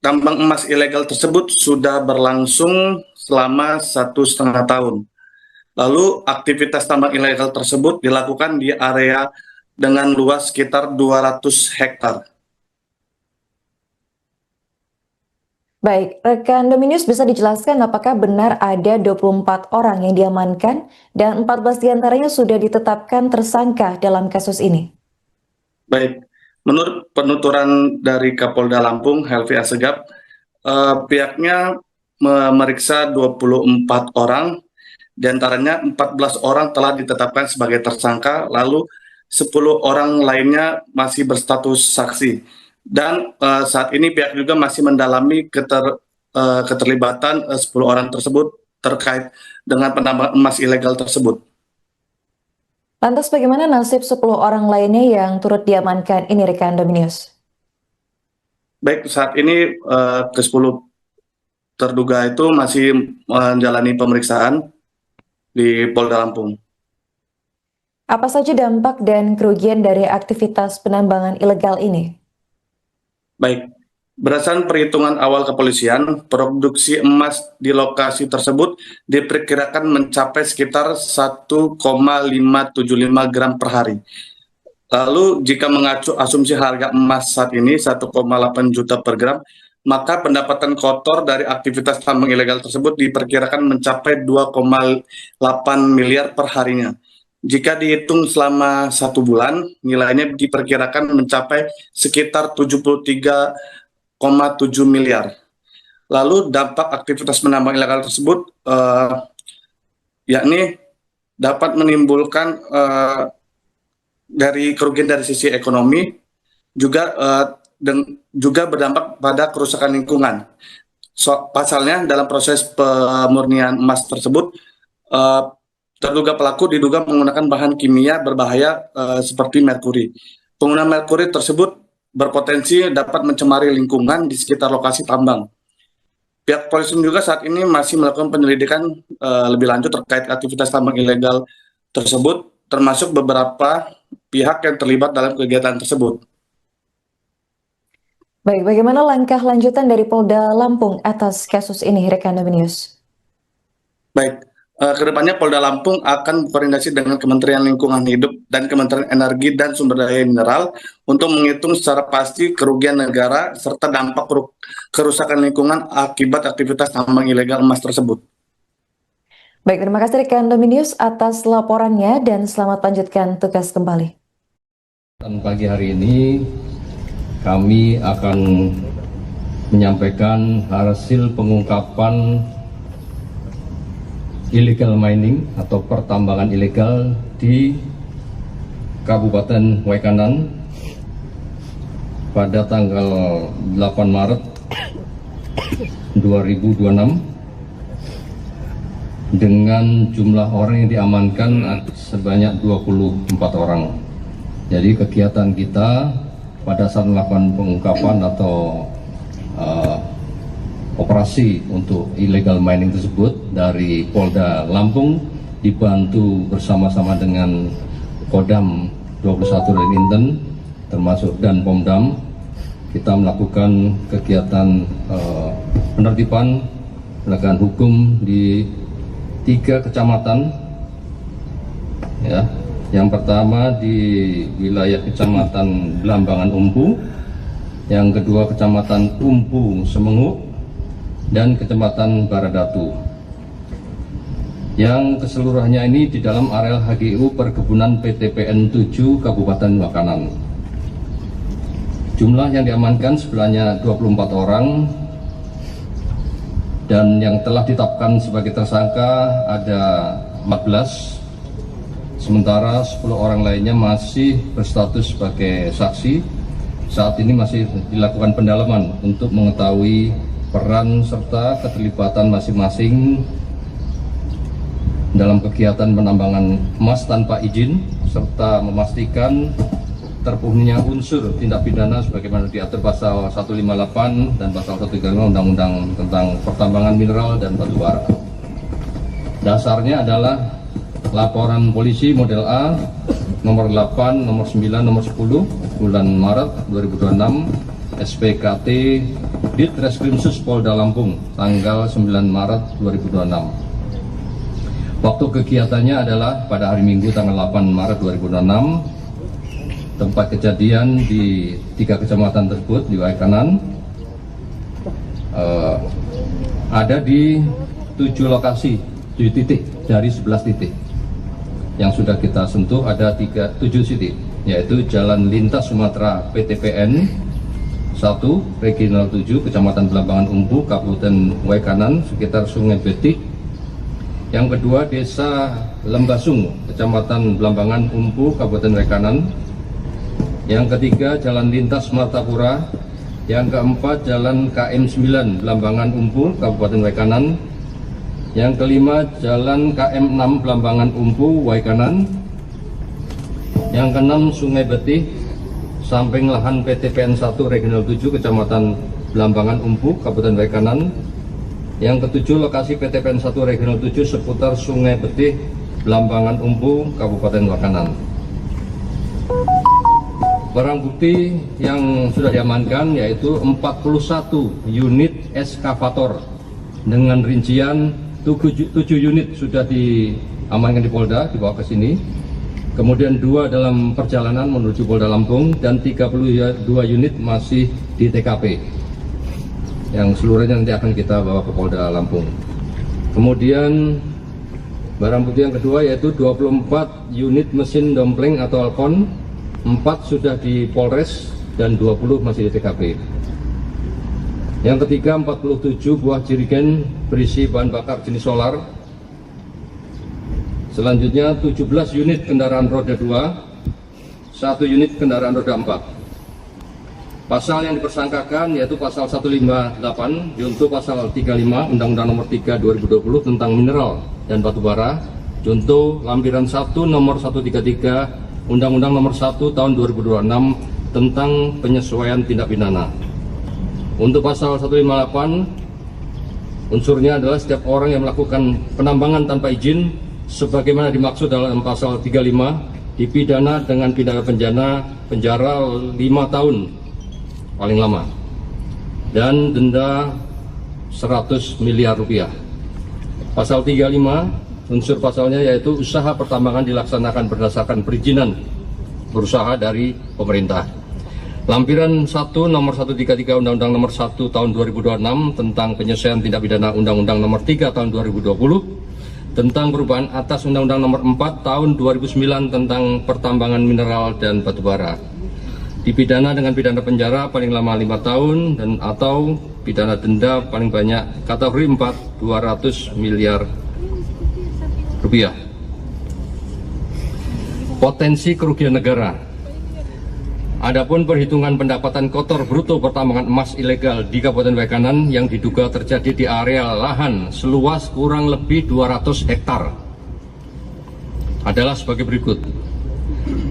tambang emas ilegal tersebut sudah berlangsung selama 1,5 tahun. Lalu aktivitas tambang ilegal tersebut dilakukan di area dengan luas sekitar 200 hektar. Baik, rekan Dominius bisa dijelaskan apakah benar ada 24 orang yang diamankan dan 14 diantaranya sudah ditetapkan tersangka dalam kasus ini? Baik, menurut penuturan dari Kapolda Lampung, Helvi Assegaf, pihaknya memeriksa 24 orang, diantaranya 14 orang telah ditetapkan sebagai tersangka, lalu 10 orang lainnya masih berstatus saksi. Dan saat ini pihak juga masih mendalami keterlibatan 10 orang tersebut terkait dengan penambangan emas ilegal tersebut. Lantas bagaimana nasib 10 orang lainnya yang turut diamankan ini rekan Dominius? Baik, saat ini ke-10 terduga itu masih menjalani pemeriksaan di Polda Lampung. Apa saja dampak dan kerugian dari aktivitas penambangan ilegal ini? Baik, berdasarkan perhitungan awal kepolisian, produksi emas di lokasi tersebut diperkirakan mencapai sekitar 1,575 gram per hari. Lalu jika mengacu asumsi harga emas saat ini 1,8 juta per gram, maka pendapatan kotor dari aktivitas tambang ilegal tersebut diperkirakan mencapai 2,8 miliar per harinya. Jika dihitung selama 1 bulan, nilainya diperkirakan mencapai sekitar 73,7 miliar. Lalu dampak aktivitas penambang ilegal tersebut yakni dapat menimbulkan dari kerugian dari sisi ekonomi, juga berdampak pada kerusakan lingkungan. Pasalnya dalam proses pemurnian emas tersebut, terduga pelaku diduga menggunakan bahan kimia berbahaya seperti merkuri. Penggunaan merkuri tersebut berpotensi dapat mencemari lingkungan di sekitar lokasi tambang. Pihak polisi juga saat ini masih melakukan penyelidikan lebih lanjut terkait aktivitas tambang ilegal tersebut, termasuk beberapa pihak yang terlibat dalam kegiatan tersebut. Baik, bagaimana langkah lanjutan dari Polda Lampung atas kasus ini, rekan Dominius? Baik. Kedepannya Polda Lampung akan berkoordinasi dengan Kementerian Lingkungan Hidup dan Kementerian Energi dan Sumber Daya Mineral untuk menghitung secara pasti kerugian negara serta dampak kerusakan lingkungan akibat aktivitas tambang ilegal emas tersebut. Baik, terima kasih rekan Dominius atas laporannya dan selamat lanjutkan tugas kembali. Dan pagi hari ini kami akan menyampaikan hasil pengungkapan illegal mining atau pertambangan ilegal di Kabupaten Wekanan pada tanggal 8 Maret 2026 dengan jumlah orang yang diamankan sebanyak 24 orang. Jadi kegiatan kita pada saat melakukan pengungkapan atau operasi untuk illegal mining tersebut dari Polda Lampung dibantu bersama-sama dengan Kodam 21 dan Inten termasuk dan Pomdam, kita melakukan kegiatan penertiban penegakan hukum di 3 kecamatan, ya. Yang pertama di wilayah Kecamatan Blambangan Umpu, yang kedua Kecamatan Umpu Semenguk, dan Kecamatan Baradatu. Yang keseluruhannya ini di dalam areal HGU Perkebunan PTPN 7 Kabupaten Wakanan. Jumlah yang diamankan sebenarnya 24 orang, dan yang telah ditetapkan sebagai tersangka ada 14. Sementara 10 orang lainnya masih berstatus sebagai saksi. Saat ini masih dilakukan pendalaman untuk mengetahui peran serta keterlibatan masing-masing dalam kegiatan penambangan emas tanpa izin, serta memastikan terpenuhinya unsur tindak pidana sebagaimana diatur pasal 158 dan pasal 135 Undang-Undang tentang Pertambangan Mineral dan Batu Bara. Dasarnya adalah laporan polisi model A nomor 8, nomor 9, nomor 10 bulan Maret 2026 SPKT Ditreskrimsus Polda Lampung tanggal 9 Maret 2026. Waktu kegiatannya adalah pada hari Minggu tanggal 8 Maret 2026. Tempat kejadian di 3 kecamatan tersebut di Waikanan ada di 7 lokasi, 7 titik dari 11 titik. Yang sudah kita sentuh ada 7 titik, yaitu Jalan Lintas Sumatera PTPN 1 Regional 7 Kecamatan Blambangan Umpu Kabupaten Waikanan sekitar Sungai Betik. Yang kedua Desa Lembasung Kecamatan Blambangan Umpu Kabupaten Waikanan. Yang ketiga Jalan Lintas Martapura. Yang keempat Jalan KM 9 Blambangan Umpu Kabupaten Waikanan. Yang kelima Jalan KM 6 Blambangan Umpu Waikanan. Yang keenam Sungai Betih samping lahan PTPN 1 Regional 7 Kecamatan Blambangan Umpu Kabupaten Waikanan. Yang ketujuh lokasi PTPN 1 Regional 7 seputar Sungai Betih Blambangan Umpu Kabupaten Waikanan. Barang bukti yang sudah diamankan yaitu 41 unit eskavator dengan rincian 7 unit sudah diamankan di Polda, dibawa ke sini. Kemudian 2 dalam perjalanan menuju Polda Lampung dan 32 unit masih di TKP. Yang seluruhnya nanti akan kita bawa ke Polda Lampung. Kemudian barang bukti yang kedua yaitu 24 unit mesin dompleng atau alkon, 4 sudah di Polres dan 20 masih di TKP. Yang ketiga 47 buah jerigen berisi bahan bakar jenis solar. Selanjutnya 17 unit kendaraan roda 2, 1 unit kendaraan roda 4. Pasal yang dipersangkakan yaitu pasal 158 junto pasal 35 Undang-Undang Nomor 3 2020 tentang mineral dan batu bara, junto lampiran 1 nomor 133 Undang-Undang Nomor 1 tahun 2026 tentang penyesuaian tindak pidana. Untuk pasal 158 unsurnya adalah setiap orang yang melakukan penambangan tanpa izin sebagaimana dimaksud dalam pasal 35 dipidana dengan pidana penjara 5 tahun paling lama dan denda 100 miliar rupiah. Pasal 35 unsur pasalnya yaitu usaha pertambangan dilaksanakan berdasarkan perizinan berusaha dari pemerintah. Lampiran 1 nomor 133 Undang-Undang Nomor 1 tahun 2026 tentang penyelesaian tindak pidana Undang-Undang Nomor 3 tahun 2020 tentang perubahan atas Undang-Undang Nomor 4 tahun 2009 tentang pertambangan mineral dan batu bara. Dipidana dengan pidana penjara paling lama 5 tahun dan atau pidana denda paling banyak kategori 4 200 miliar rupiah. Potensi kerugian negara. Adapun perhitungan pendapatan kotor bruto pertambangan emas ilegal di Kabupaten Waikanan yang diduga terjadi di area lahan seluas kurang lebih 200 hektar adalah sebagai berikut.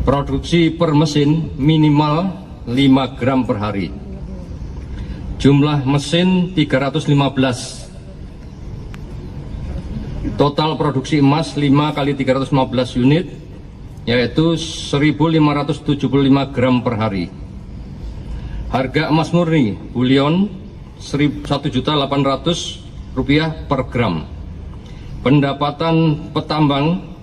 Produksi per mesin minimal 5 gram per hari. Jumlah mesin 315. Total produksi emas 5 kali 315 unit, yaitu 1.575 gram per hari. Harga emas murni bullion Rp1.800.000 per gram. Pendapatan petambang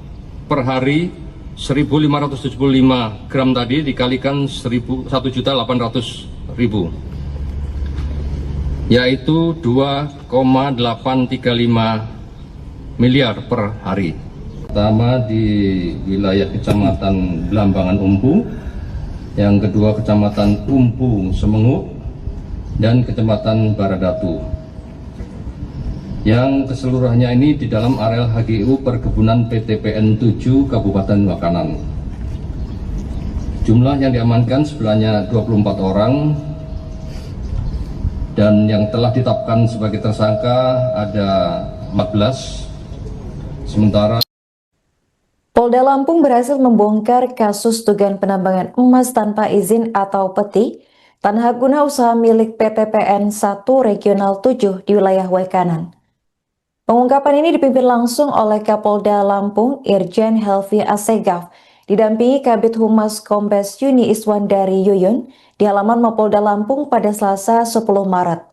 per hari 1.575 gram tadi dikalikan 1.800.000, yaitu 2,835 miliar per hari. Pertama di wilayah Kecamatan Belambangan Umpu, yang kedua Kecamatan Umpu Semengu, dan Kecamatan Baradatu. Yang keseluruhannya ini di dalam areal HGU Perkebunan PTPN 7 Kabupaten Wakanan. Jumlah yang diamankan sebenarnya 24 orang, dan yang telah ditetapkan sebagai tersangka ada 14. Sementara Polda Lampung berhasil membongkar kasus dugaan penambangan emas tanpa izin atau peti tanah hak guna usaha milik PTPN 1 Regional 7 di wilayah Wekanan. Pengungkapan ini dipimpin langsung oleh Kapolda Lampung Irjen Helvi Asegaf, didampingi Kabid Humas Kombes Yuni Iswandari Yuyun di halaman Mapolda Lampung pada Selasa 10 Maret.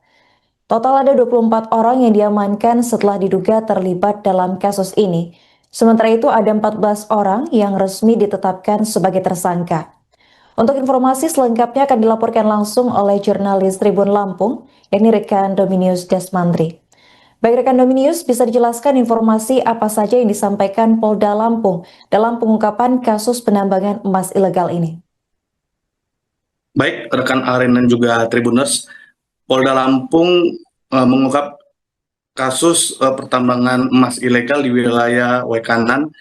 Total ada 24 orang yang diamankan setelah diduga terlibat dalam kasus ini. Sementara itu ada 14 orang yang resmi ditetapkan sebagai tersangka. Untuk informasi selengkapnya akan dilaporkan langsung oleh jurnalis Tribun Lampung, yakni rekan Dominius Desmandri. Baik rekan Dominius, bisa dijelaskan informasi apa saja yang disampaikan Polda Lampung dalam pengungkapan kasus penambangan emas ilegal ini? Baik, rekan Aren dan juga Tribuners, Polda Lampung mengungkap kasus pertambangan emas ilegal di wilayah Wekanan.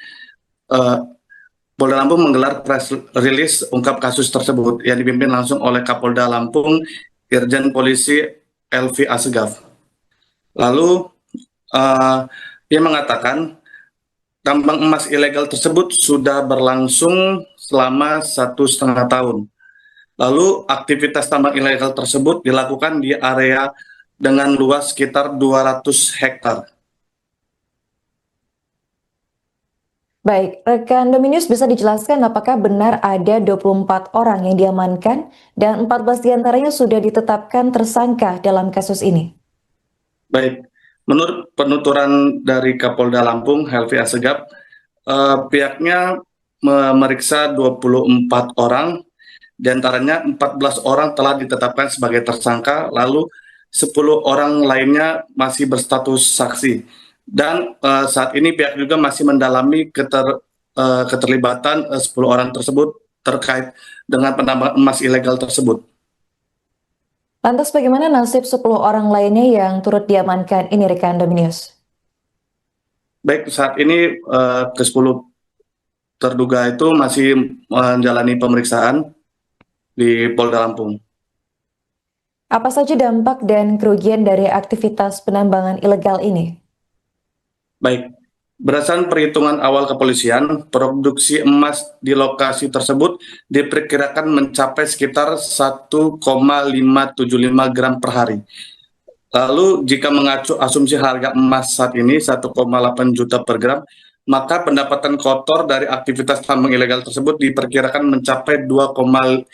Polda Lampung menggelar press release ungkap kasus tersebut yang dipimpin langsung oleh Kapolda Lampung Irjen Polisi Helvi Asegaf. Lalu dia mengatakan tambang emas ilegal tersebut sudah berlangsung selama 1,5 tahun. Lalu aktivitas tambang ilegal tersebut dilakukan di area dengan luas sekitar 200 hektar. Baik, rekan Dominius bisa dijelaskan apakah benar ada 24 orang yang diamankan dan 14 diantaranya sudah ditetapkan tersangka dalam kasus ini? Baik, menurut penuturan dari Kapolda Lampung Helvi Asegaf, pihaknya memeriksa 24 orang. Di antaranya 14 orang telah ditetapkan sebagai tersangka, lalu 10 orang lainnya masih berstatus saksi. Dan saat ini pihak juga masih mendalami keterlibatan 10 orang tersebut terkait dengan penambangan emas ilegal tersebut. Lantas bagaimana nasib 10 orang lainnya yang turut diamankan ini rekan Dominius? Baik, saat ini ke-10 terduga itu masih menjalani pemeriksaan di Polda Lampung. Apa saja dampak dan kerugian dari aktivitas penambangan ilegal ini? Baik, berdasarkan perhitungan awal kepolisian, produksi emas di lokasi tersebut diperkirakan mencapai sekitar 1,575 gram per hari. Lalu jika mengacu asumsi harga emas saat ini 1,8 juta per gram, maka pendapatan kotor dari aktivitas tambang ilegal tersebut diperkirakan mencapai 2,8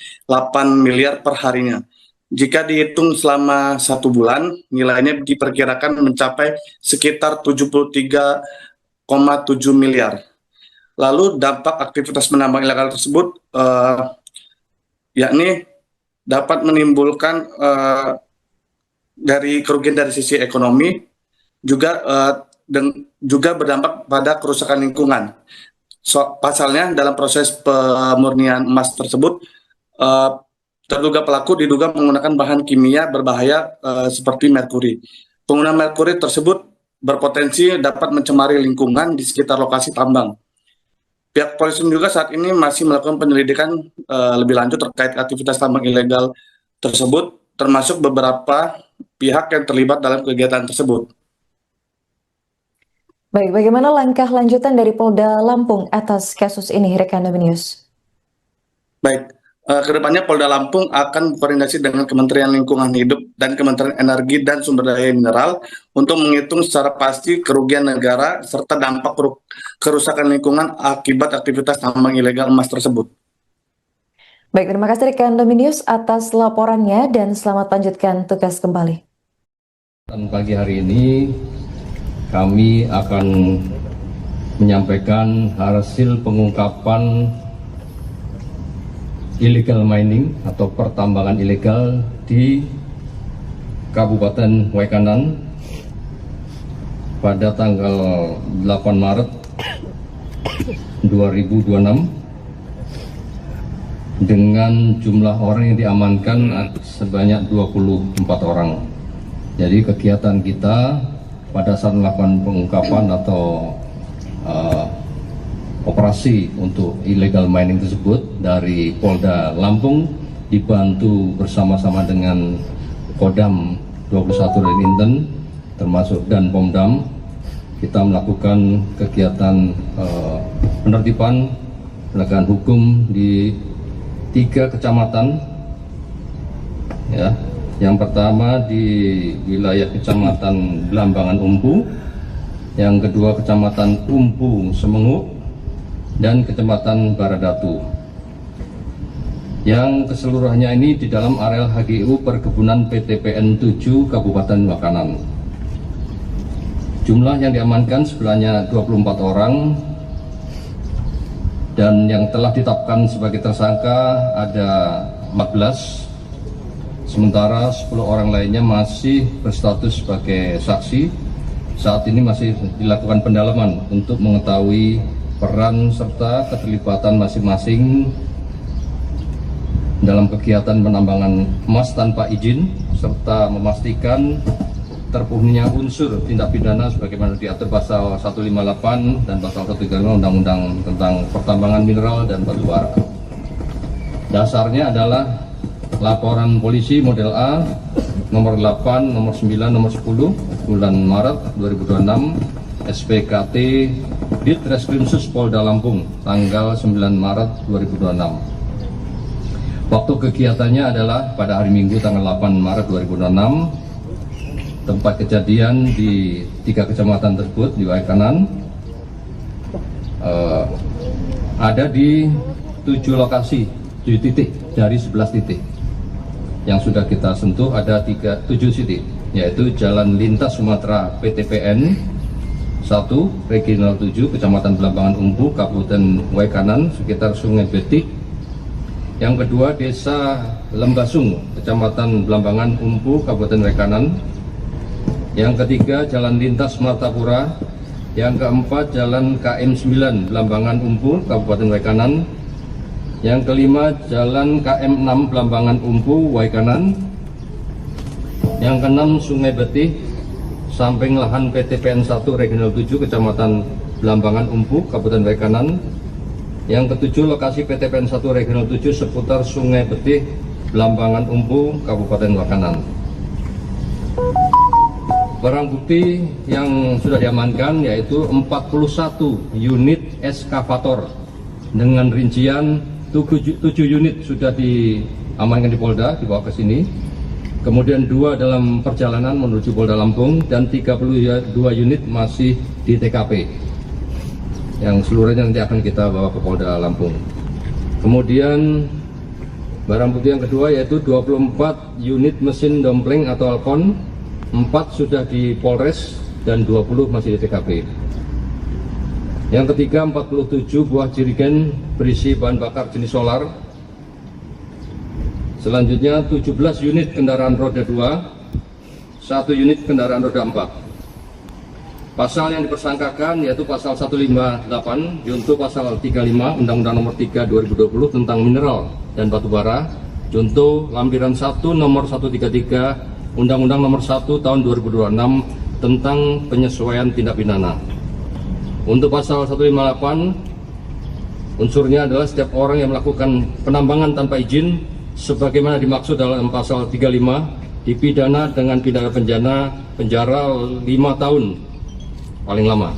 miliar per harinya. Jika dihitung selama 1 bulan, nilainya diperkirakan mencapai sekitar 73,7 miliar. Lalu dampak aktivitas penambang ilegal tersebut yakni dapat menimbulkan dari kerugian dari sisi ekonomi, juga berdampak pada kerusakan lingkungan. Pasalnya dalam proses pemurnian emas tersebut, terduga pelaku diduga menggunakan bahan kimia berbahaya seperti merkuri. Penggunaan merkuri tersebut berpotensi dapat mencemari lingkungan di sekitar lokasi tambang. Pihak polisi juga saat ini masih melakukan penyelidikan lebih lanjut terkait aktivitas tambang ilegal tersebut, termasuk beberapa pihak yang terlibat dalam kegiatan tersebut. Baik, bagaimana langkah lanjutan dari Polda Lampung atas kasus ini, rekan Dominius? Baik, Kedepannya Polda Lampung akan berkoordinasi dengan Kementerian Lingkungan Hidup dan Kementerian Energi dan Sumber Daya Mineral untuk menghitung secara pasti kerugian negara serta dampak kerusakan lingkungan akibat aktivitas tambang ilegal emas tersebut. Baik, terima kasih rekan Dominius atas laporannya dan selamat lanjutkan tugas kembali. Dan pagi hari ini kami akan menyampaikan hasil pengungkapan illegal mining atau pertambangan ilegal di Kabupaten Waikanan pada tanggal 8 Maret 2026 dengan jumlah orang yang diamankan sebanyak 24 orang. Jadi kegiatan kita pada saat melakukan pengungkapan atau operasi untuk illegal mining tersebut dari Polda Lampung dibantu bersama-sama dengan Kodam 21 dan Inten termasuk dan Pomdam, kita melakukan kegiatan penertiban penegakan hukum di 3 kecamatan, ya. Yang pertama di wilayah Kecamatan Blambangan Umpu, yang kedua Kecamatan Umpu Semenguk, dan Kecamatan Baradatu. Yang keseluruhannya ini di dalam areal HGU Perkebunan PTPN 7 Kabupaten Waikanan. Jumlah yang diamankan sebenarnya 24 orang dan yang telah ditetapkan sebagai tersangka ada 14. Sementara 10 orang lainnya masih berstatus sebagai saksi. Saat ini masih dilakukan pendalaman untuk mengetahui peran serta keterlibatan masing-masing dalam kegiatan penambangan emas tanpa izin serta memastikan terpenuhinya unsur tindak pidana sebagaimana diatur pasal 158 dan pasal 135 Undang-Undang tentang pertambangan mineral dan batu bara. Dasarnya adalah laporan polisi model A nomor 8, nomor 9, nomor 10 bulan Maret 2026 SPKT Ditreskrimsus Polda Lampung tanggal 9 Maret 2026. Waktu kegiatannya adalah pada hari Minggu tanggal 8 Maret 2026. Tempat kejadian di 3 kecamatan tersebut di Waikanan ada di 7 lokasi, 7 titik dari 11 titik. Yang sudah kita sentuh ada 7 titik, yaitu Jalan Lintas Sumatera PTPN 1, Regional 7, Kecamatan Blambangan Umpu, Kabupaten Waikanan, sekitar Sungai Betik. Yang kedua, Desa Lembasung, Kecamatan Blambangan Umpu, Kabupaten Waikanan. Yang ketiga, Jalan Lintas Martapura. Yang keempat, Jalan KM 9, Blambangan Umpu, Kabupaten Waikanan. Yang kelima, Jalan KM 6, Blambangan Umpu, Waikanan. Yang keenam, Sungai Betik, samping lahan PTPN 1 Regional 7 Kecamatan Blambangan Umpu, Kabupaten Waikanan. Yang ketujuh, lokasi PTPN 1 Regional 7 seputar Sungai Betih, Blambangan Umpu, Kabupaten Waikanan. Barang bukti yang sudah diamankan yaitu 41 unit eskavator dengan rincian 7 unit sudah diamankan di Polda, dibawa ke sini. Kemudian 2 dalam perjalanan menuju Polda Lampung dan 32 unit masih di TKP. Yang seluruhnya nanti akan kita bawa ke Polda Lampung. Kemudian barang bukti yang kedua yaitu 24 unit mesin dompleng atau alkon, 4 sudah di Polres dan 20 masih di TKP. Yang ketiga 47 buah jerigen berisi bahan bakar jenis solar. Selanjutnya 17 unit kendaraan roda 2, 1 unit kendaraan roda 4. Pasal yang dipersangkakan yaitu pasal 158 junto pasal 35 Undang-Undang Nomor 3 2020 tentang mineral dan batu bara, junto lampiran 1 nomor 133 Undang-Undang Nomor 1 tahun 2026 tentang penyesuaian tindak pidana. Untuk pasal 158 unsurnya adalah setiap orang yang melakukan penambangan tanpa izin sebagaimana dimaksud dalam pasal 35 dipidana dengan pidana penjara 5 tahun paling lama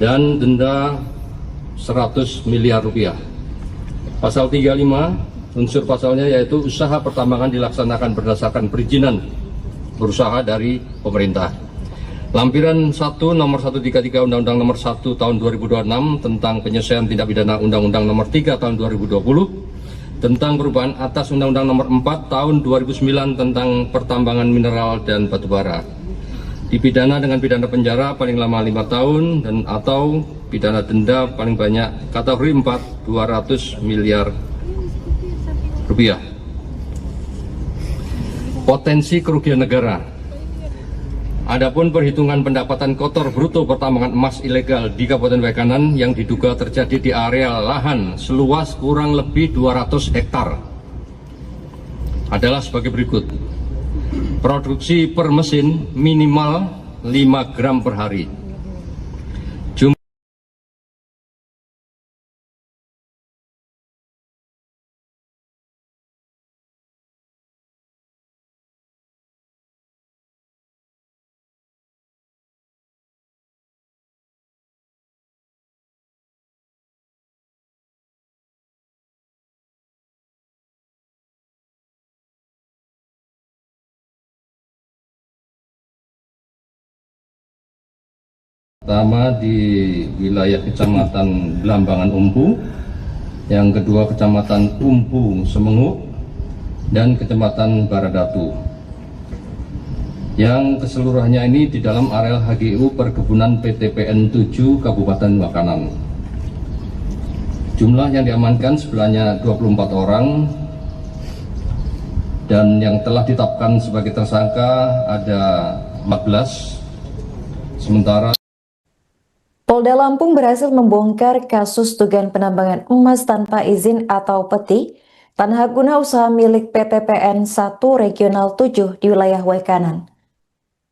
dan denda 100 miliar rupiah. Pasal 35 unsur pasalnya yaitu usaha pertambangan dilaksanakan berdasarkan perizinan berusaha dari pemerintah. Lampiran 1 nomor 133 Undang-Undang nomor 1 tahun 2026 tentang penyelesaian tindak pidana Undang-Undang nomor 3 tahun 2020 tentang perubahan atas Undang-Undang nomor 4 tahun 2009 tentang pertambangan mineral dan batubara. Dipidana dengan pidana penjara paling lama 5 tahun dan atau pidana denda paling banyak kategori 4 200 miliar rupiah. Potensi kerugian negara. Adapun perhitungan pendapatan kotor bruto pertambangan emas ilegal di Kabupaten Waikanan yang diduga terjadi di area lahan seluas kurang lebih 200 hektar adalah sebagai berikut. Produksi per mesin minimal 5 gram per hari. Pertama di wilayah Kecamatan Belambangan Umpu, yang kedua Kecamatan Umpu Semenguk, dan Kecamatan Baradatu. Yang keseluruhannya ini di dalam areal HGU Perkebunan PTPN 7 Kabupaten Waikanan. Jumlah yang diamankan sebenarnya 24 orang, dan yang telah ditetapkan sebagai tersangka ada 14, sementara Polda Lampung berhasil membongkar kasus dugaan penambangan emas tanpa izin atau peti tanah guna usaha milik PTPN 1 Regional 7 di wilayah Waikanan.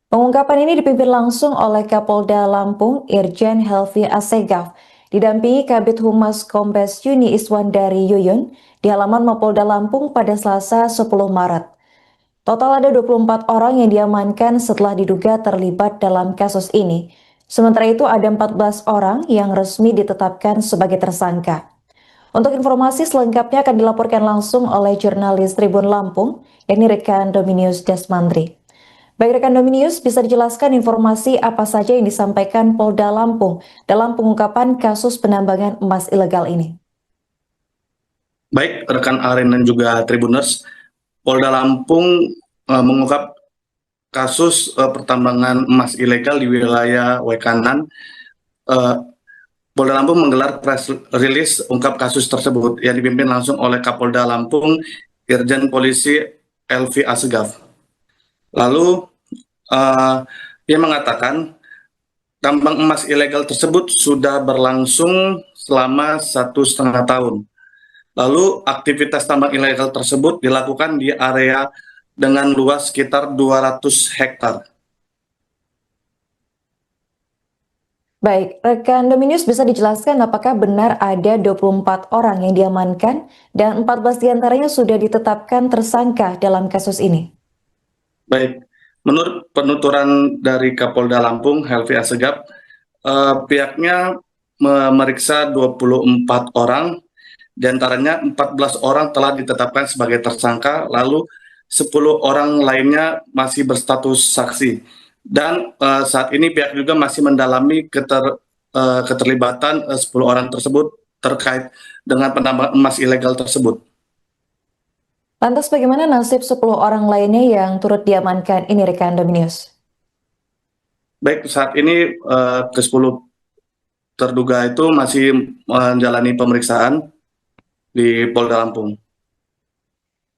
Pengungkapan ini dipimpin langsung oleh Kapolda Lampung Irjen Helvi Asegaf, didampingi Kabid Humas Kombes Yuni Iswandari Yuyun di halaman Mapolda Lampung pada Selasa 10 Maret. Total ada 24 orang yang diamankan setelah diduga terlibat dalam kasus ini. Sementara itu ada 14 orang yang resmi ditetapkan sebagai tersangka. Untuk informasi selengkapnya akan dilaporkan langsung oleh jurnalis Tribun Lampung, yakni rekan Dominius Desmandri. Baik rekan Dominius, bisa dijelaskan informasi apa saja yang disampaikan Polda Lampung dalam pengungkapan kasus penambangan emas ilegal ini? Baik rekan Aren dan juga Tribuners, Polda Lampung mengungkap kasus pertambangan emas ilegal di wilayah Waikanan. Polda Lampung menggelar press release ungkap kasus tersebut yang dipimpin langsung oleh Kapolda Lampung Irjen Polisi Helvi Asegaf. Lalu ia mengatakan tambang emas ilegal tersebut sudah berlangsung selama 1,5 tahun. Lalu aktivitas tambang ilegal tersebut dilakukan di area dengan luas sekitar 200 hektar. Baik, rekan Dominius bisa dijelaskan apakah benar ada 24 orang yang diamankan dan 14 diantaranya sudah ditetapkan tersangka dalam kasus ini? Baik, menurut penuturan dari Kapolda Lampung Helvi Asegaf, pihaknya memeriksa 24 orang, diantaranya 14 orang telah ditetapkan sebagai tersangka, lalu 10 orang lainnya masih berstatus saksi. Dan saat ini pihak juga masih mendalami keterlibatan 10 orang tersebut terkait dengan penambangan emas ilegal tersebut. Lantas bagaimana nasib 10 orang lainnya yang turut diamankan ini rekan Dominius? Baik, saat ini ke-10 terduga itu masih menjalani pemeriksaan di Polda Lampung.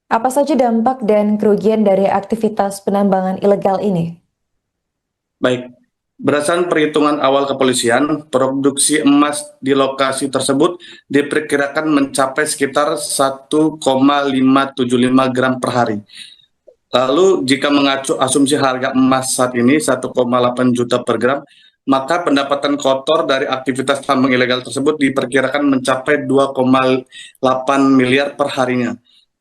Apa saja dampak dan kerugian dari aktivitas penambangan ilegal ini? Baik, berdasarkan perhitungan awal kepolisian, produksi emas di lokasi tersebut diperkirakan mencapai sekitar 1,575 gram per hari. Lalu jika mengacu asumsi harga emas saat ini 1,8 juta per gram, maka pendapatan kotor dari aktivitas tambang ilegal tersebut diperkirakan mencapai 2,8 miliar per harinya.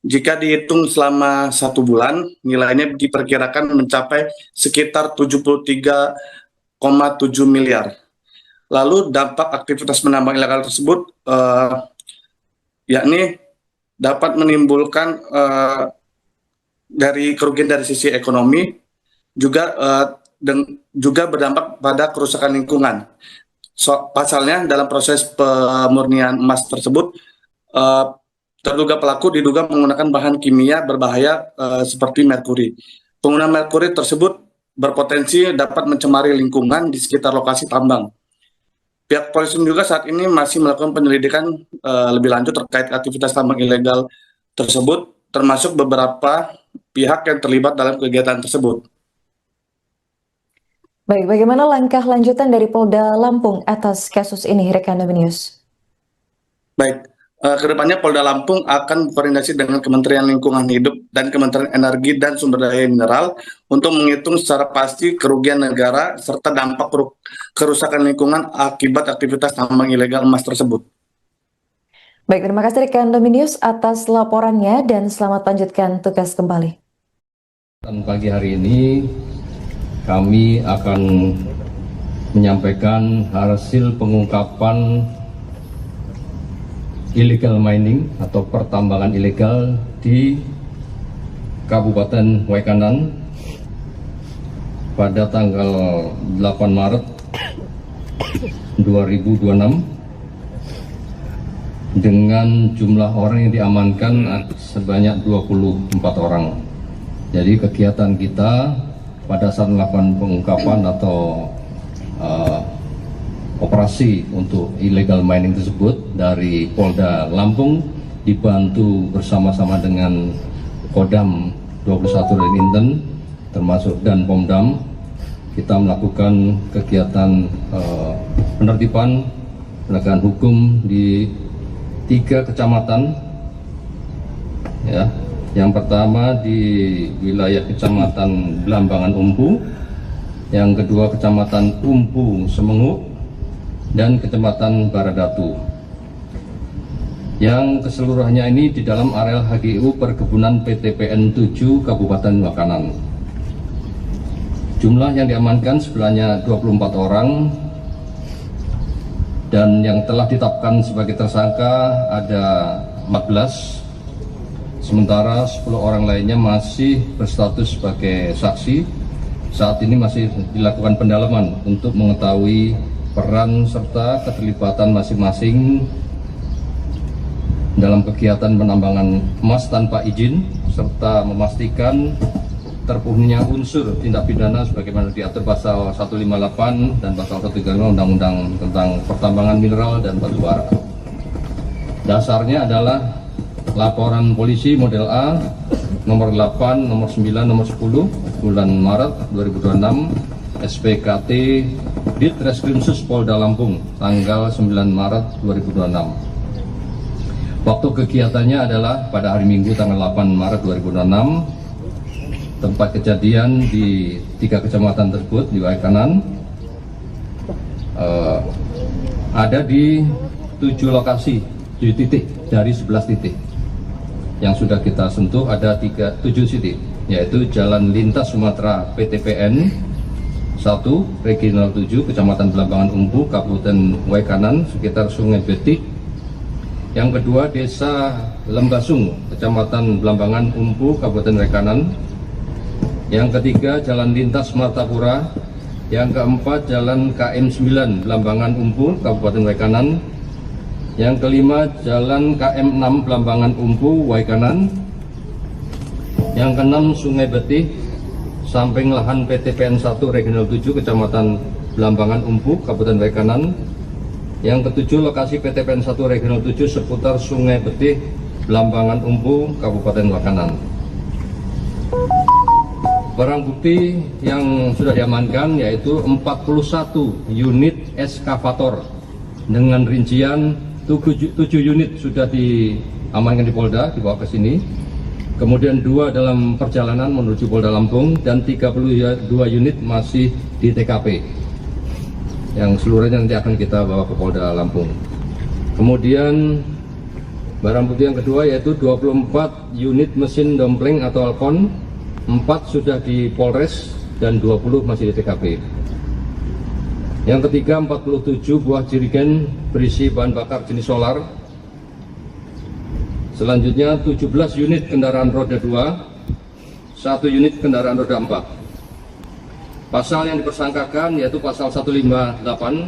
Jika dihitung selama 1 bulan, nilainya diperkirakan mencapai sekitar 73,7 miliar. Lalu dampak aktivitas penambang ilegal tersebut yakni dapat menimbulkan dari kerugian dari sisi ekonomi, juga juga berdampak pada kerusakan lingkungan. Pasalnya dalam proses pemurnian emas tersebut, terduga pelaku diduga menggunakan bahan kimia berbahaya seperti merkuri. Penggunaan merkuri tersebut berpotensi dapat mencemari lingkungan di sekitar lokasi tambang. Pihak polisi juga saat ini masih melakukan penyelidikan lebih lanjut terkait aktivitas tambang ilegal tersebut, termasuk beberapa pihak yang terlibat dalam kegiatan tersebut. Baik, bagaimana langkah lanjutan dari Polda Lampung atas kasus ini, rekan News? Baik, kedepannya Polda Lampung akan berkoordinasi dengan Kementerian Lingkungan Hidup dan Kementerian Energi dan Sumber Daya Mineral untuk menghitung secara pasti kerugian negara serta dampak kerusakan lingkungan akibat aktivitas tambang ilegal emas tersebut. Baik, terima kasih rekan News atas laporannya dan selamat lanjutkan tugas kembali. Pagi hari ini kami akan menyampaikan hasil pengungkapan illegal mining atau pertambangan ilegal di Kabupaten Waikanan pada tanggal 8 Maret 2026 dengan jumlah orang yang diamankan sebanyak 24 orang. Jadi kegiatan kita pada saat melakukan pengungkapan atau operasi untuk illegal mining tersebut dari Polda Lampung dibantu bersama-sama dengan Kodam 21 dan Inten termasuk dan Pomdam, kita melakukan kegiatan penertiban penegakan hukum di 3 kecamatan, ya. Yang pertama di wilayah Kecamatan Blambangan Umpu, yang kedua Kecamatan Umpu Semengu, dan Kecamatan Baradatu. Yang keseluruhannya ini di dalam areal HGU Perkebunan PTPN 7 Kabupaten Waikanan. Jumlah yang diamankan sebenarnya 24 orang, dan yang telah ditetapkan sebagai tersangka ada 14. Sementara 10 orang lainnya masih berstatus sebagai saksi. Saat ini masih dilakukan pendalaman untuk mengetahui peran serta keterlibatan masing-masing dalam kegiatan penambangan emas tanpa izin, serta memastikan terpenuhinya unsur tindak pidana sebagaimana diatur pasal 158 dan pasal 135 Undang-Undang tentang Pertambangan Mineral dan Batu Bara. Dasarnya adalah laporan polisi model A nomor 8, nomor 9, nomor 10 bulan Maret 2026 SPKT Ditreskrimsus Polda Lampung tanggal 9 Maret 2026. Waktu kegiatannya adalah pada hari Minggu tanggal 8 Maret 2026. Tempat kejadian di 3 kecamatan tersebut di Waikanan ada di 7 lokasi, 7 titik dari 11 titik. Yang sudah kita sentuh ada 7 titik, yaitu Jalan Lintas Sumatera PTPN 1 Regional 7 Kecamatan Blambangan Umpu Kabupaten Waikanan sekitar Sungai Betik. Yang kedua Desa Lembasung Kecamatan Blambangan Umpu Kabupaten Waikanan. Yang ketiga Jalan Lintas Martapura. Yang keempat Jalan KM 9 Blambangan Umpu Kabupaten Waikanan. Yang kelima Jalan KM 6 Blambangan Umpu Waikanan. Yang keenam Sungai Betih samping lahan PTPN 1 Regional 7 Kecamatan Blambangan Umpu Kabupaten Waikanan. Yang ketujuh lokasi PTPN 1 Regional 7 seputar Sungai Betih Blambangan Umpu Kabupaten Waikanan. Barang bukti yang sudah diamankan yaitu 41 unit eskavator dengan rincian 7 unit sudah diamankan di Polda, dibawa ke sini. Kemudian 2 dalam perjalanan menuju Polda Lampung dan 32 unit masih di TKP. Yang seluruhnya nanti akan kita bawa ke Polda Lampung. Kemudian barang bukti yang kedua yaitu 24 unit mesin dompleng atau alkon, 4 sudah di Polres dan 20 masih di TKP. Yang ketiga 47 buah jerigen berisi bahan bakar jenis solar Selanjutnya 17 unit kendaraan roda 2, 1 unit kendaraan roda 4. Pasal yang dipersangkakan yaitu pasal 158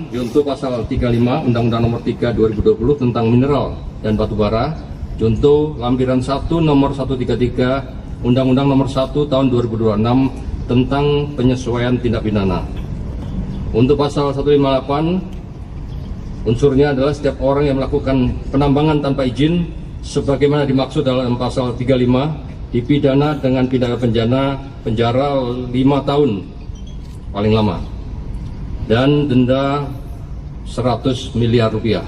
junto pasal 35 Undang-Undang Nomor 3 2020 tentang mineral dan batu bara, junto lampiran 1 nomor 133 Undang-Undang Nomor 1 tahun 2026 tentang penyesuaian tindak pidana. Untuk pasal 158, unsurnya adalah setiap orang yang melakukan penambangan tanpa izin sebagaimana dimaksud dalam pasal 35 dipidana dengan pidana penjara 5 tahun paling lama dan denda 100 miliar rupiah.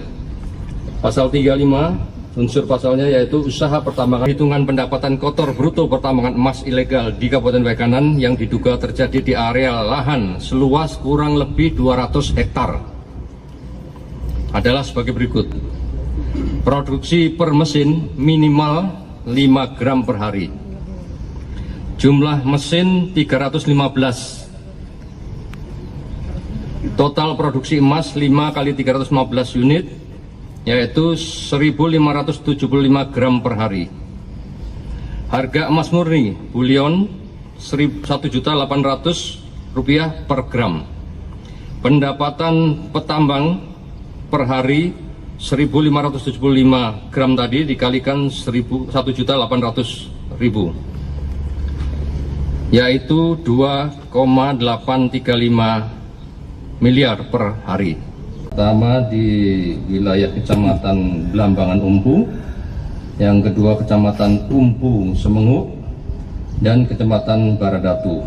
Pasal 35, unsur pasalnya yaitu usaha pertambangan, hitungan pendapatan kotor bruto pertambangan emas ilegal di Kabupaten Waikanan yang diduga terjadi di area lahan seluas kurang lebih 200 hektar adalah sebagai berikut. Produksi per mesin minimal 5 gram per hari. Jumlah mesin 315. Total produksi emas 5 kali 315 unit, yaitu 1.575 gram per hari. Harga emas murni bullion 1.800.000 rupiah per gram. Pendapatan petambang per hari 1.575 gram tadi dikalikan 1.800.000, yaitu 2,835 miliar per hari. Pertama di wilayah Kecamatan Belambangan Umpu, yang kedua Kecamatan Umpu Semenguk, dan Kecamatan Baradatu.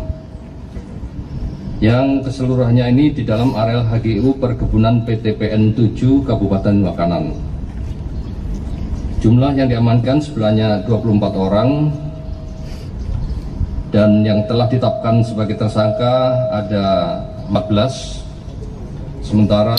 Yang keseluruhannya ini di dalam areal HGU Perkebunan PTPN 7 Kabupaten Waikanan. Jumlah yang diamankan sebenarnya 24 orang, dan yang telah ditetapkan sebagai tersangka ada 14. Sementara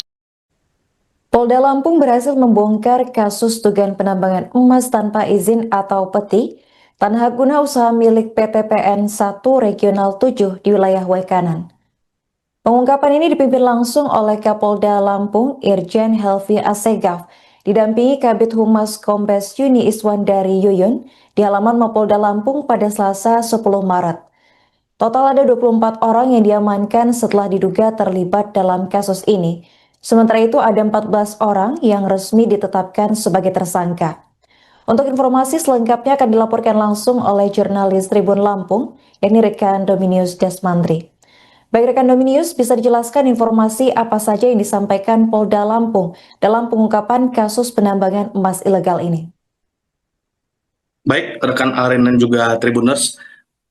Polda Lampung berhasil membongkar kasus dugaan penambangan emas tanpa izin atau peti tanah guna usaha milik PTPN 1 Regional 7 di wilayah Waikanan. Pengungkapan ini dipimpin langsung oleh Kapolda Lampung Irjen Helvi Asegaf, didampingi Kabid Humas Kombes Yuni Iswandari Yuyun di halaman Mapolda Lampung pada Selasa 10 Maret. Total ada 24 orang yang diamankan setelah diduga terlibat dalam kasus ini. Sementara itu ada 14 orang yang resmi ditetapkan sebagai tersangka. Untuk informasi selengkapnya akan dilaporkan langsung oleh jurnalis Tribun Lampung, yakni rekan Dominius Desmandri. Baik rekan Dominius, bisa dijelaskan informasi apa saja yang disampaikan Polda Lampung dalam pengungkapan kasus penambangan emas ilegal ini? Baik rekan Aren dan juga Tribuners,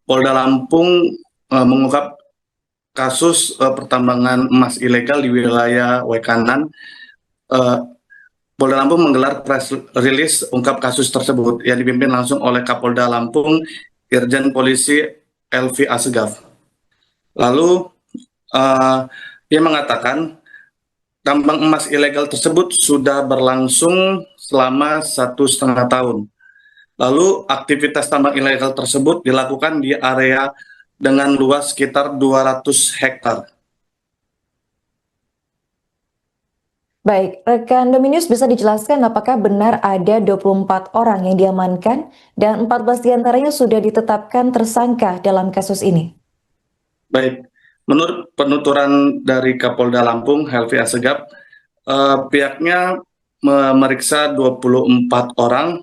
Polda Lampung mengungkap kasus pertambangan emas ilegal di wilayah Waikanan. Polda Lampung menggelar press release ungkap kasus tersebut yang dipimpin langsung oleh Kapolda Lampung Irjen Polisi Helvi Asegaf. Lalu dia mengatakan tambang emas ilegal tersebut sudah berlangsung selama 1,5 tahun. Lalu aktivitas tambang ilegal tersebut dilakukan di area dengan luas sekitar 200 hektar. Baik, rekan Dominius bisa dijelaskan apakah benar ada 24 orang yang diamankan dan 14 diantaranya sudah ditetapkan tersangka dalam kasus ini? Baik, menurut penuturan dari Kapolda Lampung Helvi Asegaf, pihaknya memeriksa 24 orang.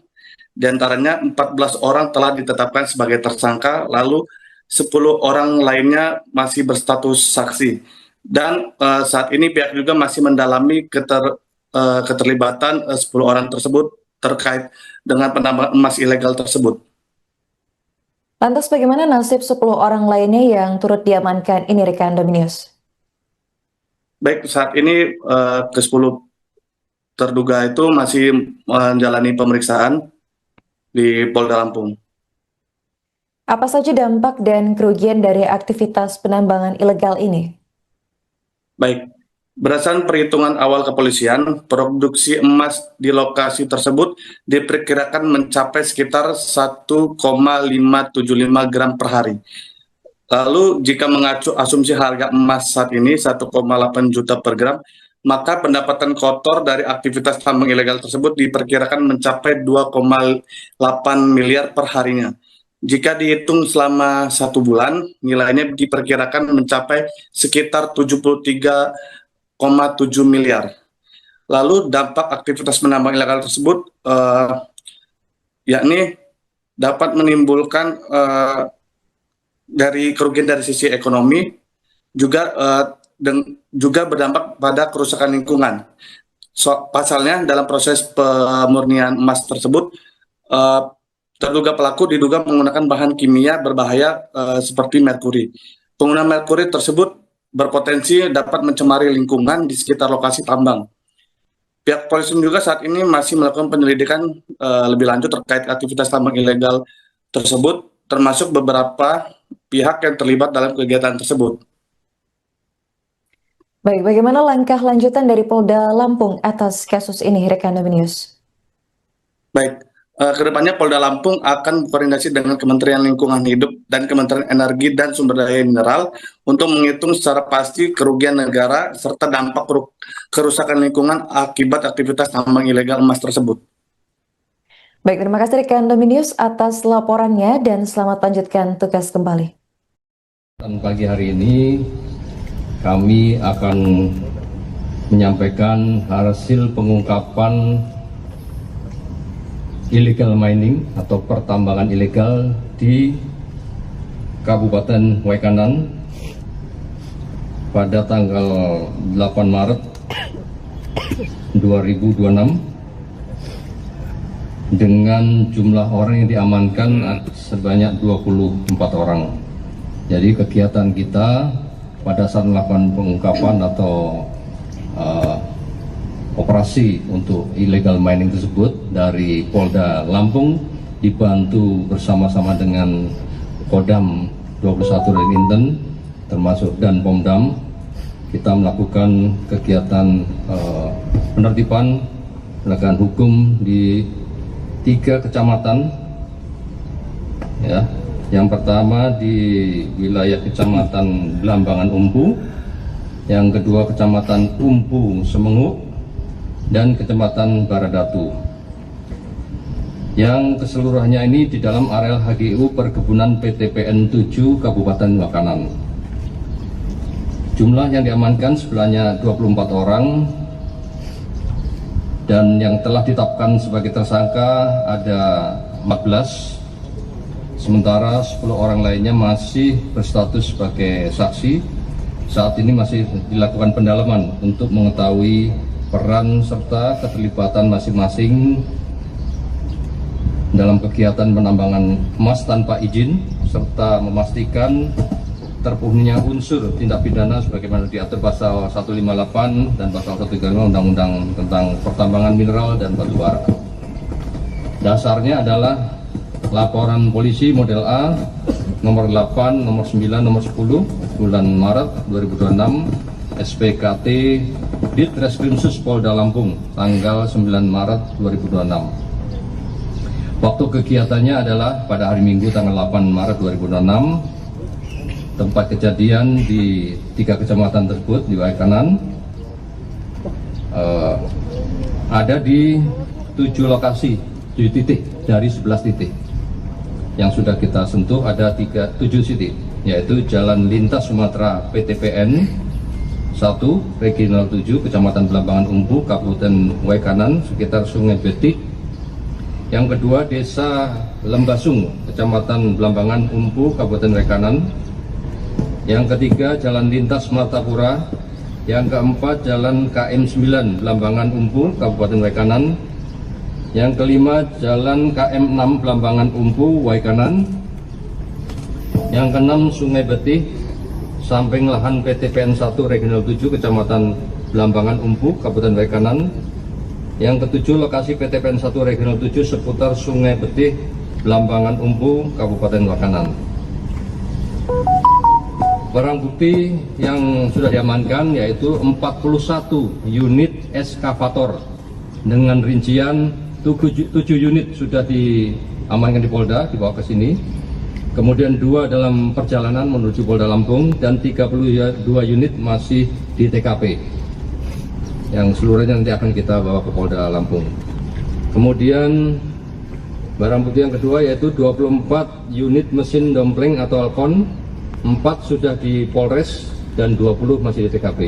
Di antaranya 14 orang telah ditetapkan sebagai tersangka, lalu 10 orang lainnya masih berstatus saksi. Dan saat ini pihak juga masih mendalami keterlibatan 10 orang tersebut terkait dengan penambangan emas ilegal tersebut. Lantas bagaimana nasib 10 orang lainnya yang turut diamankan ini rekan Dominius? Baik, saat ini ke-10 terduga itu masih menjalani pemeriksaan di Polda Lampung. Apa saja dampak dan kerugian dari aktivitas penambangan ilegal ini? Baik, berdasarkan perhitungan awal kepolisian, produksi emas di lokasi tersebut diperkirakan mencapai sekitar 1,575 gram per hari. Lalu jika mengacu asumsi harga emas saat ini 1,8 juta per gram, maka pendapatan kotor dari aktivitas tambang ilegal tersebut diperkirakan mencapai 2,8 miliar per harinya. Jika dihitung selama 1 bulan, nilainya diperkirakan mencapai sekitar 73,7 miliar. Lalu dampak aktivitas penambang ilegal tersebut yakni dapat menimbulkan dari kerugian dari sisi ekonomi, juga berdampak pada kerusakan lingkungan. Pasalnya dalam proses pemurnian emas tersebut, terduga pelaku diduga menggunakan bahan kimia berbahaya seperti merkuri. Penggunaan merkuri tersebut berpotensi dapat mencemari lingkungan di sekitar lokasi tambang. Pihak polisi juga saat ini masih melakukan penyelidikan lebih lanjut terkait aktivitas tambang ilegal tersebut, termasuk beberapa pihak yang terlibat dalam kegiatan tersebut. Baik, bagaimana langkah lanjutan dari Polda Lampung atas kasus ini, rekan News? Baik, kedepannya Polda Lampung akan berkoordinasi dengan Kementerian Lingkungan Hidup dan Kementerian Energi dan Sumber Daya Mineral untuk menghitung secara pasti kerugian negara serta dampak kerusakan lingkungan akibat aktivitas tambang ilegal emas tersebut. Baik, terima kasih rekan News atas laporannya dan selamat lanjutkan tugas kembali. Pagi hari ini kami akan menyampaikan hasil pengungkapan illegal mining atau pertambangan ilegal di Kabupaten Waikanan pada tanggal 8 Maret 2026 dengan jumlah orang yang diamankan sebanyak 24 orang. Jadi kegiatan kita pada saat melakukan pengungkapan atau operasi untuk illegal mining tersebut dari Polda Lampung dibantu bersama-sama dengan Kodam 21 Inten termasuk dan Pomdam, kita melakukan kegiatan penertiban penegakan hukum di 3 kecamatan, ya. Yang pertama di wilayah Kecamatan Blambangan Umpu, yang kedua Kecamatan Umpu Semenguk, dan Kecamatan Baradatu. Yang keseluruhannya ini di dalam areal HGU Perkebunan PTPN 7 Kabupaten Waikanan. Jumlah yang diamankan sebenarnya 24 orang, dan yang telah ditetapkan sebagai tersangka ada 14. Sementara 10 orang lainnya masih berstatus sebagai saksi. Saat ini masih dilakukan pendalaman untuk mengetahui peran serta keterlibatan masing-masing dalam kegiatan penambangan emas tanpa izin, serta memastikan terpenuhinya unsur tindak pidana sebagaimana diatur pasal 158 dan pasal 135 Undang-Undang tentang Pertambangan Mineral dan Batu Bara. Dasarnya adalah laporan polisi model A nomor 8, nomor 9, nomor 10 bulan Maret 2026 SPKT Ditreskrimsus Polda Lampung tanggal 9 Maret 2026. Waktu kegiatannya adalah pada hari Minggu tanggal 8 Maret 2026. Tempat kejadian di 3 kecamatan tersebut di Waikanan ada di 7 lokasi, 7 titik dari 11 titik. Yang sudah kita sentuh ada 7 titik, yaitu Jalan Lintas Sumatera PTPN 1, Regional 7, Kecamatan Blambangan Umpu, Kabupaten Waikanan, sekitar Sungai Betik. Yang kedua Desa Lembasung, Kecamatan Blambangan Umpu, Kabupaten Waikanan. Yang ketiga Jalan Lintas Martapura. Yang keempat Jalan KM 9 Blambangan Umpu, Kabupaten Waikanan. Yang kelima Jalan KM 6 Blambangan Umpu, Waikanan. Yang keenam Sungai Betih, samping lahan PTPN 1 Regional 7 Kecamatan Blambangan Umpu, Kabupaten Waikanan. Yang ketujuh lokasi PTPN 1 Regional 7 seputar Sungai Betih, Blambangan Umpu, Kabupaten Waikanan. Barang bukti yang sudah diamankan yaitu 41 unit eskavator dengan rincian 7 unit sudah diamankan di Polda, dibawa ke sini. Kemudian 2 dalam perjalanan menuju Polda Lampung dan 32 unit masih di TKP. yang seluruhnya nanti akan kita bawa ke Polda Lampung. Kemudian barang bukti yang kedua yaitu 24 unit mesin dompleng atau Alcon, 4 sudah di Polres dan 20 masih di TKP.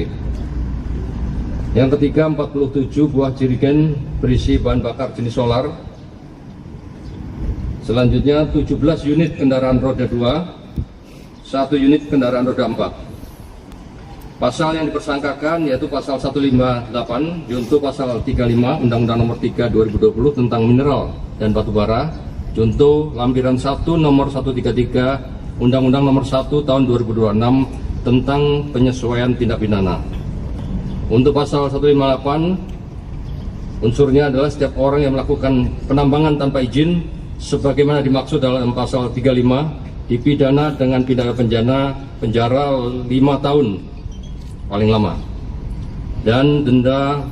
Yang ketiga 47 buah jerigen berisi bahan bakar jenis solar. Selanjutnya 17 unit kendaraan roda 2, 1 unit kendaraan roda 4. Pasal yang dipersangkakan yaitu pasal 158 junto pasal 35 Undang-Undang Nomor 3 2020 tentang mineral dan batu bara, junto lampiran 1 nomor 133 Undang-Undang Nomor 1 tahun 2026 tentang penyesuaian tindak pidana. Untuk pasal 158 unsurnya adalah setiap orang yang melakukan penambangan tanpa izin sebagaimana dimaksud dalam pasal 35 dipidana dengan pidana penjara 5 tahun paling lama dan denda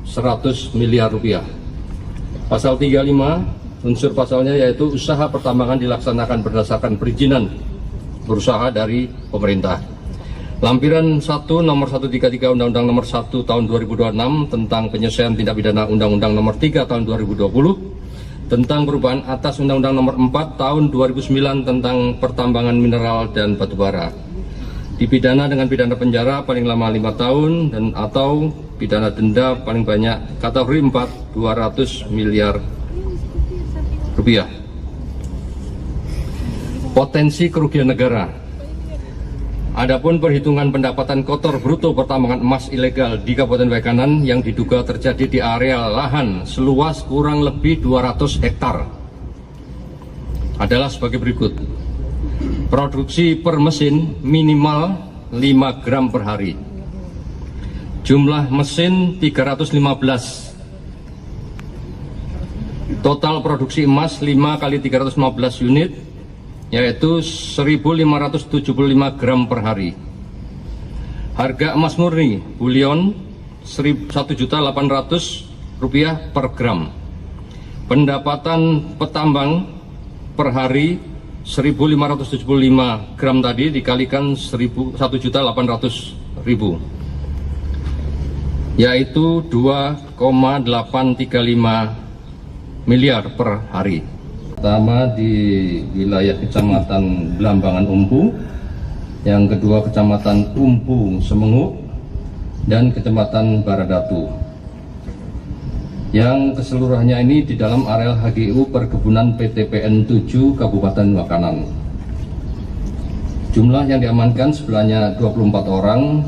100 miliar rupiah. Pasal 35 unsur pasalnya yaitu usaha pertambangan dilaksanakan berdasarkan perizinan berusaha dari pemerintah. Lampiran 1 nomor 133 Undang-Undang Nomor 1 tahun 2026 tentang penyesuaian tindak pidana Undang-Undang Nomor 3 tahun 2020 tentang perubahan atas Undang-Undang Nomor 4 tahun 2009 tentang pertambangan mineral dan batu bara. Dipidana dengan pidana penjara paling lama 5 tahun dan atau pidana denda paling banyak kategori 4 200 miliar rupiah. Potensi kerugian negara. Adapun perhitungan pendapatan kotor bruto pertambangan emas ilegal di Kabupaten Waikanan yang diduga terjadi di area lahan seluas kurang lebih 200 hektar adalah sebagai berikut. Produksi per mesin minimal 5 gram per hari. Jumlah mesin 315. Total produksi emas 5 kali 315 unit yaitu 1.575 gram per hari. Harga emas murni bulion 1.800.000 rupiah per gram. Pendapatan petambang per hari 1.575 gram tadi dikalikan 1.800.000 yaitu 2,835 miliar per hari. Pertama di wilayah Kecamatan Belambangan Umpu, yang kedua Kecamatan Umpu Semenguk, dan Kecamatan Baradatu. Yang keseluruhannya ini di dalam areal HGU Perkebunan PTPN 7 Kabupaten Waikanan. Jumlah yang diamankan sebenarnya 24 orang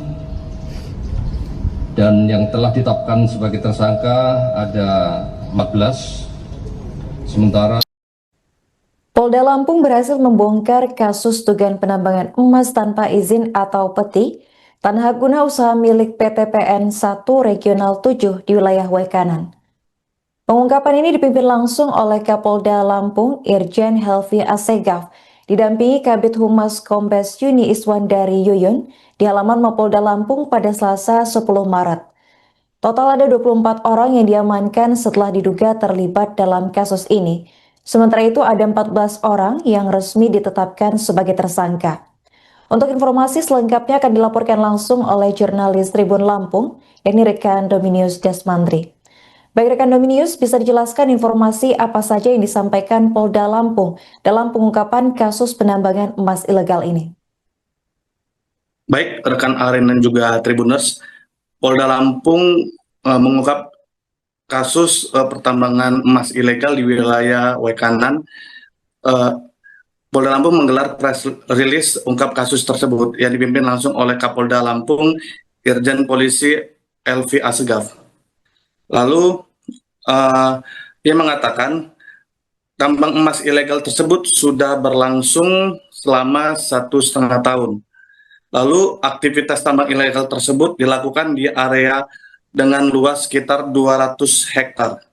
dan yang telah ditetapkan sebagai tersangka ada 14. Sementara Polda Lampung berhasil membongkar kasus dugaan penambangan emas tanpa izin atau peti tanah guna usaha milik PTPN 1 Regional 7 di wilayah Waikanan. Pengungkapan ini dipimpin langsung oleh Kapolda Lampung Irjen Helvi Asegaf, didampingi Kabid Humas Kombes Yuni Iswandari Yuyun di halaman Mapolda Lampung pada Selasa 10 Maret. Total ada 24 orang yang diamankan setelah diduga terlibat dalam kasus ini. Sementara itu ada 14 orang yang resmi ditetapkan sebagai tersangka. Untuk informasi selengkapnya akan dilaporkan langsung oleh jurnalis Tribun Lampung, yakni rekan Dominius Desmandri. Baik rekan Dominius, bisa dijelaskan informasi apa saja yang disampaikan Polda Lampung dalam pengungkapan kasus penambangan emas ilegal ini? Baik rekan Aren dan juga Tribuners, Polda Lampung mengungkap kasus pertambangan emas ilegal di wilayah Waikanan. Polda Lampung menggelar press release ungkap kasus tersebut yang dipimpin langsung oleh Kapolda Lampung Irjen Polisi Helvi Asegaf. Lalu dia mengatakan tambang emas ilegal tersebut sudah berlangsung selama 1,5 tahun. Lalu aktivitas tambang ilegal tersebut dilakukan di area dengan luas sekitar 200 hektar.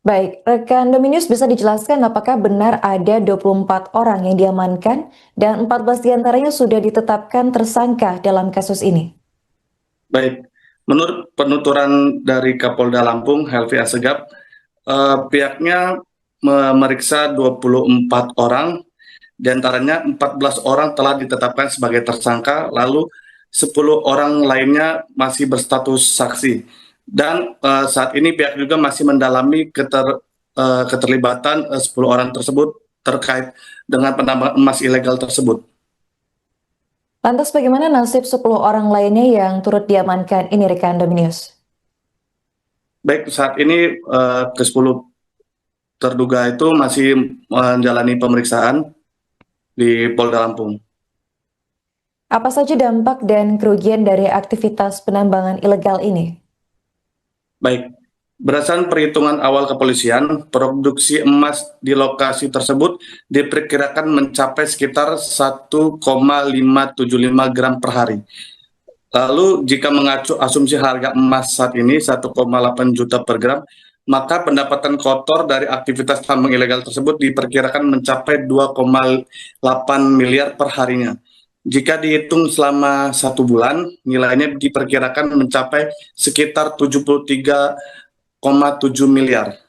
Baik, rekan Dominius bisa dijelaskan apakah benar ada 24 orang yang diamankan dan 14 diantaranya sudah ditetapkan tersangka dalam kasus ini? Baik, menurut penuturan dari Kapolda Lampung Helvi Asegaf, pihaknya memeriksa 24 orang, diantaranya 14 orang telah ditetapkan sebagai tersangka, lalu 10 orang lainnya masih berstatus saksi. Dan saat ini pihak juga masih mendalami keterlibatan 10 orang tersebut terkait dengan penambangan emas ilegal tersebut. Lantas bagaimana nasib 10 orang lainnya yang turut diamankan ini rekan Dominius? Baik, saat ini ke-10 terduga itu masih menjalani pemeriksaan di Polda Lampung. Apa saja dampak dan kerugian dari aktivitas penambangan ilegal ini? Baik, berdasarkan perhitungan awal kepolisian, produksi emas di lokasi tersebut diperkirakan mencapai sekitar 1,575 gram per hari. Lalu jika mengacu asumsi harga emas saat ini 1,8 juta per gram, maka pendapatan kotor dari aktivitas tambang ilegal tersebut diperkirakan mencapai 2,8 miliar per harinya. Jika dihitung selama 1 bulan, nilainya diperkirakan mencapai sekitar 73,7 miliar.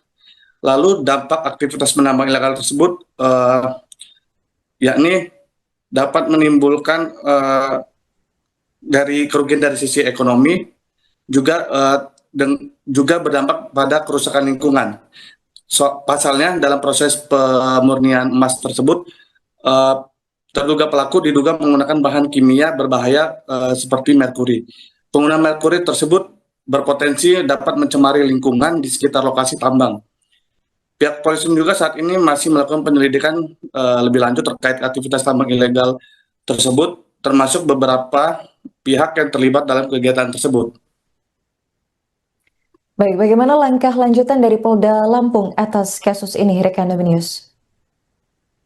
Lalu dampak aktivitas penambang ilegal tersebut yakni dapat menimbulkan dari kerugian dari sisi ekonomi, juga berdampak pada kerusakan lingkungan. Pasalnya dalam proses pemurnian emas tersebut, terduga pelaku diduga menggunakan bahan kimia berbahaya seperti merkuri. Penggunaan merkuri tersebut berpotensi dapat mencemari lingkungan di sekitar lokasi tambang. Pihak polisi juga saat ini masih melakukan penyelidikan lebih lanjut terkait aktivitas tambang ilegal tersebut, termasuk beberapa pihak yang terlibat dalam kegiatan tersebut. Baik, bagaimana langkah lanjutan dari Polda Lampung atas kasus ini, rekan Dominius?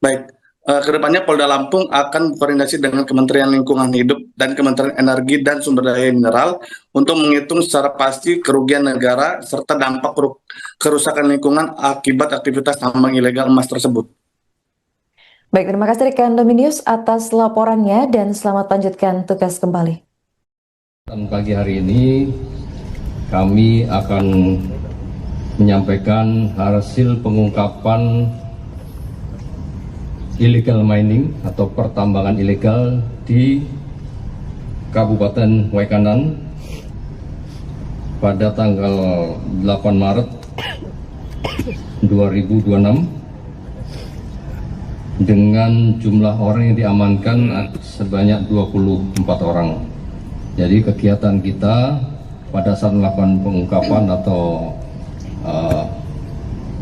Baik, kedepannya Polda Lampung akan berkoordinasi dengan Kementerian Lingkungan Hidup dan Kementerian Energi dan Sumber Daya Mineral untuk menghitung secara pasti kerugian negara serta dampak kerusakan lingkungan akibat aktivitas tambang ilegal emas tersebut. Baik, terima kasih rekan Dominius atas laporannya dan selamat lanjutkan tugas kembali. Pagi hari ini kami akan menyampaikan hasil pengungkapan illegal mining atau pertambangan ilegal di Kabupaten Waikanan pada tanggal 8 Maret 2026 dengan jumlah orang yang diamankan sebanyak 24 orang. Jadi kegiatan kita pada saat melakukan pengungkapan atau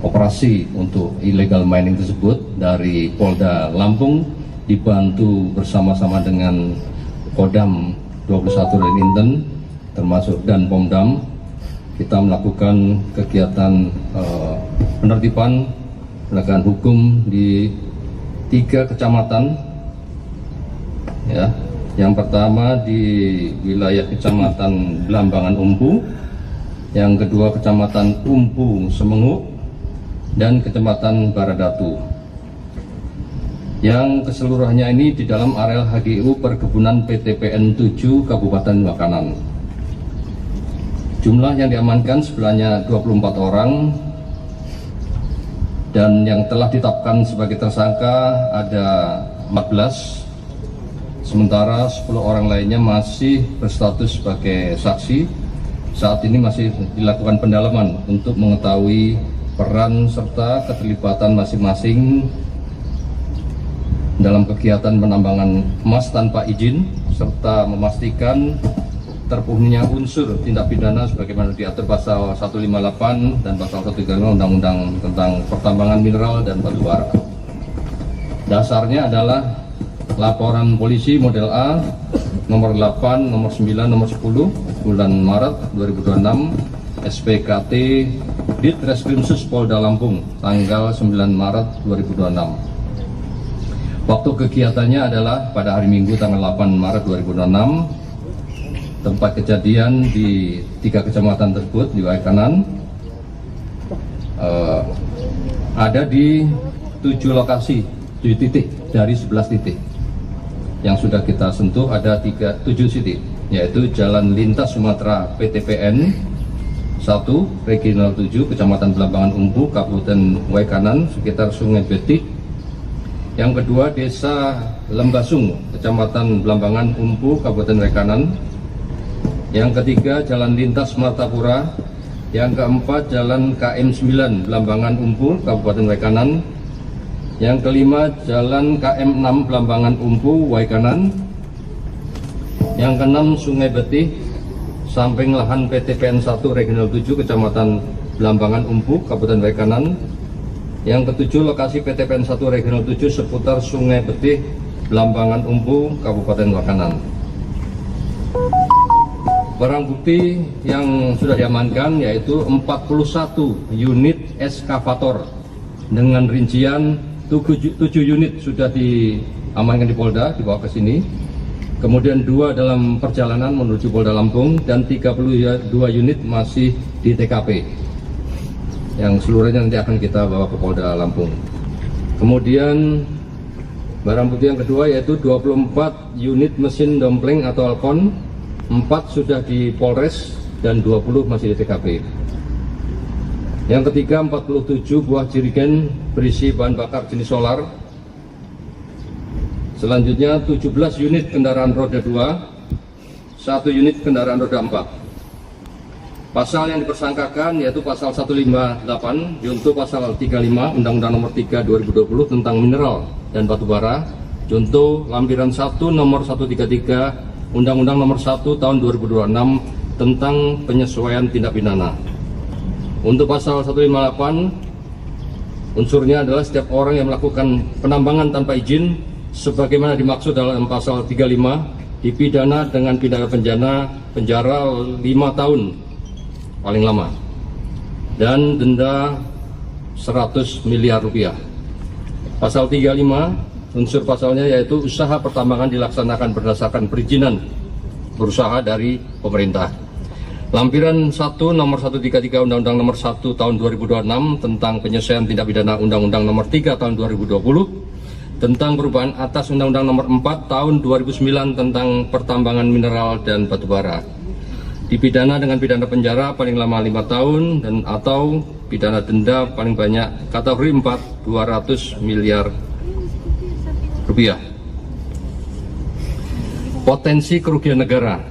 operasi untuk illegal mining tersebut dari Polda Lampung dibantu bersama-sama dengan Kodam 21 dan Inten termasuk dan Pomdam, kita melakukan kegiatan penertiban penegakan hukum di 3 kecamatan, ya. Yang pertama di wilayah Kecamatan Belambangan Umpu, yang kedua Kecamatan Umpu Semenguk, dan Kecamatan Baradatu. Yang keseluruhannya ini di dalam areal HGU Perkebunan PTPN 7 Kabupaten Waikanan. Jumlah yang diamankan sebenarnya 24 orang, dan yang telah ditetapkan sebagai tersangka ada 14. Sementara 10 orang lainnya masih berstatus sebagai saksi. Saat ini masih dilakukan pendalaman untuk mengetahui peran serta keterlibatan masing-masing dalam kegiatan penambangan emas tanpa izin, serta memastikan terpenuhinya unsur tindak pidana sebagaimana diatur pasal 158 dan pasal 135 Undang-Undang tentang pertambangan mineral dan batu bara. Dasarnya adalah laporan polisi model A nomor 8, nomor 9, nomor 10 bulan Maret 2026 SPKT Ditreskrimsus Polda Lampung tanggal 9 Maret 2026. Waktu kegiatannya adalah pada hari Minggu tanggal 8 Maret 2026. Tempat kejadian di 3 kecamatan tersebut di Waikanan ada di 7 lokasi, 7 titik dari 11 titik. Yang sudah kita sentuh ada 7 titik, yaitu Jalan Lintas Sumatera PTPN 1, Regional 7, Kecamatan Belambangan Umpu, Kabupaten Waikanan, sekitar Sungai Betik. Yang kedua Desa Lembasung, Kecamatan Blambangan Umpu, Kabupaten Rekanan. Yang ketiga Jalan Lintas Martapura. Yang keempat Jalan KM 9 Blambangan Umpu, Kabupaten Waikanan. Yang kelima Jalan KM 6 Blambangan Umpu, Waikanan. Yang keenam Sungai Betih, samping lahan PTPN 1 Regional 7 Kecamatan Blambangan Umpu, Kabupaten Waikanan. Yang ketujuh lokasi PTPN 1 Regional 7 seputar Sungai Betih, Blambangan Umpu, Kabupaten Waikanan. Barang bukti yang sudah diamankan yaitu 41 unit eskavator dengan rincian 7 unit sudah diamankan di Polda, dibawa ke sini. Kemudian 2 dalam perjalanan menuju Polda Lampung dan 32 unit masih di TKP. Yang seluruhnya nanti akan kita bawa ke Polda Lampung. Kemudian barang bukti yang kedua yaitu 24 unit mesin dompleng atau alkon, 4 sudah di Polres dan 20 masih di TKP. Yang ketiga 47 buah jerigen berisi bahan bakar jenis solar. Selanjutnya 17 unit kendaraan roda 2, 1 unit kendaraan roda 4. Pasal yang dipersangkakan yaitu pasal 158 junto pasal 35 Undang-Undang Nomor 3 2020 tentang mineral dan batu bara, junto lampiran 1 nomor 133 Undang-Undang Nomor 1 Tahun 2026 tentang penyesuaian tindak pidana. Untuk pasal 158, unsurnya adalah setiap orang yang melakukan penambangan tanpa izin sebagaimana dimaksud dalam pasal 35 dipidana dengan pidana penjara 5 tahun paling lama dan denda 100 miliar rupiah. Pasal 35 unsur pasalnya yaitu usaha pertambangan dilaksanakan berdasarkan perizinan berusaha dari pemerintah. Lampiran 1 nomor 133 Undang-Undang Nomor 1 Tahun 2026 tentang penyesuaian tindak pidana Undang-Undang Nomor 3 Tahun 2020 tentang perubahan atas Undang-Undang Nomor 4 Tahun 2009 tentang pertambangan mineral dan batu bara. Dipidana dengan pidana penjara paling lama 5 tahun dan atau pidana denda paling banyak kategori 4 200 miliar rupiah. Potensi kerugian negara.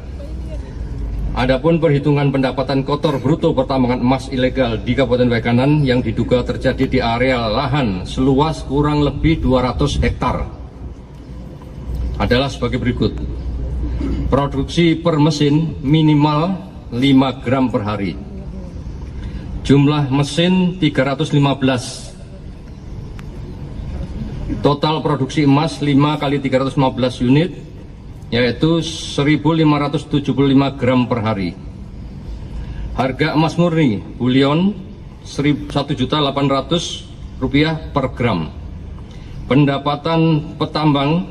Adapun perhitungan pendapatan kotor bruto pertambangan emas ilegal di Kabupaten Waikanan yang diduga terjadi di area lahan seluas kurang lebih 200 hektar adalah sebagai berikut. Produksi per mesin minimal 5 gram per hari. Jumlah mesin 315. Total produksi emas 5 kali 315 unit yaitu 1.575 gram per hari. Harga emas murni bullion 1.800.000 rupiah per gram. Pendapatan petambang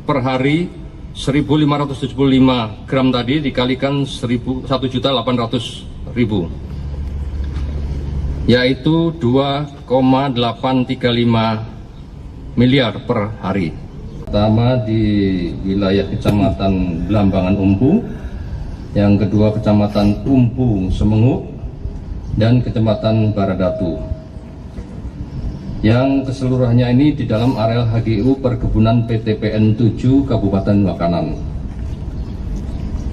per hari 1.575 gram tadi dikalikan 1.800.000 yaitu 2,835 miliar per hari. Pertama di wilayah Kecamatan Blambangan Umpu, yang kedua Kecamatan Umpu Semenguk, dan Kecamatan Baradatu. Yang keseluruhannya ini di dalam areal HGU Perkebunan PTPN 7 Kabupaten Waikanan.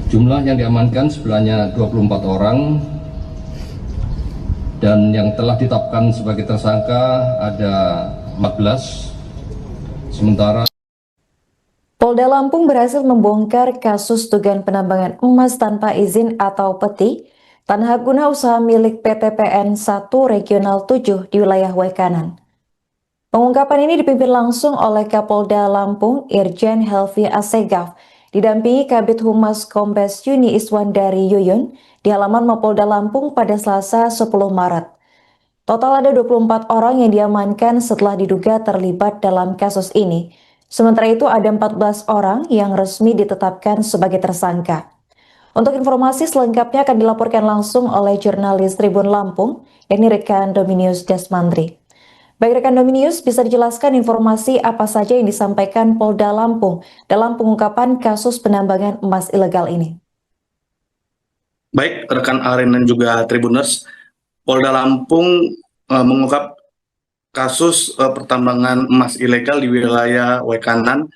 Jumlah yang diamankan sebenarnya 24 orang dan yang telah ditetapkan sebagai tersangka ada 14. Sementara Polda Lampung berhasil membongkar kasus dugaan penambangan emas tanpa izin atau peti tanah hak guna usaha milik PTPN 1 Regional 7 di wilayah Waikanan. Pengungkapan ini dipimpin langsung oleh Kapolda Lampung Irjen Helvi Assegaf, didampingi Kabid Humas Kombes Yuni Iswandari Yuyun di halaman Mapolda Lampung pada Selasa 10 Maret. Total ada 24 orang yang diamankan setelah diduga terlibat dalam kasus ini. Sementara itu ada 14 orang yang resmi ditetapkan sebagai tersangka. Untuk informasi selengkapnya akan dilaporkan langsung oleh jurnalis Tribun Lampung, yakni rekan Dominius Desmandri. Baik rekan Dominius, bisa dijelaskan informasi apa saja yang disampaikan Polda Lampung dalam pengungkapan kasus penambangan emas ilegal ini? Baik rekan Aren dan juga Tribuners, Polda Lampung mengungkap kasus pertambangan emas ilegal di wilayah Wekanan,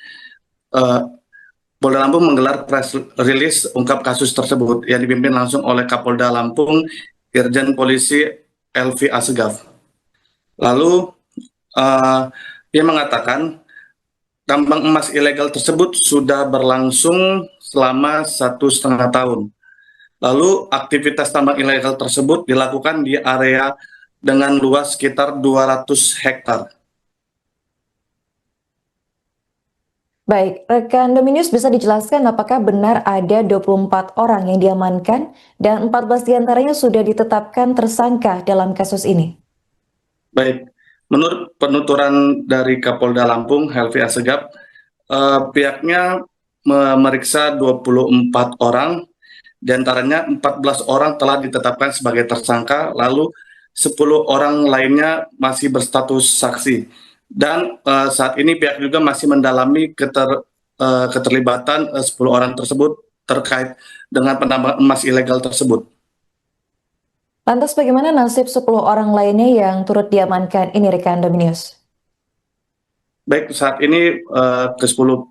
Polda Lampung menggelar press release ungkap kasus tersebut yang dipimpin langsung oleh Kapolda Lampung, Irjen Polisi Elvi Asegaf. Lalu dia mengatakan tambang emas ilegal tersebut sudah berlangsung selama 1,5 tahun. Lalu aktivitas tambang ilegal tersebut dilakukan di area dengan luas sekitar 200 hektar. Baik, rekan Dominius bisa dijelaskan apakah benar ada 24 orang yang diamankan dan 14 diantaranya sudah ditetapkan tersangka dalam kasus ini? Baik, menurut penuturan dari Kapolda Lampung, Helvi Asegaf, pihaknya memeriksa 24 orang, diantaranya 14 orang telah ditetapkan sebagai tersangka, lalu 10 orang lainnya masih berstatus saksi. Dan saat ini pihak juga masih mendalami keterlibatan 10 orang tersebut terkait dengan penambangan emas ilegal tersebut. Lantas bagaimana nasib 10 orang lainnya yang turut diamankan ini, rekan Dominius? Baik, saat ini ke-10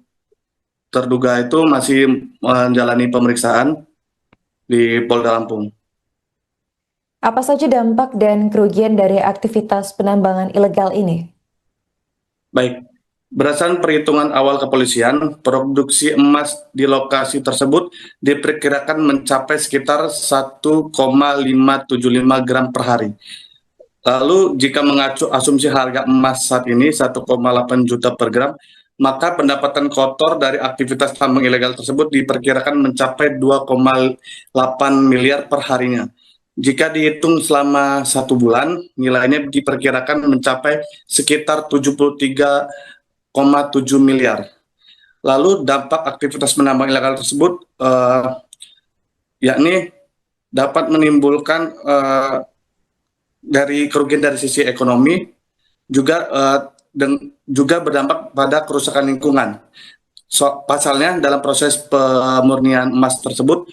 terduga itu masih menjalani pemeriksaan di Polda Lampung. Apa saja dampak dan kerugian dari aktivitas penambangan ilegal ini? Baik, berdasarkan perhitungan awal kepolisian, produksi emas di lokasi tersebut diperkirakan mencapai sekitar 1,575 gram per hari. Lalu jika mengacu asumsi harga emas saat ini 1,8 juta per gram, maka pendapatan kotor dari aktivitas tambang ilegal tersebut diperkirakan mencapai 2,8 miliar per harinya. Jika dihitung selama 1 bulan, nilainya diperkirakan mencapai sekitar 73,7 miliar. Lalu dampak aktivitas penambang ilegal tersebut yakni dapat menimbulkan dari kerugian dari sisi ekonomi, juga berdampak pada kerusakan lingkungan. Pasalnya dalam proses pemurnian emas tersebut,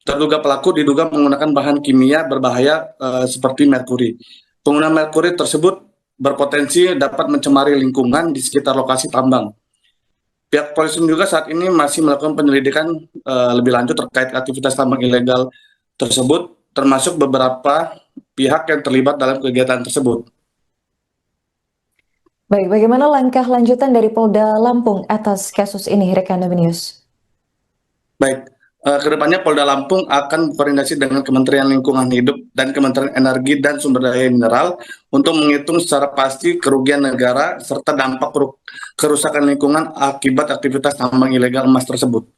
terduga pelaku diduga menggunakan bahan kimia berbahaya seperti merkuri. Penggunaan merkuri tersebut berpotensi dapat mencemari lingkungan di sekitar lokasi tambang. Pihak polisi juga saat ini masih melakukan penyelidikan lebih lanjut terkait aktivitas tambang ilegal tersebut, termasuk beberapa pihak yang terlibat dalam kegiatan tersebut. Baik, bagaimana langkah lanjutan dari Polda Lampung atas kasus ini, rekan Dominius? Baik. Kedepannya Polda Lampung akan berkoordinasi dengan Kementerian Lingkungan Hidup dan Kementerian Energi dan Sumber Daya Mineral untuk menghitung secara pasti kerugian negara serta dampak kerusakan lingkungan akibat aktivitas tambang ilegal emas tersebut.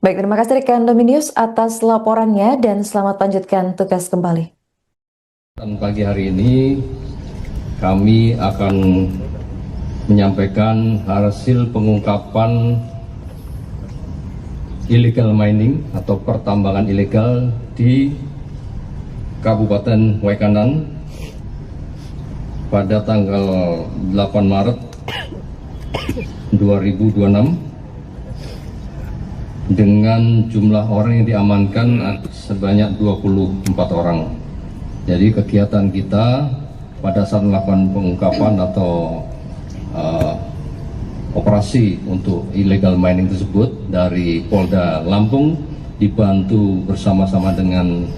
Baik, terima kasih rekan Dominius atas laporannya dan selamat lanjutkan tugas kembali. Dan pagi hari ini kami akan menyampaikan hasil pengungkapan illegal mining atau pertambangan ilegal di Kabupaten Wekanan pada tanggal 8 Maret 2026 dengan jumlah orang yang diamankan sebanyak 24 orang. Jadi kegiatan kita pada saat melakukan pengungkapan atau operasi untuk illegal mining tersebut dari Polda Lampung dibantu bersama-sama dengan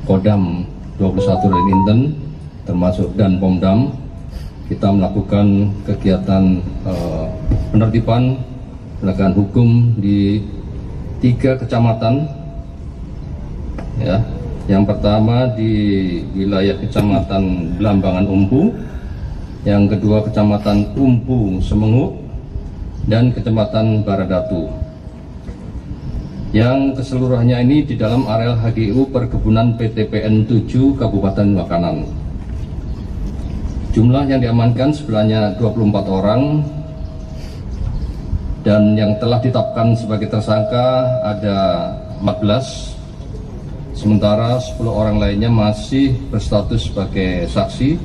Kodam 21 Inten termasuk dan Pomdam, kita melakukan kegiatan penertiban penegakan hukum di 3 kecamatan, ya. Yang pertama di wilayah Kecamatan Belambangan Umpu, yang kedua Kecamatan Umpu Semengu, dan Kecamatan Baradatu, yang keseluruhannya ini di dalam areal HGU Perkebunan PTPN 7 Kabupaten Wekanan. Jumlah yang diamankan sebenarnya 24 orang dan yang telah ditetapkan sebagai tersangka ada 14, sementara 10 orang lainnya masih berstatus sebagai saksi.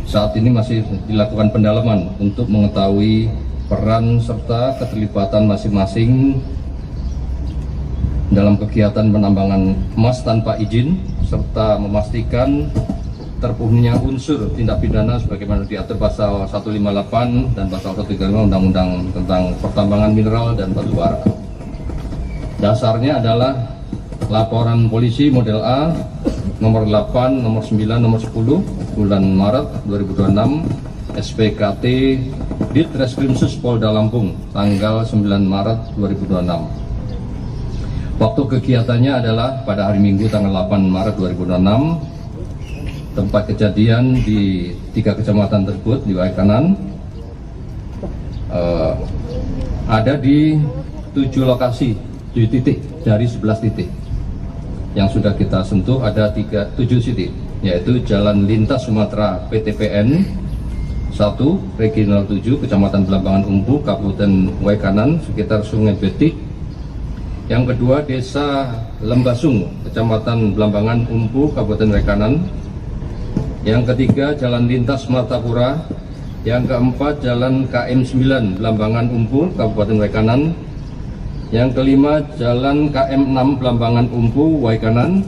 Saat ini masih dilakukan pendalaman untuk mengetahui peran serta keterlibatan masing-masing dalam kegiatan penambangan emas tanpa izin, serta memastikan terpenuhinya unsur tindak pidana sebagaimana diatur pasal 158 dan pasal 135 Undang-Undang tentang Pertambangan Mineral dan Batu Bara. Dasarnya adalah laporan polisi model A nomor 8, nomor 9, nomor 10 bulan Maret 2026 SPKT Ditreskrimsus Polda Lampung tanggal 9 Maret 2026. Waktu kegiatannya adalah pada hari Minggu tanggal 8 Maret 2026. Tempat kejadian di 3 kecamatan tersebut di Waikanan ada di 7 lokasi, 7 titik dari 11 titik. Yang sudah kita sentuh ada 7 titik, yaitu Jalan Lintas Sumatera PTPN 1, Regional 7, Kecamatan Blambangan Umpu, Kabupaten Waikanan, sekitar Sungai Betik. Yang kedua, Desa Lembasung, Kecamatan Blambangan Umpu, Kabupaten Waikanan. Yang ketiga, Jalan Lintas Martapura. Yang keempat, Jalan KM 9, Blambangan Umpu, Kabupaten Waikanan. Yang kelima, Jalan KM 6 Blambangan Umpu, Waikanan.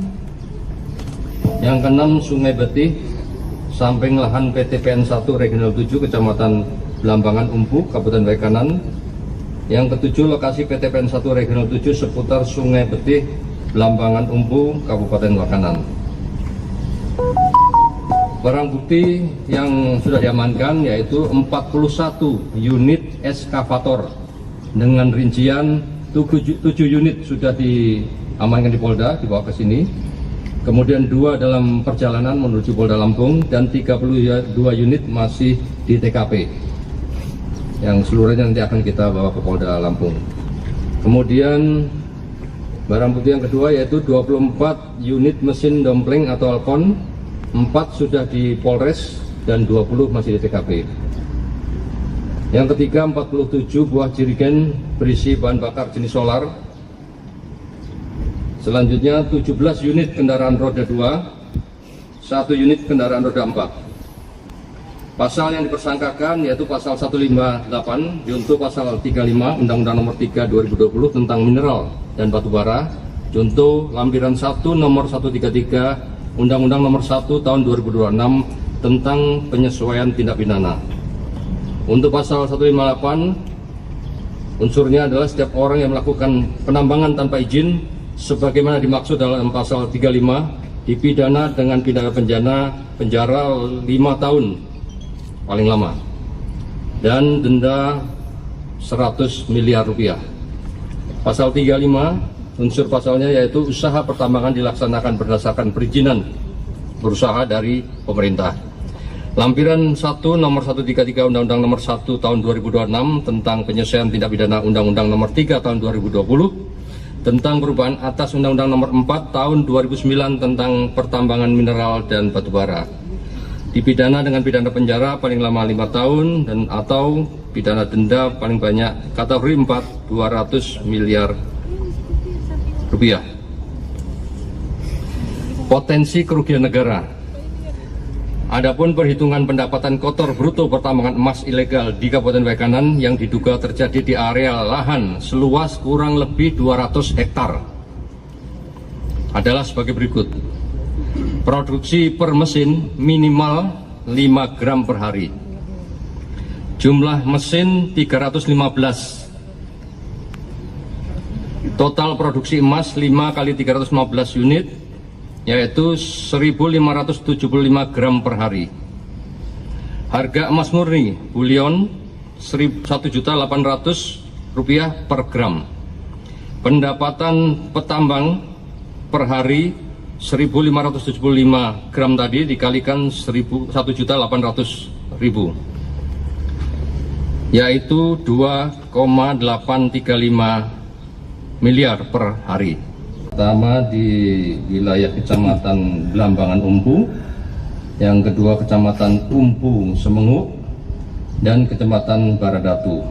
Yang keenam, Sungai Betih, samping lahan PTPN 1 Regional 7 Kecamatan Blambangan Umpu, Kabupaten Waikanan. Yang ketujuh, lokasi PTPN 1 Regional 7 seputar Sungai Betih, Blambangan Umpu, Kabupaten Waikanan. Barang bukti yang sudah diamankan yaitu 41 unit eskavator dengan rincian 7 unit sudah diamankan di Polda, dibawa ke sini. Kemudian 2 dalam perjalanan menuju Polda Lampung dan 32 unit masih di TKP. Yang seluruhnya nanti akan kita bawa ke Polda Lampung. Kemudian barang bukti yang kedua yaitu 24 unit mesin dompleng atau alkon, 4 sudah di Polres dan 20 masih di TKP. Yang ketiga, 47 buah jerigen berisi bahan bakar jenis solar. Selanjutnya 17 unit kendaraan roda 2, 1 unit kendaraan roda 4. Pasal yang dipersangkakan yaitu pasal 158 junto pasal 35 Undang-Undang nomor 3 2020 tentang mineral dan batu bara, junto lampiran 1 nomor 133 Undang-Undang nomor 1 tahun 2026 tentang penyesuaian tindak pidana. Untuk pasal 158, unsurnya adalah setiap orang yang melakukan penambangan tanpa izin sebagaimana dimaksud dalam pasal 35 dipidana dengan pidana penjara 5 tahun paling lama dan denda 100 miliar rupiah. Pasal 35, unsur pasalnya yaitu usaha pertambangan dilaksanakan berdasarkan perizinan berusaha dari pemerintah. Lampiran 1 nomor 133 Undang-Undang nomor 1 tahun 2026 tentang penyesuaian tindak pidana Undang-Undang nomor 3 tahun 2020 tentang perubahan atas Undang-Undang nomor 4 tahun 2009 tentang pertambangan mineral dan batu bara. Dipidana dengan pidana penjara paling lama 5 tahun dan atau pidana denda paling banyak kategori 4 200 miliar rupiah. Potensi kerugian negara. Adapun perhitungan pendapatan kotor bruto pertambangan emas ilegal di Kabupaten Waikanan yang diduga terjadi di area lahan seluas kurang lebih 200 hektar adalah sebagai berikut. Produksi per mesin minimal 5 gram per hari. Jumlah mesin 315. Total produksi emas 5 kali 315 unit yaitu 1.575 gram per hari. Harga emas murni bulion Rp1.800.000 per gram. Pendapatan petambang per hari 1.575 gram tadi dikalikan 1.800.000 yaitu 2,835 miliar per hari. Pertama di wilayah Kecamatan Blambangan Umpu, yang kedua Kecamatan Umpu Semenguk, dan Kecamatan Baradatu.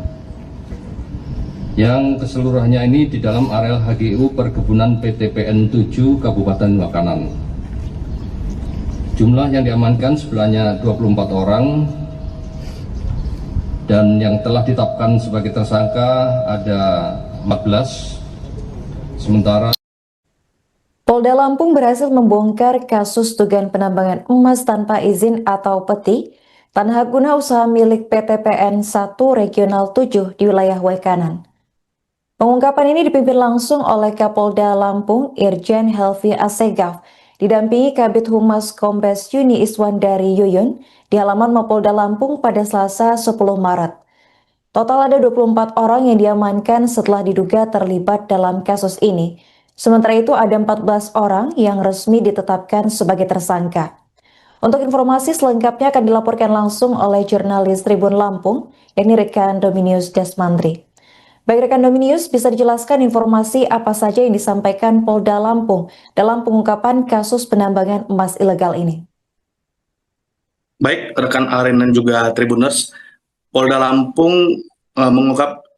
Yang keseluruhannya ini di dalam areal HGU Perkebunan PTPN 7 Kabupaten Waikanan. Jumlah yang diamankan sebenarnya 24 orang, dan yang telah ditetapkan sebagai tersangka ada 14, sementara Polda Lampung berhasil membongkar kasus dugaan penambangan emas tanpa izin atau peti tanah guna usaha milik PTPN 1 Regional 7 di wilayah Wekanan. Pengungkapan ini dipimpin langsung oleh Kapolda Lampung Irjen Helvi Assegaf, didampingi Kabid Humas Kombes Yuni Iswandari Yuyun di halaman Mapolda Lampung pada Selasa 10 Maret. Total ada 24 orang yang diamankan setelah diduga terlibat dalam kasus ini. Sementara itu ada 14 orang yang resmi ditetapkan sebagai tersangka. Untuk informasi selengkapnya akan dilaporkan langsung oleh jurnalis Tribun Lampung, yakni rekan Dominius Desmandri. Baik rekan Dominius, bisa dijelaskan informasi apa saja yang disampaikan Polda Lampung dalam pengungkapan kasus penambangan emas ilegal ini? Baik rekan Aren dan juga Tribuners, Polda Lampung mengungkap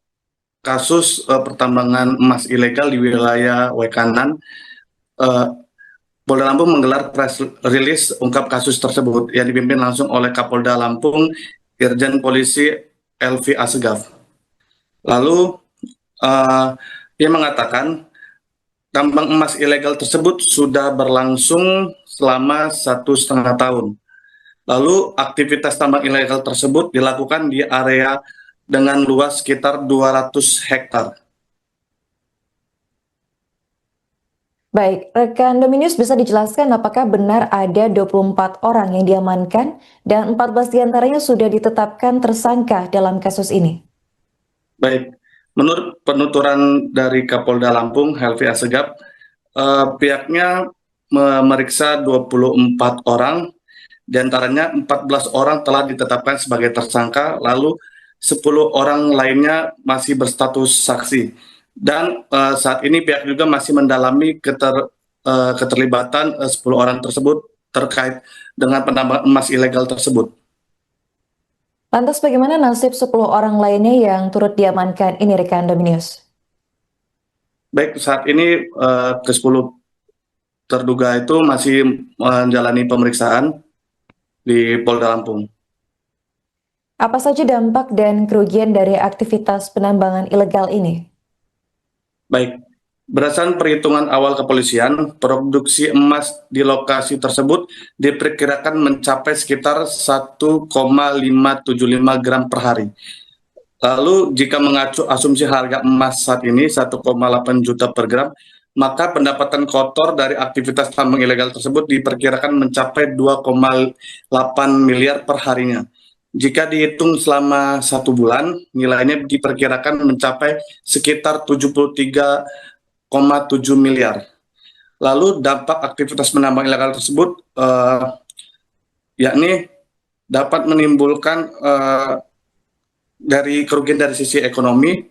kasus pertambangan emas ilegal di wilayah Wekanan. Polda Lampung menggelar press release ungkap kasus tersebut yang dipimpin langsung oleh Kapolda Lampung Irjen Polisi Helvi Assegaf. Lalu ia mengatakan tambang emas ilegal tersebut sudah berlangsung selama 1,5 tahun. Lalu aktivitas tambang ilegal tersebut dilakukan di area dengan luas sekitar 200 hektar. Baik, rekan Dominius bisa dijelaskan apakah benar ada 24 orang yang diamankan dan 14 diantaranya sudah ditetapkan tersangka dalam kasus ini? Baik, menurut penuturan dari Kapolda Lampung Helvi Assegaf, pihaknya memeriksa 24 orang, diantaranya 14 orang telah ditetapkan sebagai tersangka, lalu 10 orang lainnya masih berstatus saksi. Dan saat ini pihak juga masih mendalami keterlibatan 10 orang tersebut terkait dengan penambangan emas ilegal tersebut. Lantas bagaimana nasib 10 orang lainnya yang turut diamankan ini rekan Dominius? Baik, saat ini ke-10 terduga itu masih menjalani pemeriksaan di Polda Lampung. Apa saja dampak dan kerugian dari aktivitas penambangan ilegal ini? Baik, berdasarkan perhitungan awal kepolisian, produksi emas di lokasi tersebut diperkirakan mencapai sekitar 1,575 gram per hari. Lalu jika mengacu asumsi harga emas saat ini 1,8 juta per gram, maka pendapatan kotor dari aktivitas tambang ilegal tersebut diperkirakan mencapai 2,8 miliar per harinya. Jika dihitung selama 1 bulan, nilainya diperkirakan mencapai sekitar 73,7 miliar. Lalu dampak aktivitas penambang ilegal tersebut yakni dapat menimbulkan dari kerugian dari sisi ekonomi,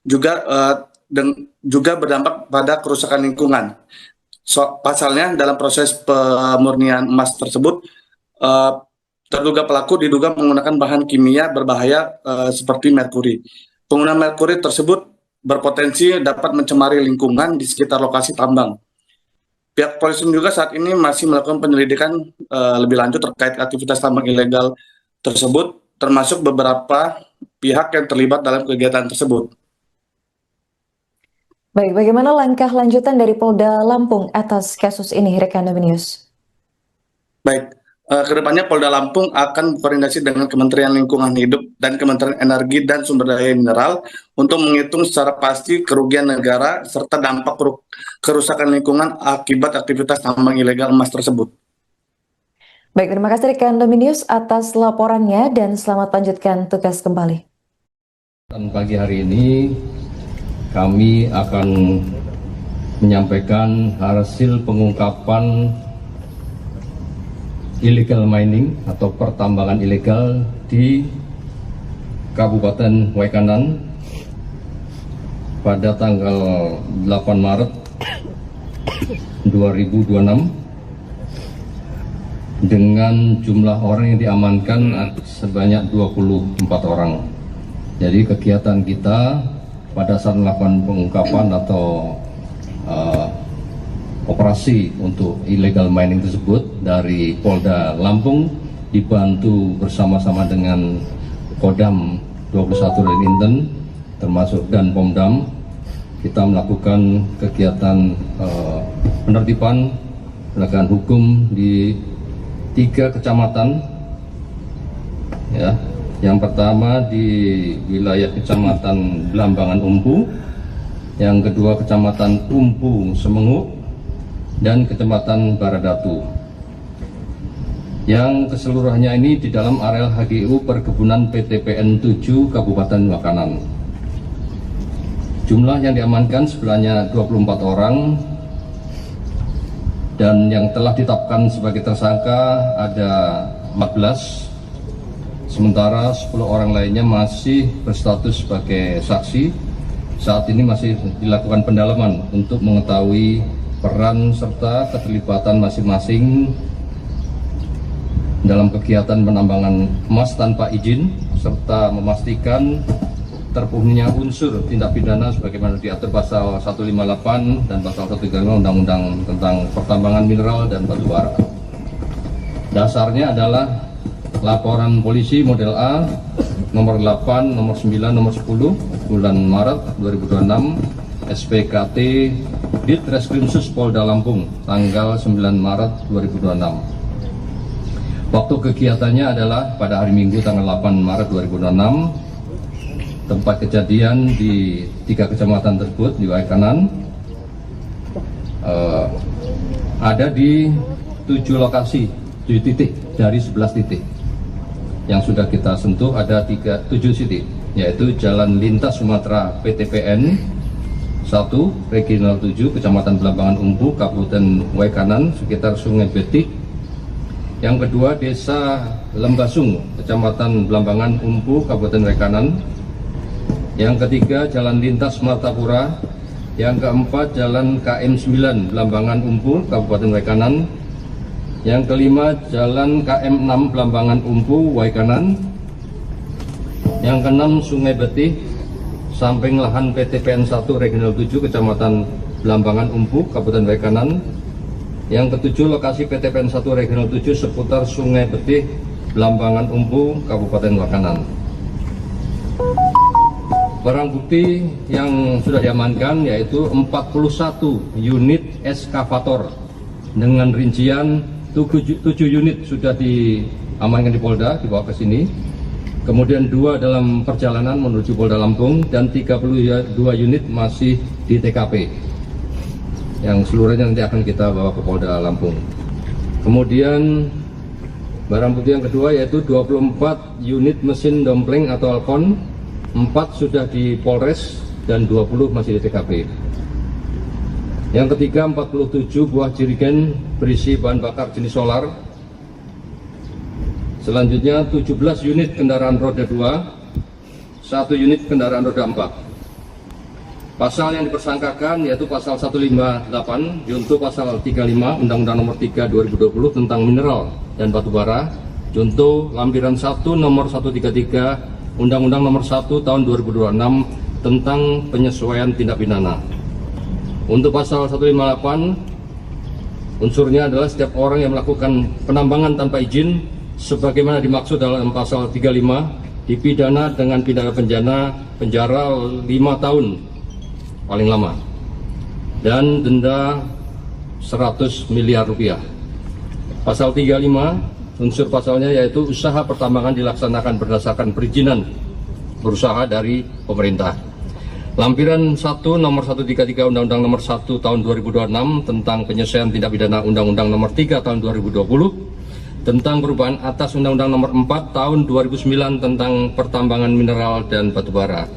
juga berdampak pada kerusakan lingkungan. Pasalnya dalam proses pemurnian emas tersebut, terduga pelaku diduga menggunakan bahan kimia berbahaya seperti merkuri. Penggunaan merkuri tersebut berpotensi dapat mencemari lingkungan di sekitar lokasi tambang. Pihak polisi juga saat ini masih melakukan penyelidikan lebih lanjut terkait aktivitas tambang ilegal tersebut, termasuk beberapa pihak yang terlibat dalam kegiatan tersebut. Baik, bagaimana langkah lanjutan dari Polda Lampung atas kasus ini, rekan Dominius? Baik. Kedepannya Polda Lampung akan berkoordinasi dengan Kementerian Lingkungan Hidup dan Kementerian Energi dan Sumber Daya Mineral untuk menghitung secara pasti kerugian negara serta dampak kerusakan lingkungan akibat aktivitas tambang ilegal emas tersebut. Baik, terima kasih rekan Dominius atas laporannya dan selamat lanjutkan tugas kembali. Dan pagi hari ini kami akan menyampaikan hasil pengungkapan illegal mining atau pertambangan ilegal di Kabupaten Wekanan pada tanggal 8 Maret 2026 dengan jumlah orang yang diamankan sebanyak 24 orang. Jadi kegiatan kita pada saat melakukan pengungkapan atau operasi untuk illegal mining tersebut dari Polda Lampung dibantu bersama-sama dengan Kodam 21 dan Inten termasuk dan Pomdam, kita melakukan kegiatan penertiban penegakan hukum di 3 kecamatan. Ya, yang pertama di wilayah Kecamatan Blambangan Umpu, yang kedua Kecamatan Umpu Semengu, dan Kecamatan Baradatu. Yang keseluruhannya ini di dalam areal HGU Perkebunan PTPN 7 Kabupaten Wakanan. Jumlah yang diamankan sebenarnya 24 orang, dan yang telah ditetapkan sebagai tersangka ada 14, sementara 10 orang lainnya masih berstatus sebagai saksi. Saat ini masih dilakukan pendalaman untuk mengetahui peran serta keterlibatan masing-masing dalam kegiatan penambangan emas tanpa izin, serta memastikan terpenuhinya unsur tindak pidana sebagaimana diatur pasal 158 dan pasal 135 Undang-Undang tentang Pertambangan Mineral dan Batu Bara. Dasarnya adalah laporan polisi model A nomor 8, nomor 9, nomor 10 bulan Maret 2026 SPKT Ditreskrimsus Polda Lampung tanggal 9 Maret 2026. Waktu kegiatannya adalah pada hari Minggu tanggal 8 Maret 2026. Tempat kejadian di 3 kecamatan tersebut di Waikanan ada di 7 lokasi, 7 titik dari 11 titik. Yang sudah kita sentuh ada 7 titik, yaitu Jalan Lintas Sumatera PTPN 1 Regional 7 Kecamatan Blambangan Umpu Kabupaten Waikanan sekitar Sungai Betik. Yang kedua Desa Lembasung Kecamatan Blambangan Umpu Kabupaten Waikanan. Yang ketiga Jalan Lintas Martapura. Yang keempat Jalan KM 9 Blambangan Umpu Kabupaten Waikanan. Yang kelima Jalan KM 6 Blambangan Umpu Waikanan. Yang keenam Sungai Betih samping lahan PTPN 1 Regional 7 Kecamatan Blambangan Umpu Kabupaten Waikanan. Yang ketujuh lokasi PTPN 1 Regional 7 seputar Sungai Betih Blambangan Umpu Kabupaten Wakanan. Barang bukti yang sudah diamankan yaitu 41 unit eskavator dengan rincian 7 unit sudah diamankan di Polda, dibawa ke sini. Kemudian 2 dalam perjalanan menuju Polda Lampung dan 32 unit masih di TKP. Yang seluruhnya nanti akan kita bawa ke Polda Lampung. Kemudian barang bukti yang kedua yaitu 24 unit mesin dompleng atau alkon, 4 sudah di Polres dan 20 masih di TKP. Yang ketiga 47 buah jerigen berisi bahan bakar jenis solar. Selanjutnya 17 unit kendaraan roda 2, 1 unit kendaraan roda 4. Pasal yang dipersangkakan yaitu pasal 158 junto pasal 35 Undang-Undang Nomor 3 2020 tentang mineral dan batu bara, junto lampiran 1 nomor 133 Undang-Undang Nomor 1 tahun 2026 tentang penyesuaian tindak pidana. Untuk pasal 158 unsurnya adalah setiap orang yang melakukan penambangan tanpa izin sebagaimana dimaksud dalam pasal 35 dipidana dengan pidana penjara 5 tahun paling lama dan denda 100 miliar rupiah. Pasal 35 unsur pasalnya yaitu usaha pertambangan dilaksanakan berdasarkan perizinan berusaha dari pemerintah. Lampiran 1 nomor 133 Undang-Undang Nomor 1 tahun 2026 tentang penyesuaian tindak pidana Undang-Undang Nomor 3 tahun 2020 tentang perubahan atas Undang-Undang Nomor 4 tahun 2009 tentang pertambangan mineral dan batu bara.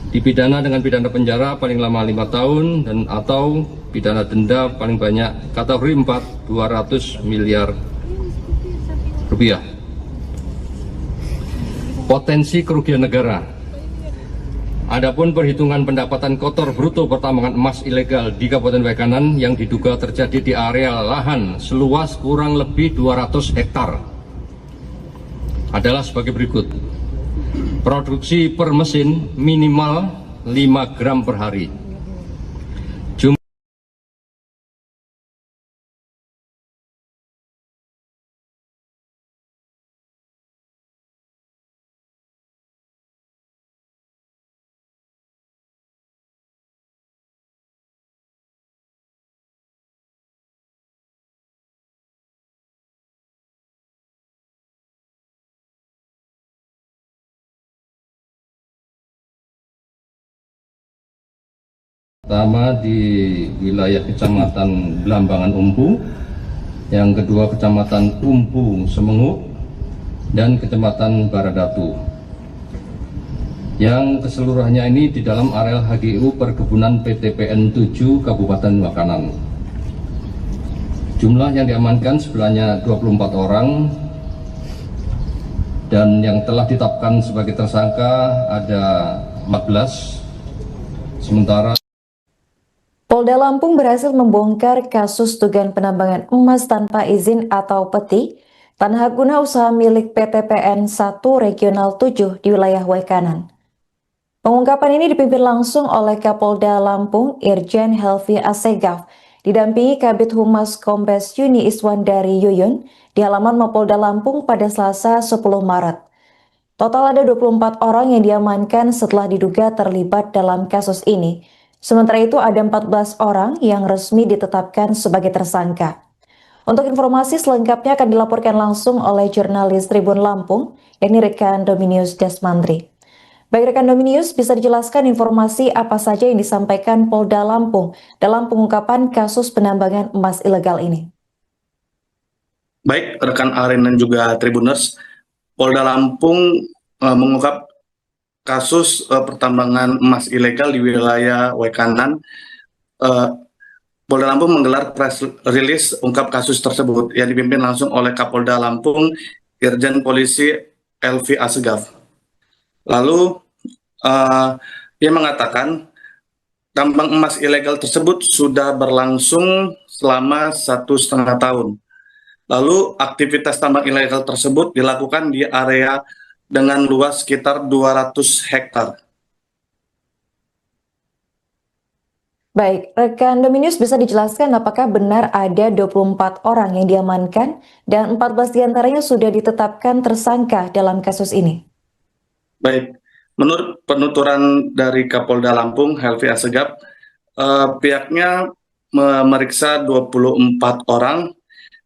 Dipidana dengan pidana penjara paling lama 5 tahun dan atau pidana denda paling banyak kategori 4 200 miliar rupiah. Potensi kerugian negara. Adapun perhitungan pendapatan kotor bruto pertambangan emas ilegal di Kabupaten Waikanan yang diduga terjadi di area lahan seluas kurang lebih 200 hektar adalah sebagai berikut. Produksi per mesin minimal 5 gram per hari. Pertama di wilayah Kecamatan Belambangan Umpu, yang kedua Kecamatan Umpu Semenguk, dan Kecamatan Baradatu. Yang keseluruhannya ini di dalam areal HGU Perkebunan PTPN 7 Kabupaten Wakanan. Jumlah yang diamankan sebenarnya 24 orang, dan yang telah ditetapkan sebagai tersangka ada 14, sementara Polda Lampung berhasil membongkar kasus dugaan penambangan emas tanpa izin atau peti tanah guna usaha milik PTPN 1 Regional 7 di wilayah Wekanan. Pengungkapan ini dipimpin langsung oleh Kapolda Lampung Irjen Helvi Asegaf, didampingi Kabid Humas Kombes Yuni Iswandari Yuyun di halaman Mapolda Lampung pada Selasa 10 Maret. Total ada 24 orang yang diamankan setelah diduga terlibat dalam kasus ini. Sementara itu ada 14 orang yang resmi ditetapkan sebagai tersangka. Untuk informasi selengkapnya akan dilaporkan langsung oleh jurnalis Tribun Lampung, yakni rekan Dominius Desmandri. Baik rekan Dominius, bisa dijelaskan informasi apa saja yang disampaikan Polda Lampung dalam pengungkapan kasus penambangan emas ilegal ini? Baik, rekan Aren dan juga Tribuners, Polda Lampung mengungkap kasus pertambangan emas ilegal di wilayah Wekanan. Polda Lampung menggelar press release ungkap kasus tersebut yang dipimpin langsung oleh Kapolda Lampung Irjen Polisi Helvi Asegaf. Lalu ia mengatakan tambang emas ilegal tersebut sudah berlangsung selama 1,5 tahun. Lalu aktivitas tambang ilegal tersebut dilakukan di area dengan luas sekitar 200 hektar. Baik, rekan Dominius bisa dijelaskan apakah benar ada 24 orang yang diamankan dan 14 diantaranya sudah ditetapkan tersangka dalam kasus ini? Baik, menurut penuturan dari Kapolda Lampung Helvi Asegaf, pihaknya memeriksa 24 orang,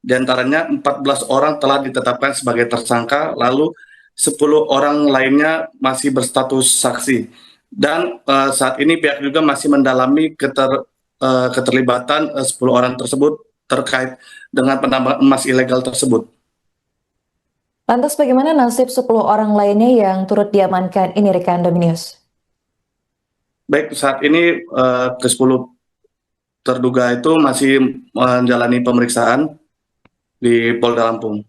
diantaranya 14 orang telah ditetapkan sebagai tersangka, lalu 10 orang lainnya masih berstatus saksi. Dan saat ini pihak juga masih mendalami keterlibatan 10 orang tersebut terkait dengan penambangan emas ilegal tersebut. Lantas bagaimana nasib 10 orang lainnya yang turut diamankan ini rekan Dominius? Baik, saat ini ke-10 terduga itu masih menjalani pemeriksaan di Polda Lampung.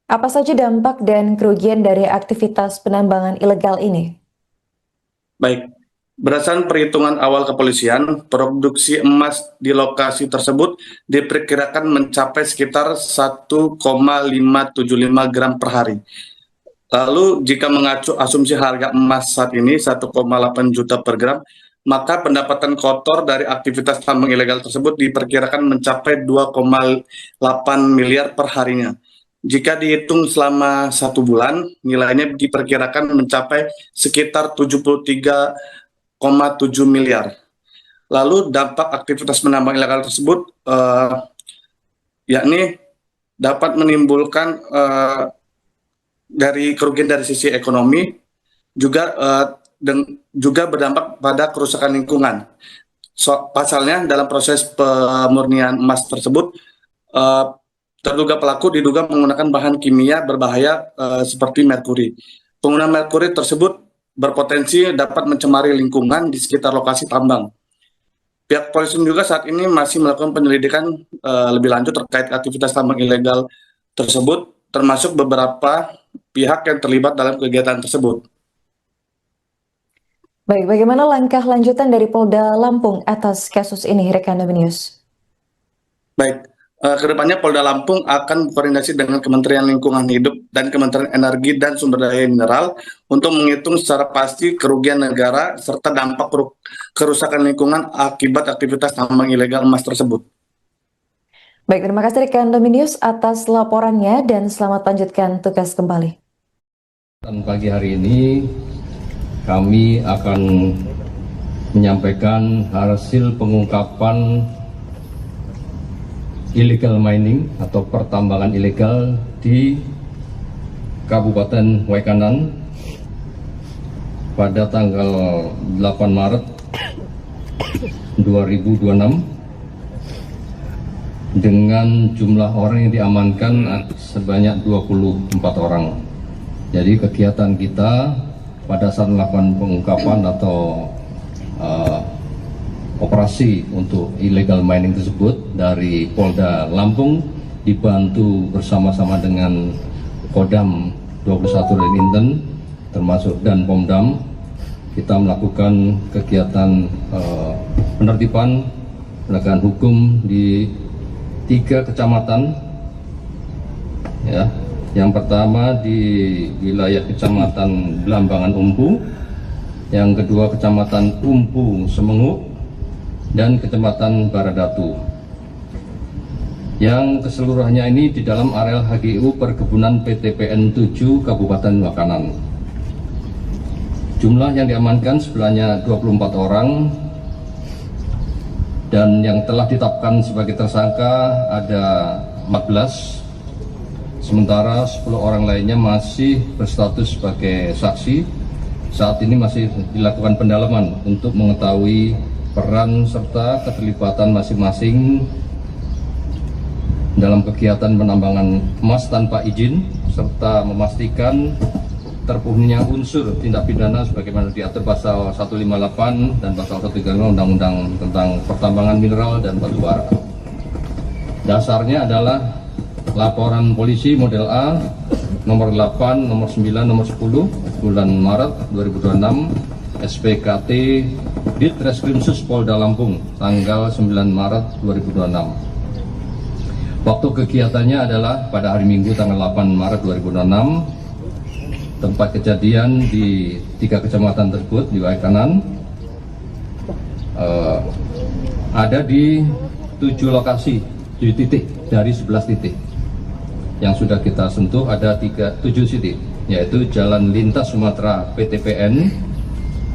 Apa saja dampak dan kerugian dari aktivitas penambangan ilegal ini? Baik, berdasarkan perhitungan awal kepolisian, produksi emas di lokasi tersebut diperkirakan mencapai sekitar 1,575 gram per hari. Lalu jika mengacu asumsi harga emas saat ini 1,8 juta per gram, maka pendapatan kotor dari aktivitas tambang ilegal tersebut diperkirakan mencapai 2,8 miliar per harinya. Jika dihitung selama 1 bulan, nilainya diperkirakan mencapai sekitar 73,7 miliar. Lalu dampak aktivitas penambang ilegal tersebut yakni dapat menimbulkan dari kerugian dari sisi ekonomi, juga berdampak pada kerusakan lingkungan. Pasalnya dalam proses pemurnian emas tersebut, terduga pelaku diduga menggunakan bahan kimia berbahaya seperti merkuri. Penggunaan merkuri tersebut berpotensi dapat mencemari lingkungan di sekitar lokasi tambang. Pihak polisi juga saat ini masih melakukan penyelidikan lebih lanjut terkait aktivitas tambang ilegal tersebut, termasuk beberapa pihak yang terlibat dalam kegiatan tersebut. Baik, bagaimana langkah lanjutan dari Polda Lampung atas kasus ini, rekan Dominius? Baik. Kedepannya Polda Lampung akan berkoordinasi dengan Kementerian Lingkungan Hidup dan Kementerian Energi dan Sumber Daya Mineral untuk menghitung secara pasti kerugian negara serta dampak kerusakan lingkungan akibat aktivitas tambang ilegal emas tersebut. Baik, terima kasih rekan Dominius atas laporannya dan selamat lanjutkan tugas kembali. Dan pagi hari ini kami akan menyampaikan hasil pengungkapan illegal mining atau pertambangan ilegal di Kabupaten Wekanan pada tanggal 8 Maret 2026 dengan jumlah orang yang diamankan sebanyak 24 orang. Jadi kegiatan kita pada saat melakukan pengungkapan atau operasi untuk illegal mining tersebut dari Polda Lampung dibantu bersama-sama dengan Kodam 21 dan Inten termasuk dan Pomdam, kita melakukan kegiatan penertiban penegakan hukum di 3 kecamatan, ya. Yang pertama di wilayah Kecamatan Blambangan Umpu, yang kedua Kecamatan Umpu Semenguk, dan Kecamatan Baradatu. Yang keseluruhannya ini di dalam areal HGU Perkebunan PTPN 7 Kabupaten Wakanan. Jumlah yang diamankan sebenarnya 24 orang, dan yang telah ditetapkan sebagai tersangka ada 14, sementara 10 orang lainnya masih berstatus sebagai saksi. Saat ini masih dilakukan pendalaman untuk mengetahui peran serta keterlibatan masing-masing dalam kegiatan penambangan emas tanpa izin, serta memastikan terpenuhinya unsur tindak pidana sebagaimana diatur pasal 158 dan pasal 135 Undang-Undang tentang Pertambangan Mineral dan Batu Bara. Dasarnya adalah laporan polisi model A nomor 8, nomor 9, nomor 10 bulan Maret 2026 SPKT Ditreskrimsus Polda Lampung tanggal 9 Maret 2026. Waktu kegiatannya adalah pada hari Minggu tanggal 8 Maret 2026. Tempat kejadian di 3 kecamatan tersebut di Waikanan ada di 7 lokasi, 7 titik dari 11 titik. Yang sudah kita sentuh ada 7 titik, yaitu Jalan Lintas Sumatera PTPN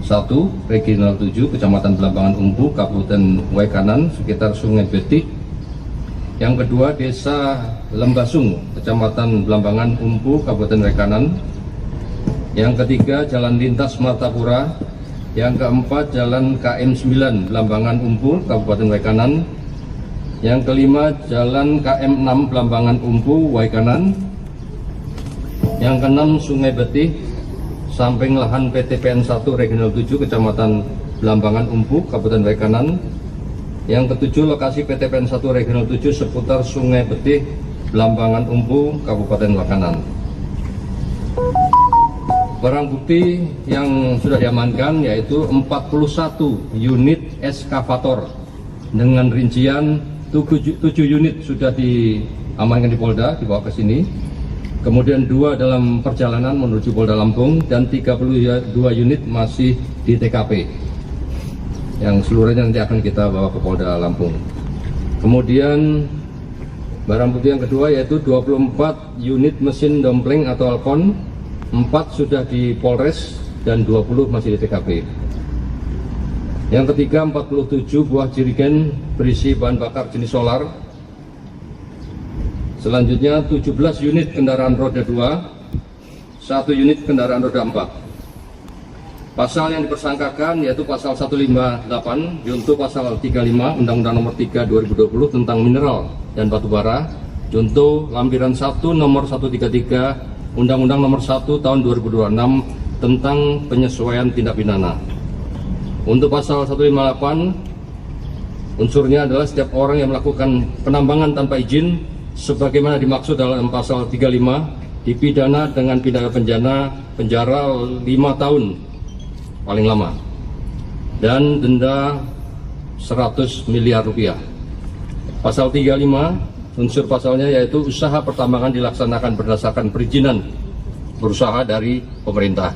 1 Regional 7 Kecamatan Blambangan Umpu Kabupaten Waikanan sekitar Sungai Betik. Yang kedua Desa Lembasung Kecamatan Blambangan Umpu Kabupaten Waikanan. Yang ketiga Jalan Lintas Martapura. Yang keempat Jalan KM 9 Blambangan Umpu Kabupaten Waikanan. Yang kelima Jalan KM 6 Blambangan Umpu Waikanan. Yang keenam Sungai Betih samping lahan PTPN 1 Regional 7 Kecamatan Blambangan Umpu Kabupaten Waikanan. Yang ketujuh lokasi PTPN 1 Regional 7 seputar Sungai Betih Blambangan Umpu Kabupaten Waikanan. Barang bukti yang sudah diamankan yaitu 41 unit eskavator dengan rincian 7 unit sudah diamankan di Polda, dibawa ke sini. Kemudian 2 dalam perjalanan menuju Polda Lampung dan 32 unit masih di TKP. Yang seluruhnya nanti akan kita bawa ke Polda Lampung. Kemudian barang bukti yang kedua yaitu 24 unit mesin dompleng atau alkon. 4 sudah di Polres dan 20 masih di TKP. Yang ketiga 47 buah jerigen berisi bahan bakar jenis solar. Selanjutnya 17 unit kendaraan roda 2, 1 unit kendaraan roda 4. Pasal yang dipersangkakan yaitu pasal 158 junto pasal 35 Undang-Undang nomor 3 2020 tentang mineral dan batu bara, junto lampiran 1 nomor 133 Undang-Undang nomor 1 tahun 2026 tentang penyesuaian tindak pidana. Untuk pasal 158 unsurnya adalah setiap orang yang melakukan penambangan tanpa izin sebagaimana dimaksud dalam pasal 35 dipidana dengan pidana penjara 5 tahun paling lama dan denda 100 miliar rupiah. Pasal 35 unsur pasalnya yaitu usaha pertambangan dilaksanakan berdasarkan perizinan berusaha dari pemerintah.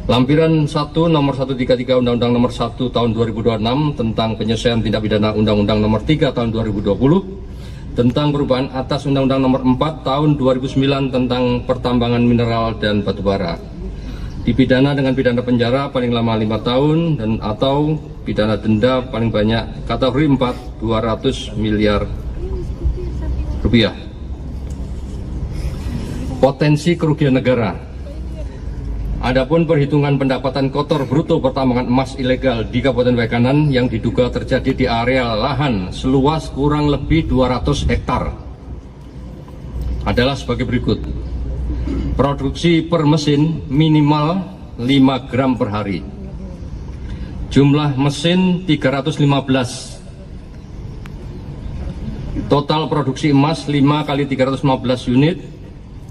Lampiran 1 nomor 133 Undang-Undang nomor 1 tahun 2026 tentang penyesuaian tindak pidana Undang-Undang nomor 3 tahun 2020 tentang perubahan atas Undang-Undang nomor 4 tahun 2009 tentang pertambangan mineral dan batu bara. Dipidana dengan pidana penjara paling lama 5 tahun dan atau pidana denda paling banyak kategori 4 200 miliar rupiah. Potensi kerugian negara Adapun perhitungan pendapatan kotor bruto pertambangan emas ilegal di Kabupaten Waikanan yang diduga terjadi di area lahan seluas kurang lebih 200 hektar adalah sebagai berikut. Produksi per mesin minimal 5 gram per hari. Jumlah mesin 315. Total produksi emas 5 kali 315 unit,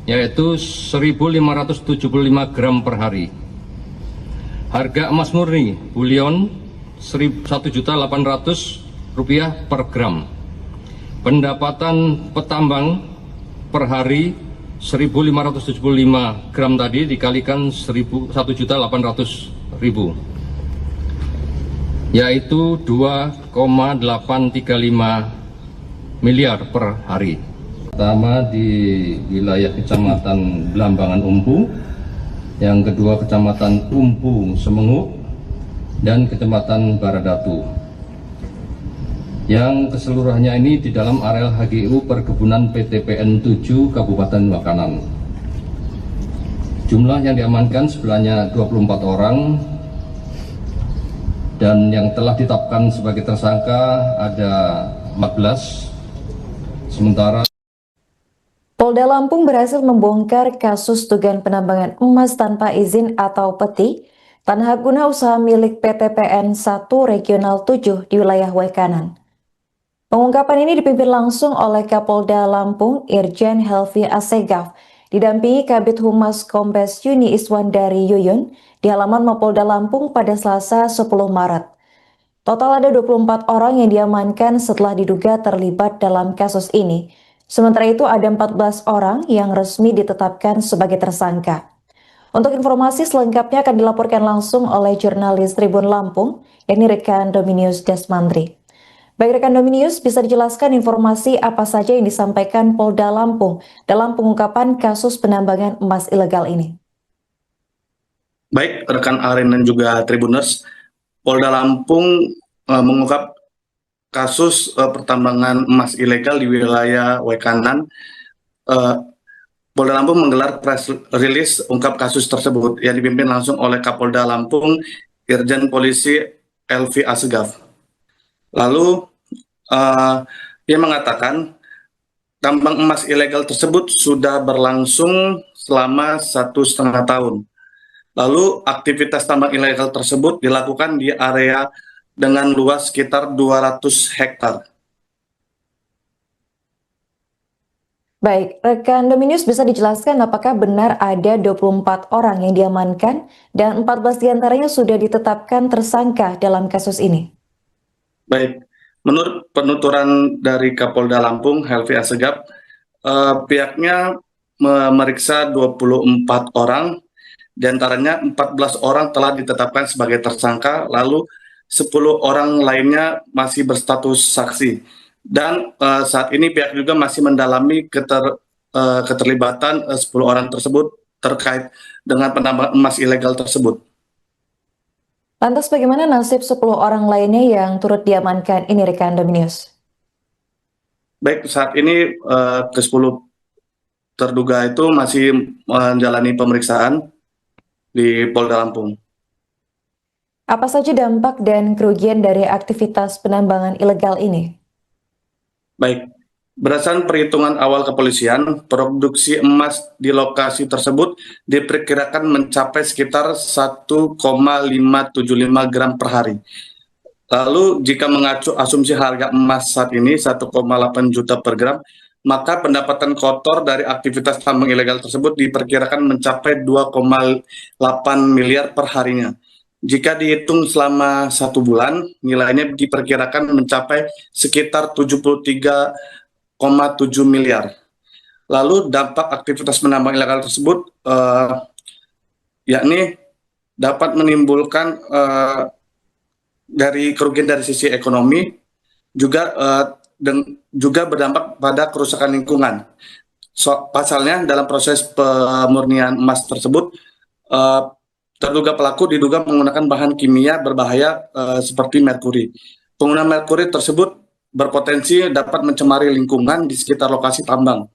yaitu 1.575 gram per hari. Harga emas murni bulion Rp1.800.000 per gram. Pendapatan petambang per hari 1.575 gram tadi dikalikan 1.800.000, yaitu 2,835 miliar per hari. Pertama di wilayah Kecamatan Belambangan Umpu, yang kedua Kecamatan Umpu Semengu, dan Kecamatan Baradatu. Yang keseluruhannya ini di dalam areal HGU Perkebunan PTPN 7 Kabupaten Waikanan. Jumlah yang diamankan sebenarnya 24 orang, dan yang telah ditetapkan sebagai tersangka ada 14. Sementara Polda Lampung berhasil membongkar kasus dugaan penambangan emas tanpa izin atau peti tanah guna usaha milik PTPN 1 Regional 7 di wilayah Waikanan. Pengungkapan ini dipimpin langsung oleh Kapolda Lampung Irjen Helvi Asegaf, didampingi Kabid Humas Kombes Yuni Iswandari Yuyun di halaman Mapolda Lampung pada Selasa 10 Maret. Total ada 24 orang yang diamankan setelah diduga terlibat dalam kasus ini. Sementara itu ada 14 orang yang resmi ditetapkan sebagai tersangka. Untuk informasi selengkapnya akan dilaporkan langsung oleh jurnalis Tribun Lampung, yakni rekan Dominius Desmandri. Baik rekan Dominius, bisa dijelaskan informasi apa saja yang disampaikan Polda Lampung dalam pengungkapan kasus penambangan emas ilegal ini? Baik rekan Aren dan juga Tribuners, Polda Lampung mengungkap kasus pertambangan emas ilegal di wilayah Waikanan. Polda Lampung menggelar press release ungkap kasus tersebut yang dipimpin langsung oleh Kapolda Lampung Irjen Polisi Helvi Asegaf. Lalu ia mengatakan tambang emas ilegal tersebut sudah berlangsung selama 1,5 tahun. Lalu aktivitas tambang ilegal tersebut dilakukan di area dengan luas sekitar 200 hektar. Baik, rekan Dominius bisa dijelaskan apakah benar ada 24 orang yang diamankan dan 14 diantaranya sudah ditetapkan tersangka dalam kasus ini? Baik, menurut penuturan dari Kapolda Lampung Helvi Asegaf, pihaknya memeriksa 24 orang. Di antaranya 14 orang telah ditetapkan sebagai tersangka, lalu 10 orang lainnya masih berstatus saksi. Dan saat ini pihak juga masih mendalami keterlibatan 10 orang tersebut terkait dengan penambangan emas ilegal tersebut. Lantas bagaimana nasib 10 orang lainnya yang turut diamankan ini rekan Dominius? Baik, saat ini ke-10 terduga itu masih menjalani pemeriksaan di Polda Lampung. Apa saja dampak dan kerugian dari aktivitas penambangan ilegal ini? Baik, berdasarkan perhitungan awal kepolisian, produksi emas di lokasi tersebut diperkirakan mencapai sekitar 1,575 gram per hari. Lalu jika mengacu asumsi harga emas saat ini 1,8 juta per gram, maka pendapatan kotor dari aktivitas tambang ilegal tersebut diperkirakan mencapai 2,8 miliar per harinya. Jika dihitung selama 1 bulan, nilainya diperkirakan mencapai sekitar 73,7 miliar. Lalu dampak aktivitas penambang ilegal tersebut yakni dapat menimbulkan dari kerugian dari sisi ekonomi, juga berdampak pada kerusakan lingkungan. Pasalnya dalam proses pemurnian emas tersebut, terduga pelaku diduga menggunakan bahan kimia berbahaya seperti merkuri. Penggunaan merkuri tersebut berpotensi dapat mencemari lingkungan di sekitar lokasi tambang.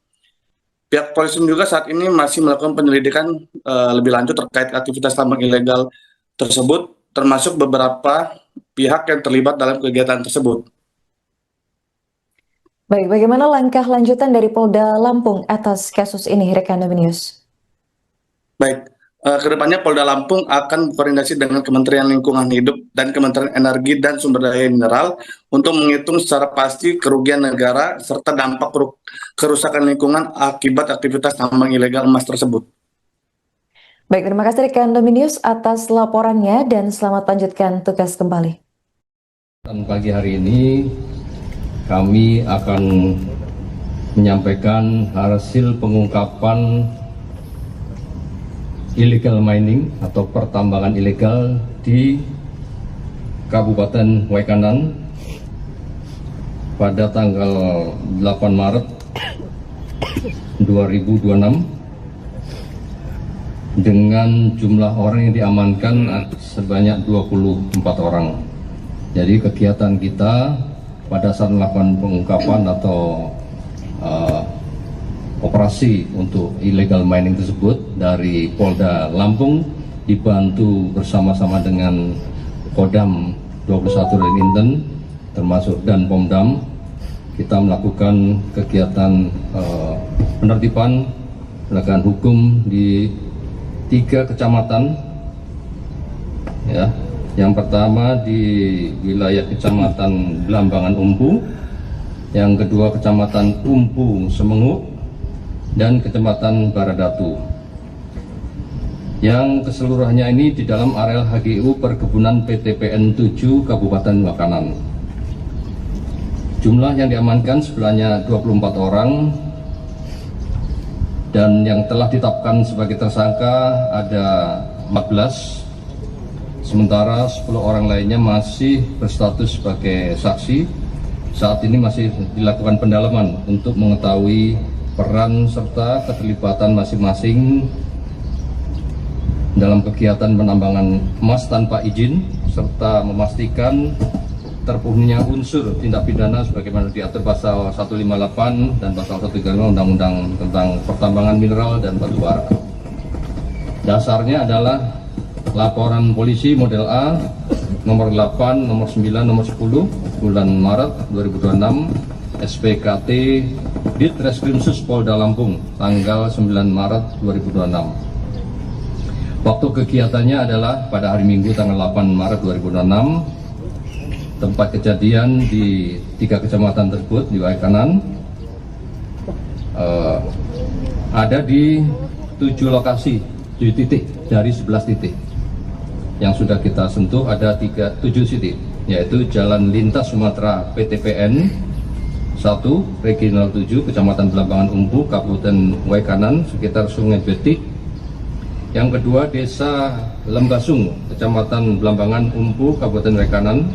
Pihak polisi juga saat ini masih melakukan penyelidikan lebih lanjut terkait aktivitas tambang ilegal tersebut, termasuk beberapa pihak yang terlibat dalam kegiatan tersebut. Baik, bagaimana langkah lanjutan dari Polda Lampung atas kasus ini, rekan News? Baik, kedepannya Polda Lampung akan berkoordinasi dengan Kementerian Lingkungan Hidup dan Kementerian Energi dan Sumber Daya Mineral untuk menghitung secara pasti kerugian negara serta dampak kerusakan lingkungan akibat aktivitas tambang ilegal emas tersebut. Baik, terima kasih rekan News atas laporannya dan selamat lanjutkan tugas kembali. Dan pagi hari ini kami akan menyampaikan hasil pengungkapan illegal mining atau pertambangan ilegal di Kabupaten Waikanan pada tanggal 8 Maret 2026 dengan jumlah orang yang diamankan sebanyak 24 orang. Jadi kegiatan kita pada saat melakukan pengungkapan atau operasi untuk illegal mining tersebut dari Polda Lampung dibantu bersama-sama dengan Kodam 21 dan Inten termasuk dan Pomdam, kita melakukan kegiatan penertiban penegakan hukum di 3 kecamatan, ya. Yang pertama di wilayah Kecamatan Blambangan Umpu, yang kedua Kecamatan Umpu Semengu, dan Kecamatan Baradatu. Yang keseluruhannya ini di dalam areal HGU Perkebunan PTPN 7 Kabupaten Waikanan. Jumlah yang diamankan sebenarnya 24 orang, dan yang telah ditetapkan sebagai tersangka ada 14. Sementara 10 orang lainnya masih berstatus sebagai saksi. Saat ini masih dilakukan pendalaman untuk mengetahui peran serta keterlibatan masing-masing dalam kegiatan penambangan emas tanpa izin, serta memastikan terpenuhinya unsur tindak pidana sebagaimana diatur pasal 158 dan pasal 135 Undang-Undang tentang Pertambangan Mineral dan Batu Bara. Dasarnya adalah laporan polisi model A nomor 8, nomor 9, nomor 10 bulan Maret 2026 SPKT Ditreskrimsus Polda Lampung tanggal 9 Maret 2026. Waktu kegiatannya adalah pada hari Minggu tanggal 8 Maret 2026. Tempat kejadian di 3 kecamatan tersebut di Waikanan ada di 7 lokasi, 7 titik dari 11 titik. Yang sudah kita sentuh ada 7 titik, yaitu Jalan Lintas Sumatera PTPN 1 Regional 7 Kecamatan Blambangan Umpu Kabupaten Waikanan sekitar Sungai Betik. Yang kedua Desa Lembasung Kecamatan Blambangan Umpu Kabupaten Waikanan.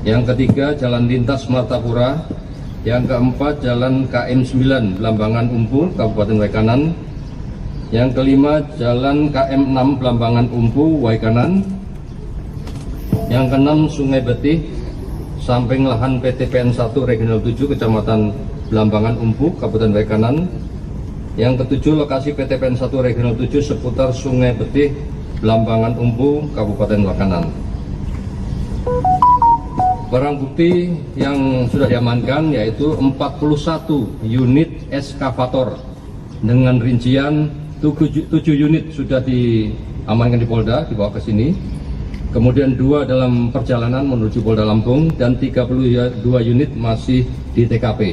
Yang ketiga Jalan Lintas Martapura. Yang keempat Jalan KM 9 Blambangan Umpu Kabupaten Waikanan. Yang kelima Jalan KM 6 Blambangan Umpu Waikanan. Yang keenam Sungai Betih samping lahan PTPN 1 Regional 7 Kecamatan Blambangan Umpu Kabupaten Waikanan. Yang ketujuh lokasi PTPN 1 Regional 7 seputar Sungai Betih Blambangan Umpu Kabupaten Waikanan. Barang bukti yang sudah diamankan yaitu 41 unit eskavator dengan rincian 7 unit sudah diamankan di Polda, dibawa ke sini. Kemudian 2 dalam perjalanan menuju Polda Lampung dan 32 unit masih di TKP.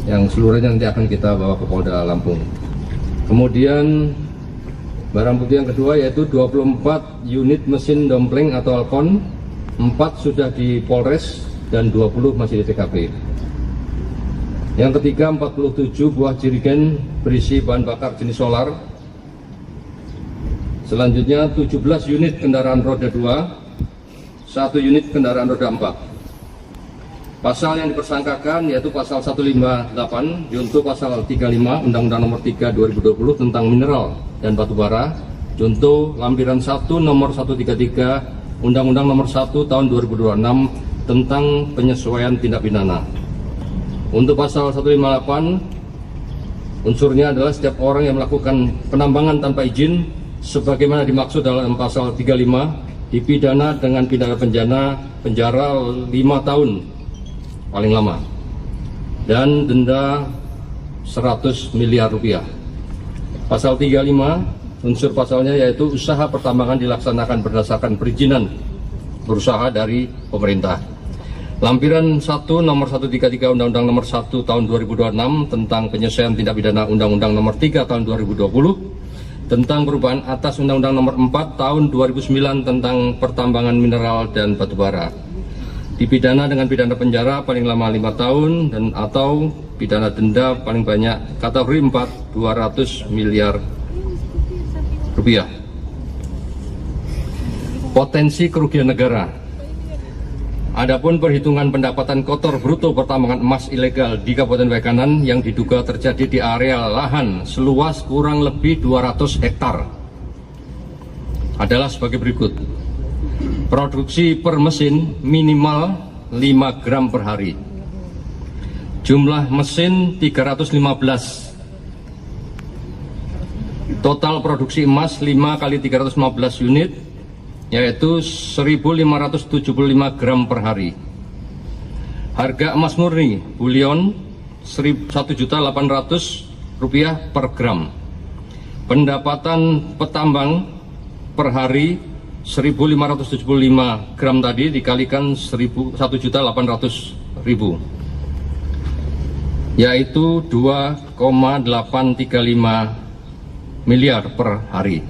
Yang seluruhnya nanti akan kita bawa ke Polda Lampung. Kemudian barang bukti yang kedua yaitu 24 unit mesin dompleng atau alkon, 4 sudah di Polres dan 20 masih di TKP. Yang ketiga 47 buah jerigen berisi bahan bakar jenis solar. Selanjutnya 17 unit kendaraan roda 2, 1 unit kendaraan roda 4. Pasal yang dipersangkakan yaitu pasal 158 junto pasal 35 Undang-Undang nomor 3 2020 tentang mineral dan batu bara, junto lampiran 1 nomor 133 Undang-Undang nomor 1 tahun 2026 tentang penyesuaian tindak pidana. Untuk pasal 158 Unsurnya adalah setiap orang yang melakukan penambangan tanpa izin sebagaimana dimaksud dalam pasal 35 dipidana dengan pidana penjara 5 tahun paling lama dan denda 100 miliar rupiah. Pasal 35 unsur pasalnya yaitu usaha pertambangan dilaksanakan berdasarkan perizinan berusaha dari pemerintah. Lampiran 1 nomor 133 Undang-Undang nomor 1 tahun 2026 tentang penyelesaian tindak pidana Undang-Undang nomor 3 tahun 2020 tentang perubahan atas Undang-Undang nomor 4 tahun 2009 tentang pertambangan mineral dan batubara. Dipidana dengan pidana penjara paling lama 5 tahun dan atau pidana denda paling banyak kategori 4 200 miliar rupiah. Potensi kerugian negara. Adapun perhitungan pendapatan kotor bruto pertambangan emas ilegal di Kabupaten Waikanan yang diduga terjadi di area lahan seluas kurang lebih 200 hektar adalah sebagai berikut. Produksi per mesin minimal 5 gram per hari. Jumlah mesin 315. Total produksi emas 5 kali 315 unit yaitu 1.575 gram per hari. Harga emas murni bulion Rp1.800.000 per gram. Pendapatan petambang per hari 1.575 gram tadi dikalikan 1.800.000 yaitu 2,835 miliar per hari.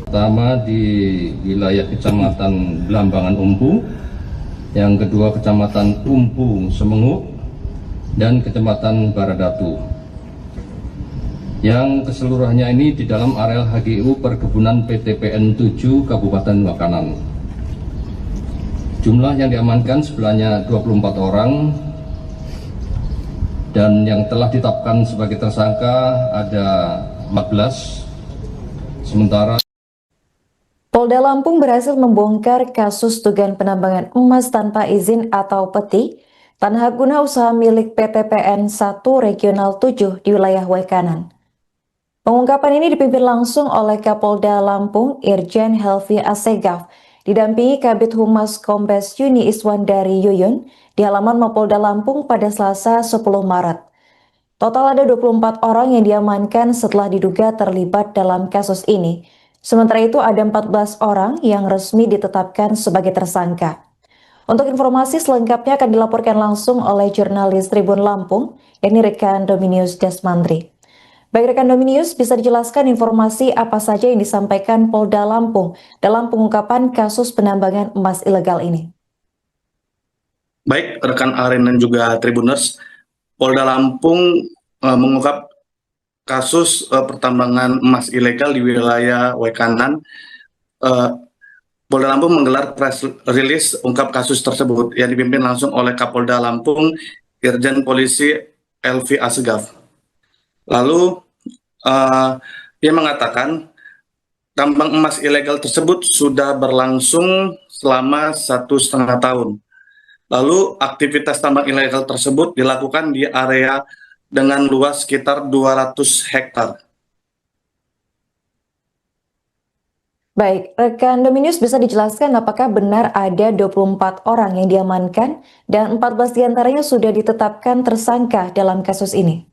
Pertama di wilayah Kecamatan Belambangan Umpu, yang kedua Kecamatan Umpu Semenguk, dan Kecamatan Baradatu. Yang keseluruhannya ini di dalam areal HGU Perkebunan PTPN 7 Kabupaten Waikanan. Jumlah yang diamankan sebenarnya 24 orang dan yang telah ditetapkan sebagai tersangka ada 14. Sementara Polda Lampung berhasil membongkar kasus dugaan penambangan emas tanpa izin atau peti tanah guna usaha milik PTPN 1 Regional 7 di wilayah Waikanan. Pengungkapan ini dipimpin langsung oleh Kapolda Lampung Irjen Helvi Assegaf, didampingi Kabid Humas Kombes Yuni Iswandari Yuyun di halaman Mapolda Lampung pada Selasa 10 Maret. Total ada 24 orang yang diamankan setelah diduga terlibat dalam kasus ini. Sementara itu ada 14 orang yang resmi ditetapkan sebagai tersangka. Untuk informasi selengkapnya akan dilaporkan langsung oleh jurnalis Tribun Lampung, yakni rekan Dominius Desmandri. Baik rekan Dominius, bisa dijelaskan informasi apa saja yang disampaikan Polda Lampung dalam pengungkapan kasus penambangan emas ilegal ini? Baik rekan Aren dan juga Tribuners, Polda Lampung mengungkap kasus pertambangan emas ilegal di wilayah Waikanan. Polda Lampung menggelar press release ungkap kasus tersebut yang dipimpin langsung oleh Kapolda Lampung Irjen Polisi Helvi Assegaf. Lalu ia mengatakan tambang emas ilegal tersebut sudah berlangsung selama 1,5 tahun. Lalu aktivitas tambang ilegal tersebut dilakukan di area dengan luas sekitar 200 hektar. Baik, rekan Dominius bisa dijelaskan apakah benar ada 24 orang yang diamankan dan 14 diantaranya sudah ditetapkan tersangka dalam kasus ini?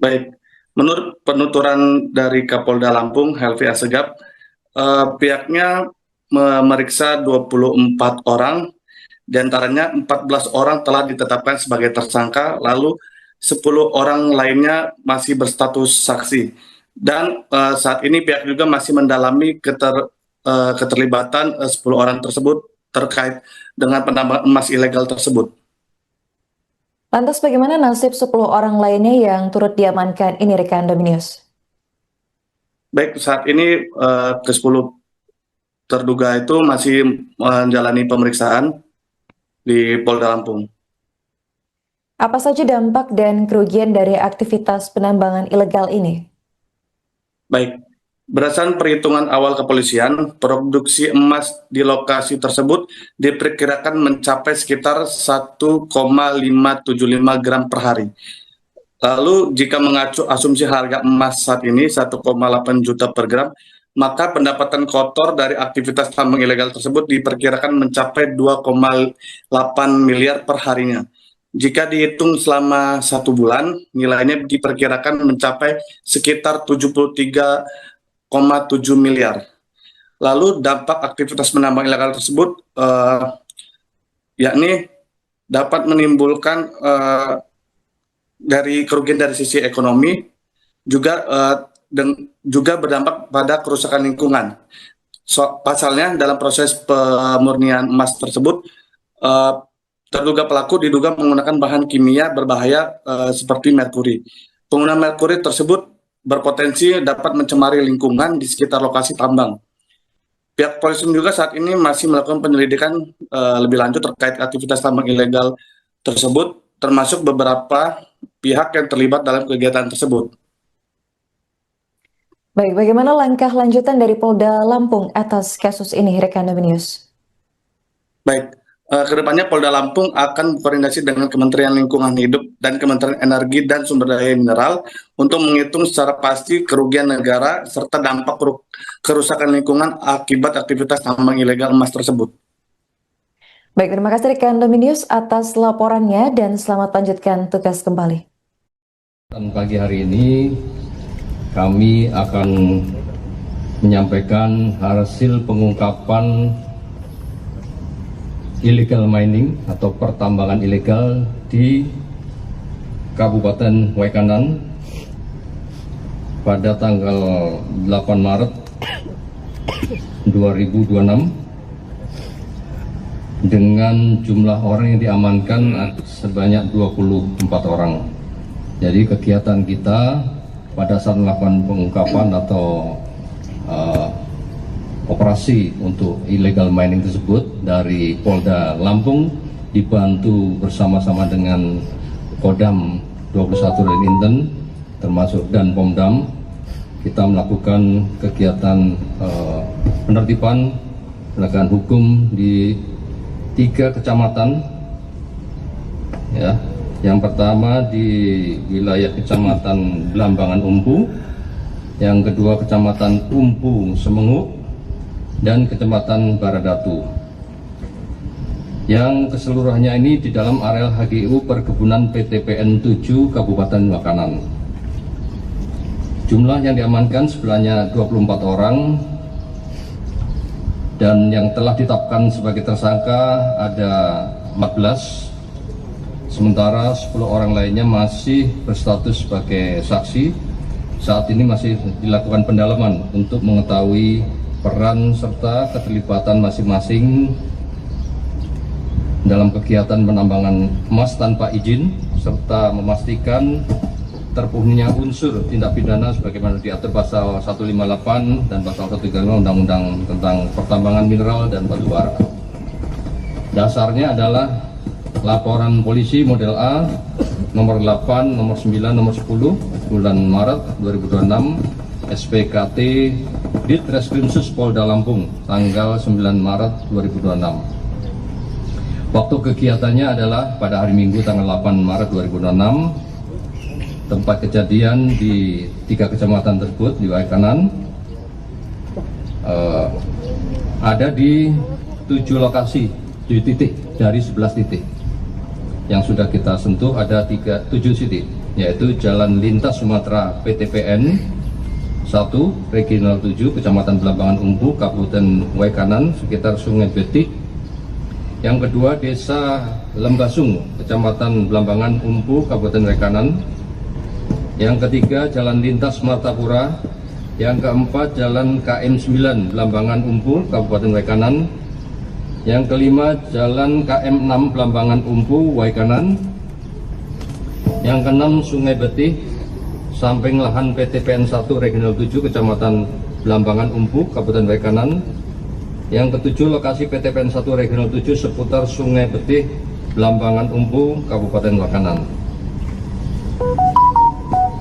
Baik, menurut penuturan dari Kapolda Lampung Helvi Assegaf, pihaknya memeriksa 24 orang, diantaranya 14 orang telah ditetapkan sebagai tersangka, lalu 10 orang lainnya masih berstatus saksi. Dan saat ini pihak juga masih mendalami keterlibatan 10 orang tersebut terkait dengan penambangan emas ilegal tersebut. Lantas bagaimana nasib 10 orang lainnya yang turut diamankan ini rekan Dominius? Baik, saat ini ke-10 terduga itu masih menjalani pemeriksaan di Polda Lampung. Apa saja dampak dan kerugian dari aktivitas penambangan ilegal ini? Baik, berdasarkan perhitungan awal kepolisian, produksi emas di lokasi tersebut diperkirakan mencapai sekitar 1,575 gram per hari. Lalu jika mengacu asumsi harga emas saat ini 1,8 juta per gram, maka pendapatan kotor dari aktivitas tambang ilegal tersebut diperkirakan mencapai 2,8 miliar per harinya. Jika dihitung selama 1 bulan, nilainya diperkirakan mencapai sekitar 73,7 miliar. Lalu dampak aktivitas menambang ilegal tersebut yakni dapat menimbulkan dari kerugian dari sisi ekonomi, juga berdampak pada kerusakan lingkungan. Pasalnya dalam proses pemurnian emas tersebut, terduga pelaku diduga menggunakan bahan kimia berbahaya seperti merkuri. Penggunaan merkuri tersebut berpotensi dapat mencemari lingkungan di sekitar lokasi tambang. Pihak polisi juga saat ini masih melakukan penyelidikan lebih lanjut terkait aktivitas tambang ilegal tersebut, termasuk beberapa pihak yang terlibat dalam kegiatan tersebut. Baik, bagaimana langkah lanjutan dari Polda Lampung atas kasus ini, rekan News? Baik, kedepannya Polda Lampung akan berkoordinasi dengan Kementerian Lingkungan Hidup dan Kementerian Energi dan Sumber Daya Mineral untuk menghitung secara pasti kerugian negara serta dampak kerusakan lingkungan akibat aktivitas tambang ilegal emas tersebut. Baik, terima kasih rekan News atas laporannya dan selamat lanjutkan tugas kembali. Dan pagi hari ini kami akan menyampaikan hasil pengungkapan illegal mining atau pertambangan ilegal di Kabupaten Waikanan pada tanggal 8 Maret 2026 dengan jumlah orang yang diamankan sebanyak 24 orang. Jadi kegiatan kita pada saat melakukan pengungkapan atau operasi untuk illegal mining tersebut dari Polda Lampung dibantu bersama-sama dengan Kodam 21 dan Inten termasuk dan Pomdam, kita melakukan kegiatan penertiban penegakan hukum di 3 kecamatan, ya. Yang pertama di wilayah Kecamatan Blambangan Umpu, yang kedua Kecamatan Umpu Semenguk, dan Kecamatan Baradatu. Yang keseluruhannya ini di dalam areal HGU Perkebunan PTPN 7 Kabupaten Waikanan. Jumlah yang diamankan sebenarnya 24 orang, dan yang telah ditetapkan sebagai tersangka ada 14, sementara 10 orang lainnya masih berstatus sebagai saksi. Saat ini masih dilakukan pendalaman untuk mengetahui peran serta keterlibatan masing-masing dalam kegiatan penambangan emas tanpa izin, serta memastikan terpenuhinya unsur tindak pidana sebagaimana diatur pasal 158 dan pasal 135 Undang-Undang tentang Pertambangan Mineral dan Batu Bara. Dasarnya adalah laporan polisi model A nomor 8, nomor 9, nomor 10 bulan Maret 2026 SPKT Ditreskrimsus Polda Lampung tanggal 9 Maret 2026. Waktu kegiatannya adalah pada hari Minggu tanggal 8 Maret 2026. Tempat kejadian di 3 kecamatan tersebut di Waikanan ada di 7 lokasi, 7 titik dari 11 titik. Yang sudah kita sentuh ada 7 titik, yaitu Jalan Lintas Sumatera PTPN 1, Regional 7, Kecamatan Blambangan Umpu, Kabupaten Waikanan, sekitar Sungai Betik. Yang kedua Desa Lembasung, Kecamatan Blambangan Umpu, Kabupaten Waikanan. Yang ketiga Jalan Lintas Martapura. Yang keempat Jalan KM 9 Blambangan Umpu, Kabupaten Waikanan. Yang kelima Jalan KM 6 Blambangan Umpu, Waikanan. Yang keenam Sungai Betih, samping lahan PTPN 1 Regional 7 Kecamatan Blambangan Umpu, Kabupaten Waikanan. Yang ketujuh lokasi PTPN 1 Regional 7 seputar Sungai Betih, Blambangan Umpu, Kabupaten Waikanan.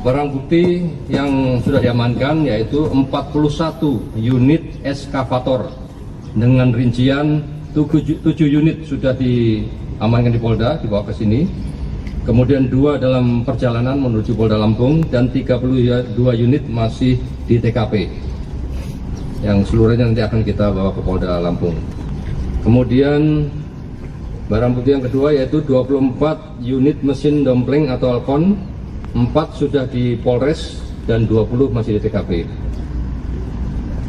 Barang bukti yang sudah diamankan yaitu 41 unit eskavator dengan rincian 7 unit sudah diamankan di Polda, dibawa ke sini. kemudian 2 dalam perjalanan menuju Polda Lampung, dan 32 unit masih di TKP, yang seluruhnya nanti akan kita bawa ke Polda Lampung. Kemudian barang bukti yang kedua yaitu 24 unit mesin dompleng atau Alcon, 4 sudah di Polres dan 20 masih di TKP.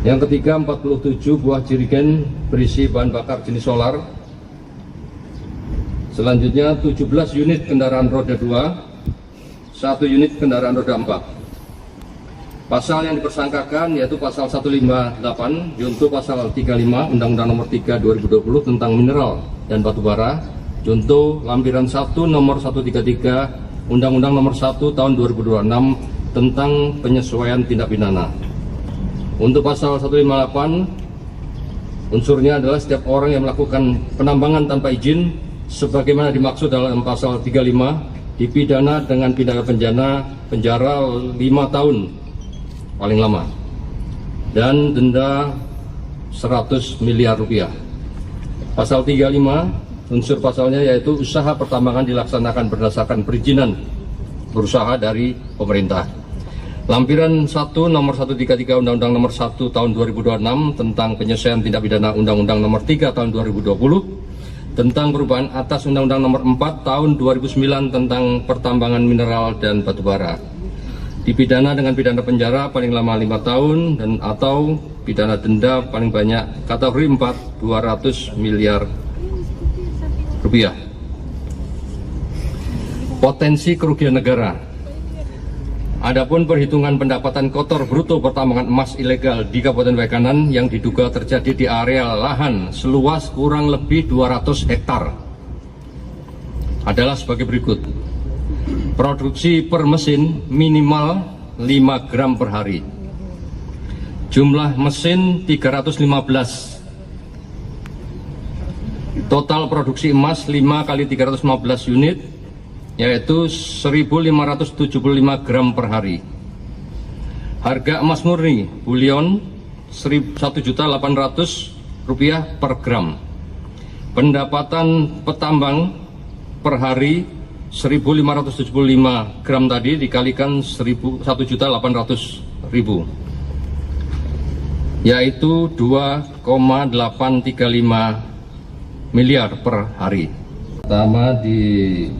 Yang ketiga, 47 buah jerigen berisi bahan bakar jenis solar. Selanjutnya 17 unit kendaraan roda 2, 1 unit kendaraan roda 4. Pasal yang dipersangkakan yaitu pasal 158 junto pasal 35 Undang-Undang Nomor 3 2020 tentang mineral dan batu bara, junto lampiran 1 nomor 133 Undang-Undang Nomor 1 tahun 2026 tentang penyesuaian tindak pidana. Untuk pasal 158, unsurnya adalah setiap orang yang melakukan penambangan tanpa izin sebagaimana dimaksud dalam pasal 35 dipidana dengan pidana penjara 5 tahun paling lama dan denda 100 miliar rupiah. Pasal 35, unsur pasalnya yaitu usaha pertambangan dilaksanakan berdasarkan perizinan berusaha dari pemerintah. Lampiran 1 nomor 133 Undang-Undang Nomor 1 tahun 2026 tentang penyesuaian tindak pidana Undang-Undang Nomor 3 tahun 2020 tentang perubahan atas Undang-Undang Nomor 4 tahun 2009 tentang pertambangan mineral dan batu bara. Dipidana dengan pidana penjara paling lama 5 tahun dan atau pidana denda paling banyak kategori 4 200 miliar rupiah. Potensi kerugian negara. Adapun perhitungan pendapatan kotor bruto pertambangan emas ilegal di Kabupaten Waikanan yang diduga terjadi di area lahan seluas kurang lebih 200 hektar adalah sebagai berikut. Produksi per mesin minimal 5 gram per hari. Jumlah mesin 315. Total produksi emas 5 kali 315 unit yaitu 1.575 gram per hari. Harga emas murni bulion Rp1.800.000 per gram. Pendapatan petambang per hari 1.575 gram tadi dikalikan 1.800.000 yaitu 2,835 miliar per hari. Pertama di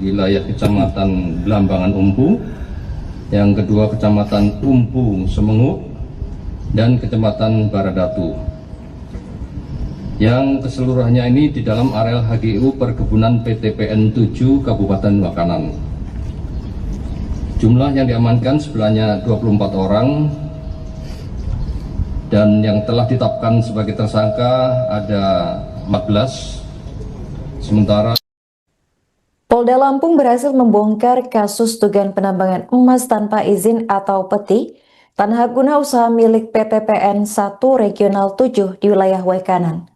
wilayah Kecamatan Belambangan Umpu, yang kedua Kecamatan Umpu Semengu, dan Kecamatan Baradatu. Yang keseluruhannya ini di dalam areal HGU Perkebunan PTPN 7 Kabupaten Waikanan. Jumlah yang diamankan sebenarnya 24 orang dan yang telah ditetapkan sebagai tersangka ada 14. Sementara Polda Lampung berhasil membongkar kasus dugaan penambangan emas tanpa izin atau peti tanah guna usaha milik PTPN 1 Regional 7 di wilayah Waikanan.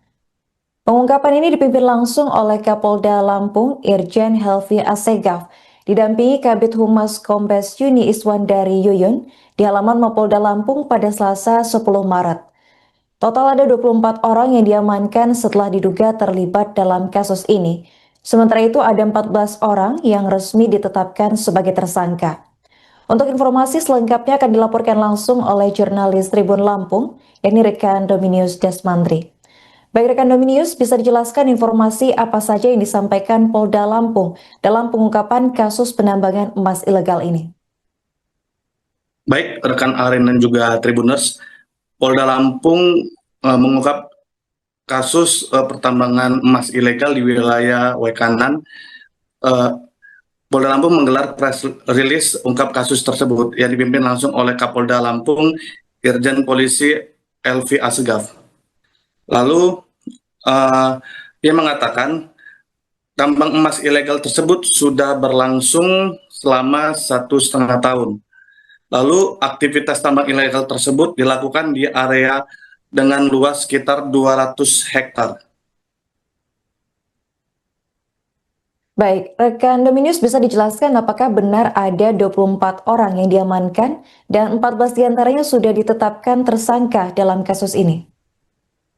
Pengungkapan ini dipimpin langsung oleh Kapolda Lampung Irjen Helvi Assegaf, didampingi Kabid Humas Kombes Yuni Iswandari Yuyun di halaman Mapolda Lampung pada Selasa 10 Maret. Total ada 24 orang yang diamankan setelah diduga terlibat dalam kasus ini. Sementara itu ada 14 orang yang resmi ditetapkan sebagai tersangka. Untuk informasi selengkapnya akan dilaporkan langsung oleh jurnalis Tribun Lampung, yakni rekan Dominius Desmandri. Baik rekan Dominius, bisa dijelaskan informasi apa saja yang disampaikan Polda Lampung dalam pengungkapan kasus penambangan emas ilegal ini? Baik rekan Aren dan juga Tribuners, Polda Lampung mengungkap kasus pertambangan emas ilegal di wilayah Waikanan. Polda Lampung menggelar press release ungkap kasus tersebut yang dipimpin langsung oleh Kapolda Lampung Irjen Polisi Helvi Assegaf. Lalu ia mengatakan tambang emas ilegal tersebut sudah berlangsung selama 1,5 tahun. Lalu aktivitas tambang ilegal tersebut dilakukan di area dengan luas sekitar 200 hektar. Baik, rekan Dominius bisa dijelaskan apakah benar ada 24 orang yang diamankan dan 14 diantaranya sudah ditetapkan tersangka dalam kasus ini?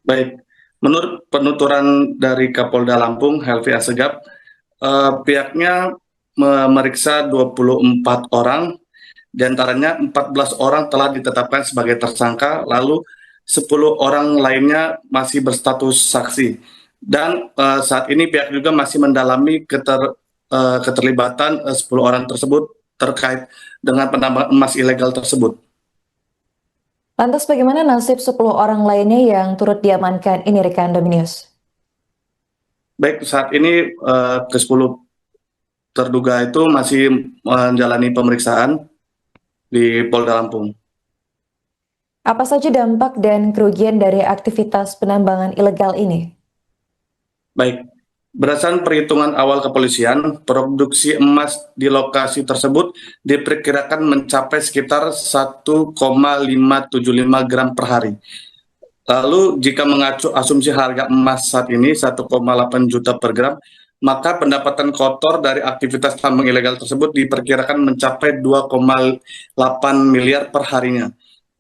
Baik, menurut penuturan dari Kapolda Lampung Helvi Assegaf, pihaknya memeriksa 24 orang, diantaranya 14 orang telah ditetapkan sebagai tersangka, lalu 10 orang lainnya masih berstatus saksi. Dan saat ini pihak juga masih mendalami keterlibatan 10 orang tersebut terkait dengan penambangan emas ilegal tersebut. Lantas bagaimana nasib 10 orang lainnya yang turut diamankan ini, rekan Dominius? Baik, saat ini ke-10 terduga itu masih menjalani pemeriksaan di Polda Lampung. Apa saja dampak dan kerugian dari aktivitas penambangan ilegal ini? Baik, berdasarkan perhitungan awal kepolisian, produksi emas di lokasi tersebut diperkirakan mencapai sekitar 1,575 gram per hari. Lalu jika mengacu asumsi harga emas saat ini 1,8 juta per gram, maka pendapatan kotor dari aktivitas tambang ilegal tersebut diperkirakan mencapai 2,8 miliar per harinya.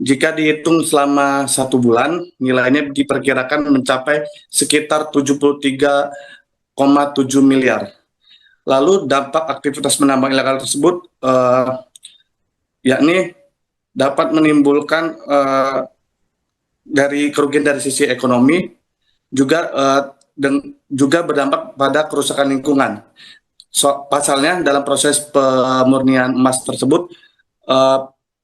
Jika dihitung selama 1 bulan, nilainya diperkirakan mencapai sekitar 73,7 miliar. Lalu dampak aktivitas penambang ilegal tersebut yakni dapat menimbulkan dari kerugian dari sisi ekonomi, juga berdampak pada kerusakan lingkungan. Pasalnya dalam proses pemurnian emas tersebut,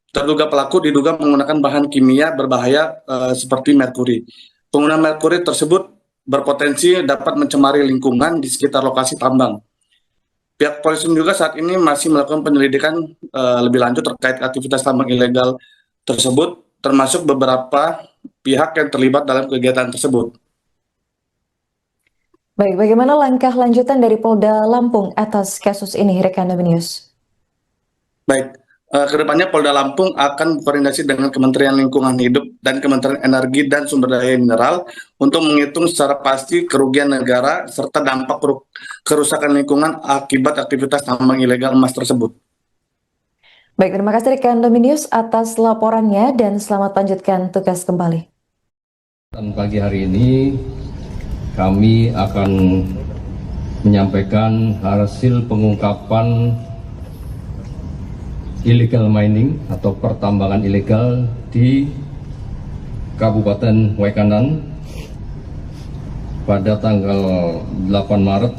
terduga pelaku diduga menggunakan bahan kimia berbahaya seperti merkuri. Penggunaan merkuri tersebut berpotensi dapat mencemari lingkungan di sekitar lokasi tambang. Pihak polisi juga saat ini masih melakukan penyelidikan lebih lanjut terkait aktivitas tambang ilegal tersebut, termasuk beberapa pihak yang terlibat dalam kegiatan tersebut. Baik, bagaimana langkah lanjutan dari Polda Lampung atas kasus ini, rekan Dominius? Baik. Kedepannya Polda Lampung akan berkoordinasi dengan Kementerian Lingkungan Hidup dan Kementerian Energi dan Sumber Daya Mineral untuk menghitung secara pasti kerugian negara serta dampak kerusakan lingkungan akibat aktivitas tambang ilegal emas tersebut. Baik, terima kasih rekan Dominius atas laporannya dan selamat lanjutkan tugas kembali. Dan pagi hari ini kami akan menyampaikan hasil pengungkapan illegal mining atau pertambangan ilegal di Kabupaten Waikanan pada tanggal 8 Maret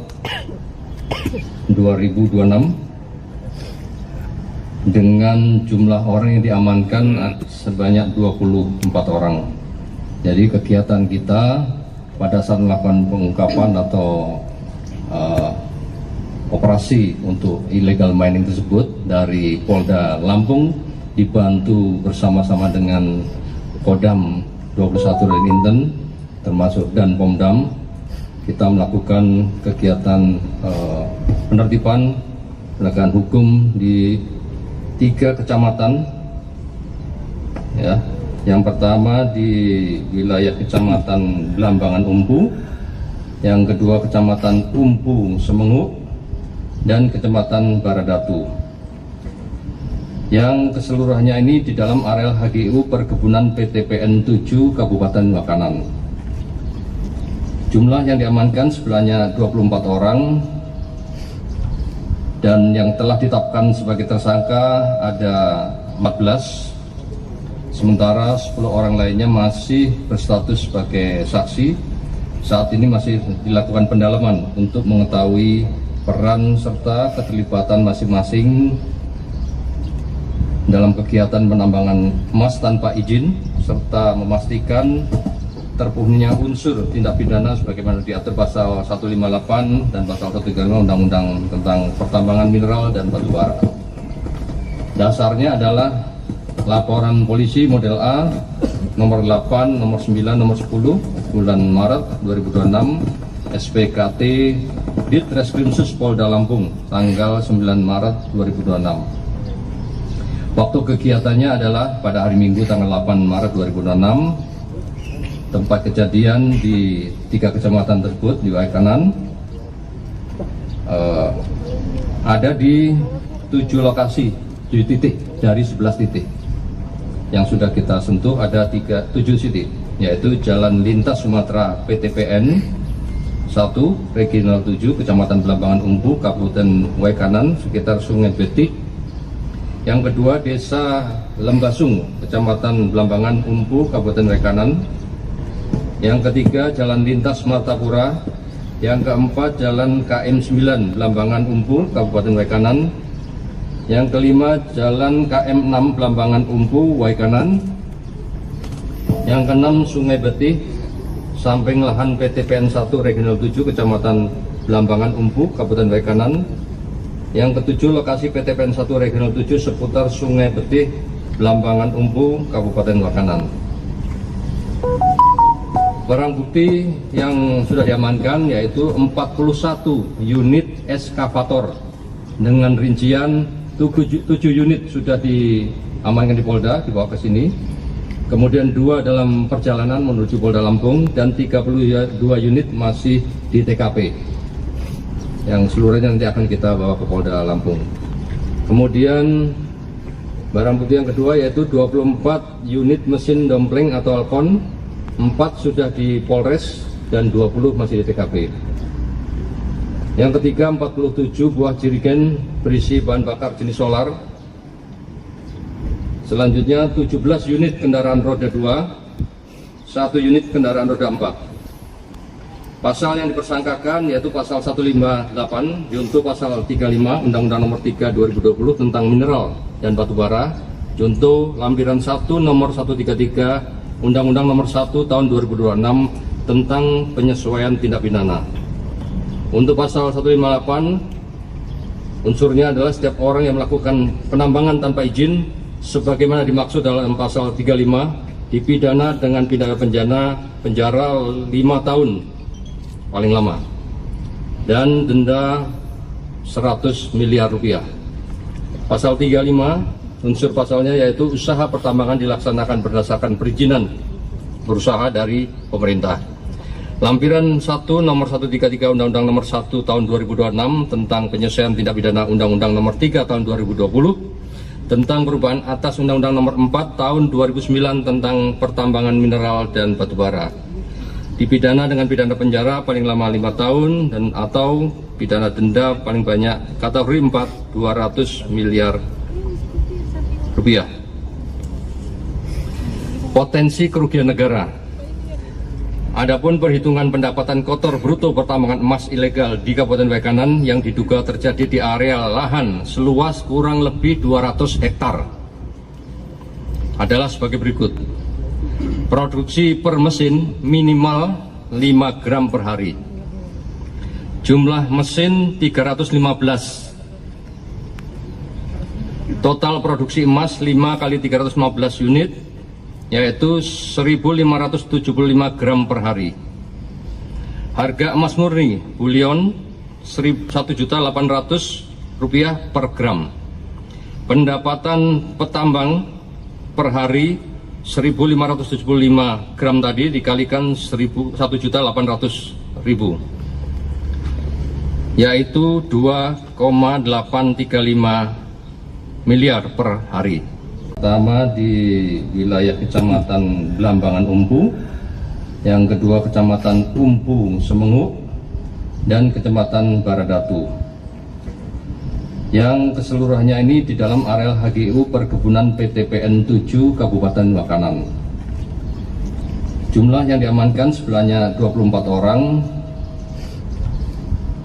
2026 dengan jumlah orang yang diamankan sebanyak 24 orang. Jadi kegiatan kita pada saat melakukan pengungkapan atau operasi untuk illegal mining tersebut dari Polda Lampung dibantu bersama-sama dengan Kodam 21 dan Inten termasuk dan Pomdam, kita melakukan kegiatan penertiban penegakan hukum di 3 kecamatan ya. Yang pertama di wilayah Kecamatan Belambangan Umpu, yang kedua Kecamatan Umpu Semengu, dan Kecamatan Baradatu, yang keseluruhannya ini di dalam areal HGU Perkebunan PTPN 7 Kabupaten Waikanan. Jumlah yang diamankan sebenarnya 24 orang, dan yang telah ditetapkan sebagai tersangka ada 14, sementara 10 orang lainnya masih berstatus sebagai saksi. Saat ini masih dilakukan pendalaman untuk mengetahui peran serta keterlibatan masing-masing dalam kegiatan penambangan emas tanpa izin, serta memastikan terpenuhinya unsur tindak pidana sebagaimana diatur pasal 158 dan pasal 135 Undang-Undang tentang Pertambangan Mineral dan Batu Bara. Dasarnya adalah laporan polisi model A nomor 8, nomor 9, nomor 10 bulan Maret 2026 SPKT Ditreskrimsus Polda Lampung tanggal 9 Maret 2026. Waktu kegiatannya adalah pada hari Minggu tanggal 8 Maret 2026. Tempat kejadian di 3 kecamatan tersebut di Waikanan ada di 7 lokasi, 7 titik dari 11 titik. Yang sudah kita sentuh ada 7 titik, yaitu Jalan Lintas Sumatera PTPN Regional 7, Kecamatan Blambangan Umpu, Kabupaten Waikanan, sekitar Sungai Betik. Yang kedua, Desa Lembasung, Kecamatan Blambangan Umpu, Kabupaten Waikanan. Yang ketiga, Jalan Lintas Martapura. Yang keempat, Jalan KM 9 Blambangan Umpu, Kabupaten Waikanan. Yang kelima, Jalan KM 6 Blambangan Umpu, Waikanan. Yang keenam, Sungai Betih, samping lahan PTPN 1 Regional 7 Kecamatan Blambangan Umpu, Kabupaten Waikanan. Yang ketujuh, lokasi PTPN 1 Regional 7 seputar Sungai Betih, Blambangan Umpu, Kabupaten Waikanan. Barang bukti yang sudah diamankan yaitu 41 unit eskavator dengan rincian 7 unit sudah diamankan di Polda, dibawa ke sini. Kemudian 2 dalam perjalanan menuju Polda Lampung dan 32 unit masih di TKP. Yang seluruhnya nanti akan kita bawa ke Polda Lampung. Kemudian barang bukti yang kedua yaitu 24 unit mesin dompleng atau Alcon. 4 sudah di Polres dan 20 masih di TKP. Yang ketiga, 47 buah jerigen berisi bahan bakar jenis solar. Selanjutnya 17 unit kendaraan roda 2, 1 unit kendaraan roda 4. Pasal yang dipersangkakan yaitu pasal 158 junto pasal 35 Undang-Undang Nomor 3 2020 tentang mineral dan batu bara, junto lampiran 1 nomor 133 Undang-Undang Nomor 1 Tahun 2026 tentang penyesuaian tindak pidana. Untuk pasal 158, unsurnya adalah setiap orang yang melakukan penambangan tanpa izin sebagaimana dimaksud dalam pasal 35 dipidana dengan pidana penjara 5 tahun paling lama dan denda 100 miliar rupiah. Pasal 35, unsur pasalnya yaitu usaha pertambangan dilaksanakan berdasarkan perizinan berusaha dari pemerintah. Lampiran 1 nomor 133 Undang-Undang Nomor 1 Tahun 2026 tentang penyesuaian tindak pidana Undang-Undang Nomor 3 Tahun 2020 tentang perubahan atas Undang-Undang Nomor 4 Tahun 2009 tentang pertambangan mineral dan batu bara. Dipidana dengan pidana penjara paling lama 5 tahun dan atau pidana denda paling banyak kategori 4 200 miliar rupiah. Potensi kerugian negara. Adapun perhitungan pendapatan kotor bruto pertambangan emas ilegal di Kabupaten Waikanan yang diduga terjadi di area lahan seluas kurang lebih 200 hektar adalah sebagai berikut. Produksi per mesin minimal 5 gram per hari. Jumlah mesin 315. Total produksi emas 5 kali 315 unit yaitu 1.575 gram per hari. Harga emas murni bullion 1.800.000 rupiah per gram. Pendapatan petambang per hari 1.575 gram tadi dikalikan 1.800.000 yaitu 2,835 miliar per hari. Pertama di wilayah Kecamatan Blambangan Umpu, yang kedua Kecamatan Umpu Semengu, dan Kecamatan Baradatu. Yang keseluruhannya ini di dalam areal HGU Perkebunan PTPN 7 Kabupaten Waikanan. Jumlah yang diamankan sebenarnya 24 orang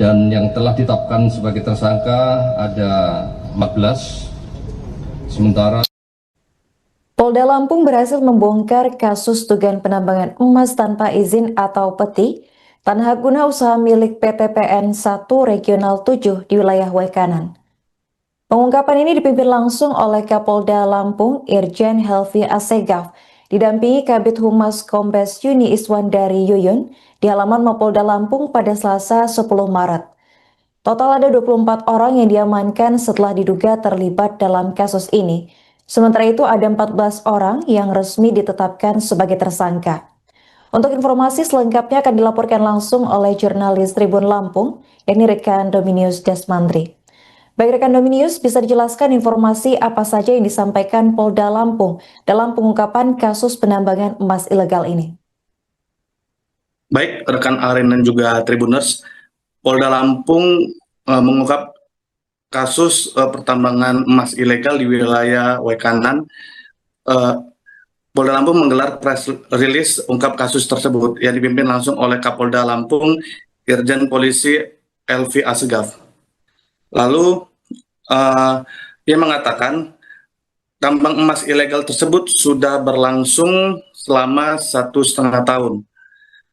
dan yang telah ditetapkan sebagai tersangka ada 14. Sementara Polda Lampung berhasil membongkar kasus dugaan penambangan emas tanpa izin atau peti tanah guna usaha milik PTPN 1 Regional 7 di wilayah Waikanan. Pengungkapan ini dipimpin langsung oleh Kapolda Lampung Irjen Helvi Assegaf, didampingi Kabid Humas Kombes Yuni Iswandari Yuyun di halaman Mapolda Lampung pada Selasa 10 Maret. Total ada 24 orang yang diamankan setelah diduga terlibat dalam kasus ini. Sementara itu ada 14 orang yang resmi ditetapkan sebagai tersangka. Untuk informasi selengkapnya akan dilaporkan langsung oleh jurnalis Tribun Lampung, yakni rekan Dominius Desmandri. Baik rekan Dominius, bisa dijelaskan informasi apa saja yang disampaikan Polda Lampung dalam pengungkapan kasus penambangan emas ilegal ini? Baik rekan Aren dan juga Tribuners, Polda Lampung mengungkap kasus pertambangan emas ilegal di wilayah Wekanan. Polda Lampung menggelar press release ungkap kasus tersebut yang dipimpin langsung oleh Kapolda Lampung, Irjen Polisi Elvi Asegaf. Lalu ia mengatakan tambang emas ilegal tersebut sudah berlangsung selama 1,5 tahun.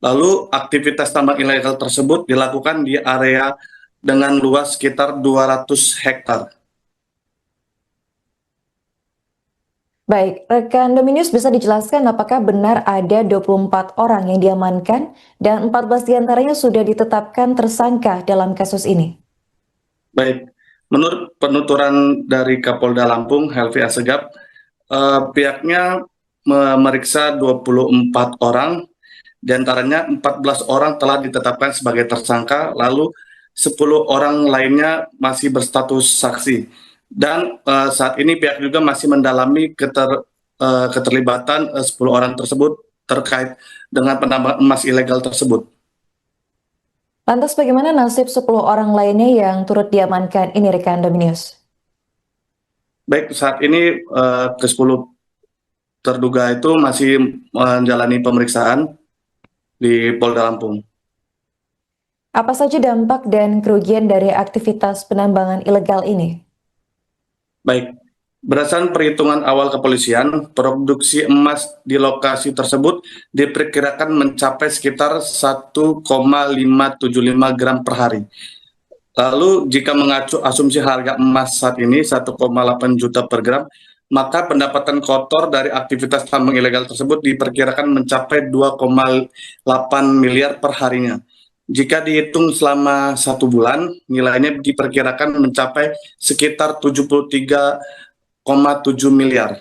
Lalu aktivitas tambang ilegal tersebut dilakukan di area dengan luas sekitar 200 hektar. Baik, rekan Dominius bisa dijelaskan apakah benar ada 24 orang yang diamankan dan 14 diantaranya sudah ditetapkan tersangka dalam kasus ini? Baik, menurut penuturan dari Kapolda Lampung, Helvi Asegaf, pihaknya memeriksa 24 orang, diantaranya 14 orang telah ditetapkan sebagai tersangka, lalu 10 orang lainnya masih berstatus saksi. Dan saat ini pihak juga masih mendalami keterlibatan 10 orang tersebut terkait dengan penambangan emas ilegal tersebut. Lantas bagaimana nasib 10 orang lainnya yang turut diamankan ini rekan Dominius? Baik, saat ini ke-10 terduga itu masih menjalani pemeriksaan di Polda Lampung. Apa saja dampak dan kerugian dari aktivitas penambangan ilegal ini? Baik, berdasarkan perhitungan awal kepolisian, produksi emas di lokasi tersebut diperkirakan mencapai sekitar 1,575 gram per hari. Lalu jika mengacu asumsi harga emas saat ini 1,8 juta per gram, maka pendapatan kotor dari aktivitas tambang ilegal tersebut diperkirakan mencapai 2,8 miliar per harinya. Jika dihitung selama 1 bulan, nilainya diperkirakan mencapai sekitar 73,7 miliar.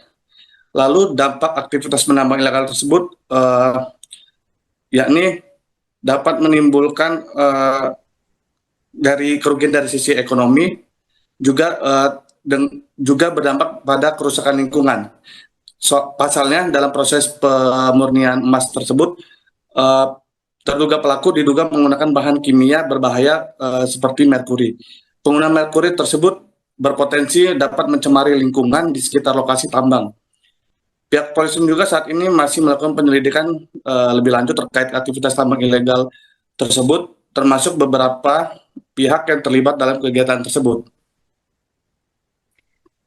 Lalu dampak aktivitas penambang ilegal tersebut yakni dapat menimbulkan dari kerugian dari sisi ekonomi, juga berdampak pada kerusakan lingkungan. Pasalnya dalam proses pemurnian emas tersebut, terduga pelaku diduga menggunakan bahan kimia berbahaya seperti merkuri. Penggunaan merkuri tersebut berpotensi dapat mencemari lingkungan di sekitar lokasi tambang. Pihak polisi juga saat ini masih melakukan penyelidikan lebih lanjut terkait aktivitas tambang ilegal tersebut, termasuk beberapa pihak yang terlibat dalam kegiatan tersebut.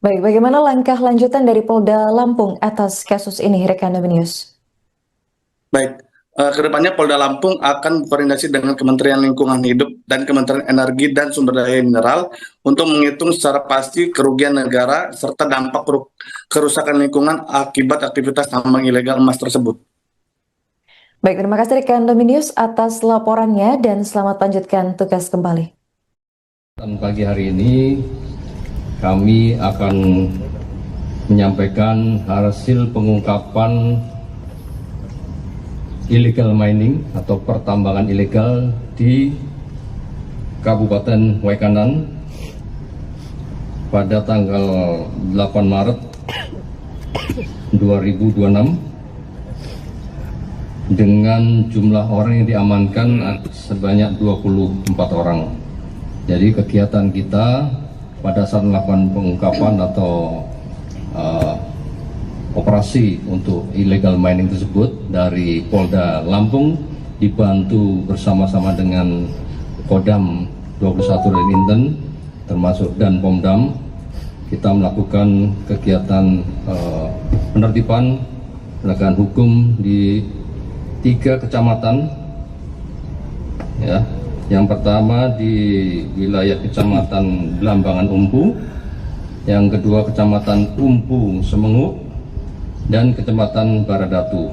Baik, bagaimana langkah lanjutan dari Polda Lampung atas kasus ini, rekan Dominius? Baik, kedepannya Polda Lampung akan berkoordinasi dengan Kementerian Lingkungan Hidup dan Kementerian Energi dan Sumber Daya Mineral untuk menghitung secara pasti kerugian negara serta dampak kerusakan lingkungan akibat aktivitas tambang ilegal emas tersebut. Baik, terima kasih rekan Dominius atas laporannya dan selamat lanjutkan tugas kembali. Dan pagi hari ini kami akan menyampaikan hasil pengungkapan illegal mining atau pertambangan ilegal di Kabupaten Wekanan pada tanggal 8 Maret 2026 dengan jumlah orang yang diamankan sebanyak 24 orang. Jadi kegiatan kita pada saat melakukan pengungkapan atau operasi untuk illegal mining tersebut dari Polda Lampung dibantu bersama-sama dengan Kodam 21 dan Inten termasuk dan Pomdam, kita melakukan kegiatan penertiban penegakan hukum di 3 kecamatan, ya. Yang pertama di wilayah Kecamatan Belambangan Umpu, yang kedua Kecamatan Umpu Semenguk, dan Kecamatan Baradatu.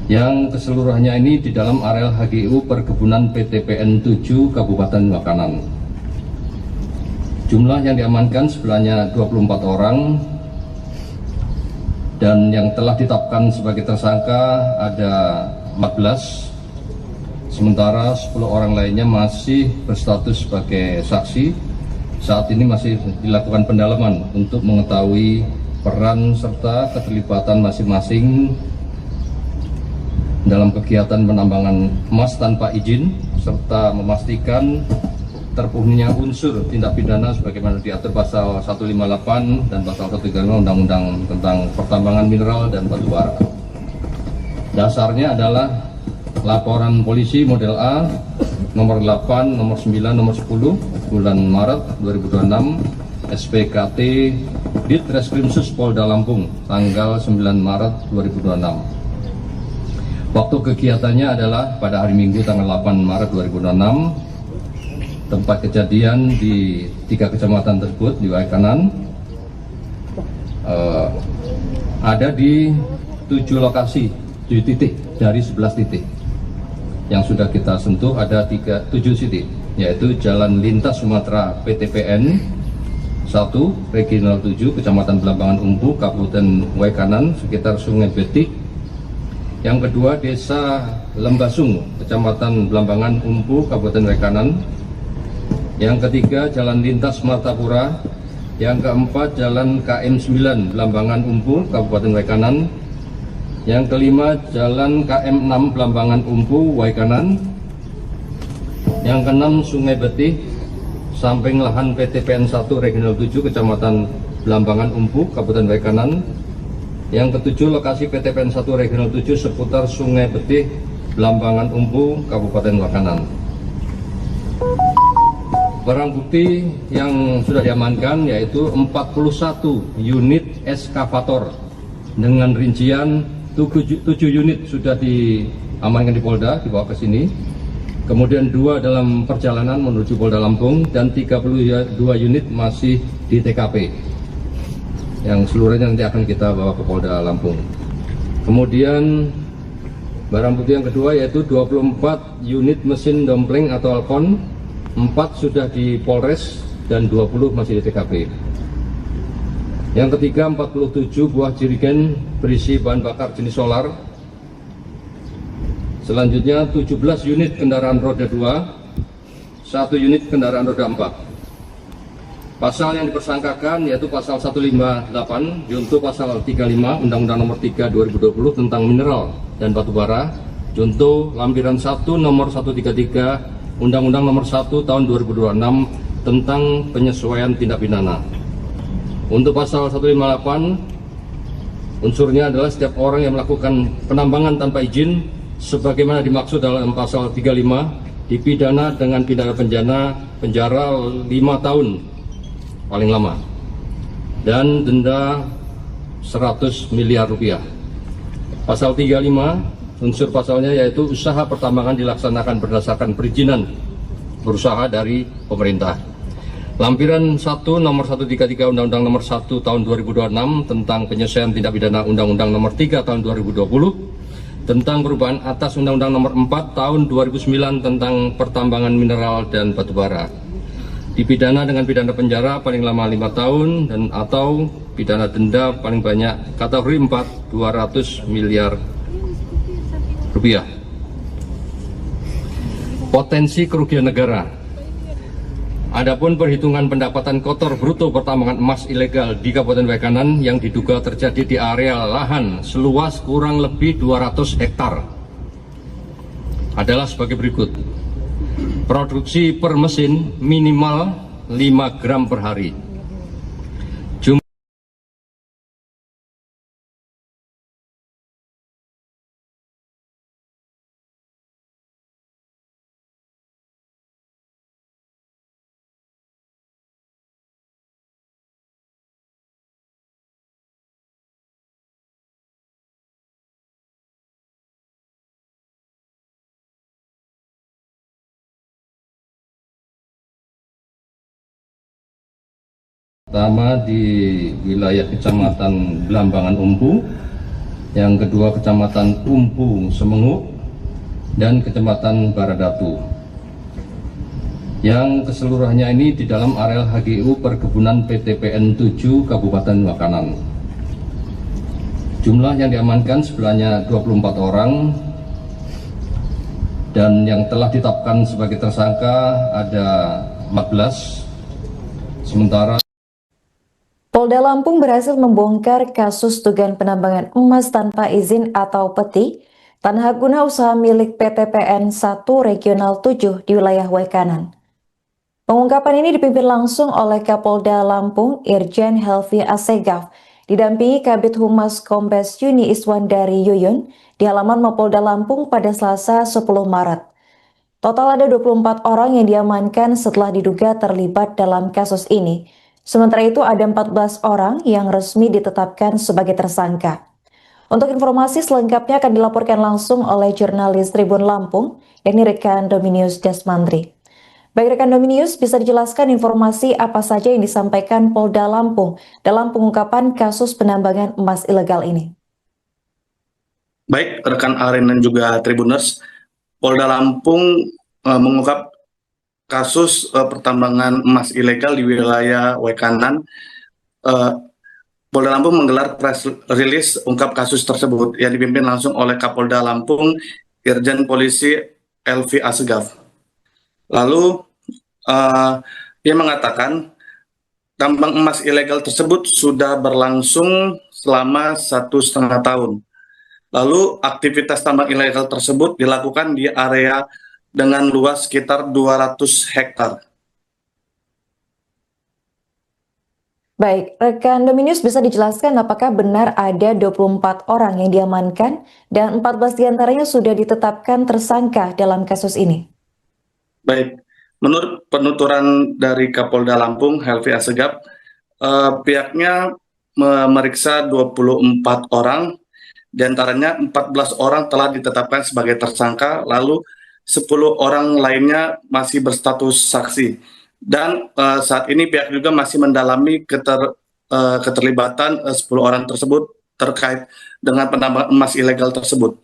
Yang keseluruhannya ini di dalam areal HGU Perkebunan PTPN 7 Kabupaten Wekanan. Jumlah yang diamankan sebenarnya 24 orang, dan yang telah ditetapkan sebagai tersangka ada 14. Sementara 10 orang lainnya masih berstatus sebagai saksi. Saat ini masih dilakukan pendalaman untuk mengetahui peran serta keterlibatan masing-masing dalam kegiatan penambangan emas tanpa izin serta memastikan terpenuhinya unsur tindak pidana sebagaimana diatur pasal 158 dan pasal 135 Undang-Undang tentang Pertambangan Mineral dan Batu Bara. Dasarnya adalah laporan polisi model A nomor 8, nomor 9, nomor 10 bulan Maret 2026 SPKT Ditreskrimsus Polda Lampung tanggal 9 Maret 2026. Waktu kegiatannya adalah pada hari Minggu tanggal 8 Maret 2026. Tempat kejadian di 3 kecamatan tersebut di wilayah kanan ada di 7 lokasi, 7 titik dari 11 titik. Yang sudah kita sentuh ada 7 titik, yaitu Jalan Lintas Sumatera PTPN 1, Regional 7, Kecamatan Blambangan Umpu, Kabupaten Waikanan, sekitar Sungai Betik. Yang kedua, Desa Lembasung, Kecamatan Blambangan Umpu, Kabupaten Waikanan. Yang ketiga, Jalan Lintas Martapura. Yang keempat, Jalan KM 9, Blambangan Umpu, Kabupaten Waikanan. Yang kelima, Jalan KM 6, Blambangan Umpu, Waikanan. Yang keenam, Sungai Betih, samping lahan PTPN 1 Regional 7, Kecamatan Blambangan Umpu, Kabupaten Waikanan. Yang ketujuh, lokasi PTPN 1 Regional 7 seputar Sungai Betih, Blambangan Umpu, Kabupaten Waikanan. Barang bukti yang sudah diamankan yaitu 41 unit eskavator dengan rincian 7 unit sudah diamankan di Polda, dibawa ke sini. Kemudian 2 dalam perjalanan menuju Polda Lampung dan 32 unit masih di TKP. Yang seluruhnya nanti akan kita bawa ke Polda Lampung. Kemudian barang bukti yang kedua yaitu 24 unit mesin dompleng atau alkon. 4 sudah di Polres dan 20 masih di TKP. Yang ketiga, 47 buah jerigen berisi bahan bakar jenis solar. Selanjutnya 17 unit kendaraan roda 2, 1 unit kendaraan roda 4. Pasal yang dipersangkakan yaitu pasal 158 junto pasal 35 Undang-Undang Nomor 3 2020 tentang mineral dan batu bara, junto lampiran 1 nomor 133 Undang-Undang Nomor 1 Tahun 2026 tentang penyesuaian tindak pidana. Untuk pasal 158, unsurnya adalah setiap orang yang melakukan penambangan tanpa izin sebagaimana dimaksud dalam pasal 35 dipidana dengan pidana penjara 5 tahun paling lama dan denda 100 miliar rupiah. Pasal 35 unsur pasalnya yaitu usaha pertambangan dilaksanakan berdasarkan perizinan berusaha dari pemerintah. Lampiran 1 nomor 133 Undang-Undang Nomor 1 Tahun 2026 tentang penyesuaian tindak pidana Undang-Undang Nomor 3 Tahun 2020 tentang perubahan atas Undang-Undang Nomor 4 Tahun 2009 tentang pertambangan mineral dan batu bara. Dipidana dengan pidana penjara paling lama 5 tahun dan atau pidana denda paling banyak kategori 4 200 miliar rupiah. Potensi kerugian negara. Adapun perhitungan pendapatan kotor bruto pertambangan emas ilegal di Kabupaten Waikanan yang diduga terjadi di area lahan seluas kurang lebih 200 hektar adalah sebagai berikut. Produksi per mesin minimal 5 gram per hari. Pertama di wilayah Kecamatan Blambangan Umpu, yang kedua Kecamatan Umpu Semenguk, dan Kecamatan Baradatu. Yang keseluruhannya ini di dalam areal HGU Perkebunan PTPN 7 Kabupaten Waikanan. Jumlah yang diamankan sebenarnya 24 orang dan yang telah ditetapkan sebagai tersangka ada 14. Sementara Polda Lampung berhasil membongkar kasus dugaan penambangan emas tanpa izin atau peti tanah guna usaha milik PTPN 1 Regional 7 di wilayah Wekanan. Pengungkapan ini dipimpin langsung oleh Kapolda Lampung Irjen Helvi Assegaf, didampingi Kabid Humas Kombes Yuni Iswandari Yuyun di halaman Mapolda Lampung pada Selasa 10 Maret. Total ada 24 orang yang diamankan setelah diduga terlibat dalam kasus ini. Sementara itu ada 14 orang yang resmi ditetapkan sebagai tersangka. Untuk informasi selengkapnya akan dilaporkan langsung oleh jurnalis Tribun Lampung, yakni rekan Dominius Desmandri. Baik rekan Dominius, bisa dijelaskan informasi apa saja yang disampaikan Polda Lampung dalam pengungkapan kasus penambangan emas ilegal ini? Baik, rekan Aren dan juga Tribuners, Polda Lampung mengungkap kasus pertambangan emas ilegal di wilayah Wekanan. Polda Lampung menggelar press release ungkap kasus tersebut yang dipimpin langsung oleh Kapolda Lampung Irjen Polisi Helvi Assegaf. Lalu ia mengatakan tambang emas ilegal tersebut sudah berlangsung selama 1,5 tahun. Lalu aktivitas tambang ilegal tersebut dilakukan di area dengan luas sekitar 200 hektar. Baik, rekan Dominius bisa dijelaskan apakah benar ada 24 orang yang diamankan dan 14 diantaranya sudah ditetapkan tersangka dalam kasus ini? Baik, menurut penuturan dari Kapolda Lampung Helvi Assegaf, pihaknya memeriksa 24 orang, diantaranya 14 orang telah ditetapkan sebagai tersangka, lalu 10 orang lainnya masih berstatus saksi. Dan saat ini pihak juga masih mendalami keterlibatan 10 orang tersebut terkait dengan penambangan emas ilegal tersebut.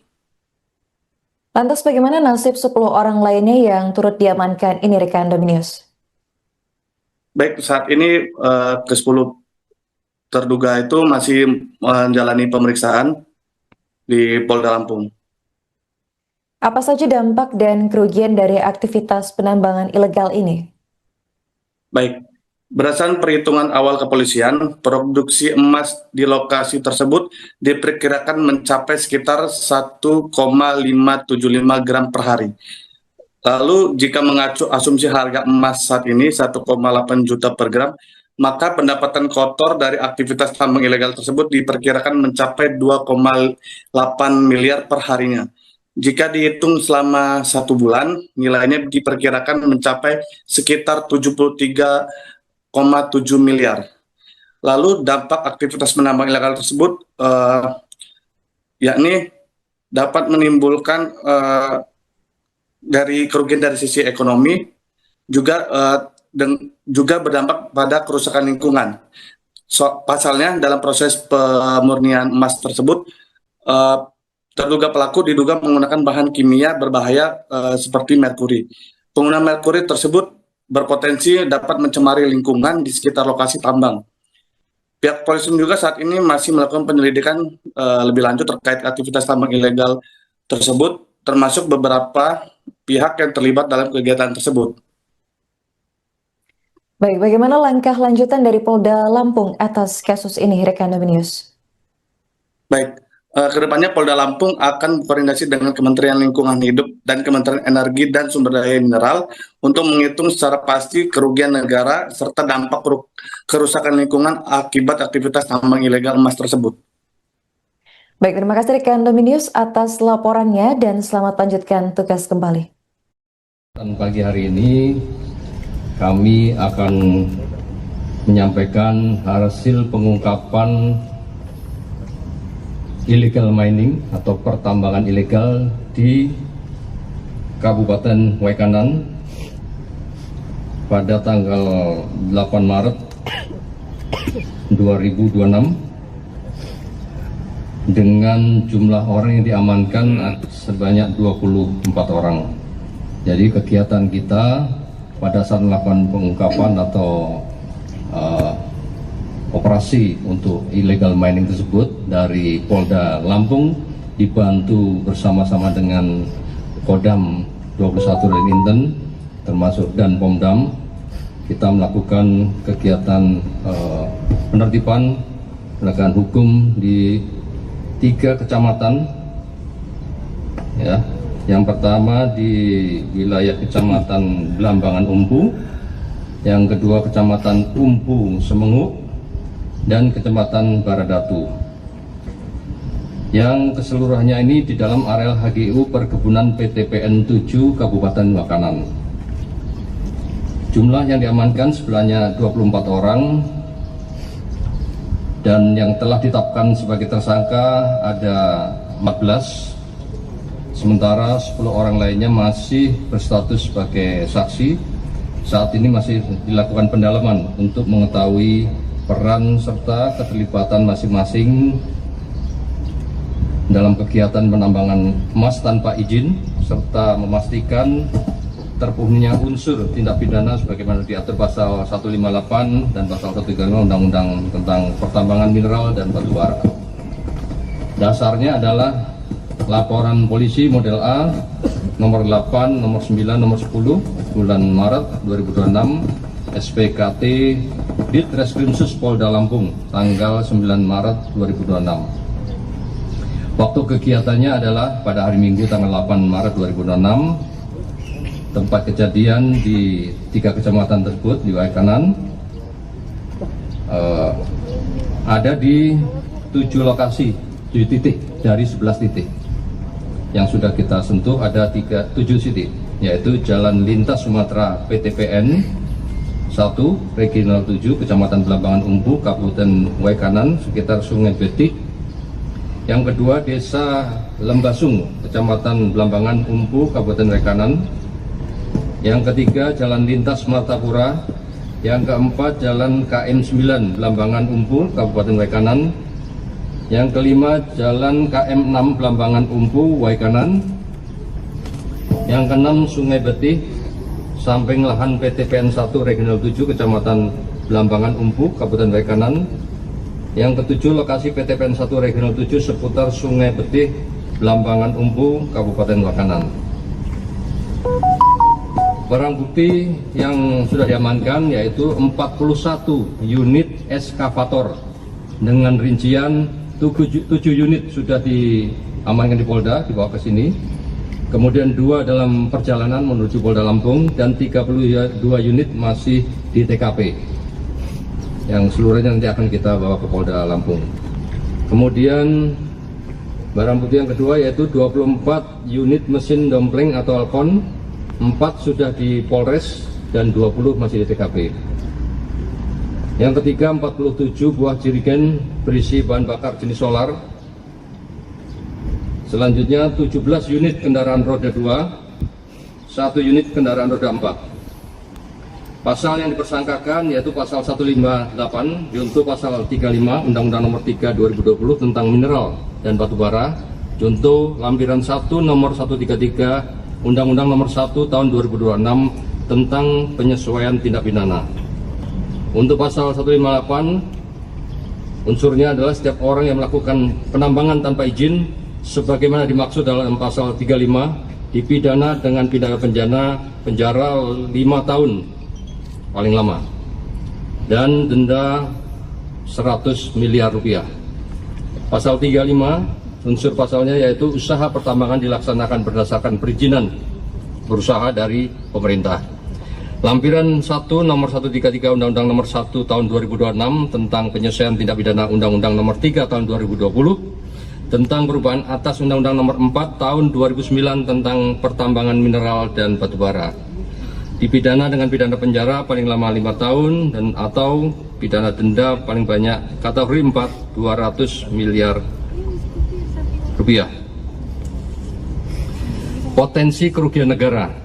Lantas bagaimana nasib 10 orang lainnya yang turut diamankan ini rekan Dominius? Baik, saat ini ke-10 terduga itu masih menjalani pemeriksaan di Polda Lampung. Apa saja dampak dan kerugian dari aktivitas penambangan ilegal ini? Baik, berdasarkan perhitungan awal kepolisian, produksi emas di lokasi tersebut diperkirakan mencapai sekitar 1,575 gram per hari. Lalu jika mengacu asumsi harga emas saat ini 1,8 juta per gram, maka pendapatan kotor dari aktivitas tambang ilegal tersebut diperkirakan mencapai 2,8 miliar per harinya. Jika dihitung selama 1 bulan, nilainya diperkirakan mencapai sekitar 73,7 miliar. Lalu dampak aktivitas penambang ilegal tersebut yakni dapat menimbulkan dari kerugian dari sisi ekonomi, juga berdampak pada kerusakan lingkungan. Pasalnya dalam proses pemurnian emas tersebut, terduga pelaku diduga menggunakan bahan kimia berbahaya seperti merkuri. Penggunaan merkuri tersebut berpotensi dapat mencemari lingkungan di sekitar lokasi tambang. Pihak polisi juga saat ini masih melakukan penyelidikan lebih lanjut terkait aktivitas tambang ilegal tersebut, termasuk beberapa pihak yang terlibat dalam kegiatan tersebut. Baik, bagaimana langkah lanjutan dari Polda Lampung atas kasus ini, rekan Dominius? Baik, kedepannya Polda Lampung akan berkoordinasi dengan Kementerian Lingkungan Hidup dan Kementerian Energi dan Sumber Daya Mineral untuk menghitung secara pasti kerugian negara serta dampak kerusakan lingkungan akibat aktivitas tambang ilegal emas tersebut. Baik, terima kasih rekan Dominius atas laporannya dan selamat lanjutkan tugas kembali. Dan pagi hari ini kami akan menyampaikan hasil pengungkapan illegal mining atau pertambangan ilegal di Kabupaten Wekanan pada tanggal 8 Maret 2026 dengan jumlah orang yang diamankan sebanyak 24 orang. Jadi kegiatan kita pada saat melakukan pengungkapan atau operasi untuk illegal mining tersebut dari Polda Lampung dibantu bersama-sama dengan Kodam 21 Inten termasuk dan Pomdam, kita melakukan kegiatan penertiban penegakan hukum di 3 kecamatan ya. Yang pertama di wilayah Kecamatan Blambangan Umpu, yang kedua Kecamatan Umpu Semenguk, dan Kecamatan Baradatu. Yang keseluruhannya ini di dalam areal HGU Perkebunan PTPN 7 Kabupaten Wakanan. Jumlah yang diamankan sebenarnya 24 orang, dan yang telah ditetapkan sebagai tersangka ada 14, sementara 10 orang lainnya masih berstatus sebagai saksi. Saat ini masih dilakukan pendalaman untuk mengetahui peran serta keterlibatan masing-masing dalam kegiatan penambangan emas tanpa izin, serta memastikan terpenuhinya unsur tindak pidana sebagaimana diatur pasal 158 dan pasal 135 Undang-Undang tentang Pertambangan Mineral dan Batu Bara. Dasarnya adalah laporan polisi model A nomor 8, nomor 9, nomor 10 bulan Maret 2026 SPKT Ditreskrimsus Polda Lampung tanggal 9 Maret 2026. Waktu kegiatannya adalah pada hari Minggu tanggal 8 Maret 2026. Tempat kejadian di 3 kecamatan tersebut di Waikanan, ada di 7 lokasi, 7 titik dari 11 titik. Yang sudah kita sentuh ada 7 titik, yaitu Jalan Lintas Sumatera PTPN 1 Regional 7 Kecamatan Blambangan Umpu Kabupaten Waikanan sekitar Sungai Betik. Yang kedua Desa Lembasung Kecamatan Blambangan Umpu Kabupaten Waikanan. Yang ketiga Jalan Lintas Martapura. Yang keempat Jalan KM 9 Blambangan Umpu Kabupaten Waikanan. Yang kelima Jalan KM 6 Blambangan Umpu Waikanan. Yang keenam Sungai Betih samping lahan PTPN 1 Regional 7 Kecamatan Blambangan Umpu Kabupaten Waikanan. Yang ketujuh lokasi PTPN 1 Regional 7 seputar Sungai Betih Blambangan Umpu Kabupaten Wakanan. Barang bukti yang sudah diamankan yaitu 41 unit eskavator dengan rincian 7 unit sudah diamankan di Polda, dibawa ke sini. Kemudian 2 dalam perjalanan menuju Polda Lampung dan 32 unit masih di TKP. Yang seluruhnya nanti akan kita bawa ke Polda Lampung. Kemudian barang bukti yang kedua yaitu 24 unit mesin dompleng atau alkon. 4 sudah di Polres dan 20 masih di TKP. Yang ketiga 47 buah jerigen berisi bahan bakar jenis solar. Selanjutnya 17 unit kendaraan roda 2, 1 unit kendaraan roda 4. Pasal yang dipersangkakan yaitu pasal 158 junto pasal 35 Undang-Undang Nomor 3 2020 tentang mineral dan batu bara, junto lampiran 1 nomor 133 Undang-Undang Nomor 1 Tahun 2026 tentang penyesuaian tindak pidana. Untuk pasal 158, unsurnya adalah setiap orang yang melakukan penambangan tanpa izin sebagaimana dimaksud dalam pasal 35 dipidana dengan pidana penjara 5 tahun paling lama dan denda 100 miliar rupiah. Pasal 35 unsur pasalnya yaitu usaha pertambangan dilaksanakan berdasarkan perizinan berusaha dari pemerintah. Lampiran 1 nomor 133 Undang-Undang Nomor 1 Tahun 2026 tentang penyesuaian tindak pidana Undang-Undang Nomor 3 Tahun 2020 tentang perubahan atas Undang-Undang Nomor 4 Tahun 2009 tentang pertambangan mineral dan batu bara. Dipidana dengan pidana penjara paling lama 5 tahun dan atau pidana denda paling banyak kategori 4 200 miliar rupiah. Potensi kerugian negara.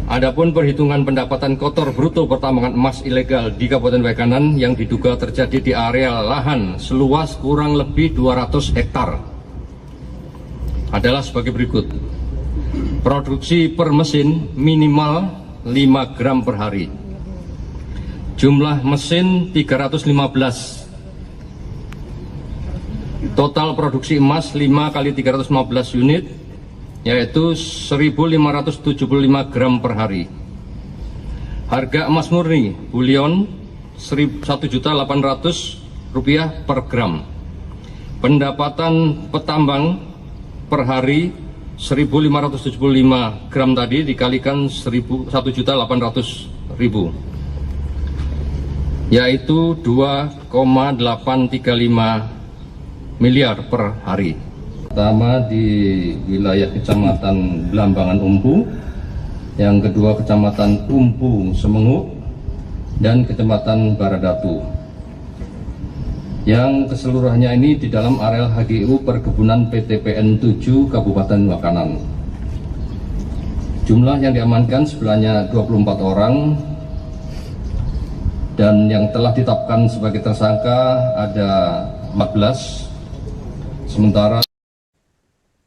Adapun perhitungan pendapatan kotor bruto pertambangan emas ilegal di Kabupaten Waikanan yang diduga terjadi di area lahan seluas kurang lebih 200 hektar adalah sebagai berikut. Produksi per mesin minimal 5 gram per hari. Jumlah mesin 315. Total produksi emas 5 kali 315 unit yaitu 1.575 gram per hari. Harga emas murni bullion 1.800.000 rupiah per gram. Pendapatan petambang per hari 1.575 gram tadi dikalikan 1.800.000, yaitu 2,835 miliar per hari. Pertama di wilayah Kecamatan Belambangan Umpu, yang kedua Kecamatan Umpu Semengu, dan Kecamatan Baradatu. Yang keseluruhannya ini di dalam areal HGU Perkebunan PTPN 7 Kabupaten Wakanan. Jumlah yang diamankan sebenarnya 24 orang, dan yang telah ditetapkan sebagai tersangka ada 14. Sementara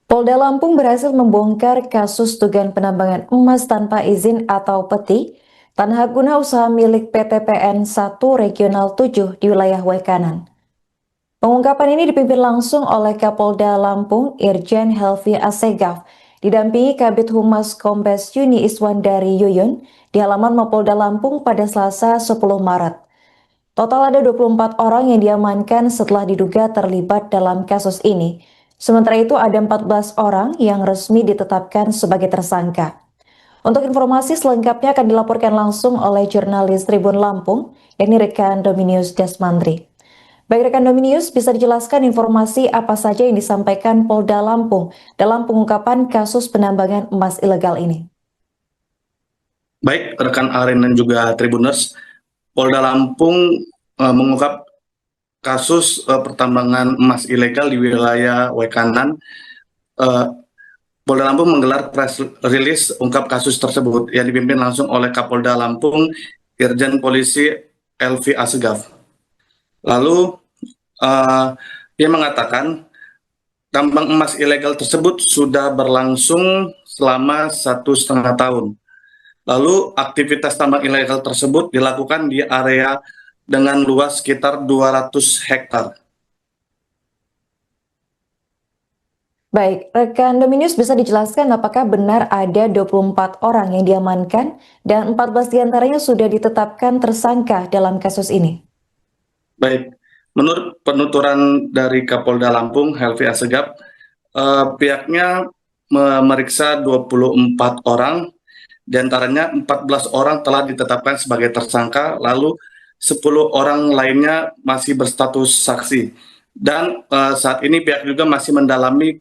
Polda Lampung berhasil membongkar kasus dugaan penambangan emas tanpa izin atau peti tanah guna usaha milik PTPN 1 Regional 7 di wilayah Wekanan. Pengungkapan ini dipimpin langsung oleh Kapolda Lampung Irjen Helvi Asegaf, didampingi Kabid Humas Kombes Yuni Iswandari Yuyun di halaman Mapolda Lampung pada Selasa 10 Maret. Total ada 24 orang yang diamankan setelah diduga terlibat dalam kasus ini. Sementara itu ada 14 orang yang resmi ditetapkan sebagai tersangka. Untuk informasi selengkapnya akan dilaporkan langsung oleh jurnalis Tribun Lampung, yakni rekan Dominius Desmandri. Baik rekan Dominius, bisa dijelaskan informasi apa saja yang disampaikan Polda Lampung dalam pengungkapan kasus penambangan emas ilegal ini? Baik, rekan Aren dan juga Tribuners, Polda Lampung mengungkap kasus pertambangan emas ilegal di wilayah Wekanan. Polda Lampung menggelar press release ungkap kasus tersebut yang dipimpin langsung oleh Kapolda Lampung Irjen Polisi Helvi Asegaf. Lalu dia mengatakan tambang emas ilegal tersebut sudah berlangsung selama 1,5 tahun. Lalu aktivitas tambang ilegal tersebut dilakukan di area dengan luas sekitar 200 hektar. Baik, rekan Dominius bisa dijelaskan apakah benar ada 24 orang yang diamankan dan 14 diantaranya sudah ditetapkan tersangka dalam kasus ini? Baik, menurut penuturan dari Kapolda Lampung Helvi Asegaf, pihaknya memeriksa 24 orang, diantaranya 14 orang telah ditetapkan sebagai tersangka, lalu 10 orang lainnya masih berstatus saksi. Dan saat ini pihak juga masih mendalami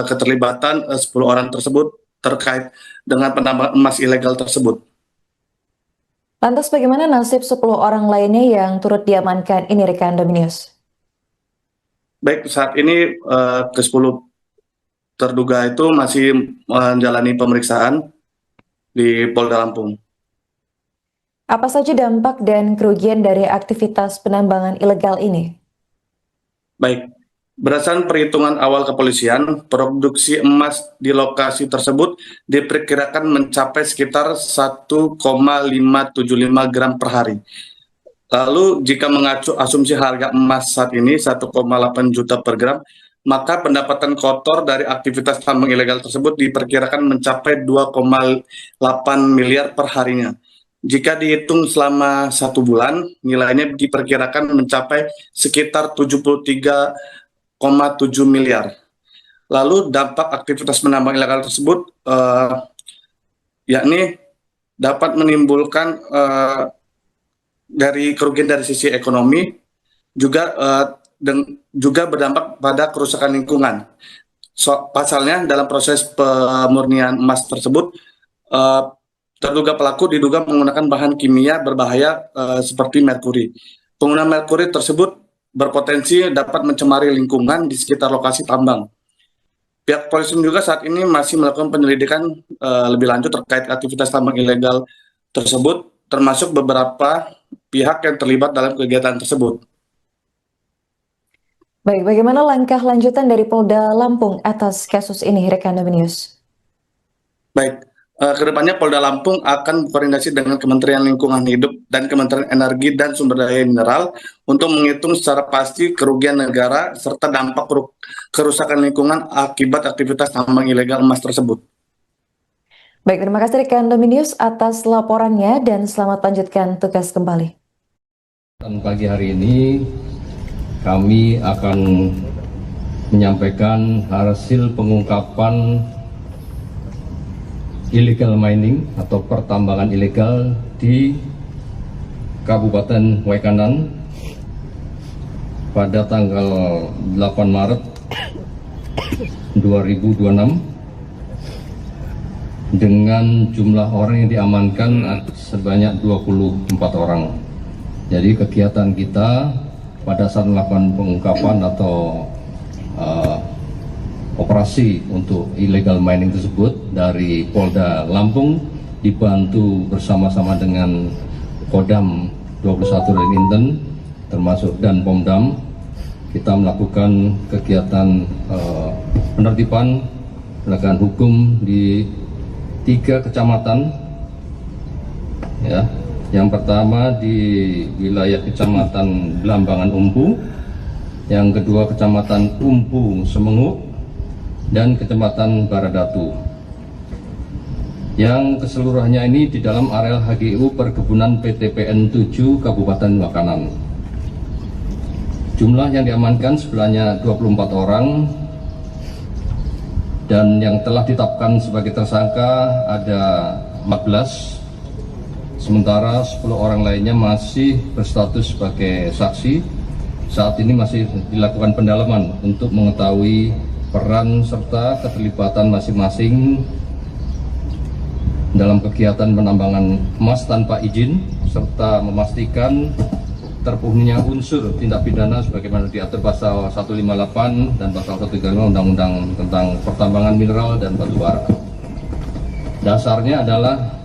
keterlibatan 10 orang tersebut terkait dengan penambangan emas ilegal tersebut. Lantas bagaimana nasib 10 orang lainnya yang turut diamankan ini rekan Dominius? Baik, saat ini ke-10 terduga itu masih menjalani pemeriksaan di Polda Lampung. Apa saja dampak dan kerugian dari aktivitas penambangan ilegal ini? Baik, berdasarkan perhitungan awal kepolisian, produksi emas di lokasi tersebut diperkirakan mencapai sekitar 1,575 gram per hari. Lalu jika mengacu asumsi harga emas saat ini 1,8 juta per gram, maka pendapatan kotor dari aktivitas tambang ilegal tersebut diperkirakan mencapai 2,8 miliar per harinya. Jika dihitung selama 1 bulan, nilainya diperkirakan mencapai sekitar 73,7 miliar. Lalu dampak aktivitas penambang ilegal tersebut yakni dapat menimbulkan dari kerugian dari sisi ekonomi, juga berdampak pada kerusakan lingkungan. Pasalnya dalam proses pemurnian emas tersebut, terduga pelaku diduga menggunakan bahan kimia berbahaya seperti merkuri. Penggunaan merkuri tersebut berpotensi dapat mencemari lingkungan di sekitar lokasi tambang. Pihak polisi juga saat ini masih melakukan penyelidikan lebih lanjut terkait aktivitas tambang ilegal tersebut, termasuk beberapa pihak yang terlibat dalam kegiatan tersebut. Baik, bagaimana langkah lanjutan dari Polda Lampung atas kasus ini, rekan Dominius? Baik. Kedepannya Polda Lampung akan berkoordinasi dengan Kementerian Lingkungan Hidup dan Kementerian Energi dan Sumber Daya Mineral untuk menghitung secara pasti kerugian negara serta dampak kerusakan lingkungan akibat aktivitas tambang ilegal emas tersebut. Baik, terima kasih rekan Dominius atas laporannya dan selamat lanjutkan tugas kembali. Pagi hari ini kami akan menyampaikan hasil pengungkapan illegal mining atau pertambangan ilegal di Kabupaten Waikanan pada tanggal 8 Maret 2026 dengan jumlah orang yang diamankan sebanyak 24 orang. Jadi kegiatan kita pada saat melakukan pengungkapan atau operasi untuk illegal mining tersebut dari Polda Lampung dibantu bersama-sama dengan Kodam 21 Inten termasuk dan Pomdam, kita melakukan kegiatan penertiban penegakan hukum di 3 kecamatan, ya. Yang pertama di wilayah Kecamatan Blambangan Umpu, yang kedua Kecamatan Umpu Semenguk, dan Kecamatan Baradatu. Yang keseluruhannya ini di dalam areal HGU Perkebunan PTPN 7 Kabupaten Waikanan. Jumlah yang diamankan sebenarnya 24 orang, dan yang telah ditetapkan sebagai tersangka ada 14, sementara 10 orang lainnya masih berstatus sebagai saksi. Saat ini masih dilakukan pendalaman untuk mengetahui peran serta keterlibatan masing-masing dalam kegiatan penambangan emas tanpa izin, serta memastikan terpenuhinya unsur tindak pidana sebagaimana diatur pasal 158 dan pasal 135 Undang-Undang tentang Pertambangan Mineral dan Batu Bara. Dasarnya adalah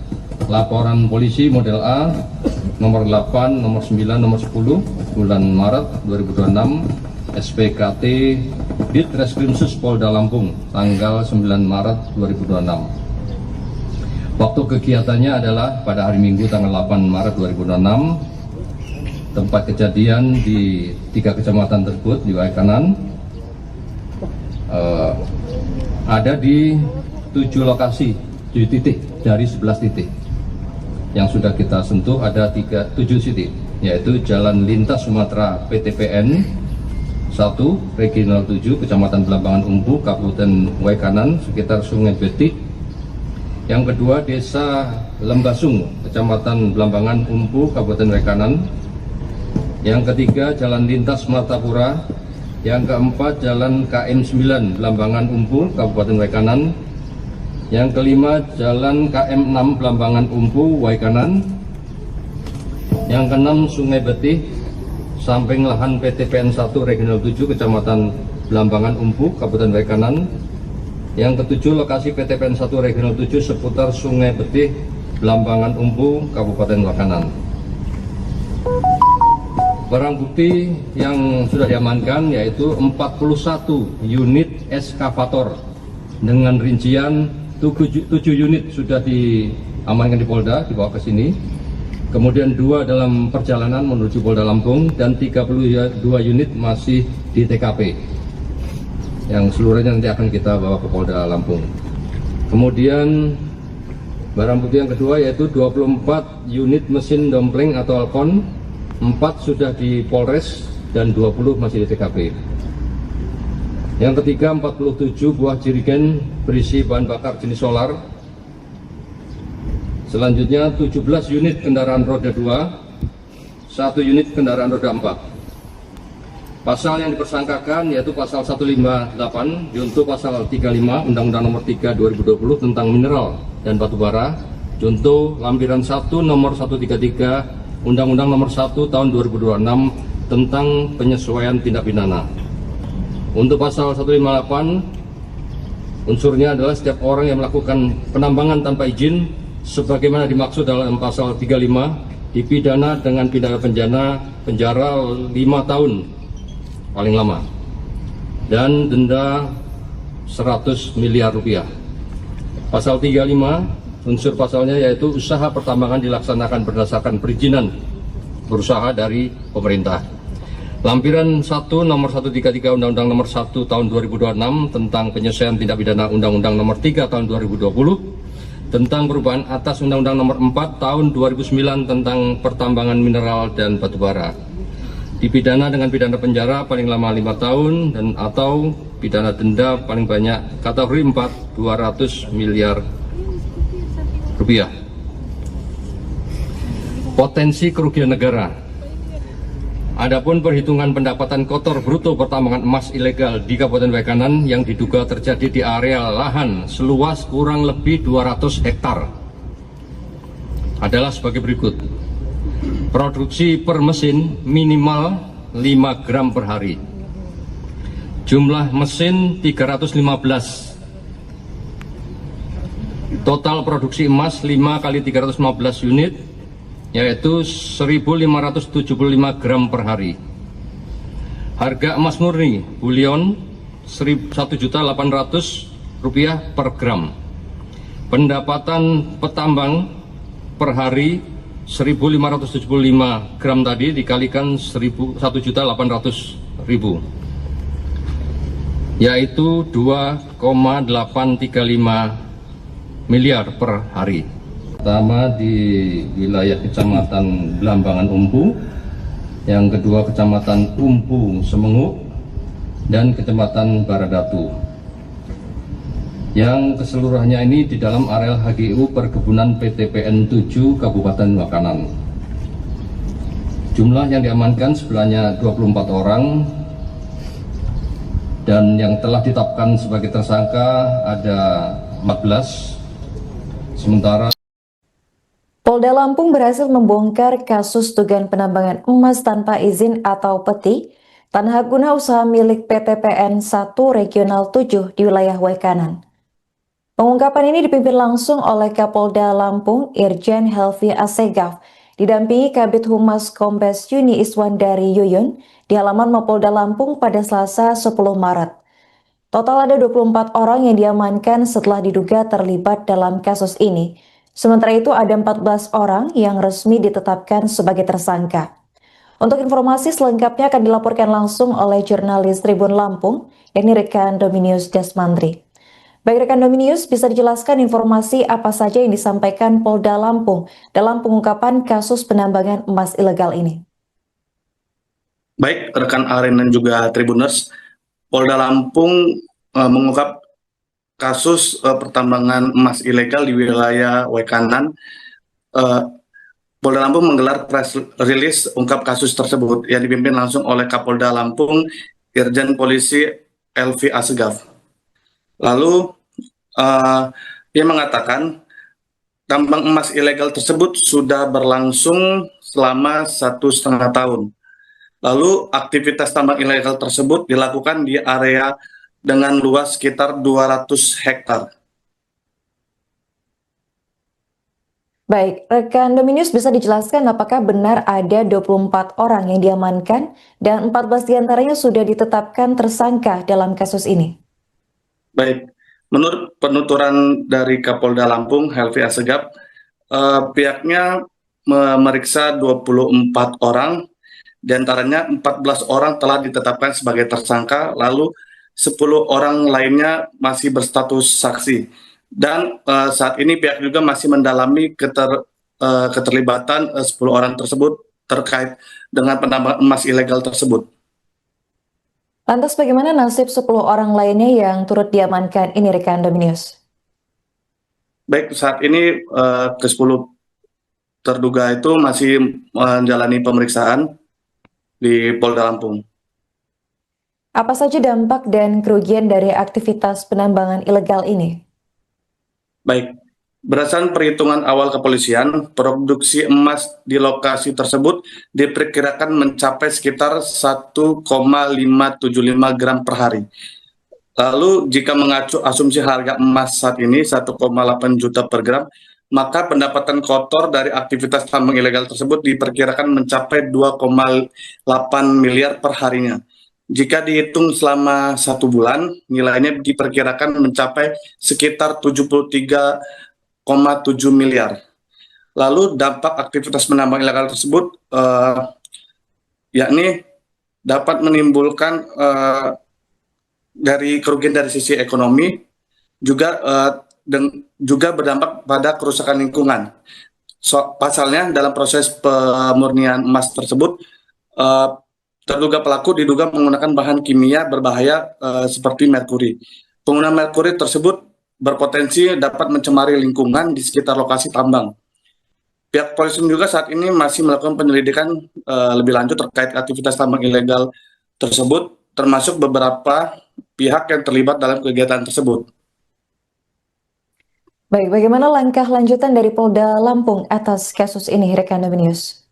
laporan polisi model A nomor 8, nomor 9, nomor 10 bulan Maret 2026 SPKT Ditreskrimsus Polda Lampung tanggal 9 Maret 2026. Waktu kegiatannya adalah pada hari Minggu tanggal 8 Maret 2026. Tempat kejadian di 3 kecamatan tersebut di Waikanan ada di 7 lokasi, 7 titik dari 11 titik. Yang sudah kita sentuh ada 7 titik, yaitu Jalan Lintas Sumatera PTPN 1, Regional 7, Kecamatan Blambangan Umpu, Kabupaten Waikanan, sekitar Sungai Betik. Yang kedua, Desa Lembasung, Kecamatan Blambangan Umpu, Kabupaten Waikanan. Yang ketiga, Jalan Lintas Martapura. Yang keempat, Jalan KM 9, Blambangan Umpu, Kabupaten Waikanan. Yang kelima, Jalan KM 6, Blambangan Umpu, Waikanan. Yang keenam, Sungai Betih, samping lahan PTPN 1 Regional 7 Kecamatan Blambangan Umpu, Kabupaten Waikanan. Yang ketujuh, lokasi PTPN 1 Regional 7 seputar Sungai Betih, Blambangan Umpu, Kabupaten Waikanan. Barang bukti yang sudah diamankan yaitu 41 unit eskavator dengan rincian 7 unit sudah diamankan di Polda, dibawa ke sini. Kemudian 2 dalam perjalanan menuju Polda Lampung dan 32 unit masih di TKP. Yang seluruhnya nanti akan kita bawa ke Polda Lampung. Kemudian barang bukti yang kedua yaitu 24 unit mesin dompleng atau Alcon, 4 sudah di Polres dan 20 masih di TKP. Yang ketiga 47 buah jerigen berisi bahan bakar jenis solar. Selanjutnya 17 unit kendaraan roda 2, 1 unit kendaraan roda 4. Pasal yang dipersangkakan yaitu pasal 158 junto pasal 35 Undang-Undang Nomor 3 2020 tentang mineral dan batu bara, junto lampiran 1 nomor 133 Undang-Undang Nomor 1 tahun 2026 tentang penyesuaian tindak pidana. Untuk pasal 158 unsurnya adalah setiap orang yang melakukan penambangan tanpa izin sebagaimana dimaksud dalam pasal 35 dipidana dengan pidana penjara 5 tahun paling lama dan denda 100 miliar rupiah. Pasal 35 unsur pasalnya yaitu usaha pertambangan dilaksanakan berdasarkan perizinan berusaha dari pemerintah. Lampiran 1 nomor 133 Undang-Undang Nomor 1 tahun 2026 tentang penyesuaian tindak pidana Undang-Undang Nomor 3 tahun 2020 tentang perubahan atas Undang-Undang Nomor 4 tahun 2009 tentang pertambangan mineral dan batu bara. Dipidana dengan pidana penjara paling lama 5 tahun dan atau pidana denda paling banyak kategori 4 200 miliar rupiah. Potensi kerugian negara. Adapun perhitungan pendapatan kotor bruto pertambangan emas ilegal di Kabupaten Waikanan yang diduga terjadi di area lahan seluas kurang lebih 200 hektar adalah sebagai berikut. Produksi per mesin minimal 5 gram per hari. Jumlah mesin 315. Total produksi emas 5 kali 315 unit, yaitu 1.575 gram per hari. Harga emas murni bullion Rp1.800.000 per gram. Pendapatan petambang per hari 1.575 gram tadi dikalikan 1.800.000, yaitu 2,835 miliar per hari. Pertama di wilayah Kecamatan Belambangan Umpu, yang kedua Kecamatan Umpu Semenguk, dan Kecamatan Baradatu. Yang keseluruhannya ini di dalam areal HGU Perkebunan PTPN 7 Kabupaten Waikanan. Jumlah yang diamankan sebenarnya 24 orang, dan yang telah ditetapkan sebagai tersangka ada 14, sementara Polda Lampung berhasil membongkar kasus dugaan penambangan emas tanpa izin atau peti tanah hak guna usaha milik PTPN 1 Regional 7 di wilayah Waikanan. Pengungkapan ini dipimpin langsung oleh Kapolda Lampung Irjen Helvi Asegaf, didampingi Kabid Humas Kombes Yuni Iswandari Yuyun di halaman Mapolda Lampung pada Selasa 10 Maret. Total ada 24 orang yang diamankan setelah diduga terlibat dalam kasus ini. Sementara itu ada 14 orang yang resmi ditetapkan sebagai tersangka. Untuk informasi selengkapnya akan dilaporkan langsung oleh jurnalis Tribun Lampung, yakni rekan Dominius Desmandri. Baik rekan Dominius, bisa dijelaskan informasi apa saja yang disampaikan Polda Lampung dalam pengungkapan kasus penambangan emas ilegal ini? Baik rekan Aren dan juga Tribuners, Polda Lampung mengungkap kasus pertambangan emas ilegal di wilayah Waikanan. Polda Lampung menggelar press release ungkap kasus tersebut yang dipimpin langsung oleh Kapolda Lampung Irjen Polisi Helvi Asegaf. Lalu dia mengatakan tambang emas ilegal tersebut sudah berlangsung selama 1,5 tahun. Lalu aktivitas tambang ilegal tersebut dilakukan di area dengan luas sekitar 200 hektar. Baik, rekan Dominius bisa dijelaskan apakah benar ada 24 orang yang diamankan dan 14 diantaranya sudah ditetapkan tersangka dalam kasus ini? Baik, Menurut penuturan dari Kapolda Lampung Helvi Asegaf, pihaknya memeriksa 24 orang, diantaranya 14 orang telah ditetapkan sebagai tersangka, lalu 10 orang lainnya masih berstatus saksi. Dan saat ini pihak juga masih mendalami keterlibatan 10 orang tersebut terkait dengan penambangan emas ilegal tersebut. Lantas bagaimana nasib 10 orang lainnya yang turut diamankan ini rekan Dominius? Baik, saat ini ke-10 terduga itu masih menjalani pemeriksaan di Polda Lampung. Apa saja dampak dan kerugian dari aktivitas penambangan ilegal ini? Baik, berdasarkan perhitungan awal kepolisian, produksi emas di lokasi tersebut diperkirakan mencapai sekitar 1,575 gram per hari. Lalu jika mengacu asumsi harga emas saat ini 1,8 juta per gram, maka pendapatan kotor dari aktivitas tambang ilegal tersebut diperkirakan mencapai 2,8 miliar per harinya. Jika dihitung selama 1 bulan, nilainya diperkirakan mencapai sekitar 73,7 miliar. Lalu dampak aktivitas penambang ilegal tersebut yakni dapat menimbulkan dari kerugian dari sisi ekonomi, juga berdampak pada kerusakan lingkungan. Pasalnya dalam proses pemurnian emas tersebut, terduga pelaku diduga menggunakan bahan kimia berbahaya seperti merkuri. Penggunaan merkuri tersebut berpotensi dapat mencemari lingkungan di sekitar lokasi tambang. Pihak polisi juga saat ini masih melakukan penyelidikan lebih lanjut terkait aktivitas tambang ilegal tersebut, termasuk beberapa pihak yang terlibat dalam kegiatan tersebut. Baik, bagaimana langkah lanjutan dari Polda Lampung atas kasus ini, rekan News?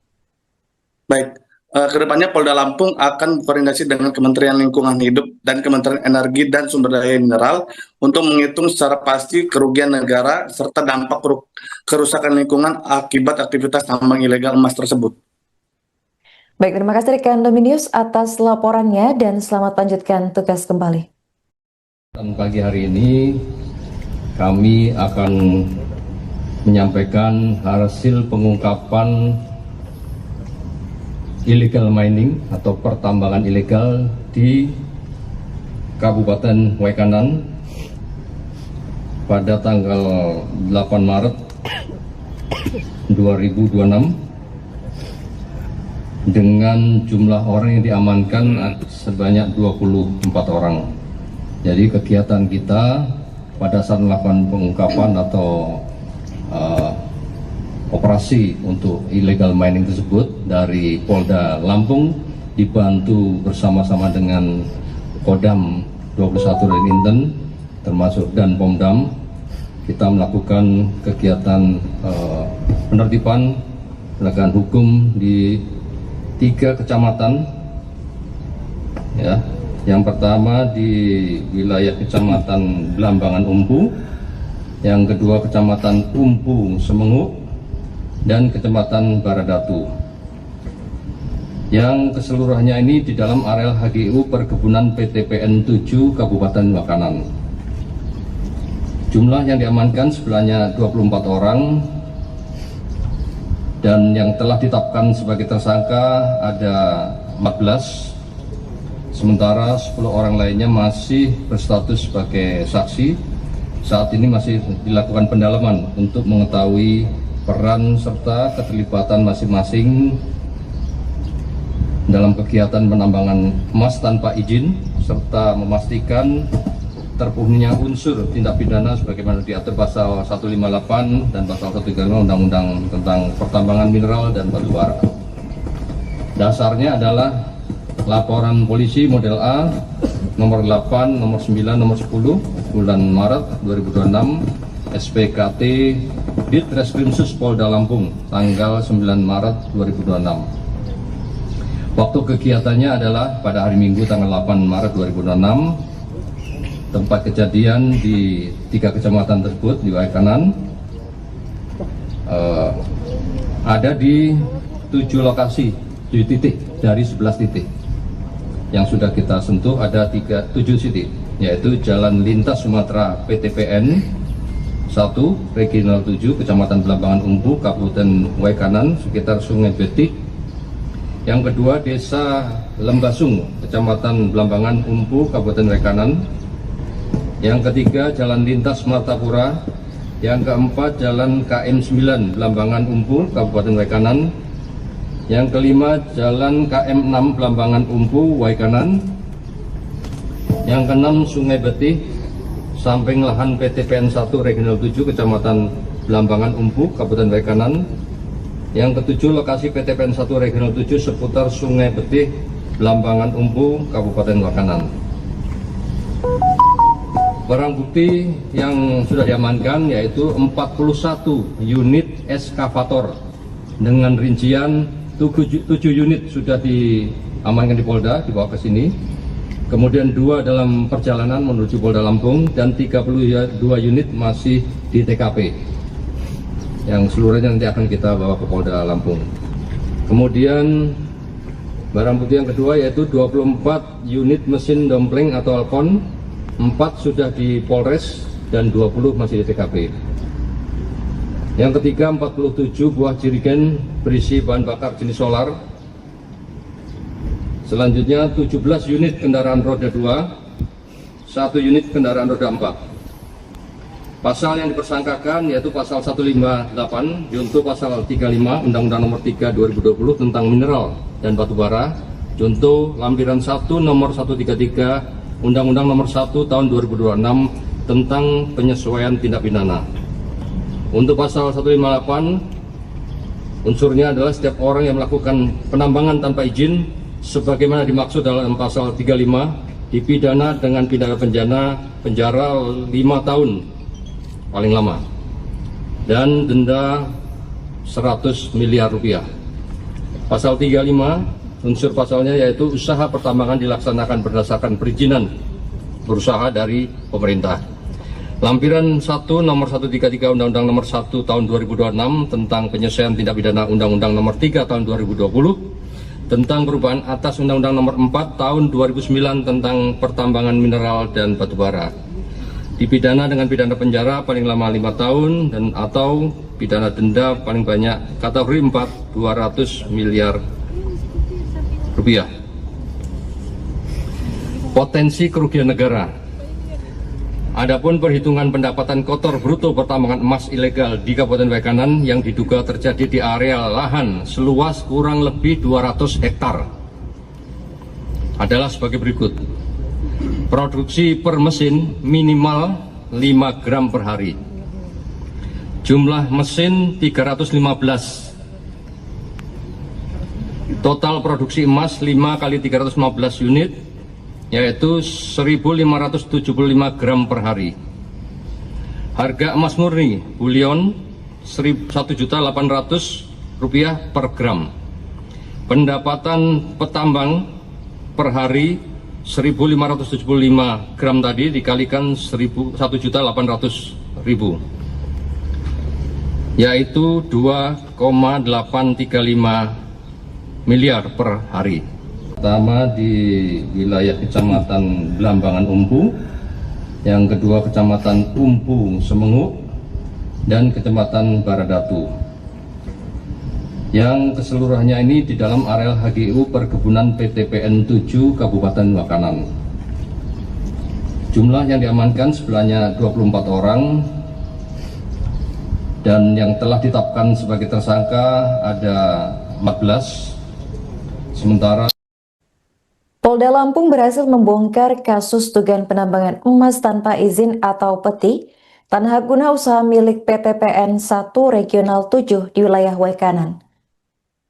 Baik, kedepannya Polda Lampung akan berkoordinasi dengan Kementerian Lingkungan Hidup dan Kementerian Energi dan Sumber Daya Mineral untuk menghitung secara pasti kerugian negara serta dampak kerusakan lingkungan akibat aktivitas tambang ilegal emas tersebut. Baik, terima kasih rekan News atas laporannya dan selamat lanjutkan tugas kembali. Pagi hari ini kami akan menyampaikan hasil pengungkapan illegal mining atau pertambangan ilegal di Kabupaten Waikanan pada tanggal 8 Maret 2026 dengan jumlah orang yang diamankan sebanyak 24 orang. Jadi kegiatan kita pada saat melakukan pengungkapan atau operasi untuk illegal mining tersebut dari Polda Lampung dibantu bersama-sama dengan Kodam 21 Inten termasuk dan Pomdam, kita melakukan kegiatan penertiban penegakan hukum di 3 kecamatan, ya. Yang pertama di wilayah Kecamatan Blambangan Umpu, yang kedua Kecamatan Umpu Semengu, dan Kecamatan Baradatu, yang keseluruhannya ini di dalam areal HGU Perkebunan PTPN 7 Kabupaten Waikanan. Jumlah yang diamankan sebenarnya 24 orang dan yang telah ditetapkan sebagai tersangka ada 14, sementara 10 orang lainnya masih berstatus sebagai saksi. Saat ini masih dilakukan pendalaman untuk mengetahui peran serta keterlibatan masing-masing dalam kegiatan penambangan emas tanpa izin serta memastikan terpenuhinya unsur tindak pidana sebagaimana diatur pasal 158 dan pasal 135 Undang-Undang tentang pertambangan mineral dan batu bara. Dasarnya adalah laporan polisi model A nomor 8, nomor 9, nomor 10 bulan Maret 2026 SPKT Ditreskrimsus Polda Lampung tanggal 9 Maret 2026. Waktu kegiatannya adalah pada hari Minggu tanggal 8 Maret 2026. Tempat kejadian di 3 kecamatan tersebut di Waikanan ada di 7 lokasi, 7 titik dari 11 titik. Yang sudah kita sentuh ada 7 titik, yaitu Jalan Lintas Sumatera PTPN 1, Regional 7, Kecamatan Blambangan Umpu, Kabupaten Waikanan, sekitar Sungai Betik. Yang kedua, Desa Lembasung, Kecamatan Blambangan Umpu, Kabupaten Waikanan. Yang ketiga, Jalan Lintas Martapura. Yang keempat, Jalan KM 9, Blambangan Umpu, Kabupaten Waikanan. Yang kelima, Jalan KM 6, Blambangan Umpu, Waikanan. Yang keenam, Sungai Betik, samping lahan PTPN 1 Regional 7 Kecamatan Blambangan Umpu, Kabupaten Waikanan. Yang ketujuh, lokasi PTPN 1 Regional 7 seputar Sungai Betik, Blambangan Umpu, Kabupaten Waikanan. Barang bukti yang sudah diamankan yaitu 41 unit eskavator dengan rincian 7 unit sudah diamankan di Polda, dibawa ke sini. Kemudian 2 dalam perjalanan menuju Polda Lampung dan 32 unit masih di TKP. Yang seluruhnya nanti akan kita bawa ke Polda Lampung. Kemudian barang bukti yang kedua yaitu 24 unit mesin dompleng atau alkon, 4 sudah di Polres dan 20 masih di TKP. Yang ketiga 47 buah jerigen berisi bahan bakar jenis solar. Selanjutnya 17 unit kendaraan roda 2, 1 unit kendaraan roda 4. Pasal yang dipersangkakan yaitu pasal 158 junto pasal 35 Undang-Undang Nomor 3 2020 tentang mineral dan batu bara Contoh lampiran 1 nomor 133 Undang-Undang nomor 1 tahun 2026 tentang penyesuaian tindak pidana. Untuk pasal 158, unsurnya adalah setiap orang yang melakukan penambangan tanpa izin sebagaimana dimaksud dalam pasal 35 dipidana dengan pidana penjara 5 tahun paling lama dan denda 100 miliar rupiah. Pasal 35, unsur pasalnya yaitu usaha pertambangan dilaksanakan berdasarkan perizinan berusaha dari pemerintah. Lampiran 1 nomor 133 Undang-Undang nomor 1 tahun 2026 tentang penyelesaian tindak pidana Undang-Undang nomor 3 tahun 2020 tentang perubahan atas Undang-Undang nomor 4 tahun 2009 tentang pertambangan mineral dan batubara. Dipidana dengan pidana penjara paling lama 5 tahun dan atau pidana denda paling banyak kategori 4 200 miliar rupiah. Potensi kerugian negara. Adapun perhitungan pendapatan kotor bruto pertambangan emas ilegal di Kabupaten Waikanan yang diduga terjadi di area lahan seluas kurang lebih 200 hektar adalah sebagai berikut. Produksi per mesin minimal 5 gram per hari. Jumlah mesin 315. Total produksi emas 5 kali 315 unit, yaitu 1.575 gram per hari. Harga emas murni bulion Rp1.800.000 per gram. Pendapatan petambang per hari 1.575 gram tadi dikalikan 1.800.000, yaitu 2,835 miliar per hari. Pertama di wilayah Kecamatan Belambangan Umpu, yang kedua Kecamatan Umpu Semenguk, dan Kecamatan Baradatu. Yang keseluruhannya ini di dalam areal HGU Perkebunan PTPN 7 Kabupaten Waikanan. Jumlah yang diamankan sebenarnya 24 orang, dan yang telah ditetapkan sebagai tersangka ada 14. Sementara Polda Lampung berhasil membongkar kasus dugaan penambangan emas tanpa izin atau peti tanah guna usaha milik PTPN 1 Regional 7 di wilayah Waikanan.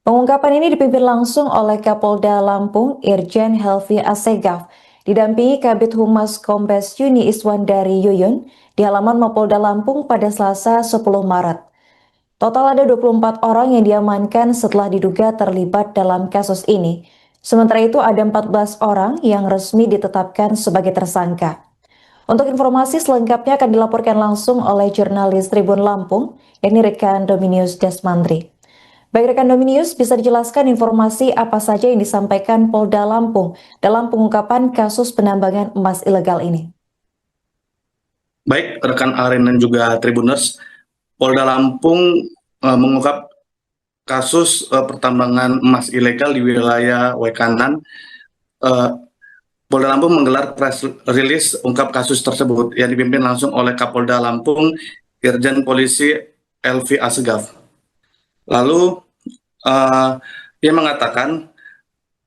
Pengungkapan ini dipimpin langsung oleh Kapolda Lampung Irjen Helvi Asegaf, didampingi Kabid Humas Kombes Yuni Iswandari Yuyun di halaman Mapolda Lampung pada Selasa 10 Maret. Total ada 24 orang yang diamankan setelah diduga terlibat dalam kasus ini. Sementara itu ada 14 orang yang resmi ditetapkan sebagai tersangka. Untuk informasi selengkapnya akan dilaporkan langsung oleh jurnalis Tribun Lampung, yakni rekan Dominius Desmandri. Baik rekan Dominius, bisa dijelaskan informasi apa saja yang disampaikan Polda Lampung dalam pengungkapan kasus penambangan emas ilegal ini? Baik rekan Aren dan juga Tribuners, Polda Lampung mengungkap kasus pertambangan emas ilegal di wilayah Waikanan. Polda Lampung menggelar press release ungkap kasus tersebut yang dipimpin langsung oleh Kapolda Lampung Irjen Polisi Helvi Asegaf. Lalu ia mengatakan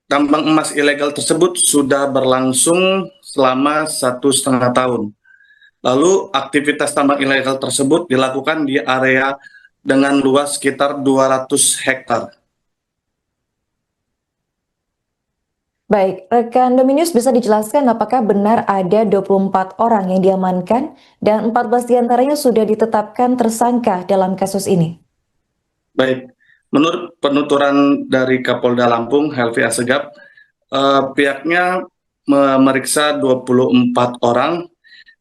tambang emas ilegal tersebut sudah berlangsung selama 1,5 tahun. Lalu aktivitas tambang ilegal tersebut dilakukan di area dengan luas sekitar 200 hektar. Baik, rekan Dominius bisa dijelaskan apakah benar ada 24 orang yang diamankan dan 14 diantaranya sudah ditetapkan tersangka dalam kasus ini? Baik, Menurut penuturan dari Kapolda Lampung Helvi Asegaf, pihaknya memeriksa 24 orang,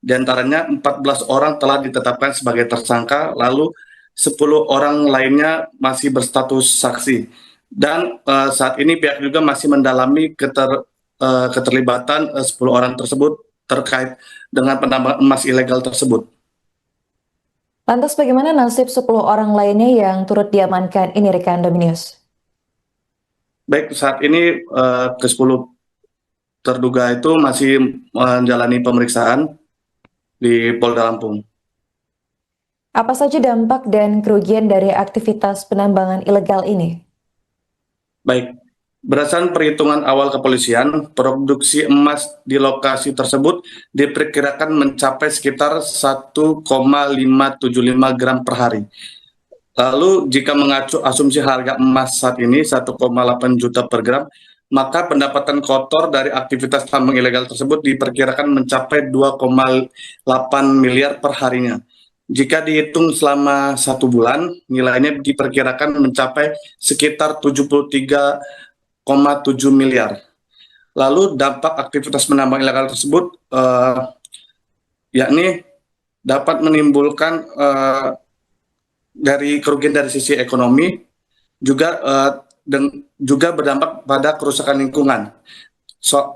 diantaranya 14 orang telah ditetapkan sebagai tersangka, lalu 10 orang lainnya masih berstatus saksi. Dan saat ini pihak juga masih mendalami keterlibatan 10 orang tersebut terkait dengan penambangan emas ilegal tersebut. Lantas bagaimana nasib 10 orang lainnya yang turut diamankan ini rekan Dominius? Baik, saat ini ke-10 terduga itu masih menjalani pemeriksaan di Polda Lampung. Apa saja dampak dan kerugian dari aktivitas penambangan ilegal ini? Baik, Berdasarkan perhitungan awal kepolisian, produksi emas di lokasi tersebut diperkirakan mencapai sekitar 1,575 gram per hari. Lalu jika mengacu asumsi harga emas saat ini 1,8 juta per gram, maka pendapatan kotor dari aktivitas tambang ilegal tersebut diperkirakan mencapai 2,8 miliar per harinya. Jika dihitung selama 1 bulan, nilainya diperkirakan mencapai sekitar 73,7 miliar. Lalu dampak aktivitas penambang ilegal tersebut yakni dapat menimbulkan dari kerugian dari sisi ekonomi, juga berdampak pada kerusakan lingkungan.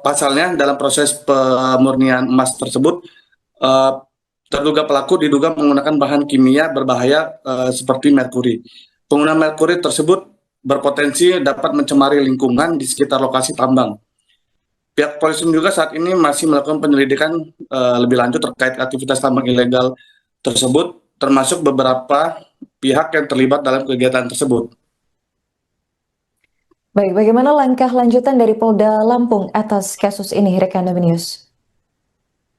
Pasalnya dalam proses pemurnian emas tersebut, terduga pelaku diduga menggunakan bahan kimia berbahaya seperti merkuri. Penggunaan merkuri tersebut berpotensi dapat mencemari lingkungan di sekitar lokasi tambang. Pihak polisi juga saat ini masih melakukan penyelidikan lebih lanjut terkait aktivitas tambang ilegal tersebut, termasuk beberapa pihak yang terlibat dalam kegiatan tersebut. Baik, bagaimana langkah lanjutan dari Polda Lampung atas kasus ini, rekan News?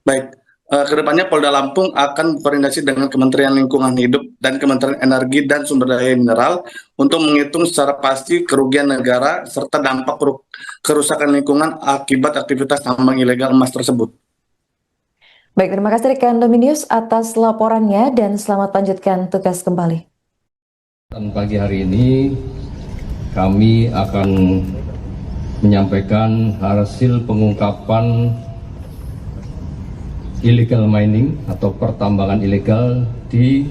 Baik, kedepannya Polda Lampung akan berkoordinasi dengan Kementerian Lingkungan Hidup dan Kementerian Energi dan Sumber Daya Mineral untuk menghitung secara pasti kerugian negara serta dampak kerusakan lingkungan akibat aktivitas tambang ilegal emas tersebut. Baik, terima kasih rekan News atas laporannya dan selamat lanjutkan tugas kembali. Dan pagi hari ini kami akan menyampaikan hasil pengungkapan illegal mining atau pertambangan ilegal di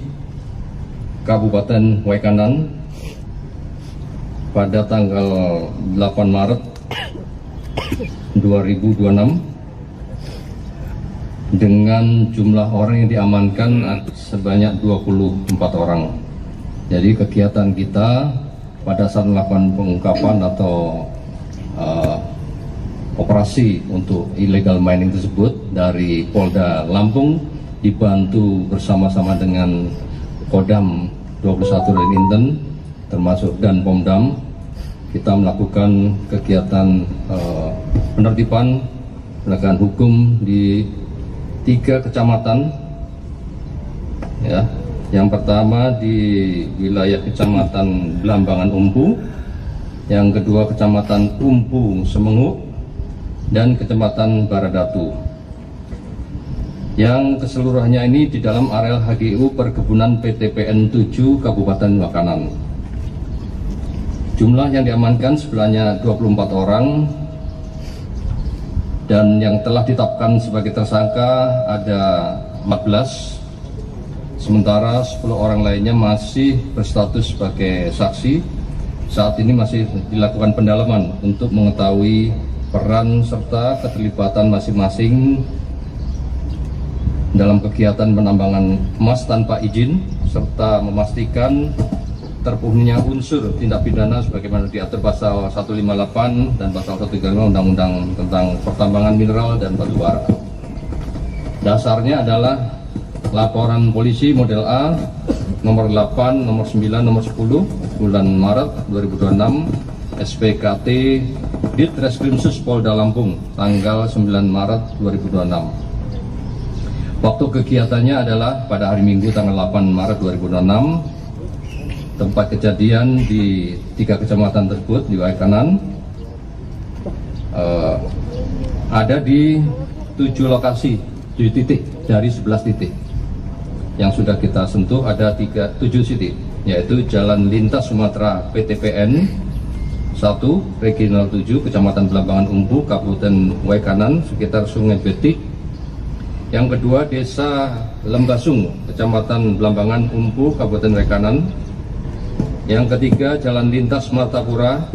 Kabupaten Waikanan pada tanggal 8 Maret 2026 dengan jumlah orang yang diamankan sebanyak 24 orang. Jadi kegiatan kita pada saat melakukan pengungkapan atau operasi untuk illegal mining tersebut dari Polda Lampung dibantu bersama-sama dengan Kodam 21 dan Inten termasuk dan Pomdam, kita melakukan kegiatan penertiban penegakan hukum di 3 kecamatan, ya. Yang pertama di wilayah Kecamatan Blambangan Umpu, yang kedua Kecamatan Umpu Semengu, dan Kecamatan Baradatu. Yang keseluruhannya ini di dalam areal HGU Perkebunan PTPN 7 Kabupaten Waikanan. Jumlah yang diamankan sebenarnya 24 orang, dan yang telah ditetapkan sebagai tersangka ada 14. Sementara 10 orang lainnya masih berstatus sebagai saksi. Saat ini masih dilakukan pendalaman untuk mengetahui peran serta keterlibatan masing-masing dalam kegiatan penambangan emas tanpa izin, serta memastikan terpenuhinya unsur tindak pidana sebagaimana diatur pasal 158 dan pasal 135 Undang-Undang tentang Pertambangan Mineral dan Batu Bara. Dasarnya adalah laporan polisi model A nomor 8, nomor 9, nomor 10 bulan Maret 2026 SPKT Ditreskrimsus Polda Lampung tanggal 9 Maret 2026. Waktu kegiatannya adalah pada hari Minggu tanggal 8 Maret 2026. Tempat kejadian di 3 kecamatan tersebut di Waikanan ada di 7 lokasi, 7 titik dari 11 titik. Yang sudah kita sentuh ada 7 titik, yaitu Jalan Lintas Sumatera PTPN 1, Regional 7, Kecamatan Blambangan Umpu, Kabupaten Waikanan, sekitar Sungai Betik. Yang kedua Desa Lembasung, Kecamatan Blambangan Umpu, Kabupaten Waikanan. Yang ketiga Jalan Lintas Martapura.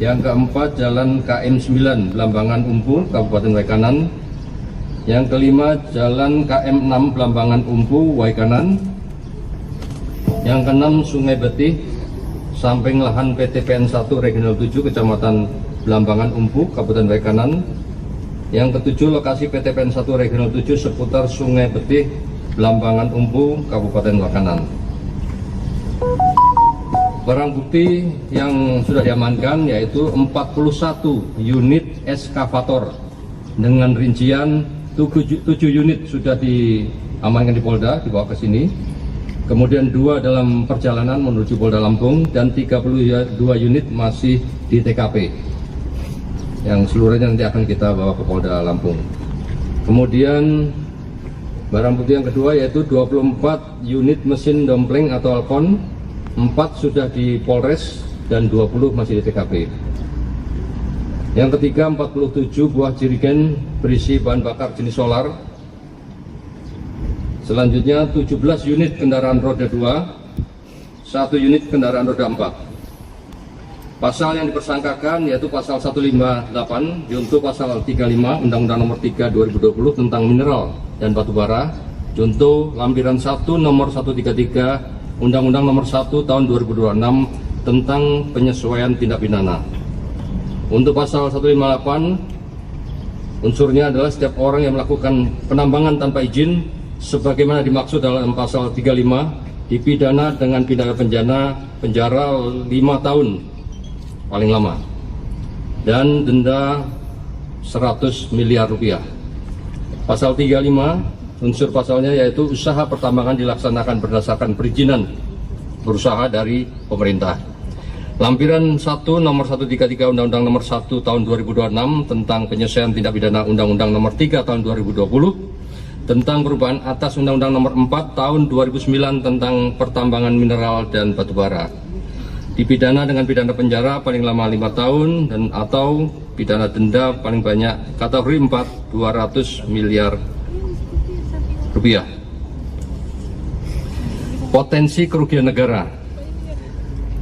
Yang keempat Jalan KM 9 Blambangan Umpu, Kabupaten Waikanan. Yang kelima Jalan KM 6 Blambangan Umpu, Waikanan. Yang keenam Sungai Betih, samping lahan PTPN 1 Regional 7 Kecamatan Blambangan Umpu, Kabupaten Waikanan. Yang ketujuh lokasi PTPN 1 Regional 7 seputar Sungai Betih, Blambangan Umpu, Kabupaten Waikanan. Barang bukti yang sudah diamankan yaitu 41 unit eskavator dengan rincian 7 unit sudah diamankan di Polda, dibawa ke sini. Kemudian 2 dalam perjalanan menuju Polda Lampung dan 32 unit masih di TKP. Yang seluruhnya nanti akan kita bawa ke Polda Lampung. Kemudian barang bukti yang kedua yaitu 24 unit mesin dompleng atau alkon. 4 sudah di Polres dan 20 masih di TKP. Yang ketiga 47 buah jerigen berisi bahan bakar jenis solar. Selanjutnya 17 unit kendaraan roda 2, 1 unit kendaraan roda 4. Pasal yang dipersangkakan yaitu pasal 158 junto pasal 35 Undang-Undang Nomor 3 2020 tentang mineral dan batu bara, junto lampiran 1 nomor 133 Undang-Undang Nomor 1 Tahun 2026 tentang penyesuaian tindak pidana. Untuk pasal 158, unsurnya adalah setiap orang yang melakukan penambangan tanpa izin sebagaimana dimaksud dalam pasal 35 dipidana dengan pidana penjara 5 tahun paling lama dan denda 100 miliar rupiah. Pasal 35 unsur pasalnya yaitu usaha pertambangan dilaksanakan berdasarkan perizinan berusaha dari pemerintah. Lampiran 1 nomor 133 Undang-Undang Nomor 1 Tahun 2026 tentang penyesuaian tindak pidana Undang-Undang Nomor 3 Tahun 2020 tentang perubahan atas Undang-Undang Nomor 4 Tahun 2009 tentang pertambangan mineral dan batu bara. Dipidana dengan pidana penjara paling lama 5 tahun dan atau pidana denda paling banyak kategori 4 200 miliar rupiah. Potensi kerugian negara.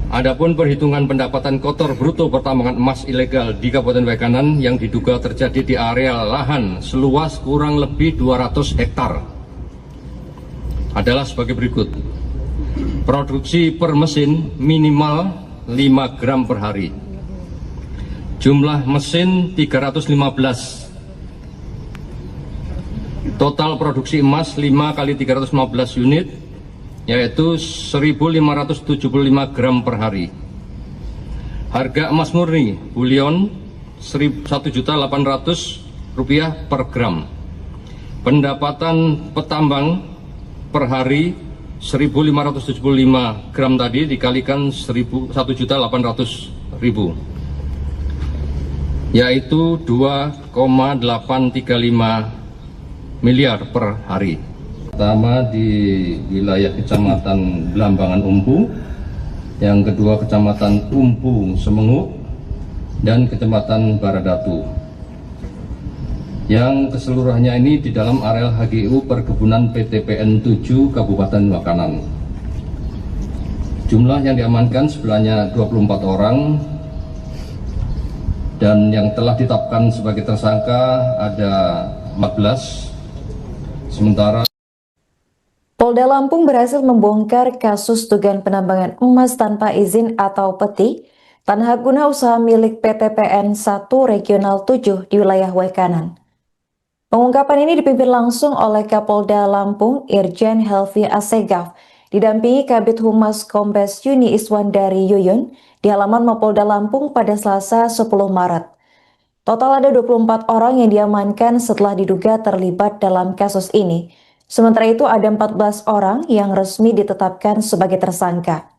Adapun perhitungan pendapatan kotor bruto pertambangan emas ilegal di Kabupaten Waikanan yang diduga terjadi di area lahan seluas kurang lebih 200 hektar adalah sebagai berikut. Produksi per mesin minimal 5 gram per hari. Jumlah mesin 315. Total produksi emas 5 kali 315 unit yaitu 1.575 gram per hari. Harga emas murni bullion Rp1.800.000 per gram. Pendapatan petambang per hari 1.575 gram tadi dikalikan 1.800.000 yaitu 2,835 miliar per hari. Pertama di wilayah Kecamatan Belambangan Umpu, yang kedua Kecamatan Umpu Semengu, dan Kecamatan Baradatu. Yang keseluruhannya ini di dalam areal HGU Perkebunan PTPN 7 Kabupaten Waikanan. Jumlah yang diamankan sebenarnya 24 orang dan yang telah ditetapkan sebagai tersangka ada 14. Sementara Polda Lampung berhasil membongkar kasus dugaan penambangan emas tanpa izin atau peti tanah guna usaha milik PTPN 1 Regional 7 di wilayah Waikanan. Pengungkapan ini dipimpin langsung oleh Kapolda Lampung Irjen Helvi Assegaf didampingi Kabid Humas Kombes Yuni Iswandari Yuyun di halaman Mapolda Lampung pada Selasa 10 Maret. Total ada 24 orang yang diamankan setelah diduga terlibat dalam kasus ini. Sementara itu ada 14 orang yang resmi ditetapkan sebagai tersangka.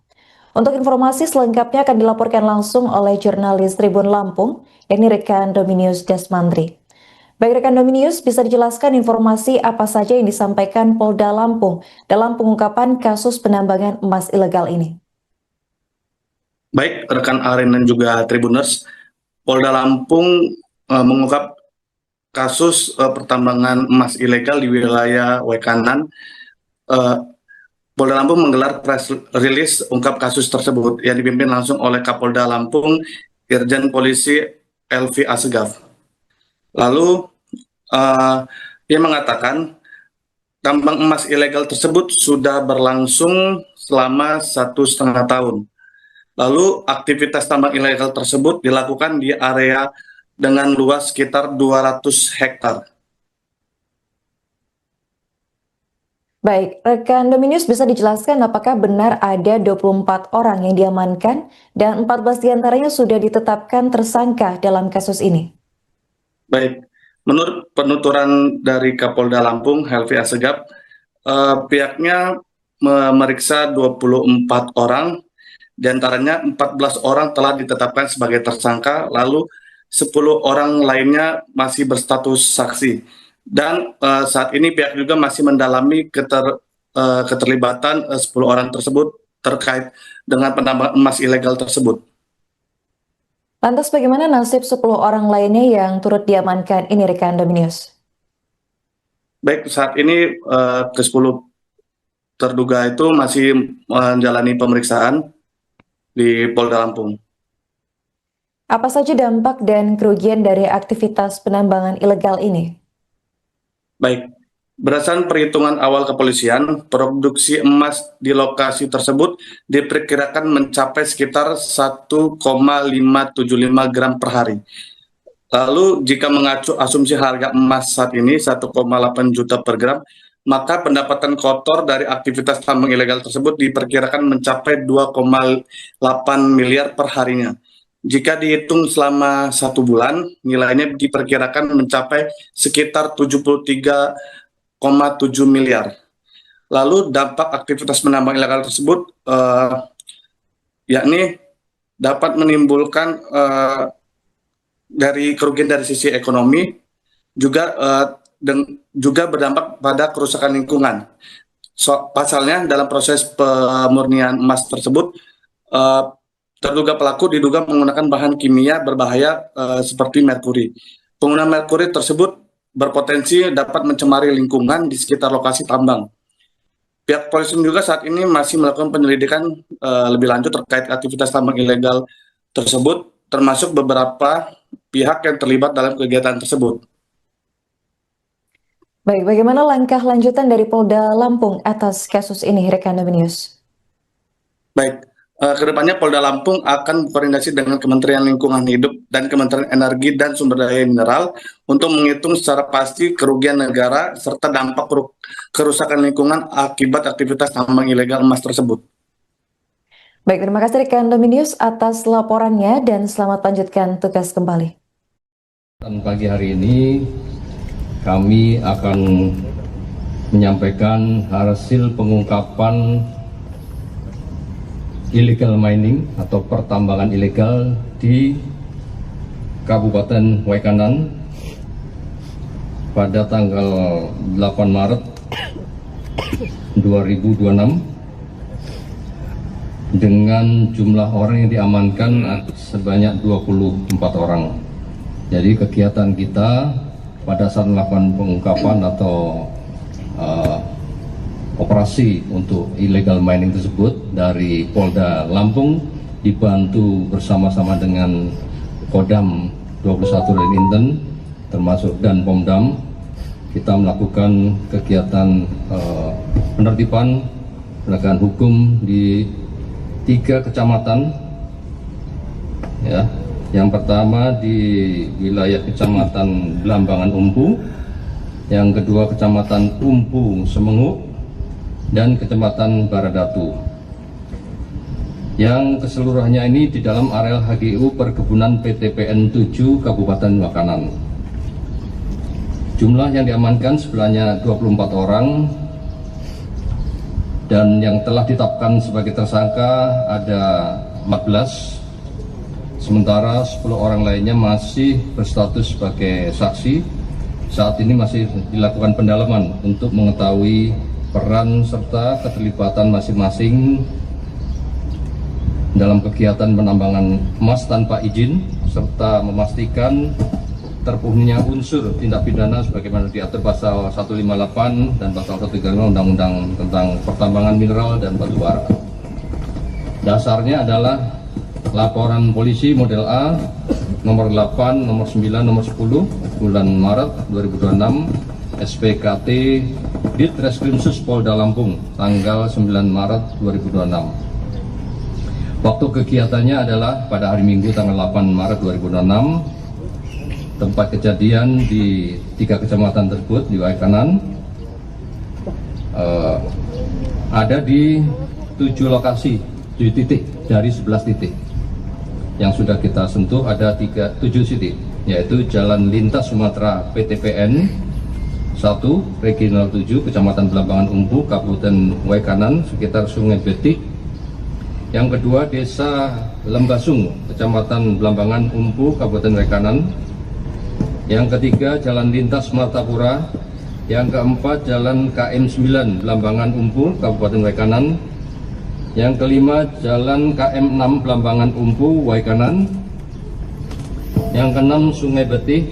Untuk informasi selengkapnya akan dilaporkan langsung oleh jurnalis Tribun Lampung, yakni rekan Dominius Desmandri. Baik rekan Dominius, bisa dijelaskan informasi apa saja yang disampaikan Polda Lampung dalam pengungkapan kasus penambangan emas ilegal ini? Baik rekan Aren dan juga Tribuners, Polda Lampung mengungkap kasus pertambangan emas ilegal di wilayah Waikanan. Polda Lampung menggelar press release ungkap kasus tersebut yang dipimpin langsung oleh Kapolda Lampung Irjen Polisi Helvi Assegaf. Lalu ia mengatakan tambang emas ilegal tersebut sudah berlangsung selama 1,5 tahun. Lalu aktivitas tambang ilegal tersebut dilakukan di area dengan luas sekitar 200 hektar. Baik, rekan Dominius bisa dijelaskan apakah benar ada 24 orang yang diamankan dan 14 diantaranya sudah ditetapkan tersangka dalam kasus ini? Baik, menurut penuturan dari Kapolda Lampung, Helvi Assegaf, pihaknya memeriksa 24 orang, diantaranya 14 orang telah ditetapkan sebagai tersangka, lalu 10 orang lainnya masih berstatus saksi. Dan saat ini pihak juga masih mendalami keterlibatan 10 orang tersebut terkait dengan penambangan emas ilegal tersebut. Lantas bagaimana nasib 10 orang lainnya yang turut diamankan ini rekan Dominius? Baik, saat ini ke-10 terduga itu masih menjalani pemeriksaan di Polda Lampung. Apa saja dampak dan kerugian dari aktivitas penambangan ilegal ini? Baik, berdasarkan perhitungan awal kepolisian, produksi emas di lokasi tersebut diperkirakan mencapai sekitar 1,575 gram per hari. Lalu jika mengacu asumsi harga emas saat ini 1,8 juta per gram, maka pendapatan kotor dari aktivitas tambang ilegal tersebut diperkirakan mencapai 2,8 miliar per harinya. Jika dihitung selama 1 bulan, nilainya diperkirakan mencapai sekitar 73,7 miliar. Lalu dampak aktivitas penambang ilegal tersebut yakni dapat menimbulkan dari kerugian dari sisi ekonomi, juga berdampak pada kerusakan lingkungan. Pasalnya dalam proses pemurnian emas tersebut, terduga pelaku diduga menggunakan bahan kimia berbahaya seperti merkuri. Penggunaan merkuri tersebut berpotensi dapat mencemari lingkungan di sekitar lokasi tambang. Pihak polisi juga saat ini masih melakukan penyelidikan lebih lanjut terkait aktivitas tambang ilegal tersebut, termasuk beberapa pihak yang terlibat dalam kegiatan tersebut. Baik, bagaimana langkah lanjutan dari Polda Lampung atas kasus ini rekan Dominius? Baik. Kedepannya Polda Lampung akan berkoordinasi dengan Kementerian Lingkungan Hidup dan Kementerian Energi dan Sumber Daya Mineral untuk menghitung secara pasti kerugian negara serta dampak kerusakan lingkungan akibat aktivitas tambang ilegal emas tersebut. Baik, terima kasih rekan Dominius atas laporannya dan selamat lanjutkan tugas kembali. Dan pagi hari ini kami akan menyampaikan hasil pengungkapan illegal mining atau pertambangan ilegal di Kabupaten Waikanan pada tanggal 8 Maret 2026 dengan jumlah orang yang diamankan sebanyak 24 orang. Jadi kegiatan kita pada saat melakukan pengungkapan atau operasi untuk illegal mining tersebut dari Polda Lampung dibantu bersama-sama dengan Kodam 21 Inten termasuk dan Pomdam, kita melakukan kegiatan penertiban penegakan hukum di 3 kecamatan, ya. Yang pertama di wilayah Kecamatan Belambangan Umpu, yang kedua Kecamatan Umpu Semengu, dan Kecamatan Baradatu, yang keseluruhannya ini di dalam areal HGU Perkebunan PTPN 7 Kabupaten Waikanan. Jumlah yang diamankan sebenarnya 24 orang, dan yang telah ditetapkan sebagai tersangka ada 14, sementara 10 orang lainnya masih berstatus sebagai saksi. Saat ini masih dilakukan pendalaman untuk mengetahui peran serta keterlibatan masing-masing dalam kegiatan penambangan emas tanpa izin, serta memastikan terpenuhinya unsur tindak pidana sebagaimana diatur pasal 158 dan pasal 135 Undang-Undang tentang pertambangan mineral dan batu bara. Dasarnya adalah laporan polisi model A nomor 8, nomor 9, nomor 10 bulan Maret 2026 SPKT Ditreskrimsus Polda Lampung tanggal 9 Maret 2026. Waktu kegiatannya adalah pada hari Minggu tanggal 8 Maret 2026. Tempat kejadian di 3 kecamatan tersebut di Waikanan. ada di 7 lokasi, 7 titik dari 11 titik. Yang sudah kita sentuh ada 7 titik, yaitu Jalan Lintas Sumatera PTPN 1, Regional 7, Kecamatan Blambangan Umpu, Kabupaten Waikanan, sekitar Sungai Betik. Yang kedua, Desa Lembasung, Kecamatan Blambangan Umpu, Kabupaten Waikanan. Yang ketiga, Jalan Lintas Martapura. Yang keempat, Jalan KM 9, Blambangan Umpu, Kabupaten Waikanan. Yang kelima, Jalan KM 6, Blambangan Umpu, Waikanan. Yang keenam, Sungai Betih,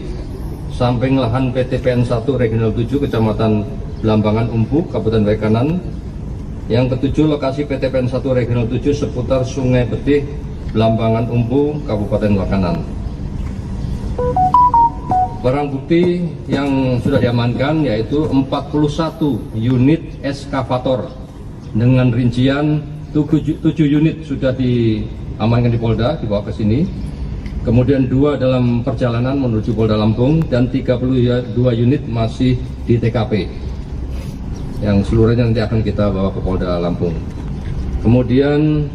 samping lahan PTPN 1 Regional 7, Kecamatan Blambangan Umpu, Kabupaten Waikanan. Yang ketujuh, lokasi PTPN 1 Regional 7 seputar Sungai Betih, Blambangan Umpu, Kabupaten Waikanan. Barang bukti yang sudah diamankan yaitu 41 unit eskavator dengan rincian 7 unit sudah diamankan di Polda, dibawa ke sini. Kemudian 2 dalam perjalanan menuju Polda Lampung dan 32 unit masih di TKP. Yang seluruhnya nanti akan kita bawa ke Polda Lampung. Kemudian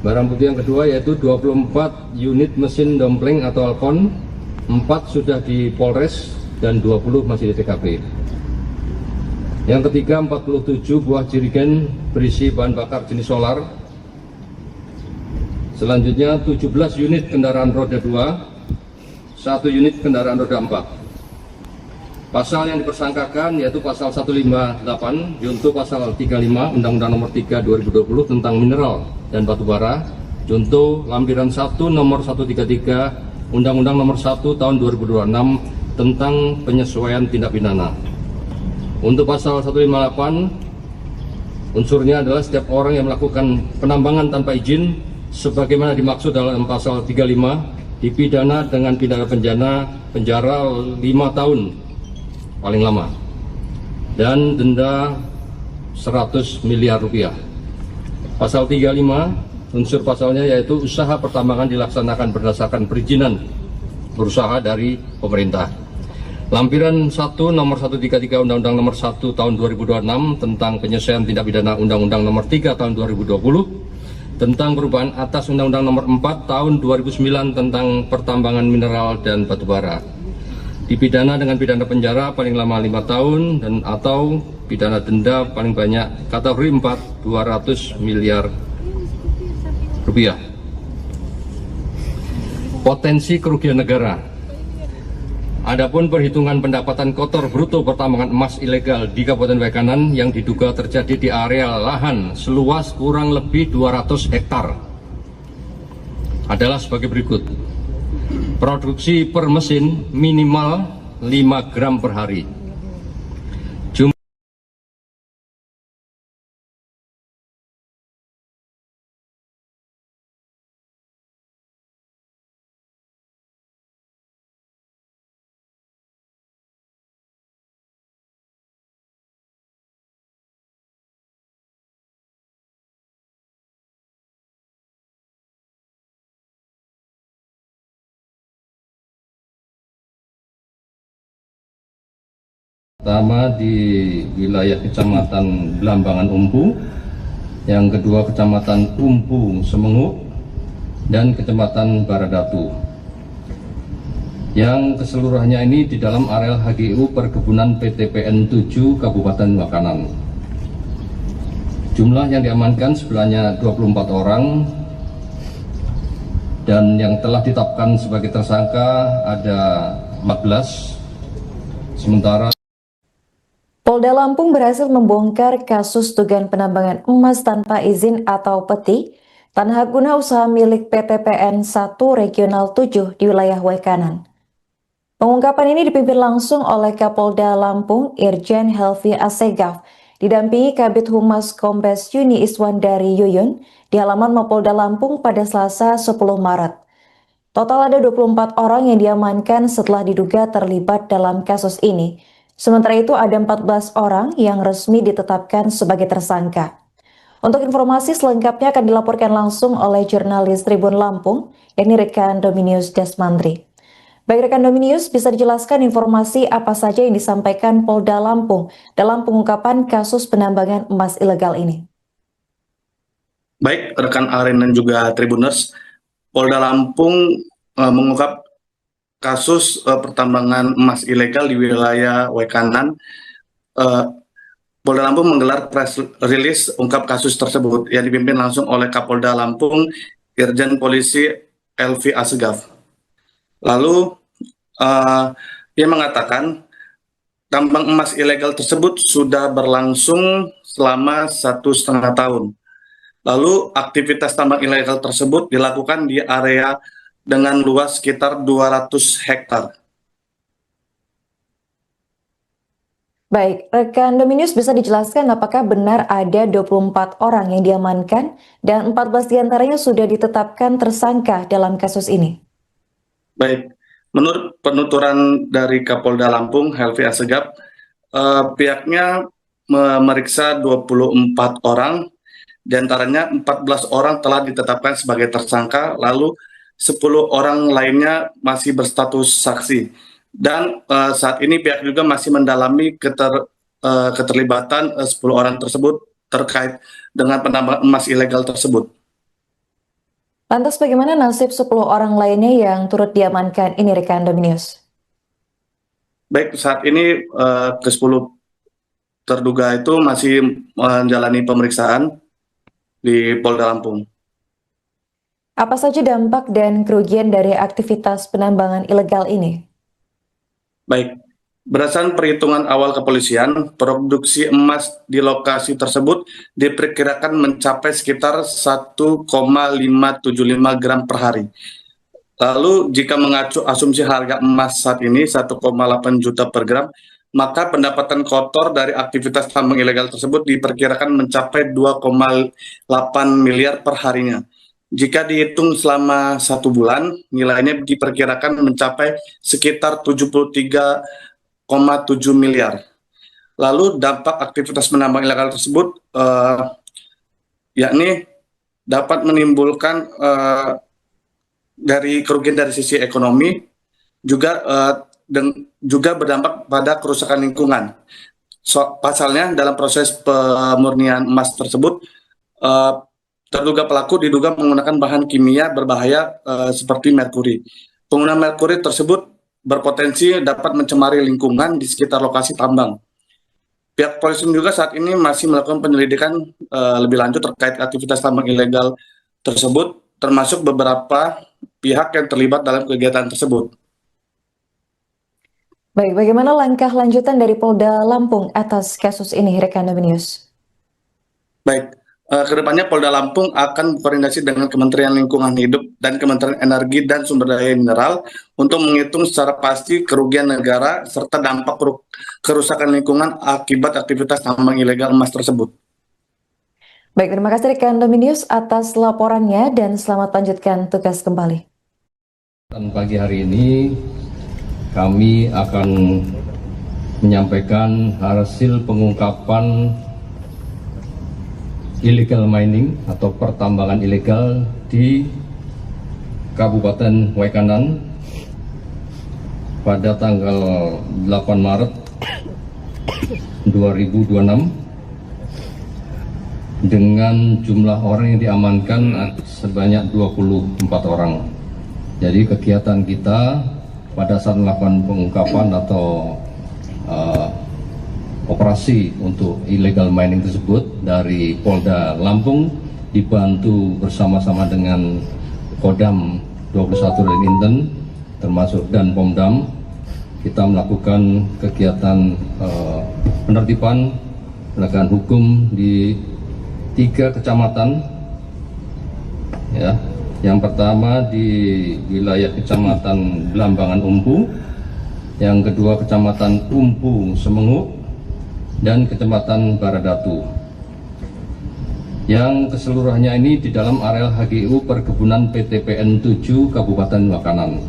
barang bukti yang kedua yaitu 24 unit mesin dompleng atau alkon, 4 sudah di Polres dan 20 masih di TKP. Yang ketiga, 47 buah jerigen berisi bahan bakar jenis solar. Selanjutnya 17 unit kendaraan roda 2, 1 unit kendaraan roda 4. Pasal yang dipersangkakan yaitu pasal 158 junto pasal 35 Undang-Undang Nomor 3 2020 tentang mineral dan batu bara, junto lampiran 1 nomor 133 Undang-Undang Nomor 1 tahun 2026 tentang penyesuaian tindak pidana. Untuk pasal 158, unsurnya adalah setiap orang yang melakukan penambangan tanpa izin sebagaimana dimaksud dalam pasal 35 dipidana dengan pidana penjara 5 tahun paling lama dan denda 100 miliar rupiah. Pasal 35, unsur pasalnya yaitu usaha pertambangan dilaksanakan berdasarkan perizinan berusaha dari pemerintah. Lampiran 1 nomor 133 Undang-Undang Nomor 1 tahun 2026 tentang penyesuaian tindak pidana Undang-Undang Nomor 3 tahun 2020 tentang perubahan atas Undang-Undang Nomor 4 tahun 2009 tentang pertambangan mineral dan batubara. Dipidana dengan pidana penjara paling lama 5 tahun dan atau pidana denda paling banyak kategori 4 200 miliar rupiah. Potensi kerugian negara. Adapun perhitungan pendapatan kotor bruto pertambangan emas ilegal di Kabupaten Waikanan yang diduga terjadi di area lahan seluas kurang lebih 200 hektar adalah sebagai berikut. Produksi per mesin minimal 5 gram per hari. Pertama di wilayah Kecamatan Blambangan Umpu, yang kedua Kecamatan Umpu Semenguk, dan Kecamatan Baradatu. Yang keseluruhannya ini di dalam areal HGU Perkebunan PTPN 7 Kabupaten Waikanan. Jumlah yang diamankan sebenarnya 24 orang dan yang telah ditetapkan sebagai tersangka ada 14. Sementara Polda Lampung berhasil membongkar kasus dugaan penambangan emas tanpa izin atau peti tanah guna usaha milik PTPN 1 Regional 7 di wilayah Waikanan. Pengungkapan ini dipimpin langsung oleh Kapolda Lampung Irjen Helvi Assegaf, didampingi Kabid Humas Kombes Yuni Iswandari Yuyun di halaman Mapolda Lampung pada Selasa 10 Maret. Total ada 24 orang yang diamankan setelah diduga terlibat dalam kasus ini. Sementara itu ada 14 orang yang resmi ditetapkan sebagai tersangka. Untuk informasi selengkapnya akan dilaporkan langsung oleh jurnalis Tribun Lampung, yakni rekan Dominius Desmandri. Baik rekan Dominius, bisa dijelaskan informasi apa saja yang disampaikan Polda Lampung dalam pengungkapan kasus penambangan emas ilegal ini? Baik rekan Aren dan juga Tribuners, Polda Lampung mengungkap kasus pertambangan emas ilegal di wilayah Wekanan. Polda Lampung menggelar press release ungkap kasus tersebut yang dipimpin langsung oleh Kapolda Lampung, Irjen Polisi Elvi Asegaf. Lalu dia mengatakan tambang emas ilegal tersebut sudah berlangsung selama 1,5 tahun. Lalu aktivitas tambang ilegal tersebut dilakukan di area dengan luas sekitar 200 hektar. Baik, rekan Dominius bisa dijelaskan apakah benar ada 24 orang yang diamankan dan 14 diantaranya sudah ditetapkan tersangka dalam kasus ini? Baik, menurut penuturan dari Kapolda Lampung, Helvi Asegaf, pihaknya memeriksa 24 orang, diantaranya 14 orang telah ditetapkan sebagai tersangka, lalu 10 orang lainnya masih berstatus saksi. Dan saat ini pihak juga masih mendalami keterlibatan 10 orang tersebut terkait dengan penambangan emas ilegal tersebut. Lantas bagaimana nasib 10 orang lainnya yang turut diamankan ini rekan Dominius? Baik, saat ini ke-10 terduga itu masih menjalani pemeriksaan di Polda Lampung. Apa saja dampak dan kerugian dari aktivitas penambangan ilegal ini? Baik, berdasarkan perhitungan awal kepolisian, produksi emas di lokasi tersebut diperkirakan mencapai sekitar 1,575 gram per hari. Lalu jika mengacu asumsi harga emas saat ini 1,8 juta per gram, maka pendapatan kotor dari aktivitas tambang ilegal tersebut diperkirakan mencapai 2,8 miliar per harinya. Jika dihitung selama 1 bulan, nilainya diperkirakan mencapai sekitar 73,7 miliar. Lalu dampak aktivitas penambang ilegal tersebut yakni dapat menimbulkan dari kerugian dari sisi ekonomi, juga berdampak pada kerusakan lingkungan. Pasalnya dalam proses pemurnian emas tersebut, terduga pelaku diduga menggunakan bahan kimia berbahaya seperti merkuri. Penggunaan merkuri tersebut berpotensi dapat mencemari lingkungan di sekitar lokasi tambang. Pihak polisi juga saat ini masih melakukan penyelidikan lebih lanjut terkait aktivitas tambang ilegal tersebut, termasuk beberapa pihak yang terlibat dalam kegiatan tersebut. Baik, bagaimana langkah lanjutan dari Polda Lampung atas kasus ini, rekan Dominius? Baik, kedepannya Polda Lampung akan berkoordinasi dengan Kementerian Lingkungan Hidup dan Kementerian Energi dan Sumber Daya Mineral untuk menghitung secara pasti kerugian negara serta dampak kerusakan lingkungan akibat aktivitas tambang ilegal emas tersebut. Baik, terima kasih rekan Dominius atas laporannya dan selamat lanjutkan tugas kembali. Dan pagi hari ini kami akan menyampaikan hasil pengungkapan illegal mining atau pertambangan ilegal di Kabupaten Wekanan pada tanggal 8 Maret 2026 dengan jumlah orang yang diamankan sebanyak 24 orang. Jadi kegiatan kita pada saat melakukan pengungkapan atau operasi untuk illegal mining tersebut dari Polda Lampung dibantu bersama-sama dengan Kodam 21 dan Inten termasuk dan Pomdam, kita melakukan kegiatan penertiban penegakan hukum di 3 kecamatan, ya. Yang pertama di wilayah Kecamatan Belambangan Umpu, yang kedua Kecamatan Umpu Semenguk, dan Kecamatan Baradatu. Yang keseluruhannya ini di dalam areal HGU Perkebunan PTPN 7 Kabupaten Wekanan.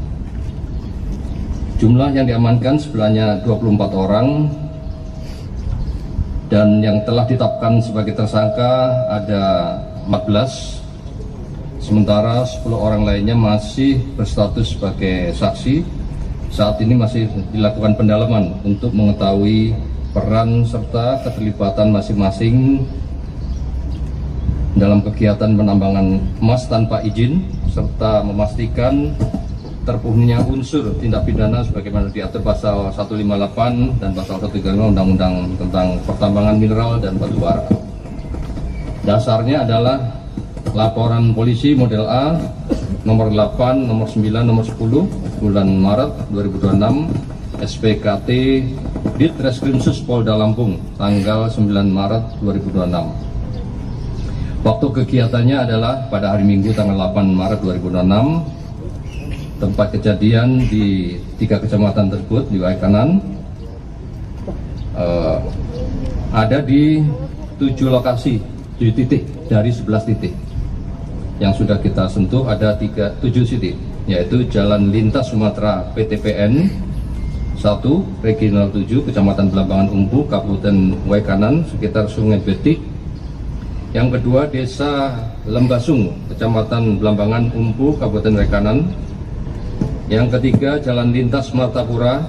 Jumlah yang diamankan sebenarnya 24 orang, dan yang telah ditetapkan sebagai tersangka ada 14. Sementara 10 orang lainnya masih berstatus sebagai saksi saat ini masih dilakukan pendalaman untuk mengetahui peran serta keterlibatan masing-masing dalam kegiatan penambangan emas tanpa izin, serta memastikan terpenuhinya unsur tindak pidana sebagaimana diatur pasal 158 dan pasal 135 Undang-Undang tentang Pertambangan Mineral dan Batu Bara. Dasarnya adalah laporan polisi model A nomor 8, nomor 9, nomor 10 bulan Maret 2026 SPKT Ditreskrimsus Polda Lampung tanggal 9 Maret 2026. Waktu kegiatannya adalah pada hari Minggu tanggal 8 Maret 2026. Tempat kejadian di 3 kecamatan tersebut di Waikanan, ada di 7 lokasi, 7 titik dari 11 titik. Yang sudah kita sentuh ada 7 titik, yaitu Jalan Lintas Sumatera PTPN 1, Regional 7, Kecamatan Belambangan Umpu, Kabupaten Waikanan, sekitar Sungai Betik. Yang kedua, Desa Lembasung, Kecamatan Belambangan Umpu, Kabupaten Waikanan. Yang ketiga, Jalan Lintas Martapura.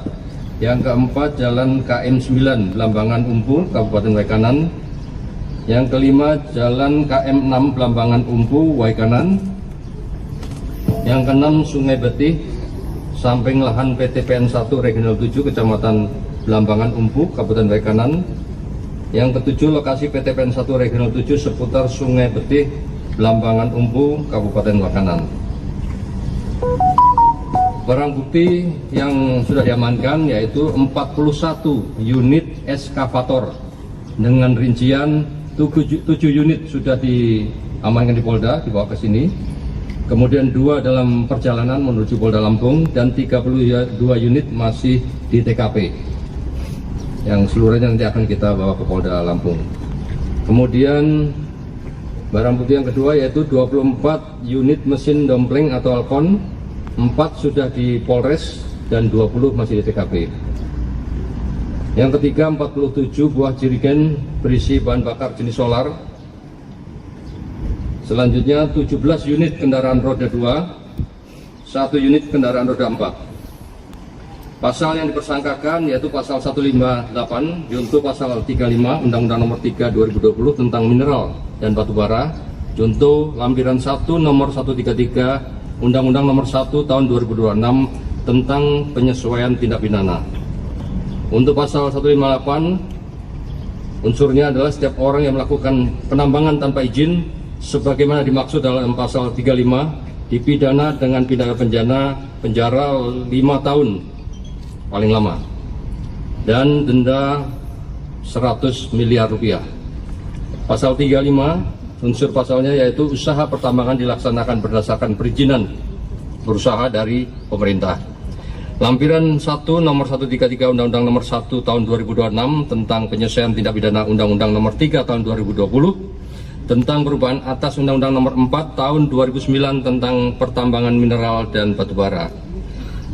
Yang keempat, Jalan KM 9, Belambangan Umpu, Kabupaten Waikanan. Yang kelima, Jalan KM 6, Belambangan Umpu, Waikanan. Yang keenam, Sungai Betih, samping lahan PTPN 1 Regional 7, Kecamatan Belambangan Umpu, Kabupaten Waikanan. Yang ketujuh, lokasi PTPN 1 Regional 7 seputar Sungai Betih, Belambangan Umpu, Kabupaten Waikanan. Barang bukti yang sudah diamankan yaitu 41 unit eskavator dengan rincian 7 unit sudah diamankan di Polda, dibawa ke sini. Kemudian 2 dalam perjalanan menuju Polda Lampung dan 32 unit masih di TKP. Yang seluruhnya nanti akan kita bawa ke Polda Lampung. Kemudian barang bukti yang kedua yaitu 24 unit mesin dompleng atau Alcon, 4 sudah di Polres dan 20 masih di TKP. Yang ketiga, 47 buah jerigen berisi bahan bakar jenis solar. Selanjutnya 17 unit kendaraan roda 2, 1 unit kendaraan roda 4. Pasal yang dipersangkakan yaitu pasal 158 junto pasal 35 Undang-Undang nomor 3 2020 tentang mineral dan batu bara, junto lampiran 1 nomor 133 Undang-Undang nomor 1 tahun 2026 tentang penyesuaian tindak pidana. Untuk pasal 158 unsurnya adalah setiap orang yang melakukan penambangan tanpa izin sebagaimana dimaksud dalam pasal 35 dipidana dengan pidana penjara 5 tahun paling lama dan denda 100 miliar rupiah. Pasal 35 unsur pasalnya yaitu usaha pertambangan dilaksanakan berdasarkan perizinan berusaha dari pemerintah. Lampiran 1 nomor 133 Undang-Undang nomor 1 tahun 2026 tentang penyesuaian tindak pidana Undang-Undang nomor 3 tahun 2020 tentang perubahan atas Undang-Undang nomor 4 tahun 2009 tentang pertambangan mineral dan batu bara.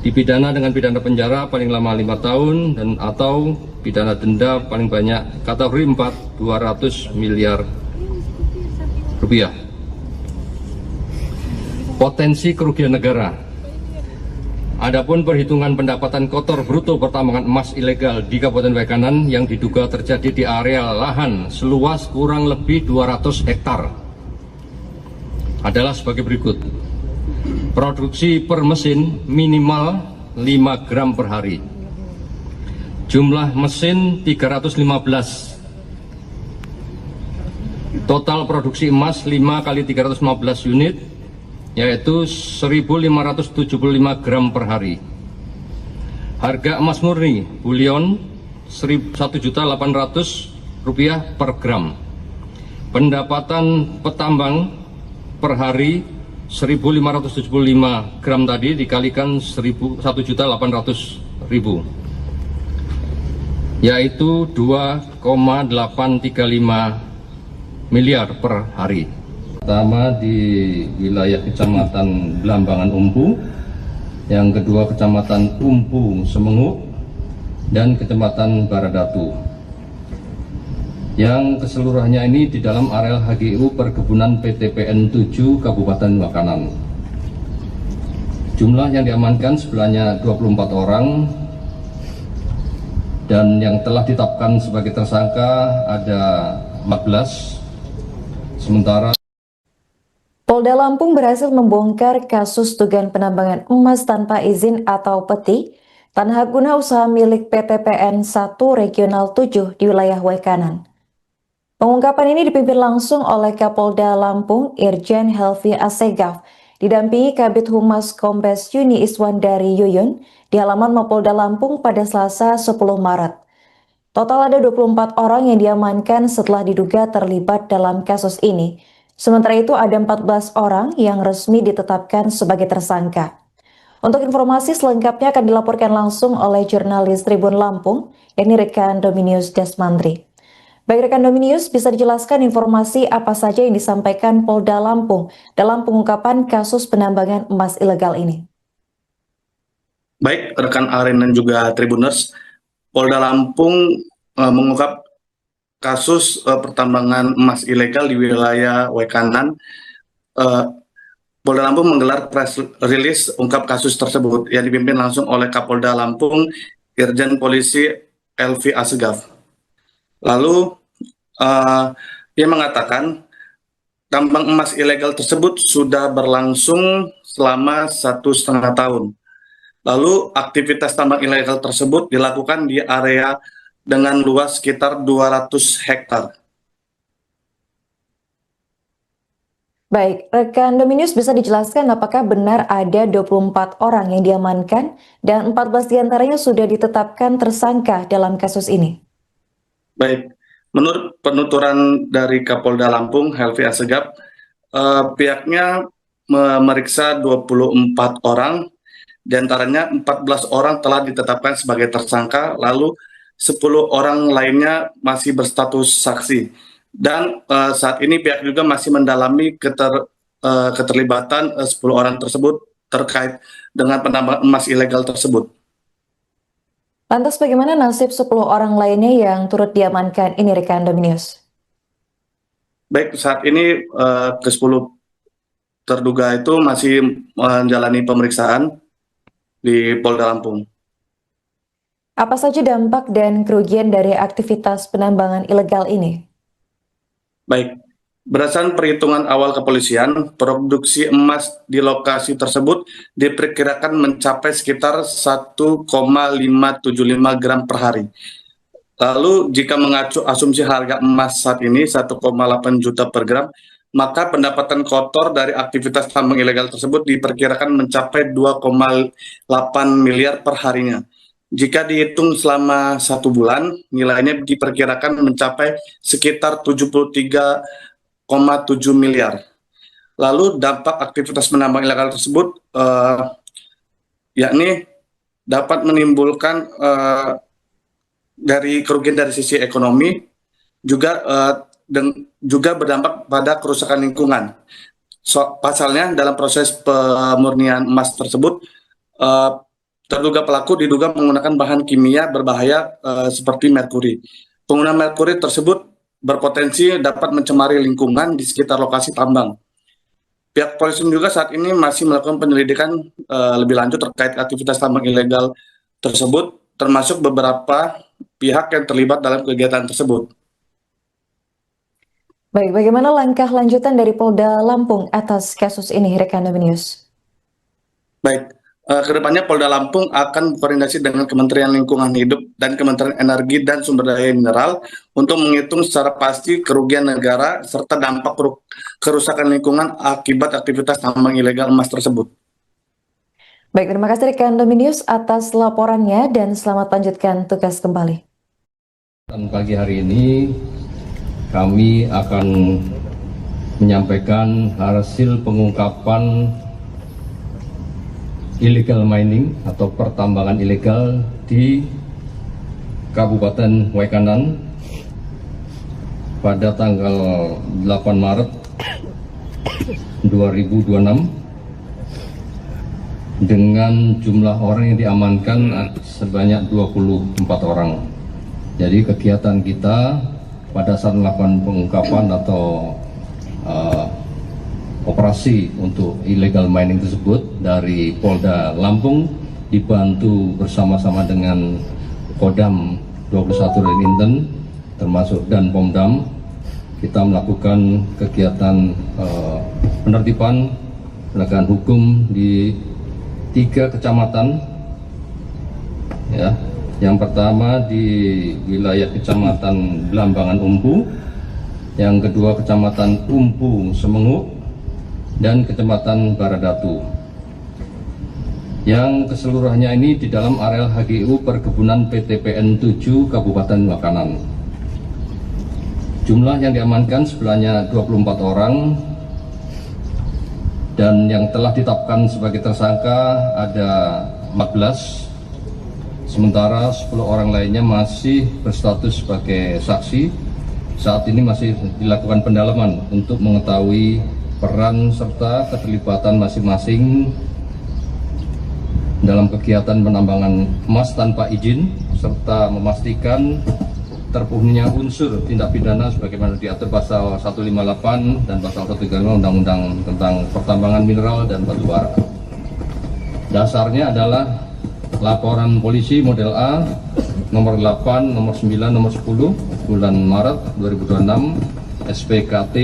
Dipidana dengan pidana penjara paling lama 5 tahun dan atau pidana denda paling banyak kategori 4 200 miliar rupiah. Potensi kerugian negara. Adapun perhitungan pendapatan kotor bruto pertambangan emas ilegal di Kabupaten Waikanan yang diduga terjadi di area lahan seluas kurang lebih 200 hektar adalah sebagai berikut. Produksi per mesin minimal 5 gram per hari. Jumlah mesin 315. Total produksi emas 5 kali 315 unit yaitu 1.575 gram per hari. Harga emas murni bulion Rp1.800.000 per gram. Pendapatan petambang per hari 1.575 gram tadi dikalikan 1.800.000 yaitu 2,835 miliar per hari. Pertama di wilayah Kecamatan Belambangan Umpu, yang kedua Kecamatan Umpu Semengu, dan Kecamatan Baradatu. Yang keseluruhannya ini di dalam areal HGU Perkebunan PTPN 7 Kabupaten Waikanan. Jumlah yang diamankan sebenarnya 24 orang dan yang telah ditetapkan sebagai tersangka ada 14. Sementara Polda Lampung berhasil membongkar kasus dugaan penambangan emas tanpa izin atau peti tanah guna usaha milik PTPN 1 Regional 7 di wilayah Wekanan. Pengungkapan ini dipimpin langsung oleh Kapolda Lampung Irjen Helvi Asegaf, didampingi Kabid Humas Kombes Yuni Iswandari Yuyun di halaman Mapolda Lampung pada Selasa 10 Maret. Total ada 24 orang yang diamankan setelah diduga terlibat dalam kasus ini. Sementara itu ada 14 orang yang resmi ditetapkan sebagai tersangka. Untuk informasi selengkapnya akan dilaporkan langsung oleh jurnalis Tribun Lampung, yakni rekan Dominius Desmandri. Baik rekan Dominius, bisa dijelaskan informasi apa saja yang disampaikan Polda Lampung dalam pengungkapan kasus penambangan emas ilegal ini? Baik, rekan Aren dan juga Tribuners, Polda Lampung mengungkap kasus pertambangan emas ilegal di wilayah Wekanan. Polda Lampung menggelar press release ungkap kasus tersebut yang dipimpin langsung oleh Kapolda Lampung Irjen Polisi Helvi Asegaf. Lalu ia mengatakan tambang emas ilegal tersebut sudah berlangsung selama 1,5 tahun. Lalu aktivitas tambang ilegal tersebut dilakukan di area dengan luas sekitar 200 hektar. Baik, rekan Dominius bisa dijelaskan apakah benar ada 24 orang yang diamankan dan 14 diantaranya sudah ditetapkan tersangka dalam kasus ini? Baik, menurut penuturan dari Kapolda Lampung Helvi Asegaf, pihaknya memeriksa 24 orang, diantaranya 14 orang telah ditetapkan sebagai tersangka, lalu 10 orang lainnya masih berstatus saksi. Dan saat ini pihak juga masih mendalami keterlibatan 10 orang tersebut terkait dengan penambangan emas ilegal tersebut. Lantas bagaimana nasib 10 orang lainnya yang turut diamankan ini rekan Dominius? Baik, saat ini ke-10 terduga itu masih menjalani pemeriksaan di Polda Lampung. Apa saja dampak dan kerugian dari aktivitas penambangan ilegal ini? Baik, berdasarkan perhitungan awal kepolisian, produksi emas di lokasi tersebut diperkirakan mencapai sekitar 1,575 gram per hari. Lalu jika mengacu asumsi harga emas saat ini 1,8 juta per gram, maka pendapatan kotor dari aktivitas tambang ilegal tersebut diperkirakan mencapai 2,8 miliar per harinya. Jika dihitung selama 1 bulan, nilainya diperkirakan mencapai sekitar 73,7 miliar. Lalu dampak aktivitas penambang ilegal tersebut yakni dapat menimbulkan dari kerugian dari sisi ekonomi, juga berdampak pada kerusakan lingkungan. Pasalnya dalam proses pemurnian emas tersebut, terduga pelaku diduga menggunakan bahan kimia berbahaya seperti merkuri. Penggunaan merkuri tersebut berpotensi dapat mencemari lingkungan di sekitar lokasi tambang. Pihak polisi juga saat ini masih melakukan penyelidikan lebih lanjut terkait aktivitas tambang ilegal tersebut, termasuk beberapa pihak yang terlibat dalam kegiatan tersebut. Baik, bagaimana langkah lanjutan dari Polda Lampung atas kasus ini, rekan Dominius? Baik, kedepannya Polda Lampung akan berkoordinasi dengan Kementerian Lingkungan Hidup dan Kementerian Energi dan Sumber Daya Mineral untuk menghitung secara pasti kerugian negara serta dampak kerusakan lingkungan akibat aktivitas tambang ilegal emas tersebut. Baik, terima kasih rekan Dominius atas laporannya dan selamat lanjutkan tugas kembali. Dan pagi hari ini kami akan menyampaikan hasil pengungkapan illegal mining atau pertambangan ilegal di Kabupaten Wekanan pada tanggal 8 Maret 2026 dengan jumlah orang yang diamankan sebanyak 24 orang. Jadi kegiatan kita pada saat melakukan pengungkapan atau operasi untuk illegal mining tersebut dari Polda Lampung dibantu bersama-sama dengan Kodam 21 Inten termasuk dan Pomdam, kita melakukan kegiatan penertiban penegakan hukum di 3 kecamatan, ya. Yang pertama di wilayah Kecamatan Blambangan Umpu, yang kedua Kecamatan Umpu Semenguk, dan Kecamatan Baradatu. Yang keseluruhannya ini di dalam areal HGU Perkebunan PTPN 7 Kabupaten Wakanan. Jumlah yang diamankan sebelahnya 24 orang, dan yang telah ditetapkan sebagai tersangka ada 14, sementara 10 orang lainnya masih berstatus sebagai saksi. Saat ini masih dilakukan pendalaman untuk mengetahui peran serta keterlibatan masing-masing dalam kegiatan penambangan emas tanpa izin, serta memastikan terpenuhinya unsur tindak pidana sebagaimana diatur pasal 158 dan pasal 135 Undang-Undang tentang Pertambangan Mineral dan Batubara. Dasarnya adalah laporan polisi model A nomor 8, nomor 9, nomor 10 bulan Maret 2026 SPKT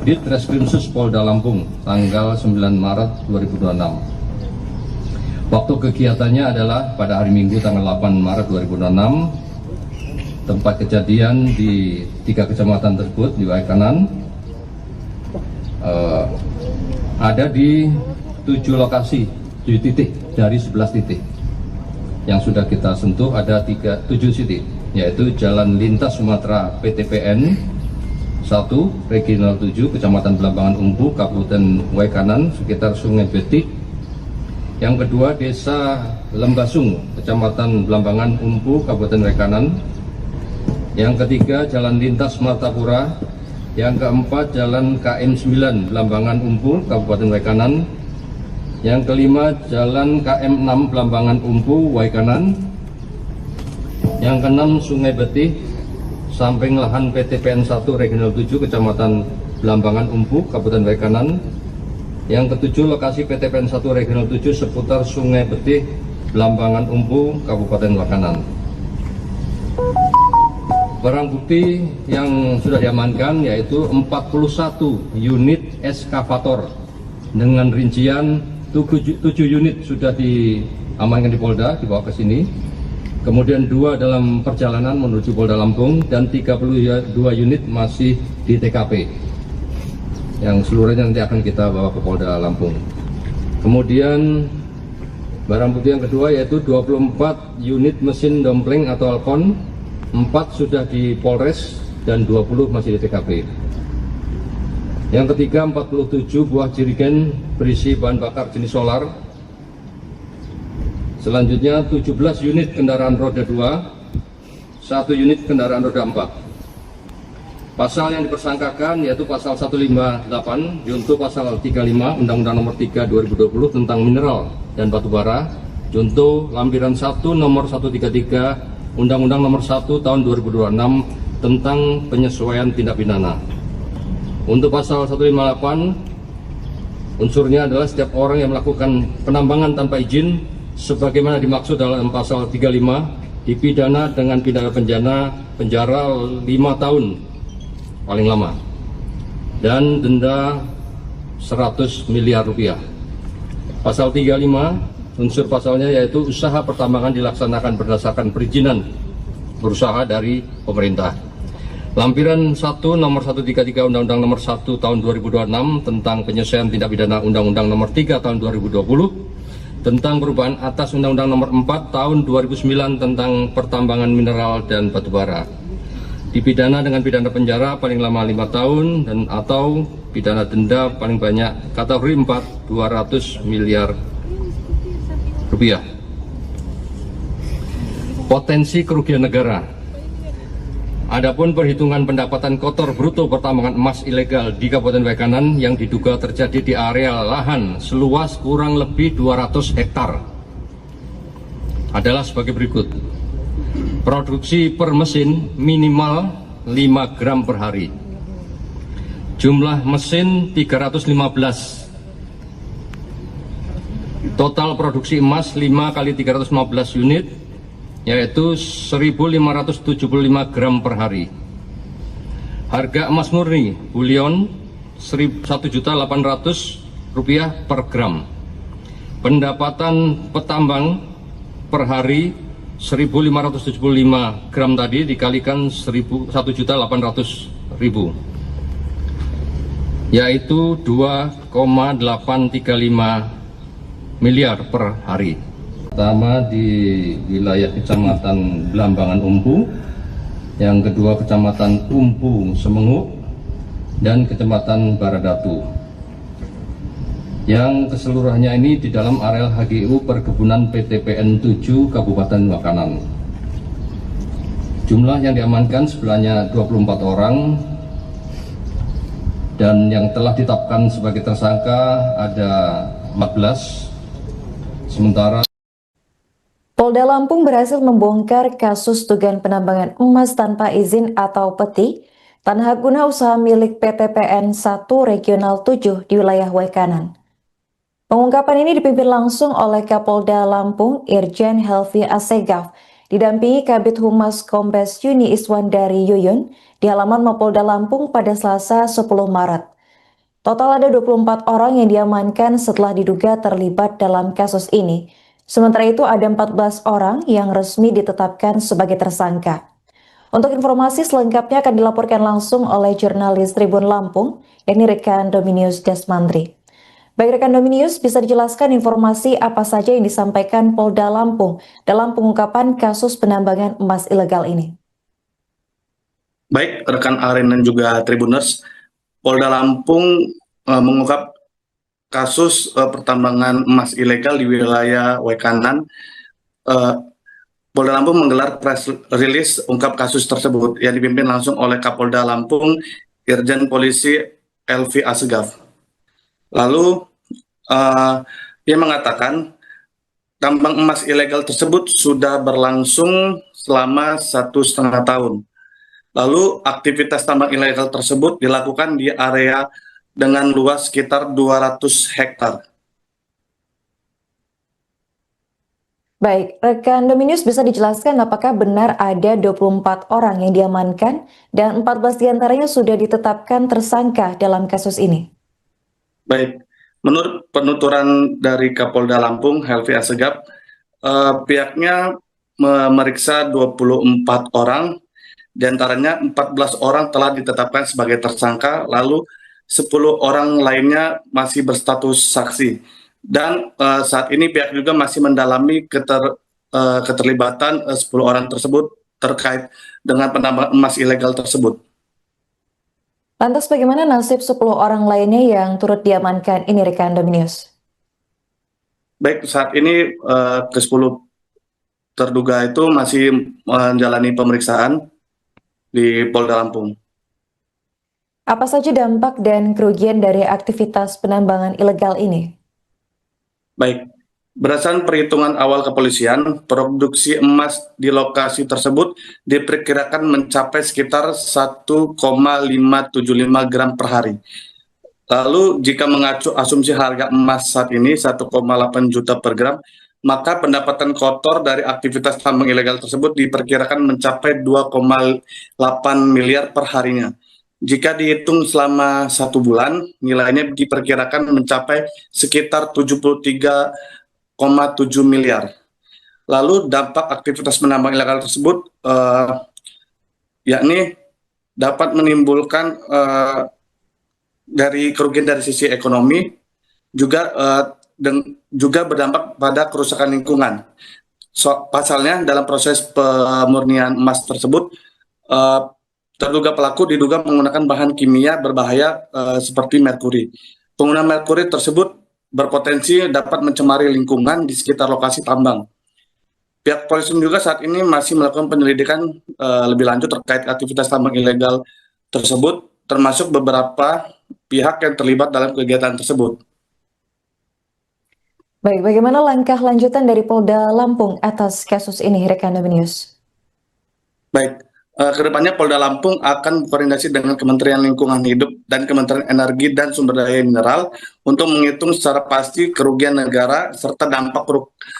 Ditreskrimsus Polda Lampung tanggal 9 Maret 2026. Waktu kegiatannya adalah pada hari Minggu tanggal 8 Maret 2026. Tempat kejadian di 3 kecamatan tersebut di Waikanan ada di 7 lokasi, 7 titik dari 11 titik. Yang sudah kita sentuh ada 7 titik, yaitu Jalan Lintas Sumatera PTPN 1 Regional 7 Kecamatan Blambangan Umpu Kabupaten Waikanan sekitar Sungai Betik. Yang kedua Desa Lembasung Kecamatan Blambangan Umpu Kabupaten Waikanan. Yang ketiga Jalan Lintas Martapura. Yang keempat Jalan KM 9 Blambangan Umpu Kabupaten Waikanan. Yang kelima Jalan KM 6 Blambangan Umpu Waikanan. Yang keenam Sungai Betih samping lahan PTPN 1 Regional 7 Kecamatan Blambangan Umpu Kabupaten Waikanan. Yang ketujuh lokasi PTPN 1 Regional 7 seputar Sungai Betih Blambangan Umpu Kabupaten Waikanan. Barang bukti yang sudah diamankan yaitu 41 unit eskavator dengan rincian 7 unit sudah diamankan di Polda, dibawa ke sini. Kemudian 2 dalam perjalanan menuju Polda Lampung dan 32 unit masih di TKP. Yang seluruhnya nanti akan kita bawa ke Polda Lampung. Kemudian barang bukti yang kedua yaitu 24 unit mesin dompleng atau Alcon. 4 sudah di Polres dan 20 masih di TKP. Yang ketiga 47 buah jerigen berisi bahan bakar jenis solar. Selanjutnya 17 unit kendaraan roda 2, 1 unit kendaraan roda 4. Pasal yang dipersangkakan yaitu pasal 158 junto pasal 35 Undang-Undang nomor 3 2020 tentang mineral dan batubara, junto lampiran 1 nomor 133 Undang-Undang nomor 1 tahun 2026 tentang penyesuaian tindak pidana. Untuk pasal 158 unsurnya adalah setiap orang yang melakukan penambangan tanpa izin sebagaimana dimaksud dalam pasal 35 dipidana dengan pidana penjara 5 tahun paling lama dan denda 100 miliar rupiah. Pasal 35 unsur pasalnya yaitu usaha pertambangan dilaksanakan berdasarkan perizinan berusaha dari pemerintah. Lampiran 1 nomor 133 Undang-Undang nomor 1 tahun 2026 tentang penyesuaian tindak pidana Undang-Undang nomor 3 tahun 2020 tentang perubahan atas Undang-Undang nomor 4 tahun 2009 tentang pertambangan mineral dan batubara. Dipidana dengan pidana penjara paling lama 5 tahun dan atau pidana denda paling banyak kategori 4 200 miliar rupiah. Potensi kerugian negara. Adapun perhitungan pendapatan kotor bruto pertambangan emas ilegal di Kabupaten Waikanan yang diduga terjadi di area lahan seluas kurang lebih 200 hektar adalah sebagai berikut. Produksi per mesin minimal 5 gram per hari. Jumlah mesin 315. Total produksi emas 5 kali 315 unit, yaitu 1.575 gram per hari. Harga emas murni bullion Rp1.800.000 per gram. Pendapatan petambang per hari 1.575 gram tadi dikalikan 1.800.000, yaitu 2,835 miliar per hari. Pertama di wilayah Kecamatan Belambangan Umpu, yang kedua Kecamatan Umpu Semengu, dan Kecamatan Baradatu. Yang keseluruhannya ini di dalam areal HGU Perkebunan PTPN 7 Kabupaten Wakanan. Jumlah yang diamankan sebenarnya 24 orang, dan yang telah ditetapkan sebagai tersangka ada 14. Sementara Polda Lampung berhasil membongkar kasus dugaan penambangan emas tanpa izin atau peti tanah guna usaha milik PTPN 1 Regional 7 di wilayah Wekanan. Pengungkapan ini dipimpin langsung oleh Kapolda Lampung Irjen Helvi Asegaf, didampingi Kabid Humas Kombes Yuni Iswandari Yuyun di halaman Mapolda Lampung pada Selasa 10 Maret. Total ada 24 orang yang diamankan setelah diduga terlibat dalam kasus ini. Sementara itu ada 14 orang yang resmi ditetapkan sebagai tersangka. Untuk informasi selengkapnya akan dilaporkan langsung oleh jurnalis Tribun Lampung, yakni rekan Dominius Desmandri. Baik rekan Dominius, bisa dijelaskan informasi apa saja yang disampaikan Polda Lampung dalam pengungkapan kasus penambangan emas ilegal ini? Baik, rekan Aren dan juga Tribuners, Polda Lampung mengungkap kasus pertambangan emas ilegal di wilayah Wekanan. Polda Lampung menggelar press release ungkap kasus tersebut yang dipimpin langsung oleh Kapolda Lampung Irjen Polisi Helvi Asegaf. Lalu ia mengatakan tambang emas ilegal tersebut sudah berlangsung selama 1,5 tahun. Lalu aktivitas tambang ilegal tersebut dilakukan di area dengan luas sekitar 200 hektar. Baik, rekan Dominius bisa dijelaskan apakah benar ada 24 orang yang diamankan dan 14 diantaranya sudah ditetapkan tersangka dalam kasus ini? Baik, menurut penuturan dari Kapolda Lampung Helvi Asegaf, pihaknya memeriksa 24 orang, diantaranya 14 orang telah ditetapkan sebagai tersangka, lalu 10 orang lainnya masih berstatus saksi. Dan saat ini pihak juga masih mendalami keterlibatan 10 orang tersebut terkait dengan penambangan emas ilegal tersebut. Lantas bagaimana nasib 10 orang lainnya yang turut diamankan ini rekan Dominius? Baik, saat ini ke-10 terduga itu masih menjalani pemeriksaan di Polda Lampung. Apa saja dampak dan kerugian dari aktivitas penambangan ilegal ini? Baik, berdasarkan perhitungan awal kepolisian, produksi emas di lokasi tersebut diperkirakan mencapai sekitar 1,575 gram per hari. Lalu jika mengacu asumsi harga emas saat ini 1,8 juta per gram, maka pendapatan kotor dari aktivitas tambang ilegal tersebut diperkirakan mencapai 2,8 miliar per harinya. Jika dihitung selama 1 bulan, nilainya diperkirakan mencapai sekitar 73,7 miliar. Lalu dampak aktivitas penambang ilegal tersebut yakni dapat menimbulkan dari kerugian dari sisi ekonomi, juga berdampak pada kerusakan lingkungan. Pasalnya dalam proses pemurnian emas tersebut, terduga pelaku diduga menggunakan bahan kimia berbahaya seperti merkuri. Penggunaan merkuri tersebut berpotensi dapat mencemari lingkungan di sekitar lokasi tambang. Pihak polisi juga saat ini masih melakukan penyelidikan lebih lanjut terkait aktivitas tambang ilegal tersebut, termasuk beberapa pihak yang terlibat dalam kegiatan tersebut. Baik, bagaimana langkah lanjutan dari Polda Lampung atas kasus ini, rekan Dominius? Baik, Kedepannya Polda Lampung akan berkoordinasi dengan Kementerian Lingkungan Hidup dan Kementerian Energi dan Sumber Daya Mineral untuk menghitung secara pasti kerugian negara serta dampak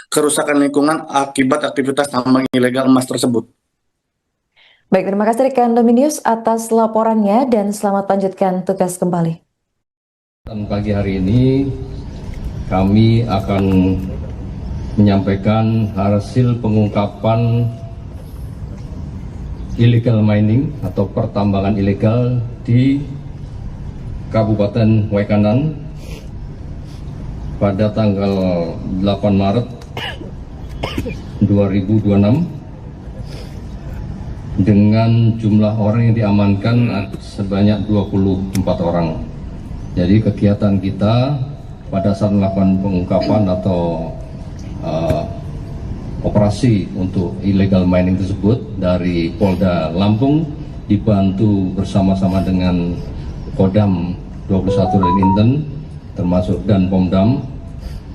kerusakan lingkungan akibat aktivitas tambang ilegal emas tersebut. Baik, terima kasih rekan Dominius atas laporannya dan selamat lanjutkan tugas kembali. Dan pagi hari ini kami akan menyampaikan hasil pengungkapan illegal mining atau pertambangan ilegal di Kabupaten Waikanan pada tanggal 8 Maret 2026 dengan jumlah orang yang diamankan sebanyak 24 orang. Jadi kegiatan kita pada saat melakukan pengungkapan atau operasi untuk illegal mining tersebut dari Polda Lampung dibantu bersama-sama dengan Kodam 21 dan Inten termasuk dan Pomdam,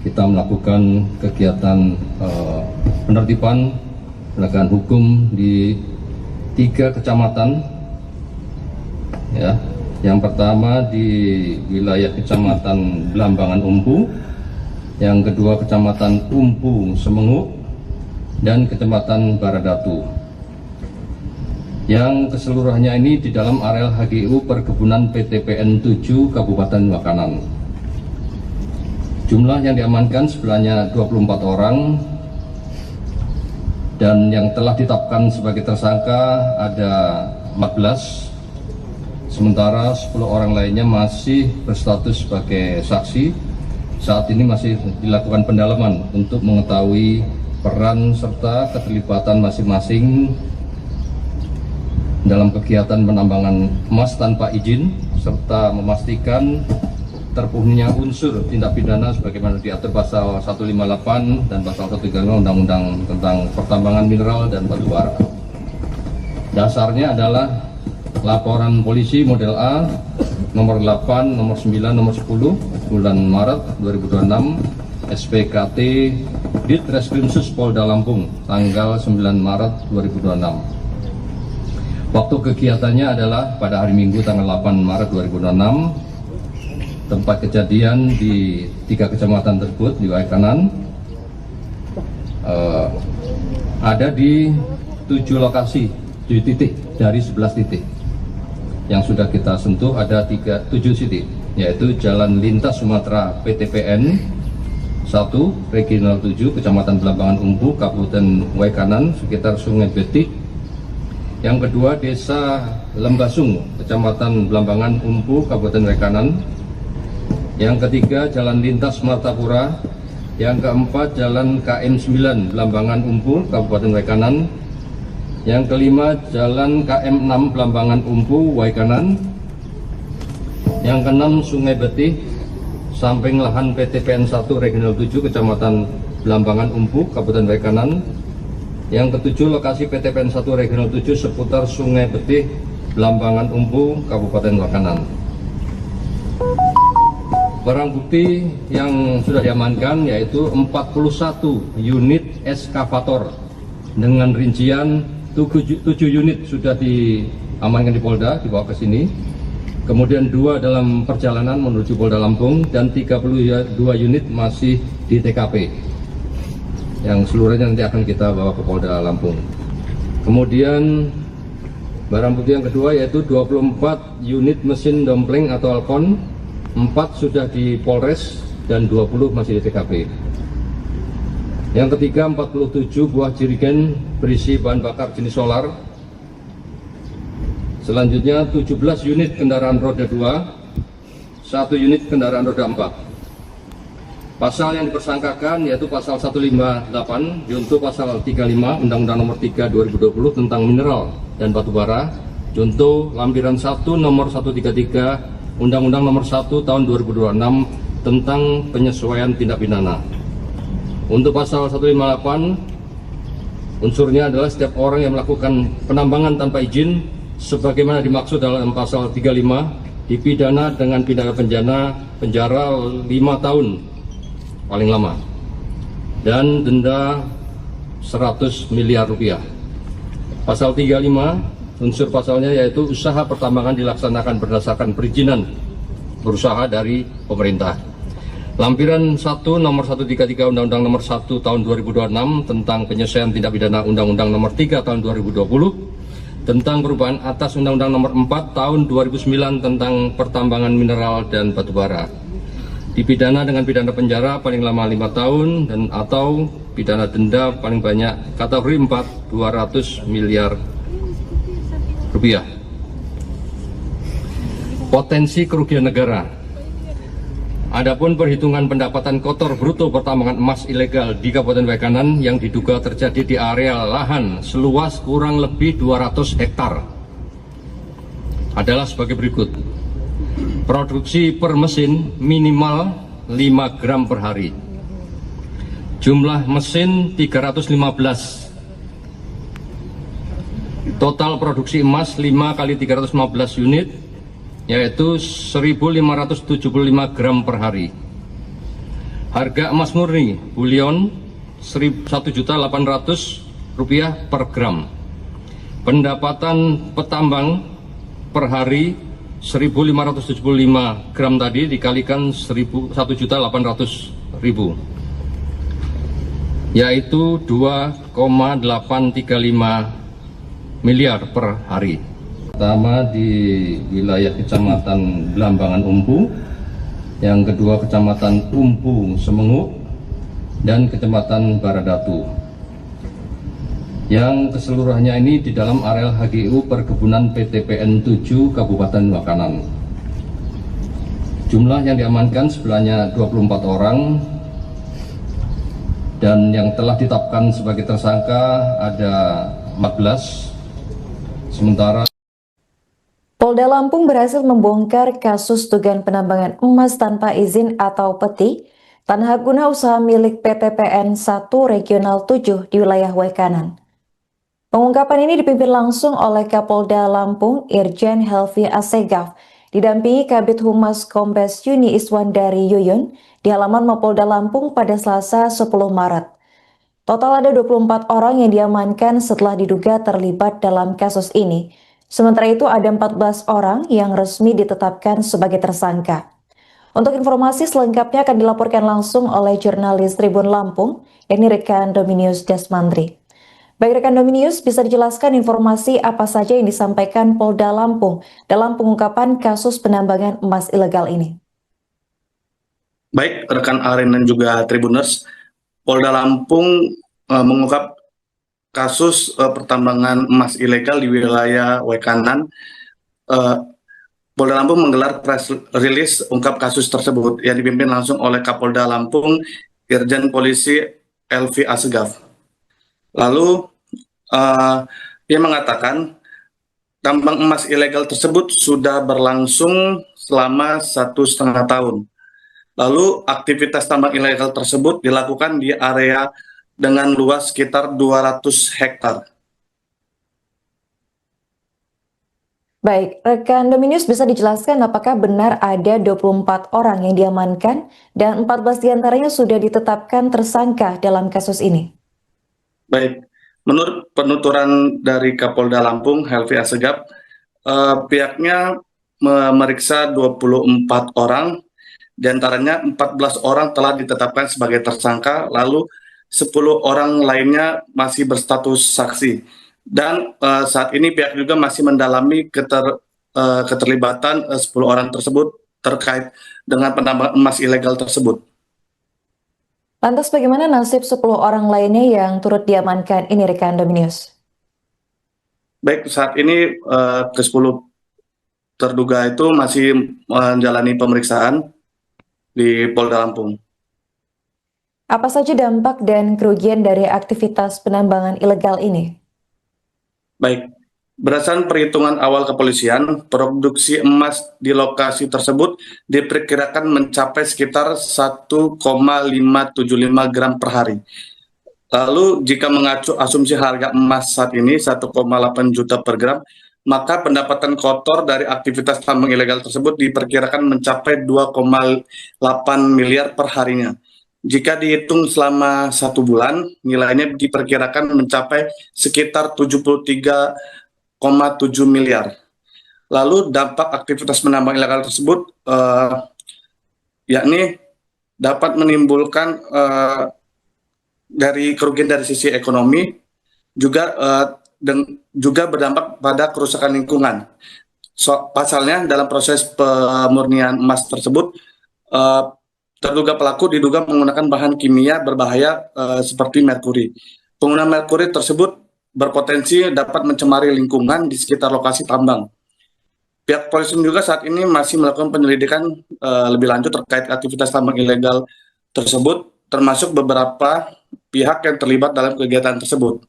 kita melakukan kegiatan penertiban penegakan hukum di 3 kecamatan ya. Yang pertama di wilayah Kecamatan Blambangan Umpu, yang kedua Kecamatan Umpu Semenguk, dan Kecamatan Baradatu, yang keseluruhannya ini di dalam areal HGU Perkebunan PTPN 7 Kabupaten Waikanan. Jumlah yang diamankan sebenarnya 24 orang dan yang telah ditetapkan sebagai tersangka ada 14, sementara 10 orang lainnya masih berstatus sebagai saksi. Saat ini masih dilakukan pendalaman untuk mengetahui peran serta keterlibatan masing-masing dalam kegiatan penambangan emas tanpa izin serta memastikan terpenuhinya unsur tindak pidana sebagaimana diatur pasal 158 dan pasal 135 Undang-Undang tentang Pertambangan Mineral dan Batu Bara. Dasarnya adalah laporan polisi model A nomor 8, nomor 9, nomor 10 bulan Maret 2026 SPKT Ditreskrimsus Polda Lampung tanggal 9 Maret 2026. Waktu kegiatannya adalah pada hari Minggu tanggal 8 Maret 2026. Tempat kejadian di 3 kecamatan tersebut di Waikanan ada di 7 lokasi, 7 titik dari 11 titik. Yang sudah kita sentuh ada 7 titik, yaitu Jalan Lintas Sumatera PTPN 1, Regional 7, Kecamatan Blambangan Umpu, Kabupaten Waikanan, sekitar Sungai Betik. Yang kedua, Desa Lembasung, Kecamatan Blambangan Umpu, Kabupaten Waikanan. Yang ketiga, Jalan Lintas Martapura. Yang keempat, Jalan KM 9, Blambangan Umpu, Kabupaten Waikanan. Yang kelima, Jalan KM 6, Blambangan Umpu, Waikanan. Yang keenam, Sungai Betih, samping lahan PTPN 1 Regional 7 Kecamatan Blambangan Umpu, Kabupaten Waikanan. Yang ketujuh, lokasi PTPN 1 Regional 7 seputar Sungai Betih, Blambangan Umpu, Kabupaten Waikanan. Barang bukti yang sudah diamankan yaitu 41 unit eskavator dengan rincian 7 unit sudah diamankan di Polda, dibawa ke sini. Kemudian 2 dalam perjalanan menuju Polda Lampung dan 32 unit masih di TKP. Yang seluruhnya nanti akan kita bawa ke Polda Lampung. Kemudian barang bukti yang kedua yaitu 24 unit mesin dompleng atau alkon, 4 sudah di Polres dan 20 masih di TKP. Yang ketiga 47 buah jerigen berisi bahan bakar jenis solar. Selanjutnya 17 unit kendaraan roda 2, 1 unit kendaraan roda 4. Pasal yang dipersangkakan yaitu pasal 158 junto pasal 35 Undang-Undang Nomor 3 2020 tentang mineral dan batu bara, junto lampiran 1 nomor 133 Undang-Undang Nomor 1 tahun 2026 tentang penyesuaian tindak pidana. Untuk pasal 158 unsurnya adalah setiap orang yang melakukan penambangan tanpa izin sebagaimana dimaksud dalam pasal 35 dipidana dengan pidana penjara 5 tahun paling lama dan denda 100 miliar rupiah. Pasal 35 unsur pasalnya yaitu usaha pertambangan dilaksanakan berdasarkan perizinan berusaha dari pemerintah. Lampiran 1 nomor 133 Undang-Undang nomor 1 tahun 2026 tentang penyelesaian tindak pidana Undang-Undang nomor 3 tahun 2020 tentang perubahan atas Undang-Undang nomor 4 tahun 2009 tentang pertambangan mineral dan batubara. Dipidana dengan pidana penjara paling lama 5 tahun dan atau pidana denda paling banyak kategori 4 200 miliar rupiah. Potensi kerugian negara. Adapun perhitungan pendapatan kotor bruto pertambangan emas ilegal di Kabupaten Waikanan yang diduga terjadi di area lahan seluas kurang lebih 200 hektar adalah sebagai berikut. Produksi per mesin minimal 5 gram per hari. Jumlah mesin 315. Total produksi emas 5 kali 315 unit, yaitu 1.575 gram per hari. Harga emas murni bulion 1.800.000 rupiah per gram. Pendapatan petambang per hari 1.575 gram tadi dikalikan 1.800.000, yaitu 2,835 miliar per hari. Pertama di wilayah Kecamatan Belambangan Umpu, yang kedua Kecamatan Umpu Semengu, dan Kecamatan Baradatu. Yang keseluruhannya ini di dalam areal HGU Perkebunan PTPN 7 Kabupaten Waikanan. Jumlah yang diamankan sebenarnya 24 orang, dan yang telah ditetapkan sebagai tersangka ada 14. Sementara Polda Lampung berhasil membongkar kasus dugaan penambangan emas tanpa izin atau peti tanah guna usaha milik PTPN 1 Regional 7 di wilayah Waikanan. Pengungkapan ini dipimpin langsung oleh Kapolda Lampung Irjen Helvi Assegaf, didampingi Kabid Humas Kombes Yuni Iswandari Yuyun di halaman Mapolda Lampung pada Selasa 10 Maret. Total ada 24 orang yang diamankan setelah diduga terlibat dalam kasus ini. Sementara itu ada 14 orang yang resmi ditetapkan sebagai tersangka. Untuk informasi selengkapnya akan dilaporkan langsung oleh jurnalis Tribun Lampung, yakni rekan Dominius Desmandri. Baik rekan Dominius, bisa dijelaskan informasi apa saja yang disampaikan Polda Lampung dalam pengungkapan kasus penambangan emas ilegal ini? Baik rekan Aren dan juga Tribuners, Polda Lampung mengungkap kasus pertambangan emas ilegal di wilayah Waikanan. Polda Lampung menggelar press release ungkap kasus tersebut yang dipimpin langsung oleh Kapolda Lampung Irjen Polisi Helvi Assegaf. Lalu ia mengatakan tambang emas ilegal tersebut sudah berlangsung selama 1,5 tahun. Lalu aktivitas tambang ilegal tersebut dilakukan di area dengan luas sekitar 200 hektar. Baik, rekan Dominius bisa dijelaskan apakah benar ada 24 orang yang diamankan dan 14 diantaranya sudah ditetapkan tersangka dalam kasus ini? Baik, menurut penuturan dari Kapolda Lampung Helvi Assegaf, pihaknya memeriksa 24 orang. Di antaranya 14 orang telah ditetapkan sebagai tersangka, lalu 10 orang lainnya masih berstatus saksi. Dan saat ini pihak juga masih mendalami keterlibatan 10 orang tersebut terkait dengan penambangan emas ilegal tersebut. Lantas bagaimana nasib 10 orang lainnya yang turut diamankan ini rekan Dominius? Baik, saat ini ke-10 terduga itu masih menjalani pemeriksaan di Polda Lampung. Apa saja dampak dan kerugian dari aktivitas penambangan ilegal ini? Baik, berdasarkan perhitungan awal kepolisian, produksi emas di lokasi tersebut diperkirakan mencapai sekitar 1,575 gram per hari. Lalu jika mengacu asumsi harga emas saat ini 1,8 juta per gram, maka pendapatan kotor dari aktivitas tambang ilegal tersebut diperkirakan mencapai 2,8 miliar per harinya. Jika dihitung selama 1 bulan, nilainya diperkirakan mencapai sekitar 73 miliar. Lalu dampak aktivitas menambang ilegal tersebut yakni dapat menimbulkan dari kerugian dari sisi ekonomi, juga berdampak pada kerusakan lingkungan. Pasalnya dalam proses pemurnian emas tersebut, terduga pelaku diduga menggunakan bahan kimia berbahaya seperti merkuri. Penggunaan merkuri tersebut berpotensi dapat mencemari lingkungan di sekitar lokasi tambang. Pihak polisi juga saat ini masih melakukan penyelidikan lebih lanjut terkait aktivitas tambang ilegal tersebut, termasuk beberapa pihak yang terlibat dalam kegiatan tersebut.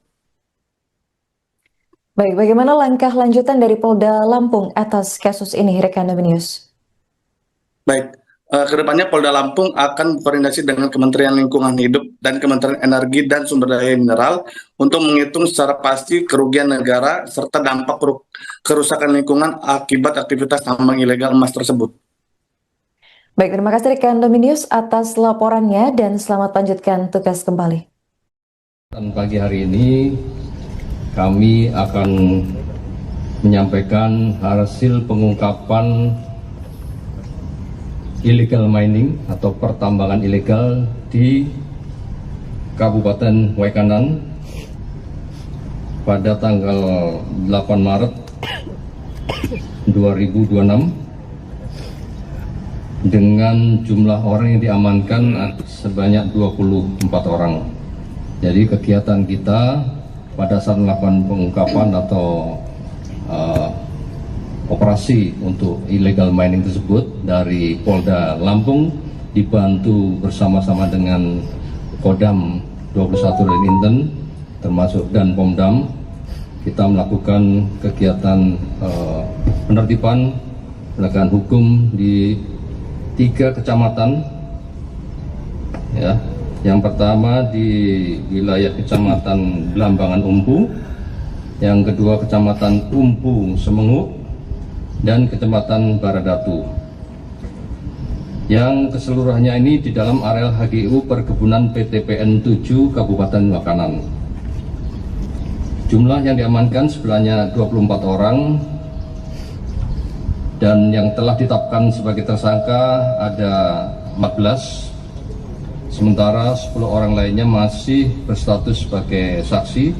Baik, bagaimana langkah lanjutan dari Polda Lampung atas kasus ini, rekan News? Baik, kedepannya Polda Lampung akan berkoordinasi dengan Kementerian Lingkungan Hidup dan Kementerian Energi dan Sumber Daya Mineral untuk menghitung secara pasti kerugian negara serta dampak kerusakan lingkungan akibat aktivitas tambang ilegal emas tersebut. Baik, terima kasih rekan News atas laporannya dan selamat lanjutkan tugas kembali. Dan pagi hari ini kami akan menyampaikan hasil pengungkapan illegal mining atau pertambangan ilegal di Kabupaten Waikanan pada tanggal 8 Maret 2026 dengan jumlah orang yang diamankan sebanyak 24 orang. Jadi kegiatan kita pada saat melakukan pengungkapan atau operasi untuk illegal mining tersebut dari Polda Lampung dibantu bersama-sama dengan Kodam 21 dan Inten termasuk dan Pomdam, kita melakukan kegiatan penertiban penegakan hukum di 3 kecamatan, ya. Yang pertama di wilayah Kecamatan Blambangan Umpu, yang kedua Kecamatan Umpu Semenguk, dan Kecamatan Baradatu. Yang keseluruhannya ini di dalam areal HGU Perkebunan PTPN 7 Kabupaten Waikanan. Jumlah yang diamankan sebenarnya 24 orang, dan yang telah ditetapkan sebagai tersangka ada 14. Sementara 10 orang lainnya masih berstatus sebagai saksi.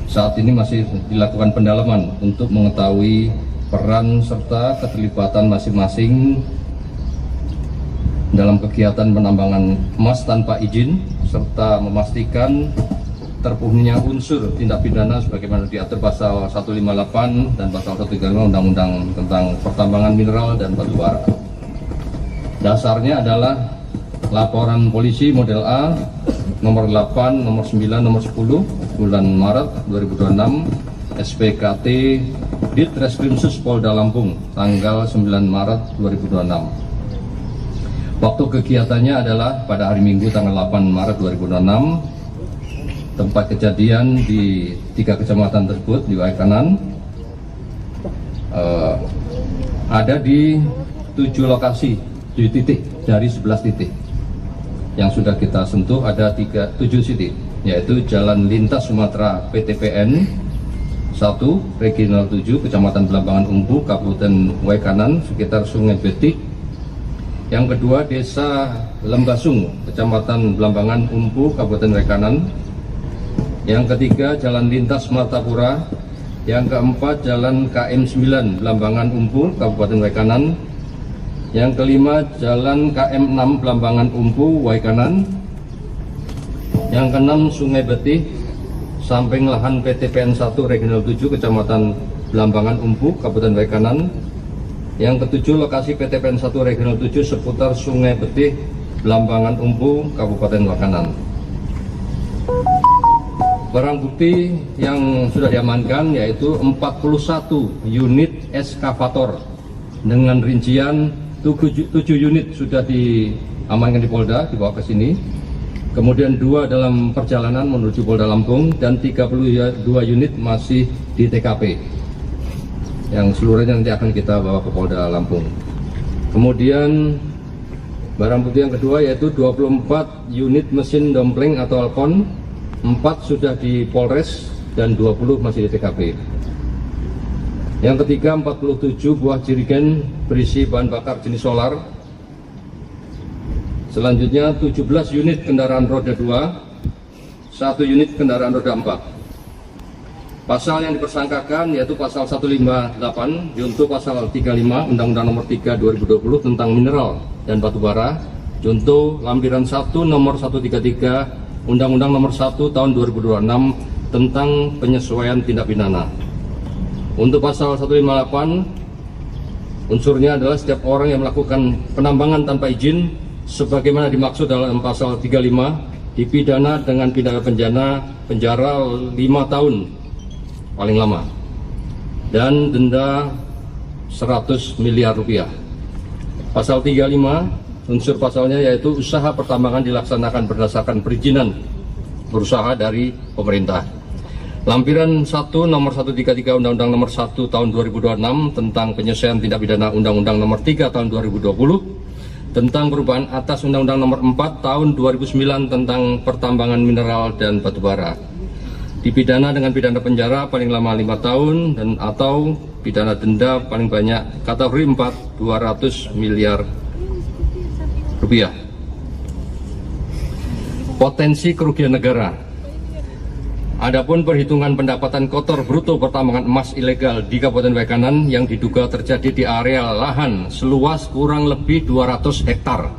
Saat ini masih dilakukan pendalaman untuk mengetahui peran serta keterlibatan masing-masing dalam kegiatan penambangan emas tanpa izin, serta memastikan terpenuhinya unsur tindak pidana sebagaimana diatur pasal 158 dan pasal 135 Undang-Undang tentang Pertambangan Mineral dan Batu Bara. Dasarnya adalah laporan polisi model A nomor 8, nomor 9, nomor 10 bulan Maret 2026 SPKT Ditreskrimsus Polda Lampung tanggal 9 Maret 2026. Waktu kegiatannya adalah pada hari Minggu tanggal 8 Maret 2026. Tempat kejadian di 3 kecamatan tersebut di Waikanan ada di 7 lokasi, 7 titik dari 11 titik. Yang sudah kita sentuh ada 7 titik, yaitu Jalan Lintas Sumatera PTPN 1 Regional 7 Kecamatan Blambangan Umpu Kabupaten Waikanan sekitar Sungai Betik. Yang kedua Desa Lembasung Kecamatan Blambangan Umpu Kabupaten Waikanan. Yang ketiga Jalan Lintas Martapura. Yang keempat Jalan KM 9 Blambangan Umpu Kabupaten Waikanan. Yang kelima Jalan KM 6 Blambangan Umpu Waikanan. Yang keenam Sungai Betih samping lahan PTPN 1 Regional 7 Kecamatan Blambangan Umpu Kabupaten Waikanan. Yang ketujuh lokasi PTPN 1 Regional 7 seputar Sungai Betih Blambangan Umpu Kabupaten Waikanan. Barang bukti yang sudah diamankan yaitu 41 unit eskavator dengan rincian 7 unit sudah diamankan di Polda, dibawa ke sini. Kemudian 2 dalam perjalanan menuju Polda Lampung dan 32 unit masih di TKP. Yang seluruhnya nanti akan kita bawa ke Polda Lampung. Kemudian barang bukti yang kedua yaitu 24 unit mesin dompleng atau Alkon, 4 sudah di Polres dan 20 masih di TKP. Yang ketiga, 47 buah jerigen berisi bahan bakar jenis solar. Selanjutnya 17 unit kendaraan roda 2, 1 unit kendaraan roda 4. Pasal yang dipersangkakan yaitu pasal 158 junto pasal 35 Undang-Undang Nomor 3 2020 tentang mineral dan batu bara, junto lampiran 1 nomor 133 Undang-Undang Nomor 1 tahun 2026 tentang penyesuaian tindak pidana. Untuk pasal 158 unsurnya adalah setiap orang yang melakukan penambangan tanpa izin sebagaimana dimaksud dalam pasal 35 dipidana dengan pidana penjara 5 tahun paling lama dan denda 100 miliar rupiah. Pasal 35 unsur pasalnya yaitu usaha pertambangan dilaksanakan berdasarkan perizinan berusaha dari pemerintah. Lampiran 1 nomor 133 Undang-Undang Nomor 1 tahun 2026 tentang penyesuaian tindak pidana Undang-Undang Nomor 3 tahun 2020 tentang perubahan atas Undang-Undang Nomor 4 tahun 2009 tentang pertambangan mineral dan batu bara. Dipidana dengan pidana penjara paling lama 5 tahun dan atau pidana denda paling banyak kategori 4 200 miliar rupiah. Potensi kerugian negara. Adapun perhitungan pendapatan kotor bruto pertambangan emas ilegal di Kabupaten Waikanan yang diduga terjadi di area lahan seluas kurang lebih 200 hektar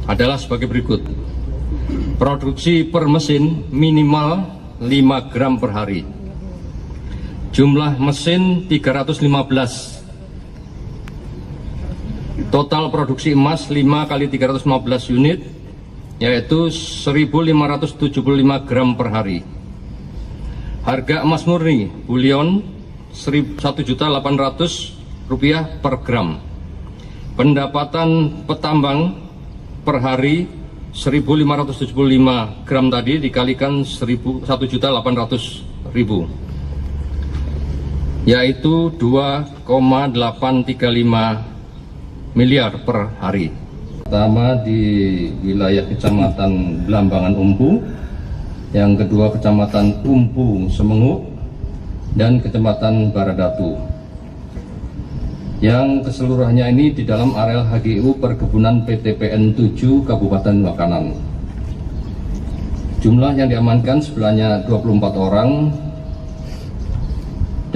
adalah sebagai berikut. Produksi per mesin minimal 5 gram per hari. Jumlah mesin 315. Total produksi emas 5 kali 315 unit yaitu 1.575 gram per hari. Harga emas murni bulion 1.800.000 rupiah per gram. Pendapatan petambang per hari 1.575 gram tadi dikalikan 1.800.000 yaitu 2,835 miliar per hari. Pertama di wilayah Kecamatan Belambangan Umpu, yang kedua Kecamatan Umpu Semengu, dan Kecamatan Baradatu. Yang keseluruhannya ini di dalam areal HGU Perkebunan PTPN 7 Kabupaten Waikanan. Jumlah yang diamankan sebenarnya 24 orang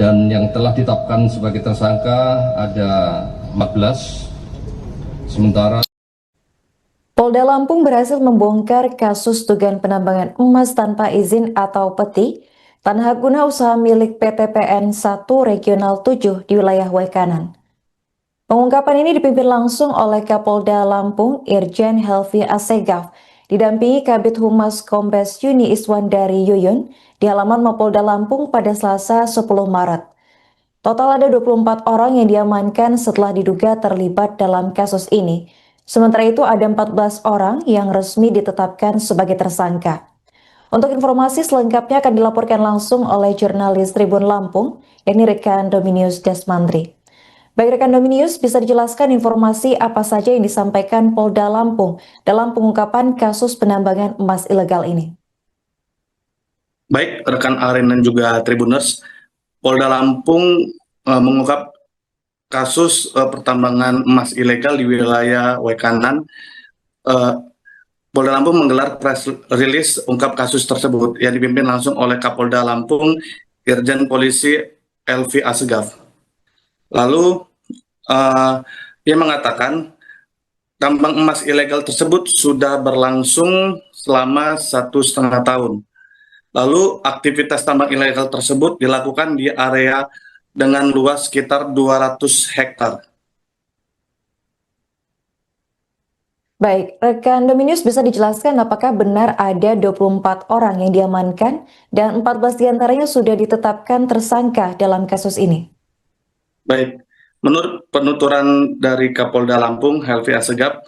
dan yang telah ditetapkan sebagai tersangka ada 14. Sementara Polda Lampung berhasil membongkar kasus dugaan penambangan emas tanpa izin atau peti tanah guna usaha milik PTPN 1 Regional 7 di wilayah Waikanan. Pengungkapan ini dipimpin langsung oleh Kapolda Lampung Irjen Helvi Assegaf, didampingi Kabid Humas Kombes Yuni Iswandari Yuyun di halaman Mapolda Lampung pada Selasa 10 Maret. Total ada 24 orang yang diamankan setelah diduga terlibat dalam kasus ini. Sementara itu ada 14 orang yang resmi ditetapkan sebagai tersangka. Untuk informasi selengkapnya akan dilaporkan langsung oleh jurnalis Tribun Lampung, yakni rekan Dominius Desmandri. Baik rekan Dominius, bisa dijelaskan informasi apa saja yang disampaikan Polda Lampung dalam pengungkapan kasus penambangan emas ilegal ini? Baik rekan Aren dan juga Tribuners, Polda Lampung mengungkap kasus pertambangan emas ilegal di wilayah Waikanan. Polda Lampung menggelar press release ungkap kasus tersebut yang dipimpin langsung oleh Kapolda Lampung Irjen Polisi Helvi Assegaf. Lalu ia mengatakan tambang emas ilegal tersebut sudah berlangsung selama 1,5 tahun. Lalu aktivitas tambang ilegal tersebut dilakukan di area dengan luas sekitar 200 hektar. Baik, rekan Dominius bisa dijelaskan apakah benar ada 24 orang yang diamankan dan 14 diantaranya sudah ditetapkan tersangka dalam kasus ini? Baik, menurut penuturan dari Kapolda Lampung Helvi Assegaf,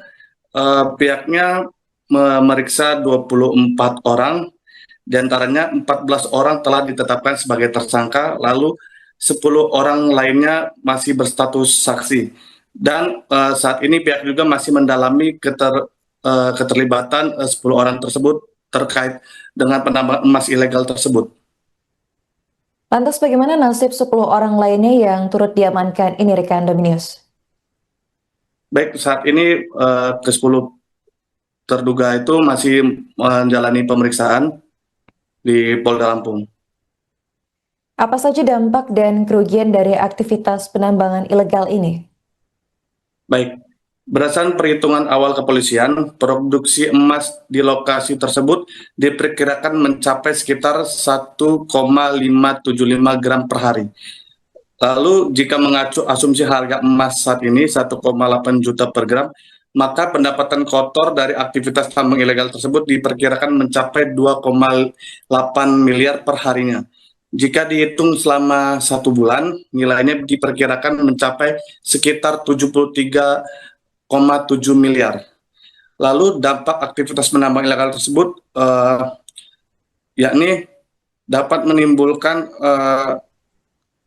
pihaknya memeriksa 24 orang, diantaranya 14 orang telah ditetapkan sebagai tersangka, lalu 10 orang lainnya masih berstatus saksi. Dan saat ini pihak juga masih mendalami keterlibatan 10 orang tersebut terkait dengan penambangan emas ilegal tersebut. Lantas bagaimana nasib 10 orang lainnya yang turut diamankan ini rekan Dominius? Baik, saat ini ke-10 terduga itu masih menjalani pemeriksaan di Polda Lampung. Apa saja dampak dan kerugian dari aktivitas penambangan ilegal ini? Baik, berdasarkan perhitungan awal kepolisian, produksi emas di lokasi tersebut diperkirakan mencapai sekitar 1,575 gram per hari. Lalu jika mengacu asumsi harga emas saat ini 1,8 juta per gram, maka pendapatan kotor dari aktivitas tambang ilegal tersebut diperkirakan mencapai 2,8 miliar per harinya. Jika dihitung selama 1 bulan, nilainya diperkirakan mencapai sekitar 73,7 miliar. Lalu dampak aktivitas penambang ilegal tersebut yakni dapat menimbulkan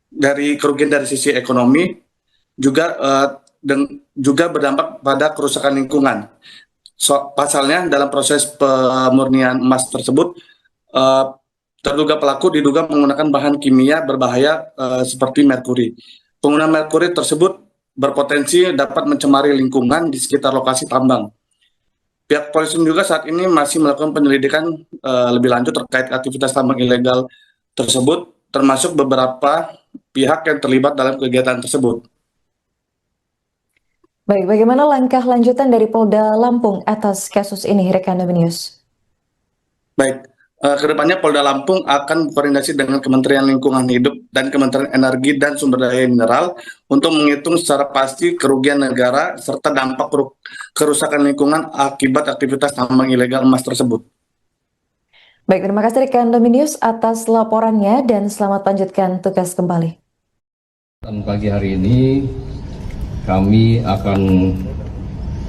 dari kerugian dari sisi ekonomi, juga berdampak pada kerusakan lingkungan. Pasalnya dalam proses pemurnian emas tersebut, terduga pelaku diduga menggunakan bahan kimia berbahaya seperti merkuri. Penggunaan merkuri tersebut berpotensi dapat mencemari lingkungan di sekitar lokasi tambang. Pihak polisi juga saat ini masih melakukan penyelidikan lebih lanjut terkait aktivitas tambang ilegal tersebut, termasuk beberapa pihak yang terlibat dalam kegiatan tersebut. Baik, bagaimana langkah lanjutan dari Polda Lampung atas kasus ini rekan Dominius? Baik. Kedepannya Polda Lampung akan berkoordinasi dengan Kementerian Lingkungan Hidup dan Kementerian Energi dan Sumber Daya Mineral untuk menghitung secara pasti kerugian negara serta dampak kerusakan lingkungan akibat aktivitas tambang ilegal emas tersebut. Baik, terima kasih rekan Dominius atas laporannya dan selamat lanjutkan tugas kembali. Dan pagi hari ini kami akan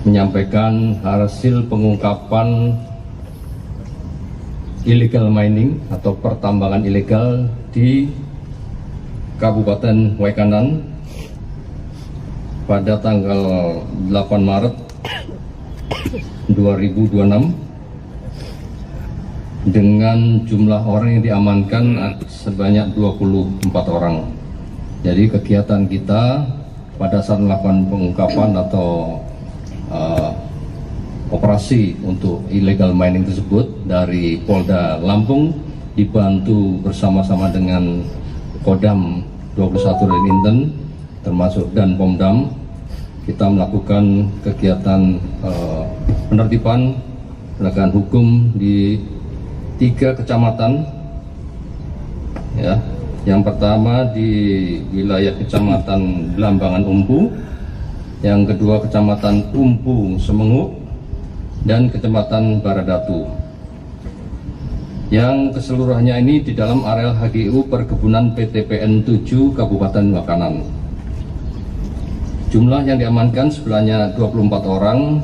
menyampaikan hasil pengungkapan illegal mining atau pertambangan ilegal di Kabupaten Waikanan pada tanggal 8 Maret 2026 dengan jumlah orang yang diamankan sebanyak 24 orang. Jadi kegiatan kita pada saat melakukan pengungkapan atau operasi untuk illegal mining tersebut dari Polda Lampung dibantu bersama-sama dengan Kodam 21 dan Inten termasuk dan Pomdam, kita melakukan kegiatan penertiban penegakan hukum di 3 kecamatan ya. Yang pertama di wilayah Kecamatan Belambangan Umpu, yang kedua Kecamatan Umpu Semenguk, dan Kecamatan Baradatu, yang keseluruhannya ini di dalam areal HGU Perkebunan PTPN 7 Kabupaten Waikanan. Jumlah yang diamankan sebenarnya 24 orang,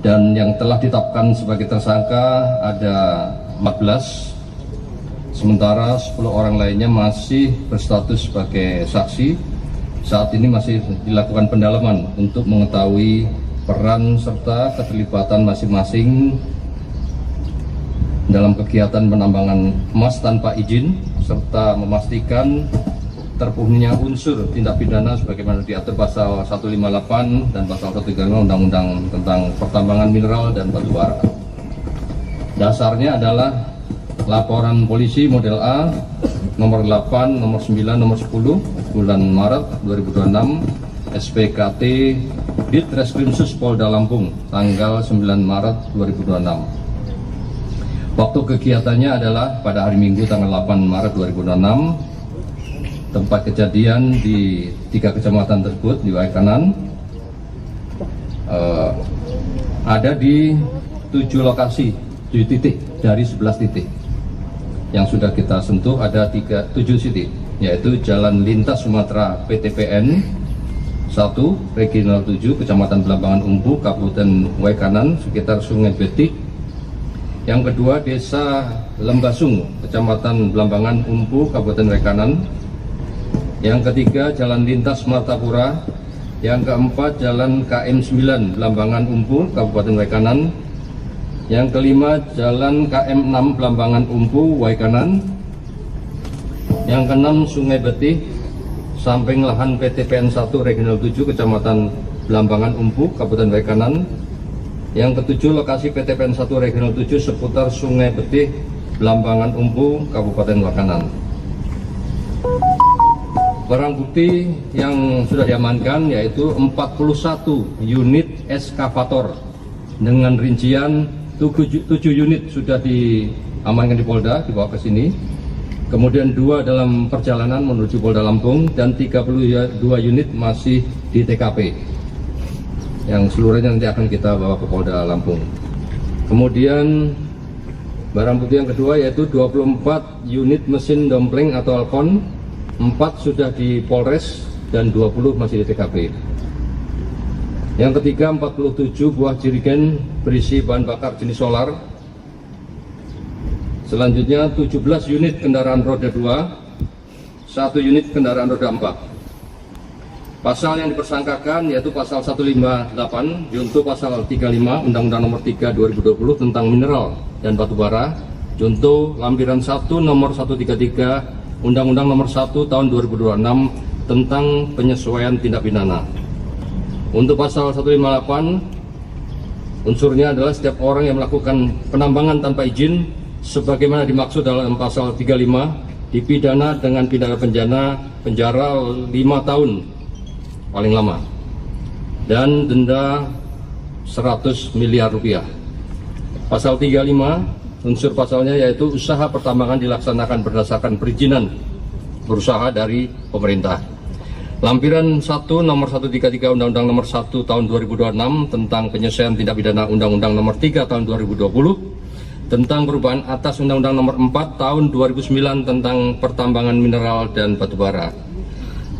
dan yang telah ditetapkan sebagai tersangka ada 14, sementara 10 orang lainnya masih berstatus sebagai saksi. Saat ini masih dilakukan pendalaman untuk mengetahui peran serta keterlibatan masing-masing dalam kegiatan penambangan emas tanpa izin, serta memastikan terpenuhinya unsur tindak pidana sebagaimana diatur pasal 158 dan pasal 135 Undang-Undang tentang Pertambangan Mineral dan Batu Bara. Dasarnya adalah laporan polisi model A nomor 8, nomor 9, nomor 10 bulan Maret 2026 SPKT Ditreskrimsus Polda Lampung tanggal 9 Maret 2026. Waktu kegiatannya adalah pada hari Minggu tanggal 8 Maret 2026. Tempat kejadian di 3 kecamatan tersebut di Waikanan ada di 7 lokasi, 7 titik dari 11 titik. Yang sudah kita sentuh ada 7 titik, yaitu Jalan Lintas Sumatera PTPN 1, Regional 7, Kecamatan Belambangan Umpu, Kabupaten Waikanan, sekitar Sungai Betik. Yang kedua, Desa Lembasung, Kecamatan Belambangan Umpu, Kabupaten Waikanan. Yang ketiga, Jalan Lintas Martapura. Yang keempat, Jalan KM 9, Belambangan Umpu, Kabupaten Waikanan. Yang kelima, Jalan KM 6, Belambangan Umpu, Waikanan. Yang keenam, Sungai Betih, samping lahan PTPN 1 Regional 7 Kecamatan Blambangan Umpu, Kabupaten Waikanan. Yang ketujuh, lokasi PTPN 1 Regional 7 seputar Sungai Betih, Blambangan Umpu, Kabupaten Waikanan. Barang bukti yang sudah diamankan yaitu 41 unit eskavator dengan rincian 7 unit sudah diamankan di Polda, dibawa ke sini. Kemudian 2 dalam perjalanan menuju Polda Lampung dan 32 unit masih di TKP. Yang seluruhnya nanti akan kita bawa ke Polda Lampung. Kemudian barang bukti yang kedua yaitu 24 unit mesin dompleng atau Alcon, 4 sudah di Polres dan 20 masih di TKP. Yang ketiga, 47 buah jerigen berisi bahan bakar jenis solar. Selanjutnya 17 unit kendaraan roda 2, 1 unit kendaraan roda 4. Pasal yang dipersangkakan yaitu pasal 158 junto pasal 35 Undang-Undang Nomor 3 2020 tentang mineral dan batu bara, junto lampiran 1 nomor 133 Undang-Undang Nomor 1 Tahun 2026 tentang penyesuaian tindak pidana. Untuk pasal 158, unsurnya adalah setiap orang yang melakukan penambangan tanpa izin sebagaimana dimaksud dalam pasal 35 dipidana dengan pidana penjara 5 tahun paling lama dan denda 100 miliar rupiah. Pasal 35, unsur pasalnya yaitu usaha pertambangan dilaksanakan berdasarkan perizinan berusaha dari pemerintah. Lampiran 1 nomor 133 Undang-Undang Nomor 1 Tahun 2026 tentang penyesuaian tindak pidana Undang-Undang Nomor 3 Tahun 2020 tentang perubahan atas Undang-Undang Nomor 4 Tahun 2009 tentang pertambangan mineral dan batu bara.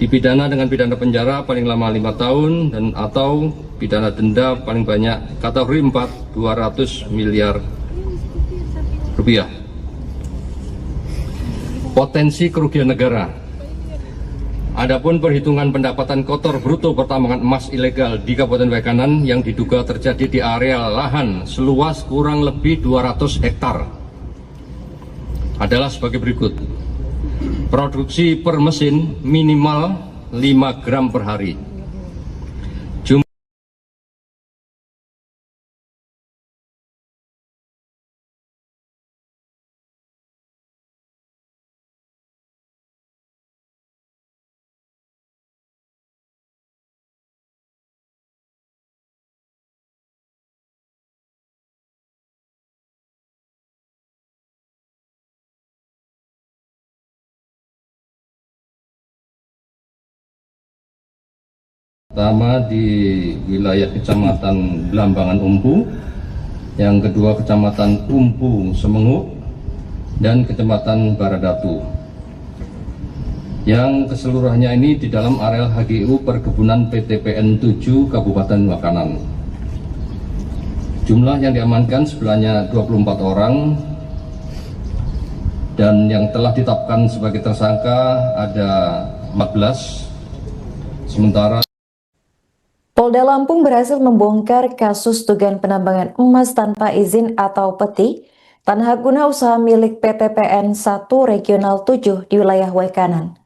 Dipidana dengan pidana penjara paling lama 5 tahun dan atau pidana denda paling banyak kategori 4 200 miliar rupiah. Potensi kerugian negara. Adapun perhitungan pendapatan kotor bruto pertambangan emas ilegal di Kabupaten Waikanan yang diduga terjadi di area lahan seluas kurang lebih 200 hektar adalah sebagai berikut. Produksi per mesin minimal 5 gram per hari. Pertama di wilayah Kecamatan Blambangan Umpu, yang kedua Kecamatan Umpu Semenguk, dan Kecamatan Baradatu. Yang keseluruhannya ini di dalam areal HGU Perkebunan PTPN 7 Kabupaten Waikanan. Jumlah yang diamankan sebenarnya 24 orang dan yang telah ditetapkan sebagai tersangka ada 14. Sementara Polda Lampung berhasil membongkar kasus dugaan penambangan emas tanpa izin atau peti tanah guna usaha milik PTPN 1 Regional 7 di wilayah Waikanan.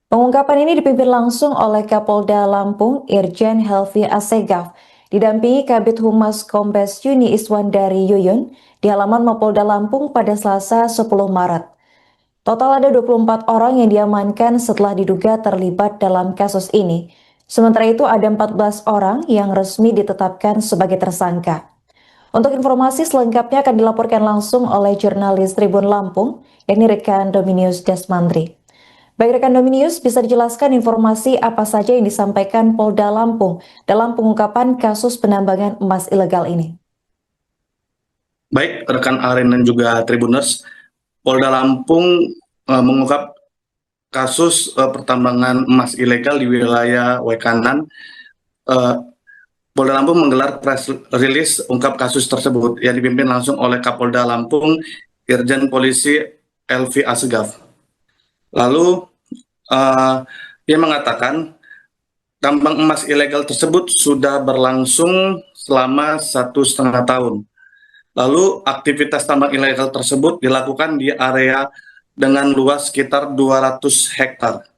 Pengungkapan ini dipimpin langsung oleh Kapolda Lampung Irjen Helvi Assegaf, didampingi Kabid Humas Kombes Yuni Iswandari Yuyun di halaman Mapolda Lampung pada Selasa 10 Maret. Total ada 24 orang yang diamankan setelah diduga terlibat dalam kasus ini. Sementara itu ada 14 orang yang resmi ditetapkan sebagai tersangka. Untuk informasi selengkapnya akan dilaporkan langsung oleh jurnalis Tribun Lampung, yakni rekan Dominius Desmandri. Baik rekan Dominius, bisa dijelaskan informasi apa saja yang disampaikan Polda Lampung dalam pengungkapan kasus penambangan emas ilegal ini? Baik rekan Aren dan juga Tribuners, Polda Lampung mengungkap kasus pertambangan emas ilegal di wilayah Waikanan. Polda Lampung menggelar press release ungkap kasus tersebut yang dipimpin langsung oleh Kapolda Lampung Irjen Polisi Helvi Assegaf. Lalu ia mengatakan tambang emas ilegal tersebut sudah berlangsung selama 1,5 tahun. Lalu aktivitas tambang ilegal tersebut dilakukan di area dengan luas sekitar 200 hektar.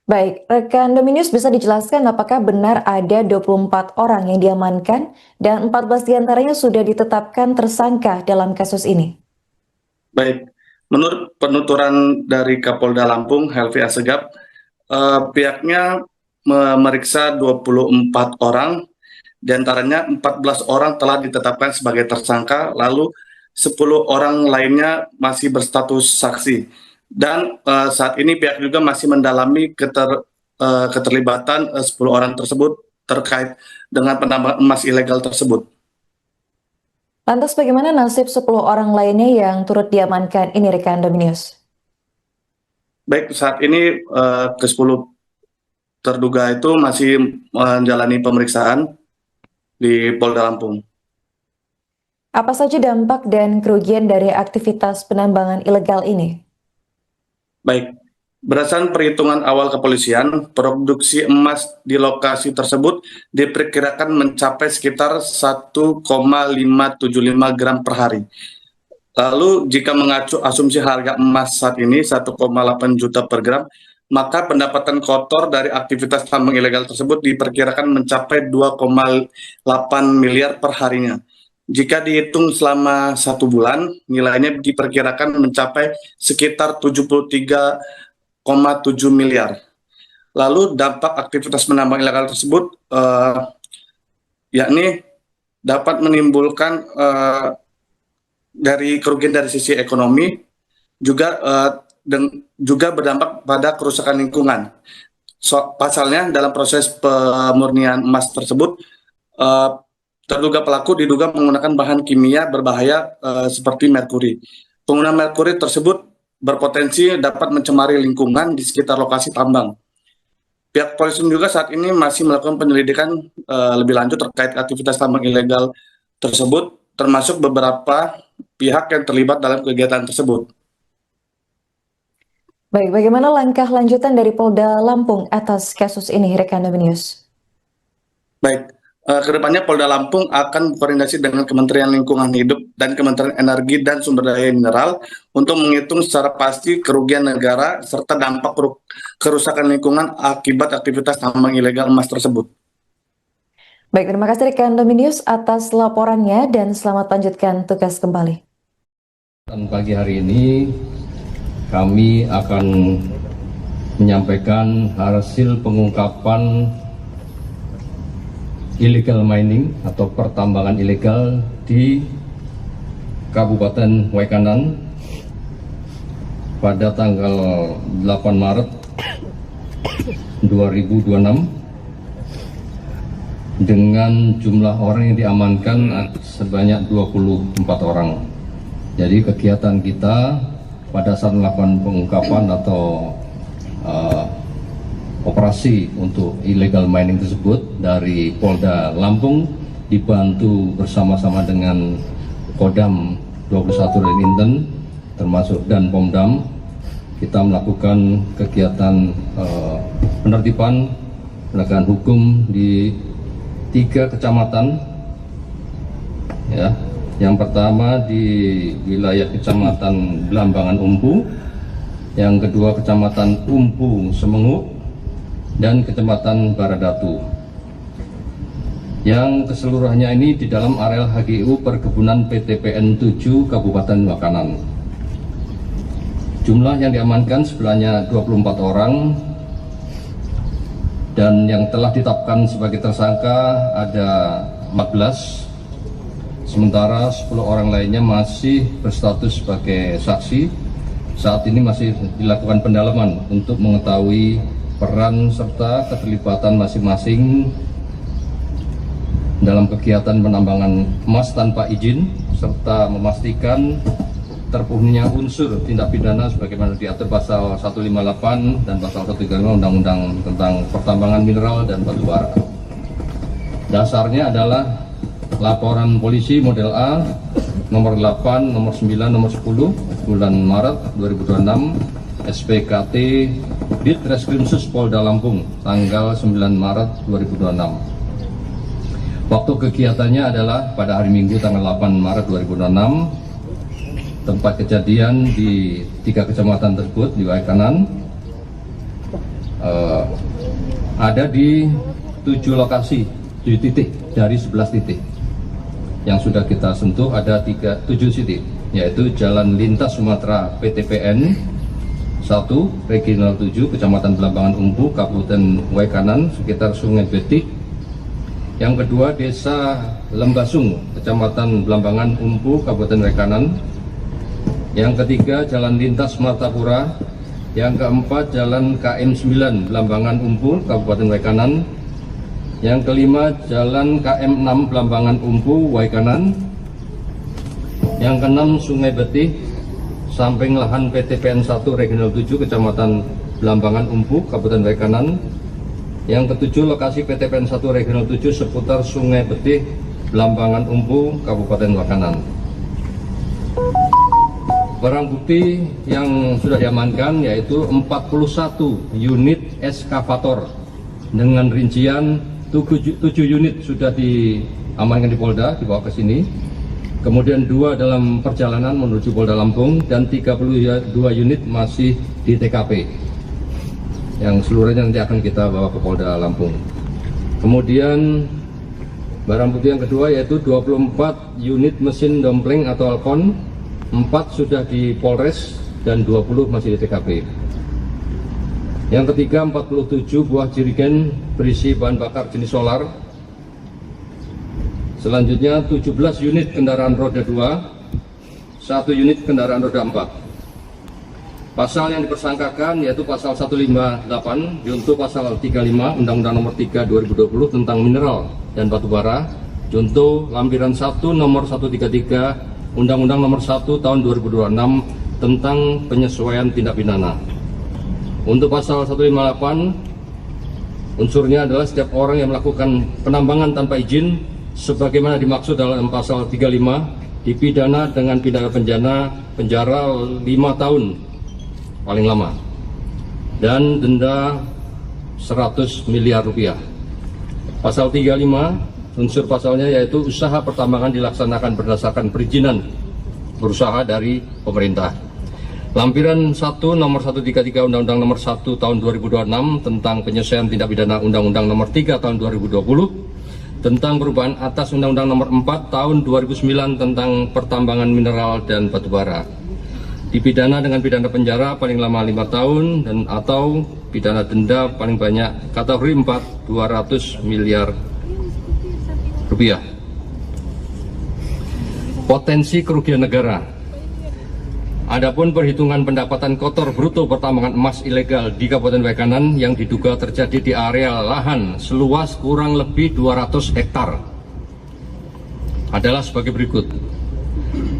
Baik, rekan Dominius bisa dijelaskan apakah benar ada 24 orang yang diamankan dan 14 diantaranya sudah ditetapkan tersangka dalam kasus ini? Baik, menurut penuturan dari Kapolda Lampung, Helvi Assegaf, pihaknya memeriksa 24 orang, diantaranya 14 orang telah ditetapkan sebagai tersangka, lalu 10 orang lainnya masih berstatus saksi. Dan saat ini pihak juga masih mendalami keterlibatan 10 orang tersebut terkait dengan penambangan emas ilegal tersebut. Lantas bagaimana nasib 10 orang lainnya yang turut diamankan ini, rekan Dominius? Baik, saat ini ke-10 terduga itu masih menjalani pemeriksaan di Polda Lampung. Apa saja dampak dan kerugian dari aktivitas penambangan ilegal ini? Baik, berdasarkan perhitungan awal kepolisian, produksi emas di lokasi tersebut diperkirakan mencapai sekitar 1,575 gram per hari. Lalu jika mengacu asumsi harga emas saat ini 1,8 juta per gram, maka pendapatan kotor dari aktivitas tambang ilegal tersebut diperkirakan mencapai 2,8 miliar per harinya. Jika dihitung selama 1 bulan, nilainya diperkirakan mencapai sekitar 73,7 miliar. Lalu dampak aktivitas menambang ilegal tersebut yakni dapat menimbulkan dari kerugian dari sisi ekonomi, juga berdampak pada kerusakan lingkungan. Pasalnya dalam proses pemurnian emas tersebut, terduga pelaku diduga menggunakan bahan kimia berbahaya seperti merkuri. Penggunaan merkuri tersebut berpotensi dapat mencemari lingkungan di sekitar lokasi tambang. Pihak polisi juga saat ini masih melakukan penyelidikan lebih lanjut terkait aktivitas tambang ilegal tersebut, termasuk beberapa pihak yang terlibat dalam kegiatan tersebut. Baik, bagaimana langkah lanjutan dari Polda Lampung atas kasus ini, rekan Dominius? Baik. Kedepannya Polda Lampung akan berkoordinasi dengan Kementerian Lingkungan Hidup dan Kementerian Energi dan Sumber Daya Mineral untuk menghitung secara pasti kerugian negara serta dampak kerusakan lingkungan akibat aktivitas tambang ilegal emas tersebut. Baik, terima kasih rekan Dominius atas laporannya dan selamat lanjutkan tugas kembali. Dan pagi hari ini kami akan menyampaikan hasil pengungkapan illegal mining atau pertambangan ilegal di Kabupaten Waikanan pada tanggal 8 Maret 2026 dengan jumlah orang yang diamankan sebanyak 24 orang. Jadi kegiatan kita pada saat melakukan pengungkapan atau operasi untuk illegal mining tersebut dari Polda Lampung dibantu bersama-sama dengan Kodam 21 dan Inten termasuk dan Pomdam, kita melakukan kegiatan penertiban penegakan hukum di 3 kecamatan, ya. Yang pertama di wilayah Kecamatan Belambangan Umpu, yang kedua Kecamatan Umpu Semengu, dan Kecamatan Baradatu, yang keseluruhannya ini di dalam areal HGU Perkebunan PTPN 7 Kabupaten Waikanan. Jumlah yang diamankan sebenarnya 24 orang, dan yang telah ditetapkan sebagai tersangka ada 14, sementara 10 orang lainnya masih berstatus sebagai saksi. Saat ini masih dilakukan pendalaman untuk mengetahui peran serta keterlibatan masing-masing dalam kegiatan penambangan emas tanpa izin, serta memastikan terpenuhinya unsur tindak pidana sebagaimana diatur pasal 158 dan pasal 135 Undang-Undang tentang pertambangan mineral dan batu bara. Dasarnya adalah laporan polisi model A nomor 8, nomor 9, nomor 10 bulan Maret 2026 SPKT Ditreskrimsus Polda Lampung tanggal 9 Maret 2026. Waktu kegiatannya adalah pada hari Minggu tanggal 8 Maret 2026 tempat kejadian di 3 kecamatan tersebut di wilayah kanan ada di 7 lokasi, 7 titik dari 11 titik. Yang sudah kita sentuh ada 7 titik, yaitu Jalan Lintas Sumatera PTPN 1 Regional 7 Kecamatan Belambangan Umpu Kabupaten Waikanan sekitar Sungai Betik. Yang kedua Desa Lembasung Kecamatan Belambangan Umpu Kabupaten Waikanan. Yang ketiga Jalan Lintas Martapura. Yang keempat Jalan KM 9 Belambangan Umpu Kabupaten Waikanan. Yang kelima Jalan KM 6 Belambangan Umpu Waikanan. Yang keenam Sungai Betih samping lahan PTPN 1 Regional 7 Kecamatan Belambangan Umpu Kabupaten Waikanan. Yang ketujuh lokasi PTPN 1 Regional 7 seputar Sungai Betih Belambangan Umpu Kabupaten Waikanan. Barang bukti yang sudah diamankan yaitu 41 unit eskavator dengan rincian 7 unit sudah diamankan di Polda, dibawa ke sini. Kemudian 2 dalam perjalanan menuju Polda Lampung dan 32 unit masih di TKP. Yang seluruhnya nanti akan kita bawa ke Polda Lampung. Kemudian barang bukti yang kedua yaitu 24 unit mesin dompleng atau alkon. 4 sudah di Polres dan 20 masih di TKP. Yang ketiga 47 buah jerigen berisi bahan bakar jenis solar. Selanjutnya 17 unit kendaraan roda 2, 1 unit kendaraan roda 4. Pasal yang dipersangkakan yaitu pasal 158 junto pasal 35 Undang-Undang Nomor 3 2020 tentang mineral dan batu bara, junto lampiran 1 nomor 133 Undang-Undang Nomor 1 Tahun 2026 tentang penyesuaian tindak pidana. Untuk pasal 158, unsurnya adalah setiap orang yang melakukan penambangan tanpa izin sebagaimana dimaksud dalam pasal 35 dipidana dengan pidana penjara 5 tahun paling lama dan denda 100 miliar rupiah. Pasal 35 unsur pasalnya yaitu usaha pertambangan dilaksanakan berdasarkan perizinan berusaha dari pemerintah. Lampiran 1 nomor 133 Undang-Undang Nomor 1 Tahun 2026 tentang penyesuaian tindak pidana Undang-Undang Nomor 3 Tahun 2020 tentang perubahan atas Undang-Undang Nomor 4 Tahun 2009 tentang pertambangan mineral dan batu bara. Dipidana dengan pidana penjara paling lama 5 tahun dan atau pidana denda paling banyak kategori 4 200 miliar rupiah. Potensi kerugian negara. Adapun perhitungan pendapatan kotor bruto pertambangan emas ilegal di Kabupaten Waikanan yang diduga terjadi di area lahan seluas kurang lebih 200 hektar adalah sebagai berikut.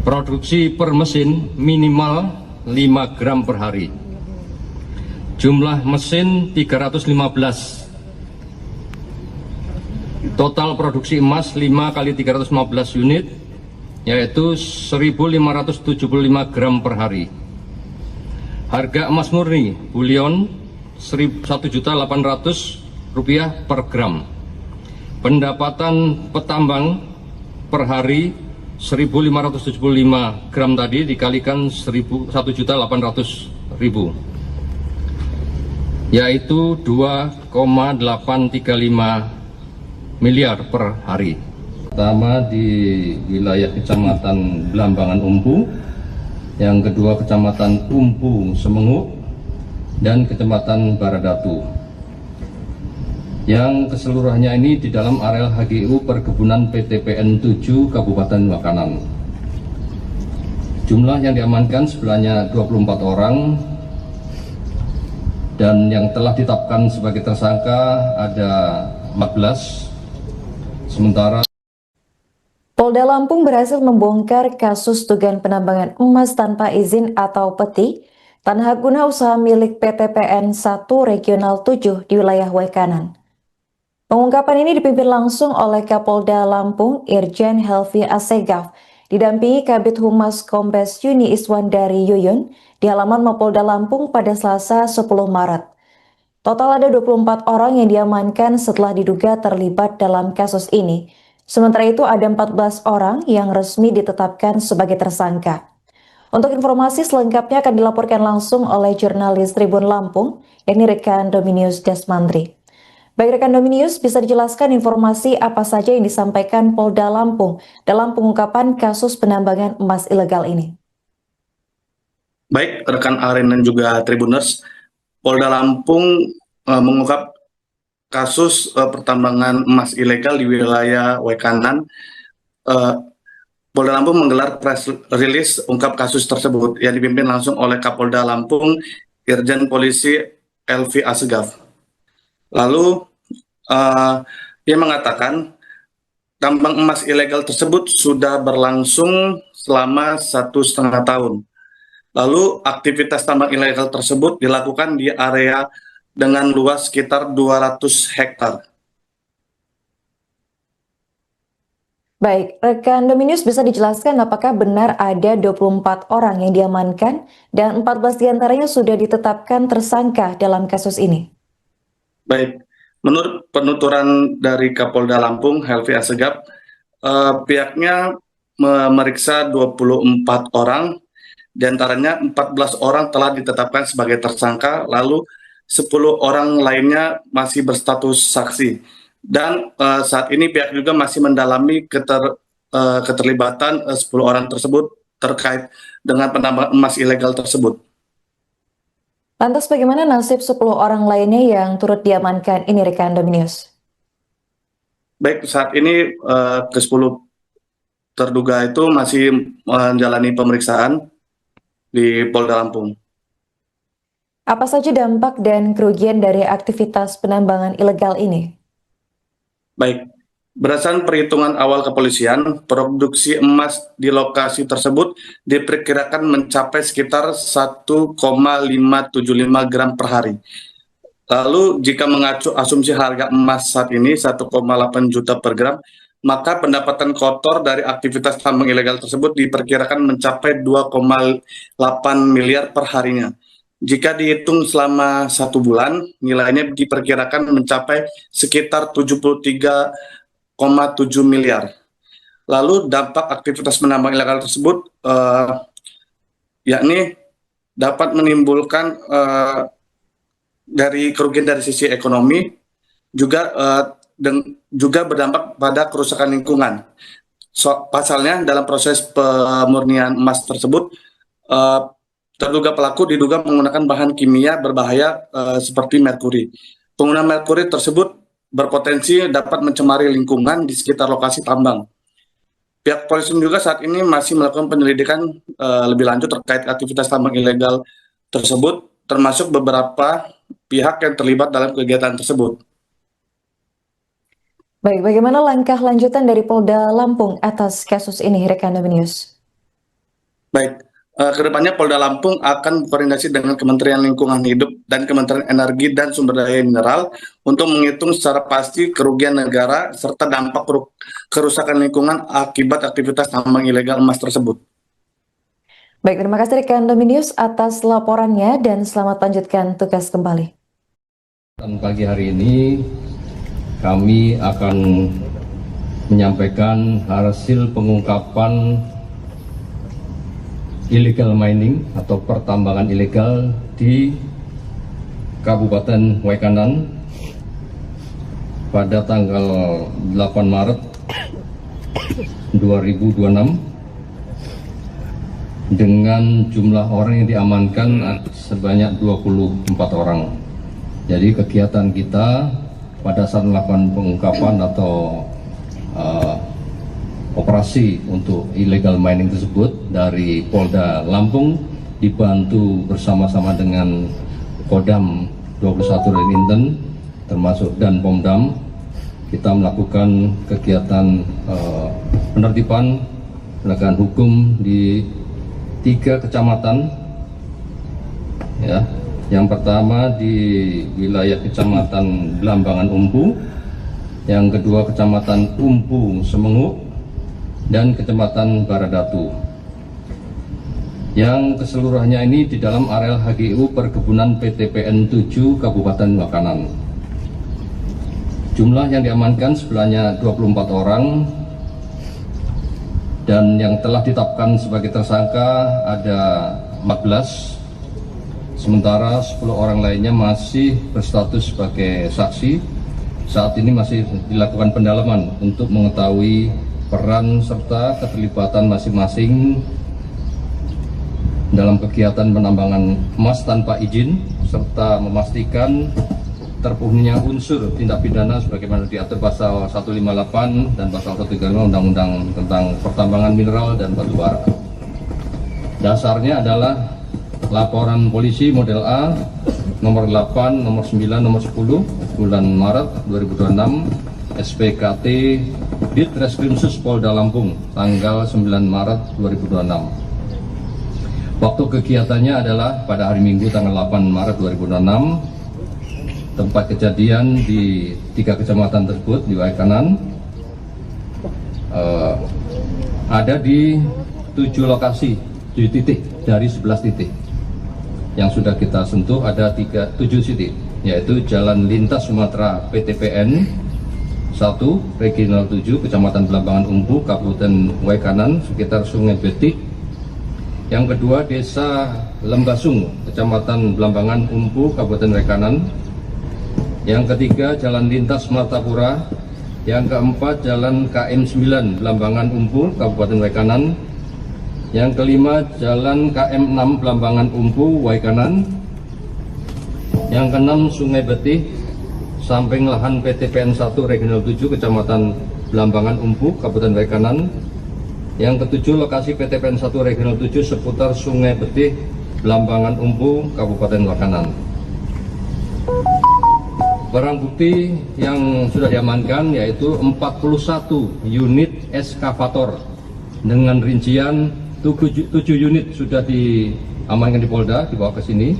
Produksi per mesin minimal 5 gram per hari. Jumlah mesin 315. Total produksi emas 5 kali 315 unit yaitu 1.575 gram per hari. Harga emas murni bullion 1.800.000 rupiah per gram. Pendapatan petambang per hari 1.575 gram tadi dikalikan 1.800.000 yaitu 2,835 miliar per hari. Pertama di wilayah Kecamatan Belambangan Umpu, yang kedua Kecamatan Umpu Semenguk, dan Kecamatan Baradatu. Yang keseluruhannya ini di dalam areal HGU Perkebunan PTPN 7 Kabupaten Waikanan. Jumlah yang diamankan sebenarnya 24 orang dan yang telah ditetapkan sebagai tersangka ada 14. Sementara Polda Lampung berhasil membongkar kasus dugaan penambangan emas tanpa izin atau peti tanah hak guna usaha milik PTPN 1 Regional 7 di wilayah Waikanan. Pengungkapan ini dipimpin langsung oleh Kapolda Lampung Irjen Helvi Assegaf, didampingi Kabid Humas Kombes Yuni Iswandari Yuyun di halaman Mapolda Lampung pada Selasa 10 Maret. Total ada 24 orang yang diamankan setelah diduga terlibat dalam kasus ini. Sementara itu ada 14 orang yang resmi ditetapkan sebagai tersangka. Untuk informasi selengkapnya akan dilaporkan langsung oleh jurnalis Tribun Lampung, yakni rekan Dominius Desmandri. Baik rekan Dominius, bisa dijelaskan informasi apa saja yang disampaikan Polda Lampung dalam pengungkapan kasus penambangan emas ilegal ini? Baik, rekan Aren dan juga Tribuners, Polda Lampung mengungkap kasus pertambangan emas ilegal di wilayah Wekanan. Polda Lampung menggelar press release ungkap kasus tersebut yang dipimpin langsung oleh Kapolda Lampung, Irjen Polisi Elvi Asegaf. Lalu dia mengatakan tambang emas ilegal tersebut sudah berlangsung selama 1,5 tahun. Lalu aktivitas tambang ilegal tersebut dilakukan di area dengan luas sekitar 200 hektar. Baik, rekan Dominius bisa dijelaskan apakah benar ada 24 orang yang diamankan dan 14 diantaranya sudah ditetapkan tersangka dalam kasus ini? Baik, menurut penuturan dari Kapolda Lampung, Helvi Asegaf, pihaknya memeriksa 24 orang, diantaranya 14 orang telah ditetapkan sebagai tersangka, lalu 10 orang lainnya masih berstatus saksi. Dan saat ini pihak juga masih mendalami keterlibatan 10 orang tersebut terkait dengan penambangan emas ilegal tersebut. Lantas bagaimana nasib 10 orang lainnya yang turut diamankan ini rekan Dominius? Baik, saat ini ke-10 terduga itu masih menjalani pemeriksaan di Polda Lampung. Apa saja dampak dan kerugian dari aktivitas penambangan ilegal ini? Baik, berdasarkan perhitungan awal kepolisian, produksi emas di lokasi tersebut diperkirakan mencapai sekitar 1,575 gram per hari. Lalu jika mengacu asumsi harga emas saat ini 1,8 juta per gram, maka pendapatan kotor dari aktivitas tambang ilegal tersebut diperkirakan mencapai 2,8 miliar per harinya. Jika dihitung selama 1 bulan, nilainya diperkirakan mencapai sekitar 73,7 miliar. Lalu dampak aktivitas penambang ilegal tersebut yakni dapat menimbulkan dari kerugian dari sisi ekonomi, juga berdampak pada kerusakan lingkungan. Pasalnya dalam proses pemurnian emas tersebut, terduga pelaku diduga menggunakan bahan kimia berbahaya seperti merkuri. Penggunaan merkuri tersebut berpotensi dapat mencemari lingkungan di sekitar lokasi tambang. Pihak polisi juga saat ini masih melakukan penyelidikan lebih lanjut terkait aktivitas tambang ilegal tersebut, termasuk beberapa pihak yang terlibat dalam kegiatan tersebut. Baik, bagaimana langkah lanjutan dari Polda Lampung atas kasus ini, rekan Dominius? Baik. Kedepannya Polda Lampung akan berkoordinasi dengan Kementerian Lingkungan Hidup dan Kementerian Energi dan Sumber Daya Mineral untuk menghitung secara pasti kerugian negara serta dampak kerusakan lingkungan akibat aktivitas tambang ilegal emas tersebut. Baik, terima kasih rekan Dominius atas laporannya dan selamat lanjutkan tugas kembali. Dan pagi hari ini kami akan menyampaikan hasil pengungkapan illegal mining atau pertambangan ilegal di Kabupaten Wekanan pada tanggal 8 Maret 2026 dengan jumlah orang yang diamankan sebanyak 24 orang. Jadi kegiatan kita pada saat melakukan pengungkapan atau operasi untuk illegal mining tersebut dari Polda Lampung dibantu bersama-sama dengan Kodam 21 Inten termasuk dan Pomdam, kita melakukan kegiatan penertiban penegakan hukum di 3 kecamatan, ya. Yang pertama di wilayah Kecamatan Belambangan Umpu, yang kedua Kecamatan Umpu Semengu, dan Kecamatan Baradatu. Yang keseluruhannya ini di dalam areal HGU Perkebunan PTPN 7 Kabupaten Wekanan. Jumlah yang diamankan sebenarnya 24 orang Dan yang telah ditetapkan sebagai tersangka ada 14, sementara 10 orang lainnya masih berstatus sebagai saksi. Saat ini masih dilakukan pendalaman untuk mengetahui peran serta keterlibatan masing-masing dalam kegiatan penambangan emas tanpa izin, serta memastikan terpenuhinya unsur tindak pidana sebagaimana diatur pasal 158 dan pasal 135 Undang-Undang tentang Pertambangan Mineral dan Batu Bara. Dasarnya adalah laporan polisi model A nomor 8, nomor 9, nomor 10 bulan Maret 2026 SPKT Ditreskrimsus Polda Lampung tanggal 9 Maret 2026. Waktu kegiatannya adalah pada hari Minggu tanggal 8 Maret 2026. Tempat kejadian di 3 kecamatan tersebut di Waikanan, ada di 7 lokasi, 7 titik dari 11 titik. Yang sudah kita sentuh ada 7 titik, yaitu Jalan Lintas Sumatera PTPN 1, Regional 7, Kecamatan Belambangan Umpu, Kabupaten Waikanan, sekitar Sungai Betik. Yang kedua, Desa Lembasung, Kecamatan Belambangan Umpu, Kabupaten Waikanan. Yang ketiga, Jalan Lintas Martapura. Yang keempat, Jalan KM 9 Belambangan Umpu, Kabupaten Waikanan. Yang kelima, Jalan KM 6 Belambangan Umpu, Waikanan. Yang keenam, Sungai Betih, samping lahan PTPN 1 Regional 7 Kecamatan Belambangan Umpu, Kabupaten Waikanan. Yang ketujuh, lokasi PTPN 1 Regional 7 seputar Sungai Betih, Belambangan Umpu, Kabupaten Waikanan. Barang bukti yang sudah diamankan yaitu 41 unit eskavator dengan rincian 7 unit sudah diamankan di Polda, dibawa ke sini.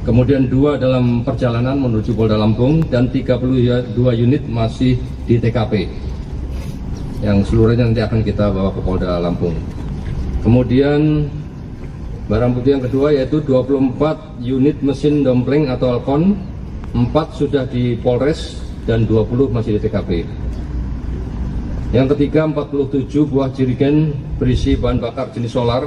Kemudian 2 dalam perjalanan menuju Polda Lampung dan 32 unit masih di TKP. Yang seluruhnya nanti akan kita bawa ke Polda Lampung. Kemudian barang bukti yang kedua yaitu 24 unit mesin dompleng atau alkon. 4 sudah di Polres dan 20 masih di TKP. Yang ketiga, 47 buah jerigen berisi bahan bakar jenis solar.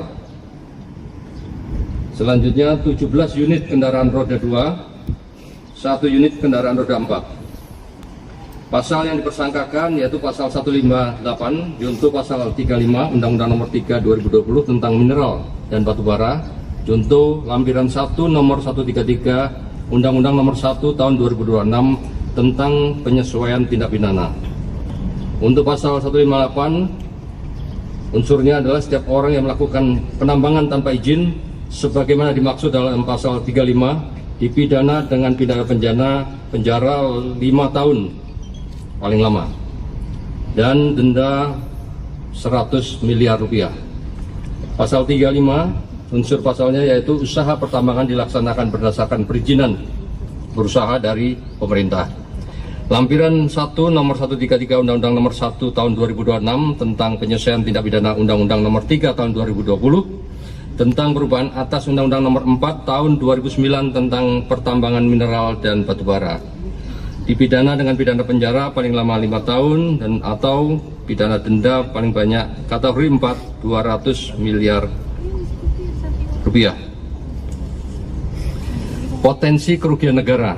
Selanjutnya 17 unit kendaraan roda 2, 1 unit kendaraan roda 4. Pasal yang dipersangkakan yaitu pasal 158 junto pasal 35 Undang-Undang Nomor 3 2020 tentang mineral dan batu bara, junto lampiran 1 nomor 133 Undang-Undang Nomor 1 Tahun 2026 tentang penyesuaian tindak pidana. Untuk pasal 158, unsurnya adalah setiap orang yang melakukan penambangan tanpa izin sebagaimana dimaksud dalam pasal 35 dipidana dengan pidana penjara 5 tahun paling lama dan denda 100 miliar rupiah. Pasal 35 unsur pasalnya yaitu usaha pertambangan dilaksanakan berdasarkan perizinan berusaha dari pemerintah. Lampiran 1 nomor 133 Undang-Undang Nomor 1 Tahun 2026 tentang penyesuaian tindak pidana Undang-Undang Nomor 3 Tahun 2020 tentang perubahan atas Undang-Undang Nomor 4 Tahun 2009 tentang pertambangan mineral dan batu bara. Dipidana dengan pidana penjara paling lama 5 tahun dan atau pidana denda paling banyak kategori 4 200 miliar rupiah. Potensi kerugian negara.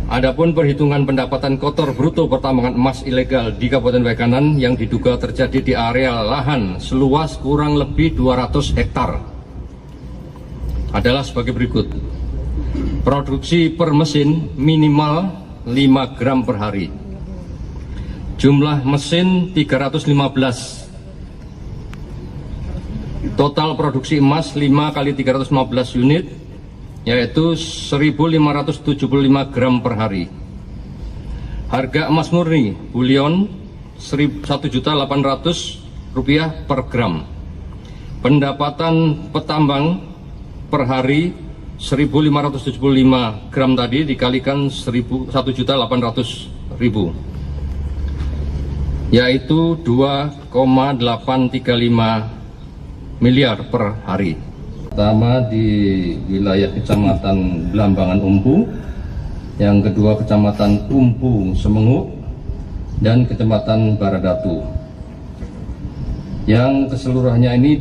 Adapun perhitungan pendapatan kotor bruto pertambangan emas ilegal di Kabupaten Waikanan yang diduga terjadi di area lahan seluas kurang lebih 200 hektar adalah sebagai berikut. Produksi per mesin minimal 5 gram per hari. Jumlah mesin 315. Total produksi emas 5 kali 315 unit yaitu 1.575 gram per hari. Harga emas murni bullion Rp1.800.000 per gram. Pendapatan petambang per hari 1.575 gram tadi dikalikan 1.800.000 yaitu 2,835 miliar per hari. Pertama di wilayah Kecamatan Belambangan Umpu, yang kedua Kecamatan Umpu Semenguk, dan Kecamatan Baradatu. yang keseluruhannya ini